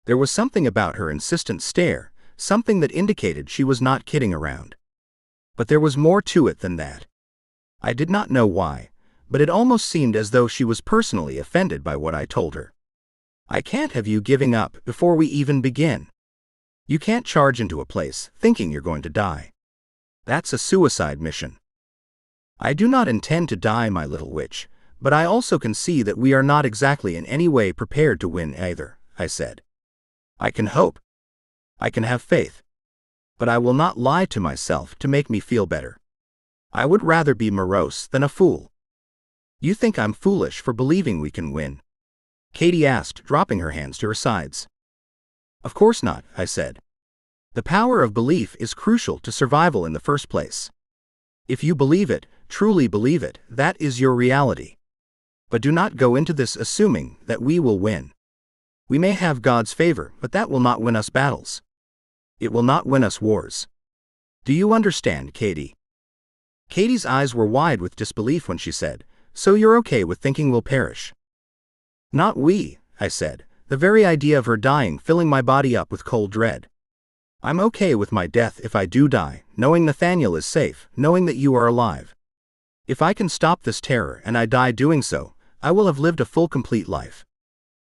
There was something about her insistent stare, something that indicated she was not kidding around. But there was more to it than that. I did not know why, but it almost seemed as though she was personally offended by what I told her. "I can't have you giving up before we even begin. You can't charge into a place thinking you're going to die. That's a suicide mission." "I do not intend to die, my little witch, but I also can see that we are not exactly in any way prepared to win either," I said. "I can hope. I can have faith. But I will not lie to myself to make me feel better. I would rather be morose than a fool." "You think I'm foolish for believing we can win?" Katie asked, dropping her hands to her sides. "Of course not," I said. "The power of belief is crucial to survival in the first place. If you believe it, truly believe it, that is your reality. But do not go into this assuming that we will win. We may have God's favor, but that will not win us battles. It will not win us wars. Do you understand, Katie?" Katie's eyes were wide with disbelief when she said, "So you're okay with thinking we'll perish?" "Not we," I said, the very idea of her dying filling my body up with cold dread. "I'm okay with my death if I do die, knowing Nathaniel is safe, knowing that you are alive. If I can stop this terror and I die doing so, I will have lived a full complete life.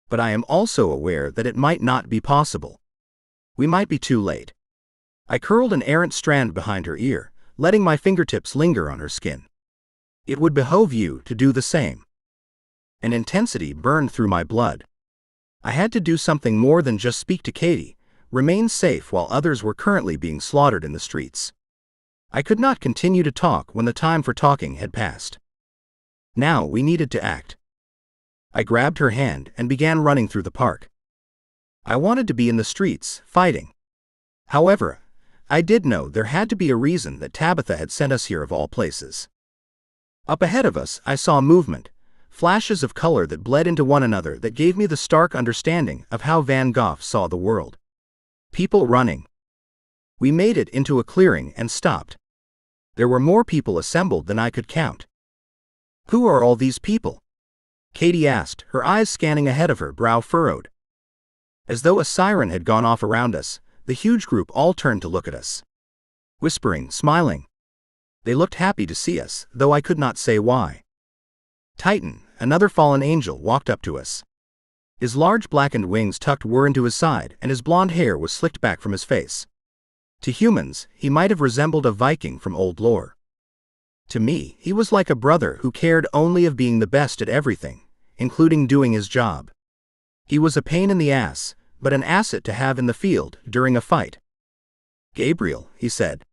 But I am also aware that it might not be possible. We might be too late." I curled an errant strand behind her ear, letting my fingertips linger on her skin. "It would behove you to do the same." An intensity burned through my blood. I had to do something more than just speak to Katie, remain safe while others were currently being slaughtered in the streets. I could not continue to talk when the time for talking had passed. Now we needed to act. I grabbed her hand and began running through the park. I wanted to be in the streets, fighting. However, I did know there had to be a reason that Tabitha had sent us here of all places. Up ahead of us, I saw movement, flashes of color that bled into one another that gave me the stark understanding of how Van Gogh saw the world. People running. We made it into a clearing and stopped. There were more people assembled than I could count. "Who are all these people?" Katie asked, her eyes scanning ahead of her, brow furrowed. As though a siren had gone off around us, the huge group all turned to look at us. Whispering, smiling. They looked happy to see us, though I could not say why. Titan, another fallen angel, walked up to us. His large blackened wings tucked were into his side and his blonde hair was slicked back from his face. To humans, he might have resembled a Viking from old lore. To me, he was like a brother who cared only of being the best at everything, including doing his job. He was a pain in the ass, but an asset to have in the field during a fight. "Gabriel," he said.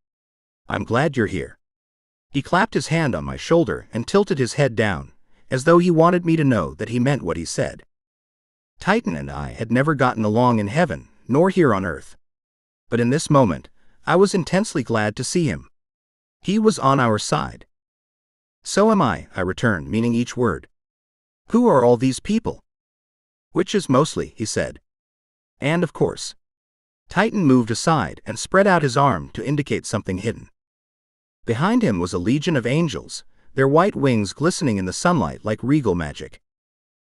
"I'm glad you're here." He clapped his hand on my shoulder and tilted his head down, as though he wanted me to know that he meant what he said. Titan and I had never gotten along in heaven, nor here on earth. But in this moment, I was intensely glad to see him. He was on our side. "So am I," I returned, meaning each word. "Who are all these people?" "Witches mostly," he said. "And of course." Titan moved aside and spread out his arm to indicate something hidden. Behind him was a legion of angels, their white wings glistening in the sunlight like regal magic.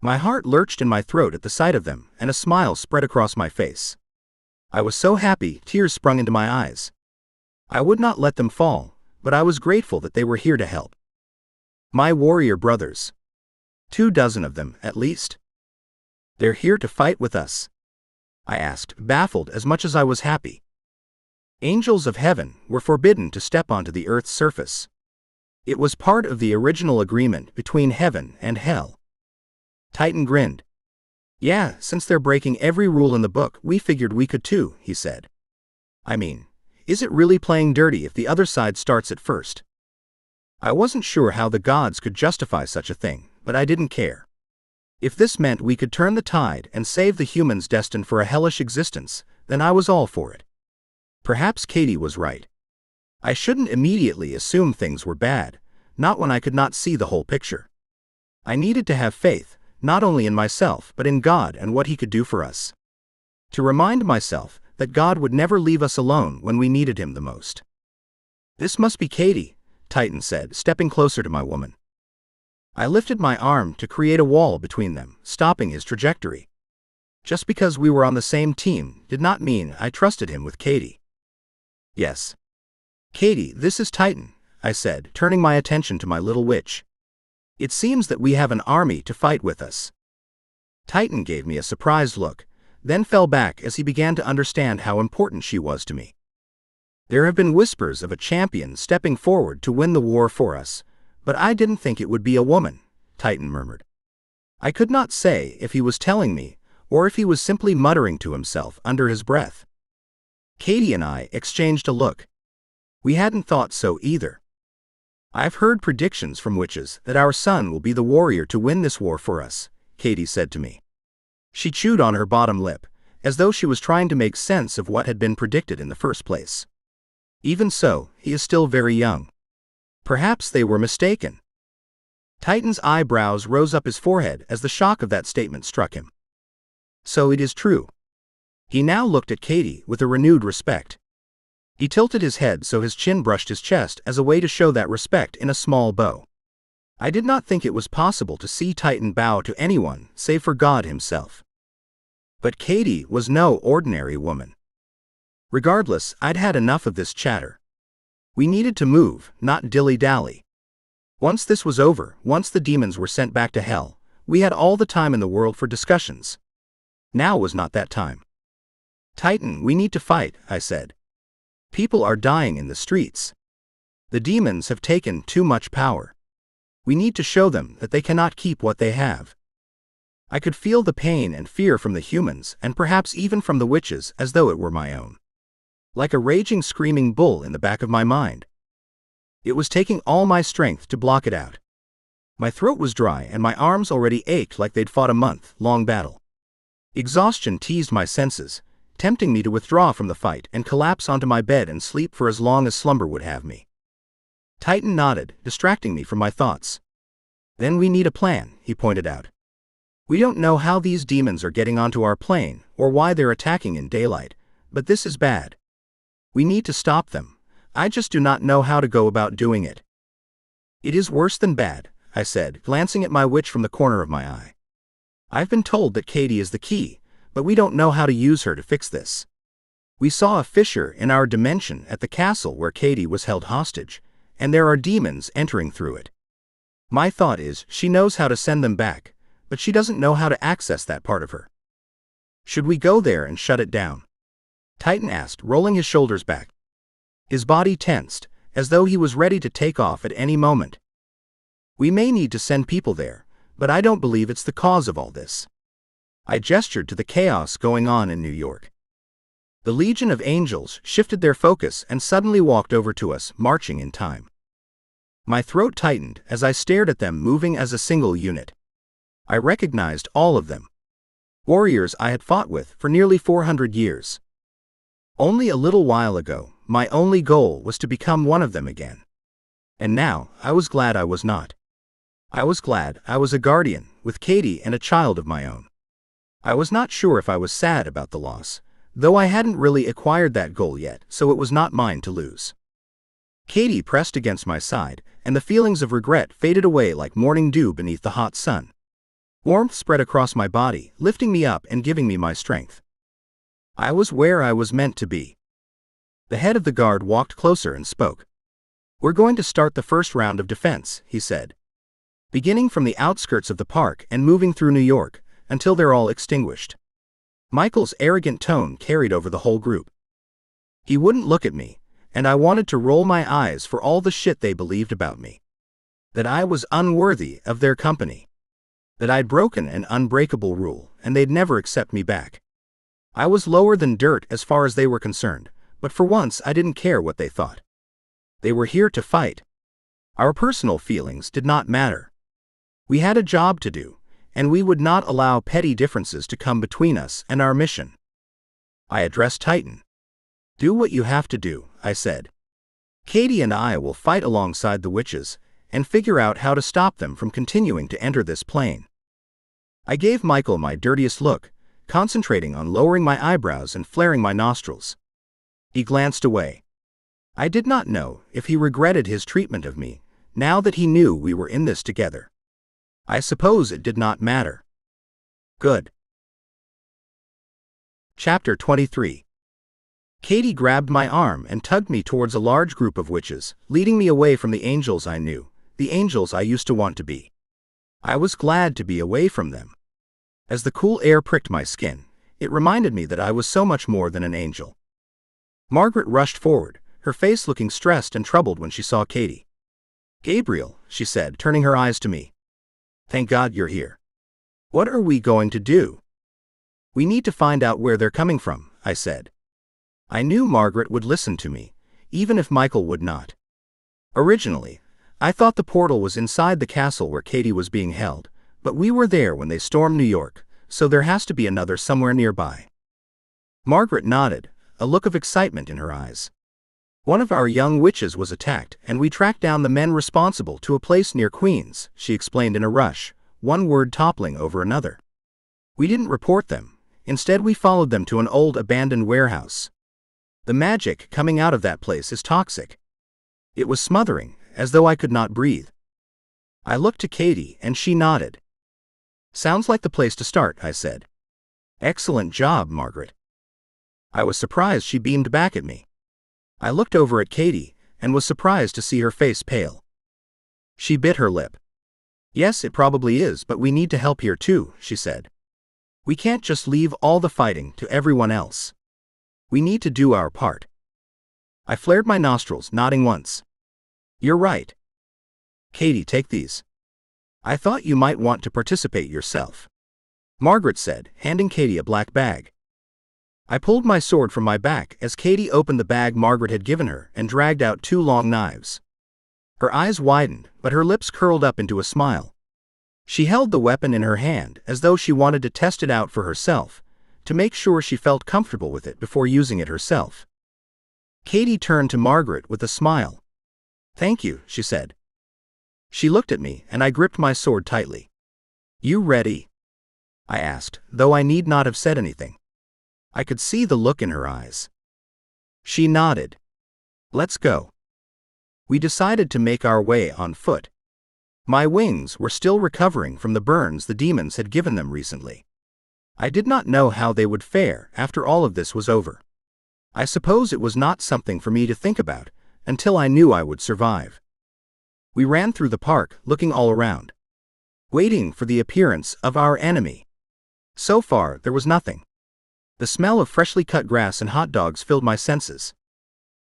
My heart lurched in my throat at the sight of them, and a smile spread across my face. I was so happy, tears sprung into my eyes. I would not let them fall, but I was grateful that they were here to help. My warrior brothers. 24 of them, at least. They're here to fight with us? I asked, baffled as much as I was happy. Angels of heaven were forbidden to step onto the earth's surface. It was part of the original agreement between heaven and hell. Titan grinned. Yeah, since they're breaking every rule in the book, we figured we could too, he said. I mean, is it really playing dirty if the other side starts it first? I wasn't sure how the gods could justify such a thing, but I didn't care. If this meant we could turn the tide and save the humans destined for a hellish existence, then I was all for it. Perhaps Katie was right. I shouldn't immediately assume things were bad, not when I could not see the whole picture. I needed to have faith, not only in myself but in God and what He could do for us. To remind myself that God would never leave us alone when we needed Him the most. This must be Katie, Titan said, stepping closer to my woman. I lifted my arm to create a wall between them, stopping his trajectory. Just because we were on the same team did not mean I trusted him with Katie. Yes. Katie, this is Titan, I said, turning my attention to my little witch. It seems that we have an army to fight with us. Titan gave me a surprised look, then fell back as he began to understand how important she was to me. There have been whispers of a champion stepping forward to win the war for us, but I didn't think it would be a woman, Titan murmured. I could not say if he was telling me, or if he was simply muttering to himself under his breath. Katie and I exchanged a look. We hadn't thought so either. I've heard predictions from witches that our son will be the warrior to win this war for us, Katie said to me. She chewed on her bottom lip, as though she was trying to make sense of what had been predicted in the first place. Even so, he is still very young. Perhaps they were mistaken. Titan's eyebrows rose up his forehead as the shock of that statement struck him. So it is true. He now looked at Katie with a renewed respect. He tilted his head so his chin brushed his chest as a way to show that respect in a small bow. I did not think it was possible to see Titan bow to anyone save for God himself. But Katie was no ordinary woman. Regardless, I'd had enough of this chatter. We needed to move, not dilly-dally. Once this was over, once the demons were sent back to hell, we had all the time in the world for discussions. Now was not that time. Titan, we need to fight, I said. People are dying in the streets. The demons have taken too much power. We need to show them that they cannot keep what they have. I could feel the pain and fear from the humans and perhaps even from the witches as though it were my own. Like a raging screaming bull in the back of my mind. It was taking all my strength to block it out. My throat was dry and my arms already ached like they'd fought a month-long battle. Exhaustion teased my senses, tempting me to withdraw from the fight and collapse onto my bed and sleep for as long as slumber would have me. Titan nodded, distracting me from my thoughts. Then we need a plan, he pointed out. We don't know how these demons are getting onto our plane or why they're attacking in daylight, but this is bad. We need to stop them. I just do not know how to go about doing it. It is worse than bad, I said, glancing at my witch from the corner of my eye. I've been told that Katie is the key, but we don't know how to use her to fix this. We saw a fissure in our dimension at the castle where Katie was held hostage, and there are demons entering through it. My thought is she knows how to send them back, but she doesn't know how to access that part of her. Should we go there and shut it down? Titan asked, rolling his shoulders back. His body tensed, as though he was ready to take off at any moment. We may need to send people there, but I don't believe it's the cause of all this. I gestured to the chaos going on in New York. The Legion of Angels shifted their focus and suddenly walked over to us, marching in time. My throat tightened as I stared at them moving as a single unit. I recognized all of them. Warriors I had fought with for nearly 400 years. Only a little while ago, my only goal was to become one of them again. And now, I was glad I was not. I was glad I was a guardian, with Katie and a child of my own. I was not sure if I was sad about the loss, though I hadn't really acquired that goal yet, so it was not mine to lose. Katie pressed against my side, and the feelings of regret faded away like morning dew beneath the hot sun. Warmth spread across my body, lifting me up and giving me my strength. I was where I was meant to be. The head of the guard walked closer and spoke. "We're going to start the first round of defense," he said. "Beginning from the outskirts of the park and moving through New York, until they're all extinguished." Michael's arrogant tone carried over the whole group. He wouldn't look at me, and I wanted to roll my eyes for all the shit they believed about me. That I was unworthy of their company. That I'd broken an unbreakable rule, and they'd never accept me back. I was lower than dirt as far as they were concerned, but for once I didn't care what they thought. They were here to fight. Our personal feelings did not matter. We had a job to do, and we would not allow petty differences to come between us and our mission. I addressed Titan. "Do what you have to do," I said. "Katie and I will fight alongside the witches, and figure out how to stop them from continuing to enter this plane." I gave Michael my dirtiest look, concentrating on lowering my eyebrows and flaring my nostrils. He glanced away. I did not know if he regretted his treatment of me, now that he knew we were in this together. I suppose it did not matter. Good. Chapter 23. Katie grabbed my arm and tugged me towards a large group of witches, leading me away from the angels I knew, the angels I used to want to be. I was glad to be away from them. As the cool air pricked my skin, it reminded me that I was so much more than an angel. Margaret rushed forward, her face looking stressed and troubled when she saw Katie. "Gabriel," she said, turning her eyes to me. "Thank God you're here. What are we going to do?" "We need to find out where they're coming from," I said. I knew Margaret would listen to me, even if Michael would not. Originally, I thought the portal was inside the castle where Katie was being held, but we were there when they stormed New York, so there has to be another somewhere nearby. Margaret nodded, a look of excitement in her eyes. "One of our young witches was attacked, and we tracked down the men responsible to a place near Queens," she explained in a rush, one word toppling over another. "We didn't report them. Instead, we followed them to an old abandoned warehouse. The magic coming out of that place is toxic." It was smothering, as though I could not breathe. I looked to Katie, and she nodded. "Sounds like the place to start," I said. "Excellent job, Margaret." I was surprised she beamed back at me. I looked over at Katie, and was surprised to see her face pale. She bit her lip. "Yes, it probably is, but we need to help here too," she said. "We can't just leave all the fighting to everyone else. We need to do our part." I flared my nostrils, nodding once. "You're right. Katie, take these. I thought you might want to participate yourself," Margaret said, handing Katie a black bag. I pulled my sword from my back as Katie opened the bag Margaret had given her and dragged out 2 long knives. Her eyes widened, but her lips curled up into a smile. She held the weapon in her hand as though she wanted to test it out for herself, to make sure she felt comfortable with it before using it herself. Katie turned to Margaret with a smile. "Thank you," she said. She looked at me, and I gripped my sword tightly. "You ready?" I asked, though I need not have said anything. I could see the look in her eyes. She nodded. "Let's go." We decided to make our way on foot. My wings were still recovering from the burns the demons had given them recently. I did not know how they would fare after all of this was over. I suppose it was not something for me to think about, until I knew I would survive. We ran through the park, looking all around, waiting for the appearance of our enemy. So far, there was nothing. The smell of freshly cut grass and hot dogs filled my senses.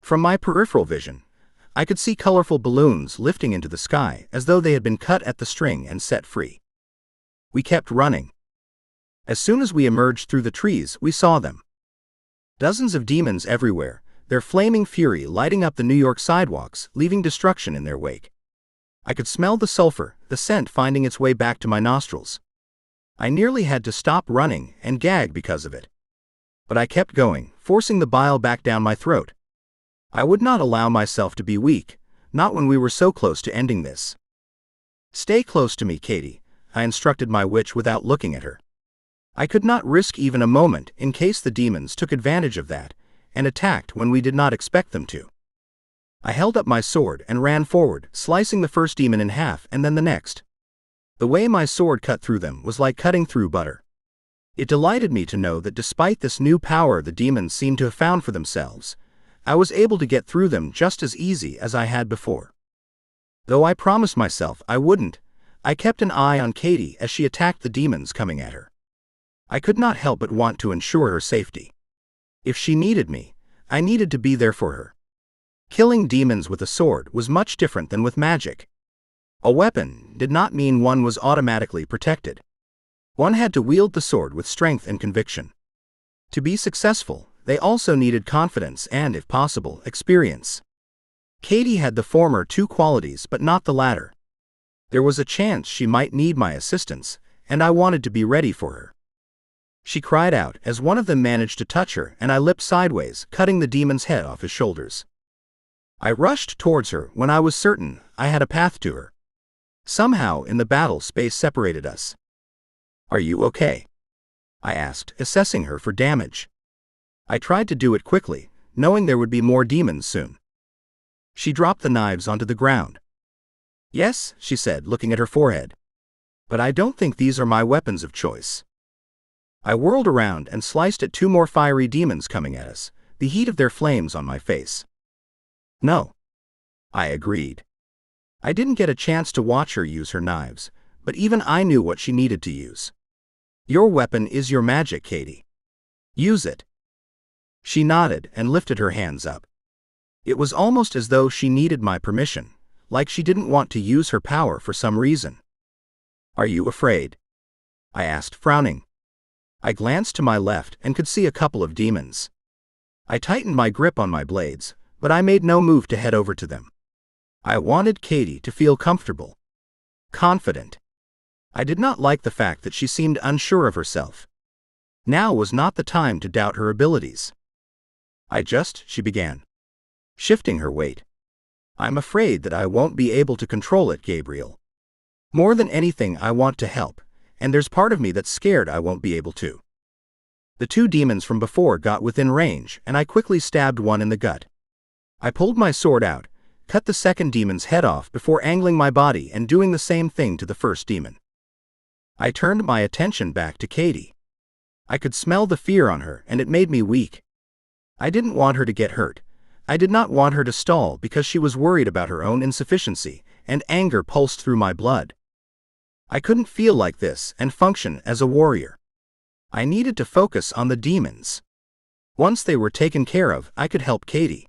From my peripheral vision, I could see colorful balloons lifting into the sky as though they had been cut at the string and set free. We kept running. As soon as we emerged through the trees, we saw them. Dozens of demons everywhere, their flaming fury lighting up the New York sidewalks, leaving destruction in their wake. I could smell the sulfur, the scent finding its way back to my nostrils. I nearly had to stop running and gag because of it. But I kept going, forcing the bile back down my throat. I would not allow myself to be weak, not when we were so close to ending this. "Stay close to me, Katie," I instructed my witch without looking at her. I could not risk even a moment in case the demons took advantage of that and attacked when we did not expect them to. I held up my sword and ran forward, slicing the first demon in half and then the next. The way my sword cut through them was like cutting through butter. It delighted me to know that despite this new power the demons seemed to have found for themselves, I was able to get through them just as easy as I had before. Though I promised myself I wouldn't, I kept an eye on Katie as she attacked the demons coming at her. I could not help but want to ensure her safety. If she needed me, I needed to be there for her. Killing demons with a sword was much different than with magic. A weapon did not mean one was automatically protected. One had to wield the sword with strength and conviction. To be successful, they also needed confidence and, if possible, experience. Katie had the former two qualities but not the latter. There was a chance she might need my assistance, and I wanted to be ready for her. She cried out as one of them managed to touch her, and I leapt sideways, cutting the demon's head off his shoulders. I rushed towards her when I was certain I had a path to her. Somehow in the battle space separated us. "Are you okay?" I asked, assessing her for damage. I tried to do it quickly, knowing there would be more demons soon. She dropped the knives onto the ground. "Yes," she said, looking at her forehead. "But I don't think these are my weapons of choice." I whirled around and sliced at two more fiery demons coming at us, the heat of their flames on my face. "No," I agreed. I didn't get a chance to watch her use her knives, but even I knew what she needed to use. "Your weapon is your magic, Katie. Use it." She nodded and lifted her hands up. It was almost as though she needed my permission, like she didn't want to use her power for some reason. "Are you afraid?" I asked, frowning. I glanced to my left and could see a couple of demons. I tightened my grip on my blades, but I made no move to head over to them. I wanted Katie to feel comfortable, confident. I did not like the fact that she seemed unsure of herself. Now was not the time to doubt her abilities. She began, shifting her weight. "I'm afraid that I won't be able to control it, Gabriel. More than anything, I want to help, and there's part of me that's scared I won't be able to." The two demons from before got within range, and I quickly stabbed one in the gut. I pulled my sword out, cut the second demon's head off before angling my body and doing the same thing to the first demon. I turned my attention back to Katie. I could smell the fear on her, and it made me weak. I didn't want her to get hurt. I did not want her to stall because she was worried about her own insufficiency, and anger pulsed through my blood. I couldn't feel like this and function as a warrior. I needed to focus on the demons. Once they were taken care of, I could help Katie.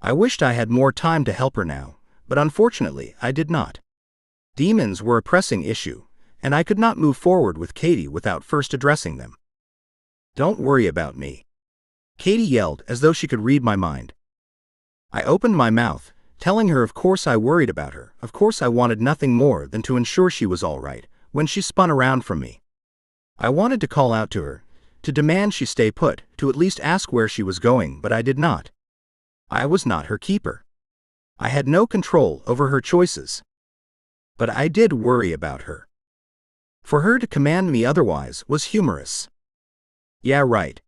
I wished I had more time to help her now, but unfortunately I did not. Demons were a pressing issue, and I could not move forward with Katie without first addressing them. "Don't worry about me," Katie yelled as though she could read my mind. I opened my mouth, telling her of course I worried about her, of course I wanted nothing more than to ensure she was all right, when she spun around from me. I wanted to call out to her, to demand she stay put, to at least ask where she was going, but I did not. I was not her keeper. I had no control over her choices. But I did worry about her. For her to command me otherwise was humorous. "Yeah, right."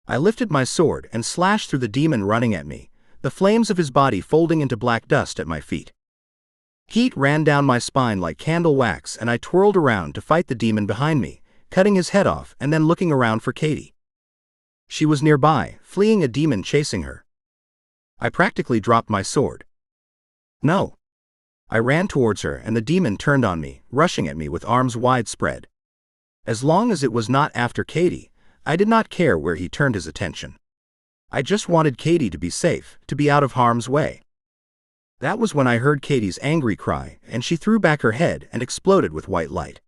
I lifted my sword and slashed through the demon running at me, the flames of his body folding into black dust at my feet. Heat ran down my spine like candle wax, and I twirled around to fight the demon behind me, cutting his head off and then looking around for Katie. She was nearby, fleeing a demon chasing her. I practically dropped my sword. "No." I ran towards her, and the demon turned on me, rushing at me with arms wide spread. As long as it was not after Katie, I did not care where he turned his attention. I just wanted Katie to be safe, to be out of harm's way. That was when I heard Katie's angry cry, and she threw back her head and exploded with white light.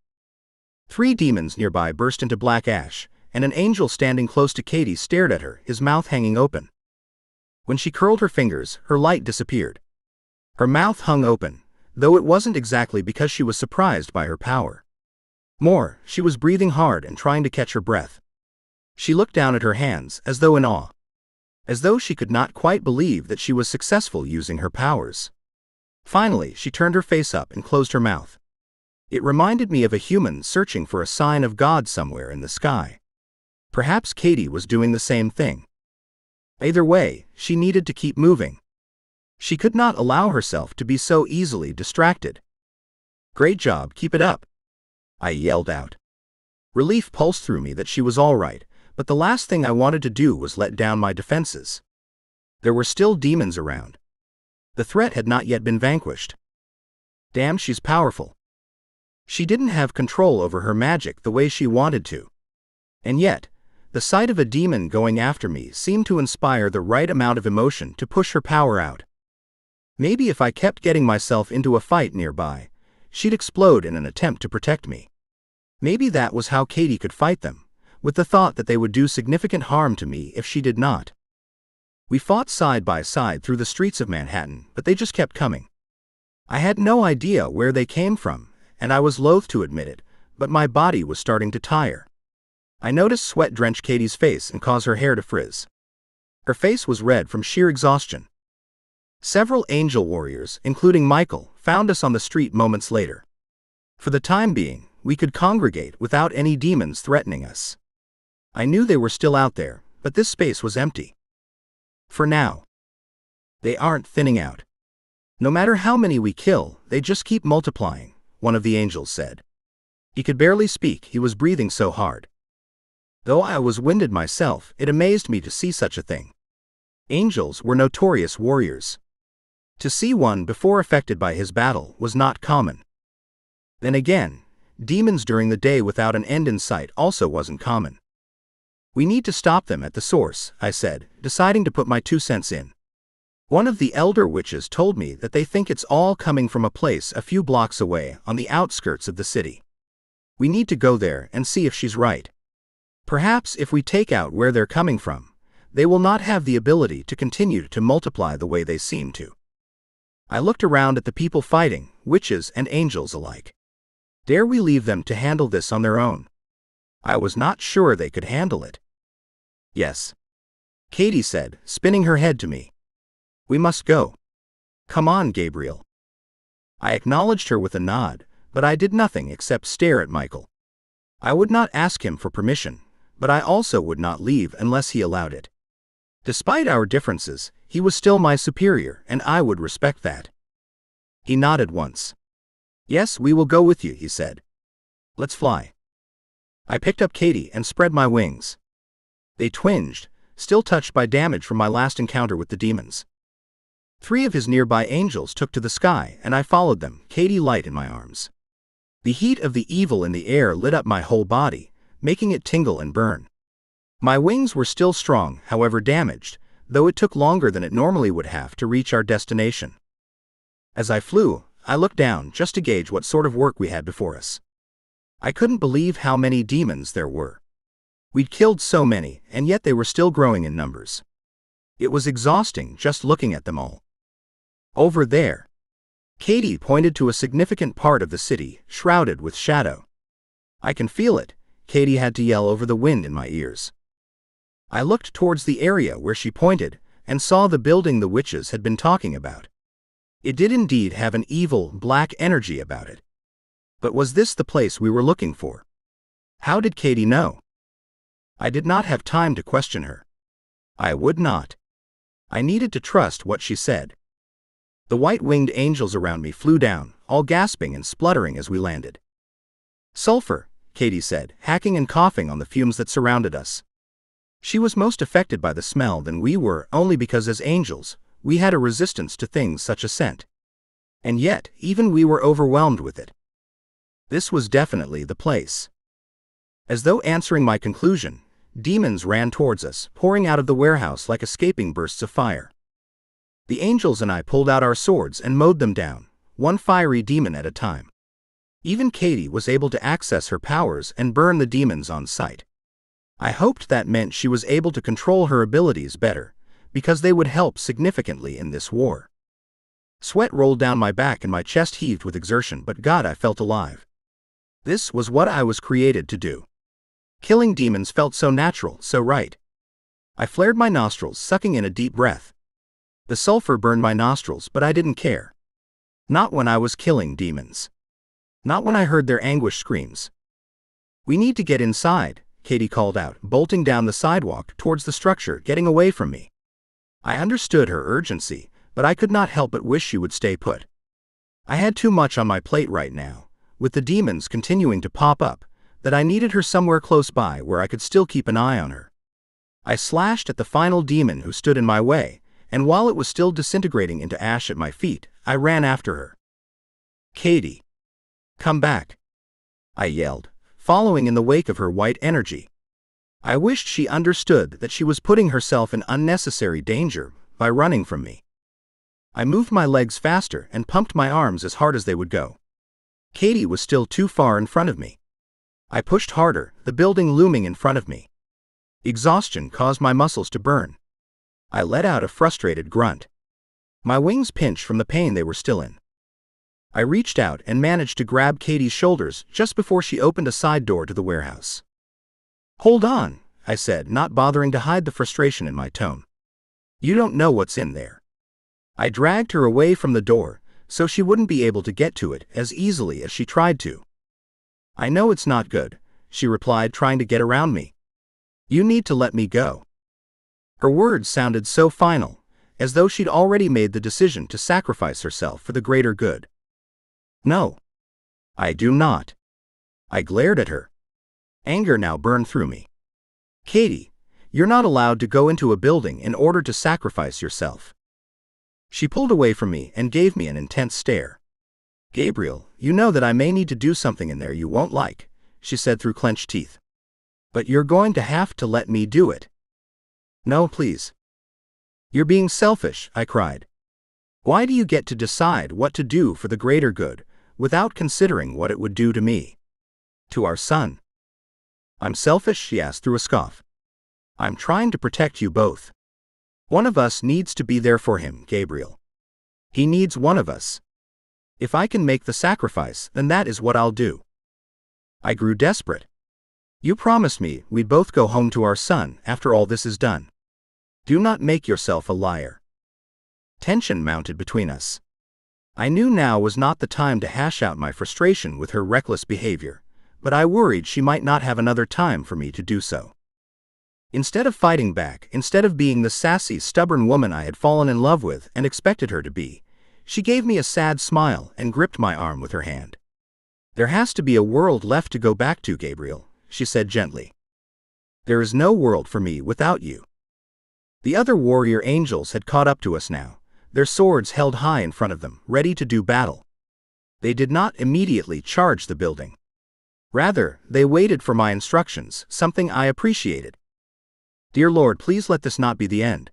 3 demons nearby burst into black ash, and an angel standing close to Katie stared at her, his mouth hanging open. When she curled her fingers, her light disappeared. Her mouth hung open, though it wasn't exactly because she was surprised by her power. More, she was breathing hard and trying to catch her breath. She looked down at her hands, as though in awe. As though she could not quite believe that she was successful using her powers. Finally, she turned her face up and closed her mouth. It reminded me of a human searching for a sign of God somewhere in the sky. Perhaps Katie was doing the same thing. Either way, she needed to keep moving. She could not allow herself to be so easily distracted. "Great job, keep it up," I yelled out. Relief pulsed through me that she was all right, but the last thing I wanted to do was let down my defenses. There were still demons around. The threat had not yet been vanquished. Damn, she's powerful. She didn't have control over her magic the way she wanted to. And yet, the sight of a demon going after me seemed to inspire the right amount of emotion to push her power out. Maybe if I kept getting myself into a fight nearby, she'd explode in an attempt to protect me. Maybe that was how Katie could fight them, with the thought that they would do significant harm to me if she did not. We fought side by side through the streets of Manhattan, but they just kept coming. I had no idea where they came from, and I was loath to admit it, but my body was starting to tire. I noticed sweat drench Katie's face and cause her hair to frizz. Her face was red from sheer exhaustion. Several angel warriors, including Michael, found us on the street moments later. For the time being, we could congregate without any demons threatening us. I knew they were still out there, but this space was empty. For now. They aren't thinning out. No matter how many we kill, they just keep multiplying, one of the angels said. He could barely speak, he was breathing so hard. Though I was winded myself, it amazed me to see such a thing. Angels were notorious warriors. To see one before affected by his battle was not common. Then again, demons during the day without an end in sight also wasn't common. We need to stop them at the source, I said, deciding to put my 2 cents in. One of the elder witches told me that they think it's all coming from a place a few blocks away on the outskirts of the city. We need to go there and see if she's right. Perhaps if we take out where they're coming from, they will not have the ability to continue to multiply the way they seem to. I looked around at the people fighting, witches and angels alike. Dare we leave them to handle this on their own? I was not sure they could handle it. Yes, Katie said, spinning her head to me. We must go. Come on, Gabriel. I acknowledged her with a nod, but I did nothing except stare at Michael. I would not ask him for permission, but I also would not leave unless he allowed it. Despite our differences, he was still my superior, and I would respect that. He nodded once. Yes, we will go with you, he said. Let's fly. I picked up Katie and spread my wings. They twinged, still touched by damage from my last encounter with the demons. 3 of his nearby angels took to the sky, and I followed them, Katie light in my arms. The heat of the evil in the air lit up my whole body, making it tingle and burn. My wings were still strong, however damaged, though it took longer than it normally would have to reach our destination. As I flew, I looked down just to gauge what sort of work we had before us. I couldn't believe how many demons there were. We'd killed so many, and yet they were still growing in numbers. It was exhausting just looking at them all. Over there. Katie pointed to a significant part of the city, shrouded with shadow. I can feel it, Katie had to yell over the wind in my ears. I looked towards the area where she pointed, and saw the building the witches had been talking about. It did indeed have an evil, black energy about it. But was this the place we were looking for? How did Katie know? I did not have time to question her. I would not. I needed to trust what she said. The white-winged angels around me flew down, all gasping and spluttering as we landed. Sulfur, Katie said, hacking and coughing on the fumes that surrounded us. She was most affected by the smell than we were, only because as angels, we had a resistance to things such as scent. And yet, even we were overwhelmed with it. This was definitely the place. As though answering my conclusion, demons ran towards us, pouring out of the warehouse like escaping bursts of fire. The angels and I pulled out our swords and mowed them down, one fiery demon at a time. Even Katie was able to access her powers and burn the demons on sight. I hoped that meant she was able to control her abilities better, because they would help significantly in this war. Sweat rolled down my back and my chest heaved with exertion, but God, I felt alive. This was what I was created to do. Killing demons felt so natural, so right. I flared my nostrils, sucking in a deep breath. The sulfur burned my nostrils, but I didn't care. Not when I was killing demons. Not when I heard their anguished screams. We need to get inside, Katie called out, bolting down the sidewalk towards the structure, getting away from me. I understood her urgency, but I could not help but wish she would stay put. I had too much on my plate right now, with the demons continuing to pop up, that I needed her somewhere close by where I could still keep an eye on her. I slashed at the final demon who stood in my way, and while it was still disintegrating into ash at my feet, I ran after her. "Katie! Come back!" I yelled, following in the wake of her white energy. I wished she understood that she was putting herself in unnecessary danger by running from me. I moved my legs faster and pumped my arms as hard as they would go. Katie was still too far in front of me. I pushed harder, the building looming in front of me. Exhaustion caused my muscles to burn. I let out a frustrated grunt. My wings pinched from the pain they were still in. I reached out and managed to grab Katie's shoulders just before she opened a side door to the warehouse. "Hold on," I said, not bothering to hide the frustration in my tone. "You don't know what's in there." I dragged her away from the door, so she wouldn't be able to get to it as easily as she tried to. "I know it's not good," she replied, trying to get around me. "You need to let me go." Her words sounded so final, as though she'd already made the decision to sacrifice herself for the greater good. "No. I do not." I glared at her. Anger now burned through me. "Katie, you're not allowed to go into a building in order to sacrifice yourself." She pulled away from me and gave me an intense stare. "Gabriel, you know that I may need to do something in there you won't like," she said through clenched teeth. "But you're going to have to let me do it." "No, please." "You're being selfish," I cried. "Why do you get to decide what to do for the greater good, without considering what it would do to me? To our son?" "I'm selfish?" she asked through a scoff. "I'm trying to protect you both. One of us needs to be there for him, Gabriel. He needs one of us. If I can make the sacrifice, then that is what I'll do." I grew desperate. "You promised me we'd both go home to our son after all this is done. Do not make yourself a liar." Tension mounted between us. I knew now was not the time to hash out my frustration with her reckless behavior, but I worried she might not have another time for me to do so. Instead of fighting back, instead of being the sassy, stubborn woman I had fallen in love with and expected her to be, she gave me a sad smile and gripped my arm with her hand. "There has to be a world left to go back to, Gabriel," she said gently. "There is no world for me without you." The other warrior angels had caught up to us now, their swords held high in front of them, ready to do battle. They did not immediately charge the building. Rather, they waited for my instructions, something I appreciated. "Dear Lord, please let this not be the end.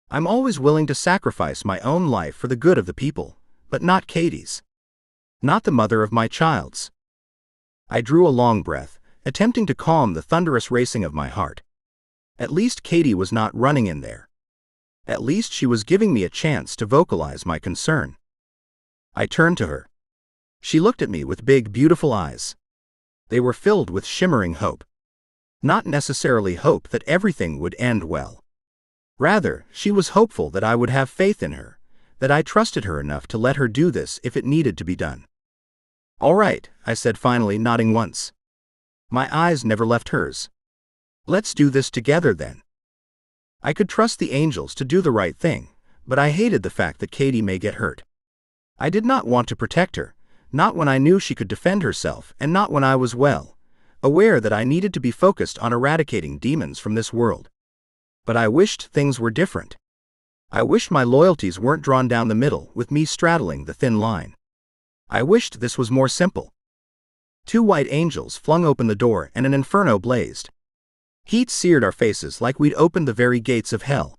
I'm always willing to sacrifice my own life for the good of the people, but not Katie's. Not the mother of my child's." I drew a long breath, attempting to calm the thunderous racing of my heart. At least Katie was not running in there. At least she was giving me a chance to vocalize my concern. I turned to her. She looked at me with big, beautiful eyes. They were filled with shimmering hope. Not necessarily hope that everything would end well. Rather, she was hopeful that I would have faith in her, that I trusted her enough to let her do this if it needed to be done. "All right," I said finally, nodding once. My eyes never left hers. "Let's do this together then." I could trust the angels to do the right thing, but I hated the fact that Katie may get hurt. I did not want to protect her, not when I knew she could defend herself and not when I was aware that I needed to be focused on eradicating demons from this world. But I wished things were different. I wished my loyalties weren't drawn down the middle with me straddling the thin line. I wished this was more simple. Two white angels flung open the door and an inferno blazed. Heat seared our faces like we'd opened the very gates of hell.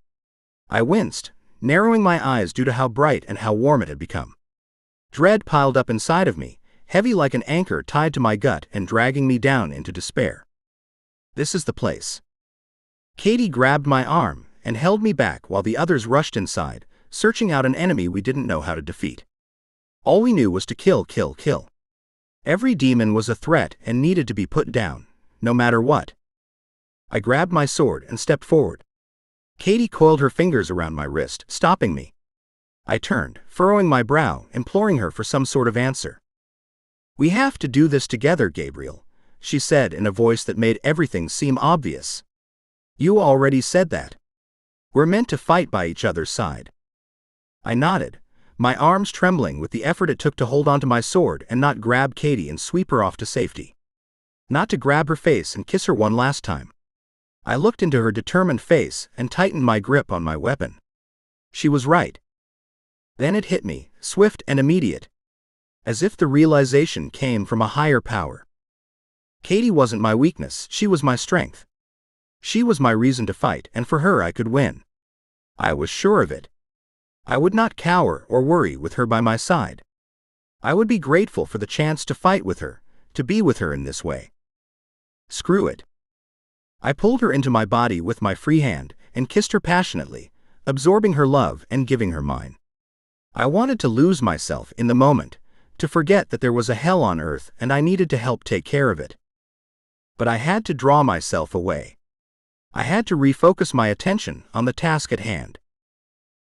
I winced, narrowing my eyes due to how bright and how warm it had become. Dread piled up inside of me, heavy like an anchor tied to my gut and dragging me down into despair. "This is the place." Katie grabbed my arm and held me back while the others rushed inside, searching out an enemy we didn't know how to defeat. All we knew was to kill, kill, kill. Every demon was a threat and needed to be put down, no matter what. I grabbed my sword and stepped forward. Katie coiled her fingers around my wrist, stopping me. I turned, furrowing my brow, imploring her for some sort of answer. "We have to do this together, Gabriel," she said in a voice that made everything seem obvious. "You already said that. We're meant to fight by each other's side." I nodded, my arms trembling with the effort it took to hold onto my sword and not grab Katie and sweep her off to safety. Not to grab her face and kiss her one last time. I looked into her determined face and tightened my grip on my weapon. She was right. Then it hit me, swift and immediate. As if the realization came from a higher power. Katie wasn't my weakness, she was my strength. She was my reason to fight, and for her I could win. I was sure of it. I would not cower or worry with her by my side. I would be grateful for the chance to fight with her, to be with her in this way. Screw it. I pulled her into my body with my free hand and kissed her passionately, absorbing her love and giving her mine. I wanted to lose myself in the moment, to forget that there was a hell on earth and I needed to help take care of it. But I had to draw myself away. I had to refocus my attention on the task at hand.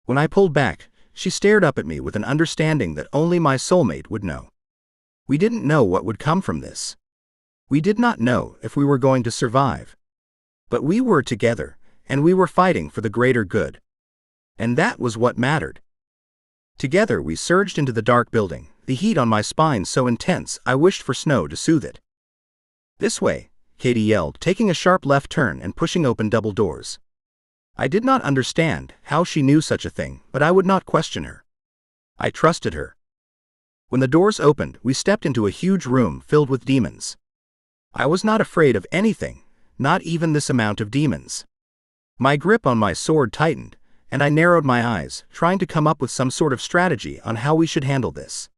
When I pulled back, she stared up at me with an understanding that only my soulmate would know. We didn't know what would come from this. We did not know if we were going to survive. But we were together, and we were fighting for the greater good. And that was what mattered. Together we surged into the dark building, the heat on my spine so intense I wished for snow to soothe it. This way, Katie yelled, taking a sharp left turn and pushing open double doors. I did not understand how she knew such a thing, but I would not question her. I trusted her. When the doors opened, we stepped into a huge room filled with demons. I was not afraid of anything, not even this amount of demons. My grip on my sword tightened, and I narrowed my eyes, trying to come up with some sort of strategy on how we should handle this.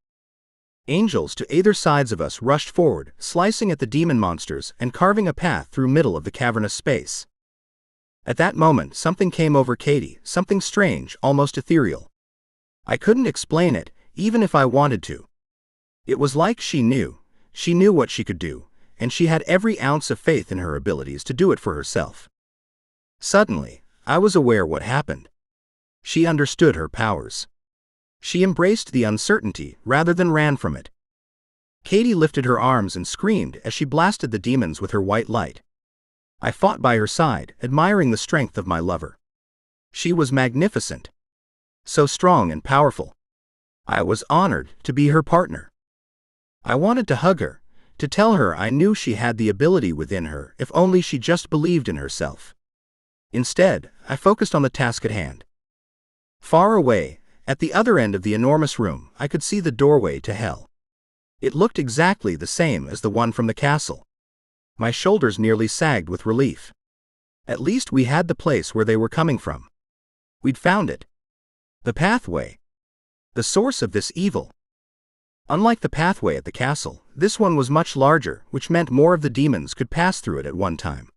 Angels to either sides of us rushed forward, slicing at the demon monsters and carving a path through middle of the cavernous space. At that moment something came over Katie, something strange, almost ethereal. I couldn't explain it, even if I wanted to. It was like she knew what she could do, and she had every ounce of faith in her abilities to do it for herself. Suddenly, I was aware what happened. She understood her powers. She embraced the uncertainty rather than ran from it. Katie lifted her arms and screamed as she blasted the demons with her white light. I fought by her side, admiring the strength of my lover. She was magnificent. So strong and powerful. I was honored to be her partner. I wanted to hug her, to tell her I knew she had the ability within her if only she just believed in herself. Instead, I focused on the task at hand. Far away, at the other end of the enormous room, I could see the doorway to hell. It looked exactly the same as the one from the castle. My shoulders nearly sagged with relief. At least we had the place where they were coming from. We'd found it. The pathway. The source of this evil. Unlike the pathway at the castle, this one was much larger, which meant more of the demons could pass through it at one time.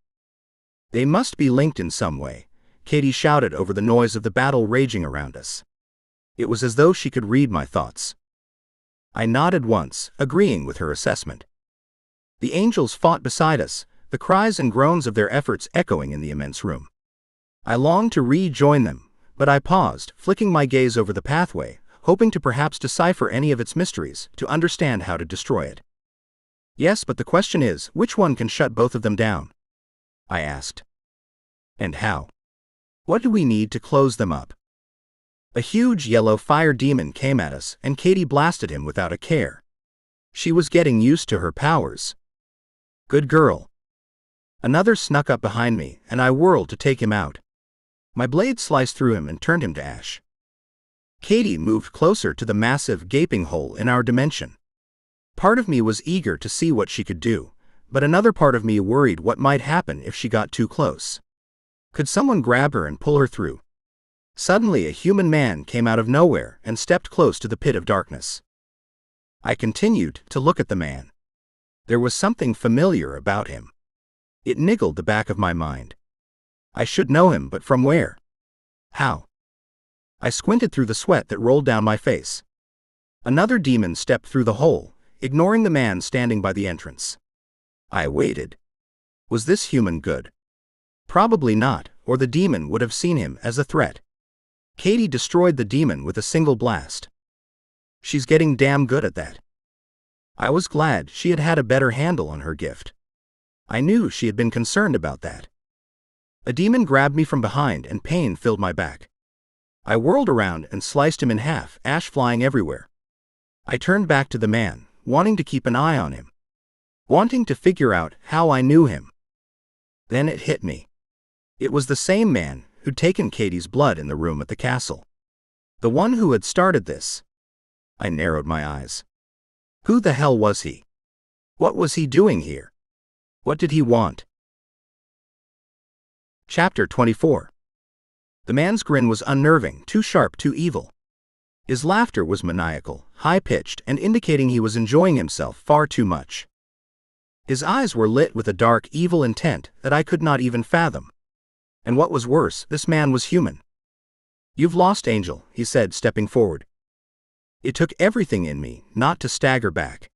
They must be linked in some way, Katie shouted over the noise of the battle raging around us. It was as though she could read my thoughts. I nodded once, agreeing with her assessment. The angels fought beside us, the cries and groans of their efforts echoing in the immense room. I longed to rejoin them, but I paused, flicking my gaze over the pathway, hoping to perhaps decipher any of its mysteries, to understand how to destroy it. Yes, but the question is, which one can shut both of them down? I asked. And how? What do we need to close them up? A huge yellow fire demon came at us, and Katie blasted him without a care. She was getting used to her powers. Good girl. Another snuck up behind me, and I whirled to take him out. My blade sliced through him and turned him to ash. Katie moved closer to the massive, gaping hole in our dimension. Part of me was eager to see what she could do, but another part of me worried what might happen if she got too close. Could someone grab her and pull her through? Suddenly a human man came out of nowhere and stepped close to the pit of darkness. I continued to look at the man. There was something familiar about him. It niggled the back of my mind. I should know him, but from where? How? I squinted through the sweat that rolled down my face. Another demon stepped through the hole, ignoring the man standing by the entrance. I waited. Was this human good? Probably not, or the demon would have seen him as a threat. Katie destroyed the demon with a single blast. She's getting damn good at that. I was glad she had had a better handle on her gift. I knew she had been concerned about that. A demon grabbed me from behind and pain filled my back. I whirled around and sliced him in half, ash flying everywhere. I turned back to the man, wanting to keep an eye on him, wanting to figure out how I knew him. Then it hit me. It was the same man who'd taken Katie's blood in the room at the castle. The one who had started this. I narrowed my eyes. Who the hell was he? What was he doing here? What did he want? Chapter 24. The man's grin was unnerving, too sharp, too evil. His laughter was maniacal, high-pitched, and indicating he was enjoying himself far too much. His eyes were lit with a dark, evil intent that I could not even fathom. And what was worse, this man was human. "You've lost, Angel," he said, stepping forward. It took everything in me not to stagger back.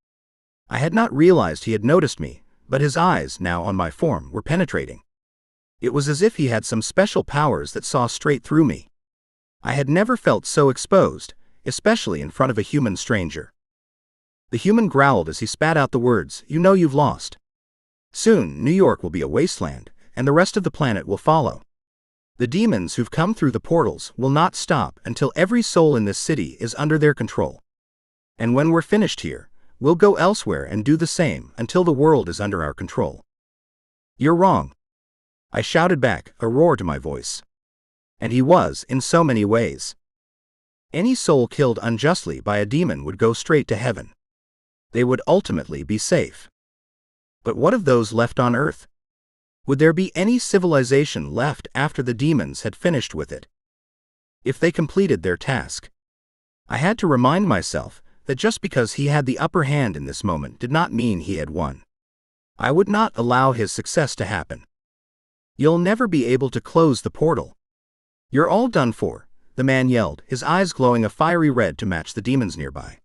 I had not realized he had noticed me, but his eyes, now on my form, were penetrating. It was as if he had some special powers that saw straight through me. I had never felt so exposed, especially in front of a human stranger. The human growled as he spat out the words, "You know you've lost. Soon, New York will be a wasteland, and the rest of the planet will follow. The demons who've come through the portals will not stop until every soul in this city is under their control. And when we're finished here, we'll go elsewhere and do the same until the world is under our control." "You're wrong," I shouted back, a roar to my voice. And he was, in so many ways. Any soul killed unjustly by a demon would go straight to heaven. They would ultimately be safe. But what of those left on Earth? Would there be any civilization left after the demons had finished with it? If they completed their task? I had to remind myself that just because he had the upper hand in this moment did not mean he had won. I would not allow his success to happen. "You'll never be able to close the portal. You're all done for," the man yelled, his eyes glowing a fiery red to match the demons nearby.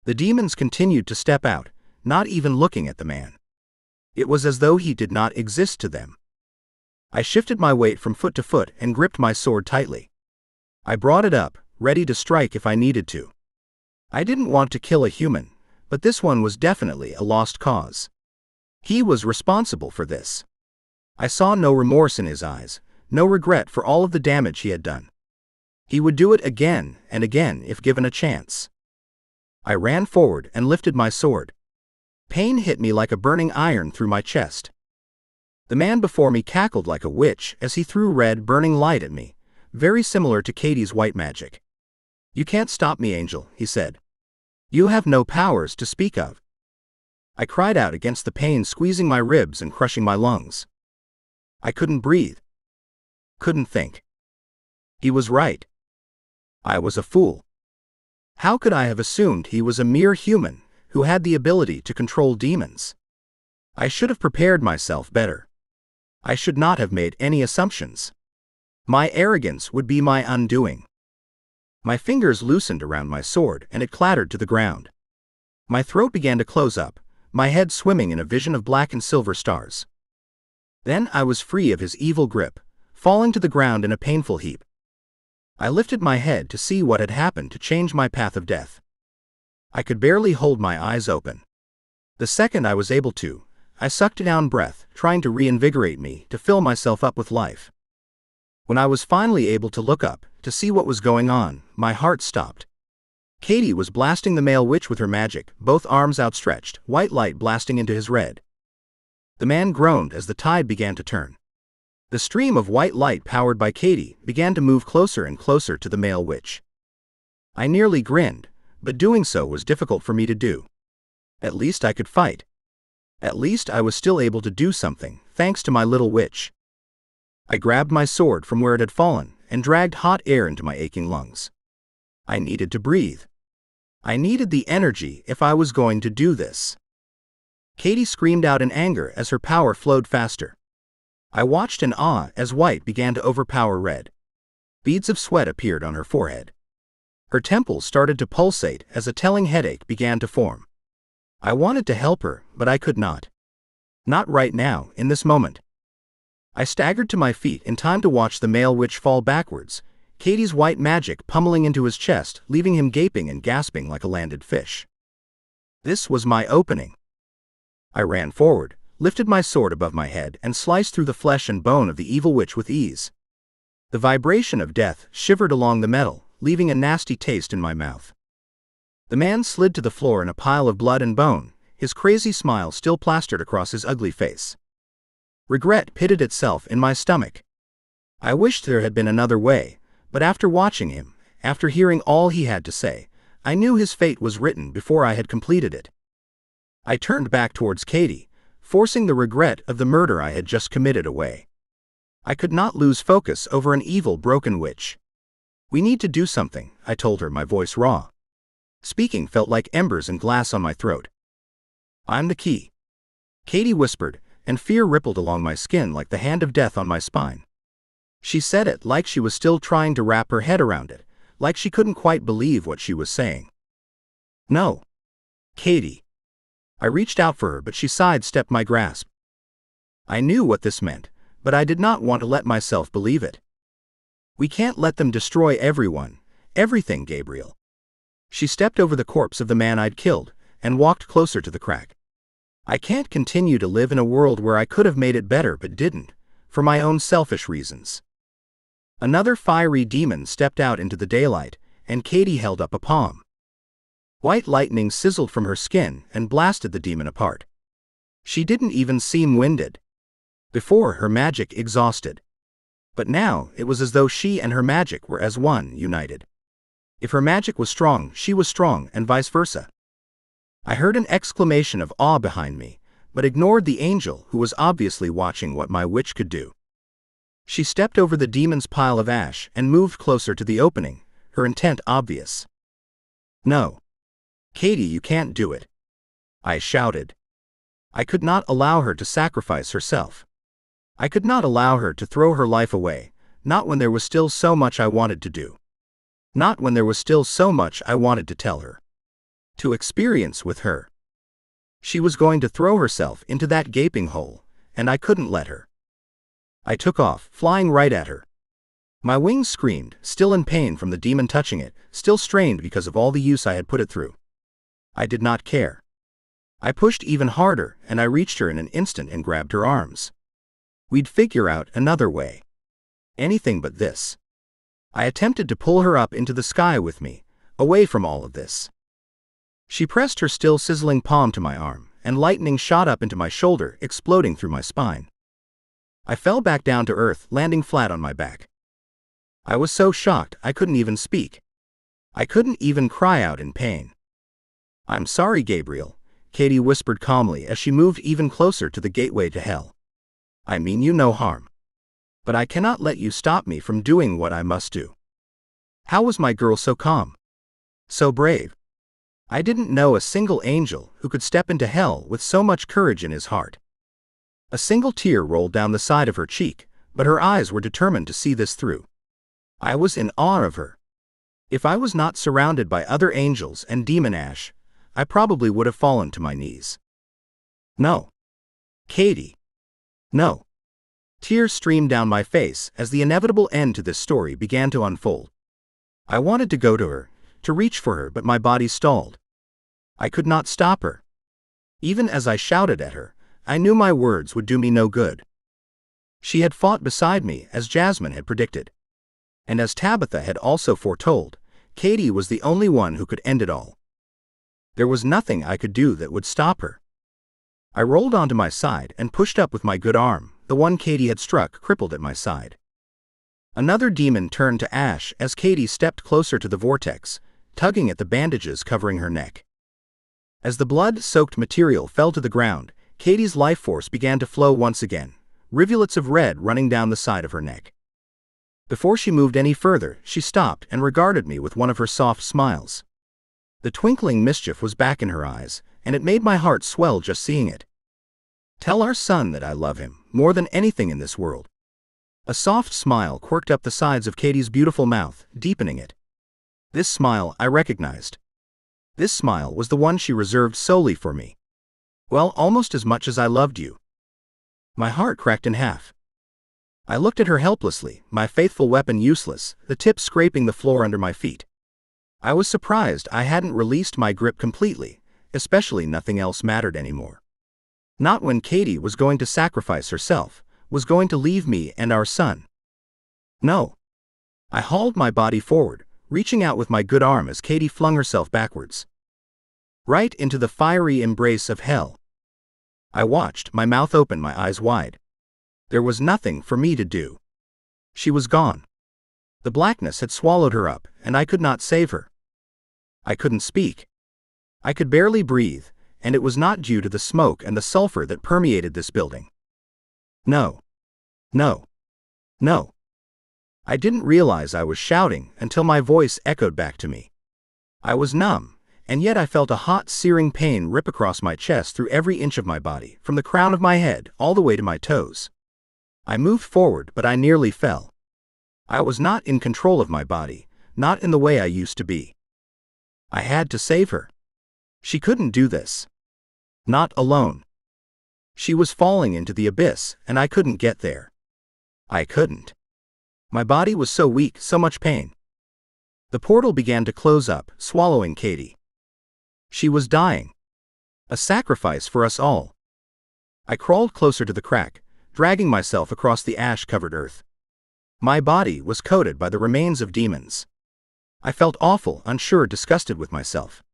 The demons continued to step out, not even looking at the man. It was as though he did not exist to them. I shifted my weight from foot to foot and gripped my sword tightly. I brought it up, ready to strike if I needed to. I didn't want to kill a human, but this one was definitely a lost cause. He was responsible for this. I saw no remorse in his eyes, no regret for all of the damage he had done. He would do it again and again if given a chance. I ran forward and lifted my sword. Pain hit me like a burning iron through my chest. The man before me cackled like a witch as he threw red, burning light at me, very similar to Katie's white magic. "You can't stop me, Angel," he said. "You have no powers to speak of." I cried out against the pain squeezing my ribs and crushing my lungs. I couldn't breathe. Couldn't think. He was right. I was a fool. How could I have assumed he was a mere human who had the ability to control demons? I should have prepared myself better. I should not have made any assumptions. My arrogance would be my undoing. My fingers loosened around my sword and it clattered to the ground. My throat began to close up, my head swimming in a vision of black and silver stars. Then I was free of his evil grip, falling to the ground in a painful heap. I lifted my head to see what had happened to change my path of death. I could barely hold my eyes open. The second I was able to, I sucked down breath, trying to reinvigorate me, to fill myself up with life. When I was finally able to look up, to see what was going on, my heart stopped. Katie was blasting the male witch with her magic, both arms outstretched, white light blasting into his red. The man groaned as the tide began to turn. The stream of white light powered by Katie began to move closer and closer to the male witch. I nearly grinned, but doing so was difficult for me to do. At least I could fight. At least I was still able to do something, thanks to my little witch. I grabbed my sword from where it had fallen and dragged hot air into my aching lungs. I needed to breathe. I needed the energy if I was going to do this. Katie screamed out in anger as her power flowed faster. I watched in awe as white began to overpower red. Beads of sweat appeared on her forehead. Her temples started to pulsate as a telling headache began to form. I wanted to help her, but I could not. Not right now, in this moment. I staggered to my feet in time to watch the male witch fall backwards, Katie's white magic pummeling into his chest, leaving him gaping and gasping like a landed fish. This was my opening. I ran forward, lifted my sword above my head and sliced through the flesh and bone of the evil witch with ease. The vibration of death shivered along the metal, leaving a nasty taste in my mouth. The man slid to the floor in a pile of blood and bone, his crazy smile still plastered across his ugly face. Regret pitted itself in my stomach. I wished there had been another way, but after watching him, after hearing all he had to say, I knew his fate was written before I had completed it. I turned back towards Katie, forcing the regret of the murder I had just committed away. I could not lose focus over an evil, broken witch. "We need to do something," I told her, my voice raw. Speaking felt like embers and glass on my throat. "I'm the key," Katie whispered, and fear rippled along my skin like the hand of death on my spine. She said it like she was still trying to wrap her head around it, like she couldn't quite believe what she was saying. "No, Katie." I reached out for her, but she sidestepped my grasp. I knew what this meant, but I did not want to let myself believe it. "We can't let them destroy everyone, everything, Gabriel." She stepped over the corpse of the man I'd killed, and walked closer to the crack. "I can't continue to live in a world where I could have made it better but didn't, for my own selfish reasons." Another fiery demon stepped out into the daylight, and Katie held up a palm. White lightning sizzled from her skin and blasted the demon apart. She didn't even seem winded. Before, her magic exhausted. But now, it was as though she and her magic were as one, united. If her magic was strong, she was strong, and vice versa. I heard an exclamation of awe behind me, but ignored the angel who was obviously watching what my witch could do. She stepped over the demon's pile of ash and moved closer to the opening, her intent obvious. "No. Katie, you can't do it," I shouted. I could not allow her to sacrifice herself. I could not allow her to throw her life away, not when there was still so much I wanted to do. Not when there was still so much I wanted to tell her. To experience with her. She was going to throw herself into that gaping hole, and I couldn't let her. I took off, flying right at her. My wings screamed, still in pain from the demon touching it, still strained because of all the use I had put it through. I did not care. I pushed even harder, and I reached her in an instant and grabbed her arms. We'd figure out another way. Anything but this. I attempted to pull her up into the sky with me, away from all of this. She pressed her still sizzling palm to my arm, and lightning shot up into my shoulder, exploding through my spine. I fell back down to earth, landing flat on my back. I was so shocked I couldn't even speak. I couldn't even cry out in pain. "I'm sorry, Gabriel," Katie whispered calmly as she moved even closer to the gateway to hell. "I mean you no harm. But I cannot let you stop me from doing what I must do." How was my girl so calm? So brave? I didn't know a single angel who could step into hell with so much courage in his heart. A single tear rolled down the side of her cheek, but her eyes were determined to see this through. I was in awe of her. If I was not surrounded by other angels and demon ash, I probably would have fallen to my knees. "No. Katie. No." Tears streamed down my face as the inevitable end to this story began to unfold. I wanted to go to her, to reach for her, but my body stalled. I could not stop her. Even as I shouted at her, I knew my words would do me no good. She had fought beside me as Jasmine had predicted. And as Tabitha had also foretold, Katie was the only one who could end it all. There was nothing I could do that would stop her. I rolled onto my side and pushed up with my good arm, the one Katie had struck crippled at my side. Another demon turned to ash as Katie stepped closer to the vortex, tugging at the bandages covering her neck. As the blood-soaked material fell to the ground, Katie's life force began to flow once again, rivulets of red running down the side of her neck. Before she moved any further, she stopped and regarded me with one of her soft smiles. The twinkling mischief was back in her eyes, and it made my heart swell just seeing it. "Tell our son that I love him, more than anything in this world." A soft smile quirked up the sides of Katie's beautiful mouth, deepening it. This smile I recognized. This smile was the one she reserved solely for me. "Well, almost as much as I loved you." My heart cracked in half. I looked at her helplessly, my faithful weapon useless, the tip scraping the floor under my feet. I was surprised I hadn't released my grip completely, especially nothing else mattered anymore. Not when Katie was going to sacrifice herself, was going to leave me and our son. No. I hauled my body forward, reaching out with my good arm as Katie flung herself backwards. Right into the fiery embrace of hell. I watched, my mouth open, my eyes wide. There was nothing for me to do. She was gone. The blackness had swallowed her up, and I could not save her. I couldn't speak. I could barely breathe, and it was not due to the smoke and the sulfur that permeated this building. No. No. No. I didn't realize I was shouting until my voice echoed back to me. I was numb, and yet I felt a hot, searing pain rip across my chest through every inch of my body, from the crown of my head all the way to my toes. I moved forward, but I nearly fell. I was not in control of my body, not in the way I used to be. I had to save her. She couldn't do this. Not alone. She was falling into the abyss, and I couldn't get there. I couldn't. My body was so weak, so much pain. The portal began to close up, swallowing Katie. She was dying. A sacrifice for us all. I crawled closer to the crack, dragging myself across the ash-covered earth. My body was coated by the remains of demons. I felt awful, unsure, disgusted with myself.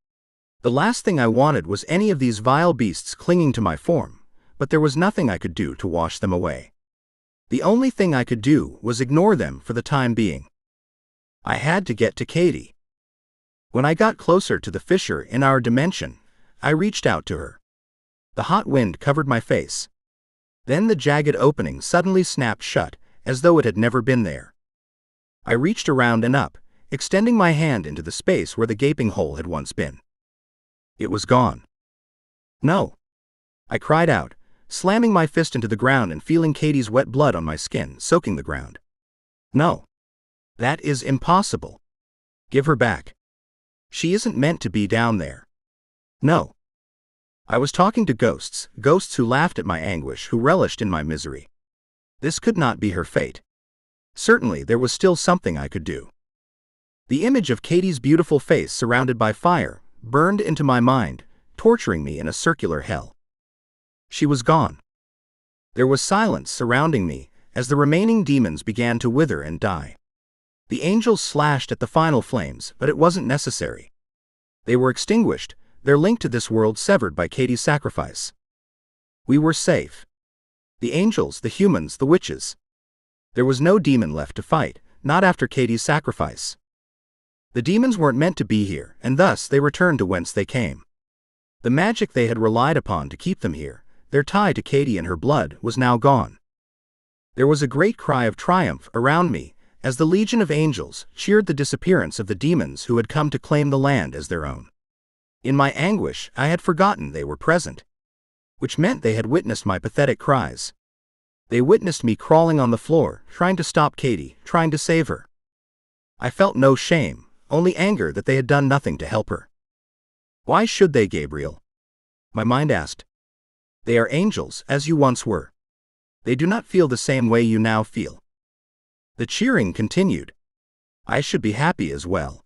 The last thing I wanted was any of these vile beasts clinging to my form, but there was nothing I could do to wash them away. The only thing I could do was ignore them for the time being. I had to get to Katie. When I got closer to the fissure in our dimension, I reached out to her. The hot wind covered my face. Then the jagged opening suddenly snapped shut, as though it had never been there. I reached around and up, extending my hand into the space where the gaping hole had once been. It was gone. No. I cried out, slamming my fist into the ground and feeling Katie's wet blood on my skin, soaking the ground. No. That is impossible. Give her back. She isn't meant to be down there. No. I was talking to ghosts, ghosts who laughed at my anguish, who relished in my misery. This could not be her fate. Certainly there was still something I could do. The image of Katie's beautiful face surrounded by fire burned into my mind, torturing me in a circular hell. She was gone. There was silence surrounding me as the remaining demons began to wither and die. The angels slashed at the final flames, but it wasn't necessary. They were extinguished, their link to this world severed by Katie's sacrifice. We were safe. The angels, the humans, the witches. There was no demon left to fight, not after Katie's sacrifice. The demons weren't meant to be here, and thus they returned to whence they came. The magic they had relied upon to keep them here, their tie to Katie and her blood, was now gone. There was a great cry of triumph around me as the legion of angels cheered the disappearance of the demons who had come to claim the land as their own. In my anguish, I had forgotten they were present, which meant they had witnessed my pathetic cries. They witnessed me crawling on the floor, trying to stop Katie, trying to save her. I felt no shame, only anger that they had done nothing to help her. Why should they, Gabriel? My mind asked. They are angels, as you once were. They do not feel the same way you now feel. The cheering continued. I should be happy as well.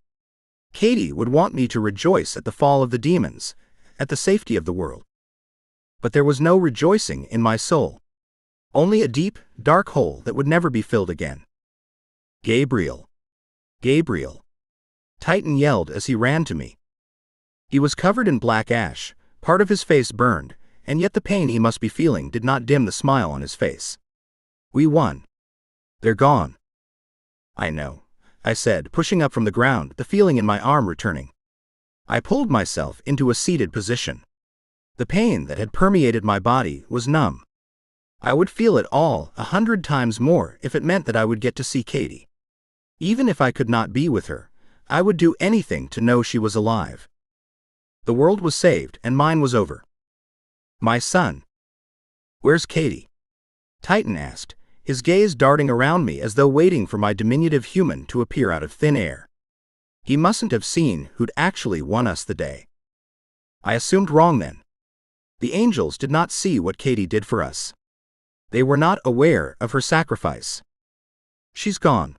Katie would want me to rejoice at the fall of the demons, at the safety of the world. But there was no rejoicing in my soul. Only a deep, dark hole that would never be filled again. Gabriel. Gabriel. Titan yelled as he ran to me. He was covered in black ash, part of his face burned, and yet the pain he must be feeling did not dim the smile on his face. We won. They're gone. I know, I said, pushing up from the ground, the feeling in my arm returning. I pulled myself into a seated position. The pain that had permeated my body was numb. I would feel it all 100 times more if it meant that I would get to see Katie. Even if I could not be with her, I would do anything to know she was alive. The world was saved and mine was over. My son. Where's Katie? Titan asked, his gaze darting around me as though waiting for my diminutive human to appear out of thin air. He mustn't have seen who'd actually won us the day. I assumed wrong then. The angels did not see what Katie did for us. They were not aware of her sacrifice. She's gone.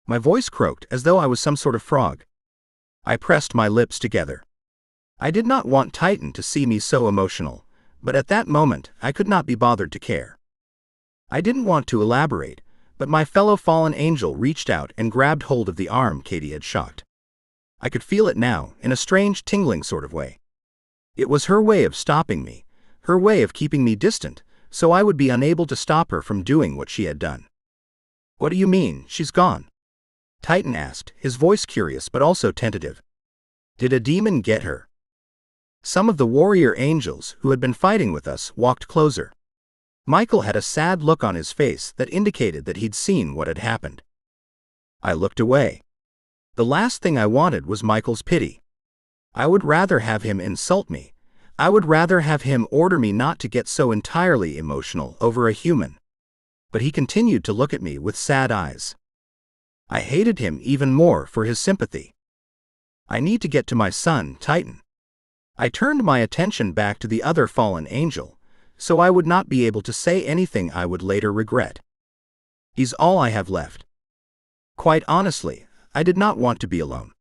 My voice croaked as though I was some sort of frog. I pressed my lips together. I did not want Titan to see me so emotional, but at that moment I could not be bothered to care. I didn't want to elaborate, But my fellow fallen angel reached out and grabbed hold of the arm Katie had shocked. I could feel it now, in a strange tingling sort of way. It was her way of stopping me, her way of keeping me distant, so I would be unable to stop her from doing what she had done. "What do you mean, she's gone?" Titan asked, his voice curious but also tentative. "Did a demon get her?" Some of the warrior angels who had been fighting with us walked closer. Michael had a sad look on his face that indicated that he'd seen what had happened. I looked away. The last thing I wanted was Michael's pity. I would rather have him insult me. I would rather have him order me not to get so entirely emotional over a human. But he continued to look at me with sad eyes. I hated him even more for his sympathy. "I need to get to my son, Titan." I turned my attention back to the other fallen angel, so I would not be able to say anything I would later regret. "He's all I have left." Quite honestly, I did not want to be alone.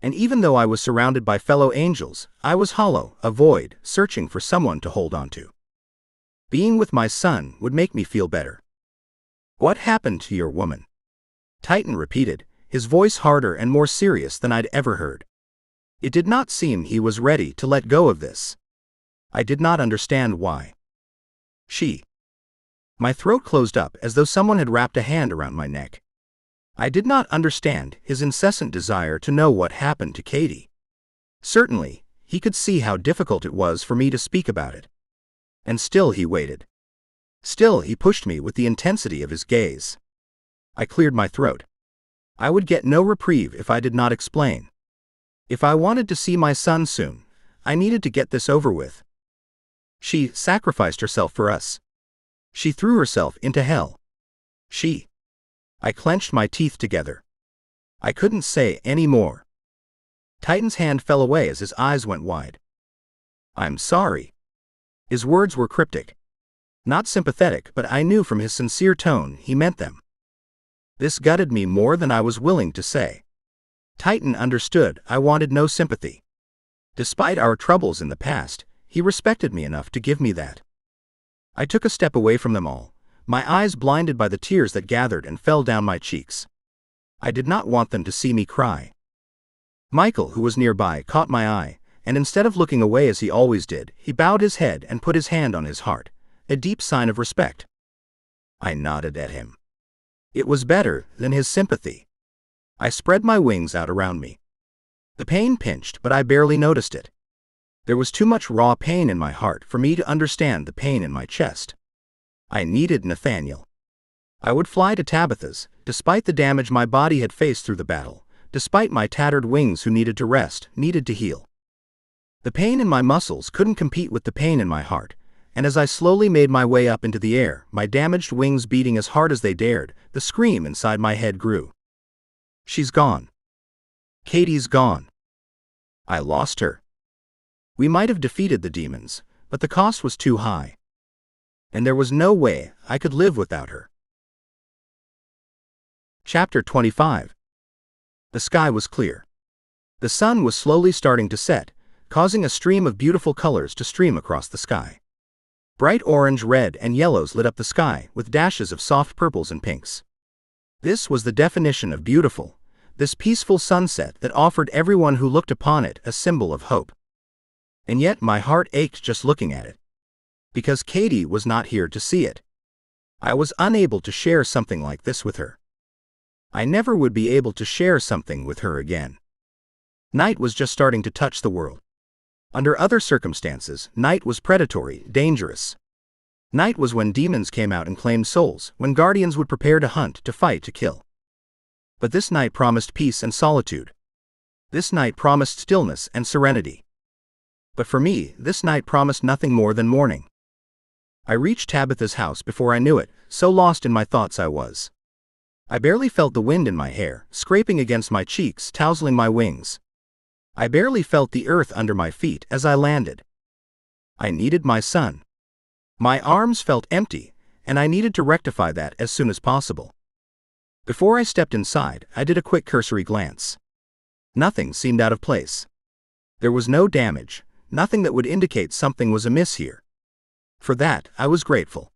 And even though I was surrounded by fellow angels, I was hollow, a void, searching for someone to hold on to. Being with my son would make me feel better. "What happened to your woman?" Titan repeated, his voice harder and more serious than I'd ever heard. It did not seem he was ready to let go of this. I did not understand why. "She." My throat closed up as though someone had wrapped a hand around my neck. I did not understand his incessant desire to know what happened to Katie. Certainly, he could see how difficult it was for me to speak about it. And still he waited. Still he pushed me with the intensity of his gaze. I cleared my throat. I would get no reprieve if I did not explain. If I wanted to see my son soon, I needed to get this over with. She sacrificed herself for us. She threw herself into hell. I clenched my teeth together. I couldn't say any more. Titan's hand fell away as his eyes went wide. "I'm sorry." His words were cryptic. Not sympathetic, but I knew from his sincere tone he meant them. This gutted me more than I was willing to say. Titan understood I wanted no sympathy. Despite our troubles in the past, he respected me enough to give me that. I took a step away from them all, my eyes blinded by the tears that gathered and fell down my cheeks. I did not want them to see me cry. Michael, who was nearby, caught my eye, and instead of looking away as he always did, he bowed his head and put his hand on his heart, a deep sign of respect. I nodded at him. It was better than his sympathy. I spread my wings out around me. The pain pinched, but I barely noticed it. There was too much raw pain in my heart for me to understand the pain in my chest. I needed Nathaniel. I would fly to Tabitha's, despite the damage my body had faced through the battle, despite my tattered wings who needed to rest, needed to heal. The pain in my muscles couldn't compete with the pain in my heart, and as I slowly made my way up into the air, my damaged wings beating as hard as they dared, the scream inside my head grew. She's gone. Katie's gone. I lost her. We might have defeated the demons, but the cost was too high. And there was no way I could live without her. Chapter 25. The sky was clear. The sun was slowly starting to set, causing a stream of beautiful colors to stream across the sky. Bright orange, red, and yellows lit up the sky, with dashes of soft purples and pinks. This was the definition of beautiful, this peaceful sunset that offered everyone who looked upon it a symbol of hope. And yet my heart ached just looking at it. Because Katie was not here to see it. I was unable to share something like this with her. I never would be able to share something with her again. Night was just starting to touch the world. Under other circumstances, night was predatory, dangerous. Night was when demons came out and claimed souls, when guardians would prepare to hunt, to fight, to kill. But this night promised peace and solitude. This night promised stillness and serenity. But for me, this night promised nothing more than morning. I reached Tabitha's house before I knew it, so lost in my thoughts I was. I barely felt the wind in my hair, scraping against my cheeks, tousling my wings. I barely felt the earth under my feet as I landed. I needed my son. My arms felt empty, and I needed to rectify that as soon as possible. Before I stepped inside, I did a quick cursory glance. Nothing seemed out of place. There was no damage, nothing that would indicate something was amiss here. For that, I was grateful.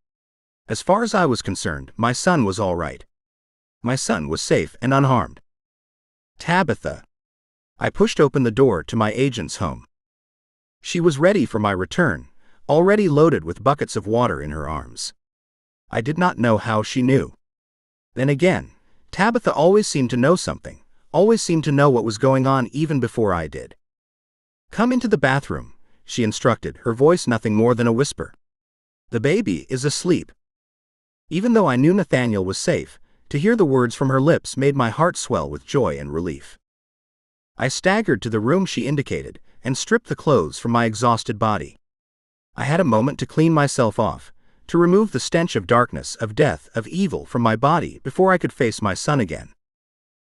As far as I was concerned, my son was all right. My son was safe and unharmed. Tabitha. I pushed open the door to my agent's home. She was ready for my return, already loaded with buckets of water in her arms. I did not know how she knew. Then again, Tabitha always seemed to know something, always seemed to know what was going on even before I did. "Come into the bathroom," she instructed, her voice nothing more than a whisper. "The baby is asleep." Even though I knew Nathaniel was safe, to hear the words from her lips made my heart swell with joy and relief. I staggered to the room she indicated and stripped the clothes from my exhausted body. I had a moment to clean myself off, to remove the stench of darkness, of death, of evil from my body before I could face my son again.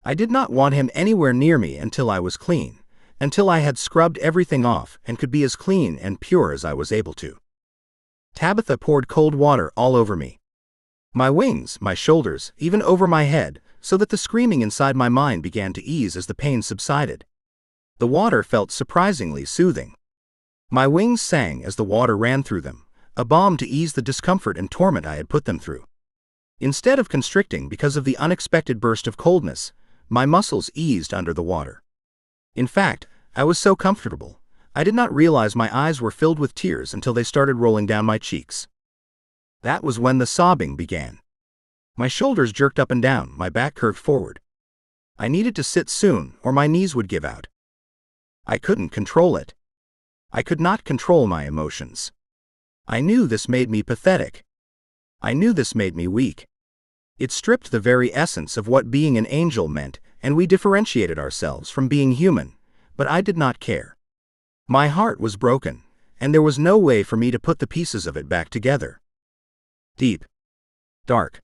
I did not want him anywhere near me until I was clean, until I had scrubbed everything off and could be as clean and pure as I was able to. Tabitha poured cold water all over me. My wings, my shoulders, even over my head, so that the screaming inside my mind began to ease as the pain subsided. The water felt surprisingly soothing. My wings sang as the water ran through them, a balm to ease the discomfort and torment I had put them through. Instead of constricting because of the unexpected burst of coldness, my muscles eased under the water. In fact, I was so comfortable, I did not realize my eyes were filled with tears until they started rolling down my cheeks. That was when the sobbing began. My shoulders jerked up and down, my back curved forward. I needed to sit soon, or my knees would give out. I couldn't control it. I could not control my emotions. I knew this made me pathetic. I knew this made me weak. It stripped the very essence of what being an angel meant, and we differentiated ourselves from being human, but I did not care. My heart was broken, and there was no way for me to put the pieces of it back together. Deep, dark,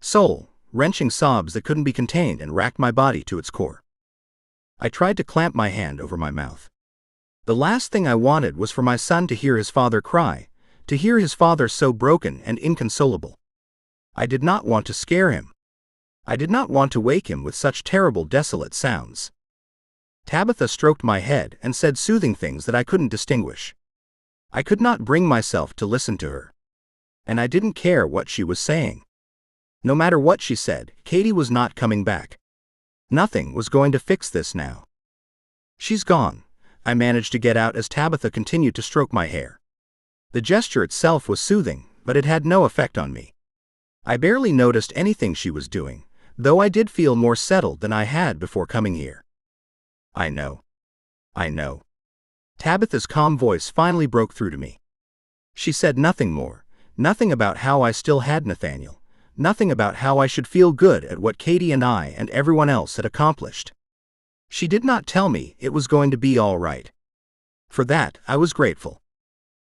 soul-wrenching sobs that couldn't be contained and racked my body to its core. I tried to clamp my hand over my mouth. The last thing I wanted was for my son to hear his father cry, to hear his father so broken and inconsolable. I did not want to scare him. I did not want to wake him with such terrible, desolate sounds. Tabitha stroked my head and said soothing things that I couldn't distinguish. I could not bring myself to listen to her. And I didn't care what she was saying. No matter what she said, Katie was not coming back. Nothing was going to fix this now. "She's gone," I managed to get out as Tabitha continued to stroke my hair. The gesture itself was soothing, but it had no effect on me. I barely noticed anything she was doing, though I did feel more settled than I had before coming here. "I know. I know." Tabitha's calm voice finally broke through to me. She said nothing more. Nothing about how I still had Nathaniel. Nothing about how I should feel good at what Katie and I and everyone else had accomplished. She did not tell me it was going to be all right. For that, I was grateful.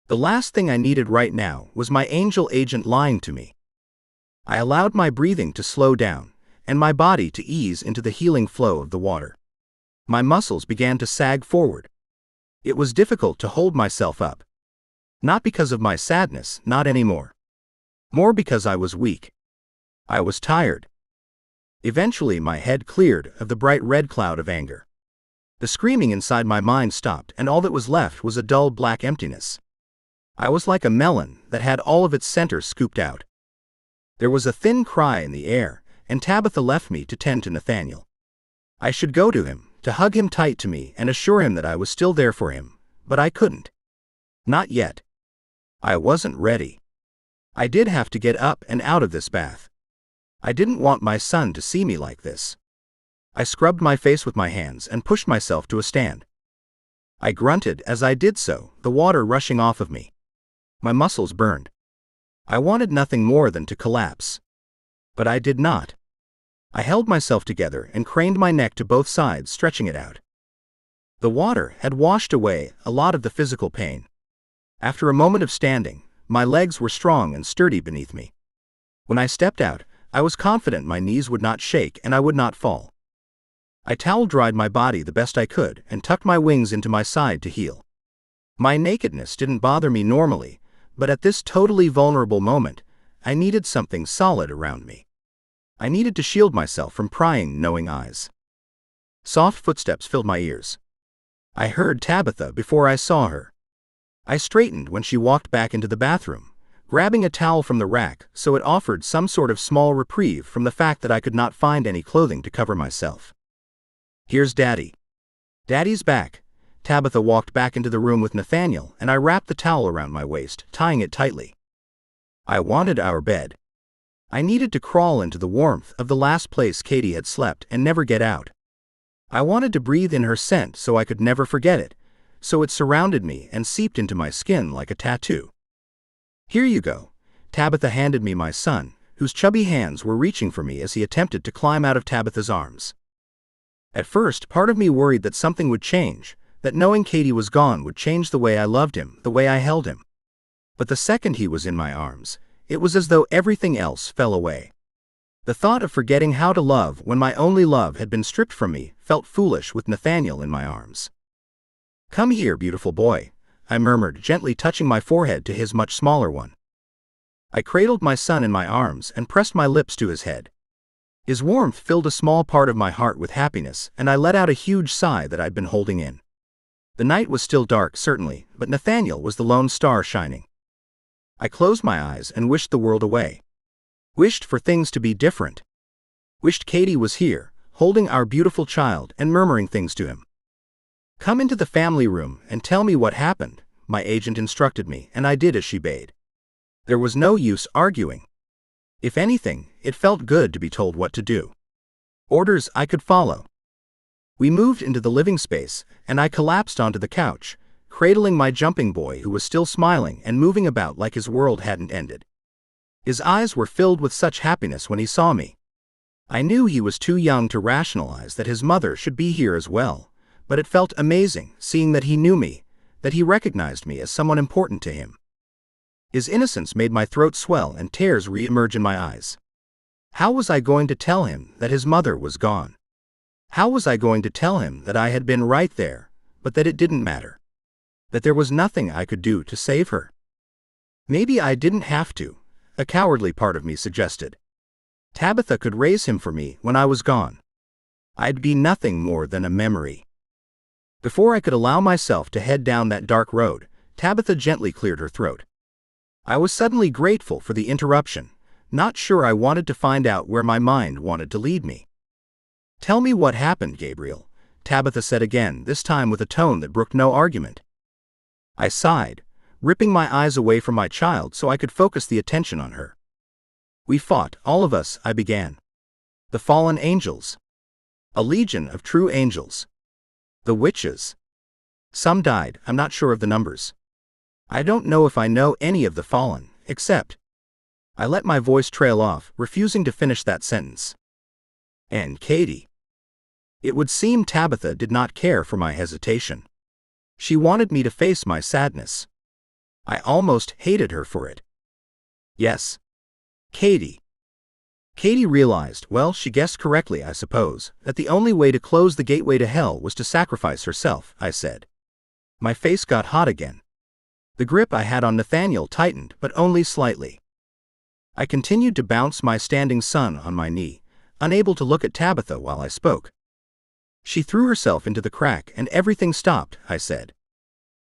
The last thing I needed right now was my angel agent lying to me. I allowed my breathing to slow down, and my body to ease into the healing flow of the water. My muscles began to sag forward. It was difficult to hold myself up. Not because of my sadness, not anymore. More because I was weak. I was tired. Eventually my head cleared of the bright red cloud of anger. The screaming inside my mind stopped, and all that was left was a dull black emptiness. I was like a melon that had all of its center scooped out. There was a thin cry in the air, and Tabitha left me to tend to Nathaniel. I should go to him, to hug him tight to me and assure him that I was still there for him, but I couldn't. Not yet. I wasn't ready. I did have to get up and out of this bath. I didn't want my son to see me like this. I scrubbed my face with my hands and pushed myself to a stand. I grunted as I did so, the water rushing off of me. My muscles burned. I wanted nothing more than to collapse. But I did not. I held myself together and craned my neck to both sides, stretching it out. The water had washed away a lot of the physical pain. After a moment of standing, my legs were strong and sturdy beneath me. When I stepped out, I was confident my knees would not shake and I would not fall. I towel-dried my body the best I could and tucked my wings into my side to heal. My nakedness didn't bother me normally, but at this totally vulnerable moment, I needed something solid around me. I needed to shield myself from prying, knowing eyes. Soft footsteps filled my ears. I heard Tabitha before I saw her. I straightened when she walked back into the bathroom, grabbing a towel from the rack so it offered some sort of small reprieve from the fact that I could not find any clothing to cover myself. "Here's Daddy." "Daddy's back." Tabitha walked back into the room with Nathaniel, and I wrapped the towel around my waist, tying it tightly. I wanted our bed. I needed to crawl into the warmth of the last place Katie had slept and never get out. I wanted to breathe in her scent so I could never forget it, so it surrounded me and seeped into my skin like a tattoo. "Here you go." Tabitha handed me my son, whose chubby hands were reaching for me as he attempted to climb out of Tabitha's arms. At first, part of me worried that something would change, that knowing Katie was gone would change the way I loved him, the way I held him. But the second he was in my arms, it was as though everything else fell away. The thought of forgetting how to love when my only love had been stripped from me felt foolish with Nathaniel in my arms. "Come here, beautiful boy," I murmured, gently touching my forehead to his much smaller one. I cradled my son in my arms and pressed my lips to his head. His warmth filled a small part of my heart with happiness, and I let out a huge sigh that I'd been holding in. The night was still dark, certainly, but Nathaniel was the lone star shining. I closed my eyes and wished the world away. Wished for things to be different. Wished Katie was here, holding our beautiful child and murmuring things to him. "Come into the family room and tell me what happened," my agent instructed me, and I did as she bade. There was no use arguing. If anything, it felt good to be told what to do. Orders I could follow. We moved into the living space, and I collapsed onto the couch, cradling my jumping boy who was still smiling and moving about like his world hadn't ended. His eyes were filled with such happiness when he saw me. I knew he was too young to rationalize that his mother should be here as well, but it felt amazing seeing that he knew me, that he recognized me as someone important to him. His innocence made my throat swell and tears re-emerge in my eyes. How was I going to tell him that his mother was gone? How was I going to tell him that I had been right there, but that it didn't matter? That there was nothing I could do to save her? Maybe I didn't have to, a cowardly part of me suggested. Tabitha could raise him for me when I was gone. I'd be nothing more than a memory. Before I could allow myself to head down that dark road, Tabitha gently cleared her throat. I was suddenly grateful for the interruption, not sure I wanted to find out where my mind wanted to lead me. "Tell me what happened, Gabriel," Tabitha said again, this time with a tone that brooked no argument. I sighed, ripping my eyes away from my child so I could focus the attention on her. "We fought, all of us," I began. "The fallen angels. A legion of true angels. The witches. Some died, I'm not sure of the numbers. I don't know if I know any of the fallen, except—" I let my voice trail off, refusing to finish that sentence. "And Katie." It would seem Tabitha did not care for my hesitation. She wanted me to face my sadness. I almost hated her for it. "Yes. Katie." Katie realized, well, she guessed correctly, I suppose, that the only way to close the gateway to hell was to sacrifice herself, I said. My face got hot again. The grip I had on Nathaniel tightened, but only slightly. I continued to bounce my standing son on my knee, unable to look at Tabitha while I spoke. "She threw herself into the crack and everything stopped," I said.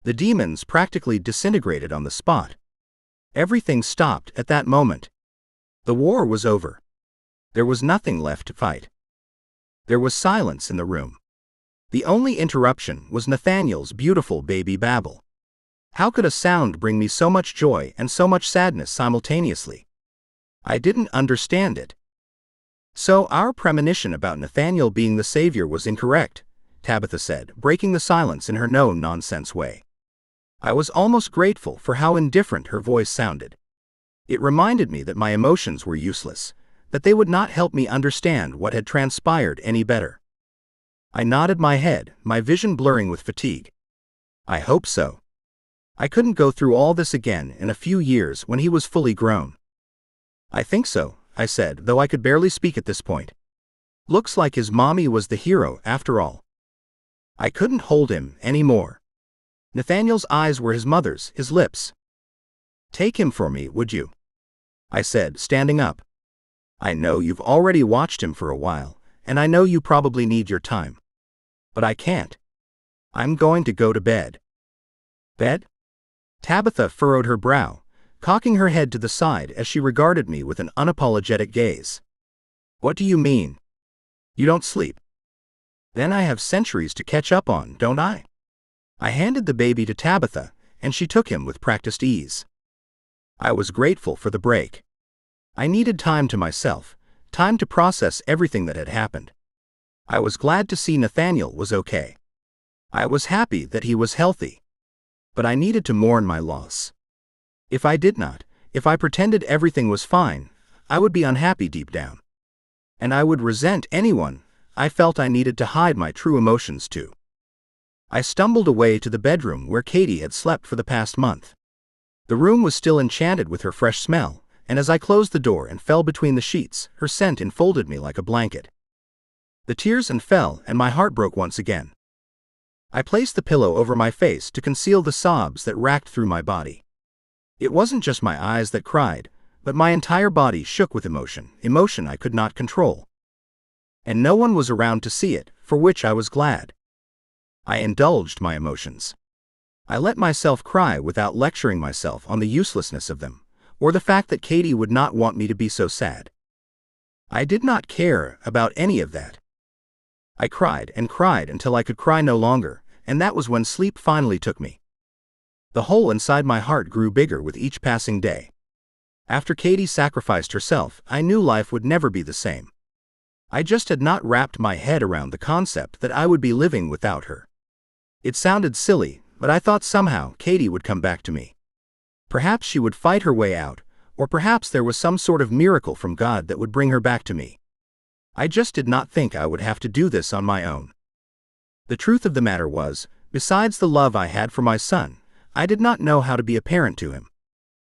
"The demons practically disintegrated on the spot. Everything stopped at that moment. The war was over. There was nothing left to fight." There was silence in the room. The only interruption was Nathaniel's beautiful baby babble. How could a sound bring me so much joy and so much sadness simultaneously? I didn't understand it. "So our premonition about Nathaniel being the savior was incorrect," Tabitha said, breaking the silence in her no-nonsense way. I was almost grateful for how indifferent her voice sounded. It reminded me that my emotions were useless, that they would not help me understand what had transpired any better. I nodded my head, my vision blurring with fatigue. "I hope so. I couldn't go through all this again in a few years when he was fully grown." "I think so," I said, though I could barely speak at this point. Looks like his mommy was the hero after all. I couldn't hold him anymore. Nathaniel's eyes were his mother's, his lips. "Take him for me, would you?" I said, standing up. "I know you've already watched him for a while, and I know you probably need your time. But I can't. I'm going to go to bed." "Bed?" Tabitha furrowed her brow, cocking her head to the side as she regarded me with an unapologetic gaze. "What do you mean? You don't sleep? Then I have centuries to catch up on, don't I?" I handed the baby to Tabitha, and she took him with practiced ease. I was grateful for the break. I needed time to myself, time to process everything that had happened. I was glad to see Nathaniel was okay. I was happy that he was healthy. But I needed to mourn my loss. If I did not, if I pretended everything was fine, I would be unhappy deep down. And I would resent anyone I felt I needed to hide my true emotions to. I stumbled away to the bedroom where Katie had slept for the past month. The room was still enchanted with her fresh smell, and as I closed the door and fell between the sheets, her scent enfolded me like a blanket. The tears fell, and my heart broke once again. I placed the pillow over my face to conceal the sobs that racked through my body. It wasn't just my eyes that cried, but my entire body shook with emotion I could not control. And no one was around to see it, for which I was glad. I indulged my emotions. I let myself cry without lecturing myself on the uselessness of them, or the fact that Katie would not want me to be so sad. I did not care about any of that. I cried and cried until I could cry no longer, and that was when sleep finally took me. The hole inside my heart grew bigger with each passing day. After Katie sacrificed herself, I knew life would never be the same. I just had not wrapped my head around the concept that I would be living without her. It sounded silly, but I thought somehow Katie would come back to me. Perhaps she would fight her way out, or perhaps there was some sort of miracle from God that would bring her back to me. I just did not think I would have to do this on my own. The truth of the matter was, besides the love I had for my son, I did not know how to be a parent to him.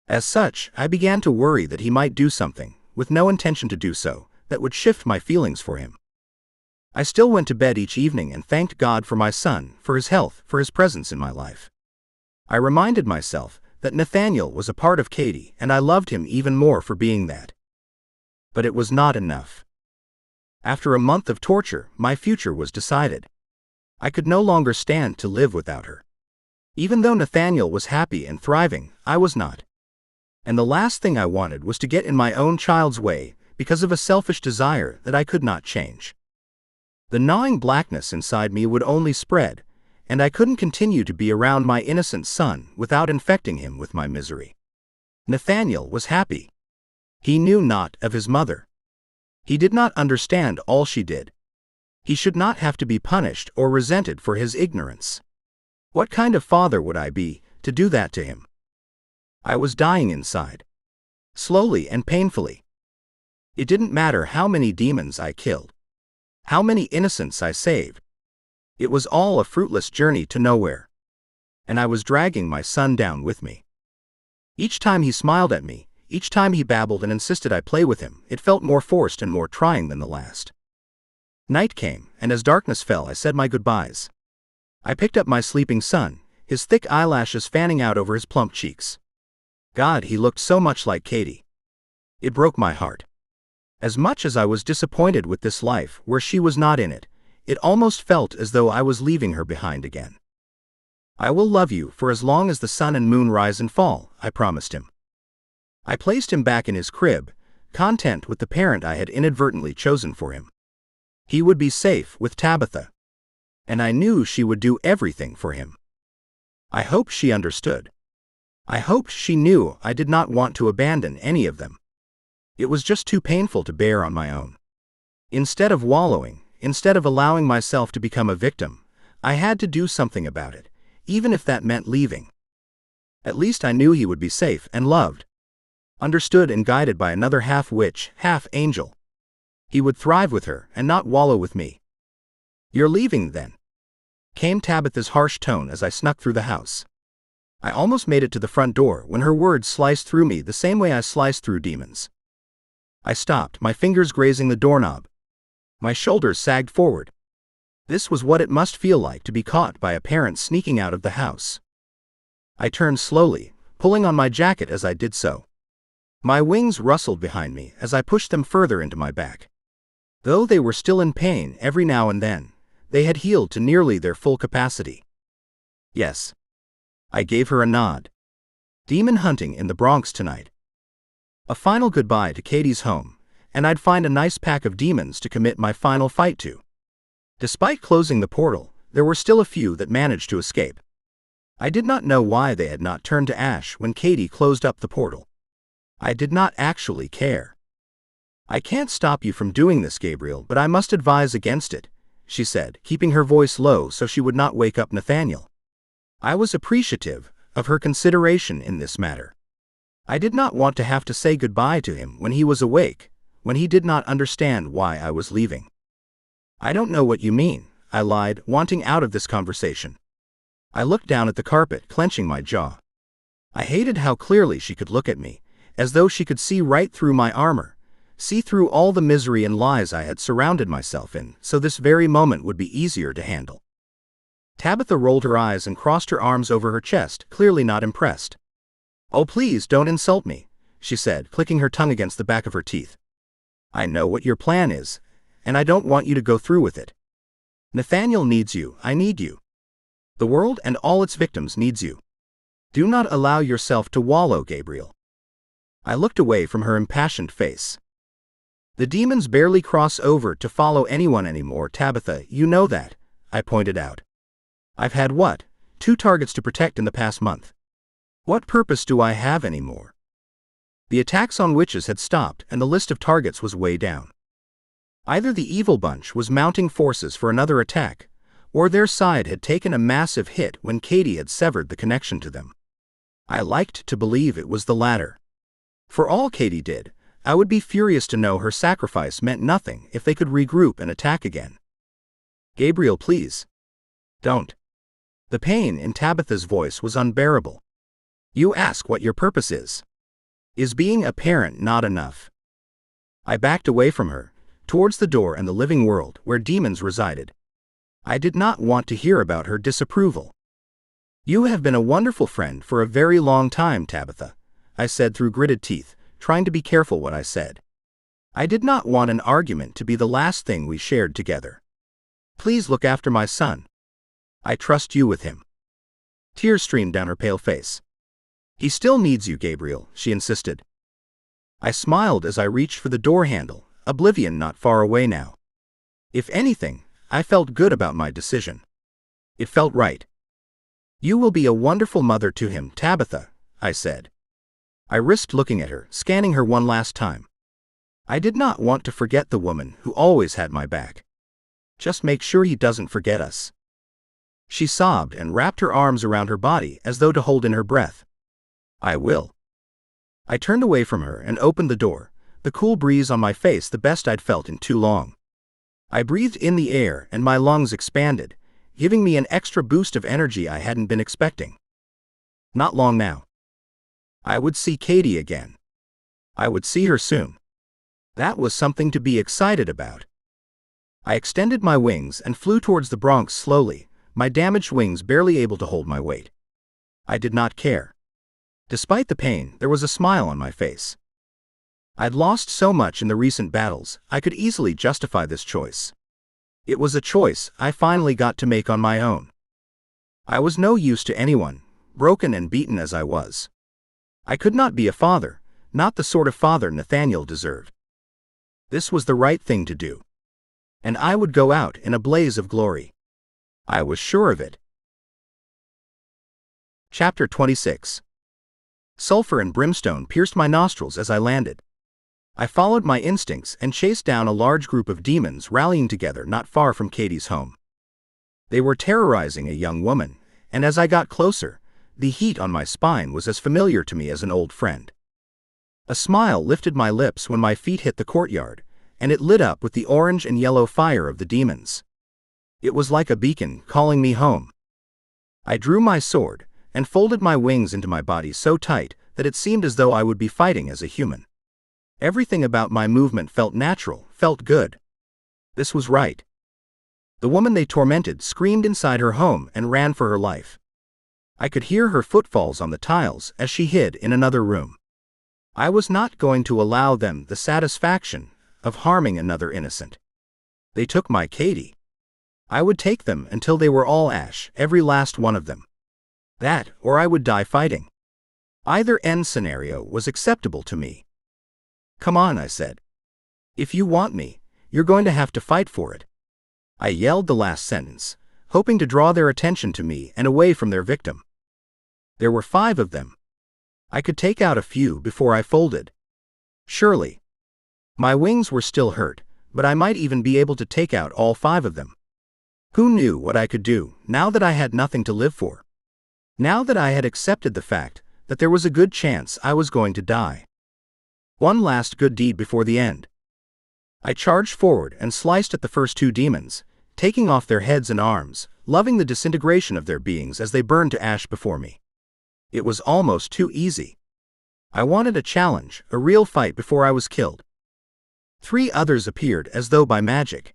As such, I began to worry that he might do something, with no intention to do so, that would shift my feelings for him. I still went to bed each evening and thanked God for my son, for his health, for his presence in my life. I reminded myself that Nathaniel was a part of Katie, and I loved him even more for being that. But it was not enough. After a month of torture, my future was decided. I could no longer stand to live without her. Even though Nathaniel was happy and thriving, I was not. And the last thing I wanted was to get in my own child's way because of a selfish desire that I could not change. The gnawing blackness inside me would only spread, and I couldn't continue to be around my innocent son without infecting him with my misery. Nathaniel was happy. He knew not of his mother. He did not understand all she did. He should not have to be punished or resented for his ignorance. What kind of father would I be to do that to him? I was dying inside. Slowly and painfully. It didn't matter how many demons I killed. How many innocents I saved. It was all a fruitless journey to nowhere. And I was dragging my son down with me. Each time he smiled at me, each time he babbled and insisted I play with him, it felt more forced and more trying than the last. Night came, and as darkness fell, I said my goodbyes. I picked up my sleeping son, his thick eyelashes fanning out over his plump cheeks. God, he looked so much like Katie. It broke my heart. As much as I was disappointed with this life where she was not in it, it almost felt as though I was leaving her behind again. I will love you for as long as the sun and moon rise and fall, I promised him. I placed him back in his crib, content with the parent I had inadvertently chosen for him. He would be safe with Tabitha. And I knew she would do everything for him. I hoped she understood. I hoped she knew I did not want to abandon any of them. It was just too painful to bear on my own. Instead of wallowing, instead of allowing myself to become a victim, I had to do something about it, even if that meant leaving. At least I knew he would be safe and loved. Understood and guided by another half-witch, half-angel. He would thrive with her and not wallow with me. "You're leaving, then?" came Tabitha's harsh tone as I snuck through the house. I almost made it to the front door when her words sliced through me the same way I sliced through demons. I stopped, my fingers grazing the doorknob. My shoulders sagged forward. This was what it must feel like to be caught by a parent sneaking out of the house. I turned slowly, pulling on my jacket as I did so. My wings rustled behind me as I pushed them further into my back. Though they were still in pain every now and then, they had healed to nearly their full capacity. Yes. I gave her a nod. Demon hunting in the Bronx tonight. A final goodbye to Katie's home, and I'd find a nice pack of demons to commit my final fight to. Despite closing the portal, there were still a few that managed to escape. I did not know why they had not turned to ash when Katie closed up the portal. I did not actually care. "I can't stop you from doing this, Gabriel, but I must advise against it," she said, keeping her voice low so she would not wake up Nathaniel. I was appreciative of her consideration in this matter. I did not want to have to say goodbye to him when he was awake, when he did not understand why I was leaving. "I don't know what you mean," I lied, wanting out of this conversation. I looked down at the carpet, clenching my jaw. I hated how clearly she could look at me, as though she could see right through my armor, see through all the misery and lies I had surrounded myself in, so this very moment would be easier to handle. Tabitha rolled her eyes and crossed her arms over her chest, clearly not impressed. "Oh, please don't insult me," she said, clicking her tongue against the back of her teeth. "I know what your plan is, and I don't want you to go through with it. Nathaniel needs you, I need you. The world and all its victims needs you. Do not allow yourself to wallow, Gabriel." I looked away from her impassioned face. "The demons barely cross over to follow anyone anymore, Tabitha, you know that," I pointed out. "I've had 2 targets to protect in the past month. What purpose do I have anymore?" The attacks on witches had stopped and the list of targets was way down. Either the evil bunch was mounting forces for another attack, or their side had taken a massive hit when Katie had severed the connection to them. I liked to believe it was the latter. For all Katie did, I would be furious to know her sacrifice meant nothing if they could regroup and attack again. "Gabriel, please. Don't." The pain in Tabitha's voice was unbearable. "You ask what your purpose is. Is being a parent not enough?" I backed away from her, towards the door and the living world where demons resided. I did not want to hear about her disapproval. "You have been a wonderful friend for a very long time, Tabitha," I said through gritted teeth, trying to be careful what I said. I did not want an argument to be the last thing we shared together. "Please look after my son. I trust you with him." Tears streamed down her pale face. "He still needs you, Gabriel," she insisted. I smiled as I reached for the door handle, oblivion not far away now. If anything, I felt good about my decision. It felt right. "You will be a wonderful mother to him, Tabitha," I said. I risked looking at her, scanning her one last time. I did not want to forget the woman who always had my back. "Just make sure he doesn't forget us." She sobbed and wrapped her arms around her body as though to hold in her breath. "I will." I turned away from her and opened the door, the cool breeze on my face the best I'd felt in too long. I breathed in the air and my lungs expanded, giving me an extra boost of energy I hadn't been expecting. Not long now. I would see Katie again. I would see her soon. That was something to be excited about. I extended my wings and flew towards the Bronx slowly, my damaged wings barely able to hold my weight. I did not care. Despite the pain, there was a smile on my face. I'd lost so much in the recent battles, I could easily justify this choice. It was a choice I finally got to make on my own. I was no use to anyone, broken and beaten as I was. I could not be a father, not the sort of father Nathaniel deserved. This was the right thing to do. And I would go out in a blaze of glory. I was sure of it. Chapter 26. Sulfur and brimstone pierced my nostrils as I landed. I followed my instincts and chased down a large group of demons rallying together not far from Katie's home. They were terrorizing a young woman, and as I got closer, the heat on my spine was as familiar to me as an old friend. A smile lifted my lips when my feet hit the courtyard, and it lit up with the orange and yellow fire of the demons. It was like a beacon calling me home. I drew my sword and folded my wings into my body so tight that it seemed as though I would be fighting as a human. Everything about my movement felt natural, felt good. This was right. The woman they tormented screamed inside her home and ran for her life. I could hear her footfalls on the tiles as she hid in another room. I was not going to allow them the satisfaction of harming another innocent. They took my Katie. I would take them until they were all ash, every last one of them. That, or I would die fighting. Either end scenario was acceptable to me. "Come on," I said. "If you want me, you're going to have to fight for it." I yelled the last sentence, hoping to draw their attention to me and away from their victim. There were 5 of them. I could take out a few before I folded. Surely. My wings were still hurt, but I might even be able to take out all 5 of them. Who knew what I could do now that I had nothing to live for? Now that I had accepted the fact that there was a good chance I was going to die. One last good deed before the end. I charged forward and sliced at the first 2 demons, taking off their heads and arms, loving the disintegration of their beings as they burned to ash before me. It was almost too easy. I wanted a challenge, a real fight before I was killed. 3 others appeared as though by magic.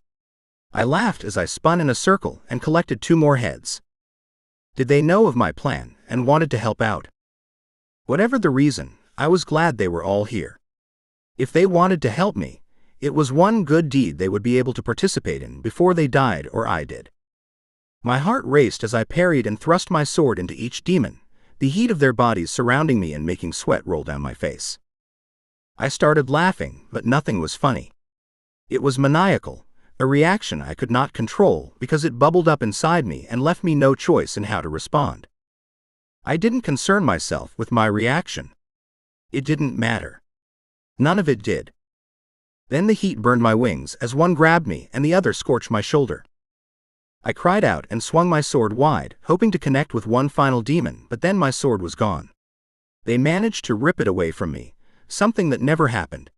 I laughed as I spun in a circle and collected 2 more heads. Did they know of my plan and wanted to help out? Whatever the reason, I was glad they were all here. If they wanted to help me, it was one good deed they would be able to participate in before they died or I did. My heart raced as I parried and thrust my sword into each demon, the heat of their bodies surrounding me and making sweat roll down my face. I started laughing, but nothing was funny. It was maniacal, a reaction I could not control because it bubbled up inside me and left me no choice in how to respond. I didn't concern myself with my reaction. It didn't matter. None of it did. Then the heat burned my wings as one grabbed me and the other scorched my shoulder. I cried out and swung my sword wide, hoping to connect with one final demon, but then my sword was gone. They managed to rip it away from me, something that never happened.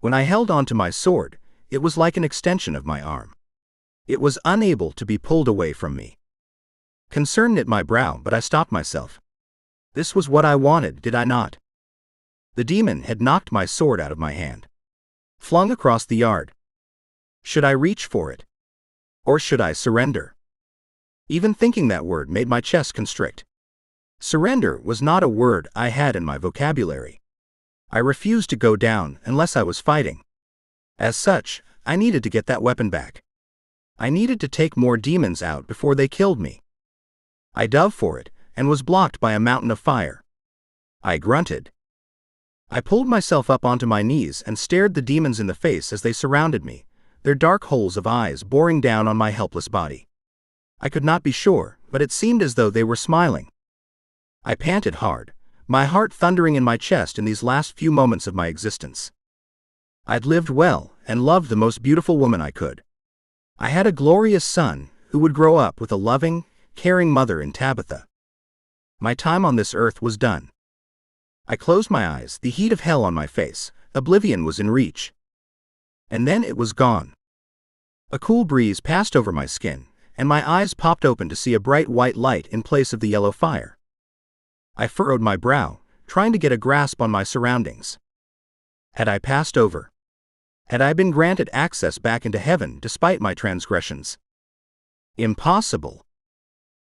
When I held onto my sword, it was like an extension of my arm. It was unable to be pulled away from me. Concern knit my brow, but I stopped myself. This was what I wanted, did I not? The demon had knocked my sword out of my hand, flung across the yard. Should I reach for it? Or should I surrender? Even thinking that word made my chest constrict. Surrender was not a word I had in my vocabulary. I refused to go down unless I was fighting. As such, I needed to get that weapon back. I needed to take more demons out before they killed me. I dove for it, and was blocked by a mountain of fire. I grunted. I pulled myself up onto my knees and stared the demons in the face as they surrounded me, their dark holes of eyes boring down on my helpless body. I could not be sure, but it seemed as though they were smiling. I panted hard, my heart thundering in my chest in these last few moments of my existence. I'd lived well and loved the most beautiful woman I could. I had a glorious son who would grow up with a loving, caring mother in Tabitha. My time on this earth was done. I closed my eyes, the heat of hell on my face. Oblivion was in reach. And then it was gone. A cool breeze passed over my skin, and my eyes popped open to see a bright white light in place of the yellow fire. I furrowed my brow, trying to get a grasp on my surroundings. Had I passed over? Had I been granted access back into heaven despite my transgressions? Impossible.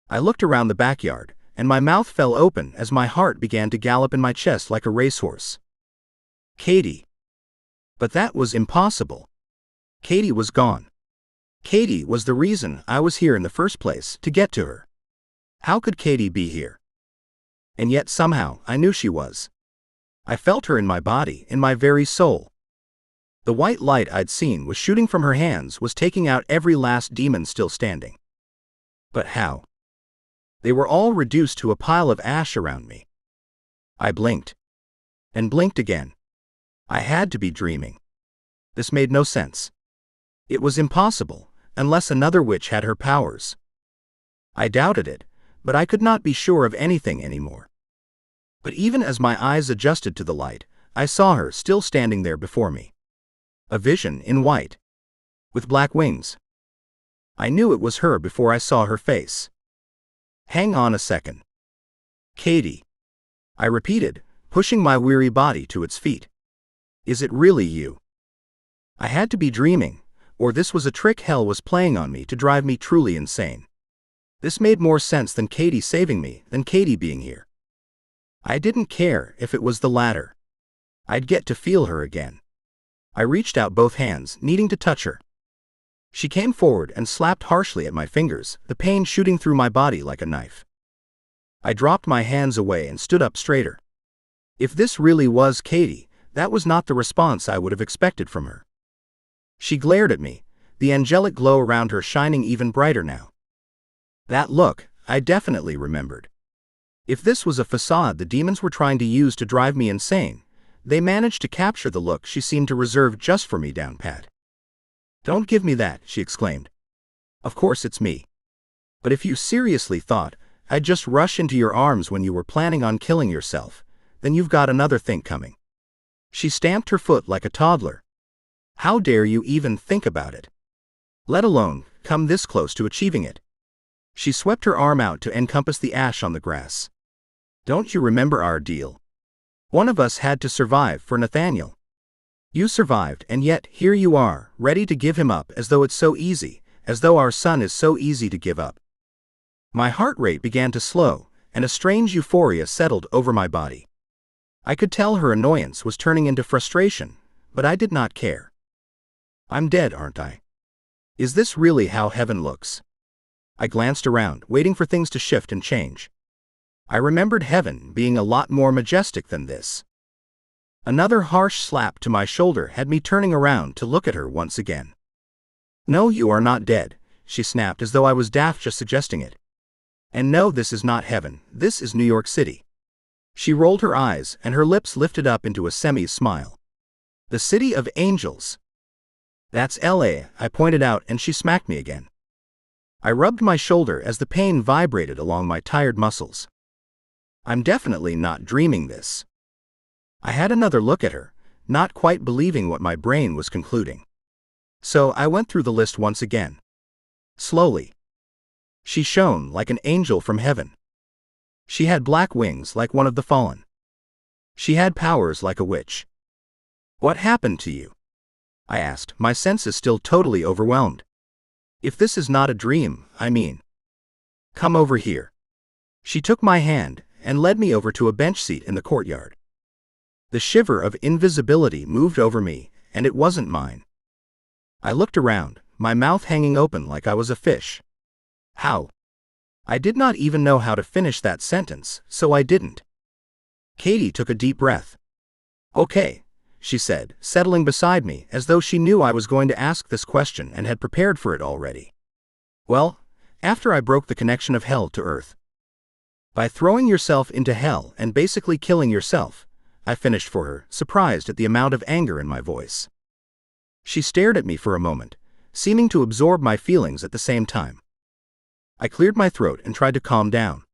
I looked around the backyard, and my mouth fell open as my heart began to gallop in my chest like a racehorse. Katie. But that was impossible. Katie was gone. Katie was the reason I was here in the first place, to get to her. How could Katie be here? And yet somehow I knew she was. I felt her in my body, in my very soul. The white light I'd seen was shooting from her hands, was taking out every last demon still standing. But how? They were all reduced to a pile of ash around me. I blinked. And blinked again. I had to be dreaming. This made no sense. It was impossible, unless another witch had her powers. I doubted it, but I could not be sure of anything anymore. But even as my eyes adjusted to the light, I saw her still standing there before me. A vision in white. With black wings. I knew it was her before I saw her face. Hang on a second. Katie. I repeated, pushing my weary body to its feet. Is it really you? I had to be dreaming, or this was a trick hell was playing on me to drive me truly insane. This made more sense than Katie saving me, than Katie being here. I didn't care if it was the latter. I'd get to feel her again. I reached out both hands, needing to touch her. She came forward and slapped harshly at my fingers, the pain shooting through my body like a knife. I dropped my hands away and stood up straighter. If this really was Katie, that was not the response I would have expected from her. She glared at me, the angelic glow around her shining even brighter now. That look, I definitely remembered. If this was a facade the demons were trying to use to drive me insane, they managed to capture the look she seemed to reserve just for me down pat. "Don't give me that," she exclaimed. "Of course it's me. But if you seriously thought I'd just rush into your arms when you were planning on killing yourself, then you've got another thing coming." She stamped her foot like a toddler. "How dare you even think about it? Let alone come this close to achieving it." She swept her arm out to encompass the ash on the grass. "Don't you remember our deal? One of us had to survive for Nathaniel. You survived, and yet here you are, ready to give him up as though it's so easy, as though our son is so easy to give up." My heart rate began to slow, and a strange euphoria settled over my body. I could tell her annoyance was turning into frustration, but I did not care. "I'm dead, aren't I? Is this really how heaven looks?" I glanced around, waiting for things to shift and change. I remembered heaven being a lot more majestic than this. Another harsh slap to my shoulder had me turning around to look at her once again. "No, you are not dead," she snapped as though I was daft just suggesting it. "And no, this is not heaven, this is New York City." She rolled her eyes, and her lips lifted up into a semi-smile. "The city of angels." "That's LA, I pointed out, and she smacked me again. I rubbed my shoulder as the pain vibrated along my tired muscles. "I'm definitely not dreaming this." I had another look at her, not quite believing what my brain was concluding. So I went through the list once again. Slowly. She shone like an angel from heaven. She had black wings like one of the fallen. She had powers like a witch. "What happened to you?" I asked, my senses still totally overwhelmed. "If this is not a dream, I mean. Come over here." She took my hand and led me over to a bench seat in the courtyard. The shiver of invisibility moved over me, and it wasn't mine. I looked around, my mouth hanging open like I was a fish. How? I did not even know how to finish that sentence, so I didn't. Katie took a deep breath. "Okay," she said, settling beside me as though she knew I was going to ask this question and had prepared for it already. "Well, after I broke the connection of hell to earth. By throwing yourself into hell and basically killing yourself," I finished for her, surprised at the amount of anger in my voice. She stared at me for a moment, seeming to absorb my feelings at the same time. I cleared my throat and tried to calm down.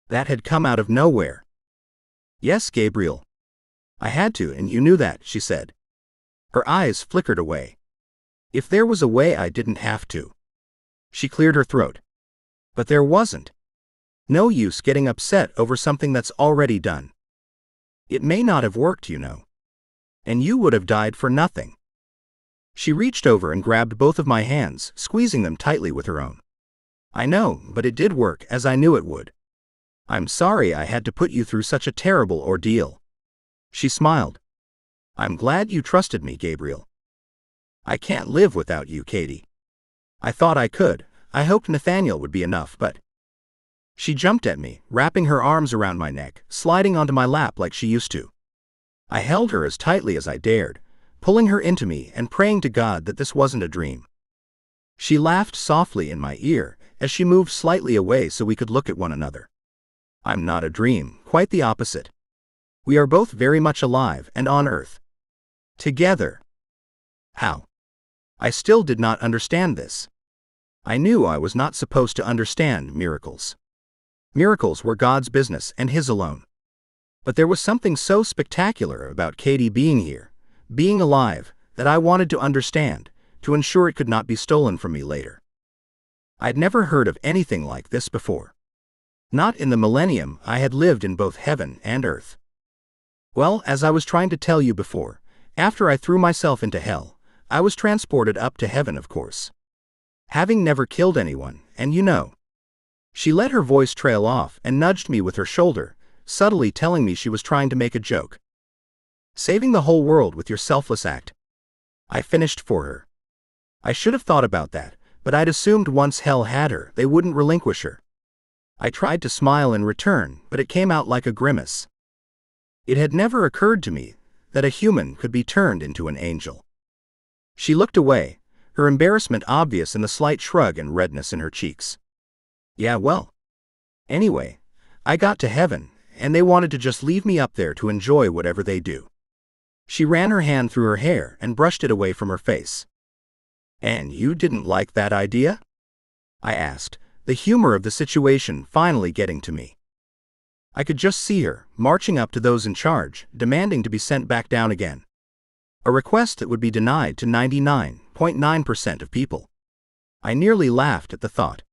That had come out of nowhere. "Yes, Gabriel. I had to, and you knew that," she said. Her eyes flickered away. "If there was a way I didn't have to." She cleared her throat. "But there wasn't. No use getting upset over something that's already done. It may not have worked, you know. And you would have died for nothing." She reached over and grabbed both of my hands, squeezing them tightly with her own. "I know, but it did work, as I knew it would. I'm sorry I had to put you through such a terrible ordeal." She smiled. "I'm glad you trusted me, Gabriel. I can't live without you, Katie. I thought I could. I hoped Nathaniel would be enough, but..." She jumped at me, wrapping her arms around my neck, sliding onto my lap like she used to. I held her as tightly as I dared, pulling her into me and praying to God that this wasn't a dream. She laughed softly in my ear as she moved slightly away so we could look at one another. "I'm not a dream, quite the opposite. We are both very much alive and on Earth. Together." How? I still did not understand this. I knew I was not supposed to understand miracles. Miracles were God's business and His alone. But there was something so spectacular about Katie being here, being alive, that I wanted to understand, to ensure it could not be stolen from me later. I'd never heard of anything like this before. Not in the millennium I had lived in both heaven and earth. Well, as I was trying to tell you before, after I threw myself into hell, I was transported up to heaven, of course. Having never killed anyone, and you know. She let her voice trail off and nudged me with her shoulder, subtly telling me she was trying to make a joke. "Saving the whole world with your selfless act." I finished for her. I should have thought about that, but I'd assumed once hell had her, they wouldn't relinquish her. I tried to smile in return, but it came out like a grimace. It had never occurred to me that a human could be turned into an angel. She looked away, her embarrassment obvious in the slight shrug and redness in her cheeks. Yeah, well. Anyway, I got to heaven, and they wanted to just leave me up there to enjoy whatever they do. She ran her hand through her hair and brushed it away from her face. And you didn't like that idea? I asked, the humor of the situation finally getting to me. I could just see her, marching up to those in charge, demanding to be sent back down again. A request that would be denied to 99.9% of people. I nearly laughed at the thought.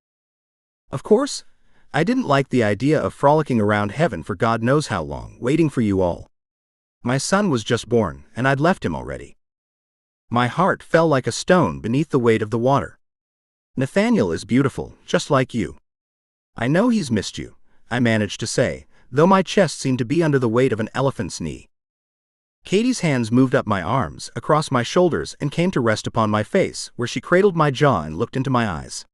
Of course, I didn't like the idea of frolicking around heaven for God knows how long, waiting for you all. My son was just born, and I'd left him already. My heart fell like a stone beneath the weight of the water. Nathaniel is beautiful, just like you. I know he's missed you, I managed to say, though my chest seemed to be under the weight of an elephant's knee. Katie's hands moved up my arms, across my shoulders, and came to rest upon my face, where she cradled my jaw and looked into my eyes.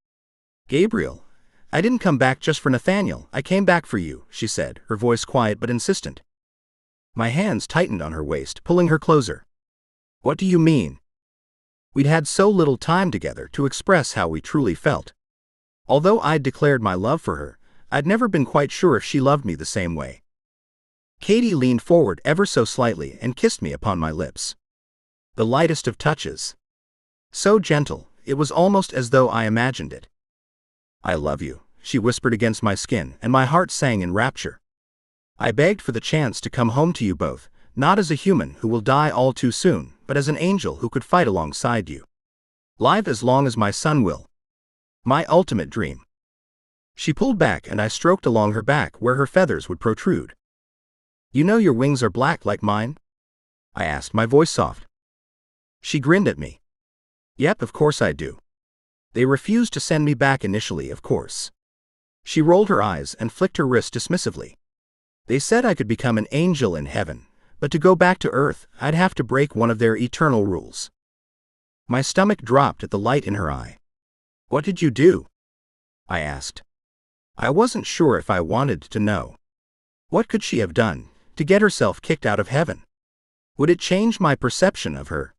Gabriel, I didn't come back just for Nathaniel, I came back for you, she said, her voice quiet but insistent. My hands tightened on her waist, pulling her closer. What do you mean? We'd had so little time together to express how we truly felt. Although I'd declared my love for her, I'd never been quite sure if she loved me the same way. Katie leaned forward ever so slightly and kissed me upon my lips. The lightest of touches. So gentle, it was almost as though I imagined it. I love you, she whispered against my skin, and my heart sang in rapture. I begged for the chance to come home to you both, not as a human who will die all too soon, but as an angel who could fight alongside you. Live as long as my son will. My ultimate dream. She pulled back and I stroked along her back where her feathers would protrude. You know your wings are black like mine? I asked, my voice soft. She grinned at me. Yep, of course I do. They refused to send me back initially, of course. She rolled her eyes and flicked her wrist dismissively. They said I could become an angel in heaven, but to go back to earth, I'd have to break one of their eternal rules. My stomach dropped at the light in her eye. What did you do? I asked. I wasn't sure if I wanted to know. What could she have done to get herself kicked out of heaven? Would it change my perception of her?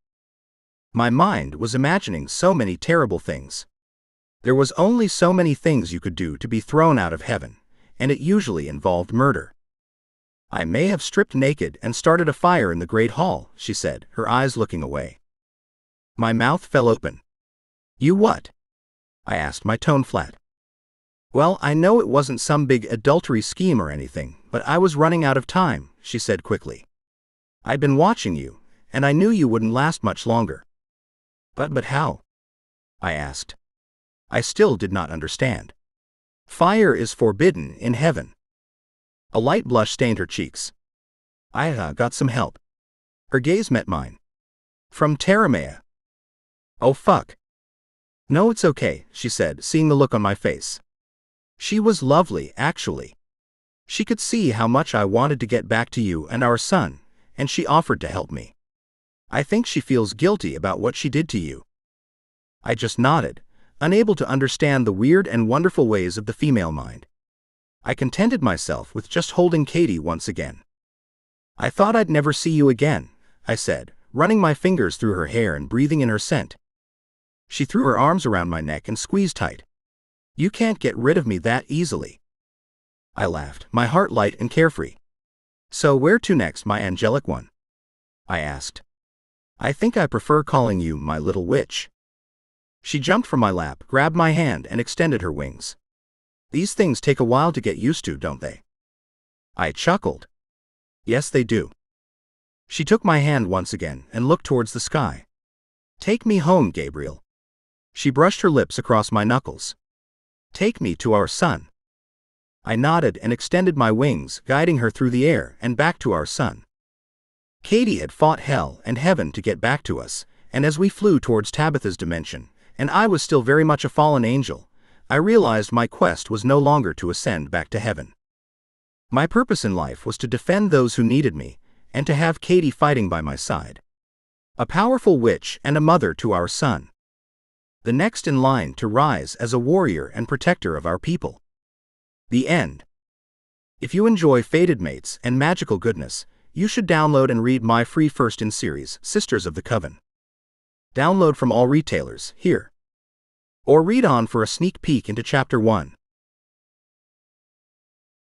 My mind was imagining so many terrible things. There was only so many things you could do to be thrown out of heaven, and it usually involved murder. I may have stripped naked and started a fire in the great hall, she said, her eyes looking away. My mouth fell open. You what? I asked, my tone flat. Well, I know it wasn't some big adultery scheme or anything, but I was running out of time, she said quickly. I'd been watching you, and I knew you wouldn't last much longer. But how? I asked. I still did not understand. Fire is forbidden in heaven. A light blush stained her cheeks. I got some help. Her gaze met mine. From Taramea. Oh fuck. No, it's okay, she said, seeing the look on my face. She was lovely, actually. She could see how much I wanted to get back to you and our son, and she offered to help me. I think she feels guilty about what she did to you. I just nodded, unable to understand the weird and wonderful ways of the female mind. I contented myself with just holding Katie once again. I thought I'd never see you again, I said, running my fingers through her hair and breathing in her scent. She threw her arms around my neck and squeezed tight. You can't get rid of me that easily. I laughed, my heart light and carefree. So where to next, my angelic one? I asked. I think I prefer calling you my little witch. She jumped from my lap, grabbed my hand, and extended her wings. These things take a while to get used to, don't they? I chuckled. Yes, they do. She took my hand once again and looked towards the sky. Take me home, Gabriel. She brushed her lips across my knuckles. Take me to our son. I nodded and extended my wings, guiding her through the air and back to our son. Katie had fought hell and heaven to get back to us, and as we flew towards Tabitha's dimension, and I was still very much a fallen angel, I realized my quest was no longer to ascend back to heaven. My purpose in life was to defend those who needed me, and to have Katie fighting by my side. A powerful witch and a mother to our son. The next in line to rise as a warrior and protector of our people. The end. If you enjoy Fated Mates and magical goodness, you should download and read my free first-in series, Sisters of the Coven. Download from all retailers, here. Or read on for a sneak peek into Chapter 1.